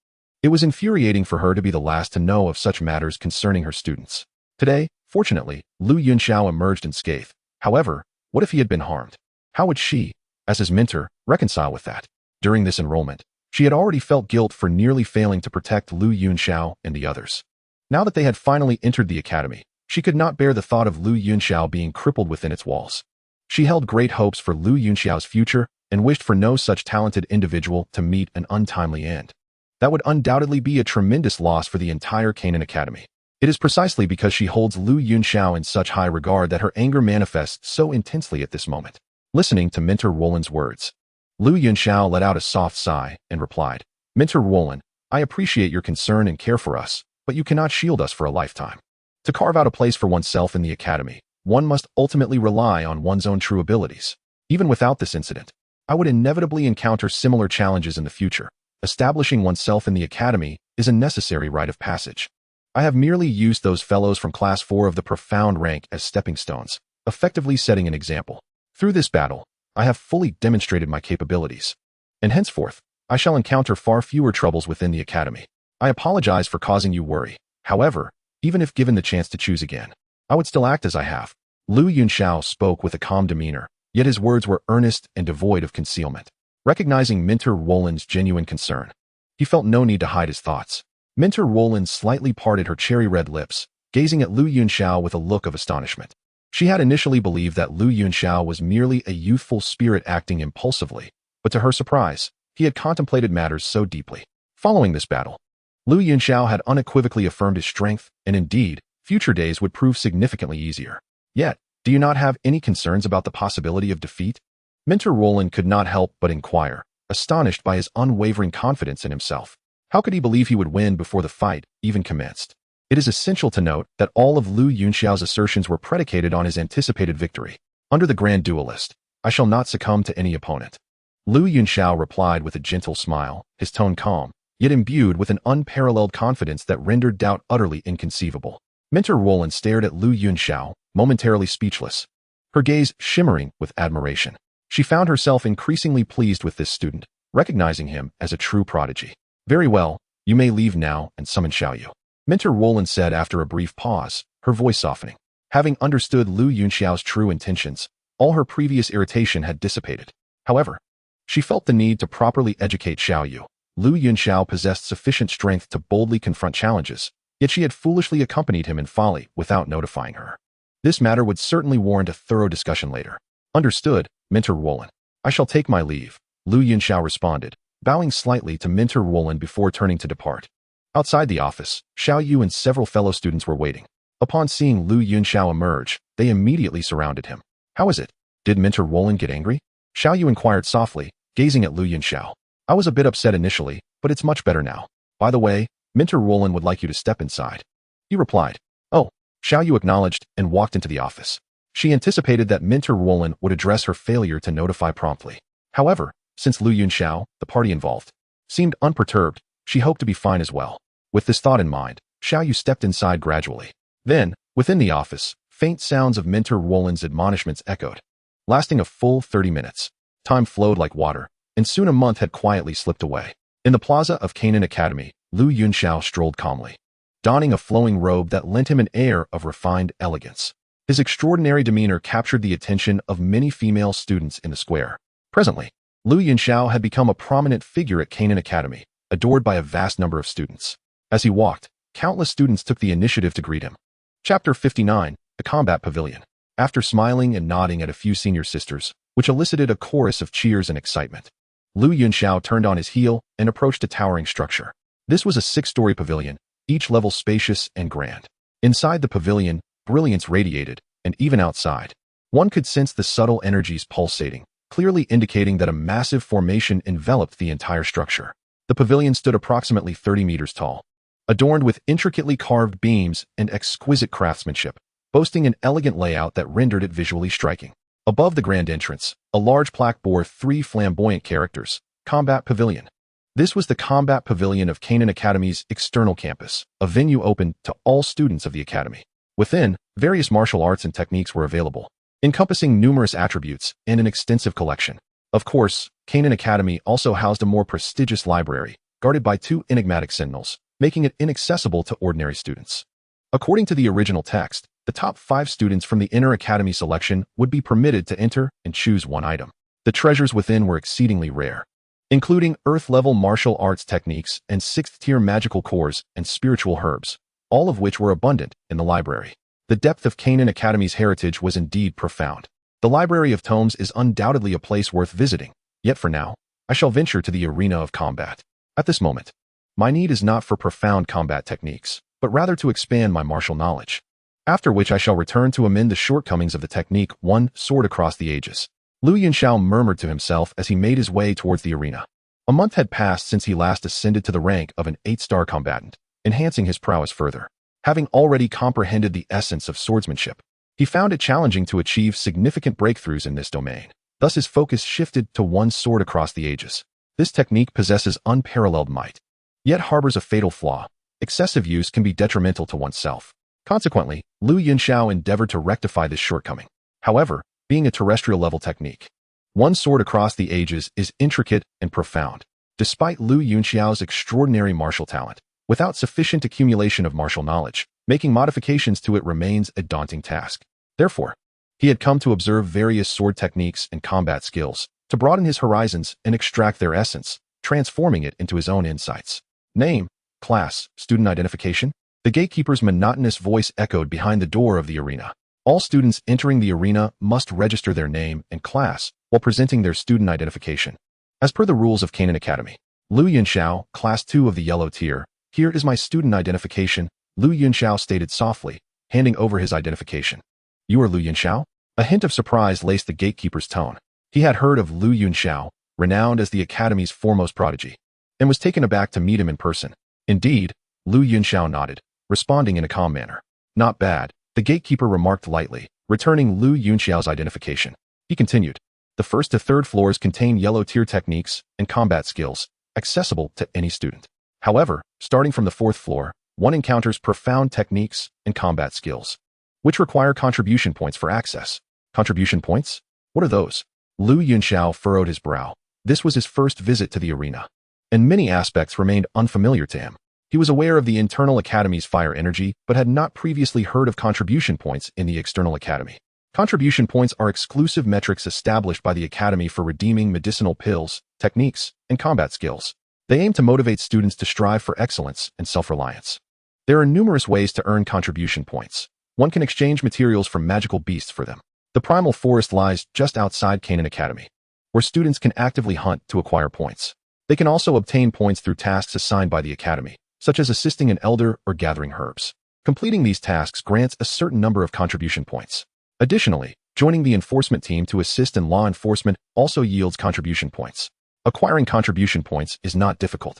It was infuriating for her to be the last to know of such matters concerning her students. Today, fortunately, Lu Yunxiao emerged unscathed. However, what if he had been harmed? How would she, as his mentor, reconcile with that? During this enrollment, she had already felt guilt for nearly failing to protect Lu Yunxiao and the others. Now that they had finally entered the academy, she could not bear the thought of Lu Yunxiao being crippled within its walls. She held great hopes for Lu Yunxiao's future and wished for no such talented individual to meet an untimely end. That would undoubtedly be a tremendous loss for the entire Canaan Academy. It is precisely because she holds Lu Yunxiao in such high regard that her anger manifests so intensely at this moment. Listening to Mentor Roland's words, Lu Yunxiao let out a soft sigh and replied, "Mentor Roland, I appreciate your concern and care for us, but you cannot shield us for a lifetime. To carve out a place for oneself in the academy, one must ultimately rely on one's own true abilities. Even without this incident, I would inevitably encounter similar challenges in the future. Establishing oneself in the academy is a necessary rite of passage. I have merely used those fellows from Class 4 of the profound rank as stepping stones, effectively setting an example. Through this battle, I have fully demonstrated my capabilities, and henceforth, I shall encounter far fewer troubles within the academy. I apologize for causing you worry. However, even if given the chance to choose again, I would still act as I have." Lu Yunxiao spoke with a calm demeanor, yet his words were earnest and devoid of concealment. Recognizing Mentor Roland's genuine concern, he felt no need to hide his thoughts. Mentor Roland slightly parted her cherry-red lips, gazing at Lu Yunxiao with a look of astonishment. She had initially believed that Lu Yunxiao was merely a youthful spirit acting impulsively, but to her surprise, he had contemplated matters so deeply. Following this battle, Lu Yunxiao had unequivocally affirmed his strength, and indeed, future days would prove significantly easier. Yet, do you not have any concerns about the possibility of defeat? Mentor Roland could not help but inquire, astonished by his unwavering confidence in himself. How could he believe he would win before the fight even commenced? It is essential to note that all of Lu Yunxiao's assertions were predicated on his anticipated victory. Under the Grand Duelist, I shall not succumb to any opponent. Lu Yunxiao replied with a gentle smile, his tone calm, yet imbued with an unparalleled confidence that rendered doubt utterly inconceivable. Mentor Roland stared at Lu Yunxiao, momentarily speechless, her gaze shimmering with admiration. She found herself increasingly pleased with this student, recognizing him as a true prodigy. "Very well, you may leave now and summon Xiaoyu," Mentor Roland said after a brief pause, her voice softening. Having understood Lu Yunxiao's true intentions, all her previous irritation had dissipated. However, she felt the need to properly educate Xiaoyu. Lu Yunxiao possessed sufficient strength to boldly confront challenges, yet she had foolishly accompanied him in folly without notifying her. This matter would certainly warrant a thorough discussion later. "Understood, Mentor Roland. I shall take my leave," Lu Yunxiao responded, bowing slightly to Mentor Roland before turning to depart. Outside the office, Xiaoyu and several fellow students were waiting. Upon seeing Lu Yunxiao emerge, they immediately surrounded him. "How is it? Did Mentor Roland get angry?" Xiaoyu inquired softly, gazing at Lu Yunxiao. "I was a bit upset initially, but it's much better now. By the way, Mentor Roland would like you to step inside," he replied. "Oh," Xiaoyu acknowledged and walked into the office. She anticipated that Mentor Roland would address her failure to notify promptly. However, since Lu Yunxiao, the party involved, seemed unperturbed, she hoped to be fine as well. With this thought in mind, Xiaoyu stepped inside gradually. Then, within the office, Faint sounds of Mentor Roland's admonishments echoed, lasting a full 30 minutes. Time flowed like water, and soon a month had quietly slipped away. In the plaza of Canaan Academy, Yunxiao strolled calmly, donning a flowing robe that lent him an air of refined elegance. His extraordinary demeanor captured the attention of many female students in the square. Presently, Yunxiao had become a prominent figure at Canaan Academy, adored by a vast number of students. As he walked, countless students took the initiative to greet him. Chapter 59, The Combat Pavilion. After smiling and nodding at a few senior sisters, which elicited a chorus of cheers and excitement, Yunxiao turned on his heel and approached a towering structure. This was a 6-story pavilion, each level spacious and grand. Inside the pavilion, brilliance radiated, and even outside, one could sense the subtle energies pulsating, clearly indicating that a massive formation enveloped the entire structure. The pavilion stood approximately 30 meters tall, adorned with intricately carved beams and exquisite craftsmanship, boasting an elegant layout that rendered it visually striking. Above the grand entrance, a large plaque bore 3 flamboyant characters, Combat Pavilion. This was the Combat Pavilion of Canaan Academy's external campus, a venue open to all students of the academy. Within, various martial arts and techniques were available, encompassing numerous attributes and an extensive collection. Of course, Canaan Academy also housed a more prestigious library, guarded by 2 enigmatic sentinels, making it inaccessible to ordinary students. According to the original text, the top 5 students from the inner academy selection would be permitted to enter and choose one item. The treasures within were exceedingly rare, including earth-level martial arts techniques and 6th-tier magical cores and spiritual herbs, all of which were abundant in the library. The depth of Canaan Academy's heritage was indeed profound. The Library of Tomes is undoubtedly a place worth visiting, yet for now, I shall venture to the arena of combat. At this moment, my need is not for profound combat techniques, but rather to expand my martial knowledge. After which I shall return to amend the shortcomings of the technique One Sword Across the Ages. Yunxiao murmured to himself as he made his way towards the arena. A month had passed since he last ascended to the rank of an 8-star combatant, enhancing his prowess further. Having already comprehended the essence of swordsmanship, he found it challenging to achieve significant breakthroughs in this domain. Thus his focus shifted to One Sword Across the Ages. This technique possesses unparalleled might, yet harbors a fatal flaw. Excessive use can be detrimental to oneself. Consequently, Yunxiao endeavored to rectify this shortcoming. However, being a terrestrial-level technique, One Sword Across the Ages is intricate and profound. Despite Yunxiao's extraordinary martial talent, without sufficient accumulation of martial knowledge, making modifications to it remains a daunting task. Therefore, he had come to observe various sword techniques and combat skills, to broaden his horizons and extract their essence, transforming it into his own insights. Name, class, student identification. The gatekeeper's monotonous voice echoed behind the door of the arena. All students entering the arena must register their name and class while presenting their student identification. As per the rules of Canaan Academy, Yunxiao, Class 2 of the Yellow Tier, here is my student identification, Yunxiao stated softly, handing over his identification. You are Yunxiao? A hint of surprise laced the gatekeeper's tone. He had heard of Yunxiao, renowned as the Academy's foremost prodigy, and was taken aback to meet him in person. Indeed, Yunxiao nodded, responding in a calm manner. Not bad, the gatekeeper remarked lightly, returning Yunxiao's identification. He continued. The 1st to 3rd floors contain yellow tier techniques and combat skills, accessible to any student. However, starting from the 4th floor, one encounters profound techniques and combat skills, which require contribution points for access. Contribution points? What are those? Yunxiao furrowed his brow. This was his first visit to the arena, and many aspects remained unfamiliar to him. He was aware of the internal academy's fire energy, but had not previously heard of contribution points in the external academy. Contribution points are exclusive metrics established by the academy for redeeming medicinal pills, techniques, and combat skills. They aim to motivate students to strive for excellence and self-reliance. There are numerous ways to earn contribution points. One can exchange materials from magical beasts for them. The primal forest lies just outside Canaan Academy, where students can actively hunt to acquire points. They can also obtain points through tasks assigned by the academy, such as assisting an elder or gathering herbs. Completing these tasks grants a certain number of contribution points. Additionally, joining the enforcement team to assist in law enforcement also yields contribution points. Acquiring contribution points is not difficult.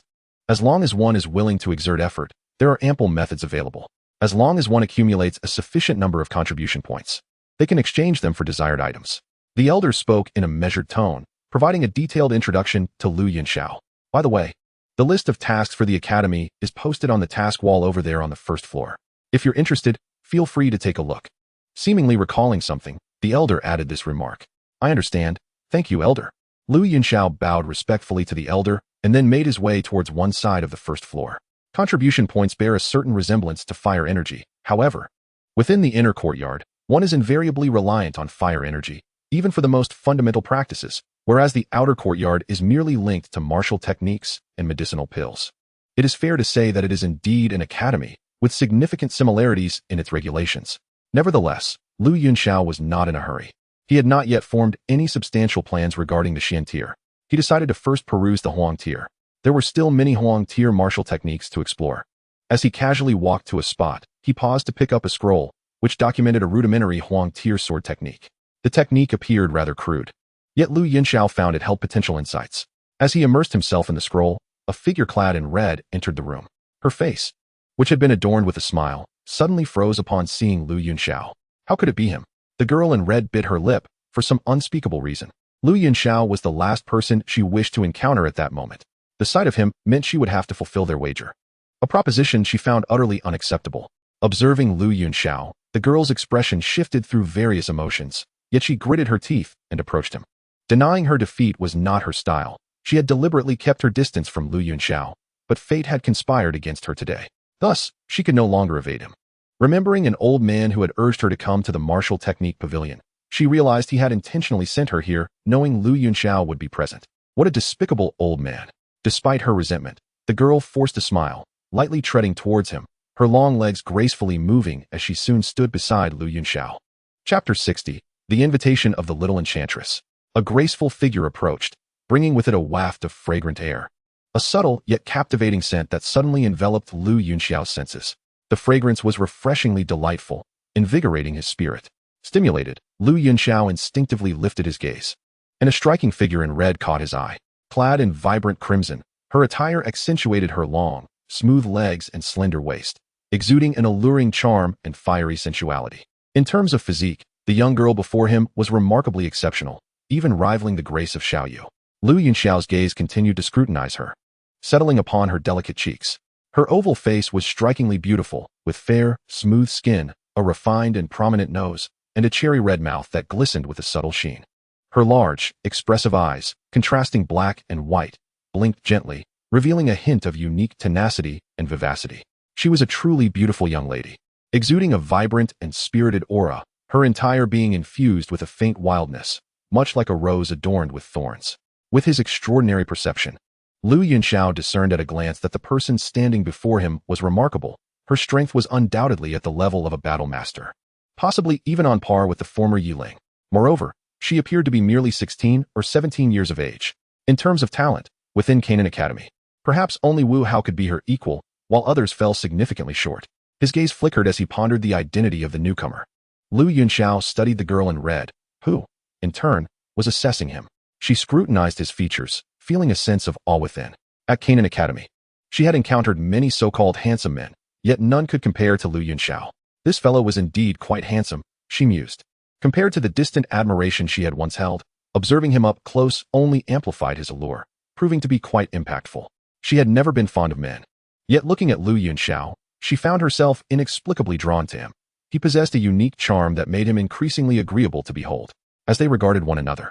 As long as one is willing to exert effort, there are ample methods available. As long as one accumulates a sufficient number of contribution points, they can exchange them for desired items. The elder spoke in a measured tone, providing a detailed introduction to Yunxiao. By the way, the list of tasks for the academy is posted on the task wall over there on the 1st floor. If you're interested, feel free to take a look. Seemingly recalling something, the elder added this remark. I understand. Thank you, elder. Yunxiao bowed respectfully to the elder and then made his way towards one side of the first floor. Contribution points bear a certain resemblance to fire energy. However, within the inner courtyard, one is invariably reliant on fire energy, even for the most fundamental practices, whereas the outer courtyard is merely linked to martial techniques and medicinal pills. It is fair to say that it is indeed an academy, with significant similarities in its regulations. Nevertheless, Yunxiao was not in a hurry. He had not yet formed any substantial plans regarding the Xian tier. He decided to first peruse the Huang tier. There were still many Huang tier martial techniques to explore. As he casually walked to a spot, he paused to pick up a scroll, which documented a rudimentary Huang tier sword technique. The technique appeared rather crude, yet Yunxiao found it held potential insights. As he immersed himself in the scroll, a figure clad in red entered the room. Her face, which had been adorned with a smile, suddenly froze upon seeing Yunxiao. How could it be him? The girl in red bit her lip for some unspeakable reason. Yunxiao was the last person she wished to encounter at that moment. The sight of him meant she would have to fulfill their wager, a proposition she found utterly unacceptable. Observing Yunxiao, the girl's expression shifted through various emotions, yet she gritted her teeth and approached him. Denying her defeat was not her style. She had deliberately kept her distance from Yunxiao, but fate had conspired against her today. Thus, she could no longer evade him. Remembering an old man who had urged her to come to the martial technique pavilion, she realized he had intentionally sent her here, knowing Yunxiao would be present. What a despicable old man. Despite her resentment, the girl forced a smile, lightly treading towards him, her long legs gracefully moving as she soon stood beside Yunxiao. Chapter 60. The Invitation of the Little Enchantress. A graceful figure approached, bringing with it a waft of fragrant air. A subtle yet captivating scent that suddenly enveloped Yunxiao's senses. The fragrance was refreshingly delightful, invigorating his spirit. Stimulated, Yunxiao instinctively lifted his gaze. And a striking figure in red caught his eye. Clad in vibrant crimson, her attire accentuated her long, smooth legs and slender waist, exuding an alluring charm and fiery sensuality. In terms of physique, the young girl before him was remarkably exceptional, even rivaling the grace of Xiaoyu. Yunxiao's gaze continued to scrutinize her, settling upon her delicate cheeks. Her oval face was strikingly beautiful, with fair, smooth skin, a refined and prominent nose, and a cherry red mouth that glistened with a subtle sheen. Her large, expressive eyes, contrasting black and white, blinked gently, revealing a hint of unique tenacity and vivacity. She was a truly beautiful young lady, exuding a vibrant and spirited aura, her entire being infused with a faint wildness, much like a rose adorned with thorns. With his extraordinary perception, Yunxiao discerned at a glance that the person standing before him was remarkable. Her strength was undoubtedly at the level of a battle master, possibly even on par with the former Yiling. Moreover, she appeared to be merely 16 or 17 years of age. In terms of talent, within Canaan Academy, perhaps only Wu Hao could be her equal, while others fell significantly short. His gaze flickered as he pondered the identity of the newcomer. Yunxiao studied the girl in red, who, in turn, was assessing him. She scrutinized his features, feeling a sense of awe within. At Canaan Academy, she had encountered many so-called handsome men, yet none could compare to Yunxiao. This fellow was indeed quite handsome, she mused. Compared to the distant admiration she had once held, observing him up close only amplified his allure, proving to be quite impactful. She had never been fond of men. Yet looking at Yunxiao, she found herself inexplicably drawn to him. He possessed a unique charm that made him increasingly agreeable to behold. As they regarded one another,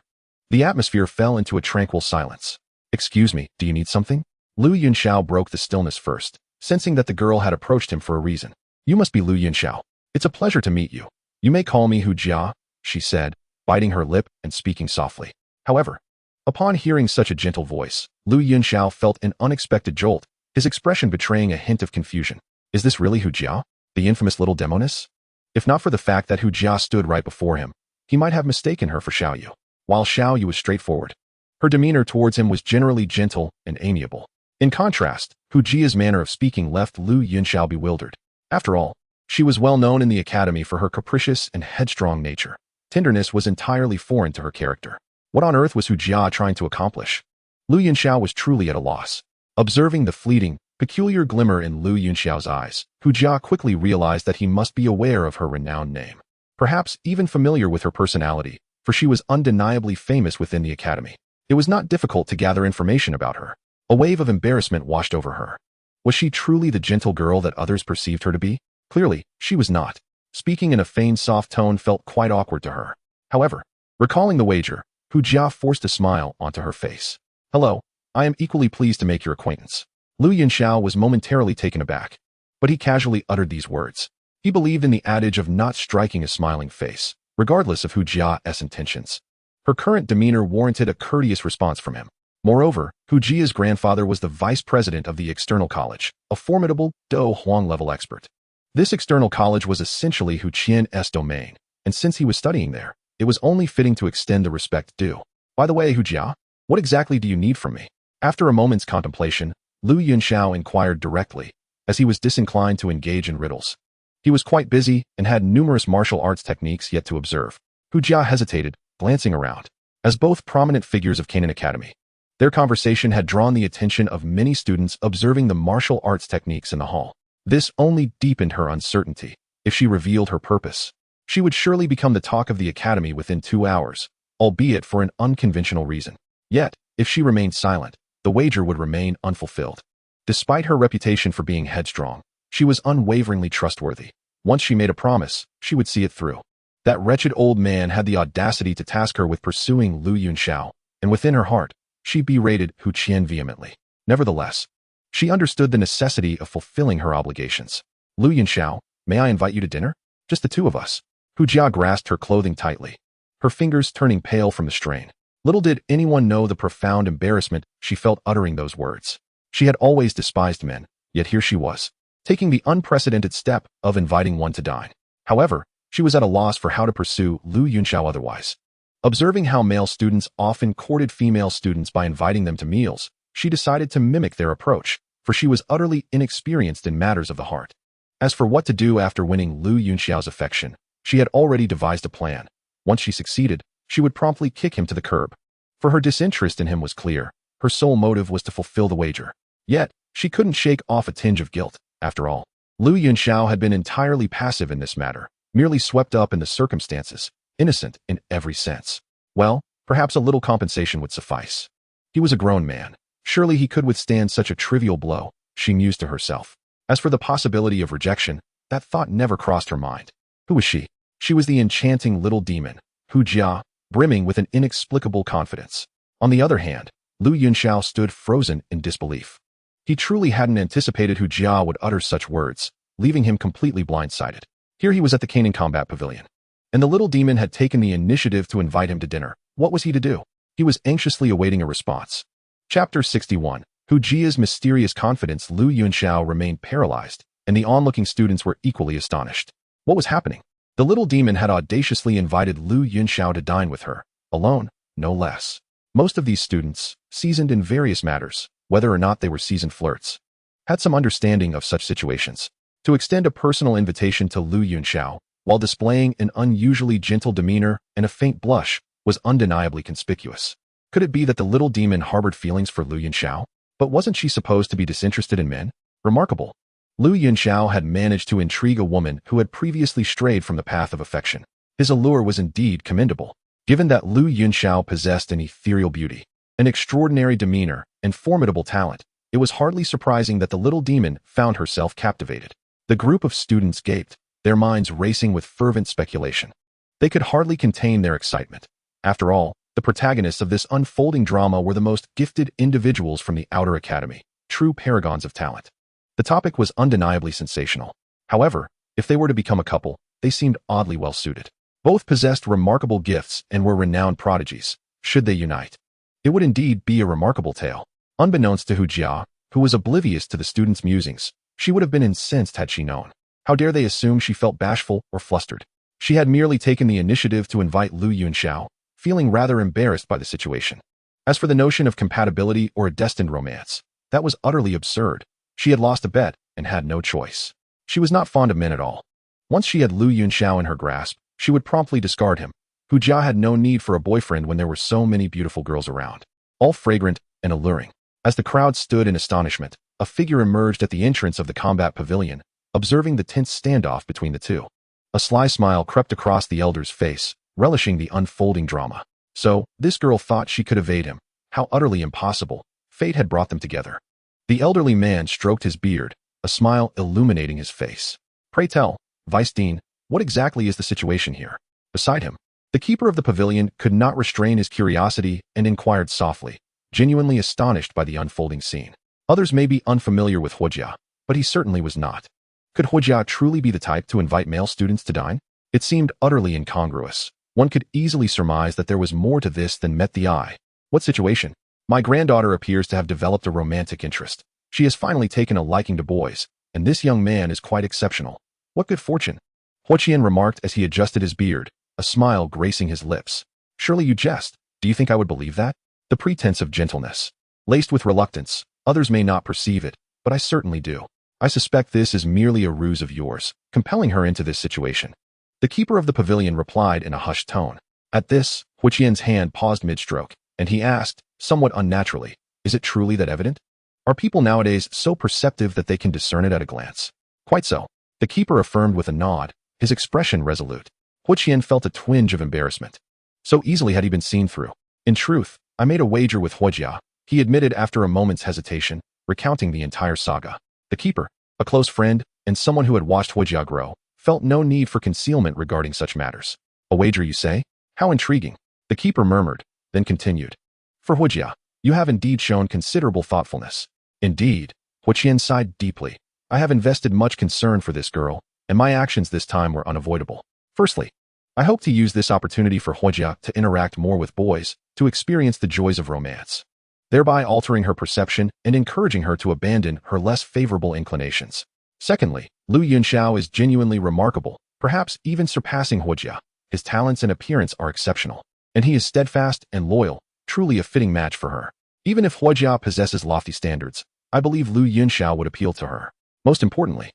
the atmosphere fell into a tranquil silence. Excuse me, do you need something? Yunxiao broke the stillness first, sensing that the girl had approached him for a reason. You must be Yunxiao. It's a pleasure to meet you. You may call me Hu Jia, she said, biting her lip and speaking softly. However, upon hearing such a gentle voice, Yunxiao felt an unexpected jolt, his expression betraying a hint of confusion. Is this really Hu Jia, the infamous little demoness? If not for the fact that Hu Jia stood right before him, he might have mistaken her for Xiaoyu. While Xiaoyu was straightforward, her demeanor towards him was generally gentle and amiable. In contrast, Hu Jia's manner of speaking left Yunxiao bewildered. After all, she was well known in the academy for her capricious and headstrong nature. Tenderness was entirely foreign to her character. What on earth was Hu Jia trying to accomplish? Yunxiao was truly at a loss. Observing the fleeting, peculiar glimmer in Yunxiao's eyes, Hu Jia quickly realized that he must be aware of her renowned name. Perhaps even familiar with her personality, for she was undeniably famous within the academy. It was not difficult to gather information about her. A wave of embarrassment washed over her. Was she truly the gentle girl that others perceived her to be? Clearly, she was not. Speaking in a feigned soft tone felt quite awkward to her. However, recalling the wager, Hu Jia forced a smile onto her face. "Hello, I am equally pleased to make your acquaintance." Yunxiao was momentarily taken aback, but he casually uttered these words. He believed in the adage of not striking a smiling face, regardless of Hu Jia's intentions. Her current demeanor warranted a courteous response from him. Moreover, Hu Jia's grandfather was the vice president of the external college, a formidable Dou Huang-level expert. This external college was essentially Hu Qian's domain, and since he was studying there, it was only fitting to extend the respect due. "By the way, Hu Jia, what exactly do you need from me?" After a moment's contemplation, Yunxiao inquired directly, as he was disinclined to engage in riddles. He was quite busy and had numerous martial arts techniques yet to observe. Hu Jia hesitated, glancing around. As both prominent figures of Canaan Academy, their conversation had drawn the attention of many students observing the martial arts techniques in the hall. This only deepened her uncertainty. If she revealed her purpose, she would surely become the talk of the academy within 2 hours, albeit for an unconventional reason. Yet, if she remained silent, the wager would remain unfulfilled. Despite her reputation for being headstrong, she was unwaveringly trustworthy. Once she made a promise, she would see it through. That wretched old man had the audacity to task her with pursuing Yunxiao, and within her heart, she berated Hu Qian vehemently. Nevertheless, she understood the necessity of fulfilling her obligations. "Yunxiao, may I invite you to dinner? Just the two of us." Hu Jia grasped her clothing tightly, her fingers turning pale from the strain. Little did anyone know the profound embarrassment she felt uttering those words. She had always despised men, yet here she was, taking the unprecedented step of inviting one to dine. However, she was at a loss for how to pursue Yunxiao otherwise. Observing how male students often courted female students by inviting them to meals, she decided to mimic their approach, for she was utterly inexperienced in matters of the heart. As for what to do after winning Yunxiao's affection, she had already devised a plan. Once she succeeded, she would promptly kick him to the curb. For her disinterest in him was clear. Her sole motive was to fulfill the wager. Yet, she couldn't shake off a tinge of guilt. After all, Yunxiao had been entirely passive in this matter, merely swept up in the circumstances, innocent in every sense. Well, perhaps a little compensation would suffice. He was a grown man. Surely he could withstand such a trivial blow, she mused to herself. As for the possibility of rejection, that thought never crossed her mind. Who was she? She was the enchanting little demon, Hu Jia, brimming with an inexplicable confidence. On the other hand, Yunxiao stood frozen in disbelief. He truly hadn't anticipated Hu Jia would utter such words, leaving him completely blindsided. Here he was at the Canaan Combat Pavilion, and the little demon had taken the initiative to invite him to dinner. What was he to do? He was anxiously awaiting a response. Chapter 61. Hu Jia's mysterious confidence. Yunxiao remained paralyzed, and the onlooking students were equally astonished. What was happening? The little demon had audaciously invited Yunxiao to dine with her, alone, no less. Most of these students, seasoned in various matters, whether or not they were seasoned flirts, had some understanding of such situations. To extend a personal invitation to Yunxiao, while displaying an unusually gentle demeanor and a faint blush, was undeniably conspicuous. Could it be that the little demon harbored feelings for Yunxiao? But wasn't she supposed to be disinterested in men? Remarkable. Yunxiao had managed to intrigue a woman who had previously strayed from the path of affection. His allure was indeed commendable. Given that Yunxiao possessed an ethereal beauty, an extraordinary demeanor, and formidable talent, it was hardly surprising that the little demon found herself captivated. The group of students gaped, their minds racing with fervent speculation. They could hardly contain their excitement. After all, the protagonists of this unfolding drama were the most gifted individuals from the outer academy, true paragons of talent. The topic was undeniably sensational. However, if they were to become a couple, they seemed oddly well suited. Both possessed remarkable gifts and were renowned prodigies. Should they unite, it would indeed be a remarkable tale. Unbeknownst to Hu Jia, who was oblivious to the students' musings, she would have been incensed had she known. How dare they assume she felt bashful or flustered? She had merely taken the initiative to invite Yunxiao, feeling rather embarrassed by the situation. As for the notion of compatibility or a destined romance, that was utterly absurd. She had lost a bet and had no choice. She was not fond of men at all. Once she had Yunxiao in her grasp, she would promptly discard him. Hu Jia had no need for a boyfriend when there were so many beautiful girls around, all fragrant and alluring. As the crowd stood in astonishment, a figure emerged at the entrance of the combat pavilion, observing the tense standoff between the two. A sly smile crept across the elder's face, relishing the unfolding drama. So, this girl thought she could evade him. How utterly impossible. Fate had brought them together. The elderly man stroked his beard, a smile illuminating his face. Pray tell, Vice Dean, What exactly is the situation here? Beside him, the keeper of the pavilion could not restrain his curiosity and inquired softly, genuinely astonished by the unfolding scene. Others may be unfamiliar with Hu Jia, but he certainly was not. Could Hu Jia truly be the type to invite male students to dine? It seemed utterly incongruous. One could easily surmise that there was more to this than met the eye. What situation? My granddaughter appears to have developed a romantic interest. She has finally taken a liking to boys, and this young man is quite exceptional. What good fortune? Hu Qian remarked as he adjusted his beard, a smile gracing his lips. Surely you jest. Do you think I would believe that? The pretense of gentleness. Laced with reluctance, others may not perceive it, but I certainly do. I suspect this is merely a ruse of yours, compelling her into this situation. The keeper of the pavilion replied in a hushed tone. At this, Hu Qian's hand paused mid-stroke, and he asked, somewhat unnaturally, is it truly that evident? Are people nowadays so perceptive that they can discern it at a glance? Quite so. The keeper affirmed with a nod, his expression resolute. Hu Qian felt a twinge of embarrassment. So easily had he been seen through. In truth, I made a wager with Hu Jia, he admitted after a moment's hesitation, recounting the entire saga. The keeper, a close friend, and someone who had watched Hu Jia grow, felt no need for concealment regarding such matters. A wager, you say? How intriguing. The keeper murmured, then continued. For Hu Jia, you have indeed shown considerable thoughtfulness. Indeed, Hu Qian sighed deeply. I have invested much concern for this girl, and my actions this time were unavoidable. Firstly, I hope to use this opportunity for Hu Jia to interact more with boys, to experience the joys of romance, thereby altering her perception and encouraging her to abandon her less favorable inclinations. Secondly, Yunxiao is genuinely remarkable, perhaps even surpassing Hu Jia. His talents and appearance are exceptional, and he is steadfast and loyal, truly a fitting match for her. Even if Hu Jia possesses lofty standards, I believe Yunxiao would appeal to her. Most importantly,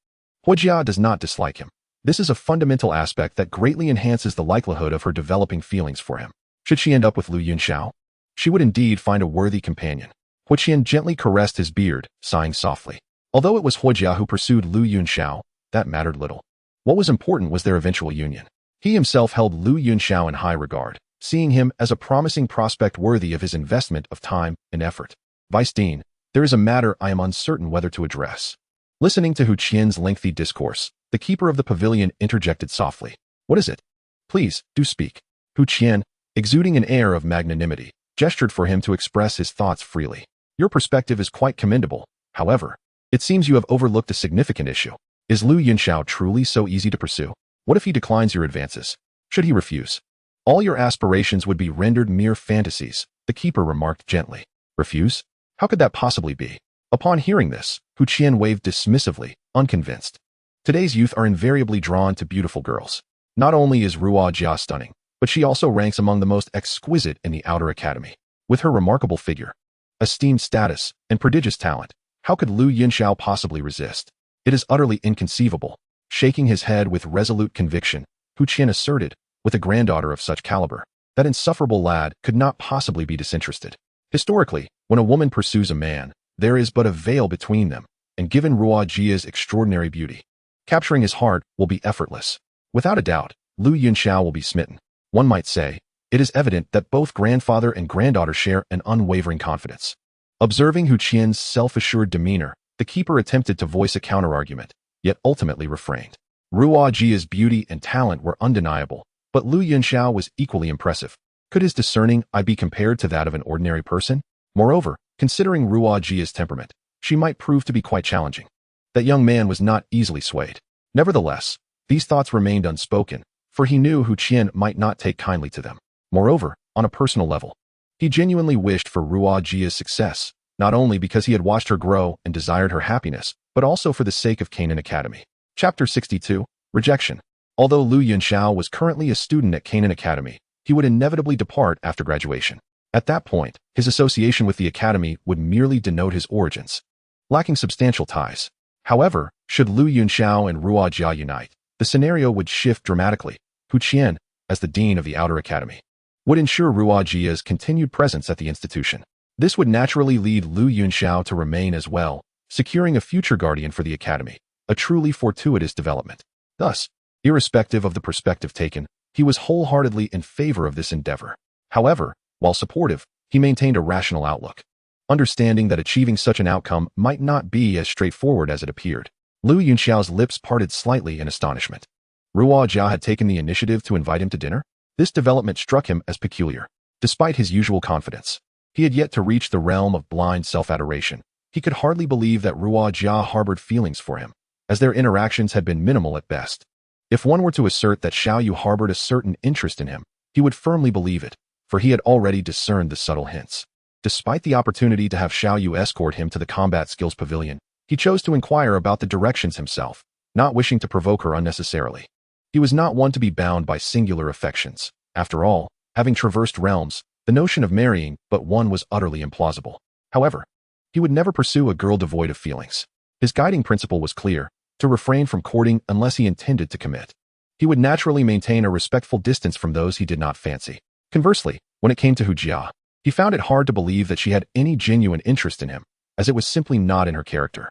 Hu Jia does not dislike him. This is a fundamental aspect that greatly enhances the likelihood of her developing feelings for him. Should she end up with Yunxiao, she would indeed find a worthy companion. Hu Qian gently caressed his beard, sighing softly. Although it was Hu Jia who pursued Yunxiao, that mattered little. What was important was their eventual union. He himself held Yunxiao in high regard, seeing him as a promising prospect worthy of his investment of time and effort. Vice Dean, there is a matter I am uncertain whether to address. Listening to Hu Qian's lengthy discourse, the keeper of the pavilion interjected softly. What is it? Please, do speak. Hu Qian, exuding an air of magnanimity, gestured for him to express his thoughts freely. Your perspective is quite commendable. However, it seems you have overlooked a significant issue. Is Yunxiao truly so easy to pursue? What if he declines your advances? Should he refuse? All your aspirations would be rendered mere fantasies, the keeper remarked gently. Refuse? How could that possibly be? Upon hearing this, Hu Qian waved dismissively, unconvinced. Today's youth are invariably drawn to beautiful girls. Not only is Hu Jia stunning, but she also ranks among the most exquisite in the outer academy. With her remarkable figure, esteemed status, and prodigious talent, how could Yunxiao possibly resist? It is utterly inconceivable. Shaking his head with resolute conviction, Hu Qian asserted, with a granddaughter of such caliber, that insufferable lad could not possibly be disinterested. Historically, when a woman pursues a man, there is but a veil between them, and given Hu Jia's extraordinary beauty, capturing his heart will be effortless. Without a doubt, Yunxiao will be smitten. One might say, it is evident that both grandfather and granddaughter share an unwavering confidence. Observing Hu Qian's self-assured demeanor, the keeper attempted to voice a counterargument, yet ultimately refrained. Hu Jia's beauty and talent were undeniable, but Yunxiao was equally impressive. Could his discerning eye be compared to that of an ordinary person? Moreover, considering Hu Jia's temperament, she might prove to be quite challenging. That young man was not easily swayed. Nevertheless, these thoughts remained unspoken, for he knew Hu Qian might not take kindly to them. Moreover, on a personal level, he genuinely wished for Hu Jia's success, not only because he had watched her grow and desired her happiness, but also for the sake of Canaan Academy. Chapter 62, Rejection. Although Yunxiao was currently a student at Canaan Academy, he would inevitably depart after graduation. At that point, his association with the academy would merely denote his origins, lacking substantial ties. However, should Yunxiao and Hu Jia unite, the scenario would shift dramatically. Hu Qian, as the dean of the outer academy, would ensure Hu Jia's continued presence at the institution. This would naturally lead Yunxiao to remain as well, securing a future guardian for the academy, a truly fortuitous development. Thus, irrespective of the perspective taken, he was wholeheartedly in favor of this endeavor. However, while supportive, he maintained a rational outlook, understanding that achieving such an outcome might not be as straightforward as it appeared. Yunxiao's lips parted slightly in astonishment. Hu Jia had taken the initiative to invite him to dinner? This development struck him as peculiar. Despite his usual confidence, he had yet to reach the realm of blind self-adoration. He could hardly believe that Hu Jia harbored feelings for him, as their interactions had been minimal at best. If one were to assert that Xiao Yu harbored a certain interest in him, he would firmly believe it, for he had already discerned the subtle hints. Despite the opportunity to have Xiao Yu escort him to the combat skills pavilion, he chose to inquire about the directions himself, not wishing to provoke her unnecessarily. He was not one to be bound by singular affections. After all, having traversed realms, the notion of marrying but one was utterly implausible. However, he would never pursue a girl devoid of feelings. His guiding principle was clear: to refrain from courting unless he intended to commit. He would naturally maintain a respectful distance from those he did not fancy. Conversely, when it came to Hu Jia, he found it hard to believe that she had any genuine interest in him, as it was simply not in her character.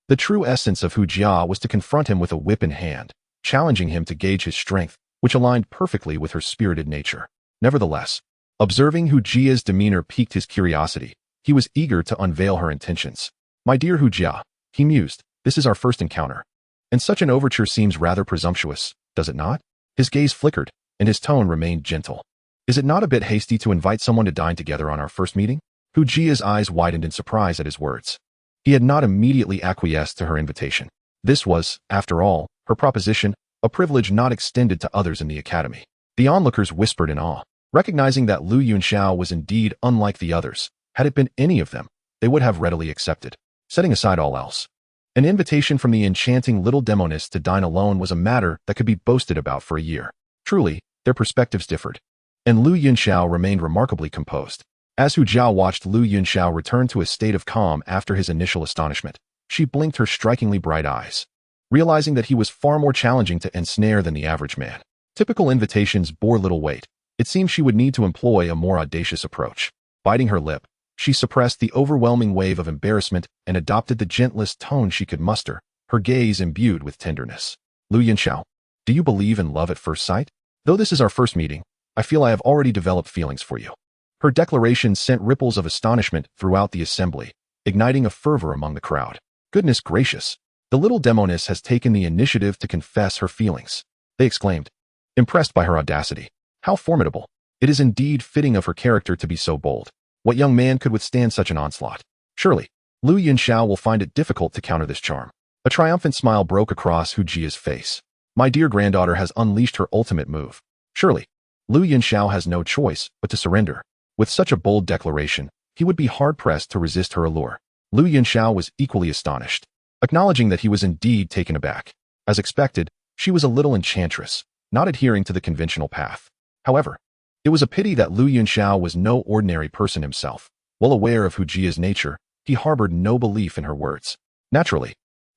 The true essence of Hu Jia was to confront him with a whip in hand, challenging him to gauge his strength, which aligned perfectly with her spirited nature. Nevertheless, observing Hu Jia's demeanor piqued his curiosity. He was eager to unveil her intentions. "My dear Hu Jia," he mused, "this is our first encounter. And such an overture seems rather presumptuous, does it not?" His gaze flickered, and his tone remained gentle. "Is it not a bit hasty to invite someone to dine together on our first meeting?" Hu Jia's eyes widened in surprise at his words. He had not immediately acquiesced to her invitation. This was, after all, her proposition, a privilege not extended to others in the academy. The onlookers whispered in awe, recognizing that Yunxiao was indeed unlike the others. Had it been any of them, they would have readily accepted. Setting aside all else, an invitation from the enchanting little demoness to dine alone was a matter that could be boasted about for a year. Truly, their perspectives differed. And Yunxiao remained remarkably composed. As Hu Jia watched Yunxiao return to a state of calm after his initial astonishment, she blinked her strikingly bright eyes, realizing that he was far more challenging to ensnare than the average man. Typical invitations bore little weight. It seemed she would need to employ a more audacious approach. Biting her lip, she suppressed the overwhelming wave of embarrassment and adopted the gentlest tone she could muster, her gaze imbued with tenderness. "Yunxiao, do you believe in love at first sight? Though this is our first meeting, I feel I have already developed feelings for you." Her declaration sent ripples of astonishment throughout the assembly, igniting a fervor among the crowd. "Goodness gracious, the little demoness has taken the initiative to confess her feelings," they exclaimed, impressed by her audacity. "How formidable! It is indeed fitting of her character to be so bold. What young man could withstand such an onslaught? Surely, Yunxiao will find it difficult to counter this charm." A triumphant smile broke across Hu Jia's face. "My dear granddaughter has unleashed her ultimate move. Surely, Yunxiao has no choice but to surrender." With such a bold declaration, he would be hard-pressed to resist her allure. Yunxiao was equally astonished, acknowledging that he was indeed taken aback. As expected, she was a little enchantress, not adhering to the conventional path. However, it was a pity that Yunxiao was no ordinary person himself. Well aware of Hu Jia's nature, he harbored no belief in her words. "Naturally,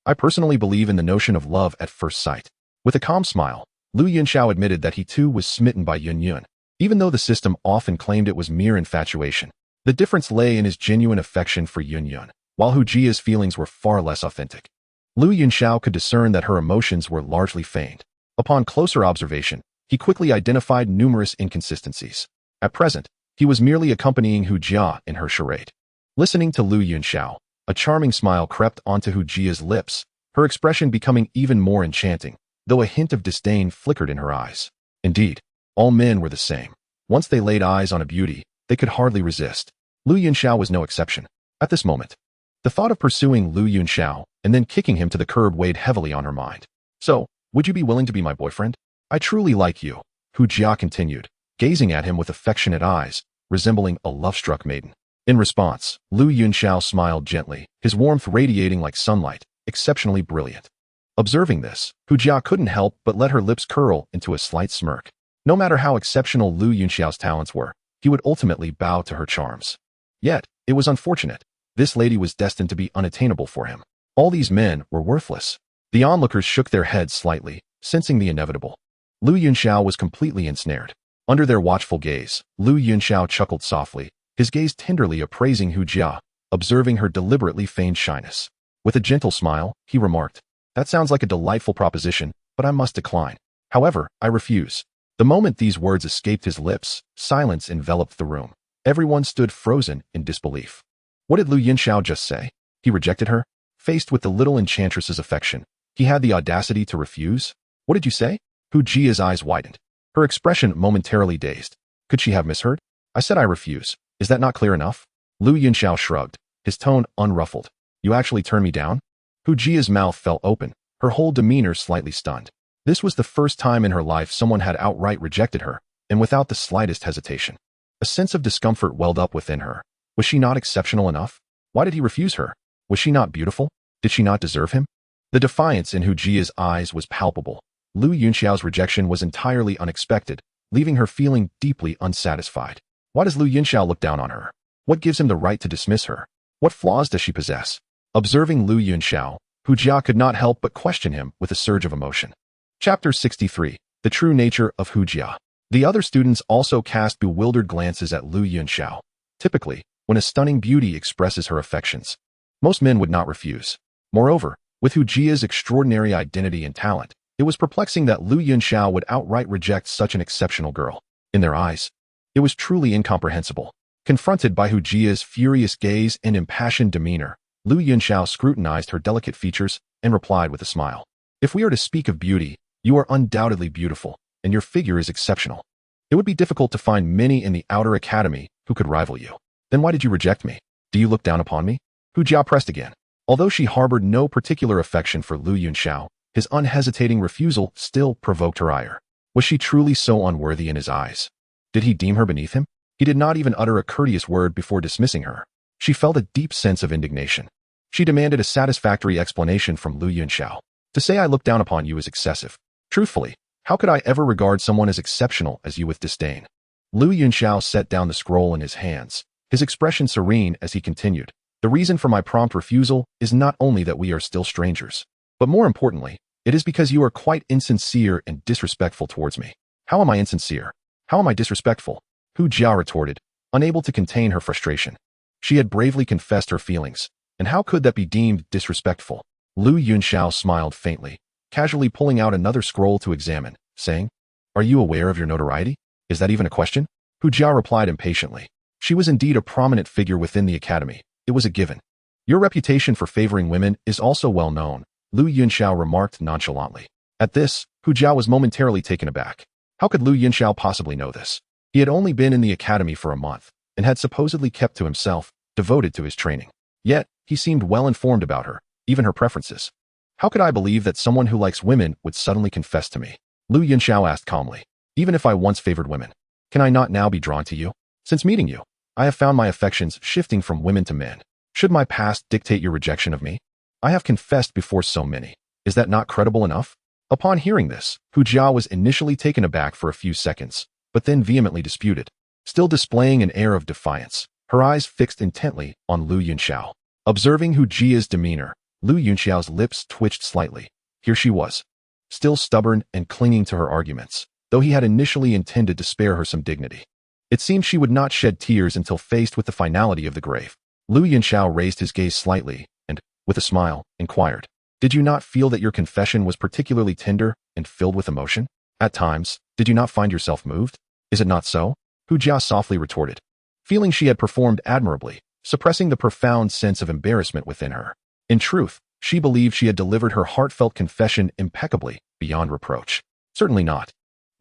I personally believe in the notion of love at first sight." With a calm smile, Yunxiao admitted that he too was smitten by Yun, even though the system often claimed it was mere infatuation. The difference lay in his genuine affection for Yun, while Hu Jia's feelings were far less authentic. Yunxiao could discern that her emotions were largely feigned. Upon closer observation, he quickly identified numerous inconsistencies. At present, he was merely accompanying Hu Jia in her charade. Listening to Yunxiao, a charming smile crept onto Hu Jia's lips, her expression becoming even more enchanting, though a hint of disdain flickered in her eyes. Indeed, all men were the same. Once they laid eyes on a beauty, they could hardly resist. Yunxiao was no exception. At this moment, the thought of pursuing Yunxiao and then kicking him to the curb weighed heavily on her mind. "So, would you be willing to be my boyfriend? I truly like you," Hu Jia continued, gazing at him with affectionate eyes, resembling a love-struck maiden. In response, Yunxiao smiled gently, his warmth radiating like sunlight, exceptionally brilliant. Observing this, Hu Jia couldn't help but let her lips curl into a slight smirk. No matter how exceptional Yunxiao's talents were, he would ultimately bow to her charms. Yet, it was unfortunate. This lady was destined to be unattainable for him. All these men were worthless. The onlookers shook their heads slightly, sensing the inevitable. Yunxiao was completely ensnared. Under their watchful gaze, Yunxiao chuckled softly, his gaze tenderly appraising Hu Jia, observing her deliberately feigned shyness. With a gentle smile, he remarked, "That sounds like a delightful proposition, but I must decline. However, I refuse." The moment these words escaped his lips, silence enveloped the room. Everyone stood frozen in disbelief. What did Yunxiao just say? He rejected her? Faced with the little enchantress's affection, he had the audacity to refuse? "What did you say?" Hu Jia's eyes widened. Her expression momentarily dazed. Could she have misheard? I said I refuse. Is that not clear enough? Yunxiao shrugged, his tone unruffled. You actually turned me down? Hu Jia's mouth fell open, her whole demeanor slightly stunned. This was the first time in her life someone had outright rejected her, and without the slightest hesitation. A sense of discomfort welled up within her. Was she not exceptional enough? Why did he refuse her? Was she not beautiful? Did she not deserve him? The defiance in Hu Jia's eyes was palpable. Yunxiao's rejection was entirely unexpected, leaving her feeling deeply unsatisfied. Why does Yunxiao look down on her? What gives him the right to dismiss her? What flaws does she possess? Observing Yunxiao, Hu Jia could not help but question him with a surge of emotion. Chapter 63. The True Nature of Hu Jia. The other students also cast bewildered glances at Yunxiao. Typically, when a stunning beauty expresses her affections, most men would not refuse. Moreover, with Hu Jia's extraordinary identity and talent, it was perplexing that Yunxiao would outright reject such an exceptional girl. In their eyes, it was truly incomprehensible. Confronted by Hu Jia's furious gaze and impassioned demeanor, Yunxiao scrutinized her delicate features and replied with a smile. If we are to speak of beauty, you are undoubtedly beautiful, and your figure is exceptional. It would be difficult to find many in the outer academy who could rival you. Then why did you reject me? Do you look down upon me? Hu Jia pressed again. Although she harbored no particular affection for Yunxiao, his unhesitating refusal still provoked her ire. Was she truly so unworthy in his eyes? Did he deem her beneath him? He did not even utter a courteous word before dismissing her. She felt a deep sense of indignation. She demanded a satisfactory explanation from Yunxiao. To say I look down upon you is excessive. Truthfully, how could I ever regard someone as exceptional as you with disdain? Yunxiao set down the scroll in his hands, his expression serene as he continued. The reason for my prompt refusal is not only that we are still strangers, but more importantly, it is because you are quite insincere and disrespectful towards me. How am I insincere? How am I disrespectful? Hu Jia retorted, unable to contain her frustration. She had bravely confessed her feelings, and how could that be deemed disrespectful? Yunxiao smiled faintly, casually pulling out another scroll to examine, saying, Are you aware of your notoriety? Is that even a question? Hu Jia replied impatiently. She was indeed a prominent figure within the academy. It was a given. Your reputation for favoring women is also well known, Yunxiao remarked nonchalantly. At this, Hu Jia was momentarily taken aback. How could Yunxiao possibly know this? He had only been in the academy for a month, and had supposedly kept to himself, devoted to his training. Yet, he seemed well informed about her, even her preferences. How could I believe that someone who likes women would suddenly confess to me? Yunxiao asked calmly. Even if I once favored women, can I not now be drawn to you? Since meeting you, I have found my affections shifting from women to men. Should my past dictate your rejection of me? I have confessed before so many. Is that not credible enough? Upon hearing this, Hu Jia was initially taken aback for a few seconds, but then vehemently disputed. Still displaying an air of defiance, her eyes fixed intently on Yunxiao. Observing Hu Jia's demeanor, Yunxiao's lips twitched slightly. Here she was, still stubborn and clinging to her arguments, though he had initially intended to spare her some dignity. It seemed she would not shed tears until faced with the finality of the grave. Yunxiao raised his gaze slightly and, with a smile, inquired, Did you not feel that your confession was particularly tender and filled with emotion? At times, did you not find yourself moved? Is it not so? Hu Jia softly retorted, feeling she had performed admirably, suppressing the profound sense of embarrassment within her. In truth, she believed she had delivered her heartfelt confession impeccably, beyond reproach. Certainly not.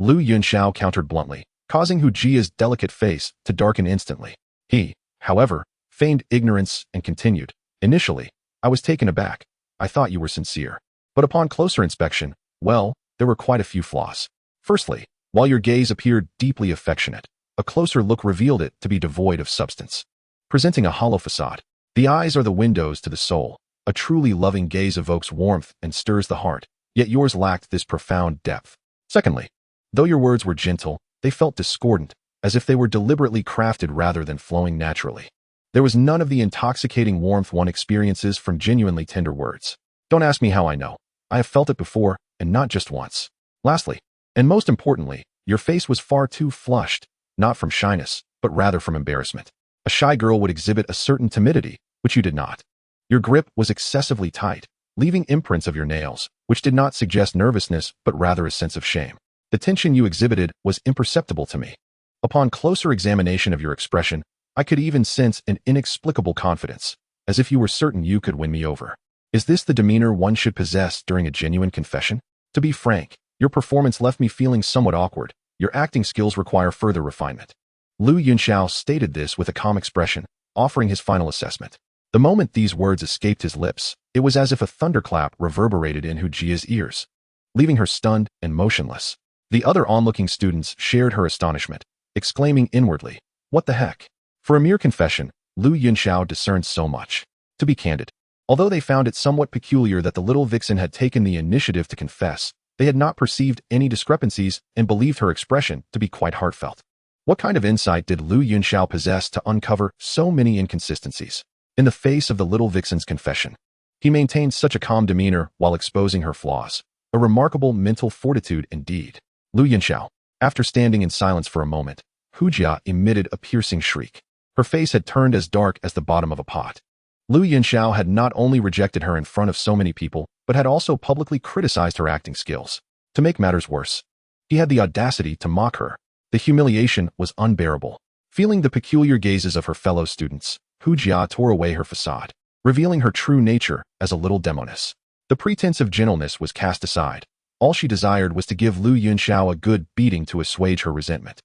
Yunxiao countered bluntly, causing Hu Jia's delicate face to darken instantly. He, however, feigned ignorance and continued, Initially, I was taken aback. I thought you were sincere. But upon closer inspection, well, there were quite a few flaws. Firstly, while your gaze appeared deeply affectionate, a closer look revealed it to be devoid of substance. Presenting a hollow facade, the eyes are the windows to the soul. A truly loving gaze evokes warmth and stirs the heart, yet yours lacked this profound depth. Secondly, though your words were gentle, they felt discordant, as if they were deliberately crafted rather than flowing naturally. There was none of the intoxicating warmth one experiences from genuinely tender words. Don't ask me how I know. I have felt it before, and not just once. Lastly, and most importantly, your face was far too flushed, not from shyness, but rather from embarrassment. A shy girl would exhibit a certain timidity, which you did not. Your grip was excessively tight, leaving imprints of your nails, which did not suggest nervousness but rather a sense of shame. The tension you exhibited was imperceptible to me. Upon closer examination of your expression, I could even sense an inexplicable confidence, as if you were certain you could win me over. Is this the demeanor one should possess during a genuine confession? To be frank, Your performance left me feeling somewhat awkward. Your acting skills require further refinement. Yunxiao stated this with a calm expression, offering his final assessment. The moment these words escaped his lips, it was as if a thunderclap reverberated in Hu Jia's ears, leaving her stunned and motionless. The other onlooking students shared her astonishment, exclaiming inwardly, "What the heck?" For a mere confession, Yunxiao discerned so much. To be candid, although they found it somewhat peculiar that the little vixen had taken the initiative to confess, they had not perceived any discrepancies and believed her expression to be quite heartfelt. What kind of insight did Yunxiao possess to uncover so many inconsistencies? In the face of the little vixen's confession, he maintained such a calm demeanor while exposing her flaws. A remarkable mental fortitude indeed. Yunxiao, after standing in silence for a moment, Hu Jia emitted a piercing shriek. Her face had turned as dark as the bottom of a pot. Yunxiao had not only rejected her in front of so many people, but had also publicly criticized her acting skills. To make matters worse, he had the audacity to mock her. The humiliation was unbearable. Feeling the peculiar gazes of her fellow students, Hu Jia tore away her facade, revealing her true nature as a little demoness. The pretense of gentleness was cast aside. All she desired was to give Yunxiao a good beating to assuage her resentment.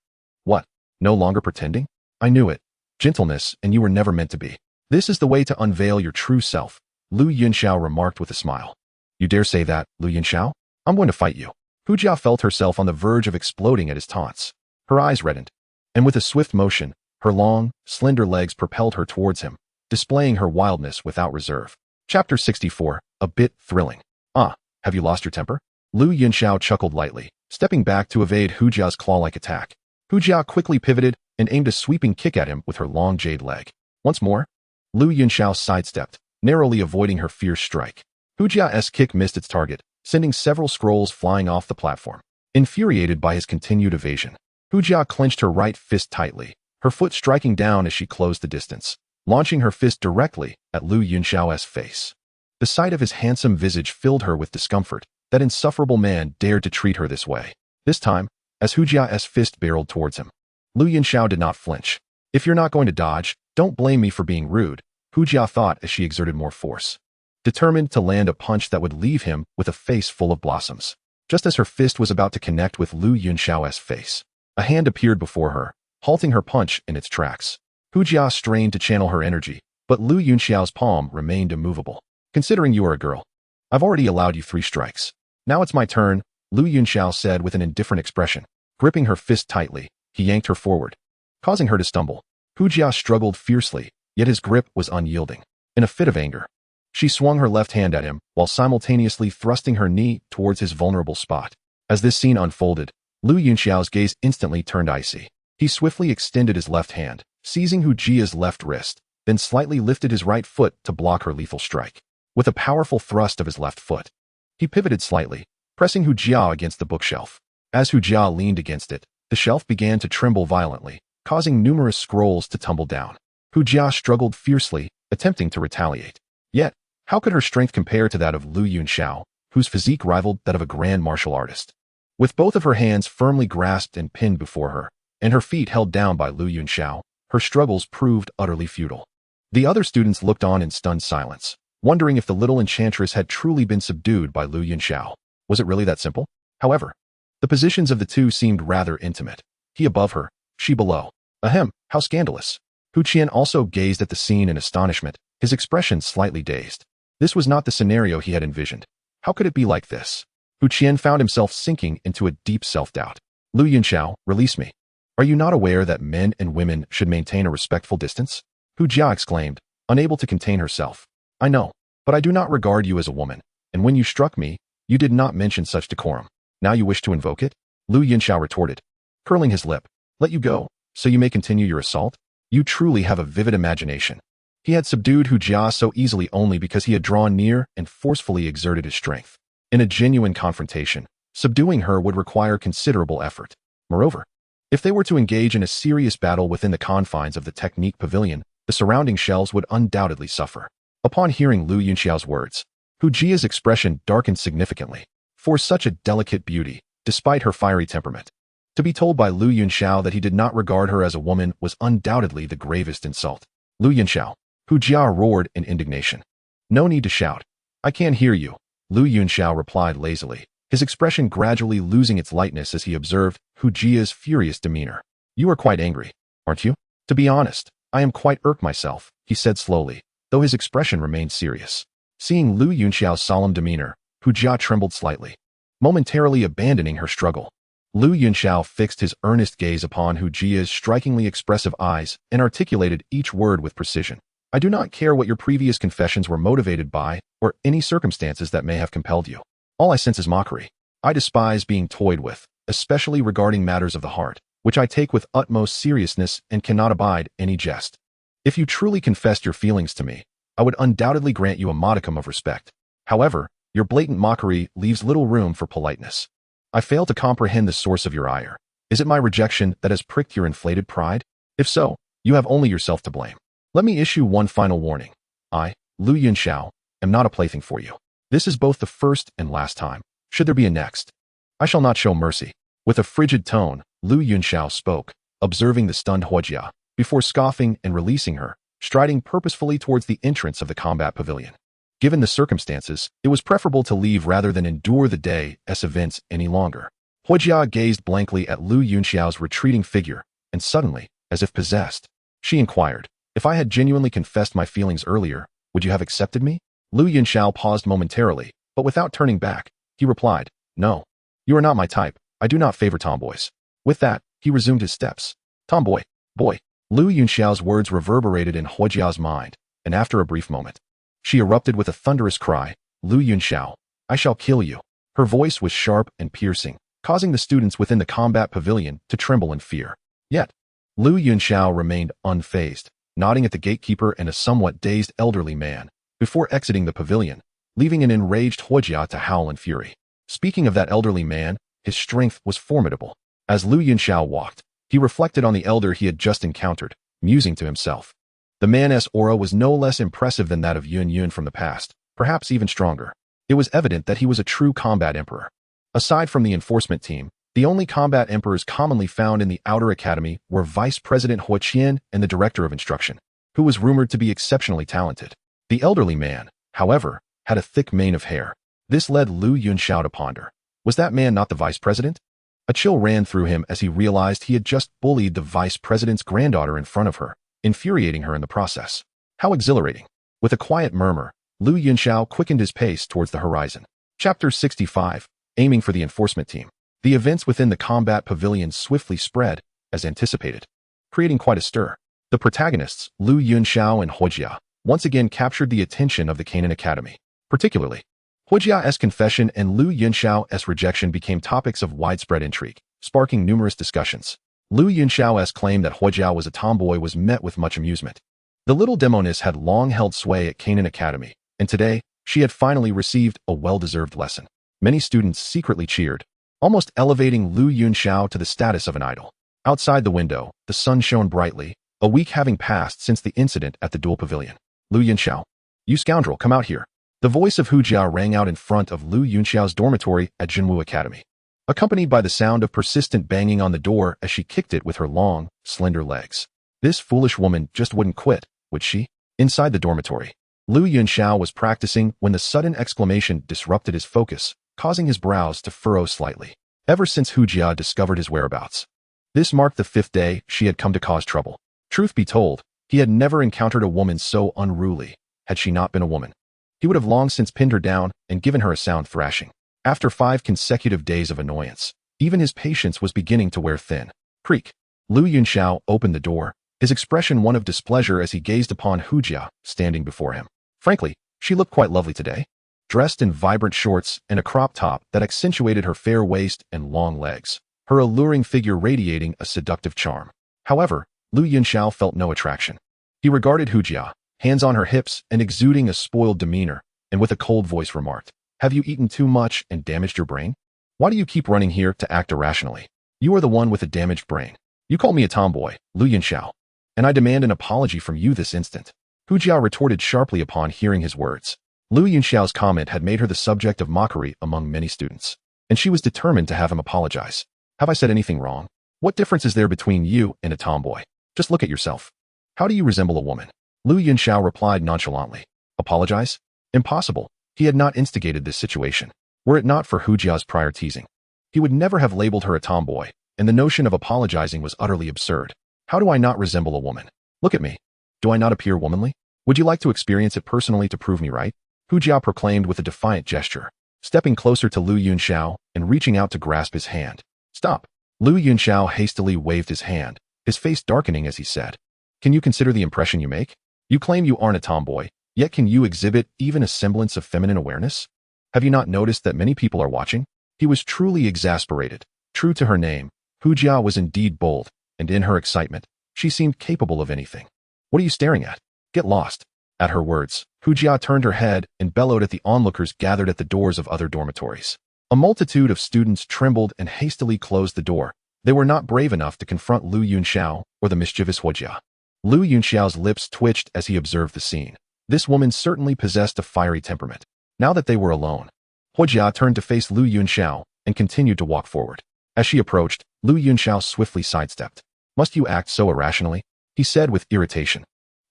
What? No longer pretending? I knew it. Gentleness, and you were never meant to be. This is the way to unveil your true self, Yunxiao remarked with a smile. You dare say that, Yunxiao? I'm going to fight you. Hu Jia felt herself on the verge of exploding at his taunts. Her eyes reddened, and with a swift motion, her long, slender legs propelled her towards him, displaying her wildness without reserve. Chapter 64, a bit thrilling. Ah, have you lost your temper? Yunxiao chuckled lightly, stepping back to evade Hu Jia's claw-like attack. Hu Jia quickly pivoted and aimed a sweeping kick at him with her long jade leg. Once more, Yunxiao sidestepped, narrowly avoiding her fierce strike. Hu Jia's kick missed its target, sending several scrolls flying off the platform. Infuriated by his continued evasion, Hu Jia clenched her right fist tightly, her foot striking down as she closed the distance, launching her fist directly at Yunxiao's face. The sight of his handsome visage filled her with discomfort. That insufferable man dared to treat her this way. This time, as Hu Jia's fist barreled towards him, Yunxiao did not flinch. If you're not going to dodge, don't blame me for being rude, Hu Jia thought as she exerted more force, determined to land a punch that would leave him with a face full of blossoms. Just as her fist was about to connect with Yunxiao's face, a hand appeared before her, halting her punch in its tracks. Hu Jia strained to channel her energy, but Yunxiao's palm remained immovable. Considering you are a girl, I've already allowed you 3 strikes. Now it's my turn, Yunxiao said with an indifferent expression. Gripping her fist tightly, he yanked her forward, causing her to stumble. Hu Jia struggled fiercely, yet his grip was unyielding. In a fit of anger, she swung her left hand at him while simultaneously thrusting her knee towards his vulnerable spot. As this scene unfolded, Yunxiao's gaze instantly turned icy. He swiftly extended his left hand, seizing Hu Jia's left wrist, then slightly lifted his right foot to block her lethal strike. With a powerful thrust of his left foot, he pivoted slightly, pressing Hu Jia against the bookshelf. As Hu Jia leaned against it, the shelf began to tremble violently, causing numerous scrolls to tumble down. Hu Jia struggled fiercely, attempting to retaliate. Yet, how could her strength compare to that of Yunxiao, whose physique rivaled that of a grand martial artist? With both of her hands firmly grasped and pinned before her, and her feet held down by Yunxiao, her struggles proved utterly futile. The other students looked on in stunned silence, wondering if the little enchantress had truly been subdued by Yunxiao. Was it really that simple? However, the positions of the two seemed rather intimate. He above her, she below. Ahem, how scandalous. Hu Qian also gazed at the scene in astonishment, his expression slightly dazed. This was not the scenario he had envisioned. How could it be like this? Hu Qian found himself sinking into a deep self-doubt. Yunxiao, release me. Are you not aware that men and women should maintain a respectful distance? Hu Jia exclaimed, unable to contain herself. I know, but I do not regard you as a woman, and when you struck me, you did not mention such decorum. Now you wish to invoke it? Yunxiao retorted, curling his lip. Let you go, so you may continue your assault? You truly have a vivid imagination. He had subdued Hu Jia so easily only because he had drawn near and forcefully exerted his strength. In a genuine confrontation, subduing her would require considerable effort. Moreover, if they were to engage in a serious battle within the confines of the technique pavilion, the surrounding shelves would undoubtedly suffer. Upon hearing Yunxiao's words, Hu Jia's expression darkened significantly. For such a delicate beauty, despite her fiery temperament, to be told by Yunxiao that he did not regard her as a woman was undoubtedly the gravest insult. Yunxiao, Hu Jia roared in indignation. No need to shout. I can't hear you, Yunxiao replied lazily, his expression gradually losing its lightness as he observed Hu Jia's furious demeanor. "You are quite angry, aren't you?" "To be honest, I am quite irked myself," he said slowly, though his expression remained serious. Seeing Lu Yunxiao's solemn demeanor, Hu Jia trembled slightly, momentarily abandoning her struggle. Lu Yunxiao fixed his earnest gaze upon Hu Jia's strikingly expressive eyes and articulated each word with precision. "I do not care what your previous confessions were motivated by or any circumstances that may have compelled you. All I sense is mockery. I despise being toyed with, especially regarding matters of the heart, which I take with utmost seriousness and cannot abide any jest. If you truly confessed your feelings to me, I would undoubtedly grant you a modicum of respect. However, your blatant mockery leaves little room for politeness. I fail to comprehend the source of your ire. Is it my rejection that has pricked your inflated pride? If so, you have only yourself to blame. Let me issue one final warning. I, Lu Yunxiao, am not a plaything for you. This is both the first and last time. Should there be a next, I shall not show mercy." With a frigid tone, Lu Yunxiao spoke, observing the stunned Hu Jia, before scoffing and releasing her, striding purposefully towards the entrance of the combat pavilion. Given the circumstances, it was preferable to leave rather than endure the day's events any longer. Hu Jia gazed blankly at Lu Yunxiao's retreating figure, and suddenly, as if possessed, she inquired, "If I had genuinely confessed my feelings earlier, would you have accepted me?" Lu Yunxiao paused momentarily, but without turning back, he replied, "No. You are not my type. I do not favor tomboys." With that, he resumed his steps. "Tomboy, boy." Lu Yunxiao's words reverberated in Hu Jia's mind, and after a brief moment, she erupted with a thunderous cry, "Lu Yunxiao, I shall kill you." Her voice was sharp and piercing, causing the students within the combat pavilion to tremble in fear. Yet, Lu Yunxiao remained unfazed, nodding at the gatekeeper and a somewhat dazed elderly man, before exiting the pavilion, leaving an enraged Hu Jia to howl in fury. Speaking of that elderly man, his strength was formidable. As Lu Yunxiao walked, he reflected on the elder he had just encountered, musing to himself. The man's aura was no less impressive than that of Yun from the past, perhaps even stronger. It was evident that he was a true combat emperor. Aside from the enforcement team, the only combat emperors commonly found in the Outer Academy were Vice President Hu Qian and the Director of Instruction, who was rumored to be exceptionally talented. The elderly man, however, had a thick mane of hair. This led Lu Yunxiao to ponder. Was that man not the vice president? A chill ran through him as he realized he had just bullied the vice president's granddaughter in front of her, infuriating her in the process. How exhilarating. With a quiet murmur, Lu Yunxiao quickened his pace towards the horizon. Chapter 65, Aiming for the Enforcement Team. The events within the combat pavilion swiftly spread, as anticipated, creating quite a stir. The protagonists, Lu Yunxiao and Hu Jia, once again captured the attention of the Canaan Academy. Particularly, Hu Jia's confession and Lu Yunxiao's rejection became topics of widespread intrigue, sparking numerous discussions. Lu Yunxiao's claim that Hu Jia was a tomboy was met with much amusement. The little demoness had long held sway at Canaan Academy, and today, she had finally received a well-deserved lesson. Many students secretly cheered, almost elevating Lu Yunxiao to the status of an idol. Outside the window, the sun shone brightly, a week having passed since the incident at the duel pavilion. "Lu Yunxiao, you scoundrel, come out here." The voice of Hu Jia rang out in front of Lu Yunxiao's dormitory at Jinwu Academy, accompanied by the sound of persistent banging on the door as she kicked it with her long, slender legs. This foolish woman just wouldn't quit, would she? Inside the dormitory, Lu Yunxiao was practicing when the sudden exclamation disrupted his focus, causing his brows to furrow slightly. Ever since Hu Jia discovered his whereabouts, this marked the 5th day she had come to cause trouble. Truth be told, he had never encountered a woman so unruly. Had she not been a woman, he would have long since pinned her down and given her a sound thrashing. After 5 consecutive days of annoyance, even his patience was beginning to wear thin. Creak. Lu Yunxiao opened the door, his expression one of displeasure as he gazed upon Hu Jia standing before him. Frankly, she looked quite lovely today, dressed in vibrant shorts and a crop top that accentuated her fair waist and long legs, her alluring figure radiating a seductive charm. However, Lu Yunxiao felt no attraction. He regarded Hu Jia, hands on her hips and exuding a spoiled demeanor, and with a cold voice remarked, "Have you eaten too much and damaged your brain? Why do you keep running here to act irrationally? You are the one with a damaged brain. You call me a tomboy, Lu Yunxiao, and I demand an apology from you this instant." Hu Jia retorted sharply upon hearing his words. Lu Yunxiao's comment had made her the subject of mockery among many students, and she was determined to have him apologize. "Have I said anything wrong? What difference is there between you and a tomboy? Just look at yourself. How do you resemble a woman?" Lu Yunxiao replied nonchalantly. "Apologize? Impossible." He had not instigated this situation. Were it not for Hu Jia's prior teasing, he would never have labeled her a tomboy, and the notion of apologizing was utterly absurd. How do I not resemble a woman? Look at me. Do I not appear womanly? Would you like to experience it personally to prove me right? Hu Jia proclaimed with a defiant gesture, stepping closer to Yunxiao and reaching out to grasp his hand. Stop. Yunxiao hastily waved his hand, his face darkening as he said, Can you consider the impression you make? You claim you aren't a tomboy, yet can you exhibit even a semblance of feminine awareness? Have you not noticed that many people are watching? He was truly exasperated. True to her name, Hu Jia was indeed bold, and in her excitement, she seemed capable of anything. What are you staring at? Get lost. At her words, Hu Jia turned her head and bellowed at the onlookers gathered at the doors of other dormitories. A multitude of students trembled and hastily closed the door. They were not brave enough to confront Yunxiao or the mischievous Hu Jia. Yunxiao's lips twitched as he observed the scene. This woman certainly possessed a fiery temperament. Now that they were alone, Hu Jia turned to face Yunxiao and continued to walk forward. As she approached, Yunxiao swiftly sidestepped. Must you act so irrationally? He said with irritation.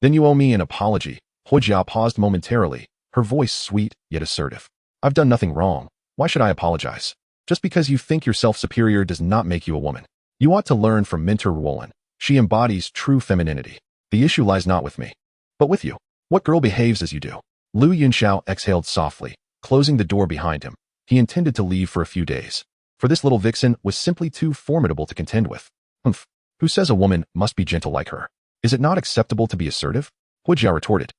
Then you owe me an apology. Hu Jia paused momentarily, her voice sweet yet assertive. I've done nothing wrong. Why should I apologize? Just because you think yourself superior does not make you a woman. You ought to learn from mentor Wutan. She embodies true femininity. The issue lies not with me, but with you. What girl behaves as you do? Yunxiao exhaled softly, closing the door behind him. He intended to leave for a few days, for this little vixen was simply too formidable to contend with. Humph. Who says a woman must be gentle like her? Is it not acceptable to be assertive? Hu Jia retorted,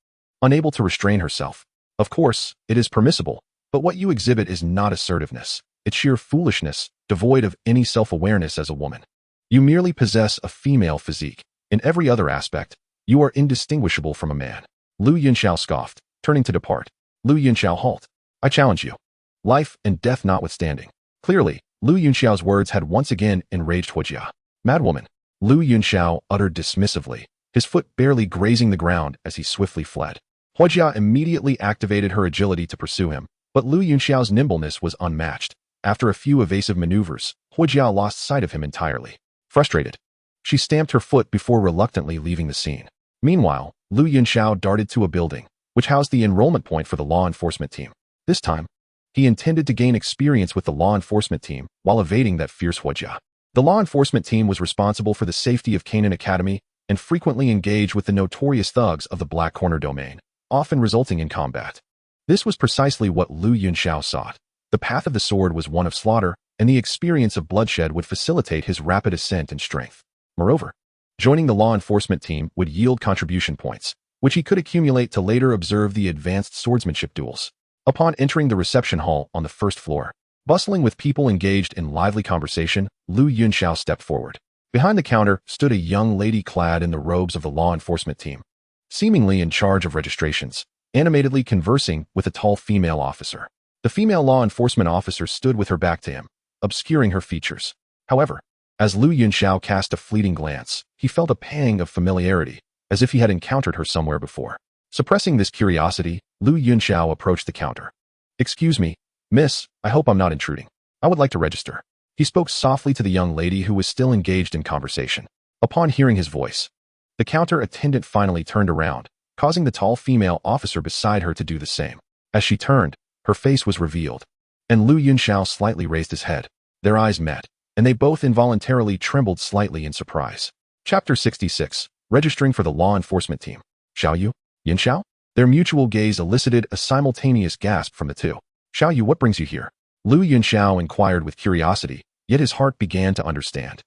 unable to restrain herself. Of course, it is permissible, but what you exhibit is not assertiveness. It's sheer foolishness, devoid of any self-awareness as a woman. You merely possess a female physique. In every other aspect, you are indistinguishable from a man. Yunxiao scoffed, turning to depart. Yunxiao, halt. I challenge you. Life and death notwithstanding. Clearly, Yunxiao's words had once again enraged Hu Jia. Madwoman. Yunxiao uttered dismissively, his foot barely grazing the ground as he swiftly fled. Hu Jia immediately activated her agility to pursue him, but Yunxiao's nimbleness was unmatched. After a few evasive maneuvers, Hu Jia lost sight of him entirely. Frustrated, she stamped her foot before reluctantly leaving the scene. Meanwhile, Yunxiao darted to a building, which housed the enrollment point for the law enforcement team. This time, he intended to gain experience with the law enforcement team while evading that fierce Hu Jia. The law enforcement team was responsible for the safety of Canaan Academy and frequently engaged with the notorious thugs of the Black Corner domain, often resulting in combat. This was precisely what Yunxiao sought. The path of the sword was one of slaughter, and the experience of bloodshed would facilitate his rapid ascent in strength. Moreover, joining the law enforcement team would yield contribution points, which he could accumulate to later observe the advanced swordsmanship duels. Upon entering the reception hall on the first floor, bustling with people engaged in lively conversation, Yunxiao stepped forward. Behind the counter stood a young lady clad in the robes of the law enforcement team, seemingly in charge of registrations, animatedly conversing with a tall female officer. The female law enforcement officer stood with her back to him, obscuring her features. However, as Yunxiao cast a fleeting glance, he felt a pang of familiarity, as if he had encountered her somewhere before. Suppressing this curiosity, Yunxiao approached the counter. Excuse me, miss, I hope I'm not intruding. I would like to register. He spoke softly to the young lady who was still engaged in conversation. Upon hearing his voice, the counter attendant finally turned around, causing the tall female officer beside her to do the same. As she turned, her face was revealed, and Yunxiao slightly raised his head. Their eyes met, and they both involuntarily trembled slightly in surprise. Chapter 66. Registering for the law enforcement team. Xiaoyu? Yunxiao? Their mutual gaze elicited a simultaneous gasp from the two. Xiaoyu, what brings you here? Yunxiao inquired with curiosity, yet his heart began to understand.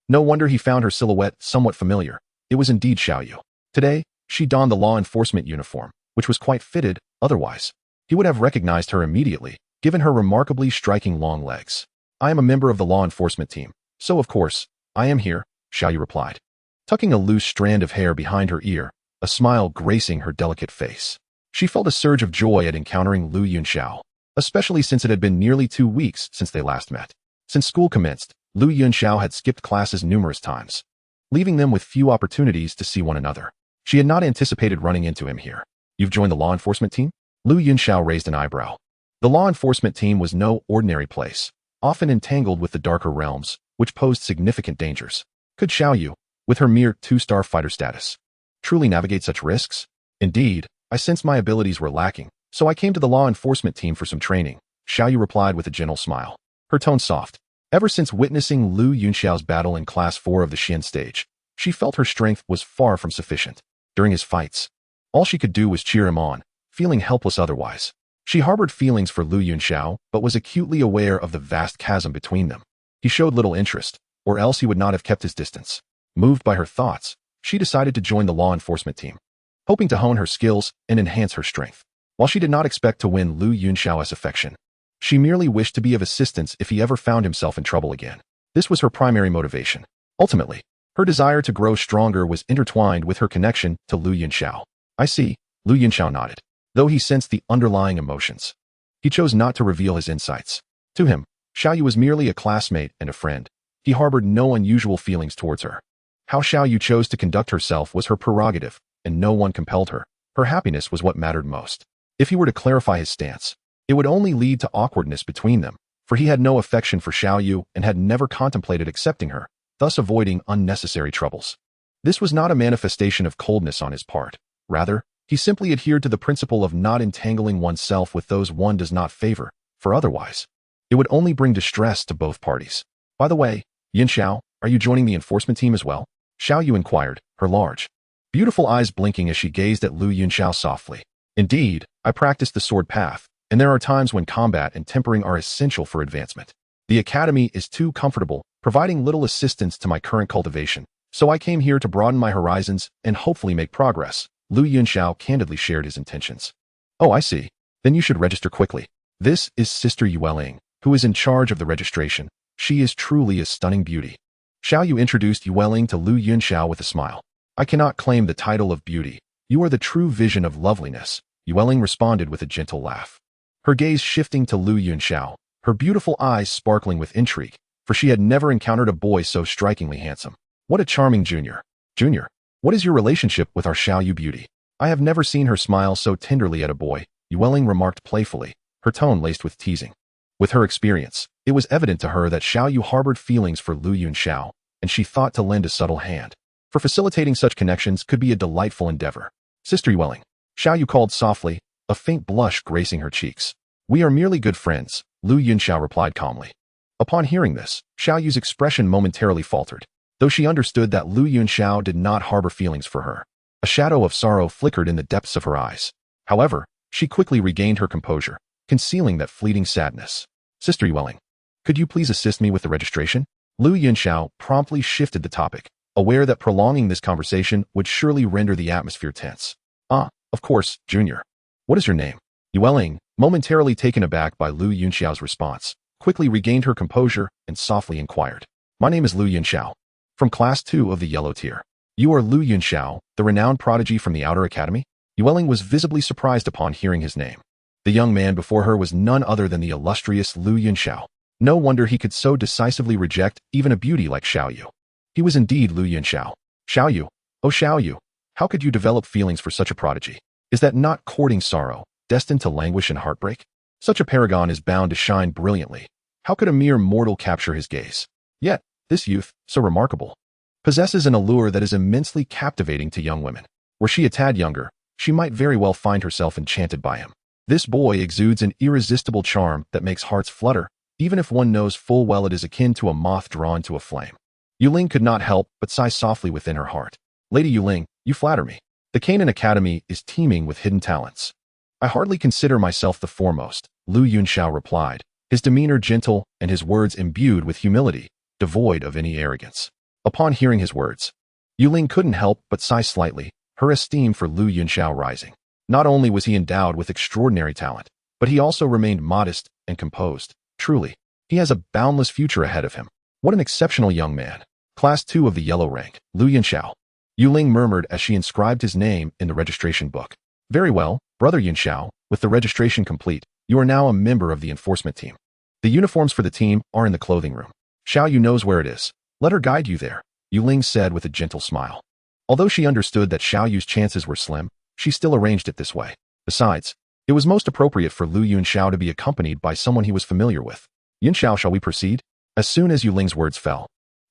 No wonder he found her silhouette somewhat familiar. It was indeed Xiaoyu. Today, she donned the law enforcement uniform, which was quite fitted, otherwise. He would have recognized her immediately, given her remarkably striking long legs. I am a member of the law enforcement team, so of course, I am here, Xiaoyu replied, tucking a loose strand of hair behind her ear, a smile gracing her delicate face. She felt a surge of joy at encountering Yunxiao, especially since it had been nearly 2 weeks since they last met. Since school commenced, Yunxiao had skipped classes numerous times, leaving them with few opportunities to see one another. She had not anticipated running into him here. You've joined the law enforcement team? Yunxiao raised an eyebrow. The law enforcement team was no ordinary place, often entangled with the darker realms, which posed significant dangers. Could Xiaoyu, with her mere 2-star fighter status, truly navigate such risks? Indeed, I sensed my abilities were lacking, so I came to the law enforcement team for some training, Xiaoyu replied with a gentle smile. Her tone soft. Ever since witnessing Lu Yunxiao's battle in Class 4 of the Xian stage, she felt her strength was far from sufficient. During his fights, all she could do was cheer him on, feeling helpless otherwise. She harbored feelings for Lu Yunxiao, but was acutely aware of the vast chasm between them. He showed little interest, or else he would not have kept his distance. Moved by her thoughts, she decided to join the law enforcement team, hoping to hone her skills and enhance her strength. While she did not expect to win Lu Yunxiao's affection, she merely wished to be of assistance if he ever found himself in trouble again. This was her primary motivation. Ultimately, her desire to grow stronger was intertwined with her connection to Lu Yunxiao. I see, Lu Yunxiao nodded, though he sensed the underlying emotions. He chose not to reveal his insights. To him, Xiaoyu was merely a classmate and a friend. He harbored no unusual feelings towards her. How Xiaoyu chose to conduct herself was her prerogative, and no one compelled her. Her happiness was what mattered most. If he were to clarify his stance, it would only lead to awkwardness between them, for he had no affection for Xiaoyu and had never contemplated accepting her, thus avoiding unnecessary troubles. This was not a manifestation of coldness on his part. Rather, he simply adhered to the principle of not entangling oneself with those one does not favor, for otherwise, it would only bring distress to both parties. By the way, Yunxiao, are you joining the enforcement team as well? Xiaoyu inquired, her large, beautiful eyes blinking as she gazed at Lu Yunxiao softly. Indeed, I practice the sword path, and there are times when combat and tempering are essential for advancement. The academy is too comfortable, providing little assistance to my current cultivation, so I came here to broaden my horizons and hopefully make progress. Lu Yunxiao candidly shared his intentions. Oh, I see. Then you should register quickly. This is Sister Yueling, who is in charge of the registration. She is truly a stunning beauty. Xiaoyu introduced Yueling to Lu Yunxiao with a smile. I cannot claim the title of beauty. You are the true vision of loveliness. Yueling responded with a gentle laugh. Her gaze shifting to Lu Yunxiao, her beautiful eyes sparkling with intrigue, for she had never encountered a boy so strikingly handsome. What a charming junior. Junior, what is your relationship with our Xiaoyu beauty? I have never seen her smile so tenderly at a boy, Yueling remarked playfully, her tone laced with teasing. With her experience, it was evident to her that Xiaoyu harbored feelings for Lu Yunxiao, and she thought to lend a subtle hand. For facilitating such connections could be a delightful endeavor. Sister Yueling, Xiaoyu called softly, a faint blush gracing her cheeks. We are merely good friends, Lu Yunxiao replied calmly. Upon hearing this, Xiaoyu's expression momentarily faltered, though she understood that Lu Yunxiao did not harbor feelings for her. A shadow of sorrow flickered in the depths of her eyes. However, she quickly regained her composure, concealing that fleeting sadness. Sister Yueling, could you please assist me with the registration? Lu Yunxiao promptly shifted the topic, aware that prolonging this conversation would surely render the atmosphere tense. Ah, of course, Junior. What is your name? Yueling, momentarily taken aback by Lu Yunxiao's response, quickly regained her composure and softly inquired. My name is Lu Yunxiao, from Class 2 of the Yellow Tier. You are Lu Yunxiao, the renowned prodigy from the Outer Academy? Yueling was visibly surprised upon hearing his name. The young man before her was none other than the illustrious Lu Yunxiao. No wonder he could so decisively reject even a beauty like Xiaoyu. He was indeed Lu Yunxiao. Xiaoyu, oh Xiaoyu, how could you develop feelings for such a prodigy? Is that not courting sorrow, destined to languish and heartbreak? Such a paragon is bound to shine brilliantly. How could a mere mortal capture his gaze? Yet, this youth, so remarkable, possesses an allure that is immensely captivating to young women. Were she a tad younger, she might very well find herself enchanted by him. This boy exudes an irresistible charm that makes hearts flutter, even if one knows full well it is akin to a moth drawn to a flame. Yuling could not help but sigh softly within her heart. Lady Yuling, you flatter me. The Canaan Academy is teeming with hidden talents. I hardly consider myself the foremost, Lu Yunxiao replied, his demeanor gentle and his words imbued with humility, devoid of any arrogance. Upon hearing his words, Yuling couldn't help but sigh slightly, her esteem for Lu Yunxiao rising. Not only was he endowed with extraordinary talent, but he also remained modest and composed. Truly, he has a boundless future ahead of him. What an exceptional young man. Class 2 of the yellow rank, Lu Yunxiao. Yuling murmured as she inscribed his name in the registration book. Very well, Brother Yunxiao, with the registration complete, you are now a member of the enforcement team. The uniforms for the team are in the clothing room. Xiaoyu knows where it is. Let her guide you there, Yuling said with a gentle smile. Although she understood that Xiaoyu's chances were slim, she still arranged it this way. Besides, it was most appropriate for Lu Yunxiao to be accompanied by someone he was familiar with. Yunxiao, shall we proceed? As soon as Yuling's words fell,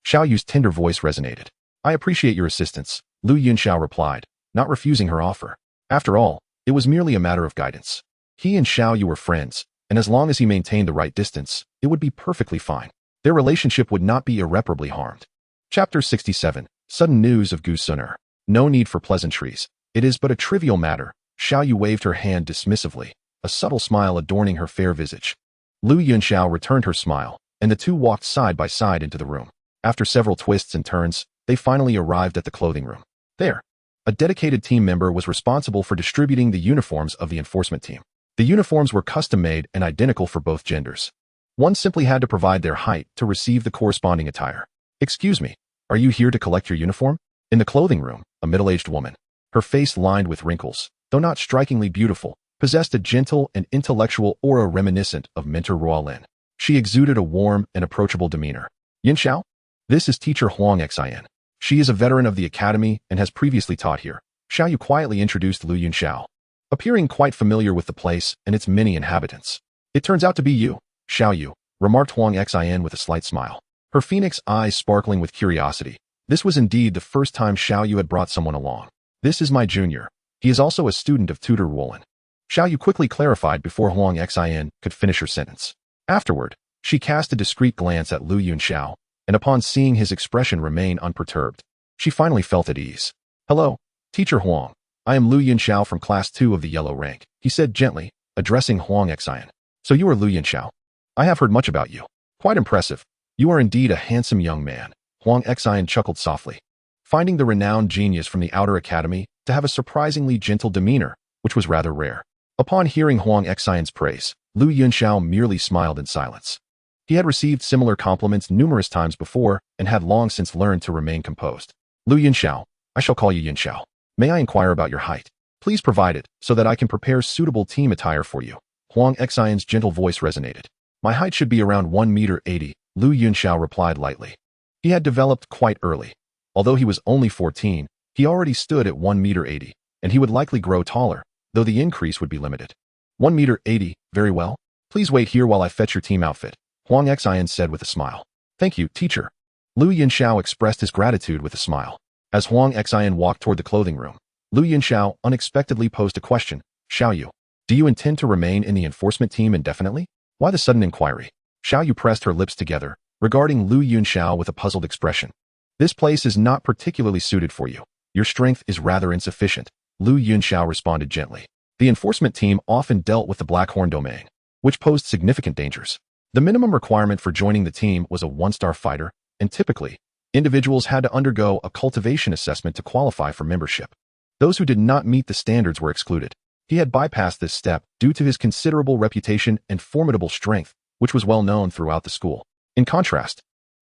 Xiaoyu's tender voice resonated. I appreciate your assistance, Lu Yunxiao replied, not refusing her offer. After all, it was merely a matter of guidance. He and Xiaoyu were friends, and as long as he maintained the right distance, it would be perfectly fine. Their relationship would not be irreparably harmed. Chapter 67. Sudden news of Gu Suner. No need for pleasantries. It is but a trivial matter. Xiao Yu waved her hand dismissively, a subtle smile adorning her fair visage. Yunxiao returned her smile, and the two walked side by side into the room. After several twists and turns, they finally arrived at the clothing room. There, a dedicated team member was responsible for distributing the uniforms of the enforcement team. The uniforms were custom-made and identical for both genders. One simply had to provide their height to receive the corresponding attire. "Excuse me, are you here to collect your uniform?" In the clothing room, a middle-aged woman, her face lined with wrinkles, though not strikingly beautiful, possessed a gentle and intellectual aura reminiscent of Mentor Ruolin. She exuded a warm and approachable demeanor. "Yunxiao? This is teacher Huang Xin. She is a veteran of the academy and has previously taught here." Xiao Yu quietly introduced Yunxiao, appearing quite familiar with the place and its many inhabitants. "It turns out to be you, Xiao Yu," remarked Huang Xin with a slight smile, her phoenix eyes sparkling with curiosity. This was indeed the first time Xiao Yu had brought someone along. "This is my junior. He is also a student of tutor Ruolin." Xiao Yu quickly clarified before Huang Xin could finish her sentence. Afterward, she cast a discreet glance at Yunxiao, and upon seeing his expression remain unperturbed, she finally felt at ease. "Hello, Teacher Huang. I am Yunxiao from Class 2 of the Yellow Rank," he said gently, addressing Huang Xin. "So you are Yunxiao. I have heard much about you. Quite impressive. You are indeed a handsome young man." Huang Xin chuckled softly, finding the renowned genius from the outer academy to have a surprisingly gentle demeanor, which was rather rare. Upon hearing Huang Xin's praise, Yunxiao merely smiled in silence. He had received similar compliments numerous times before and had long since learned to remain composed. "Yunxiao, I shall call you Yunxiao. May I inquire about your height? Please provide it so that I can prepare suitable team attire for you." Huang Xin's gentle voice resonated. "My height should be around 1.80 meters, Yunxiao replied lightly. He had developed quite early. Although he was only 14, he already stood at 1.80 meters, and he would likely grow taller, though the increase would be limited. 1.80 meters, very well. Please wait here while I fetch your team outfit," Huang Xin said with a smile. "Thank you, teacher." Yunxiao expressed his gratitude with a smile. As Huang Xin walked toward the clothing room, Yunxiao unexpectedly posed a question. "Xiao Yu, do you intend to remain in the enforcement team indefinitely? Why the sudden inquiry?" Xiao Yu pressed her lips together, regarding Yunxiao with a puzzled expression. "This place is not particularly suited for you. Your strength is rather insufficient," Yunxiao responded gently. The enforcement team often dealt with the Blackhorn domain, which posed significant dangers. The minimum requirement for joining the team was a 1-star fighter, and typically, individuals had to undergo a cultivation assessment to qualify for membership. Those who did not meet the standards were excluded. He had bypassed this step due to his considerable reputation and formidable strength, which was well known throughout the school. In contrast,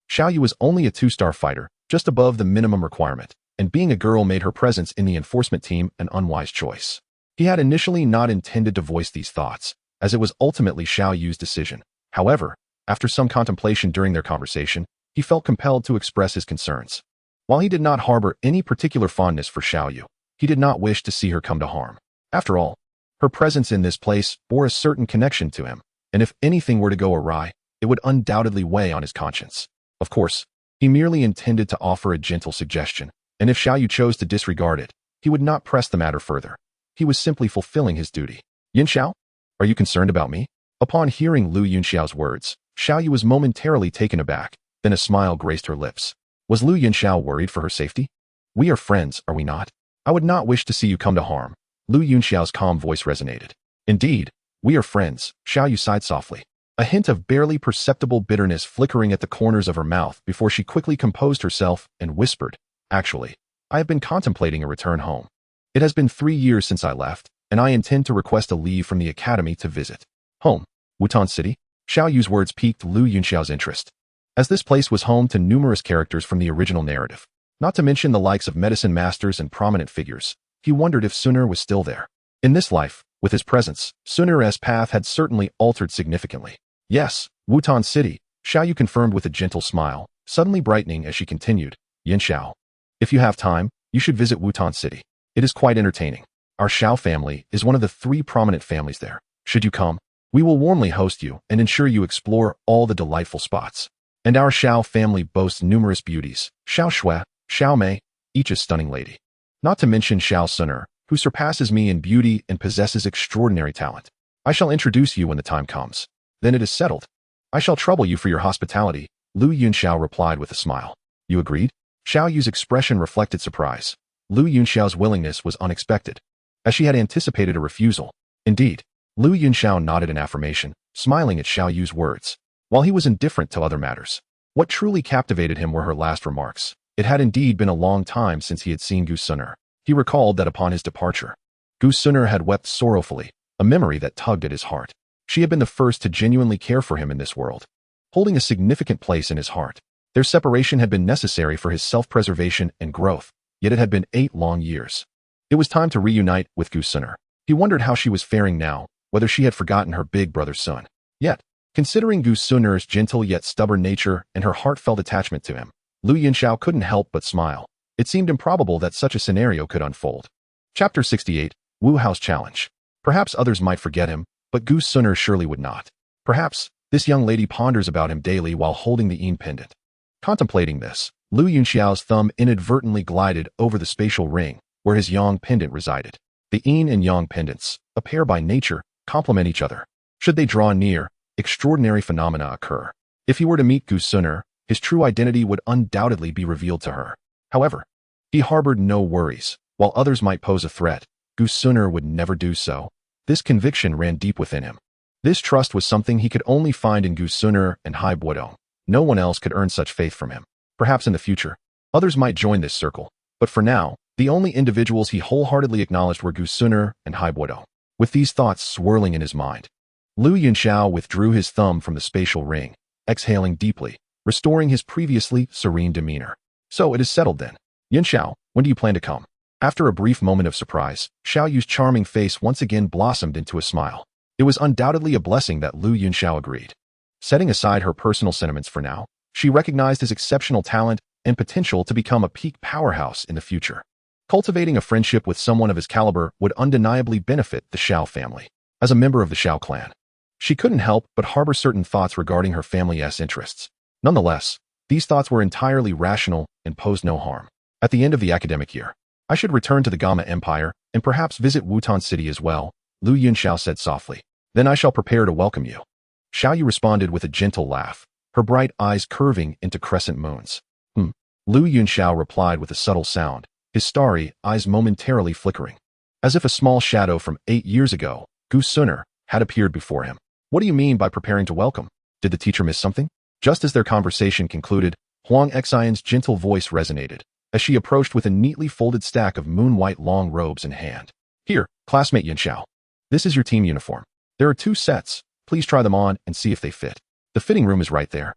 Xiao Yu was only a 2-star fighter, just above the minimum requirement, and being a girl made her presence in the enforcement team an unwise choice. He had initially not intended to voice these thoughts, as it was ultimately Xiao Yu's decision. However, after some contemplation during their conversation, he felt compelled to express his concerns. While he did not harbor any particular fondness for Xiao Yu, he did not wish to see her come to harm. After all, her presence in this place bore a certain connection to him, and if anything were to go awry, it would undoubtedly weigh on his conscience. Of course, he merely intended to offer a gentle suggestion, and if Xiao Yu chose to disregard it, he would not press the matter further. He was simply fulfilling his duty. "Yunxiao, are you concerned about me?" Upon hearing Yunxiao's words, Xiao Yu was momentarily taken aback, then a smile graced her lips. Was Yunxiao worried for her safety? "We are friends, are we not? I would not wish to see you come to harm." Yunxiao's calm voice resonated. "Indeed, we are friends," Xiao Yu sighed softly, a hint of barely perceptible bitterness flickering at the corners of her mouth before she quickly composed herself and whispered, "Actually, I have been contemplating a return home. It has been 3 years since I left, and I intend to request a leave from the academy to visit home. Wutan City?" Xiao Yu's words piqued Yunxiao's interest, as this place was home to numerous characters from the original narrative, not to mention the likes of medicine masters and prominent figures. He wondered if Suner was still there. In this life, with his presence, Suner's path had certainly altered significantly. "Yes, Wutan City," Xiao Yu confirmed with a gentle smile, suddenly brightening as she continued, "Yunxiao, if you have time, you should visit Wutan City. It is quite entertaining. Our Xiao family is one of the 3 prominent families there. Should you come, we will warmly host you and ensure you explore all the delightful spots. And our Xiao family boasts numerous beauties, Xiao Shui, Xiao Mei, each a stunning lady. Not to mention Xiao Suner, who surpasses me in beauty and possesses extraordinary talent. I shall introduce you when the time comes. Then it is settled. I shall trouble you for your hospitality, Lu Yunxiao replied with a smile. You agreed? Xiao Yu's expression reflected surprise. Lu Yunxiao's willingness was unexpected, as she had anticipated a refusal. Indeed, Lu Yunxiao nodded in affirmation, smiling at Xiao Yu's words. While he was indifferent to other matters, what truly captivated him were her last remarks. It had indeed been a long time since he had seen Gu Suner. He recalled that upon his departure, Gu Suner had wept sorrowfully, a memory that tugged at his heart. She had been the first to genuinely care for him in this world, holding a significant place in his heart. Their separation had been necessary for his self-preservation and growth, yet it had been 8 long years. It was time to reunite with Gu Suner. He wondered how she was faring now, whether she had forgotten her big brother's son. Yet, considering Gu Suner's gentle yet stubborn nature and her heartfelt attachment to him, Lu Yunxiao couldn't help but smile. It seemed improbable that such a scenario could unfold. Chapter 68, Wu Hao's Challenge. Perhaps others might forget him, but Gu Suner surely would not. Perhaps, this young lady ponders about him daily while holding the pendant. Contemplating this, Lu Yunxiao's thumb inadvertently glided over the spatial ring, where his yang pendant resided. The yin and yang pendants, a pair by nature, complement each other. Should they draw near, extraordinary phenomena occur. If he were to meet Gu Suner, his true identity would undoubtedly be revealed to her. However, he harbored no worries. While others might pose a threat, Gu Suner would never do so. This conviction ran deep within him. This trust was something he could only find in Gu Suner and Hai Buodong. No one else could earn such faith from him. Perhaps in the future, others might join this circle, but for now, the only individuals he wholeheartedly acknowledged were Gu Suner and Hai Buodong. With these thoughts swirling in his mind, Lu Yunxiao withdrew his thumb from the spatial ring, exhaling deeply, restoring his previously serene demeanor. So it is settled then. Yunxiao, when do you plan to come? After a brief moment of surprise, Xiao Yu's charming face once again blossomed into a smile. It was undoubtedly a blessing that Lu Yunxiao agreed. Setting aside her personal sentiments for now, she recognized his exceptional talent and potential to become a peak powerhouse in the future. Cultivating a friendship with someone of his caliber would undeniably benefit the Xiao family. As a member of the Xiao clan, she couldn't help but harbor certain thoughts regarding her family's interests. Nonetheless, these thoughts were entirely rational and posed no harm. At the end of the academic year, I should return to the Gamma Empire and perhaps visit Wutan City as well, Lu Yunxiao said softly. Then I shall prepare to welcome you. Xiao Yu responded with a gentle laugh, her bright eyes curving into crescent moons. Lu Yunxiao replied with a subtle sound, his starry eyes momentarily flickering. As if a small shadow from 8 years ago, Gu Suner had appeared before him. What do you mean by preparing to welcome? Did the teacher miss something? Just as their conversation concluded, Huang Xian's gentle voice resonated, as she approached with a neatly folded stack of moon-white long robes in hand. Here, classmate Yunxiao. This is your team uniform. There are 2 sets. Please try them on and see if they fit. The fitting room is right there.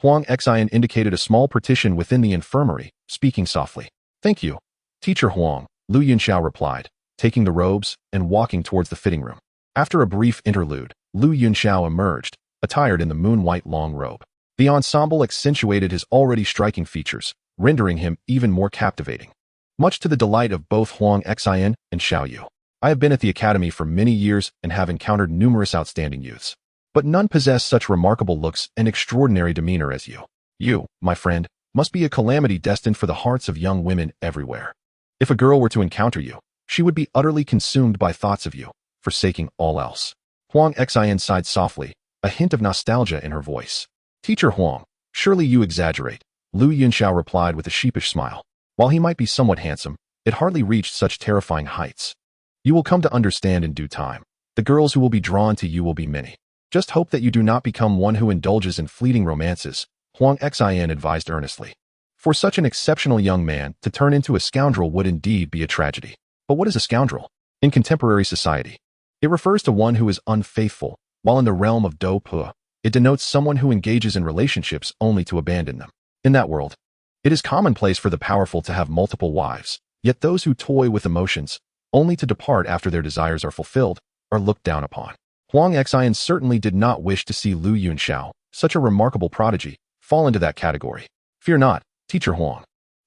Huang Xian indicated a small partition within the infirmary, speaking softly. Thank you, Teacher Huang, Lu Yunxiao replied, taking the robes and walking towards the fitting room. After a brief interlude, Lu Yunxiao emerged, attired in the moon-white long robe. The ensemble accentuated his already striking features, rendering him even more captivating. Much to the delight of both Huang Xian and Xiao Yu. I have been at the academy for many years and have encountered numerous outstanding youths, but none possess such remarkable looks and extraordinary demeanor as you. You, my friend, must be a calamity destined for the hearts of young women everywhere. If a girl were to encounter you, she would be utterly consumed by thoughts of you, forsaking all else. Huang Xian sighed softly, a hint of nostalgia in her voice. Teacher Huang, surely you exaggerate, Lu Yunxiao replied with a sheepish smile. While he might be somewhat handsome, it hardly reached such terrifying heights. You will come to understand in due time. The girls who will be drawn to you will be many. Just hope that you do not become one who indulges in fleeting romances, Huang Xian advised earnestly. For such an exceptional young man to turn into a scoundrel would indeed be a tragedy. But what is a scoundrel? In contemporary society, it refers to one who is unfaithful, while in the realm of Dou Pu, it denotes someone who engages in relationships only to abandon them. In that world, it is commonplace for the powerful to have multiple wives, yet those who toy with emotions, only to depart after their desires are fulfilled, are looked down upon. Huang Xian certainly did not wish to see Lu Yunxiao, such a remarkable prodigy, fall into that category. Fear not, Teacher Huang.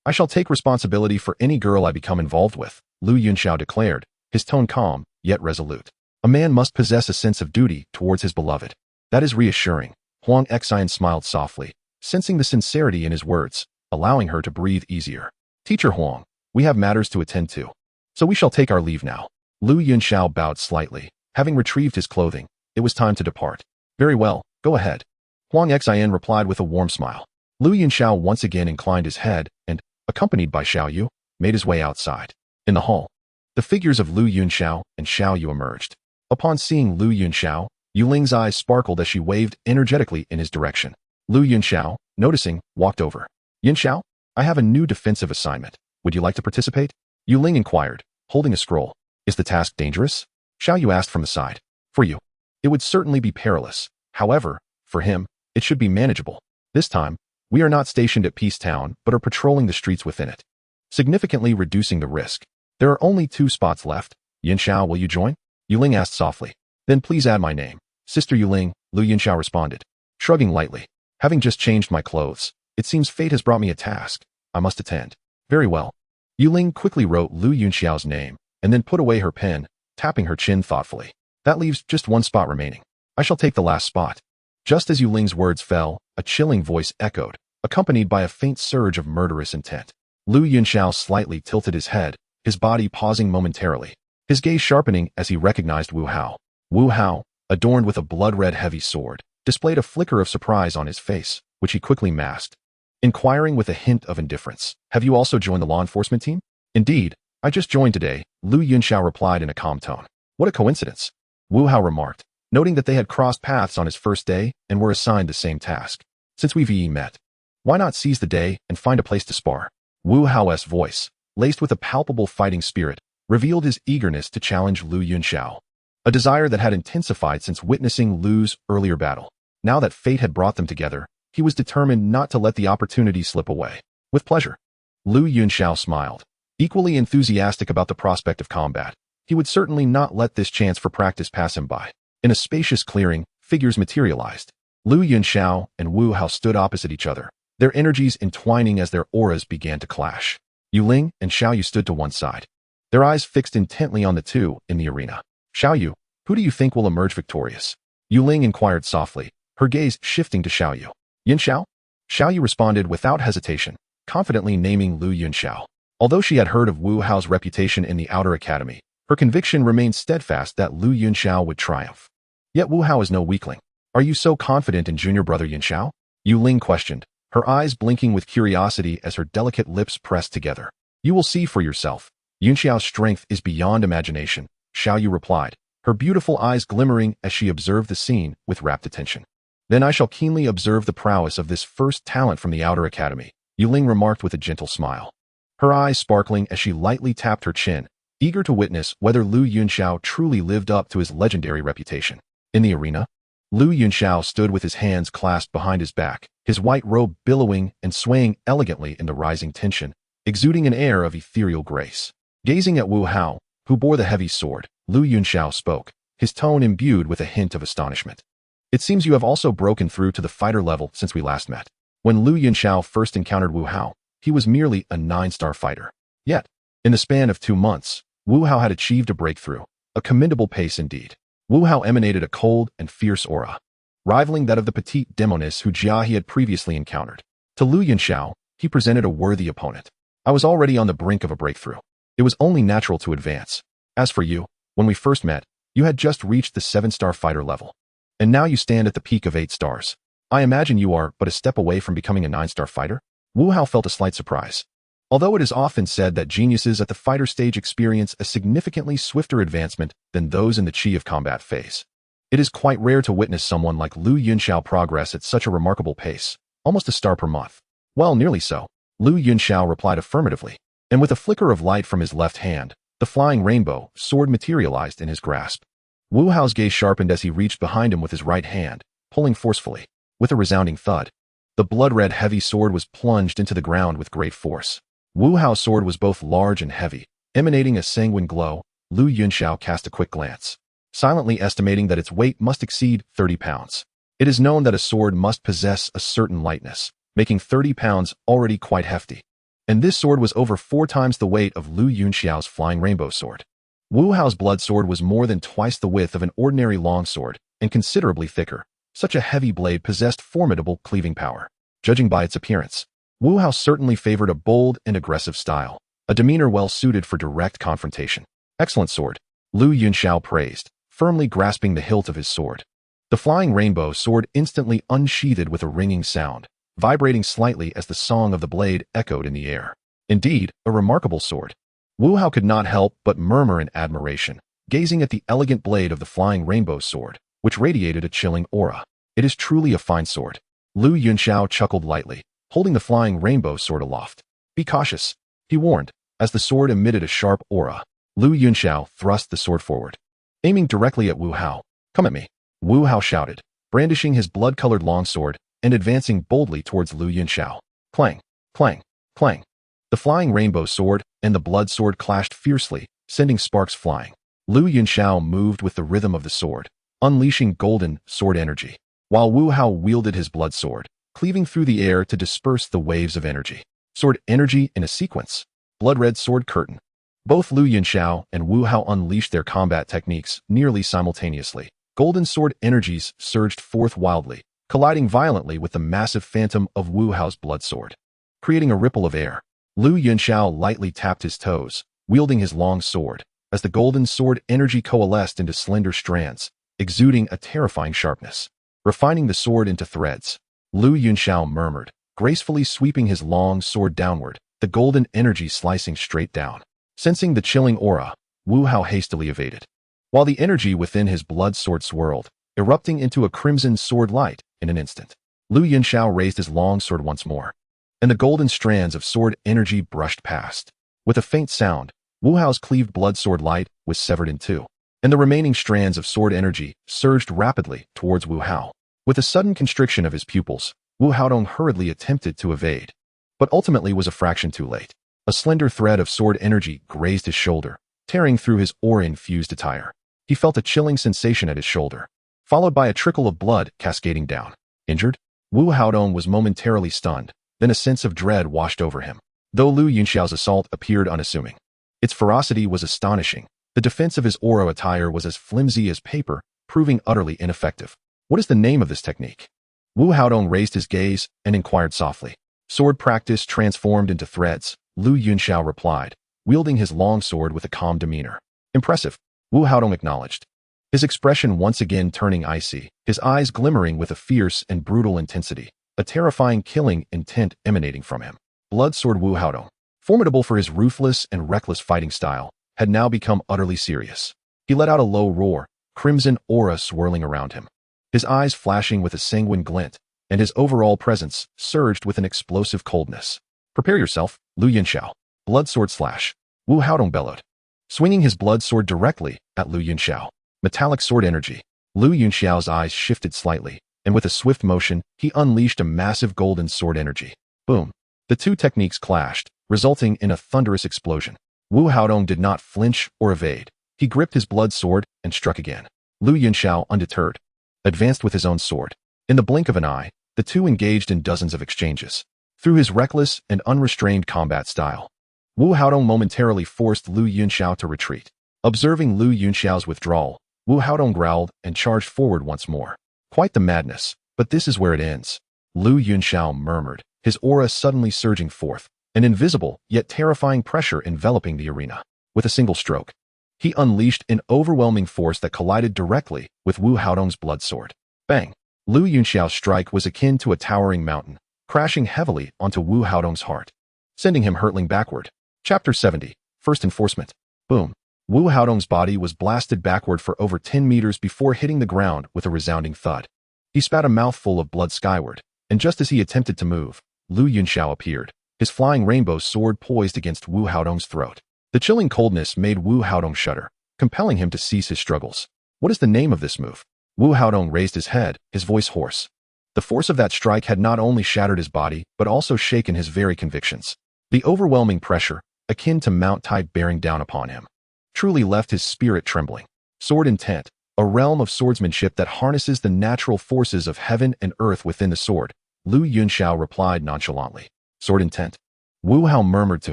I shall take responsibility for any girl I become involved with, Lu Yunxiao declared, his tone calm, yet resolute. A man must possess a sense of duty towards his beloved. That is reassuring. Huang Xian smiled softly, sensing the sincerity in his words, allowing her to breathe easier. Teacher Huang, we have matters to attend to, so we shall take our leave now. Lu Yunxiao bowed slightly, Having retrieved his clothing, it was time to depart. Very well, go ahead. Huang Xin replied with a warm smile. Lu Yunxiao once again inclined his head and, accompanied by Xiao Yu, made his way outside. In the hall, the figures of Lu Yunxiao and Xiao Yu emerged. Upon seeing Lu Yunxiao, Yuling's eyes sparkled as she waved energetically in his direction. Lu Yunxiao, noticing, walked over. Yunxiao, I have a new defensive assignment. Would you like to participate? Yuling inquired, holding a scroll. Is the task dangerous? Xiao Yu asked from the side. For you, it would certainly be perilous. However, for him, it should be manageable. This time, we are not stationed at Peace Town, but are patrolling the streets within it, significantly reducing the risk. There are only 2 spots left. Yunxiao, will you join? Yuling asked softly. Then please add my name. Sister Yuling, Lu Yunxiao responded, shrugging lightly. Having just changed my clothes, it seems fate has brought me a task. I must attend. Very well. Yuling quickly wrote Lu Yunxiao's name, and then put away her pen, tapping her chin thoughtfully. That leaves just 1 spot remaining. I shall take the last spot. Just as Yuling's words fell, a chilling voice echoed, accompanied by a faint surge of murderous intent. Lu Yunxiao slightly tilted his head, his body pausing momentarily, his gaze sharpening as he recognized Wu Hao. Wu Hao, adorned with a blood-red heavy sword, displayed a flicker of surprise on his face, which he quickly masked. Inquiring with a hint of indifference, have you also joined the law enforcement team? Indeed, I just joined today, Lu Yunxiao replied in a calm tone. What a coincidence, Wu Hao remarked, noting that they had crossed paths on his first day and were assigned the same task. Since we've met, why not seize the day and find a place to spar? Wu Hao's voice, laced with a palpable fighting spirit, revealed his eagerness to challenge Lu Yunxiao, a desire that had intensified since witnessing Lu's earlier battle. Now that fate had brought them together, he was determined not to let the opportunity slip away. With pleasure. Lu Yunxiao smiled, equally enthusiastic about the prospect of combat. He would certainly not let this chance for practice pass him by. In a spacious clearing, figures materialized. Lu Yunxiao and Wu Hao stood opposite each other, their energies entwining as their auras began to clash. Yuling and Xiao Yu stood to one side, their eyes fixed intently on the 2 in the arena. Xiao Yu, who do you think will emerge victorious? Yuling inquired softly, her gaze shifting to Xiao Yu. Yunxiao? Xiao Yu responded without hesitation, confidently naming Lu Yunxiao. Although she had heard of Wu Hao's reputation in the Outer Academy, her conviction remained steadfast that Lu Yunxiao would triumph. Yet Wu Hao is no weakling. Are you so confident in junior brother Yunxiao? Yuling questioned, her eyes blinking with curiosity as her delicate lips pressed together. You will see for yourself. Yunxiao's strength is beyond imagination, Xiao Yu replied, her beautiful eyes glimmering as she observed the scene with rapt attention. Then I shall keenly observe the prowess of this first talent from the Outer Academy, Yuling remarked with a gentle smile, her eyes sparkling as she lightly tapped her chin, eager to witness whether Lu Yunxiao truly lived up to his legendary reputation. In the arena, Lu Yunxiao stood with his hands clasped behind his back, his white robe billowing and swaying elegantly in the rising tension, exuding an air of ethereal grace. Gazing at Wu Hao, who bore the heavy sword, Lu Yunxiao spoke, his tone imbued with a hint of astonishment. It seems you have also broken through to the fighter level since we last met. When Lu Yunxiao first encountered Wu Hao, he was merely a 9-star fighter. Yet, in the span of 2 months, Wu Hao had achieved a breakthrough, a commendable pace indeed. Wu Hao emanated a cold and fierce aura, rivaling that of the petite demoness Hu Jia he had previously encountered. To Lu Yunxiao, he presented a worthy opponent. I was already on the brink of a breakthrough. It was only natural to advance. As for you, when we first met, you had just reached the 7-star fighter level. And now you stand at the peak of 8 stars. I imagine you are but a step away from becoming a 9-star fighter? Wu Hao felt a slight surprise. Although it is often said that geniuses at the fighter stage experience a significantly swifter advancement than those in the chi of combat phase, it is quite rare to witness someone like Lu Yunxiao progress at such a remarkable pace, almost a star per month. Well, nearly so. Lu Yunxiao replied affirmatively, and with a flicker of light from his left hand, the flying rainbow sword materialized in his grasp. Wu Hao's gaze sharpened as he reached behind him with his right hand, pulling forcefully. With a resounding thud, the blood-red heavy sword was plunged into the ground with great force. Wu Hao's sword was both large and heavy, emanating a sanguine glow. Lu Yunxiao cast a quick glance, silently estimating that its weight must exceed 30 pounds. It is known that a sword must possess a certain lightness, making 30 pounds already quite hefty. And this sword was over 4 times the weight of Lu Yunxiao's flying rainbow sword. Wu Hao's blood sword was more than twice the width of an ordinary longsword, and considerably thicker. Such a heavy blade possessed formidable cleaving power. Judging by its appearance, Wu Hao certainly favored a bold and aggressive style, a demeanor well suited for direct confrontation. Excellent sword, Lu Yunxiao praised, firmly grasping the hilt of his sword. The flying rainbow sword instantly unsheathed with a ringing sound, vibrating slightly as the song of the blade echoed in the air. Indeed, a remarkable sword. Wu Hao could not help but murmur in admiration, gazing at the elegant blade of the flying rainbow sword, which radiated a chilling aura. It is truly a fine sword. Yunxiao chuckled lightly, holding the flying rainbow sword aloft. Be cautious, he warned, as the sword emitted a sharp aura. Yunxiao thrust the sword forward, aiming directly at Wu Hao. Come at me, Wu Hao shouted, brandishing his blood-colored longsword and advancing boldly towards Yunxiao. Clang, clang, clang. The flying rainbow sword and the blood sword clashed fiercely, sending sparks flying. Yunxiao moved with the rhythm of the sword, unleashing golden sword energy, while Wu Hao wielded his blood sword, cleaving through the air to disperse the waves of energy. Sword energy in a sequence. Blood-red sword curtain. Both Yunxiao and Wu Hao unleashed their combat techniques nearly simultaneously. Golden sword energies surged forth wildly, colliding violently with the massive phantom of Wu Hao's blood sword, creating a ripple of air. Yunxiao lightly tapped his toes, wielding his long sword, as the golden sword energy coalesced into slender strands, exuding a terrifying sharpness, refining the sword into threads. Yunxiao murmured, gracefully sweeping his long sword downward, the golden energy slicing straight down. Sensing the chilling aura, Wu Hao hastily evaded, while the energy within his blood sword swirled, erupting into a crimson sword light in an instant. Yunxiao raised his long sword once more, and the golden strands of sword energy brushed past. With a faint sound, Wu Hao's cleaved blood sword light was severed in two, and the remaining strands of sword energy surged rapidly towards Wu Hao. With a sudden constriction of his pupils, Wu Haodong hurriedly attempted to evade, but ultimately was a fraction too late. A slender thread of sword energy grazed his shoulder, tearing through his aura-infused attire. He felt a chilling sensation at his shoulder, followed by a trickle of blood cascading down. Injured? Wu Haodong was momentarily stunned, then a sense of dread washed over him. Though Yunxiao's assault appeared unassuming, its ferocity was astonishing. The defense of his aura attire was as flimsy as paper, proving utterly ineffective. What is the name of this technique? Wu Haodong raised his gaze and inquired softly. Sword practice transformed into threads, Yunxiao replied, wielding his long sword with a calm demeanor. Impressive, Wu Haodong acknowledged, his expression once again turning icy, his eyes glimmering with a fierce and brutal intensity, a terrifying killing intent emanating from him. Blood sword Wu Haodong, formidable for his ruthless and reckless fighting style, had now become utterly serious. He let out a low roar, crimson aura swirling around him, his eyes flashing with a sanguine glint, and his overall presence surged with an explosive coldness. Prepare yourself, Yunxiao. Blood sword slash. Wu Haodong bellowed, swinging his blood sword directly at Yunxiao. Metallic sword energy. Yunxiao's eyes shifted slightly, and with a swift motion, he unleashed a massive golden sword energy. Boom. The two techniques clashed, resulting in a thunderous explosion. Wu Haodong did not flinch or evade. He gripped his blood sword and struck again. Yunxiao, undeterred, advanced with his own sword. In the blink of an eye, the two engaged in dozens of exchanges. Through his reckless and unrestrained combat style, Wu Haodong momentarily forced Yunxiao to retreat. Observing Yunxiao's withdrawal, Wu Haodong growled and charged forward once more. Quite the madness, but this is where it ends. Yunxiao murmured, his aura suddenly surging forth, an invisible yet terrifying pressure enveloping the arena. With a single stroke, he unleashed an overwhelming force that collided directly with Wu Haodong's blood sword. Bang! Yunxiao's strike was akin to a towering mountain, crashing heavily onto Wu Haodong's heart, sending him hurtling backward. Chapter 70, First Enforcement. Boom. Wu Haodong's body was blasted backward for over 10 meters before hitting the ground with a resounding thud. He spat a mouthful of blood skyward, and just as he attempted to move, Yunxiao appeared, his flying rainbow sword poised against Wu Haodong's throat. The chilling coldness made Wu Haodong shudder, compelling him to cease his struggles. What is the name of this move? Wu Haodong raised his head, his voice hoarse. The force of that strike had not only shattered his body, but also shaken his very convictions. The overwhelming pressure, akin to Mount Tide bearing down upon him, truly left his spirit trembling. Sword intent, a realm of swordsmanship that harnesses the natural forces of heaven and earth within the sword, Yunxiao replied nonchalantly. Sword intent? Wu Hao murmured to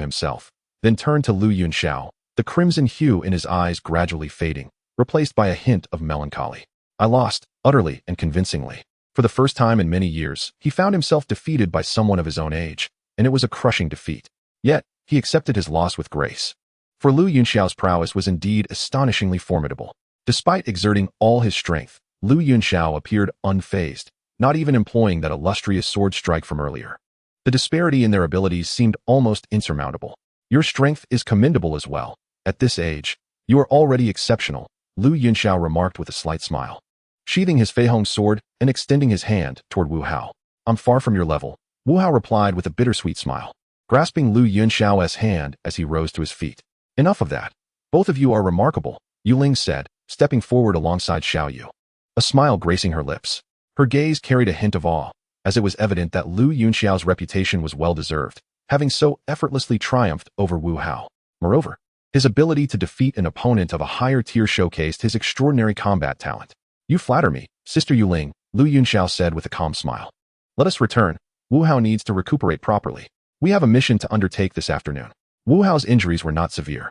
himself, then turned to Yunxiao, the crimson hue in his eyes gradually fading, replaced by a hint of melancholy. I lost, utterly and convincingly. For the first time in many years, he found himself defeated by someone of his own age, and it was a crushing defeat. Yet, he accepted his loss with grace. For Yunxiao's prowess was indeed astonishingly formidable. Despite exerting all his strength, Lu Yunxiao appeared unfazed, not even employing that illustrious sword strike from earlier. The disparity in their abilities seemed almost insurmountable. Your strength is commendable as well. At this age, you are already exceptional, Lu Yunxiao remarked with a slight smile, sheathing his Feihong sword and extending his hand toward Wu Hao. I'm far from your level, Wu Hao replied with a bittersweet smile, grasping Lu Yunxiao's hand as he rose to his feet. Enough of that. Both of you are remarkable, Yu Ling said, stepping forward alongside Xiao Yu. A smile gracing her lips. Her gaze carried a hint of awe, as it was evident that Lu Yunxiao's reputation was well-deserved, having so effortlessly triumphed over Wu Hao. Moreover, his ability to defeat an opponent of a higher tier showcased his extraordinary combat talent. You flatter me, Sister Yu Ling, Lu Yunxiao said with a calm smile. Let us return. Wu Hao needs to recuperate properly. We have a mission to undertake this afternoon. Wu Hao's injuries were not severe.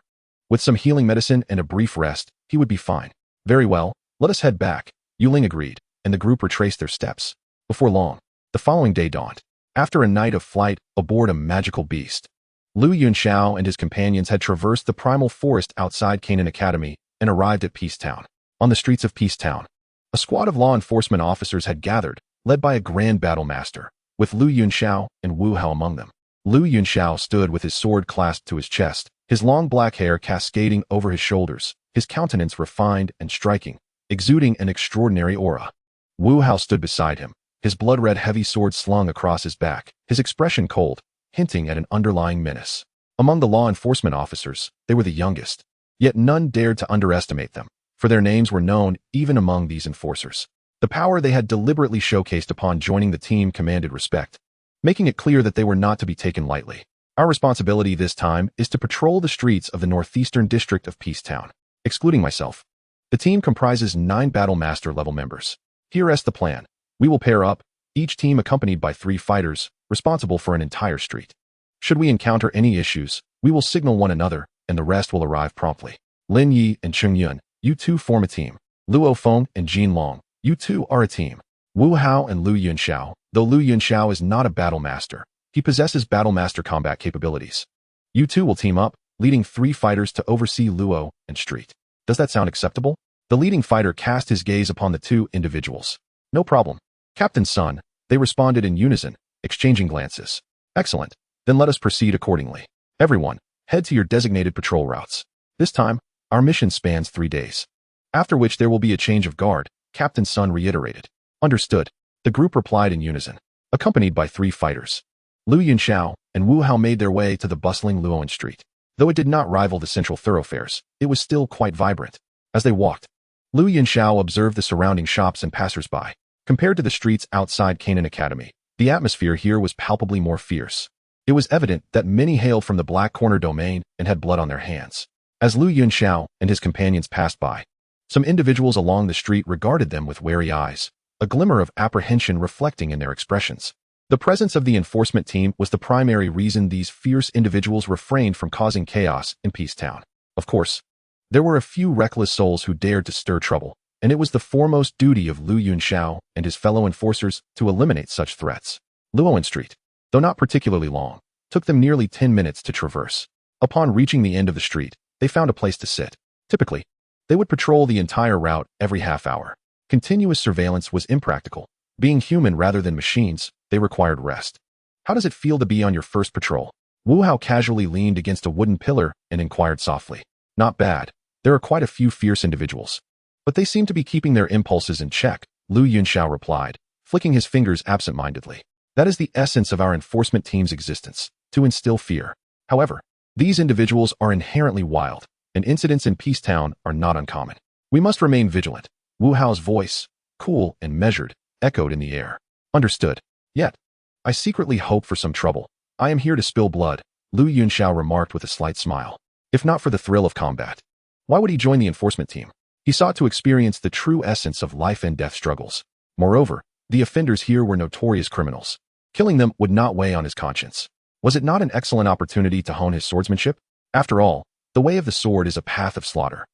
With some healing medicine and a brief rest, he would be fine. Very well, let us head back, Yu Ling agreed, and the group retraced their steps. Before long, the following day dawned. After a night of flight aboard a magical beast, Lu Yunxiao and his companions had traversed the primal forest outside Canaan Academy and arrived at Peace Town. On the streets of Peace Town, a squad of law enforcement officers had gathered, led by a grand battle master, with Lu Yunxiao and Wu Hao among them. Lu Yunxiao stood with his sword clasped to his chest, his long black hair cascading over his shoulders, his countenance refined and striking, exuding an extraordinary aura. Wu Hao stood beside him, his blood-red heavy sword slung across his back, his expression cold, hinting at an underlying menace. Among the law enforcement officers, they were the youngest, yet none dared to underestimate them, for their names were known even among these enforcers. The power they had deliberately showcased upon joining the team commanded respect, making it clear that they were not to be taken lightly. Our responsibility this time is to patrol the streets of the northeastern district of Peace Town, excluding myself. The team comprises 9 Battle Master level members. Here is the plan. We will pair up, each team accompanied by 3 fighters, responsible for an entire street. Should we encounter any issues, we will signal one another, and the rest will arrive promptly. Lin Yi and Cheng Yun, you two form a team. Luo Feng and Jin Long, you two are a team. Wu Hao and Lu Yunxiao, though Lu Yunxiao is not a battle master, he possesses battle master combat capabilities. You two will team up, leading 3 fighters to oversee Luo and Street. Does that sound acceptable? The leading fighter cast his gaze upon the 2 individuals. No problem. Captain Sun, they responded in unison, exchanging glances. Excellent. Then let us proceed accordingly. Everyone, head to your designated patrol routes. This time, our mission spans 3 days. After which there will be a change of guard, Captain Sun reiterated. Understood. The group replied in unison, accompanied by 3 fighters. Lu Yunxiao and Wu Hao made their way to the bustling Luoan Street. Though it did not rival the central thoroughfares, it was still quite vibrant. As they walked, Lu Yunxiao observed the surrounding shops and passers-by. Compared to the streets outside Canaan Academy, the atmosphere here was palpably more fierce. It was evident that many hailed from the Black Corner domain and had blood on their hands. As Lu Yunxiao and his companions passed by, some individuals along the street regarded them with wary eyes, a glimmer of apprehension reflecting in their expressions. The presence of the enforcement team was the primary reason these fierce individuals refrained from causing chaos in Peace Town. Of course, there were a few reckless souls who dared to stir trouble, and it was the foremost duty of Lu Yunxiao and his fellow enforcers to eliminate such threats. Luoan Street, though not particularly long, took them nearly 10 minutes to traverse. Upon reaching the end of the street, they found a place to sit. Typically, they would patrol the entire route every half hour. Continuous surveillance was impractical. Being human rather than machines, they required rest. How does it feel to be on your first patrol? Wu Hao casually leaned against a wooden pillar and inquired softly. Not bad. There are quite a few fierce individuals, but they seem to be keeping their impulses in check, Lu Yunxiao replied, flicking his fingers absent-mindedly. That is the essence of our enforcement team's existence, to instill fear. However, these individuals are inherently wild, and incidents in Peace Town are not uncommon. We must remain vigilant. Wu Hao's voice, cool and measured, echoed in the air. Understood. Yet, I secretly hope for some trouble. I am here to spill blood, Lu Yunxiao remarked with a slight smile. If not for the thrill of combat, why would he join the enforcement team? He sought to experience the true essence of life and death struggles. Moreover, the offenders here were notorious criminals. Killing them would not weigh on his conscience. Was it not an excellent opportunity to hone his swordsmanship? After all, the way of the sword is a path of slaughter.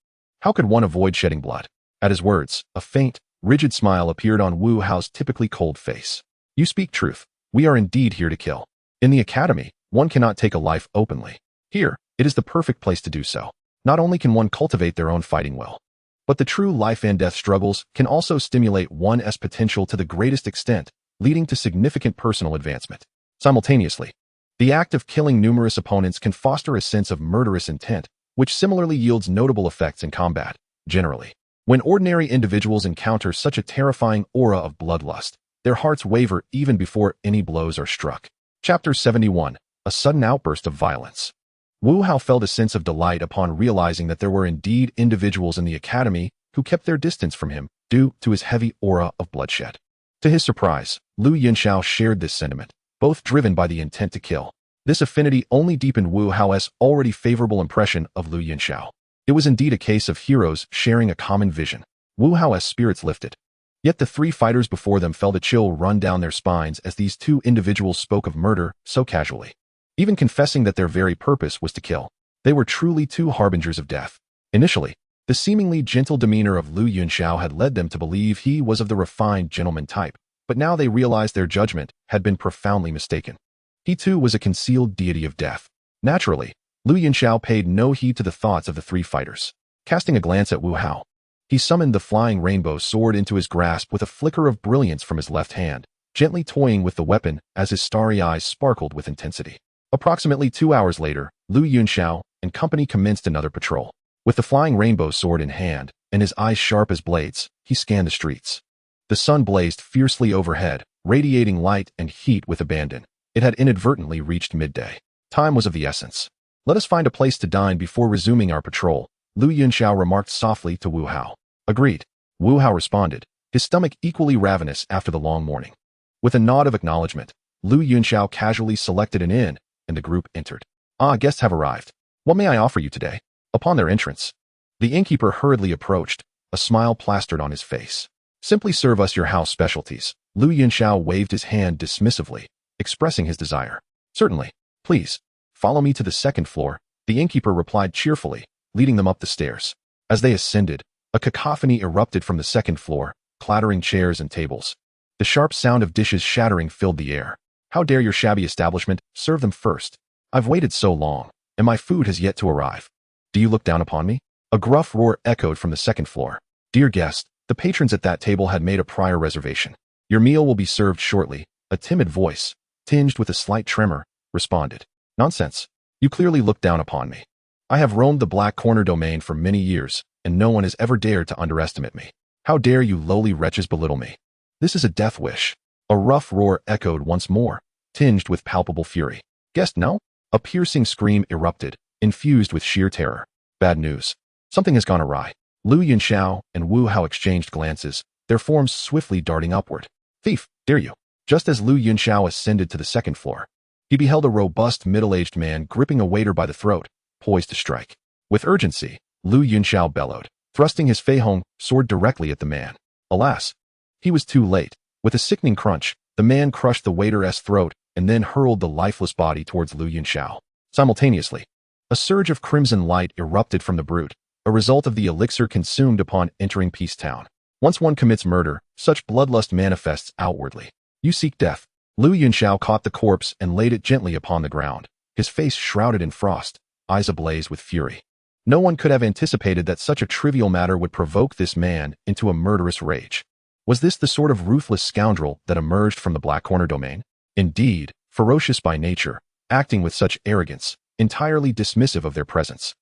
How could one avoid shedding blood? At his words, a faint, rigid smile appeared on Wu Hao's typically cold face. You speak truth. We are indeed here to kill. In the academy, one cannot take a life openly. Here, it is the perfect place to do so. Not only can one cultivate their own fighting will, But the true life and death struggles can also stimulate one's potential to the greatest extent, leading to significant personal advancement. Simultaneously, the act of killing numerous opponents can foster a sense of murderous intent, which similarly yields notable effects in combat. Generally, when ordinary individuals encounter such a terrifying aura of bloodlust, their hearts waver even before any blows are struck. Chapter 71. A sudden outburst of violence. Wu Hao felt a sense of delight upon realizing that there were indeed individuals in the academy who kept their distance from him due to his heavy aura of bloodshed. To his surprise, Yunxiao shared this sentiment, both driven by the intent to kill. This affinity only deepened Wu Hao's already favorable impression of Yunxiao. It was indeed a case of heroes sharing a common vision. Wu Hao's spirits lifted. Yet the three fighters before them felt a chill run down their spines as these two individuals spoke of murder so casually, even confessing that their very purpose was to kill. They were truly two harbingers of death. Initially, the seemingly gentle demeanor of Yunxiao had led them to believe he was of the refined gentleman type, but now they realized their judgment had been profoundly mistaken. He too was a concealed deity of death. Naturally, Yunxiao paid no heed to the thoughts of the three fighters. Casting a glance at Wu Hao, he summoned the flying rainbow sword into his grasp with a flicker of brilliance from his left hand, gently toying with the weapon as his starry eyes sparkled with intensity. Approximately 2 hours later, Yunxiao and company commenced another patrol. With the flying rainbow sword in hand and his eyes sharp as blades, he scanned the streets. The sun blazed fiercely overhead, radiating light and heat with abandon. It had inadvertently reached midday. Time was of the essence. Let us find a place to dine before resuming our patrol, Yunxiao remarked softly to Wu Hao. Agreed. Wu Hao responded, his stomach equally ravenous after the long morning. With a nod of acknowledgement, Yunxiao casually selected an inn, and the group entered. Ah, guests have arrived. What may I offer you today? Upon their entrance, the innkeeper hurriedly approached, a smile plastered on his face. Simply serve us your house specialties. Yunxiao waved his hand dismissively, expressing his desire. Certainly. Please, follow me to the second floor, the innkeeper replied cheerfully, leading them up the stairs. As they ascended, a cacophony erupted from the second floor, clattering chairs and tables. The sharp sound of dishes shattering filled the air. How dare your shabby establishment serve them first? I've waited so long, and my food has yet to arrive. Do you look down upon me? A gruff roar echoed from the second floor. Dear guest, the patrons at that table had made a prior reservation. Your meal will be served shortly, a timid voice, tinged with a slight tremor, responded. Nonsense. You clearly look down upon me. I have roamed the Black Corner domain for many years, and no one has ever dared to underestimate me. How dare you lowly wretches belittle me? This is a death wish. A rough roar echoed once more, tinged with palpable fury. Guest, no? A piercing scream erupted, infused with sheer terror. Bad news. Something has gone awry. Yunxiao and Wu Hao exchanged glances, their forms swiftly darting upward. Thief, dare you? Just as Yunxiao ascended to the second floor, he beheld a robust middle-aged man gripping a waiter by the throat, poised to strike. With urgency, Yunxiao bellowed, thrusting his feihong sword directly at the man. Alas, he was too late. With a sickening crunch, the man crushed the waiter's throat and then hurled the lifeless body towards Yunxiao. Simultaneously, a surge of crimson light erupted from the brute, a result of the elixir consumed upon entering Peace Town. Once one commits murder, such bloodlust manifests outwardly. You seek death. Yunxiao caught the corpse and laid it gently upon the ground, his face shrouded in frost, eyes ablaze with fury. No one could have anticipated that such a trivial matter would provoke this man into a murderous rage. Was this the sort of ruthless scoundrel that emerged from the Black Corner domain? Indeed, ferocious by nature, acting with such arrogance, entirely dismissive of their presence.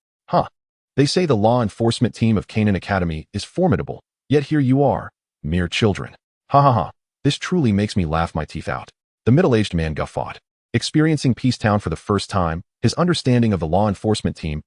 They say the law enforcement team of Canaan Academy is formidable, yet here you are, mere children. This truly makes me laugh my teeth out. The middle-aged man guffawed. Experiencing Peace Town for the first time, his understanding of the law enforcement team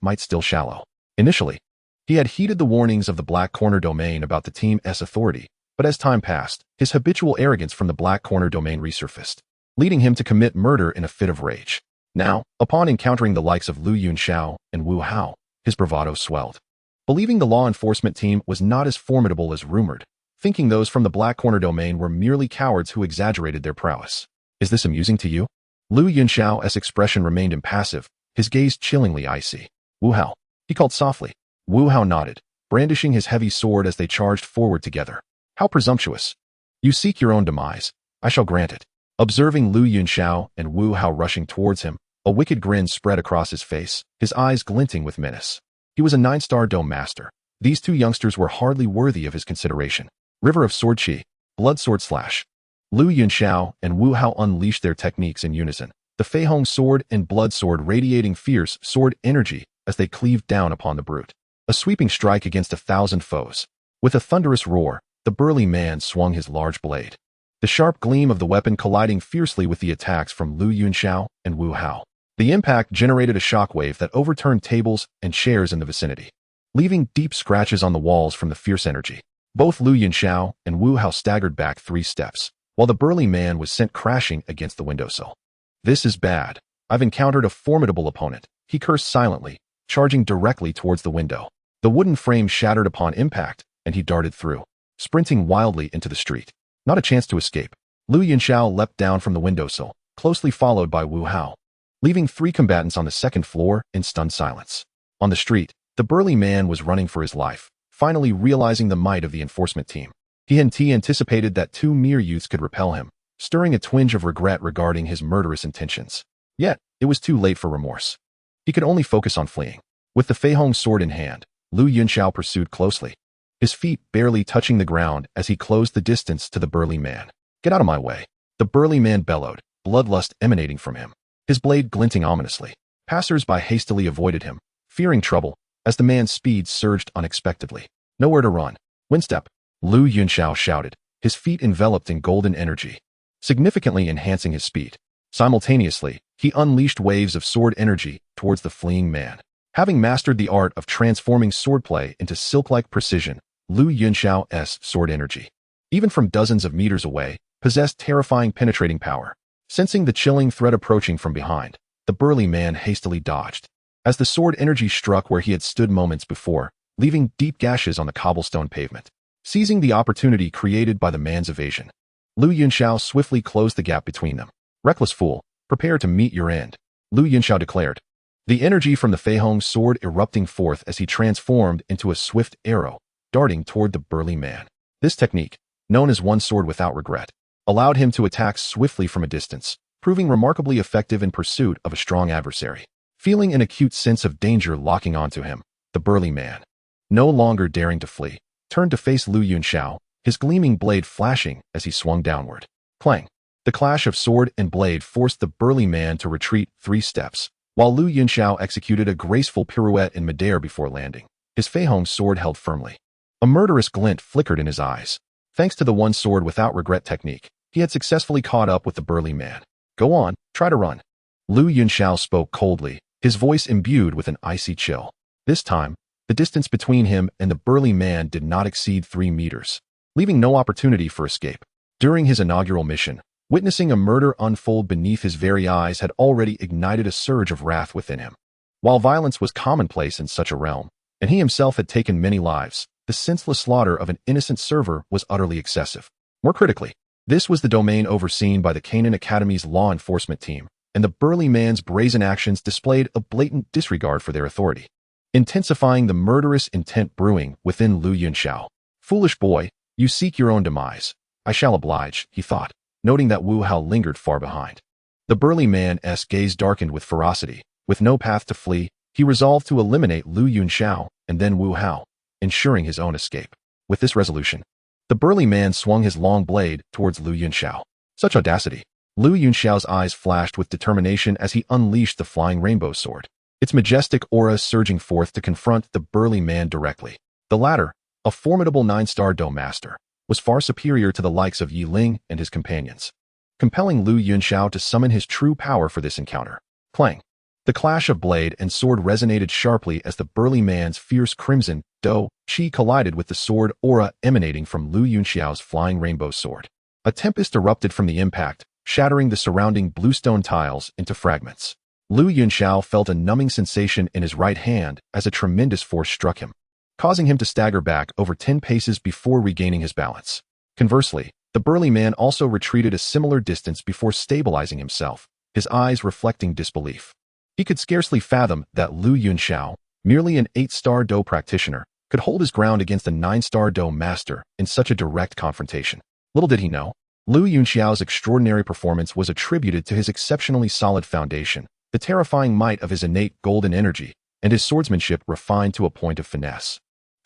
might still shallow. Initially, he had heeded the warnings of the Black Corner domain about the team's authority, but as time passed, his habitual arrogance from the Black Corner domain resurfaced, leading him to commit murder in a fit of rage. Now, upon encountering the likes of Yunxiao and Wu Hao, his bravado swelled. Believing the law enforcement team was not as formidable as rumored, thinking those from the Black Corner domain were merely cowards who exaggerated their prowess. Is this amusing to you? Yunxiao's expression remained impassive, his gaze chillingly icy. Wu Hao, he called softly. Wu Hao nodded, brandishing his heavy sword as they charged forward together. How presumptuous. You seek your own demise. I shall grant it. Observing Yunxiao and Wu Hao rushing towards him, a wicked grin spread across his face, his eyes glinting with menace. He was a 9-star dome master, these two youngsters were hardly worthy of his consideration. River of Sword Qi, Blood Sword Slash. Lu Yunxiao and Wu Hao unleashed their techniques in unison, the Fei Hong sword and blood sword radiating fierce sword energy as they cleaved down upon the brute. A sweeping strike against 1,000 foes. With a thunderous roar, the burly man swung his large blade. The sharp gleam of the weapon colliding fiercely with the attacks from Lu Yunxiao and Wu Hao. The impact generated a shockwave that overturned tables and chairs in the vicinity, leaving deep scratches on the walls from the fierce energy. Both Lu Yunxiao and Wu Hao staggered back 3 steps, while the burly man was sent crashing against the windowsill. This is bad. I've encountered a formidable opponent, he cursed silently, charging directly towards the window. The wooden frame shattered upon impact, and he darted through, sprinting wildly into the street. Not a chance to escape. Lu Yunxiao leapt down from the windowsill, closely followed by Wu Hao, leaving 3 combatants on the 2nd floor in stunned silence. On the street, the burly man was running for his life, finally realizing the might of the enforcement team. He anticipated that 2 mere youths could repel him, stirring a twinge of regret regarding his murderous intentions. Yet, it was too late for remorse. He could only focus on fleeing. With the Fei Hong sword in hand, Lu Yunxiao pursued closely, his feet barely touching the ground as he closed the distance to the burly man. Get out of my way. The burly man bellowed, bloodlust emanating from him, his blade glinting ominously. Passers-by hastily avoided him, fearing trouble, as the man's speed surged unexpectedly. Nowhere to run. Windstep. Lu Yunxiao shouted, his feet enveloped in golden energy, significantly enhancing his speed. Simultaneously, he unleashed waves of sword energy towards the fleeing man. Having mastered the art of transforming swordplay into silk-like precision, Lu Yunxiao's sword energy, even from dozens of meters away, possessed terrifying penetrating power. Sensing the chilling threat approaching from behind, the burly man hastily dodged, as the sword energy struck where he had stood moments before, leaving deep gashes on the cobblestone pavement. Seizing the opportunity created by the man's evasion, Lu Yunxiao swiftly closed the gap between them. Reckless fool, prepare to meet your end, Lu Yunxiao declared, the energy from the Fei Hong sword erupting forth as he transformed into a swift arrow, darting toward the burly man. This technique, known as one sword without regret, allowed him to attack swiftly from a distance, proving remarkably effective in pursuit of a strong adversary. Feeling an acute sense of danger locking onto him, the burly man, no longer daring to flee, turned to face Lu Yunxiao, his gleaming blade flashing as he swung downward. Clang! The clash of sword and blade forced the burly man to retreat 3 steps, while Lu Yunxiao executed a graceful pirouette in midair before landing, his Fei Hong sword held firmly. A murderous glint flickered in his eyes. Thanks to the one sword without regret technique, he had successfully caught up with the burly man. Go on, try to run. Lu Yunxiao spoke coldly, his voice imbued with an icy chill. This time, the distance between him and the burly man did not exceed 3 meters, leaving no opportunity for escape. During his inaugural mission, witnessing a murder unfold beneath his very eyes had already ignited a surge of wrath within him. While violence was commonplace in such a realm, and he himself had taken many lives, the senseless slaughter of an innocent server was utterly excessive. More critically, this was the domain overseen by the Canaan Academy's law enforcement team, and the burly man's brazen actions displayed a blatant disregard for their authority, intensifying the murderous intent brewing within Lu Yunxiao. Foolish boy, you seek your own demise. I shall oblige, he thought, noting that Wu Hao lingered far behind. The burly man's gaze darkened with ferocity. With no path to flee, he resolved to eliminate Lu Yunxiao and then Wu Hao, ensuring his own escape. With this resolution, the burly man swung his long blade towards Lu Yunxiao. Such audacity! Lu Yunxiao's eyes flashed with determination as he unleashed the flying rainbow sword, its majestic aura surging forth to confront the burly man directly. The latter, a formidable 9-star Dou master, was far superior to the likes of Yi Ling and his companions, compelling Lu Yunxiao to summon his true power for this encounter. Clang! The clash of blade and sword resonated sharply as the burly man's fierce crimson Dou Qi collided with the sword aura emanating from Lu Yunxiao's flying rainbow sword. A tempest erupted from the impact, shattering the surrounding bluestone tiles into fragments. Lu Yunxiao felt a numbing sensation in his right hand as a tremendous force struck him, causing him to stagger back over 10 paces before regaining his balance. Conversely, the burly man also retreated a similar distance before stabilizing himself, his eyes reflecting disbelief. He could scarcely fathom that Lu Yunxiao, merely an 8-star Dou practitioner, could hold his ground against a 9-star Dou master in such a direct confrontation. Little did he know, Lu Yunxiao's extraordinary performance was attributed to his exceptionally solid foundation, the terrifying might of his innate golden energy, and his swordsmanship refined to a point of finesse.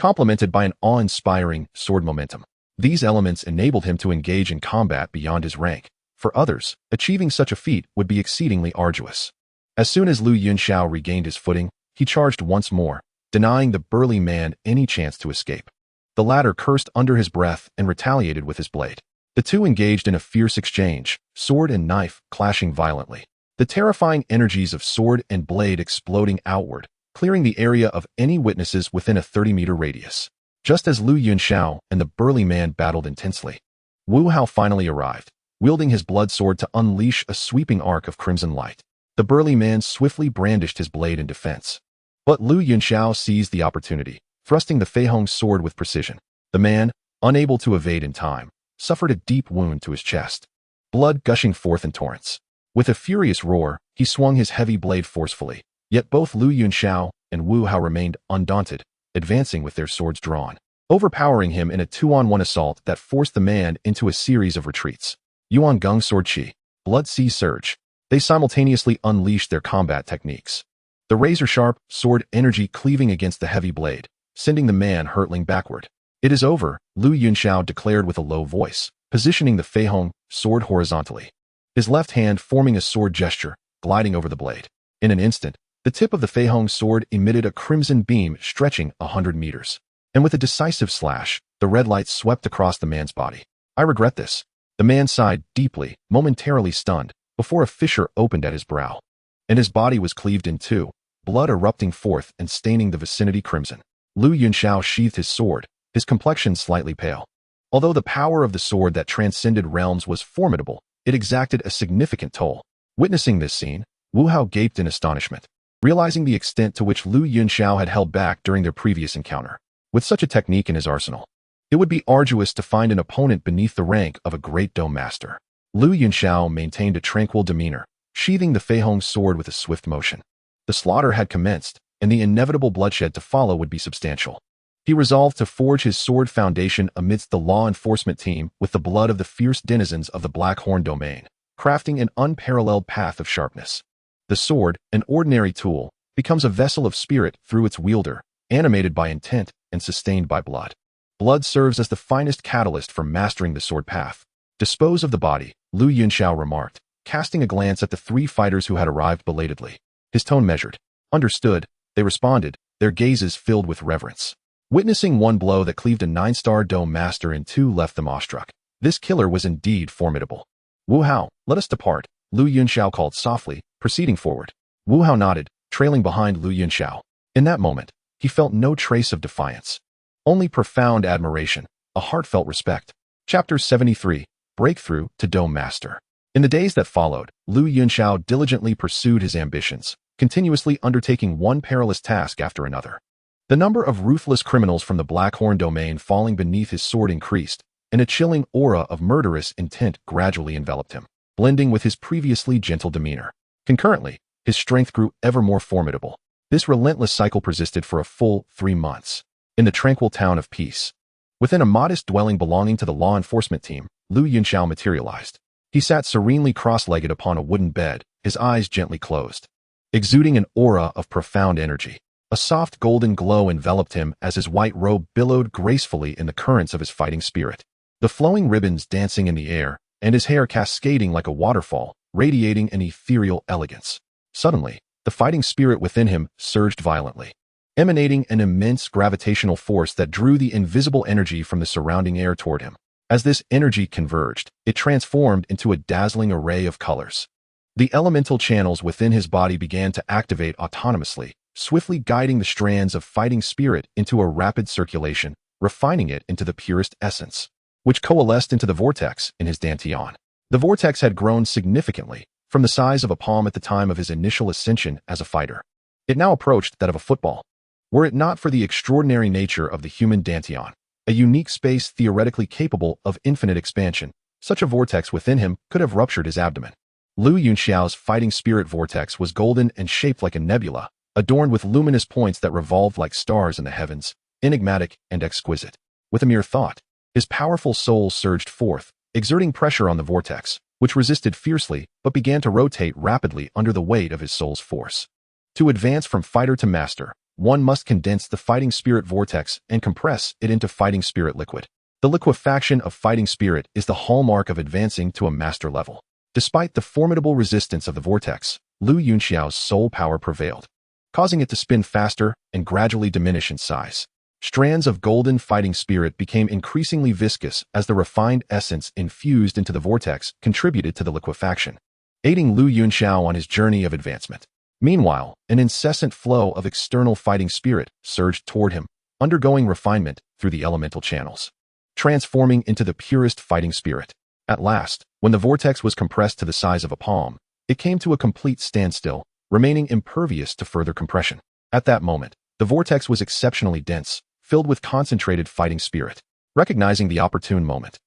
complemented by an awe-inspiring sword momentum. These elements enabled him to engage in combat beyond his rank. For others, achieving such a feat would be exceedingly arduous. As soon as Lu Yunxiao regained his footing, he charged once more, denying the burly man any chance to escape. The latter cursed under his breath and retaliated with his blade. The two engaged in a fierce exchange, sword and knife clashing violently. The terrifying energies of sword and blade exploding outward, clearing the area of any witnesses within a 30-meter radius. Just as Lu Yunxiao and the burly man battled intensely, Wu Hao finally arrived, wielding his blood sword to unleash a sweeping arc of crimson light. The burly man swiftly brandished his blade in defense. But Lu Yunxiao seized the opportunity, thrusting the Fei Hong's sword with precision. The man, unable to evade in time, suffered a deep wound to his chest, blood gushing forth in torrents. With a furious roar, he swung his heavy blade forcefully, yet both Lu Yunxiao and Wu Hao remained undaunted, advancing with their swords drawn, overpowering him in a 2-on-1 assault that forced the man into a series of retreats. Yuan Gong Sword Qi, Blood Sea Surge. They simultaneously unleashed their combat techniques. The razor-sharp sword energy cleaving against the heavy blade, sending the man hurtling backward. "It is over," Lu Yunxiao declared with a low voice, positioning the Fei Hong sword horizontally. His left hand forming a sword gesture, gliding over the blade. In an instant, the tip of the Fei Hong sword emitted a crimson beam stretching 100 meters. And with a decisive slash, the red light swept across the man's body. "I regret this." The man sighed deeply, momentarily stunned, before a fissure opened at his brow. And his body was cleaved in two, blood erupting forth and staining the vicinity crimson. Lu Yunxiao sheathed his sword, his complexion slightly pale. Although the power of the sword that transcended realms was formidable, it exacted a significant toll. Witnessing this scene, Wu Hao gaped in astonishment, realizing the extent to which Lu Yunxiao had held back during their previous encounter. With such a technique in his arsenal, it would be arduous to find an opponent beneath the rank of a great Dou master. Lu Yunxiao maintained a tranquil demeanor, sheathing the Fei Hong's sword with a swift motion. The slaughter had commenced, and the inevitable bloodshed to follow would be substantial. He resolved to forge his sword foundation amidst the law enforcement team with the blood of the fierce denizens of the Black Horn domain, crafting an unparalleled path of sharpness. The sword, an ordinary tool, becomes a vessel of spirit through its wielder, animated by intent and sustained by blood. Blood serves as the finest catalyst for mastering the sword path. "Dispose of the body," Lu Yunxiao remarked, casting a glance at the three fighters who had arrived belatedly. His tone measured. "Understood," they responded, their gazes filled with reverence. Witnessing one blow that cleaved a 9-star Dou master in two left them awestruck. This killer was indeed formidable. "Wu Hao, let us depart," Lu Yunxiao called softly, proceeding forward. Wu Hao nodded, trailing behind Lu Yunxiao. In that moment, he felt no trace of defiance. Only profound admiration, a heartfelt respect. Chapter 73, Breakthrough to Dou Master. In the days that followed, Lu Yunxiao diligently pursued his ambitions, continuously undertaking one perilous task after another. The number of ruthless criminals from the Black Horn domain falling beneath his sword increased, and a chilling aura of murderous intent gradually enveloped him, blending with his previously gentle demeanor. Concurrently, his strength grew ever more formidable. This relentless cycle persisted for a full 3 months. In the tranquil town of Peace, within a modest dwelling belonging to the law enforcement team, Lu Yunxiao materialized. He sat serenely cross-legged upon a wooden bed, his eyes gently closed, exuding an aura of profound energy. A soft golden glow enveloped him as his white robe billowed gracefully in the currents of his fighting spirit, the flowing ribbons dancing in the air, and his hair cascading like a waterfall, radiating an ethereal elegance. Suddenly, the fighting spirit within him surged violently, emanating an immense gravitational force that drew the invisible energy from the surrounding air toward him. As this energy converged, it transformed into a dazzling array of colors. The elemental channels within his body began to activate autonomously, swiftly guiding the strands of fighting spirit into a rapid circulation, refining it into the purest essence, which coalesced into the vortex in his dantian. The vortex had grown significantly, from the size of a palm at the time of his initial ascension as a fighter. It now approached that of a football. Were it not for the extraordinary nature of the human dantian, a unique space theoretically capable of infinite expansion, such a vortex within him could have ruptured his abdomen. Lu Yunxiao's fighting spirit vortex was golden and shaped like a nebula, adorned with luminous points that revolved like stars in the heavens, enigmatic and exquisite. With a mere thought, his powerful soul surged forth, exerting pressure on the vortex, which resisted fiercely but began to rotate rapidly under the weight of his soul's force. To advance from fighter to master, one must condense the fighting spirit vortex and compress it into fighting spirit liquid. The liquefaction of fighting spirit is the hallmark of advancing to a master level. Despite the formidable resistance of the vortex, Yunxiao's soul power prevailed, causing it to spin faster and gradually diminish in size. Strands of golden fighting spirit became increasingly viscous as the refined essence infused into the vortex contributed to the liquefaction, aiding Yunxiao on his journey of advancement. Meanwhile, an incessant flow of external fighting spirit surged toward him, undergoing refinement through the elemental channels, transforming into the purest fighting spirit. At last, when the vortex was compressed to the size of a palm, it came to a complete standstill, remaining impervious to further compression. At that moment, the vortex was exceptionally dense, filled with concentrated fighting spirit. Recognizing the opportune moment,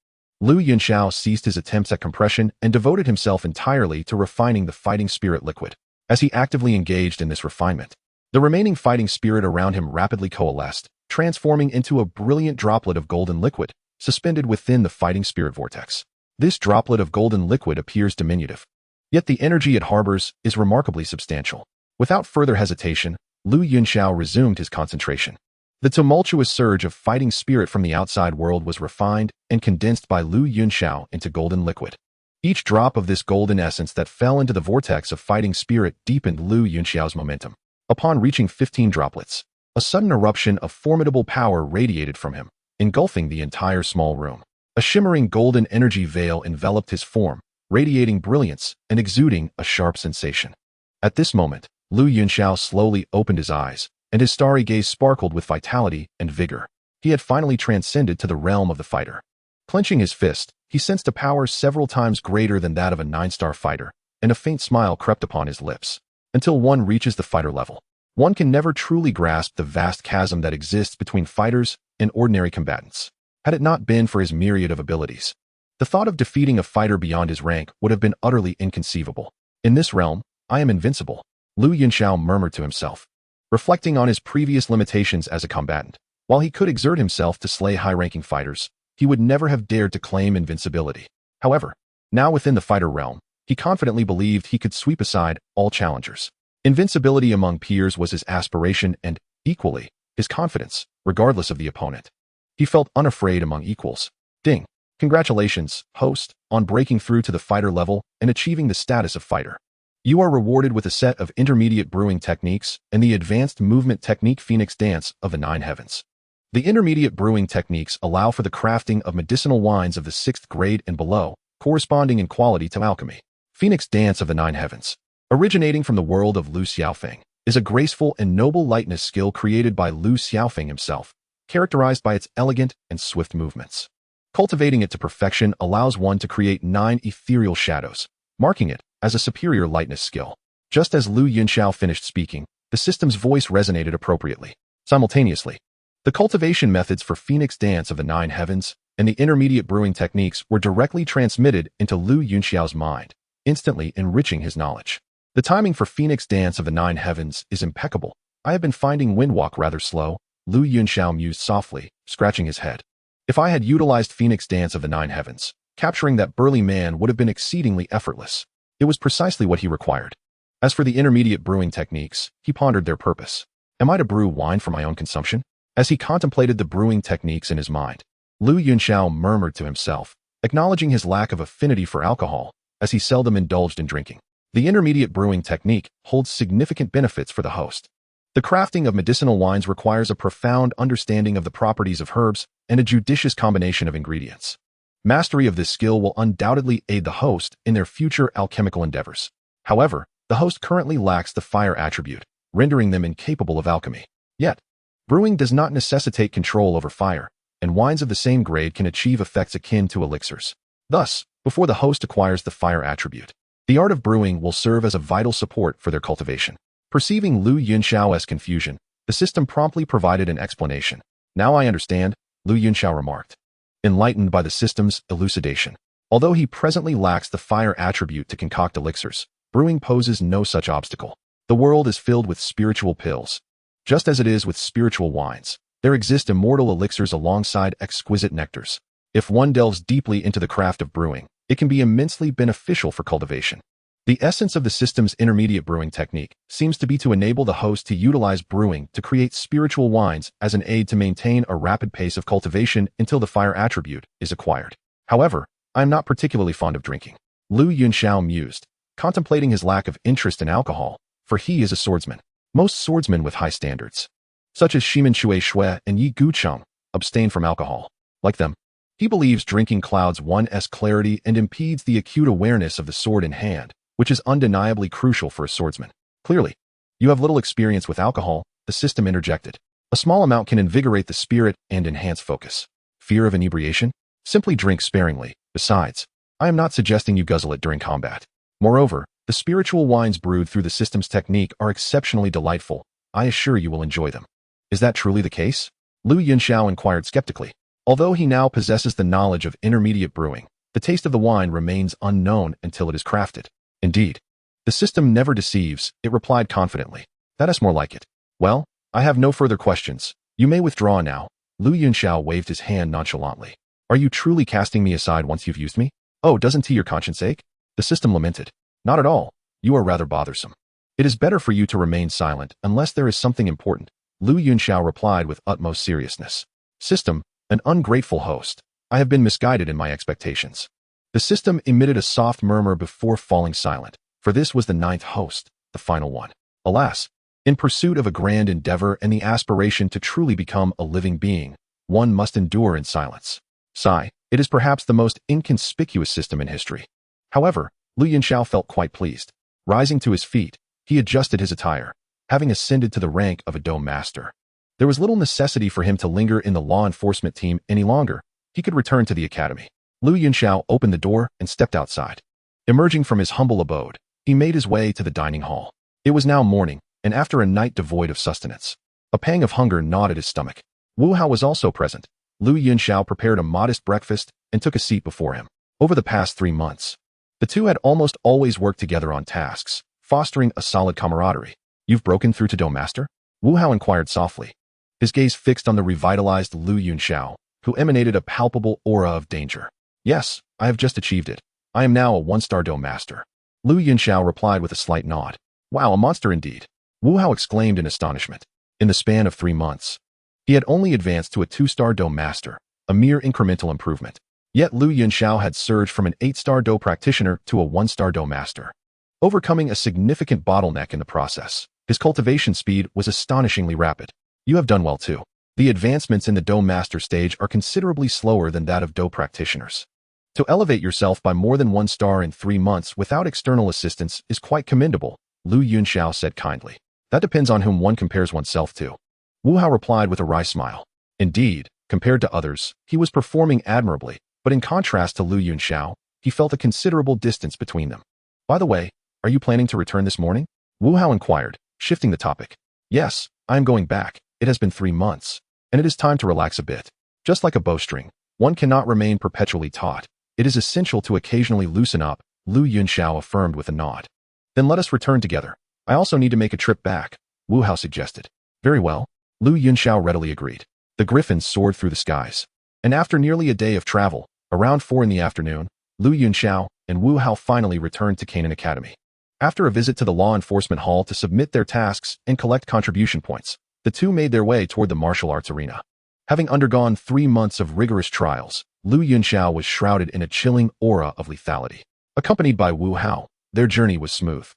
Yunxiao ceased his attempts at compression and devoted himself entirely to refining the fighting spirit liquid. As he actively engaged in this refinement, the remaining fighting spirit around him rapidly coalesced, transforming into a brilliant droplet of golden liquid, suspended within the fighting spirit vortex. This droplet of golden liquid appears diminutive, yet the energy it harbors is remarkably substantial. Without further hesitation, Yunxiao resumed his concentration. The tumultuous surge of fighting spirit from the outside world was refined and condensed by Yunxiao into golden liquid. Each drop of this golden essence that fell into the vortex of fighting spirit deepened Yunxiao's momentum. Upon reaching 15 droplets, a sudden eruption of formidable power radiated from him, engulfing the entire small room. A shimmering golden energy veil enveloped his form, radiating brilliance and exuding a sharp sensation. At this moment, Yunxiao slowly opened his eyes, and his starry gaze sparkled with vitality and vigor. He had finally transcended to the realm of the fighter. Clenching his fist, he sensed a power several times greater than that of a 9-star fighter, and a faint smile crept upon his lips. Until one reaches the fighter level, one can never truly grasp the vast chasm that exists between fighters and ordinary combatants. Had it not been for his myriad of abilities, the thought of defeating a fighter beyond his rank would have been utterly inconceivable. In this realm, I am invincible, Yunxiao murmured to himself, reflecting on his previous limitations as a combatant. While he could exert himself to slay high-ranking fighters, he would never have dared to claim invincibility. However, now within the fighter realm, he confidently believed he could sweep aside all challengers. Invincibility among peers was his aspiration and, equally, his confidence, regardless of the opponent. He felt unafraid among equals. Ding! Congratulations, host, on breaking through to the fighter level and achieving the status of fighter. You are rewarded with a set of intermediate brewing techniques and the advanced movement technique Phoenix Dance of the 9 Heavens. The intermediate brewing techniques allow for the crafting of medicinal wines of the 6th grade and below, corresponding in quality to alchemy. Phoenix Dance of the 9 Heavens, originating from the world of Lu Xiaofeng, is a graceful and noble lightness skill created by Lu Xiaofeng himself, characterized by its elegant and swift movements. Cultivating it to perfection allows one to create 9 ethereal shadows, marking it as a superior lightness skill. Just as Yunxiao finished speaking, the system's voice resonated appropriately. Simultaneously, the cultivation methods for Phoenix Dance of the 9 Heavens and the intermediate brewing techniques were directly transmitted into Yunxiao's mind, instantly enriching his knowledge. The timing for Phoenix Dance of the 9 Heavens is impeccable. I have been finding Windwalk rather slow, Yunxiao mused softly, scratching his head. If I had utilized Phoenix Dance of the 9 Heavens, capturing that burly man would have been exceedingly effortless. It was precisely what he required. As for the intermediate brewing techniques, he pondered their purpose. Am I to brew wine for my own consumption? As he contemplated the brewing techniques in his mind, Yunxiao murmured to himself, acknowledging his lack of affinity for alcohol, as he seldom indulged in drinking. The intermediate brewing technique holds significant benefits for the host. The crafting of medicinal wines requires a profound understanding of the properties of herbs and a judicious combination of ingredients. Mastery of this skill will undoubtedly aid the host in their future alchemical endeavors. However, the host currently lacks the fire attribute, rendering them incapable of alchemy. Yet, brewing does not necessitate control over fire, and wines of the same grade can achieve effects akin to elixirs. Thus, before the host acquires the fire attribute, the art of brewing will serve as a vital support for their cultivation. Perceiving Yunxiao's confusion, the system promptly provided an explanation. Now I understand, Yunxiao remarked, enlightened by the system's elucidation. Although he presently lacks the fire attribute to concoct elixirs, brewing poses no such obstacle. The world is filled with spiritual pills. Just as it is with spiritual wines, there exist immortal elixirs alongside exquisite nectars. If one delves deeply into the craft of brewing, it can be immensely beneficial for cultivation. The essence of the system's intermediate brewing technique seems to be to enable the host to utilize brewing to create spiritual wines as an aid to maintain a rapid pace of cultivation until the fire attribute is acquired. However, I am not particularly fond of drinking. Yunxiao mused, contemplating his lack of interest in alcohol, for he is a swordsman. Most swordsmen with high standards, such as Shimen Shui Shui and Yi Gucheng, abstain from alcohol. Like them, he believes drinking clouds one's clarity and impedes the acute awareness of the sword in hand, which is undeniably crucial for a swordsman. Clearly, you have little experience with alcohol, the system interjected. A small amount can invigorate the spirit and enhance focus. Fear of inebriation? Simply drink sparingly. Besides, I am not suggesting you guzzle it during combat. Moreover, the spiritual wines brewed through the system's technique are exceptionally delightful. I assure you will enjoy them. Is that truly the case? Yunxiao inquired skeptically. Although he now possesses the knowledge of intermediate brewing, the taste of the wine remains unknown until it is crafted. Indeed, the system never deceives, it replied confidently. That is more like it. Well, I have no further questions. You may withdraw now. Yunxiao waved his hand nonchalantly. Are you truly casting me aside once you've used me? Oh, doesn't your conscience ache? The system lamented. Not at all. You are rather bothersome. It is better for you to remain silent unless there is something important. Yunxiao replied with utmost seriousness. System, an ungrateful host. I have been misguided in my expectations. The system emitted a soft murmur before falling silent, for this was the 9th host, the final one. Alas, in pursuit of a grand endeavor and the aspiration to truly become a living being, one must endure in silence. Sigh, it is perhaps the most inconspicuous system in history. However, Yunxiao felt quite pleased. Rising to his feet, he adjusted his attire, having ascended to the rank of a Dou master. There was little necessity for him to linger in the law enforcement team any longer. He could return to the academy. Yunxiao opened the door and stepped outside. Emerging from his humble abode, he made his way to the dining hall. It was now morning, and after a night devoid of sustenance, a pang of hunger gnawed at his stomach. Wu Hao was also present. Yunxiao prepared a modest breakfast and took a seat before him. Over the past 3 months, the two had almost always worked together on tasks, fostering a solid camaraderie. You've broken through to Dou Master? Wu Hao inquired softly, his gaze fixed on the revitalized Yunxiao, who emanated a palpable aura of danger. Yes, I have just achieved it. I am now a 1-star Dou Master. Yunxiao replied with a slight nod. Wow, a monster indeed. Wu Hao exclaimed in astonishment. In the span of 3 months, he had only advanced to a 2-star Dou Master, a mere incremental improvement. Yet Yunxiao had surged from an 8-star Dou practitioner to a 1-star Dou Master, overcoming a significant bottleneck in the process. His cultivation speed was astonishingly rapid. You have done well too. The advancements in the Dou Master stage are considerably slower than that of Dou practitioners. To elevate yourself by more than 1 star in 3 months without external assistance is quite commendable, Yunxiao said kindly. That depends on whom one compares oneself to. Wu Hao replied with a wry smile. Indeed, compared to others, he was performing admirably, but in contrast to Yunxiao, he felt a considerable distance between them. By the way, are you planning to return this morning? Wu Hao inquired, shifting the topic. Yes, I am going back. It has been 3 months, and it is time to relax a bit. Just like a bowstring, one cannot remain perpetually taut. It is essential to occasionally loosen up, Yunxiao affirmed with a nod. Then let us return together. I also need to make a trip back, Wu Hao suggested. Very well, Yunxiao readily agreed. The griffins soared through the skies. And after nearly a day of travel, around 4 in the afternoon, Yunxiao and Wu Hao finally returned to Canaan Academy. After a visit to the law enforcement hall to submit their tasks and collect contribution points, the two made their way toward the martial arts arena. Having undergone 3 months of rigorous trials, Yunxiao was shrouded in a chilling aura of lethality. Accompanied by Wu Hao, their journey was smooth.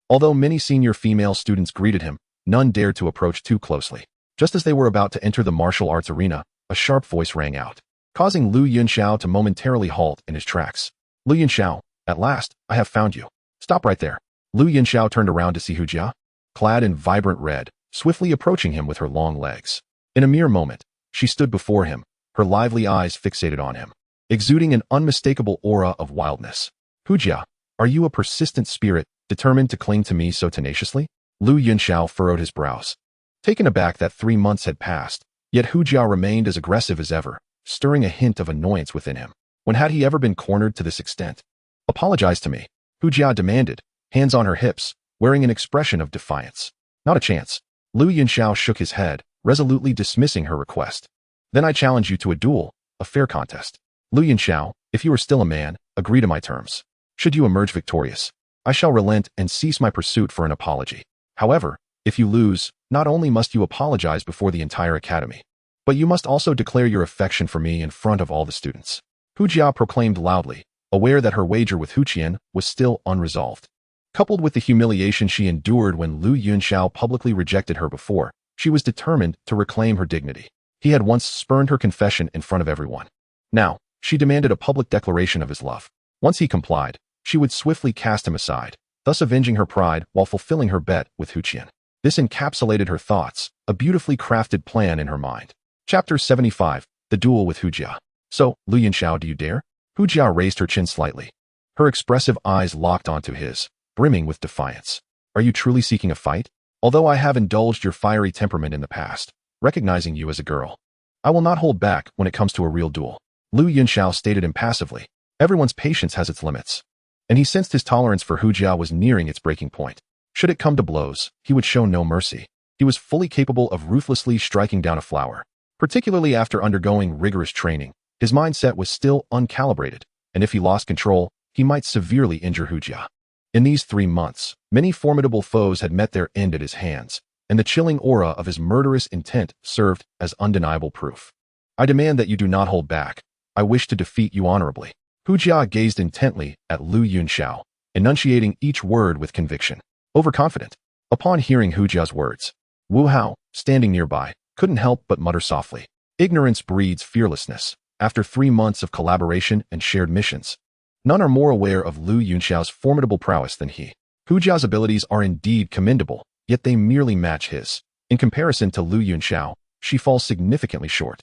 Although many senior female students greeted him, none dared to approach too closely. Just as they were about to enter the martial arts arena, a sharp voice rang out, causing Yunxiao to momentarily halt in his tracks. Yunxiao, at last, I have found you. Stop right there. Yunxiao turned around to see Hu Jia, clad in vibrant red, swiftly approaching him with her long legs. In a mere moment, she stood before him, her lively eyes fixated on him, exuding an unmistakable aura of wildness. Hu Jia, are you a persistent spirit, determined to cling to me so tenaciously? Yunxiao furrowed his brows. Taken aback that 3 months had passed, yet Hu Jia remained as aggressive as ever, stirring a hint of annoyance within him. When had he ever been cornered to this extent? Apologize to me, Hu Jia demanded, hands on her hips, wearing an expression of defiance. Not a chance. Yunxiao shook his head, resolutely dismissing her request. Then I challenge you to a duel, a fair contest. Yunxiao, if you are still a man, agree to my terms. Should you emerge victorious, I shall relent and cease my pursuit for an apology. However, if you lose, not only must you apologize before the entire academy, but you must also declare your affection for me in front of all the students." Hu Jia proclaimed loudly, aware that her wager with Hu Qian was still unresolved. Coupled with the humiliation she endured when Yunxiao publicly rejected her before, she was determined to reclaim her dignity. He had once spurned her confession in front of everyone. Now, she demanded a public declaration of his love. Once he complied, she would swiftly cast him aside, thus avenging her pride while fulfilling her bet with Hu Qian. This encapsulated her thoughts, a beautifully crafted plan in her mind. Chapter 75, The Duel with Hu Jia. "So, Yunxiao, do you dare?" Hu Jia raised her chin slightly. Her expressive eyes locked onto his, brimming with defiance. "Are you truly seeking a fight? Although I have indulged your fiery temperament in the past, recognizing you as a girl, I will not hold back when it comes to a real duel." Yunxiao stated impassively. Everyone's patience has its limits, and he sensed his tolerance for Hu Jia was nearing its breaking point. Should it come to blows, he would show no mercy. He was fully capable of ruthlessly striking down a flower. Particularly after undergoing rigorous training, his mindset was still uncalibrated, and if he lost control, he might severely injure Hu Jia. In these 3 months, many formidable foes had met their end at his hands, and the chilling aura of his murderous intent served as undeniable proof. "I demand that you do not hold back. I wish to defeat you honorably." Hu Jia gazed intently at Yunxiao, enunciating each word with conviction. Overconfident. Upon hearing Hu Jia's words, Wu Hao, standing nearby, couldn't help but mutter softly. Ignorance breeds fearlessness. After 3 months of collaboration and shared missions, none are more aware of Yunxiao's formidable prowess than he. Hu Jia's abilities are indeed commendable, yet they merely match his. In comparison to Yunxiao, she falls significantly short.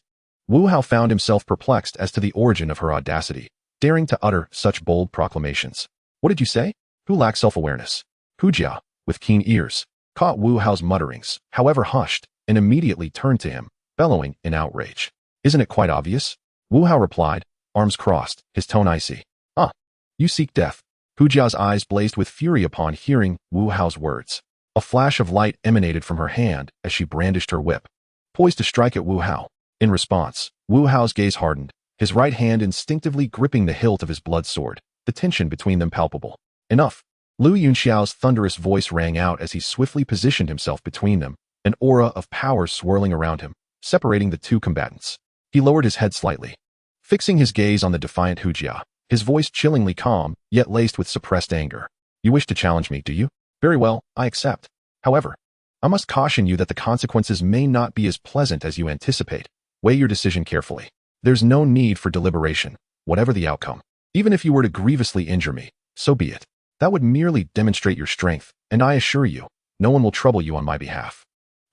Wu Hao found himself perplexed as to the origin of her audacity, daring to utter such bold proclamations. "What did you say?" Who lacked self-awareness? Hu Jia, with keen ears, caught Wu Hao's mutterings, however hushed, and immediately turned to him, bellowing in outrage. "Isn't it quite obvious?" Wu Hao replied, arms crossed, his tone icy. "Ah, you seek death." Hu Jia's eyes blazed with fury upon hearing Wu Hao's words. A flash of light emanated from her hand as she brandished her whip, poised to strike at Wu Hao. In response, Wu Hao's gaze hardened, his right hand instinctively gripping the hilt of his blood sword, the tension between them palpable. "Enough." Yunxiao's thunderous voice rang out as he swiftly positioned himself between them, an aura of power swirling around him, separating the two combatants. He lowered his head slightly, fixing his gaze on the defiant Hu Jia, his voice chillingly calm, yet laced with suppressed anger. "You wish to challenge me, do you? Very well, I accept. However, I must caution you that the consequences may not be as pleasant as you anticipate. Weigh your decision carefully. There's no need for deliberation, whatever the outcome. Even if you were to grievously injure me, so be it. That would merely demonstrate your strength, and I assure you, no one will trouble you on my behalf."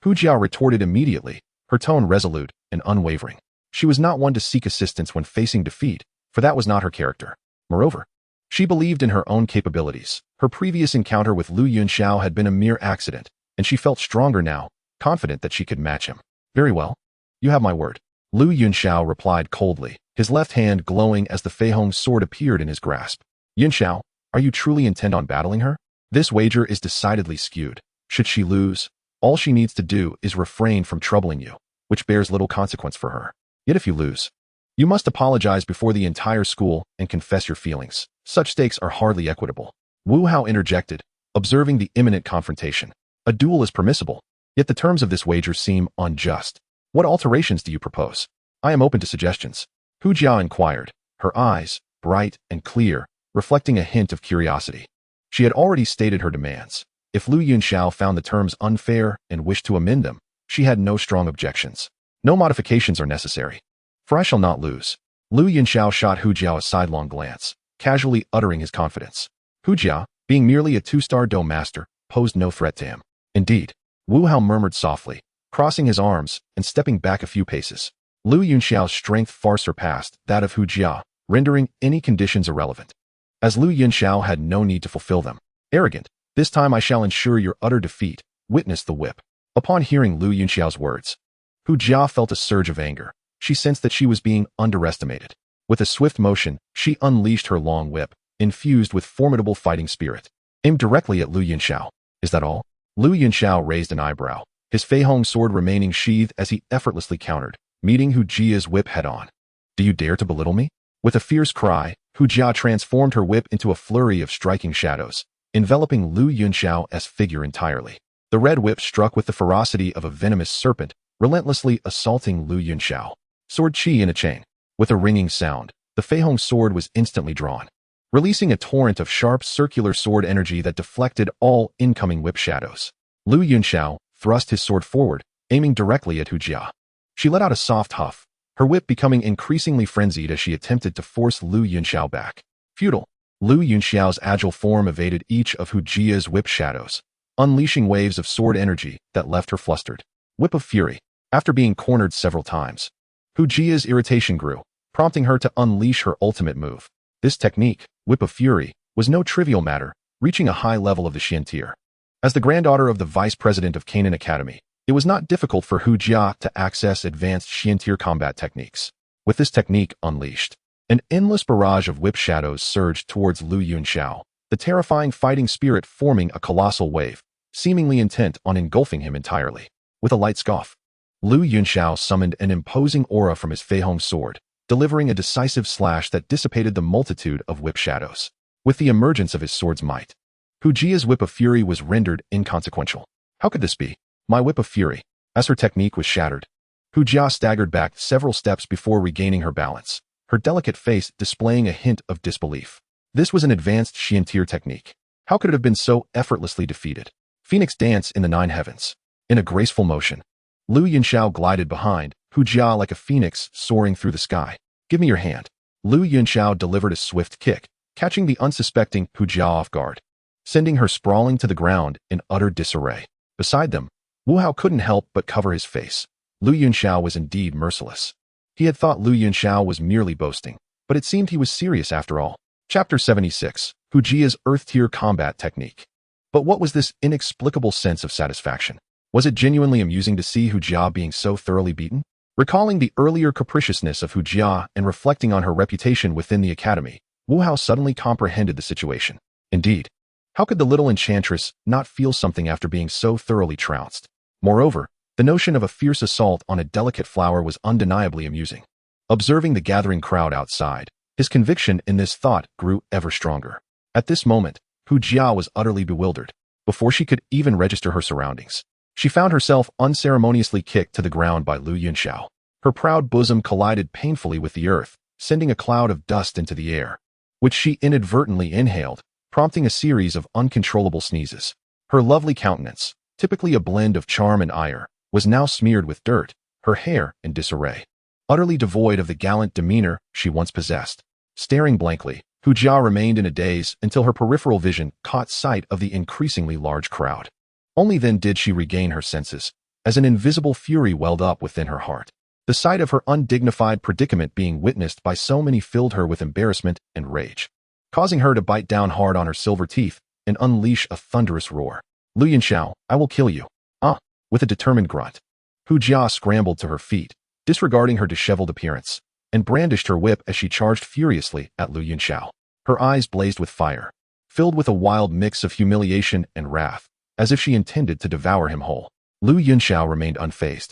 Hu Jia retorted immediately, her tone resolute and unwavering. She was not one to seek assistance when facing defeat, for that was not her character. Moreover, she believed in her own capabilities. Her previous encounter with Yunxiao had been a mere accident, and she felt stronger now, confident that she could match him. "Very well. You have my word." Yunxiao replied coldly, his left hand glowing as the Feihong sword appeared in his grasp. "Yunxiao, are you truly intent on battling her? This wager is decidedly skewed. Should she lose, all she needs to do is refrain from troubling you, which bears little consequence for her. Yet if you lose, you must apologize before the entire school and confess your feelings. Such stakes are hardly equitable." Wu Hao interjected, observing the imminent confrontation. "A duel is permissible, yet the terms of this wager seem unjust. What alterations do you propose? I am open to suggestions." Hu Jia inquired, her eyes, bright and clear, reflecting a hint of curiosity. She had already stated her demands. If Yunxiao found the terms unfair and wished to amend them, she had no strong objections. "No modifications are necessary, for I shall not lose." Yunxiao shot Hu Jia a sidelong glance, casually uttering his confidence. Hu Jia, being merely a 2-star Dou master, posed no threat to him. "Indeed," Wu Hao murmured softly, crossing his arms and stepping back a few paces. Yunxiao's strength far surpassed that of Hu Jia, rendering any conditions irrelevant, as Yunxiao had no need to fulfill them. "Arrogant, this time I shall ensure your utter defeat. Witness the whip." Upon hearing Yunxiao's words, Hu Jia felt a surge of anger. She sensed that she was being underestimated. With a swift motion, she unleashed her long whip, infused with formidable fighting spirit, aimed directly at Yunxiao. "Is that all?" Yunxiao raised an eyebrow, his Feihong sword remaining sheathed as he effortlessly countered, meeting Hu Jia's whip head-on. "Do you dare to belittle me?" With a fierce cry, Hu Jia transformed her whip into a flurry of striking shadows, enveloping Lu Yunxiao's figure entirely. The red whip struck with the ferocity of a venomous serpent, relentlessly assaulting Lu Yunxiao. Sword chi in a chain. With a ringing sound, the Feihong sword was instantly drawn, releasing a torrent of sharp circular sword energy that deflected all incoming whip shadows. Lu Yunxiao thrust his sword forward, aiming directly at Hu Jia. She let out a soft huff, her whip becoming increasingly frenzied as she attempted to force Lu Yunxiao back. Futile. Lu Yunxiao's agile form evaded each of Hu Jia's whip shadows, unleashing waves of sword energy that left her flustered. Whip of Fury. After being cornered several times, Hu Jia's irritation grew, prompting her to unleash her ultimate move. This technique, Whip of Fury, was no trivial matter, reaching a high level of the Xian tier. As the granddaughter of the vice president of Canaan Academy, it was not difficult for Hu Jia to access advanced Xian tier combat techniques. With this technique unleashed, an endless barrage of whip shadows surged towards Lu Yunxiao, the terrifying fighting spirit forming a colossal wave, seemingly intent on engulfing him entirely. With a light scoff, Lu Yunxiao summoned an imposing aura from his Feihong sword, delivering a decisive slash that dissipated the multitude of whip shadows. With the emergence of his sword's might, Hu Jia's Whip of Fury was rendered inconsequential. How could this be? My Whip of Fury. As her technique was shattered, Hu Jia staggered back several steps before regaining her balance, her delicate face displaying a hint of disbelief. This was an advanced Xian tier technique. How could it have been so effortlessly defeated? Phoenix dance in the nine heavens. In a graceful motion, Lu Yunxiao glided behind Hu Jia like a phoenix soaring through the sky. Give me your hand. Lu Yunxiao delivered a swift kick, catching the unsuspecting Hu Jia off guard, sending her sprawling to the ground in utter disarray. Beside them, Wu Hao couldn't help but cover his face. Lu Yunxiao was indeed merciless. He had thought Lu Yunxiao was merely boasting, but it seemed he was serious after all. Chapter 76, Hu Jia's Earth-tier combat technique. But what was this inexplicable sense of satisfaction? Was it genuinely amusing to see Hu Jia being so thoroughly beaten? Recalling the earlier capriciousness of Hu Jia and reflecting on her reputation within the academy, Wu Hao suddenly comprehended the situation. Indeed, how could the little enchantress not feel something after being so thoroughly trounced? Moreover, the notion of a fierce assault on a delicate flower was undeniably amusing. Observing the gathering crowd outside, his conviction in this thought grew ever stronger. At this moment, Hu Jia was utterly bewildered. Before she could even register her surroundings, she found herself unceremoniously kicked to the ground by Lu Yunxiao. Her proud bosom collided painfully with the earth, sending a cloud of dust into the air, which she inadvertently inhaled, prompting a series of uncontrollable sneezes. Her lovely countenance, typically a blend of charm and ire, was now smeared with dirt, her hair in disarray, utterly devoid of the gallant demeanor she once possessed. Staring blankly, Hu Jia remained in a daze until her peripheral vision caught sight of the increasingly large crowd. Only then did she regain her senses, as an invisible fury welled up within her heart. The sight of her undignified predicament being witnessed by so many filled her with embarrassment and rage, causing her to bite down hard on her silver teeth and unleash a thunderous roar. Lu Yunxiao, I will kill you. With a determined grunt, Hu Jia scrambled to her feet, disregarding her disheveled appearance, and brandished her whip as she charged furiously at Lu Yunxiao. Her eyes blazed with fire, filled with a wild mix of humiliation and wrath, as if she intended to devour him whole. Lu Yunxiao remained unfazed,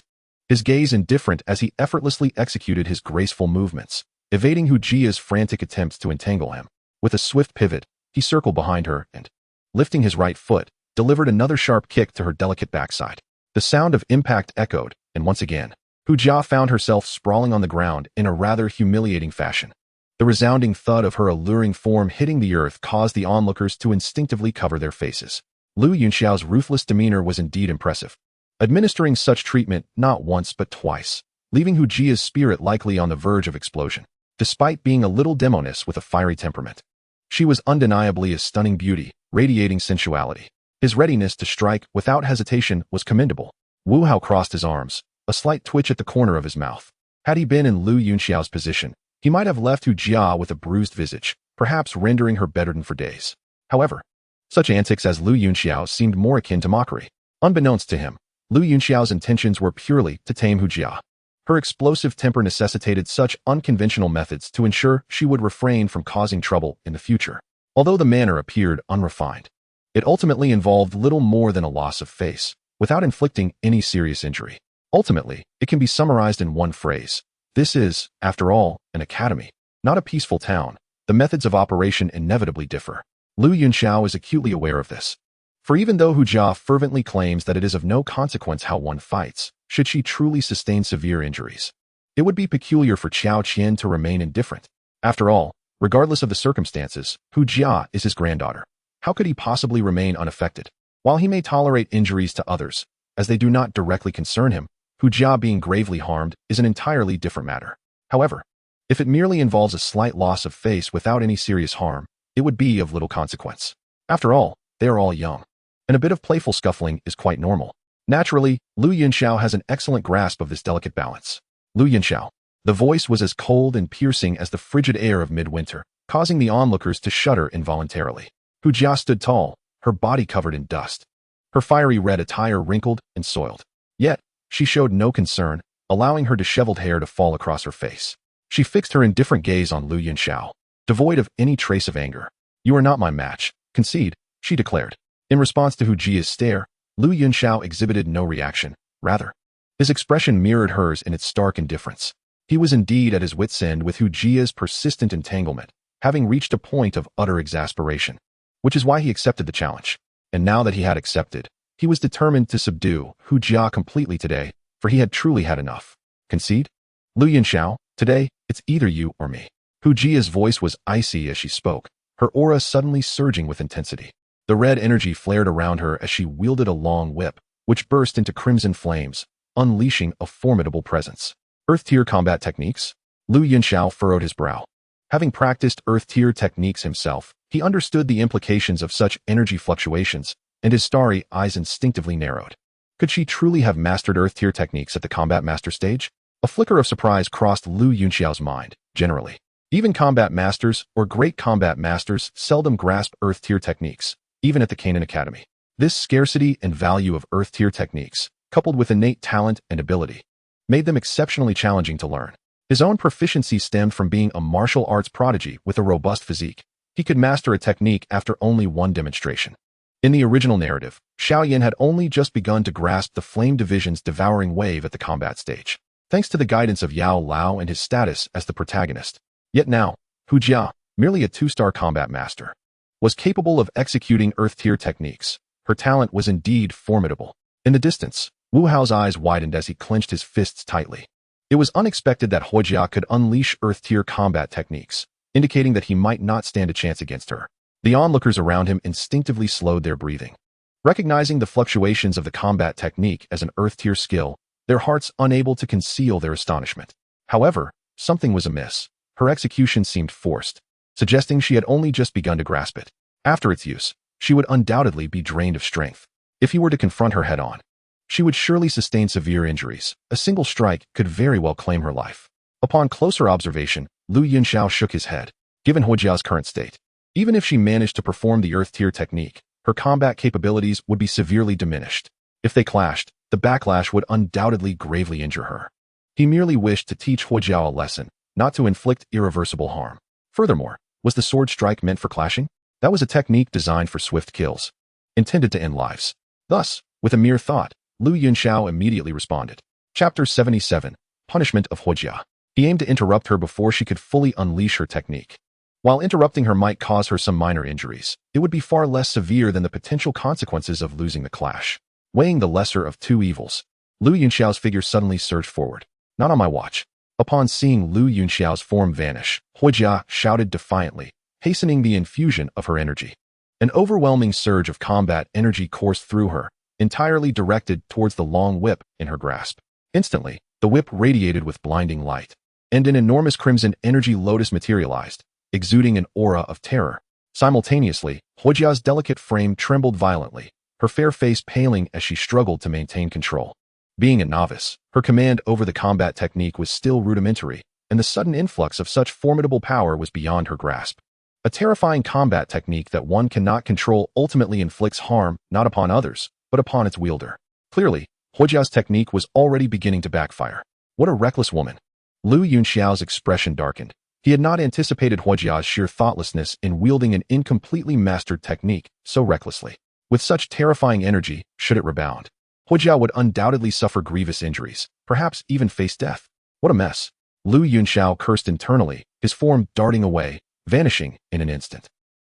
his gaze indifferent as he effortlessly executed his graceful movements, evading Hu Jia's frantic attempts to entangle him. With a swift pivot, he circled behind her and, lifting his right foot, delivered another sharp kick to her delicate backside. The sound of impact echoed, and once again, Hu Jia found herself sprawling on the ground in a rather humiliating fashion. The resounding thud of her alluring form hitting the earth caused the onlookers to instinctively cover their faces. Lu Yunxiao's ruthless demeanor was indeed impressive, administering such treatment not once but twice, leaving Hu Jia's spirit likely on the verge of explosion. Despite being a little demoness with a fiery temperament, she was undeniably a stunning beauty, radiating sensuality. His readiness to strike without hesitation was commendable. Wu Hao crossed his arms, a slight twitch at the corner of his mouth. Had he been in Lu Yunxiao's position, he might have left Hu Jia with a bruised visage, perhaps rendering her bedridden for days. However, such antics as Lu Yunxiao seemed more akin to mockery. Unbeknownst to him, Lu Yunxiao's intentions were purely to tame Hu Jia. Her explosive temper necessitated such unconventional methods to ensure she would refrain from causing trouble in the future. Although the manner appeared unrefined, it ultimately involved little more than a loss of face, without inflicting any serious injury. Ultimately, it can be summarized in one phrase. This is, after all, an academy, not a peaceful town. The methods of operation inevitably differ. Lu Yunxiao is acutely aware of this. For even though Hu Jia fervently claims that it is of no consequence how one fights, should she truly sustain severe injuries, it would be peculiar for Qiao Qian to remain indifferent. After all, regardless of the circumstances, Hu Jia is his granddaughter. How could he possibly remain unaffected? While he may tolerate injuries to others, as they do not directly concern him, Hu Jia being gravely harmed is an entirely different matter. However, if it merely involves a slight loss of face without any serious harm, it would be of little consequence. After all, they are all young, and a bit of playful scuffling is quite normal. Naturally, Lu Yunxiao has an excellent grasp of this delicate balance. Lu Yunxiao. The voice was as cold and piercing as the frigid air of midwinter, causing the onlookers to shudder involuntarily. Hu Jia stood tall, her body covered in dust, her fiery red attire wrinkled and soiled. Yet, she showed no concern, allowing her disheveled hair to fall across her face. She fixed her indifferent gaze on Lu Yunxiao, devoid of any trace of anger. "You are not my match, concede," she declared. In response to Hu Jia's stare, Lu Yunxiao exhibited no reaction. Rather, his expression mirrored hers in its stark indifference. He was indeed at his wit's end with Hu Jia's persistent entanglement, having reached a point of utter exasperation, which is why he accepted the challenge. And now that he had accepted, he was determined to subdue Hu Jia completely today, for he had truly had enough. "Concede? Lu Yunxiao, today, it's either you or me." Hu Jia's voice was icy as she spoke, her aura suddenly surging with intensity. The red energy flared around her as she wielded a long whip, which burst into crimson flames, unleashing a formidable presence. Earth-tier combat techniques? Lu Yunxiao furrowed his brow. Having practiced Earth-tier techniques himself, he understood the implications of such energy fluctuations, and his starry eyes instinctively narrowed. Could she truly have mastered Earth-tier techniques at the Combat Master stage? A flicker of surprise crossed Lu Yunxiao's mind. Generally, even combat masters or great combat masters seldom grasp Earth-tier techniques, even at the Canaan Academy. This scarcity and value of Earth-tier techniques, coupled with innate talent and ability, made them exceptionally challenging to learn. His own proficiency stemmed from being a martial arts prodigy with a robust physique. He could master a technique after only one demonstration. In the original narrative, Xiaoyan had only just begun to grasp the Flame Division's devouring wave at the combat stage, thanks to the guidance of Yao Lao and his status as the protagonist. Yet now, Hu Jia, merely a two-star combat master, was capable of executing Earth-tier techniques. Her talent was indeed formidable. In the distance, Wu Hao's eyes widened as he clenched his fists tightly. It was unexpected that Hu Jia could unleash Earth-tier combat techniques, indicating that he might not stand a chance against her. The onlookers around him instinctively slowed their breathing. Recognizing the fluctuations of the combat technique as an Earth-tier skill, their hearts unable to conceal their astonishment. However, something was amiss. Her execution seemed forced, suggesting she had only just begun to grasp it. After its use, she would undoubtedly be drained of strength. If he were to confront her head-on, she would surely sustain severe injuries. A single strike could very well claim her life. Upon closer observation, Lu Yunxiao shook his head. Given Hu Jia's current state, even if she managed to perform the Earth-tier technique, her combat capabilities would be severely diminished. If they clashed, the backlash would undoubtedly gravely injure her. He merely wished to teach Hu Jia a lesson, not to inflict irreversible harm. Furthermore, was the sword strike meant for clashing? That was a technique designed for swift kills, intended to end lives. Thus, with a mere thought, Lu Yunxiao immediately responded. Chapter 77. Punishment of Hu Jia. He aimed to interrupt her before she could fully unleash her technique. While interrupting her might cause her some minor injuries, it would be far less severe than the potential consequences of losing the clash. Weighing the lesser of two evils, Lu Yunxiao's figure suddenly surged forward. "Not on my watch." Upon seeing Lu Yunxiao's form vanish, Hu Jia shouted defiantly, hastening the infusion of her energy. An overwhelming surge of combat energy coursed through her, entirely directed towards the long whip in her grasp. Instantly, the whip radiated with blinding light, and an enormous crimson energy lotus materialized, exuding an aura of terror. Simultaneously, Hu Jia's delicate frame trembled violently, her fair face paling as she struggled to maintain control. Being a novice, her command over the combat technique was still rudimentary, and the sudden influx of such formidable power was beyond her grasp. A terrifying combat technique that one cannot control ultimately inflicts harm not upon others, but upon its wielder. Clearly, Hu Jia's technique was already beginning to backfire. What a reckless woman. Lu Yunxiao's expression darkened. He had not anticipated Hu Jia's sheer thoughtlessness in wielding an incompletely mastered technique so recklessly. With such terrifying energy, should it rebound, Hu Jia would undoubtedly suffer grievous injuries, perhaps even face death. What a mess. Lu Yunxiao cursed internally, his form darting away, vanishing in an instant.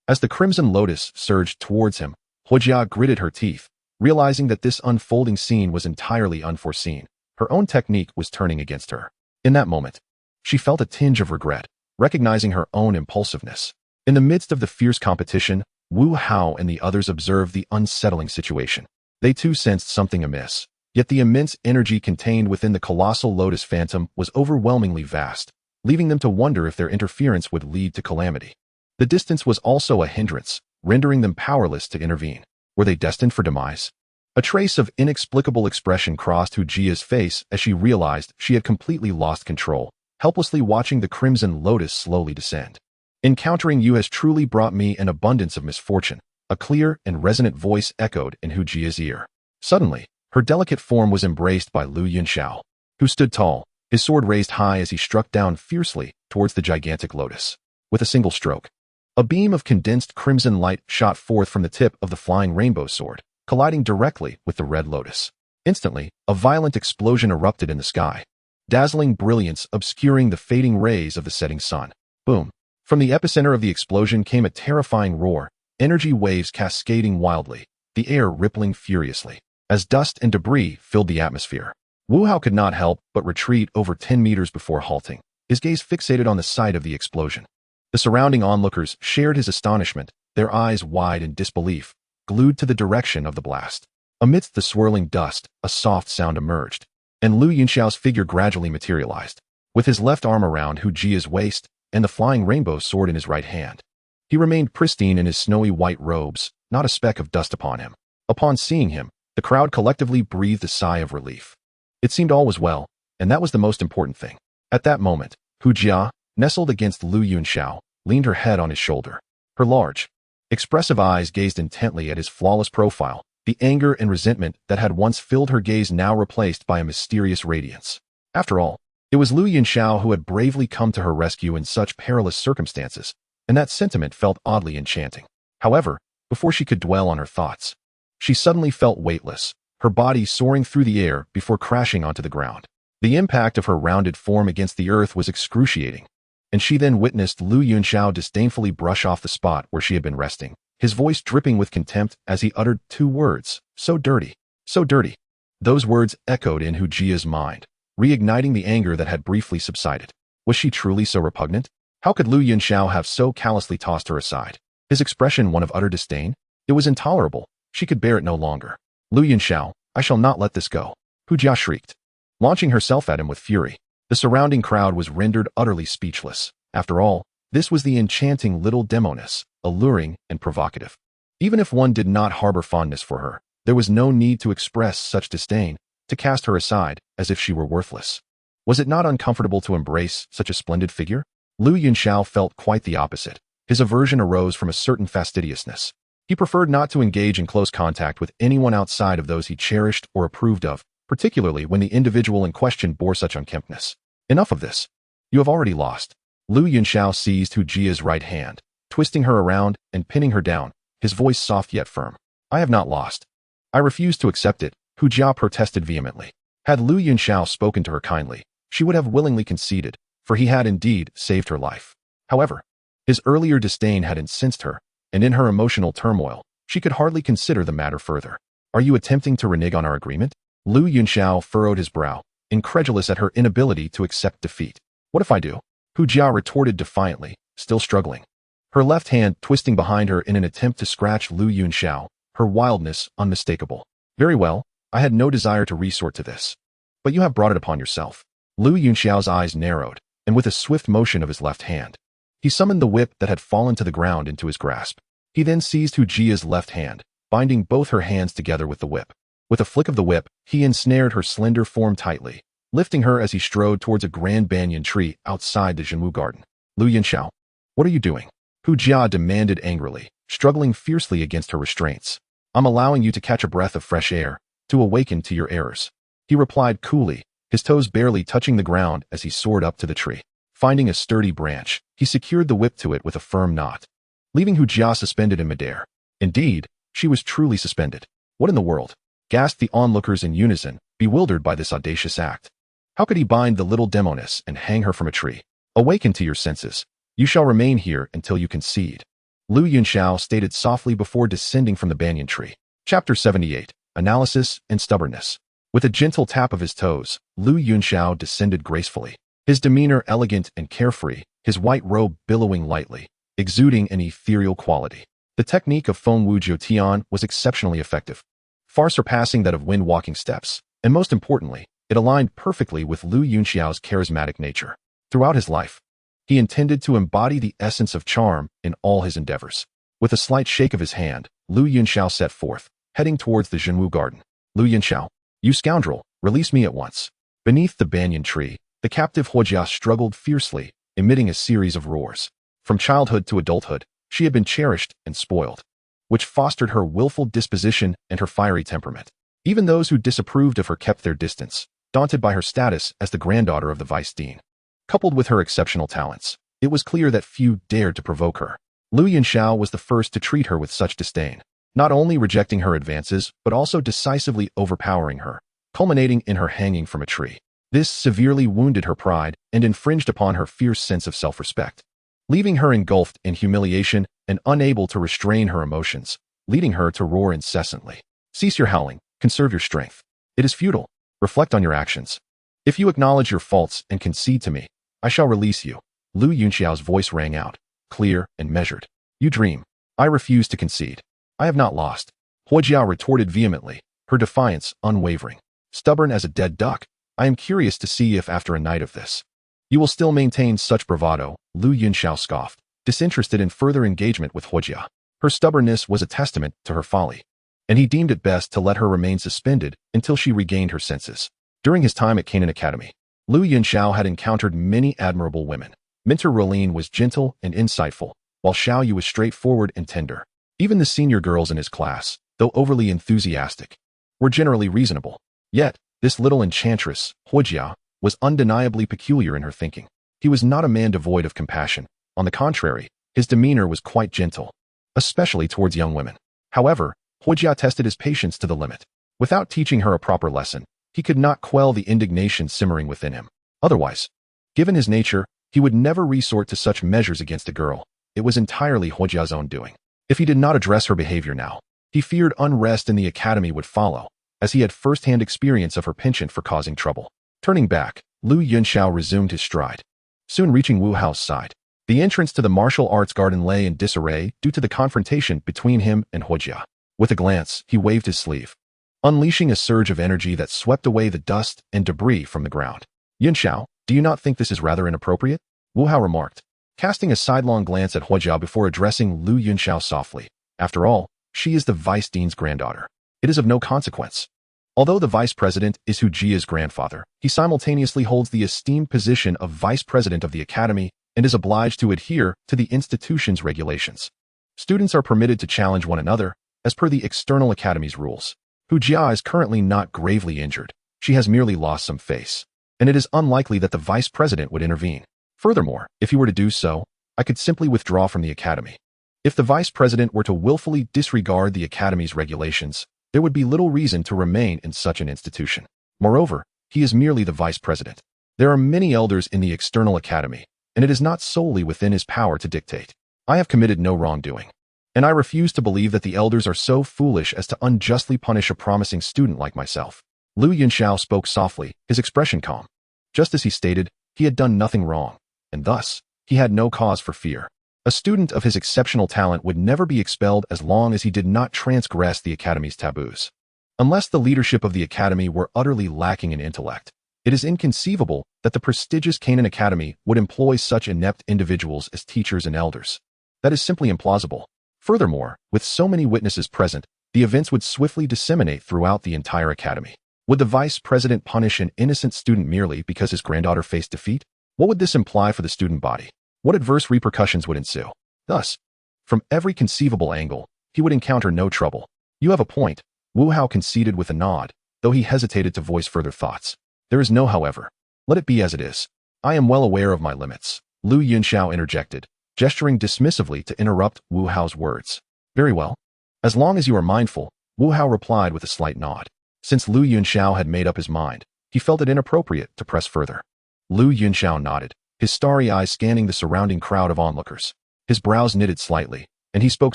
As the crimson lotus surged towards him, Hu Jia gritted her teeth, realizing that this unfolding scene was entirely unforeseen. Her own technique was turning against her. In that moment, she felt a tinge of regret, recognizing her own impulsiveness. In the midst of the fierce competition, Wu Hao and the others observed the unsettling situation. They too sensed something amiss, yet the immense energy contained within the colossal lotus phantom was overwhelmingly vast, leaving them to wonder if their interference would lead to calamity. The distance was also a hindrance, rendering them powerless to intervene. Were they destined for demise? A trace of inexplicable expression crossed Hu Jia's face as she realized she had completely lost control, helplessly watching the crimson lotus slowly descend. Encountering you has truly brought me an abundance of misfortune, a clear and resonant voice echoed in Hu Jia's ear. Suddenly, her delicate form was embraced by Yunxiao, who stood tall, his sword raised high as he struck down fiercely towards the gigantic lotus. With a single stroke, a beam of condensed crimson light shot forth from the tip of the flying rainbow sword, colliding directly with the red lotus. Instantly, a violent explosion erupted in the sky, dazzling brilliance obscuring the fading rays of the setting sun. Boom! From the epicenter of the explosion came a terrifying roar, energy waves cascading wildly, the air rippling furiously, as dust and debris filled the atmosphere. Wu Hao could not help but retreat over 10 meters before halting, his gaze fixated on the site of the explosion. The surrounding onlookers shared his astonishment, their eyes wide in disbelief, glued to the direction of the blast. Amidst the swirling dust, a soft sound emerged, and Yunxiao's figure gradually materialized, with his left arm around Hu Jia's waist and the flying rainbow sword in his right hand. He remained pristine in his snowy white robes, not a speck of dust upon him. Upon seeing him, the crowd collectively breathed a sigh of relief. It seemed all was well, and that was the most important thing. At that moment, Hu Jia, nestled against Yunxiao, leaned her head on his shoulder. Her large, expressive eyes gazed intently at his flawless profile, the anger and resentment that had once filled her gaze now replaced by a mysterious radiance. After all, it was Yunxiao who had bravely come to her rescue in such perilous circumstances, and that sentiment felt oddly enchanting. However, before she could dwell on her thoughts, she suddenly felt weightless, her body soaring through the air before crashing onto the ground. The impact of her rounded form against the earth was excruciating, and she then witnessed Yunxiao disdainfully brush off the spot where she had been resting, his voice dripping with contempt as he uttered 2 words, "So dirty, so dirty." Those words echoed in Hu Jia's mind, reigniting the anger that had briefly subsided. Was she truly so repugnant? How could Yunxiao have so callously tossed her aside? His expression one of utter disdain? It was intolerable. She could bear it no longer. Yunxiao, I shall not let this go. Hu Jia shrieked, launching herself at him with fury. The surrounding crowd was rendered utterly speechless. After all, this was the enchanting little demoness, alluring and provocative. Even if one did not harbor fondness for her, there was no need to express such disdain, to cast her aside as if she were worthless. Was it not uncomfortable to embrace such a splendid figure? Yunxiao felt quite the opposite. His aversion arose from a certain fastidiousness. He preferred not to engage in close contact with anyone outside of those he cherished or approved of, particularly when the individual in question bore such unkemptness. Enough of this. You have already lost. Yunxiao seized Hu Jia's right hand, twisting her around and pinning her down, his voice soft yet firm. I have not lost. I refuse to accept it, Hu Jia protested vehemently. Had Yunxiao spoken to her kindly, she would have willingly conceded, for he had indeed saved her life. However, his earlier disdain had incensed her, and in her emotional turmoil, she could hardly consider the matter further. Are you attempting to renege on our agreement? Yunxiao furrowed his brow, incredulous at her inability to accept defeat. What if I do? Hu Jia retorted defiantly, still struggling, her left hand twisting behind her in an attempt to scratch Yunxiao, her wildness unmistakable. Very well, I had no desire to resort to this. But you have brought it upon yourself. Yunxiao's eyes narrowed, and with a swift motion of his left hand, he summoned the whip that had fallen to the ground into his grasp. He then seized Hu Jia's left hand, binding both her hands together with the whip. With a flick of the whip, he ensnared her slender form tightly, lifting her as he strode towards a grand banyan tree outside the Zhenwu garden. Yunxiao, what are you doing? Hu Jia demanded angrily, struggling fiercely against her restraints. I'm allowing you to catch a breath of fresh air, to awaken to your errors. He replied coolly, his toes barely touching the ground as he soared up to the tree. Finding a sturdy branch, he secured the whip to it with a firm knot, leaving Hu Jia suspended in midair. Indeed, she was truly suspended. What in the world? Gasped the onlookers in unison, bewildered by this audacious act. How could he bind the little demoness and hang her from a tree? Awaken to your senses. You shall remain here until you concede. Lu Yunxiao stated softly before descending from the banyan tree. Chapter 78. Analysis and Stubbornness. With a gentle tap of his toes, Lu Yunxiao descended gracefully. His demeanor elegant and carefree, his white robe billowing lightly, exuding an ethereal quality. The technique of Feng Wu Jiu Tian was exceptionally effective, far surpassing that of wind walking steps, and most importantly, it aligned perfectly with Lu Yunxiao's charismatic nature. Throughout his life, he intended to embody the essence of charm in all his endeavors. With a slight shake of his hand, Lu Yunxiao set forth, heading towards the Zhenwu garden. Lu Yunxiao, you scoundrel, release me at once. Beneath the banyan tree, the captive Hu Jia struggled fiercely, emitting a series of roars. From childhood to adulthood, she had been cherished and spoiled, which fostered her willful disposition and her fiery temperament. Even those who disapproved of her kept their distance, daunted by her status as the granddaughter of the vice dean. Coupled with her exceptional talents, it was clear that few dared to provoke her. Lu Yunxiao was the first to treat her with such disdain, not only rejecting her advances, but also decisively overpowering her, culminating in her hanging from a tree. This severely wounded her pride and infringed upon her fierce sense of self-respect, leaving her engulfed in humiliation and unable to restrain her emotions, leading her to roar incessantly. Cease your howling, conserve your strength. It is futile. Reflect on your actions. If you acknowledge your faults and concede to me, I shall release you. Lu Yunxiao's voice rang out, clear and measured. You dream. I refuse to concede. I have not lost. Hu Jia retorted vehemently, her defiance unwavering. Stubborn as a dead duck, I am curious to see if after a night of this, you will still maintain such bravado. Lu Yunxiao scoffed, disinterested in further engagement with Hu Jia. Her stubbornness was a testament to her folly, and he deemed it best to let her remain suspended until she regained her senses. During his time at Canaan Academy, Lu Yunxiao had encountered many admirable women. Mentor Rolene was gentle and insightful, while Xiao Yu was straightforward and tender. Even the senior girls in his class, though overly enthusiastic, were generally reasonable. Yet, this little enchantress, Hu Jia, was undeniably peculiar in her thinking. He was not a man devoid of compassion. On the contrary, his demeanor was quite gentle, especially towards young women. However, Hu Jia tested his patience to the limit. Without teaching her a proper lesson, he could not quell the indignation simmering within him. Otherwise, given his nature, he would never resort to such measures against a girl. It was entirely Hu Jia's own doing. If he did not address her behavior now, he feared unrest in the academy would follow, as he had first-hand experience of her penchant for causing trouble. Turning back, Lu Yunxiao resumed his stride, soon reaching Wu Hao's side. The entrance to the martial arts garden lay in disarray due to the confrontation between him and Hu Jia. With a glance, he waved his sleeve, unleashing a surge of energy that swept away the dust and debris from the ground. Yunxiao, do you not think this is rather inappropriate? Wu Hao remarked, casting a sidelong glance at Hu Jia before addressing Lu Yunxiao softly. After all, she is the vice dean's granddaughter. It is of no consequence. Although the vice president is Hu Jia's grandfather, he simultaneously holds the esteemed position of vice president of the academy and is obliged to adhere to the institution's regulations. Students are permitted to challenge one another, as per the external academy's rules. Hu Jia is currently not gravely injured. She has merely lost some face, and it is unlikely that the vice president would intervene. Furthermore, if he were to do so, I could simply withdraw from the academy. If the vice president were to willfully disregard the academy's regulations, there would be little reason to remain in such an institution. Moreover, he is merely the vice president. There are many elders in the external academy, and it is not solely within his power to dictate. I have committed no wrongdoing, and I refuse to believe that the elders are so foolish as to unjustly punish a promising student like myself. Lu Yunxiao spoke softly, his expression calm. Just as he stated, he had done nothing wrong, and thus, he had no cause for fear. A student of his exceptional talent would never be expelled as long as he did not transgress the academy's taboos. Unless the leadership of the academy were utterly lacking in intellect, it is inconceivable that the prestigious Canaan Academy would employ such inept individuals as teachers and elders. That is simply implausible. Furthermore, with so many witnesses present, the events would swiftly disseminate throughout the entire academy. Would the vice president punish an innocent student merely because his granddaughter faced defeat? What would this imply for the student body? What adverse repercussions would ensue? Thus, from every conceivable angle, he would encounter no trouble. You have a point, Wu Hao conceded with a nod, though he hesitated to voice further thoughts. There is no however. Let it be as it is. I am well aware of my limits. Lu Yunxiao interjected, gesturing dismissively to interrupt Wu Hao's words. Very well. As long as you are mindful, Wu Hao replied with a slight nod. Since Lu Yunxiao had made up his mind, he felt it inappropriate to press further. Lu Yunxiao nodded, his starry eyes scanning the surrounding crowd of onlookers. His brows knitted slightly, and he spoke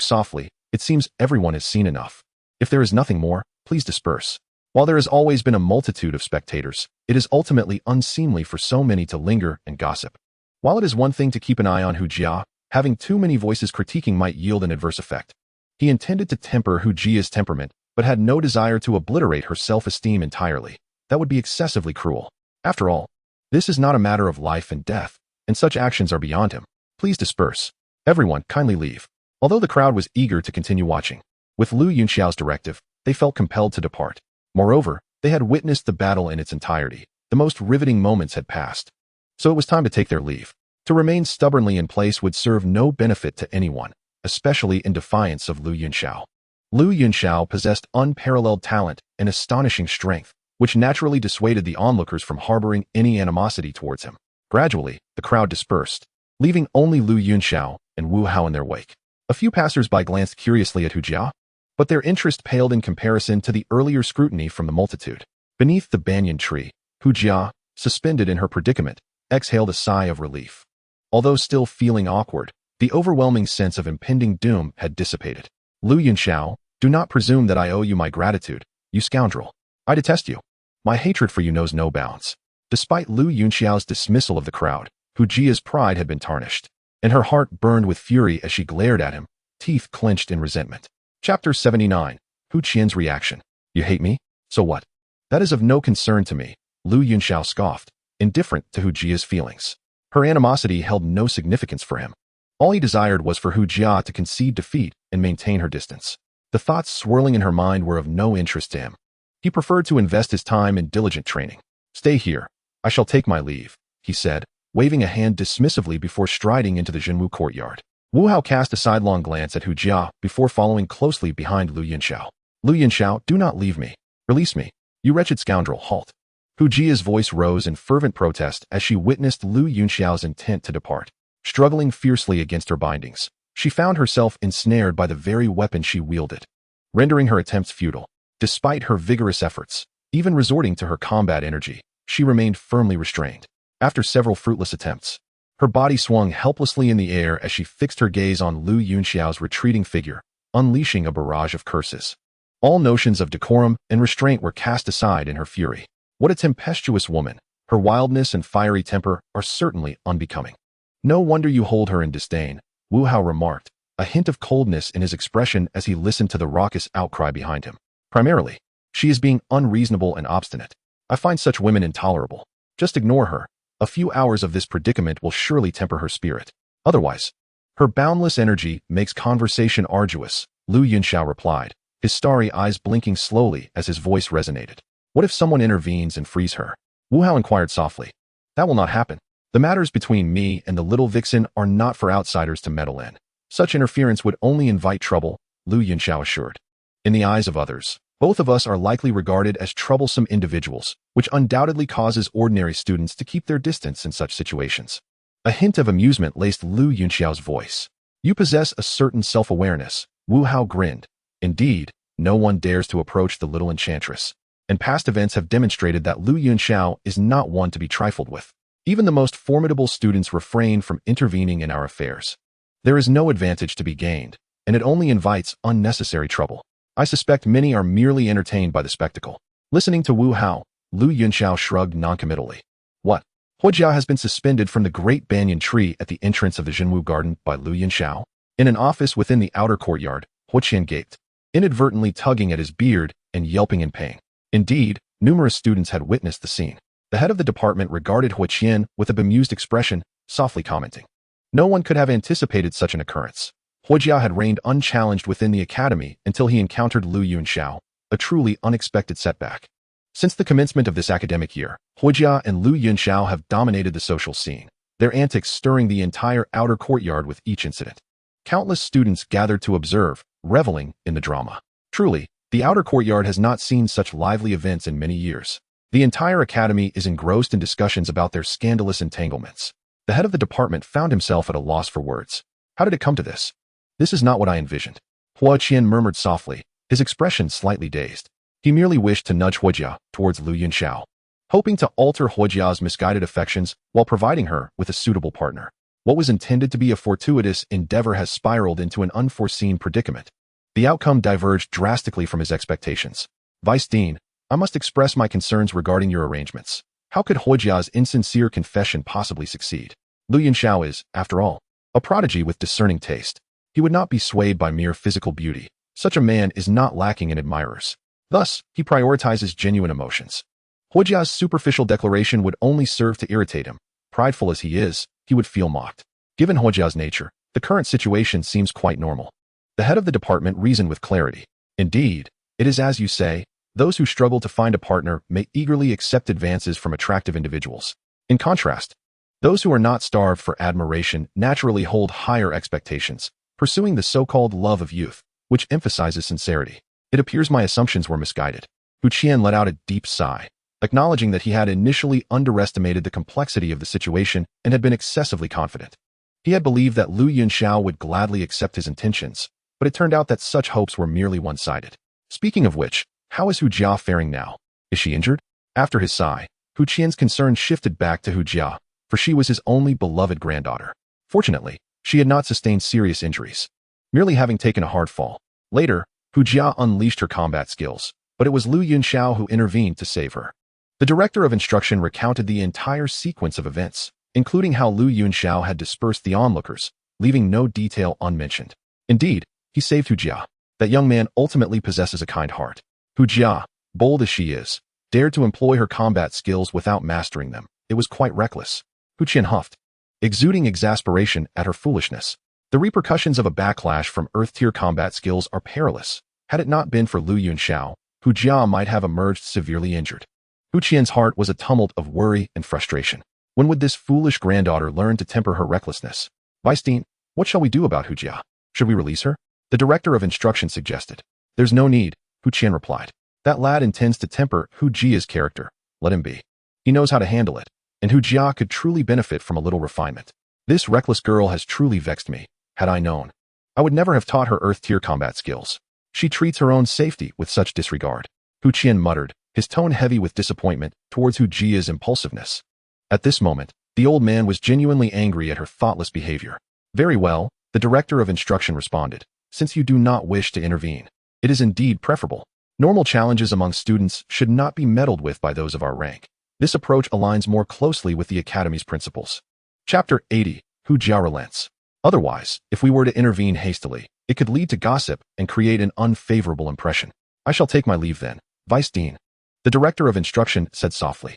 softly. It seems everyone has seen enough. If there is nothing more, please disperse. While there has always been a multitude of spectators, it is ultimately unseemly for so many to linger and gossip. While it is one thing to keep an eye on Hu Jia, having too many voices critiquing might yield an adverse effect. He intended to temper Hu Jia's temperament, but had no desire to obliterate her self-esteem entirely. That would be excessively cruel. After all, this is not a matter of life and death, and such actions are beyond him. Please disperse. Everyone, kindly leave. Although the crowd was eager to continue watching, with Lu Yunxiao's directive, they felt compelled to depart. Moreover, they had witnessed the battle in its entirety. The most riveting moments had passed. So it was time to take their leave. To remain stubbornly in place would serve no benefit to anyone, especially in defiance of Lu Yunxiao. Lu Yunxiao possessed unparalleled talent and astonishing strength, which naturally dissuaded the onlookers from harboring any animosity towards him. Gradually, the crowd dispersed, leaving only Lu Yunxiao and Wu Hao in their wake. A few passers-by glanced curiously at Hu Jia, but their interest paled in comparison to the earlier scrutiny from the multitude. Beneath the banyan tree, Hu Jia, suspended in her predicament, exhaled a sigh of relief. Although still feeling awkward, the overwhelming sense of impending doom had dissipated. Lu Yunxiao, do not presume that I owe you my gratitude, you scoundrel. I detest you. My hatred for you knows no bounds. Despite Lu Yunxiao's dismissal of the crowd, Hu Jia's pride had been tarnished, and her heart burned with fury as she glared at him, teeth clenched in resentment. Chapter 79. Hu Qian's reaction. You hate me? So what? That is of no concern to me, Lu Yunxiao scoffed, indifferent to Hu Jia's feelings. Her animosity held no significance for him. All he desired was for Hu Jia to concede defeat and maintain her distance. The thoughts swirling in her mind were of no interest to him. He preferred to invest his time in diligent training. Stay here. I shall take my leave, he said, waving a hand dismissively before striding into the Zhenwu courtyard. Wu Hao cast a sidelong glance at Hu Jia before following closely behind Lu Yunxiao. Lu Yunxiao, do not leave me. Release me. You wretched scoundrel, halt. Hu Jia's voice rose in fervent protest as she witnessed Lu Yunxiao's intent to depart. Struggling fiercely against her bindings, she found herself ensnared by the very weapon she wielded, rendering her attempts futile. Despite her vigorous efforts, even resorting to her combat energy, she remained firmly restrained. After several fruitless attempts, her body swung helplessly in the air as she fixed her gaze on Lu Yunxiao's retreating figure, unleashing a barrage of curses. All notions of decorum and restraint were cast aside in her fury. What a tempestuous woman! Her wildness and fiery temper are certainly unbecoming. No wonder you hold her in disdain, Wu Hao remarked, a hint of coldness in his expression as he listened to the raucous outcry behind him. Primarily, she is being unreasonable and obstinate. I find such women intolerable. Just ignore her. A few hours of this predicament will surely temper her spirit. Otherwise, her boundless energy makes conversation arduous, Lu Yunxiao replied, his starry eyes blinking slowly as his voice resonated. What if someone intervenes and frees her? Wu Hao inquired softly. That will not happen. The matters between me and the little vixen are not for outsiders to meddle in. Such interference would only invite trouble, Lu Yunxiao assured. In the eyes of others, both of us are likely regarded as troublesome individuals, which undoubtedly causes ordinary students to keep their distance in such situations. A hint of amusement laced Lu Yunxiao's voice. You possess a certain self-awareness, Wu Hao grinned. Indeed, no one dares to approach the little enchantress, and past events have demonstrated that Lu Yunxiao is not one to be trifled with. Even the most formidable students refrain from intervening in our affairs. There is no advantage to be gained, and it only invites unnecessary trouble. I suspect many are merely entertained by the spectacle. Listening to Wu Hao, Lu Yunxiao shrugged noncommittally. What? Hu Jia has been suspended from the great banyan tree at the entrance of the Zhenwu garden by Lu Yunxiao. In an office within the outer courtyard, Hu Qian gaped, inadvertently tugging at his beard and yelping in pain. Indeed, numerous students had witnessed the scene. The head of the department regarded Hu Qian with a bemused expression, softly commenting. No one could have anticipated such an occurrence. Hu Jia had reigned unchallenged within the academy until he encountered Lu Yunxiao, a truly unexpected setback. Since the commencement of this academic year, Hu Jia and Lu Yunxiao have dominated the social scene, their antics stirring the entire outer courtyard with each incident. Countless students gathered to observe, reveling in the drama. Truly, the outer courtyard has not seen such lively events in many years. The entire academy is engrossed in discussions about their scandalous entanglements. The head of the department found himself at a loss for words. How did it come to this? This is not what I envisioned. Hu Qian murmured softly, his expression slightly dazed. He merely wished to nudge Hu Jia towards Lu Yunxiao, hoping to alter Hu Jia's misguided affections while providing her with a suitable partner. What was intended to be a fortuitous endeavor has spiraled into an unforeseen predicament. The outcome diverged drastically from his expectations. Vice Dean, I must express my concerns regarding your arrangements. How could Hu Jia's insincere confession possibly succeed? Yunxiao is, after all, a prodigy with discerning taste. He would not be swayed by mere physical beauty. Such a man is not lacking in admirers. Thus, he prioritizes genuine emotions. Hu Jia's superficial declaration would only serve to irritate him. Prideful as he is, he would feel mocked. Given Hu Jia's nature, the current situation seems quite normal. The head of the department reasoned with clarity. Indeed, it is as you say, those who struggle to find a partner may eagerly accept advances from attractive individuals. In contrast, those who are not starved for admiration naturally hold higher expectations, pursuing the so-called love of youth, which emphasizes sincerity. It appears my assumptions were misguided. Hu Qian let out a deep sigh, acknowledging that he had initially underestimated the complexity of the situation and had been excessively confident. He had believed that Yunxiao would gladly accept his intentions, but it turned out that such hopes were merely one-sided. Speaking of which, how is Hu Jia faring now? Is she injured? After his sigh, Hu Qian's concern shifted back to Hu Jia, for she was his only beloved granddaughter. Fortunately, she had not sustained serious injuries, merely having taken a hard fall. Later, Hu Jia unleashed her combat skills, but it was Yunxiao who intervened to save her. The director of instruction recounted the entire sequence of events, including how Yunxiao had dispersed the onlookers, leaving no detail unmentioned. Indeed, he saved Hu Jia. That young man ultimately possesses a kind heart. Hu Jia, bold as she is, dared to employ her combat skills without mastering them. It was quite reckless. Hu Qian huffed, exuding exasperation at her foolishness. The repercussions of a backlash from Earth-tier combat skills are perilous. Had it not been for Yunxiao, Hu Jia might have emerged severely injured. Hu Qian's heart was a tumult of worry and frustration. When would this foolish granddaughter learn to temper her recklessness? Vice Dean, what shall we do about Hu Jia? Should we release her? The director of instruction suggested. There's no need, Hu Qian replied. That lad intends to temper Hu Jia's character. Let him be. He knows how to handle it, and Hu Jia could truly benefit from a little refinement. This reckless girl has truly vexed me. Had I known, I would never have taught her Earth-tier combat skills. She treats her own safety with such disregard. Hu Qian muttered, his tone heavy with disappointment towards Hu Jia's impulsiveness. At this moment, the old man was genuinely angry at her thoughtless behavior. Very well, the director of instruction responded. Since you do not wish to intervene, it is indeed preferable. Normal challenges among students should not be meddled with by those of our rank. This approach aligns more closely with the Academy's principles. Chapter 80, Hu Jia relents. Otherwise, if we were to intervene hastily, it could lead to gossip and create an unfavorable impression. I shall take my leave then, Vice Dean. The director of instruction said softly.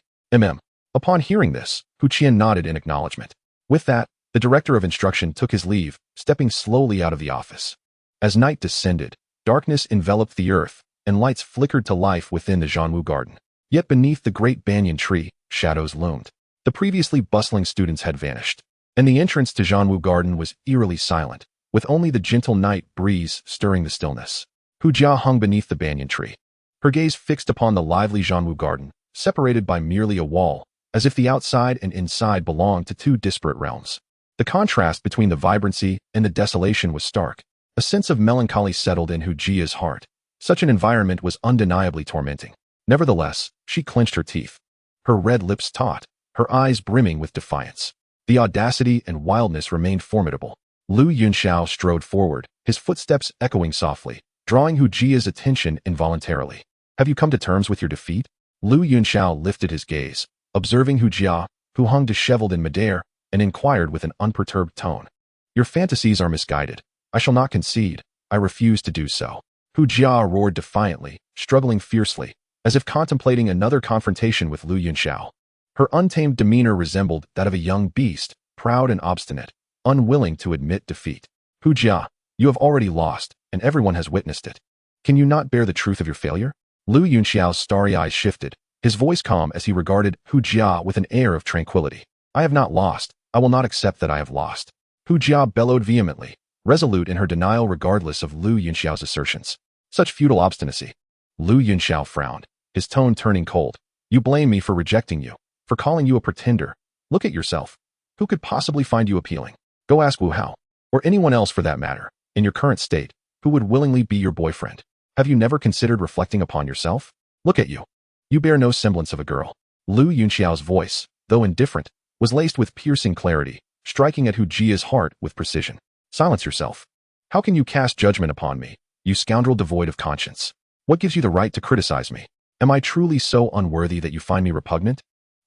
Upon hearing this, Hu Qian nodded in acknowledgement. With that, the director of instruction took his leave, stepping slowly out of the office. As night descended, darkness enveloped the earth, and lights flickered to life within the Zhanwu garden. Yet beneath the great banyan tree, shadows loomed. The previously bustling students had vanished, and the entrance to Zhanwu garden was eerily silent, with only the gentle night breeze stirring the stillness. Hu Jia hung beneath the banyan tree, her gaze fixed upon the lively Zhanwu garden, separated by merely a wall, as if the outside and inside belonged to two disparate realms. The contrast between the vibrancy and the desolation was stark. A sense of melancholy settled in Hu Jia's heart. Such an environment was undeniably tormenting. Nevertheless, she clenched her teeth, her red lips taut, her eyes brimming with defiance. The audacity and wildness remained formidable. Yunxiao strode forward, his footsteps echoing softly, drawing Hu Jia's attention involuntarily. Have you come to terms with your defeat? Yunxiao lifted his gaze, observing Hu Jia, who hung disheveled in midair, and inquired with an unperturbed tone. Your fantasies are misguided. I shall not concede. I refuse to do so. Hu Jia roared defiantly, struggling fiercely, as if contemplating another confrontation with Yunxiao. Her untamed demeanor resembled that of a young beast, proud and obstinate, unwilling to admit defeat. Hu Jia, you have already lost, and everyone has witnessed it. Can you not bear the truth of your failure? Yunxiao's starry eyes shifted, his voice calm as he regarded Hu Jia with an air of tranquility. I have not lost. I will not accept that I have lost. Hu Jia bellowed vehemently, resolute in her denial regardless of Yunxiao's assertions. Such futile obstinacy. Yunxiao frowned, his tone turning cold. You blame me for rejecting you, for calling you a pretender. Look at yourself. Who could possibly find you appealing? Go ask Wu Hao, or anyone else for that matter, in your current state, who would willingly be your boyfriend. Have you never considered reflecting upon yourself? Look at you. You bear no semblance of a girl. Yunxiao's voice, though indifferent, was laced with piercing clarity, striking at Hu Jia's heart with precision. Silence yourself. How can you cast judgment upon me, you scoundrel devoid of conscience? What gives you the right to criticize me? Am I truly so unworthy that you find me repugnant?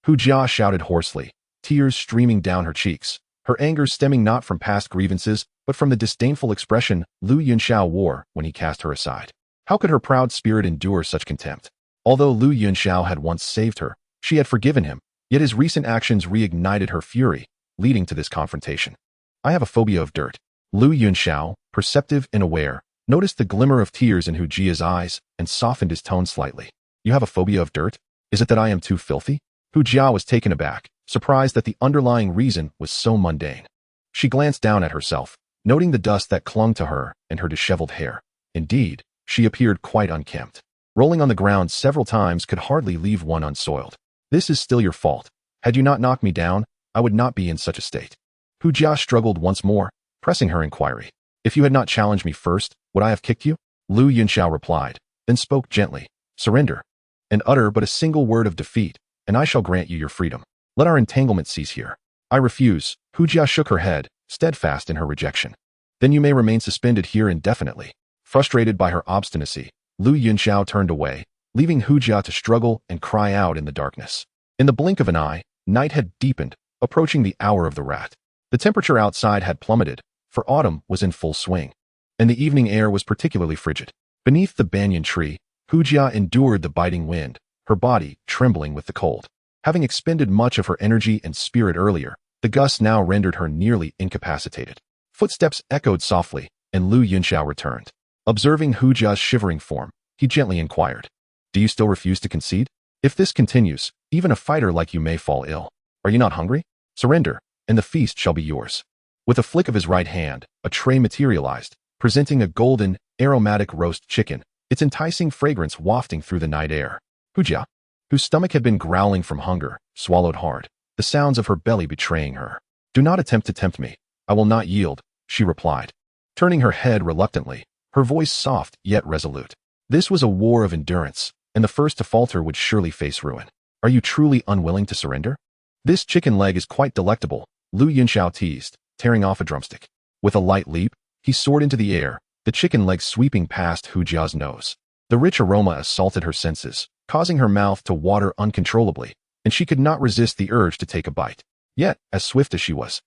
Hu Jia shouted hoarsely, tears streaming down her cheeks, her anger stemming not from past grievances, but from the disdainful expression Yunxiao wore when he cast her aside. How could her proud spirit endure such contempt? Although Yunxiao had once saved her, she had forgiven him, yet his recent actions reignited her fury, leading to this confrontation. I have a phobia of dirt. Yunxiao, perceptive and aware, noticed the glimmer of tears in Hu Jia's eyes and softened his tone slightly. You have a phobia of dirt? Is it that I am too filthy? Hu Jia was taken aback, surprised that the underlying reason was so mundane. She glanced down at herself, noting the dust that clung to her and her disheveled hair. Indeed, she appeared quite unkempt. Rolling on the ground several times could hardly leave one unsoiled. This is still your fault. Had you not knocked me down, I would not be in such a state. Hu Jia struggled once more, pressing her inquiry. If you had not challenged me first, would I have kicked you? Yunxiao replied, then spoke gently. Surrender. And utter but a single word of defeat, and I shall grant you your freedom. Let our entanglement cease here. I refuse. Hu Jia shook her head, steadfast in her rejection. Then you may remain suspended here indefinitely. Frustrated by her obstinacy, Yunxiao turned away, leaving Hu Jia to struggle and cry out in the darkness. In the blink of an eye, night had deepened, approaching the hour of the rat. The temperature outside had plummeted, for autumn was in full swing, and the evening air was particularly frigid. Beneath the banyan tree, Hu Jia endured the biting wind, her body trembling with the cold. Having expended much of her energy and spirit earlier, the gusts now rendered her nearly incapacitated. Footsteps echoed softly, and Yunxiao returned. Observing Hu Jia's shivering form, he gently inquired, Do you still refuse to concede? If this continues, even a fighter like you may fall ill. Are you not hungry? Surrender, and the feast shall be yours. With a flick of his right hand, a tray materialized, presenting a golden, aromatic roast chicken, its enticing fragrance wafting through the night air. Hu Jia, whose stomach had been growling from hunger, swallowed hard, the sounds of her belly betraying her. Do not attempt to tempt me. I will not yield, she replied, turning her head reluctantly, her voice soft yet resolute. This was a war of endurance, and the first to falter would surely face ruin. Are you truly unwilling to surrender? This chicken leg is quite delectable, Yunxiao teased, tearing off a drumstick. With a light leap, he soared into the air, the chicken leg sweeping past Hu Jia's nose. The rich aroma assaulted her senses, causing her mouth to water uncontrollably, and she could not resist the urge to take a bite. Yet, as swift as she was,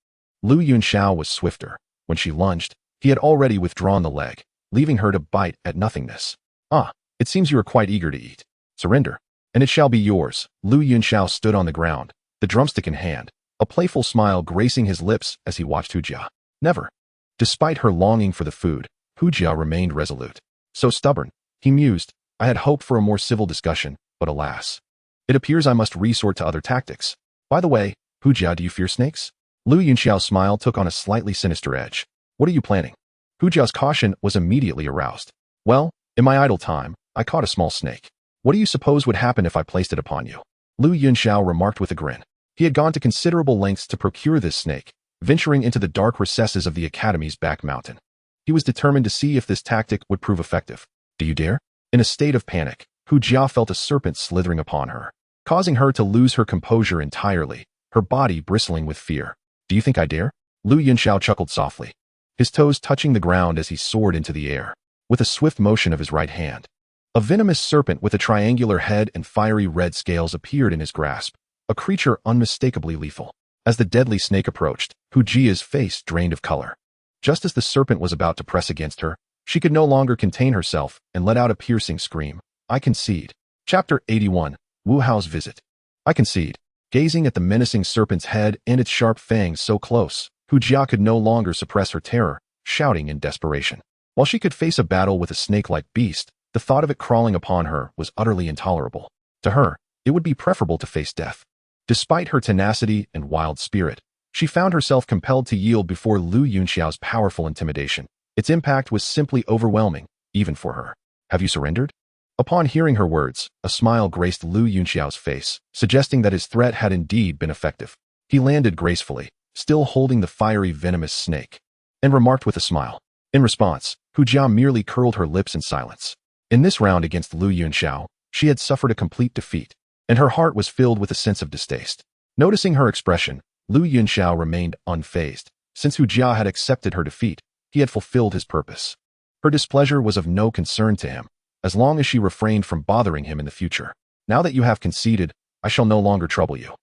Yunxiao was swifter. When she lunged, he had already withdrawn the leg, leaving her to bite at nothingness. Ah, it seems you are quite eager to eat. Surrender, and it shall be yours. Yunxiao stood on the ground, the drumstick in hand, a playful smile gracing his lips as he watched Hu Jia. Never. Despite her longing for the food, Hu Jia remained resolute. So stubborn, he mused. I had hoped for a more civil discussion, but alas. It appears I must resort to other tactics. By the way, Hu Jia, do you fear snakes? Yunxiao's smile took on a slightly sinister edge. What are you planning? Hu Jia's caution was immediately aroused. Well, in my idle time, I caught a small snake. What do you suppose would happen if I placed it upon you? Yunxiao remarked with a grin. He had gone to considerable lengths to procure this snake, venturing into the dark recesses of the academy's back mountain. He was determined to see if this tactic would prove effective. Do you dare? In a state of panic, Hu Jia felt a serpent slithering upon her, causing her to lose her composure entirely, her body bristling with fear. Do you think I dare? Yunxiao chuckled softly, his toes touching the ground as he soared into the air. With a swift motion of his right hand, a venomous serpent with a triangular head and fiery red scales appeared in his grasp, a creature unmistakably lethal. As the deadly snake approached, Hu Jia's face drained of color. Just as the serpent was about to press against her, she could no longer contain herself and let out a piercing scream. I concede. Chapter 81, Wu Hao's Visit. I concede. Gazing at the menacing serpent's head and its sharp fangs so close, Hu Jia could no longer suppress her terror, shouting in desperation. While she could face a battle with a snake-like beast, the thought of it crawling upon her was utterly intolerable. To her, it would be preferable to face death. Despite her tenacity and wild spirit, she found herself compelled to yield before Yunxiao's powerful intimidation. Its impact was simply overwhelming, even for her. Have you surrendered? Upon hearing her words, a smile graced Yunxiao's face, suggesting that his threat had indeed been effective. He landed gracefully, still holding the fiery venomous snake, and remarked with a smile. In response, Hu Jia merely curled her lips in silence. In this round against Yunxiao, she had suffered a complete defeat, and her heart was filled with a sense of distaste. Noticing her expression, Lu Yunxiao remained unfazed. Since Hu Jia had accepted her defeat, he had fulfilled his purpose. Her displeasure was of no concern to him, as long as she refrained from bothering him in the future. Now that you have conceded, I shall no longer trouble you.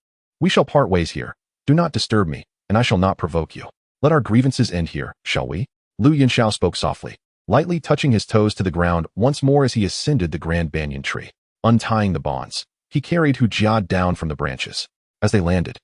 We shall part ways here. Do not disturb me, and I shall not provoke you. Let our grievances end here, shall we? Lu Yunxiao spoke softly, lightly touching his toes to the ground once more as he ascended the grand banyan tree. Untying the bonds, he carried Hu Jia down from the branches. As they landed,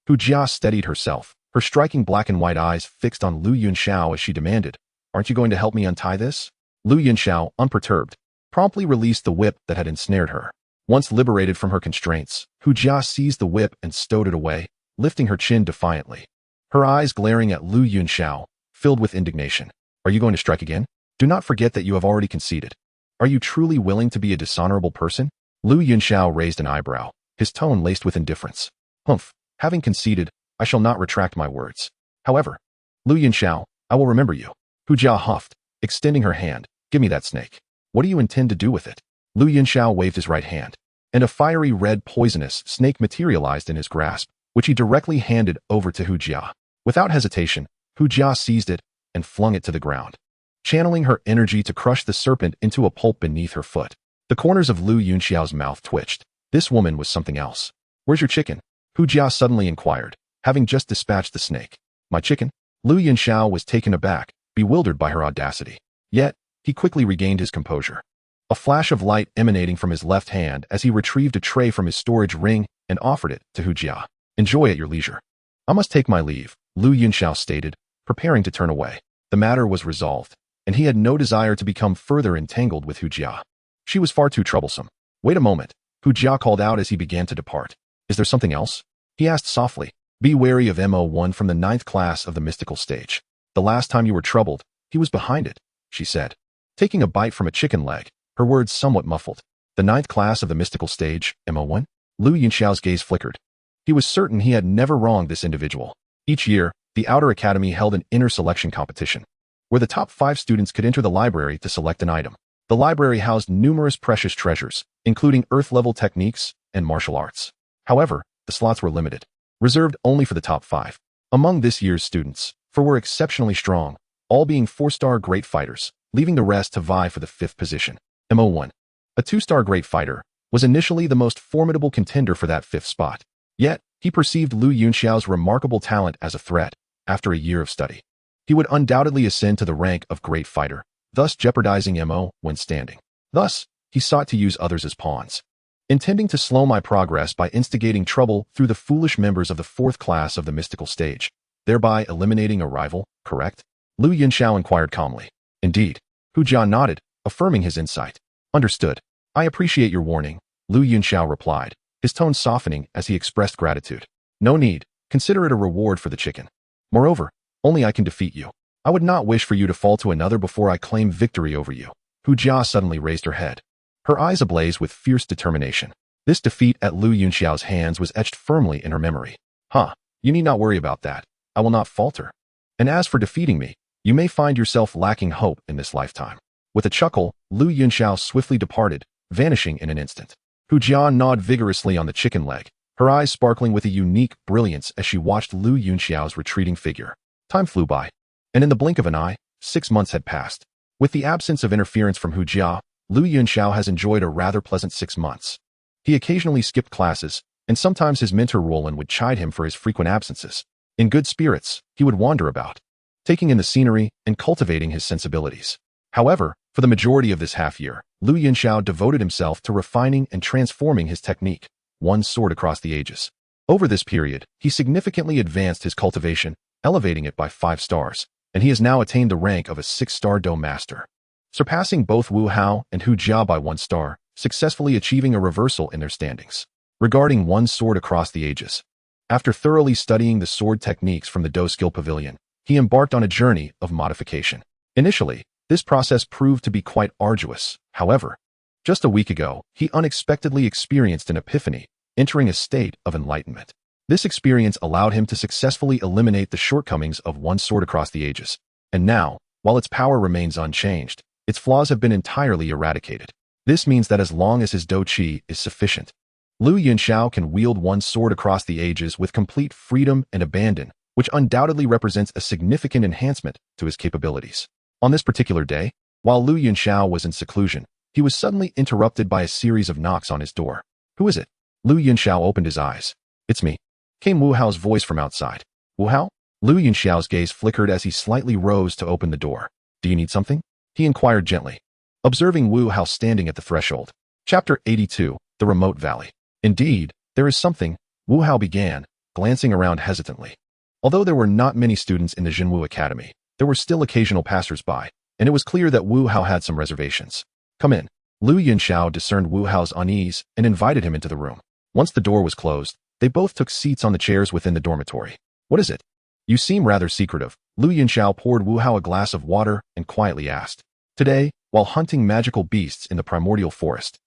Hu Jia steadied herself, her striking black and white eyes fixed on Lu Yunxiao as she demanded, "Aren't you going to help me untie this?" Lu Yunxiao, unperturbed, promptly released the whip that had ensnared her. Once liberated from her constraints, Hu Jia seized the whip and stowed it away, lifting her chin defiantly. Her eyes glaring at Lu Yunxiao, filled with indignation. "Are you going to strike again? Do not forget that you have already conceded. Are you truly willing to be a dishonorable person?" Lu Yunxiao raised an eyebrow, his tone laced with indifference. "Humph, having conceded, I shall not retract my words. However, Lu Yunxiao, I will remember you." Hu Jia huffed, extending her hand. "Give me that snake. What do you intend to do with it?" Lu Yunxiao waved his right hand, and a fiery red poisonous snake materialized in his grasp, which he directly handed over to Hu Jia. Without hesitation, Hu Jia seized it and flung it to the ground, channeling her energy to crush the serpent into a pulp beneath her foot. The corners of Lu Yunxiao's mouth twitched. This woman was something else. "Where's your chicken?" Hu Jia suddenly inquired, having just dispatched the snake. "My chicken?" Lu Yunxiao was taken aback, bewildered by her audacity. Yet, he quickly regained his composure. A flash of light emanating from his left hand as he retrieved a tray from his storage ring and offered it to Hu Jia. "Enjoy at your leisure." "I must take my leave," Lu Yunxiao stated, preparing to turn away. The matter was resolved, and he had no desire to become further entangled with Hu Jia. She was far too troublesome. "Wait a moment," Hu Jia called out as he began to depart. "Is there something else?" He asked softly. "Be wary of MO1 from the 9th class of the mystical stage. The last time you were troubled, he was behind it," she said, taking a bite from a chicken leg, her words somewhat muffled. "The 9th class of the mystical stage, MO1? Lu Yunxiao's gaze flickered. He was certain he had never wronged this individual. Each year, the Outer Academy held an inner selection competition, where the top 5 students could enter the library to select an item. The library housed numerous precious treasures, including Earth-level techniques and martial arts. However, the slots were limited, reserved only for the top 5. Among this year's students, 4 were exceptionally strong, all being 4-star great fighters, leaving the rest to vie for the 5th position. MO1, a 2-star great fighter, was initially the most formidable contender for that 5th spot. Yet, he perceived Lu Yunxiao's remarkable talent as a threat. After a year of study, he would undoubtedly ascend to the rank of great fighter, thus jeopardizing MO when standing. Thus, he sought to use others as pawns, intending to slow my progress by instigating trouble through the foolish members of the 4th class of the mystical stage, thereby eliminating a rival, correct? Lu Yunxiao inquired calmly. "Indeed." Hu Jia nodded, affirming his insight. "Understood. I appreciate your warning," Lu Yunxiao replied, his tone softening as he expressed gratitude. "No need. Consider it a reward for the chicken. Moreover, only I can defeat you. I would not wish for you to fall to another before I claim victory over you." Hu Jia suddenly raised her head, her eyes ablaze with fierce determination. This defeat at Lu Yunxiao's hands was etched firmly in her memory. You need not worry about that. I will not falter. And as for defeating me, you may find yourself lacking hope in this lifetime." With a chuckle, Lu Yunxiao swiftly departed, vanishing in an instant. Hu Jia gnawed vigorously on the chicken leg, her eyes sparkling with a unique brilliance as she watched Lu Yunxiao's retreating figure. Time flew by, and in the blink of an eye, 6 months had passed. With the absence of interference from Hu Jia, Lu Yunxiao has enjoyed a rather pleasant 6 months. He occasionally skipped classes, and sometimes his mentor Roland would chide him for his frequent absences. In good spirits, he would wander about, taking in the scenery and cultivating his sensibilities. However, for the majority of this half-year, Lu Yunxiao devoted himself to refining and transforming his technique, one sword across the ages. Over this period, he significantly advanced his cultivation, elevating it by 5 stars, and he has now attained the rank of a 6-star Dou Master, surpassing both Wu Hao and Hu Jia by 1 star, successfully achieving a reversal in their standings. Regarding one sword across the ages, after thoroughly studying the sword techniques from the Dou Skill Pavilion, he embarked on a journey of modification. Initially, this process proved to be quite arduous. However, just a week ago, he unexpectedly experienced an epiphany, entering a state of enlightenment. This experience allowed him to successfully eliminate the shortcomings of one sword across the ages. And now, while its power remains unchanged, its flaws have been entirely eradicated. This means that as long as his Dou Qi is sufficient, Lu Yunxiao can wield one sword across the ages with complete freedom and abandon, which undoubtedly represents a significant enhancement to his capabilities. On this particular day, while Lu Yunxiao was in seclusion, he was suddenly interrupted by a series of knocks on his door. "Who is it?" Lu Yunxiao opened his eyes. "It's me," came Wu Hao's voice from outside. "Wu Hao?" Lu Yunxiao's gaze flickered as he slightly rose to open the door. "Do you need something?" he inquired gently, observing Wu Hao standing at the threshold. Chapter 82, The Remote Valley. "Indeed, there is something," Wu Hao began, glancing around hesitantly. Although there were not many students in the Jinwu Academy, there were still occasional passers-by, and it was clear that Wu Hao had some reservations. "Come in." Lu Yunxiao discerned Wu Hao's unease and invited him into the room. Once the door was closed, they both took seats on the chairs within the dormitory. "What is it? You seem rather secretive." Lu Yunxiao poured Wu Hao a glass of water and quietly asked. "Today, while hunting magical beasts in the primordial forest,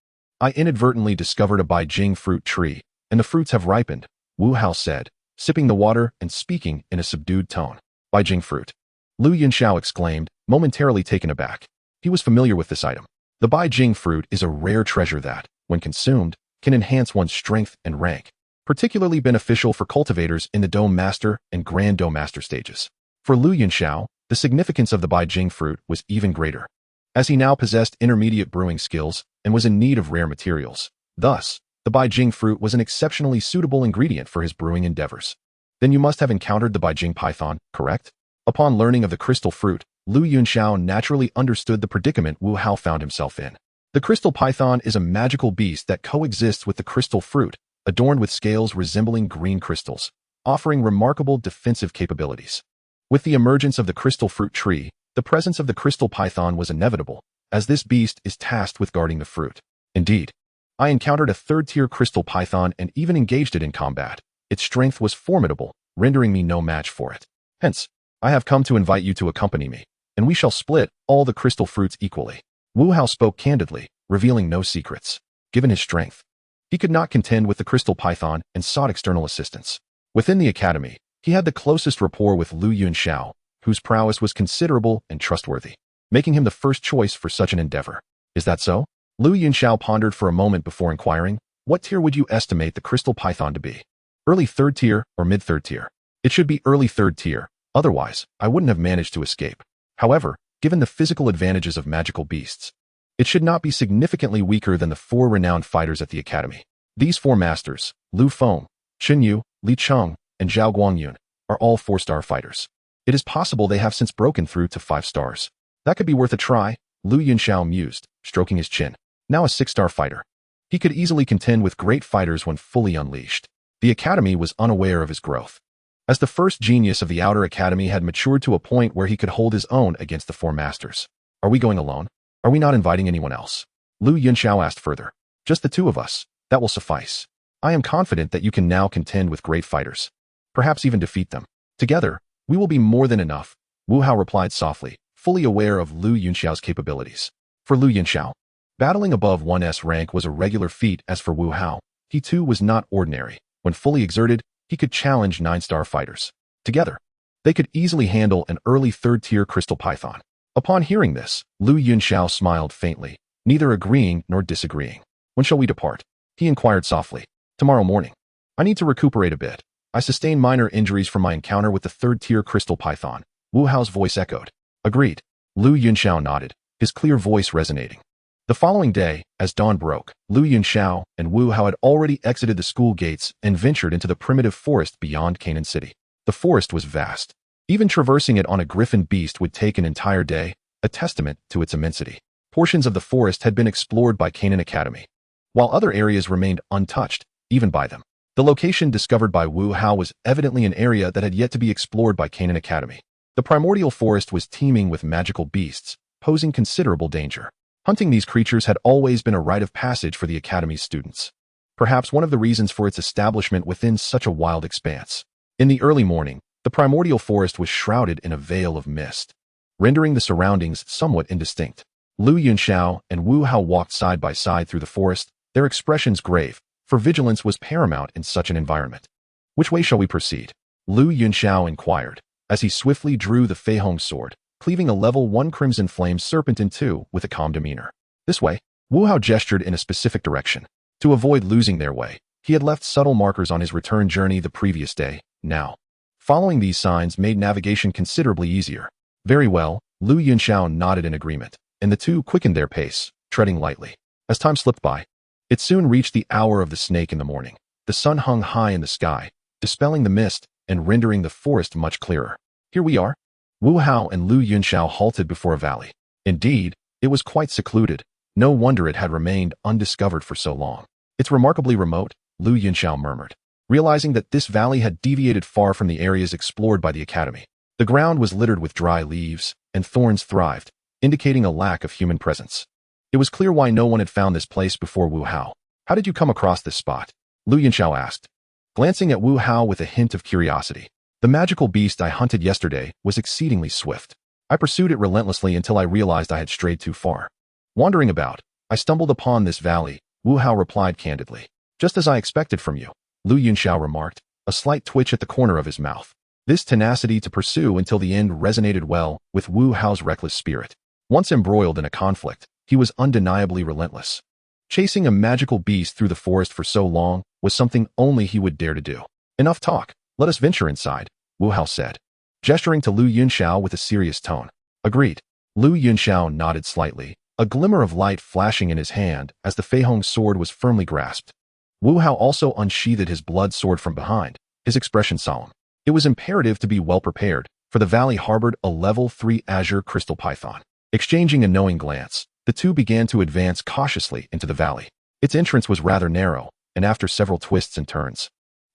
I inadvertently discovered a Baijing fruit tree, and the fruits have ripened," Wu Hao said, sipping the water and speaking in a subdued tone. "Baijing fruit?" Lu Yunxiao exclaimed, momentarily taken aback. He was familiar with this item. The Baijing fruit is a rare treasure that, when consumed, can enhance one's strength and rank, particularly beneficial for cultivators in the Dome Master and Grand Dome Master stages. For Lu Yunxiao, the significance of the Baijing fruit was even greater, as he now possessed intermediate brewing skills and was in need of rare materials. Thus, the Baijing fruit was an exceptionally suitable ingredient for his brewing endeavors. "Then you must have encountered the Baijing python, correct?" Upon learning of the crystal fruit, Lu Yunxiao naturally understood the predicament Wu Hao found himself in. The crystal python is a magical beast that coexists with the crystal fruit, adorned with scales resembling green crystals, offering remarkable defensive capabilities. With the emergence of the crystal fruit tree, the presence of the crystal python was inevitable, as this beast is tasked with guarding the fruit. "Indeed, I encountered a third-tier crystal python and even engaged it in combat. Its strength was formidable, rendering me no match for it. Hence, I have come to invite you to accompany me, and we shall split all the crystal fruits equally." Wu Hao spoke candidly, revealing no secrets. Given his strength, he could not contend with the crystal python and sought external assistance. Within the academy, he had the closest rapport with Lu Yunxiao, whose prowess was considerable and trustworthy, making him the first choice for such an endeavor. "Is that so?" Lu Yunxiao pondered for a moment before inquiring, "What tier would you estimate the crystal python to be? Early third tier or mid third tier?" "It should be early third tier, otherwise I wouldn't have managed to escape. However, given the physical advantages of magical beasts, it should not be significantly weaker than the 4 renowned fighters at the academy. These 4 masters, Lu Feng, Chen Yu, Li Cheng, and Zhao Guangyun, are all 4-star fighters. It is possible they have since broken through to 5 stars. That could be worth a try," Lu Yunxiao mused, stroking his chin. Now a 6-star fighter, he could easily contend with great fighters when fully unleashed. The academy was unaware of his growth, as the first genius of the outer academy had matured to a point where he could hold his own against the 4 masters. "Are we going alone? Are we not inviting anyone else?" Lu Yunxiao asked further. "Just the 2 of us. That will suffice. I am confident that you can now contend with great fighters, perhaps even defeat them. Together, we will be more than enough," Wu Hao replied softly, fully aware of Lu Yunxiao's capabilities. For Lu Yunxiao, battling above 1's rank was a regular feat. As for Wu Hao, he too was not ordinary. When fully exerted, he could challenge 9-star fighters. Together, they could easily handle an early third-tier crystal python. Upon hearing this, Lu Yunxiao smiled faintly, neither agreeing nor disagreeing. "When shall we depart?" he inquired softly. "Tomorrow morning. I need to recuperate a bit. I sustained minor injuries from my encounter with the third-tier crystal python," Wu Hao's voice echoed. "Agreed." Lu Yunxiao nodded, his clear voice resonating. The following day, as dawn broke, Lu Yunxiao and Wu Hao had already exited the school gates and ventured into the primitive forest beyond Canaan City. The forest was vast. Even traversing it on a griffin beast would take an entire day, a testament to its immensity. Portions of the forest had been explored by Canaan Academy, while other areas remained untouched, even by them. The location discovered by Wu Hao was evidently an area that had yet to be explored by Canaan Academy. The primordial forest was teeming with magical beasts, posing considerable danger. Hunting these creatures had always been a rite of passage for the Academy's students, perhaps one of the reasons for its establishment within such a wild expanse. In the early morning, the primordial forest was shrouded in a veil of mist, rendering the surroundings somewhat indistinct. Lu Yunxiao and Wu Hao walked side by side through the forest, their expressions grave, for vigilance was paramount in such an environment. "Which way shall we proceed?" Lu Yunxiao inquired, as he swiftly drew the Fei Hong sword, cleaving a level 1 crimson flame serpent in 2 with a calm demeanor. "This way." Wu Hao gestured in a specific direction. To avoid losing their way, he had left subtle markers on his return journey the previous day. Now, following these signs made navigation considerably easier. Very well, Yunxiao nodded in agreement, and the two quickened their pace, treading lightly. As time slipped by, it soon reached the hour of the snake in the morning. The sun hung high in the sky, dispelling the mist and rendering the forest much clearer. Here we are. Wu Hao and Yunxiao halted before a valley. Indeed, it was quite secluded. No wonder it had remained undiscovered for so long. It's remarkably remote, Yunxiao murmured, realizing that this valley had deviated far from the areas explored by the academy. The ground was littered with dry leaves, and thorns thrived, indicating a lack of human presence. It was clear why no one had found this place before Wu Hao. How did you come across this spot? Yunxiao asked, glancing at Wu Hao with a hint of curiosity. The magical beast I hunted yesterday was exceedingly swift. I pursued it relentlessly until I realized I had strayed too far. Wandering about, I stumbled upon this valley, Wu Hao replied candidly. Just as I expected from you, Yunxiao remarked, a slight twitch at the corner of his mouth. This tenacity to pursue until the end resonated well with Wu Hao's reckless spirit. Once embroiled in a conflict, he was undeniably relentless. Chasing a magical beast through the forest for so long was something only he would dare to do. Enough talk, let us venture inside, Wu Hao said, gesturing to Yunxiao with a serious tone. Agreed. Yunxiao nodded slightly, a glimmer of light flashing in his hand as the Feihong's sword was firmly grasped. Wu Hao also unsheathed his blood sword from behind, his expression solemn. It was imperative to be well prepared, for the valley harbored a level 3 azure crystal python. Exchanging a knowing glance, the two began to advance cautiously into the valley. Its entrance was rather narrow, and after several twists and turns,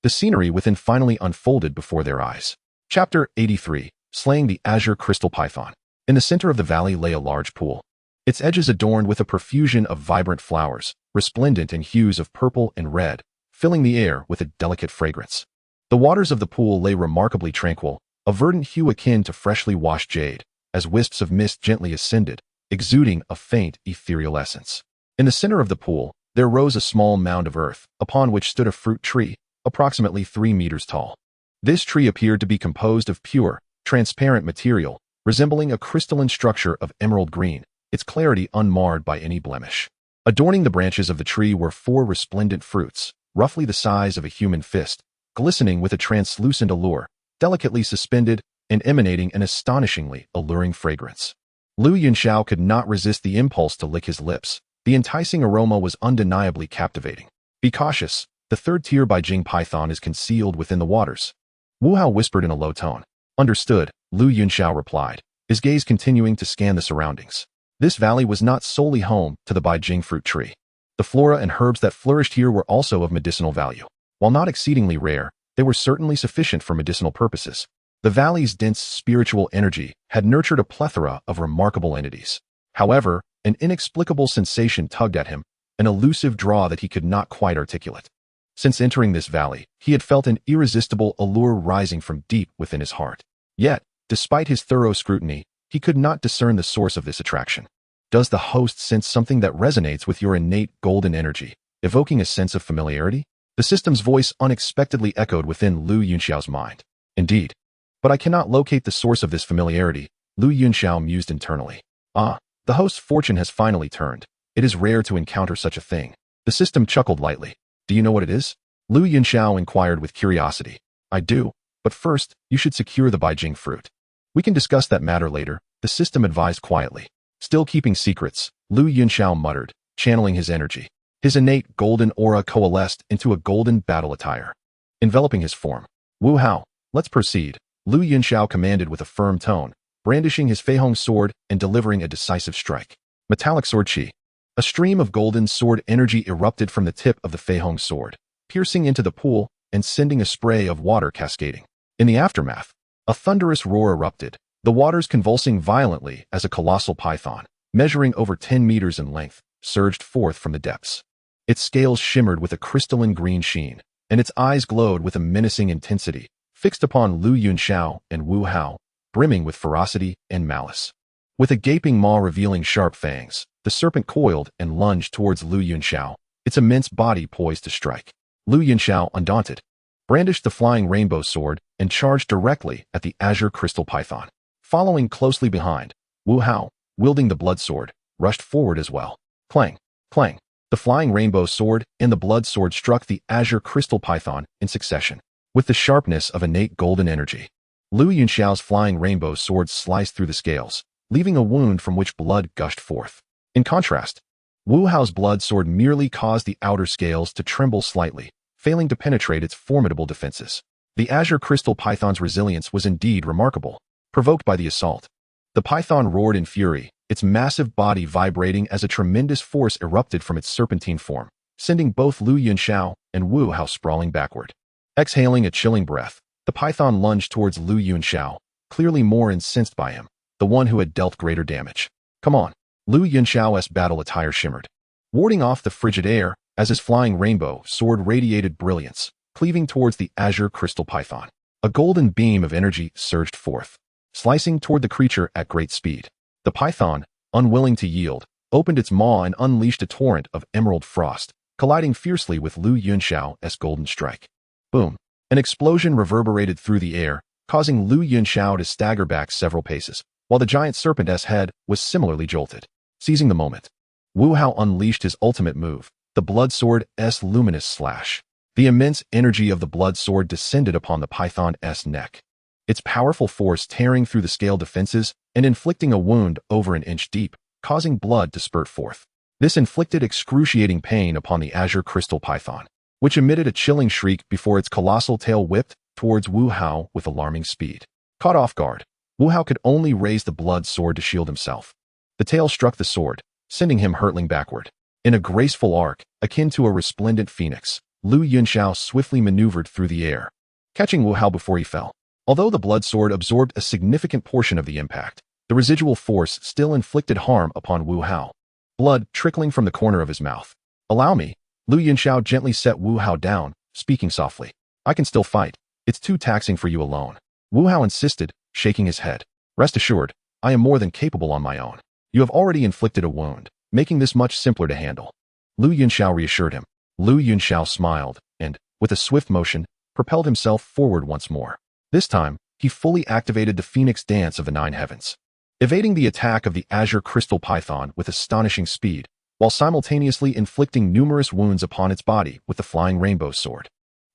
the scenery within finally unfolded before their eyes. Chapter 83, Slaying the Azure Crystal Python. In the center of the valley lay a large pool, its edges adorned with a profusion of vibrant flowers, resplendent in hues of purple and red, filling the air with a delicate fragrance. The waters of the pool lay remarkably tranquil, a verdant hue akin to freshly washed jade, as wisps of mist gently ascended, exuding a faint, ethereal essence. In the center of the pool, there rose a small mound of earth, upon which stood a fruit tree, approximately 3 meters tall. This tree appeared to be composed of pure, transparent material, resembling a crystalline structure of emerald green, its clarity unmarred by any blemish. Adorning the branches of the tree were 4 resplendent fruits, roughly the size of a human fist, glistening with a translucent allure, delicately suspended and emanating an astonishingly alluring fragrance. Yunxiao could not resist the impulse to lick his lips. The enticing aroma was undeniably captivating. Be cautious, the 3rd tier by Jing python is concealed within the waters. Wu Hao whispered in a low tone. Understood, Yunxiao replied, his gaze continuing to scan the surroundings. This valley was not solely home to the Beijing fruit tree. The flora and herbs that flourished here were also of medicinal value. While not exceedingly rare, they were certainly sufficient for medicinal purposes. The valley's dense spiritual energy had nurtured a plethora of remarkable entities. However, an inexplicable sensation tugged at him, an elusive draw that he could not quite articulate. Since entering this valley, he had felt an irresistible allure rising from deep within his heart. Yet, despite his thorough scrutiny, he could not discern the source of this attraction. Does the host sense something that resonates with your innate golden energy, evoking a sense of familiarity? The system's voice unexpectedly echoed within Yunxiao's mind. Indeed. But I cannot locate the source of this familiarity, Yunxiao mused internally. Ah, the host's fortune has finally turned. It is rare to encounter such a thing. The system chuckled lightly. Do you know what it is? Yunxiao inquired with curiosity. I do, but first, you should secure the Beijing fruit. We can discuss that matter later, the system advised quietly. Still keeping secrets, Yunxiao muttered, channeling his energy. His innate golden aura coalesced into a golden battle attire, enveloping his form. Wu Hao, let's proceed, Yunxiao commanded with a firm tone, brandishing his Feihong sword and delivering a decisive strike. Metallic sword chi. A stream of golden sword energy erupted from the tip of the Feihong sword, piercing into the pool and sending a spray of water cascading. In the aftermath, a thunderous roar erupted, the waters convulsing violently as a colossal python, measuring over 10 meters in length, surged forth from the depths. Its scales shimmered with a crystalline green sheen, and its eyes glowed with a menacing intensity, fixed upon Yunxiao and Wu Hao, brimming with ferocity and malice. With a gaping maw revealing sharp fangs, the serpent coiled and lunged towards Yunxiao, its immense body poised to strike. Yunxiao, undaunted, brandished the flying rainbow sword and charged directly at the azure crystal python. Following closely behind, Wu Hao, wielding the blood sword, rushed forward as well. Clang, clang. The flying rainbow sword and the blood sword struck the azure crystal python in succession, with the sharpness of innate golden energy. Yunxiao's flying rainbow sword sliced through the scales, leaving a wound from which blood gushed forth. In contrast, Wu Hao's blood sword merely caused the outer scales to tremble slightly, failing to penetrate its formidable defenses. The azure crystal python's resilience was indeed remarkable. Provoked by the assault, the python roared in fury, its massive body vibrating as a tremendous force erupted from its serpentine form, sending both Yunxiao and Wu Hao sprawling backward. Exhaling a chilling breath, the python lunged towards Yunxiao, clearly more incensed by him, the one who had dealt greater damage. Come on. Yunxiao's battle attire shimmered, warding off the frigid air as his flying rainbow sword radiated brilliance, cleaving towards the azure crystal python. A golden beam of energy surged forth, slicing toward the creature at great speed. The python, unwilling to yield, opened its maw and unleashed a torrent of emerald frost, colliding fiercely with Yunxiao's golden strike. Boom! An explosion reverberated through the air, causing Yunxiao to stagger back several paces, while the giant serpent's head was similarly jolted. Seizing the moment, Wu Hao unleashed his ultimate move, the blood sword's luminous slash. The immense energy of the blood sword descended upon the python's neck, its powerful force tearing through the scale defenses and inflicting a wound over an inch deep, causing blood to spurt forth. This inflicted excruciating pain upon the azure crystal python, which emitted a chilling shriek before its colossal tail whipped towards Wu Hao with alarming speed. Caught off guard, Wu Hao could only raise the blood sword to shield himself. The tail struck the sword, sending him hurtling backward. In a graceful arc, akin to a resplendent phoenix, Yunxiao swiftly maneuvered through the air, catching Wu Hao before he fell. Although the blood sword absorbed a significant portion of the impact, the residual force still inflicted harm upon Wu Hao, blood trickling from the corner of his mouth. Allow me. Yunxiao gently set Wu Hao down, speaking softly. I can still fight. It's too taxing for you alone. Wu Hao insisted, shaking his head. Rest assured, I am more than capable on my own. You have already inflicted a wound, making this much simpler to handle. Yunxiao reassured him. Yunxiao smiled, and, with a swift motion, propelled himself forward once more. This time, he fully activated the Phoenix Dance of the Nine Heavens, evading the attack of the azure crystal python with astonishing speed, while simultaneously inflicting numerous wounds upon its body with the flying rainbow sword.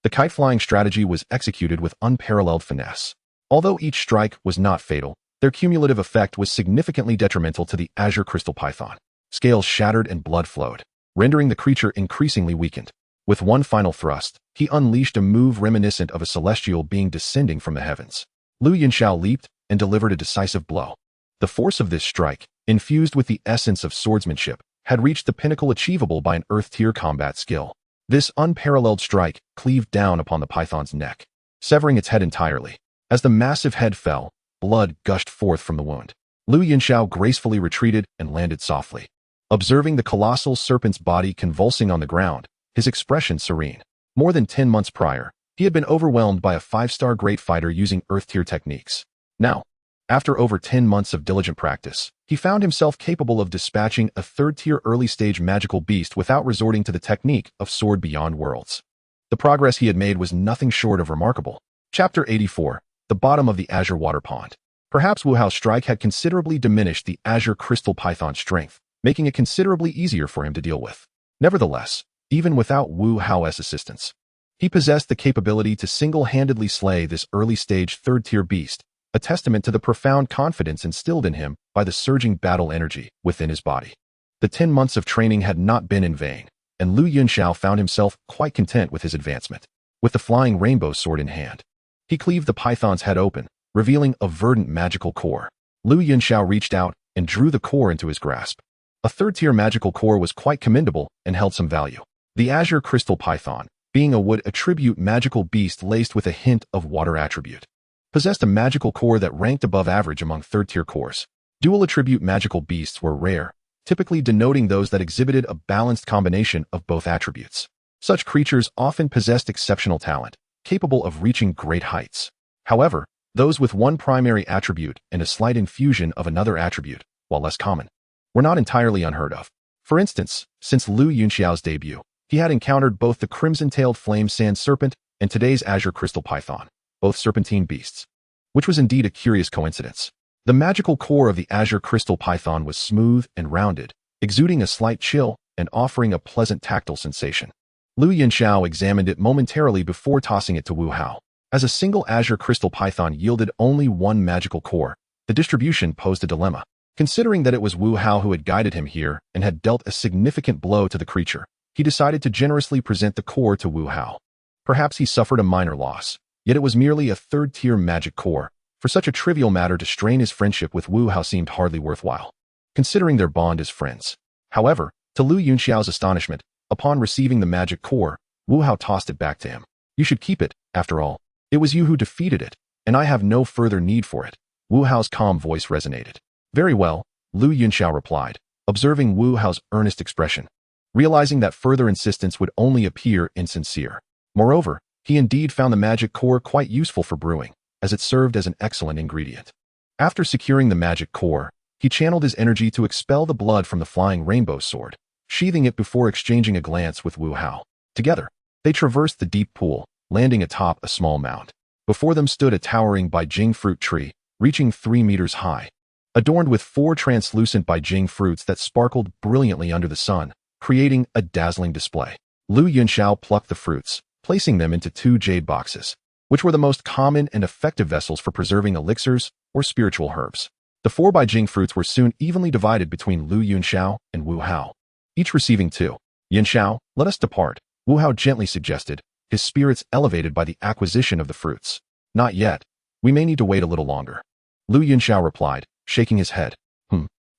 The kite-flying strategy was executed with unparalleled finesse. Although each strike was not fatal, their cumulative effect was significantly detrimental to the azure crystal python. Scales shattered and blood flowed, rendering the creature increasingly weakened. With one final thrust, he unleashed a move reminiscent of a celestial being descending from the heavens. Yunxiao leaped and delivered a decisive blow. The force of this strike, infused with the essence of swordsmanship, had reached the pinnacle achievable by an Earth-tier combat skill. This unparalleled strike cleaved down upon the python's neck, severing its head entirely. As the massive head fell, blood gushed forth from the wound. Yunxiao gracefully retreated and landed softly, observing the colossal serpent's body convulsing on the ground, his expression serene. More than 10 months prior, he had been overwhelmed by a 5-star great fighter using Earth-tier techniques. Now, after over 10 months of diligent practice, he found himself capable of dispatching a 3rd-tier early-stage magical beast without resorting to the technique of Sword Beyond Worlds. The progress he had made was nothing short of remarkable. Chapter 84, The Bottom of the Azure Water Pond. Perhaps Wu Hao's strike had considerably diminished the azure crystal python's strength, making it considerably easier for him to deal with. Nevertheless, even without Wu Hao's assistance, he possessed the capability to single-handedly slay this early-stage 3rd-tier beast, a testament to the profound confidence instilled in him by the surging battle energy within his body. The 10 months of training had not been in vain, and Yunxiao found himself quite content with his advancement. With the flying rainbow sword in hand, he cleaved the python's head open, revealing a verdant magical core. Yunxiao reached out and drew the core into his grasp. A 3rd-tier magical core was quite commendable and held some value. The azure crystal python, being a wood attribute magical beast laced with a hint of water attribute, possessed a magical core that ranked above average among 3rd-tier cores. Dual attribute magical beasts were rare, typically denoting those that exhibited a balanced combination of both attributes. Such creatures often possessed exceptional talent, capable of reaching great heights. However, those with one primary attribute and a slight infusion of another attribute, while less common, were not entirely unheard of. For instance, since Yunxiao's debut, he had encountered both the crimson-tailed flame sand serpent and today's azure crystal python, both serpentine beasts, which was indeed a curious coincidence. The magical core of the azure crystal python was smooth and rounded, exuding a slight chill and offering a pleasant tactile sensation. Lu Yunxiao examined it momentarily before tossing it to Wu Hao. As a single azure crystal python yielded only one magical core, the distribution posed a dilemma. Considering that it was Wu Hao who had guided him here and had dealt a significant blow to the creature, he decided to generously present the core to Wu Hao. Perhaps he suffered a minor loss, yet it was merely a third-tier magic core. For such a trivial matter to strain his friendship with Wu Hao seemed hardly worthwhile, considering their bond as friends. However, to Lu Yunxiao's astonishment, upon receiving the magic core, Wu Hao tossed it back to him. You should keep it, after all. It was you who defeated it, and I have no further need for it. Wu Hao's calm voice resonated. Very well, Lu Yunxiao replied, observing Wu Hao's earnest expression, realizing that further insistence would only appear insincere. Moreover, he indeed found the magic core quite useful for brewing, as it served as an excellent ingredient. After securing the magic core, he channeled his energy to expel the blood from the flying rainbow sword, sheathing it before exchanging a glance with Wu Hao. Together, they traversed the deep pool, landing atop a small mound. Before them stood a towering Baijing fruit tree, reaching 3 meters high, adorned with 4 translucent Baijing fruits that sparkled brilliantly under the sun, creating a dazzling display. Lu Yunxiao plucked the fruits, placing them into 2 jade boxes, which were the most common and effective vessels for preserving elixirs or spiritual herbs. The 4 Baijing fruits were soon evenly divided between Lu Yunxiao and Wu Hao, each receiving 2. Yunxiao, let us depart, Wu Hao gently suggested, his spirits elevated by the acquisition of the fruits. Not yet. We may need to wait a little longer. Lu Yunxiao replied, shaking his head.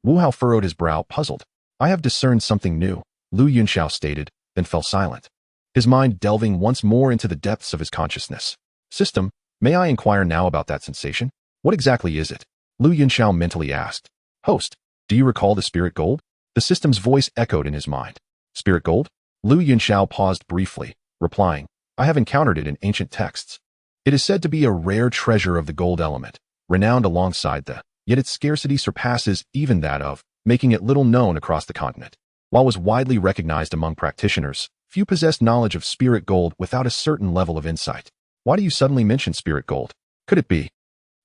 Wu Hao furrowed his brow, puzzled. I have discerned something new, Lu Yunxiao stated, then fell silent, his mind delving once more into the depths of his consciousness. System, may I inquire now about that sensation? What exactly is it? Lu Yunxiao mentally asked. Host, do you recall the spirit gold? The system's voice echoed in his mind. Spirit gold? Lu Yunxiao paused briefly, replying, I have encountered it in ancient texts. It is said to be a rare treasure of the gold element, renowned alongside yet its scarcity surpasses even that of, making it little known across the continent. While it was widely recognized among practitioners, few possessed knowledge of spirit gold without a certain level of insight. Why do you suddenly mention spirit gold? Could it be?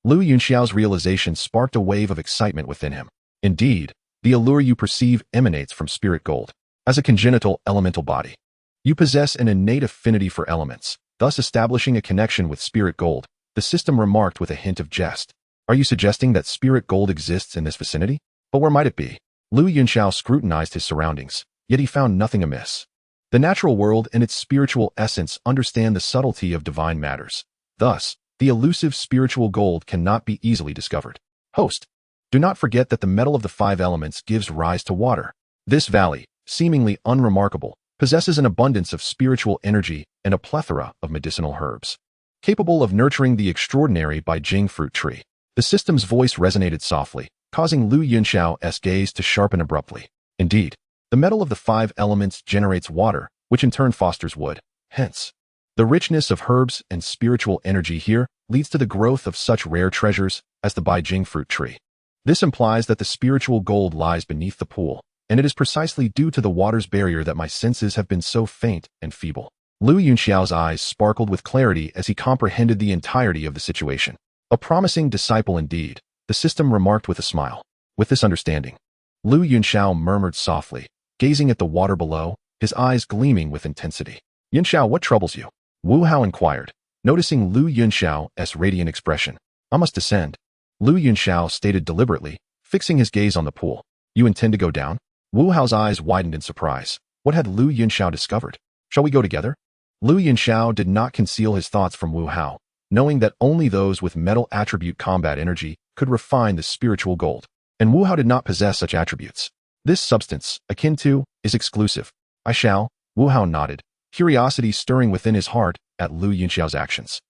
Lu Yunxiao's realization sparked a wave of excitement within him. Indeed, the allure you perceive emanates from spirit gold. As a congenital elemental body, you possess an innate affinity for elements, thus establishing a connection with spirit gold, the system remarked with a hint of jest. Are you suggesting that spirit gold exists in this vicinity? But where might it be? Lu Yunxiao scrutinized his surroundings, yet he found nothing amiss. The natural world and its spiritual essence understand the subtlety of divine matters. Thus, the elusive spiritual gold cannot be easily discovered. Host, do not forget that the metal of the 5 elements gives rise to water. This valley, seemingly unremarkable, possesses an abundance of spiritual energy and a plethora of medicinal herbs, capable of nurturing the extraordinary Baijing fruit tree. The system's voice resonated softly, causing Lu Yunxiao's gaze to sharpen abruptly. Indeed, the metal of the 5 elements generates water, which in turn fosters wood. Hence, the richness of herbs and spiritual energy here leads to the growth of such rare treasures as the Baijing fruit tree. This implies that the spiritual gold lies beneath the pool, and it is precisely due to the water's barrier that my senses have been so faint and feeble. Lu Yunxiao's eyes sparkled with clarity as he comprehended the entirety of the situation. A promising disciple indeed, the system remarked with a smile. With this understanding, Lu Yunxiao murmured softly, gazing at the water below, his eyes gleaming with intensity. Yunxiao, what troubles you? Wu Hao inquired, noticing Lu Yunxiao's radiant expression. I must descend. Lu Yunxiao stated deliberately, fixing his gaze on the pool. You intend to go down? Wu Hao's eyes widened in surprise. What had Lu Yunxiao discovered? Shall we go together? Lu Yunxiao did not conceal his thoughts from Wu Hao, knowing that only those with metal attribute combat energy could refine the spiritual gold, and Wu Hao did not possess such attributes. This substance, akin to, is exclusive. I shall, Wu Hao nodded, curiosity stirring within his heart at Lu Yunxiao's actions.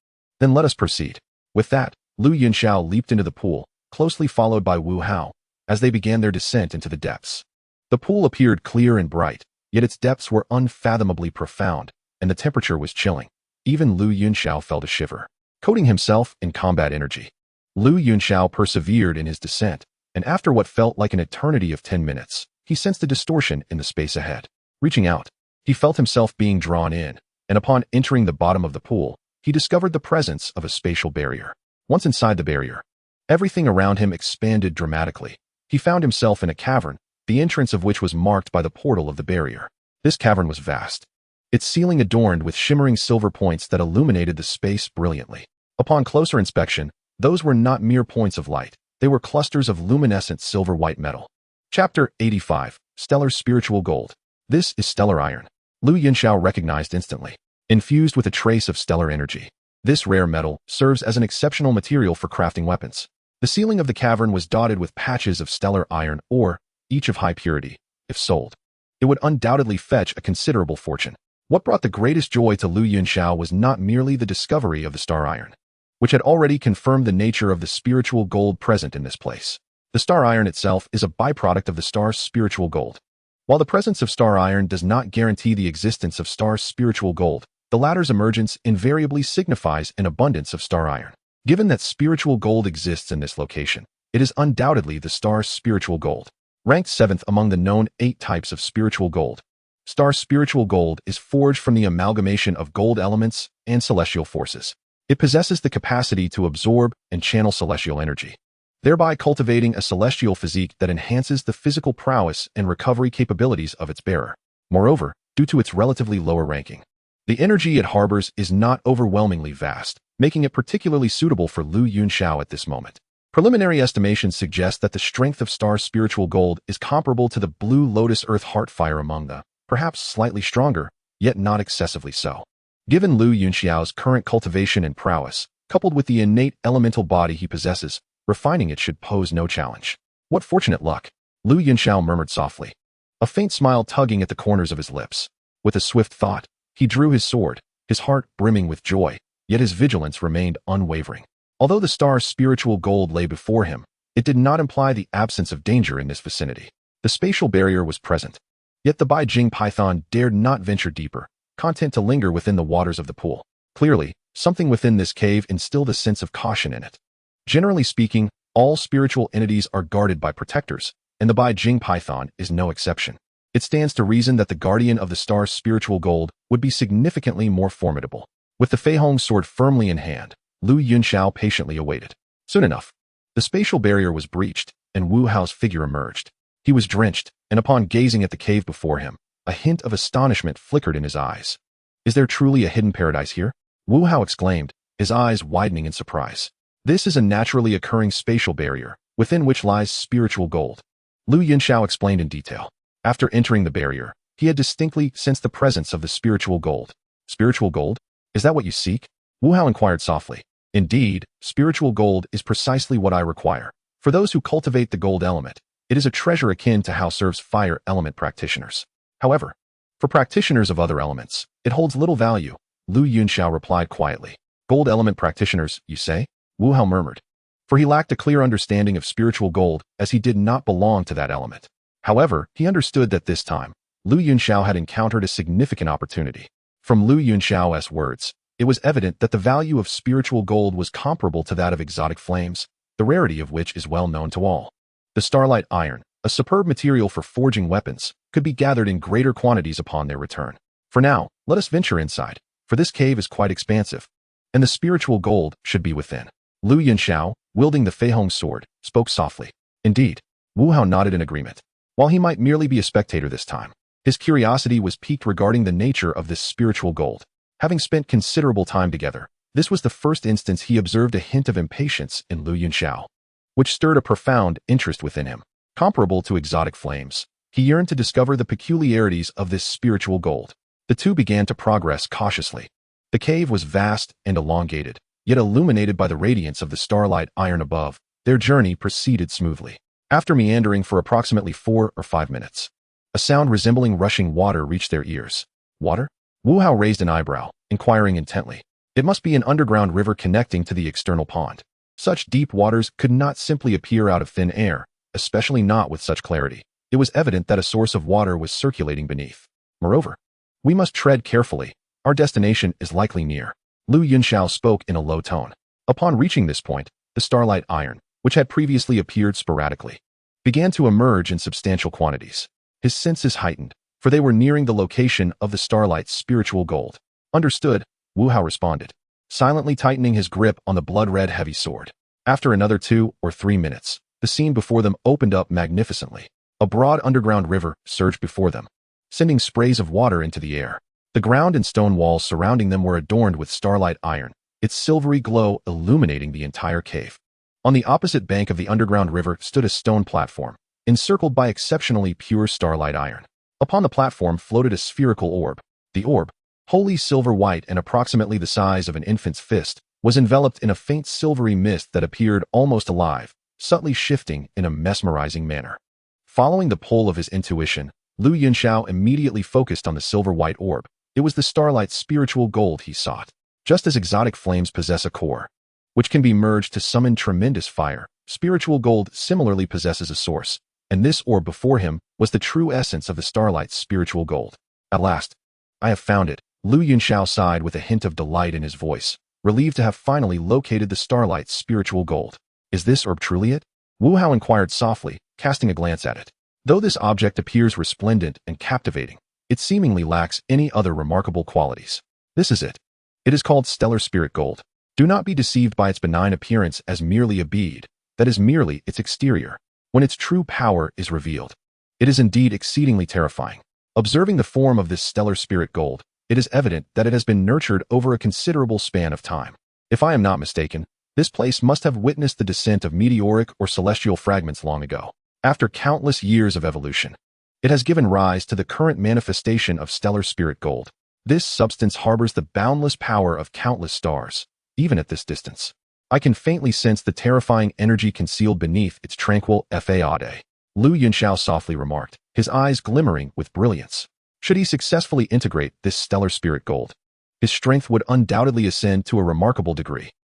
Then let us proceed. With that, Lu Yunxiao leaped into the pool, closely followed by Wu Hao, as they began their descent into the depths. The pool appeared clear and bright, yet its depths were unfathomably profound, and the temperature was chilling. Even Lu Yunxiao felt a shiver, coating himself in combat energy. Lu Yunxiao persevered in his descent, and after what felt like an eternity of 10 minutes, he sensed a distortion in the space ahead. Reaching out, he felt himself being drawn in, and upon entering the bottom of the pool, he discovered the presence of a spatial barrier. Once inside the barrier, everything around him expanded dramatically. He found himself in a cavern, the entrance of which was marked by the portal of the barrier. This cavern was vast, its ceiling adorned with shimmering silver points that illuminated the space brilliantly. Upon closer inspection, those were not mere points of light. They were clusters of luminescent silver-white metal. Chapter 85, Stellar Spiritual Gold. This is stellar iron. Lu Yunxiao recognized instantly. Infused with a trace of stellar energy, this rare metal serves as an exceptional material for crafting weapons. The ceiling of the cavern was dotted with patches of stellar iron ore, each of high purity. If sold, it would undoubtedly fetch a considerable fortune. What brought the greatest joy to Lu Yunxiao was not merely the discovery of the star iron, which had already confirmed the nature of the spiritual gold present in this place. The star iron itself is a byproduct of the star's spiritual gold. While the presence of star iron does not guarantee the existence of star's spiritual gold, the latter's emergence invariably signifies an abundance of star iron. Given that spiritual gold exists in this location, it is undoubtedly the star's spiritual gold. Ranked 7th among the known 8 types of spiritual gold, star spiritual gold is forged from the amalgamation of gold elements and celestial forces. It possesses the capacity to absorb and channel celestial energy, thereby cultivating a celestial physique that enhances the physical prowess and recovery capabilities of its bearer. Moreover, due to its relatively lower ranking, the energy it harbors is not overwhelmingly vast, making it particularly suitable for Lu Yunxiao at this moment. Preliminary estimations suggest that the strength of star spiritual gold is comparable to the blue lotus earth heartfire among the, perhaps slightly stronger, yet not excessively so. Given Lu Yunxiao's current cultivation and prowess, coupled with the innate elemental body he possesses, refining it should pose no challenge. What fortunate luck! Lu Yunxiao murmured softly, a faint smile tugging at the corners of his lips. With a swift thought, he drew his sword, his heart brimming with joy, yet his vigilance remained unwavering. Although the star's spiritual gold lay before him, it did not imply the absence of danger in this vicinity. The spatial barrier was present, yet the Beijing python dared not venture deeper, content to linger within the waters of the pool. Clearly, something within this cave instilled a sense of caution in it. Generally speaking, all spiritual entities are guarded by protectors, and the Beijing python is no exception. It stands to reason that the guardian of the star's spiritual gold would be significantly more formidable. With the Feihong sword firmly in hand, Lu Yunxiao patiently awaited. Soon enough, the spatial barrier was breached, and Wu Hao's figure emerged. He was drenched, and upon gazing at the cave before him, a hint of astonishment flickered in his eyes. Is there truly a hidden paradise here? Wu Hao exclaimed, his eyes widening in surprise. This is a naturally occurring spatial barrier, within which lies spiritual gold. Lu Yunxiao explained in detail. After entering the barrier, he had distinctly sensed the presence of the spiritual gold. Spiritual gold? Is that what you seek? Wu Hao inquired softly. Indeed, spiritual gold is precisely what I require. For those who cultivate the gold element, it is a treasure akin to how serves fire element practitioners. However, for practitioners of other elements, it holds little value, Lu Yunxiao replied quietly. Gold element practitioners, you say? Wu Hao murmured, for he lacked a clear understanding of spiritual gold as he did not belong to that element. However, he understood that this time, Lu Yunxiao had encountered a significant opportunity. From Lu Yunxiao's words, it was evident that the value of spiritual gold was comparable to that of exotic flames, the rarity of which is well known to all. The starlight iron, a superb material for forging weapons, could be gathered in greater quantities upon their return. For now, let us venture inside, for this cave is quite expansive, and the spiritual gold should be within. Lu Yunxiao, wielding the Feihong sword, spoke softly. Indeed, Wu Hao nodded in agreement. While he might merely be a spectator this time, his curiosity was piqued regarding the nature of this spiritual gold. Having spent considerable time together, this was the first instance he observed a hint of impatience in Lu Yunxiao, which stirred a profound interest within him. Comparable to exotic flames, he yearned to discover the peculiarities of this spiritual gold. The two began to progress cautiously. The cave was vast and elongated, yet illuminated by the radiance of the starlight iron above. Their journey proceeded smoothly. After meandering for approximately 4 or 5 minutes, a sound resembling rushing water reached their ears. Water? Wu Hao raised an eyebrow, inquiring intently. It must be an underground river connecting to the external pond. Such deep waters could not simply appear out of thin air, especially not with such clarity. It was evident that a source of water was circulating beneath. Moreover, we must tread carefully. Our destination is likely near. Lu Yunxiao spoke in a low tone. Upon reaching this point, the starlight iron, which had previously appeared sporadically, began to emerge in substantial quantities. His senses heightened, for they were nearing the location of the starlight's spiritual gold. Understood, Wu Hao responded, silently tightening his grip on the blood-red heavy sword. After another 2 or 3 minutes, the scene before them opened up magnificently. A broad underground river surged before them, sending sprays of water into the air. The ground and stone walls surrounding them were adorned with starlight iron, its silvery glow illuminating the entire cave. On the opposite bank of the underground river stood a stone platform, encircled by exceptionally pure starlight iron. Upon the platform floated a spherical orb. The orb, wholly silver-white and approximately the size of an infant's fist, was enveloped in a faint silvery mist that appeared almost alive, subtly shifting in a mesmerizing manner. Following the pull of his intuition, Yunxiao immediately focused on the silver-white orb. It was the starlight's spiritual gold he sought. Just as exotic flames possess a core, which can be merged to summon tremendous fire, spiritual gold similarly possesses a source, and this orb before him was the true essence of the starlight's spiritual gold. At last, I have found it. Yunxiao sighed with a hint of delight in his voice, relieved to have finally located the starlight's spiritual gold. Is this orb truly it? Wu Hao inquired softly, casting a glance at it. Though this object appears resplendent and captivating, it seemingly lacks any other remarkable qualities. This is it. It is called stellar spirit gold. Do not be deceived by its benign appearance as merely a bead, that is merely its exterior. When its true power is revealed, it is indeed exceedingly terrifying. Observing the form of this stellar spirit gold, it is evident that it has been nurtured over a considerable span of time. If I am not mistaken, this place must have witnessed the descent of meteoric or celestial fragments long ago. After countless years of evolution, it has given rise to the current manifestation of stellar spirit gold. This substance harbors the boundless power of countless stars, even at this distance. I can faintly sense the terrifying energy concealed beneath its tranquil faade. Yunxiao softly remarked, his eyes glimmering with brilliance. Should he successfully integrate this stellar spirit gold, his strength would undoubtedly ascend to a remarkable degree.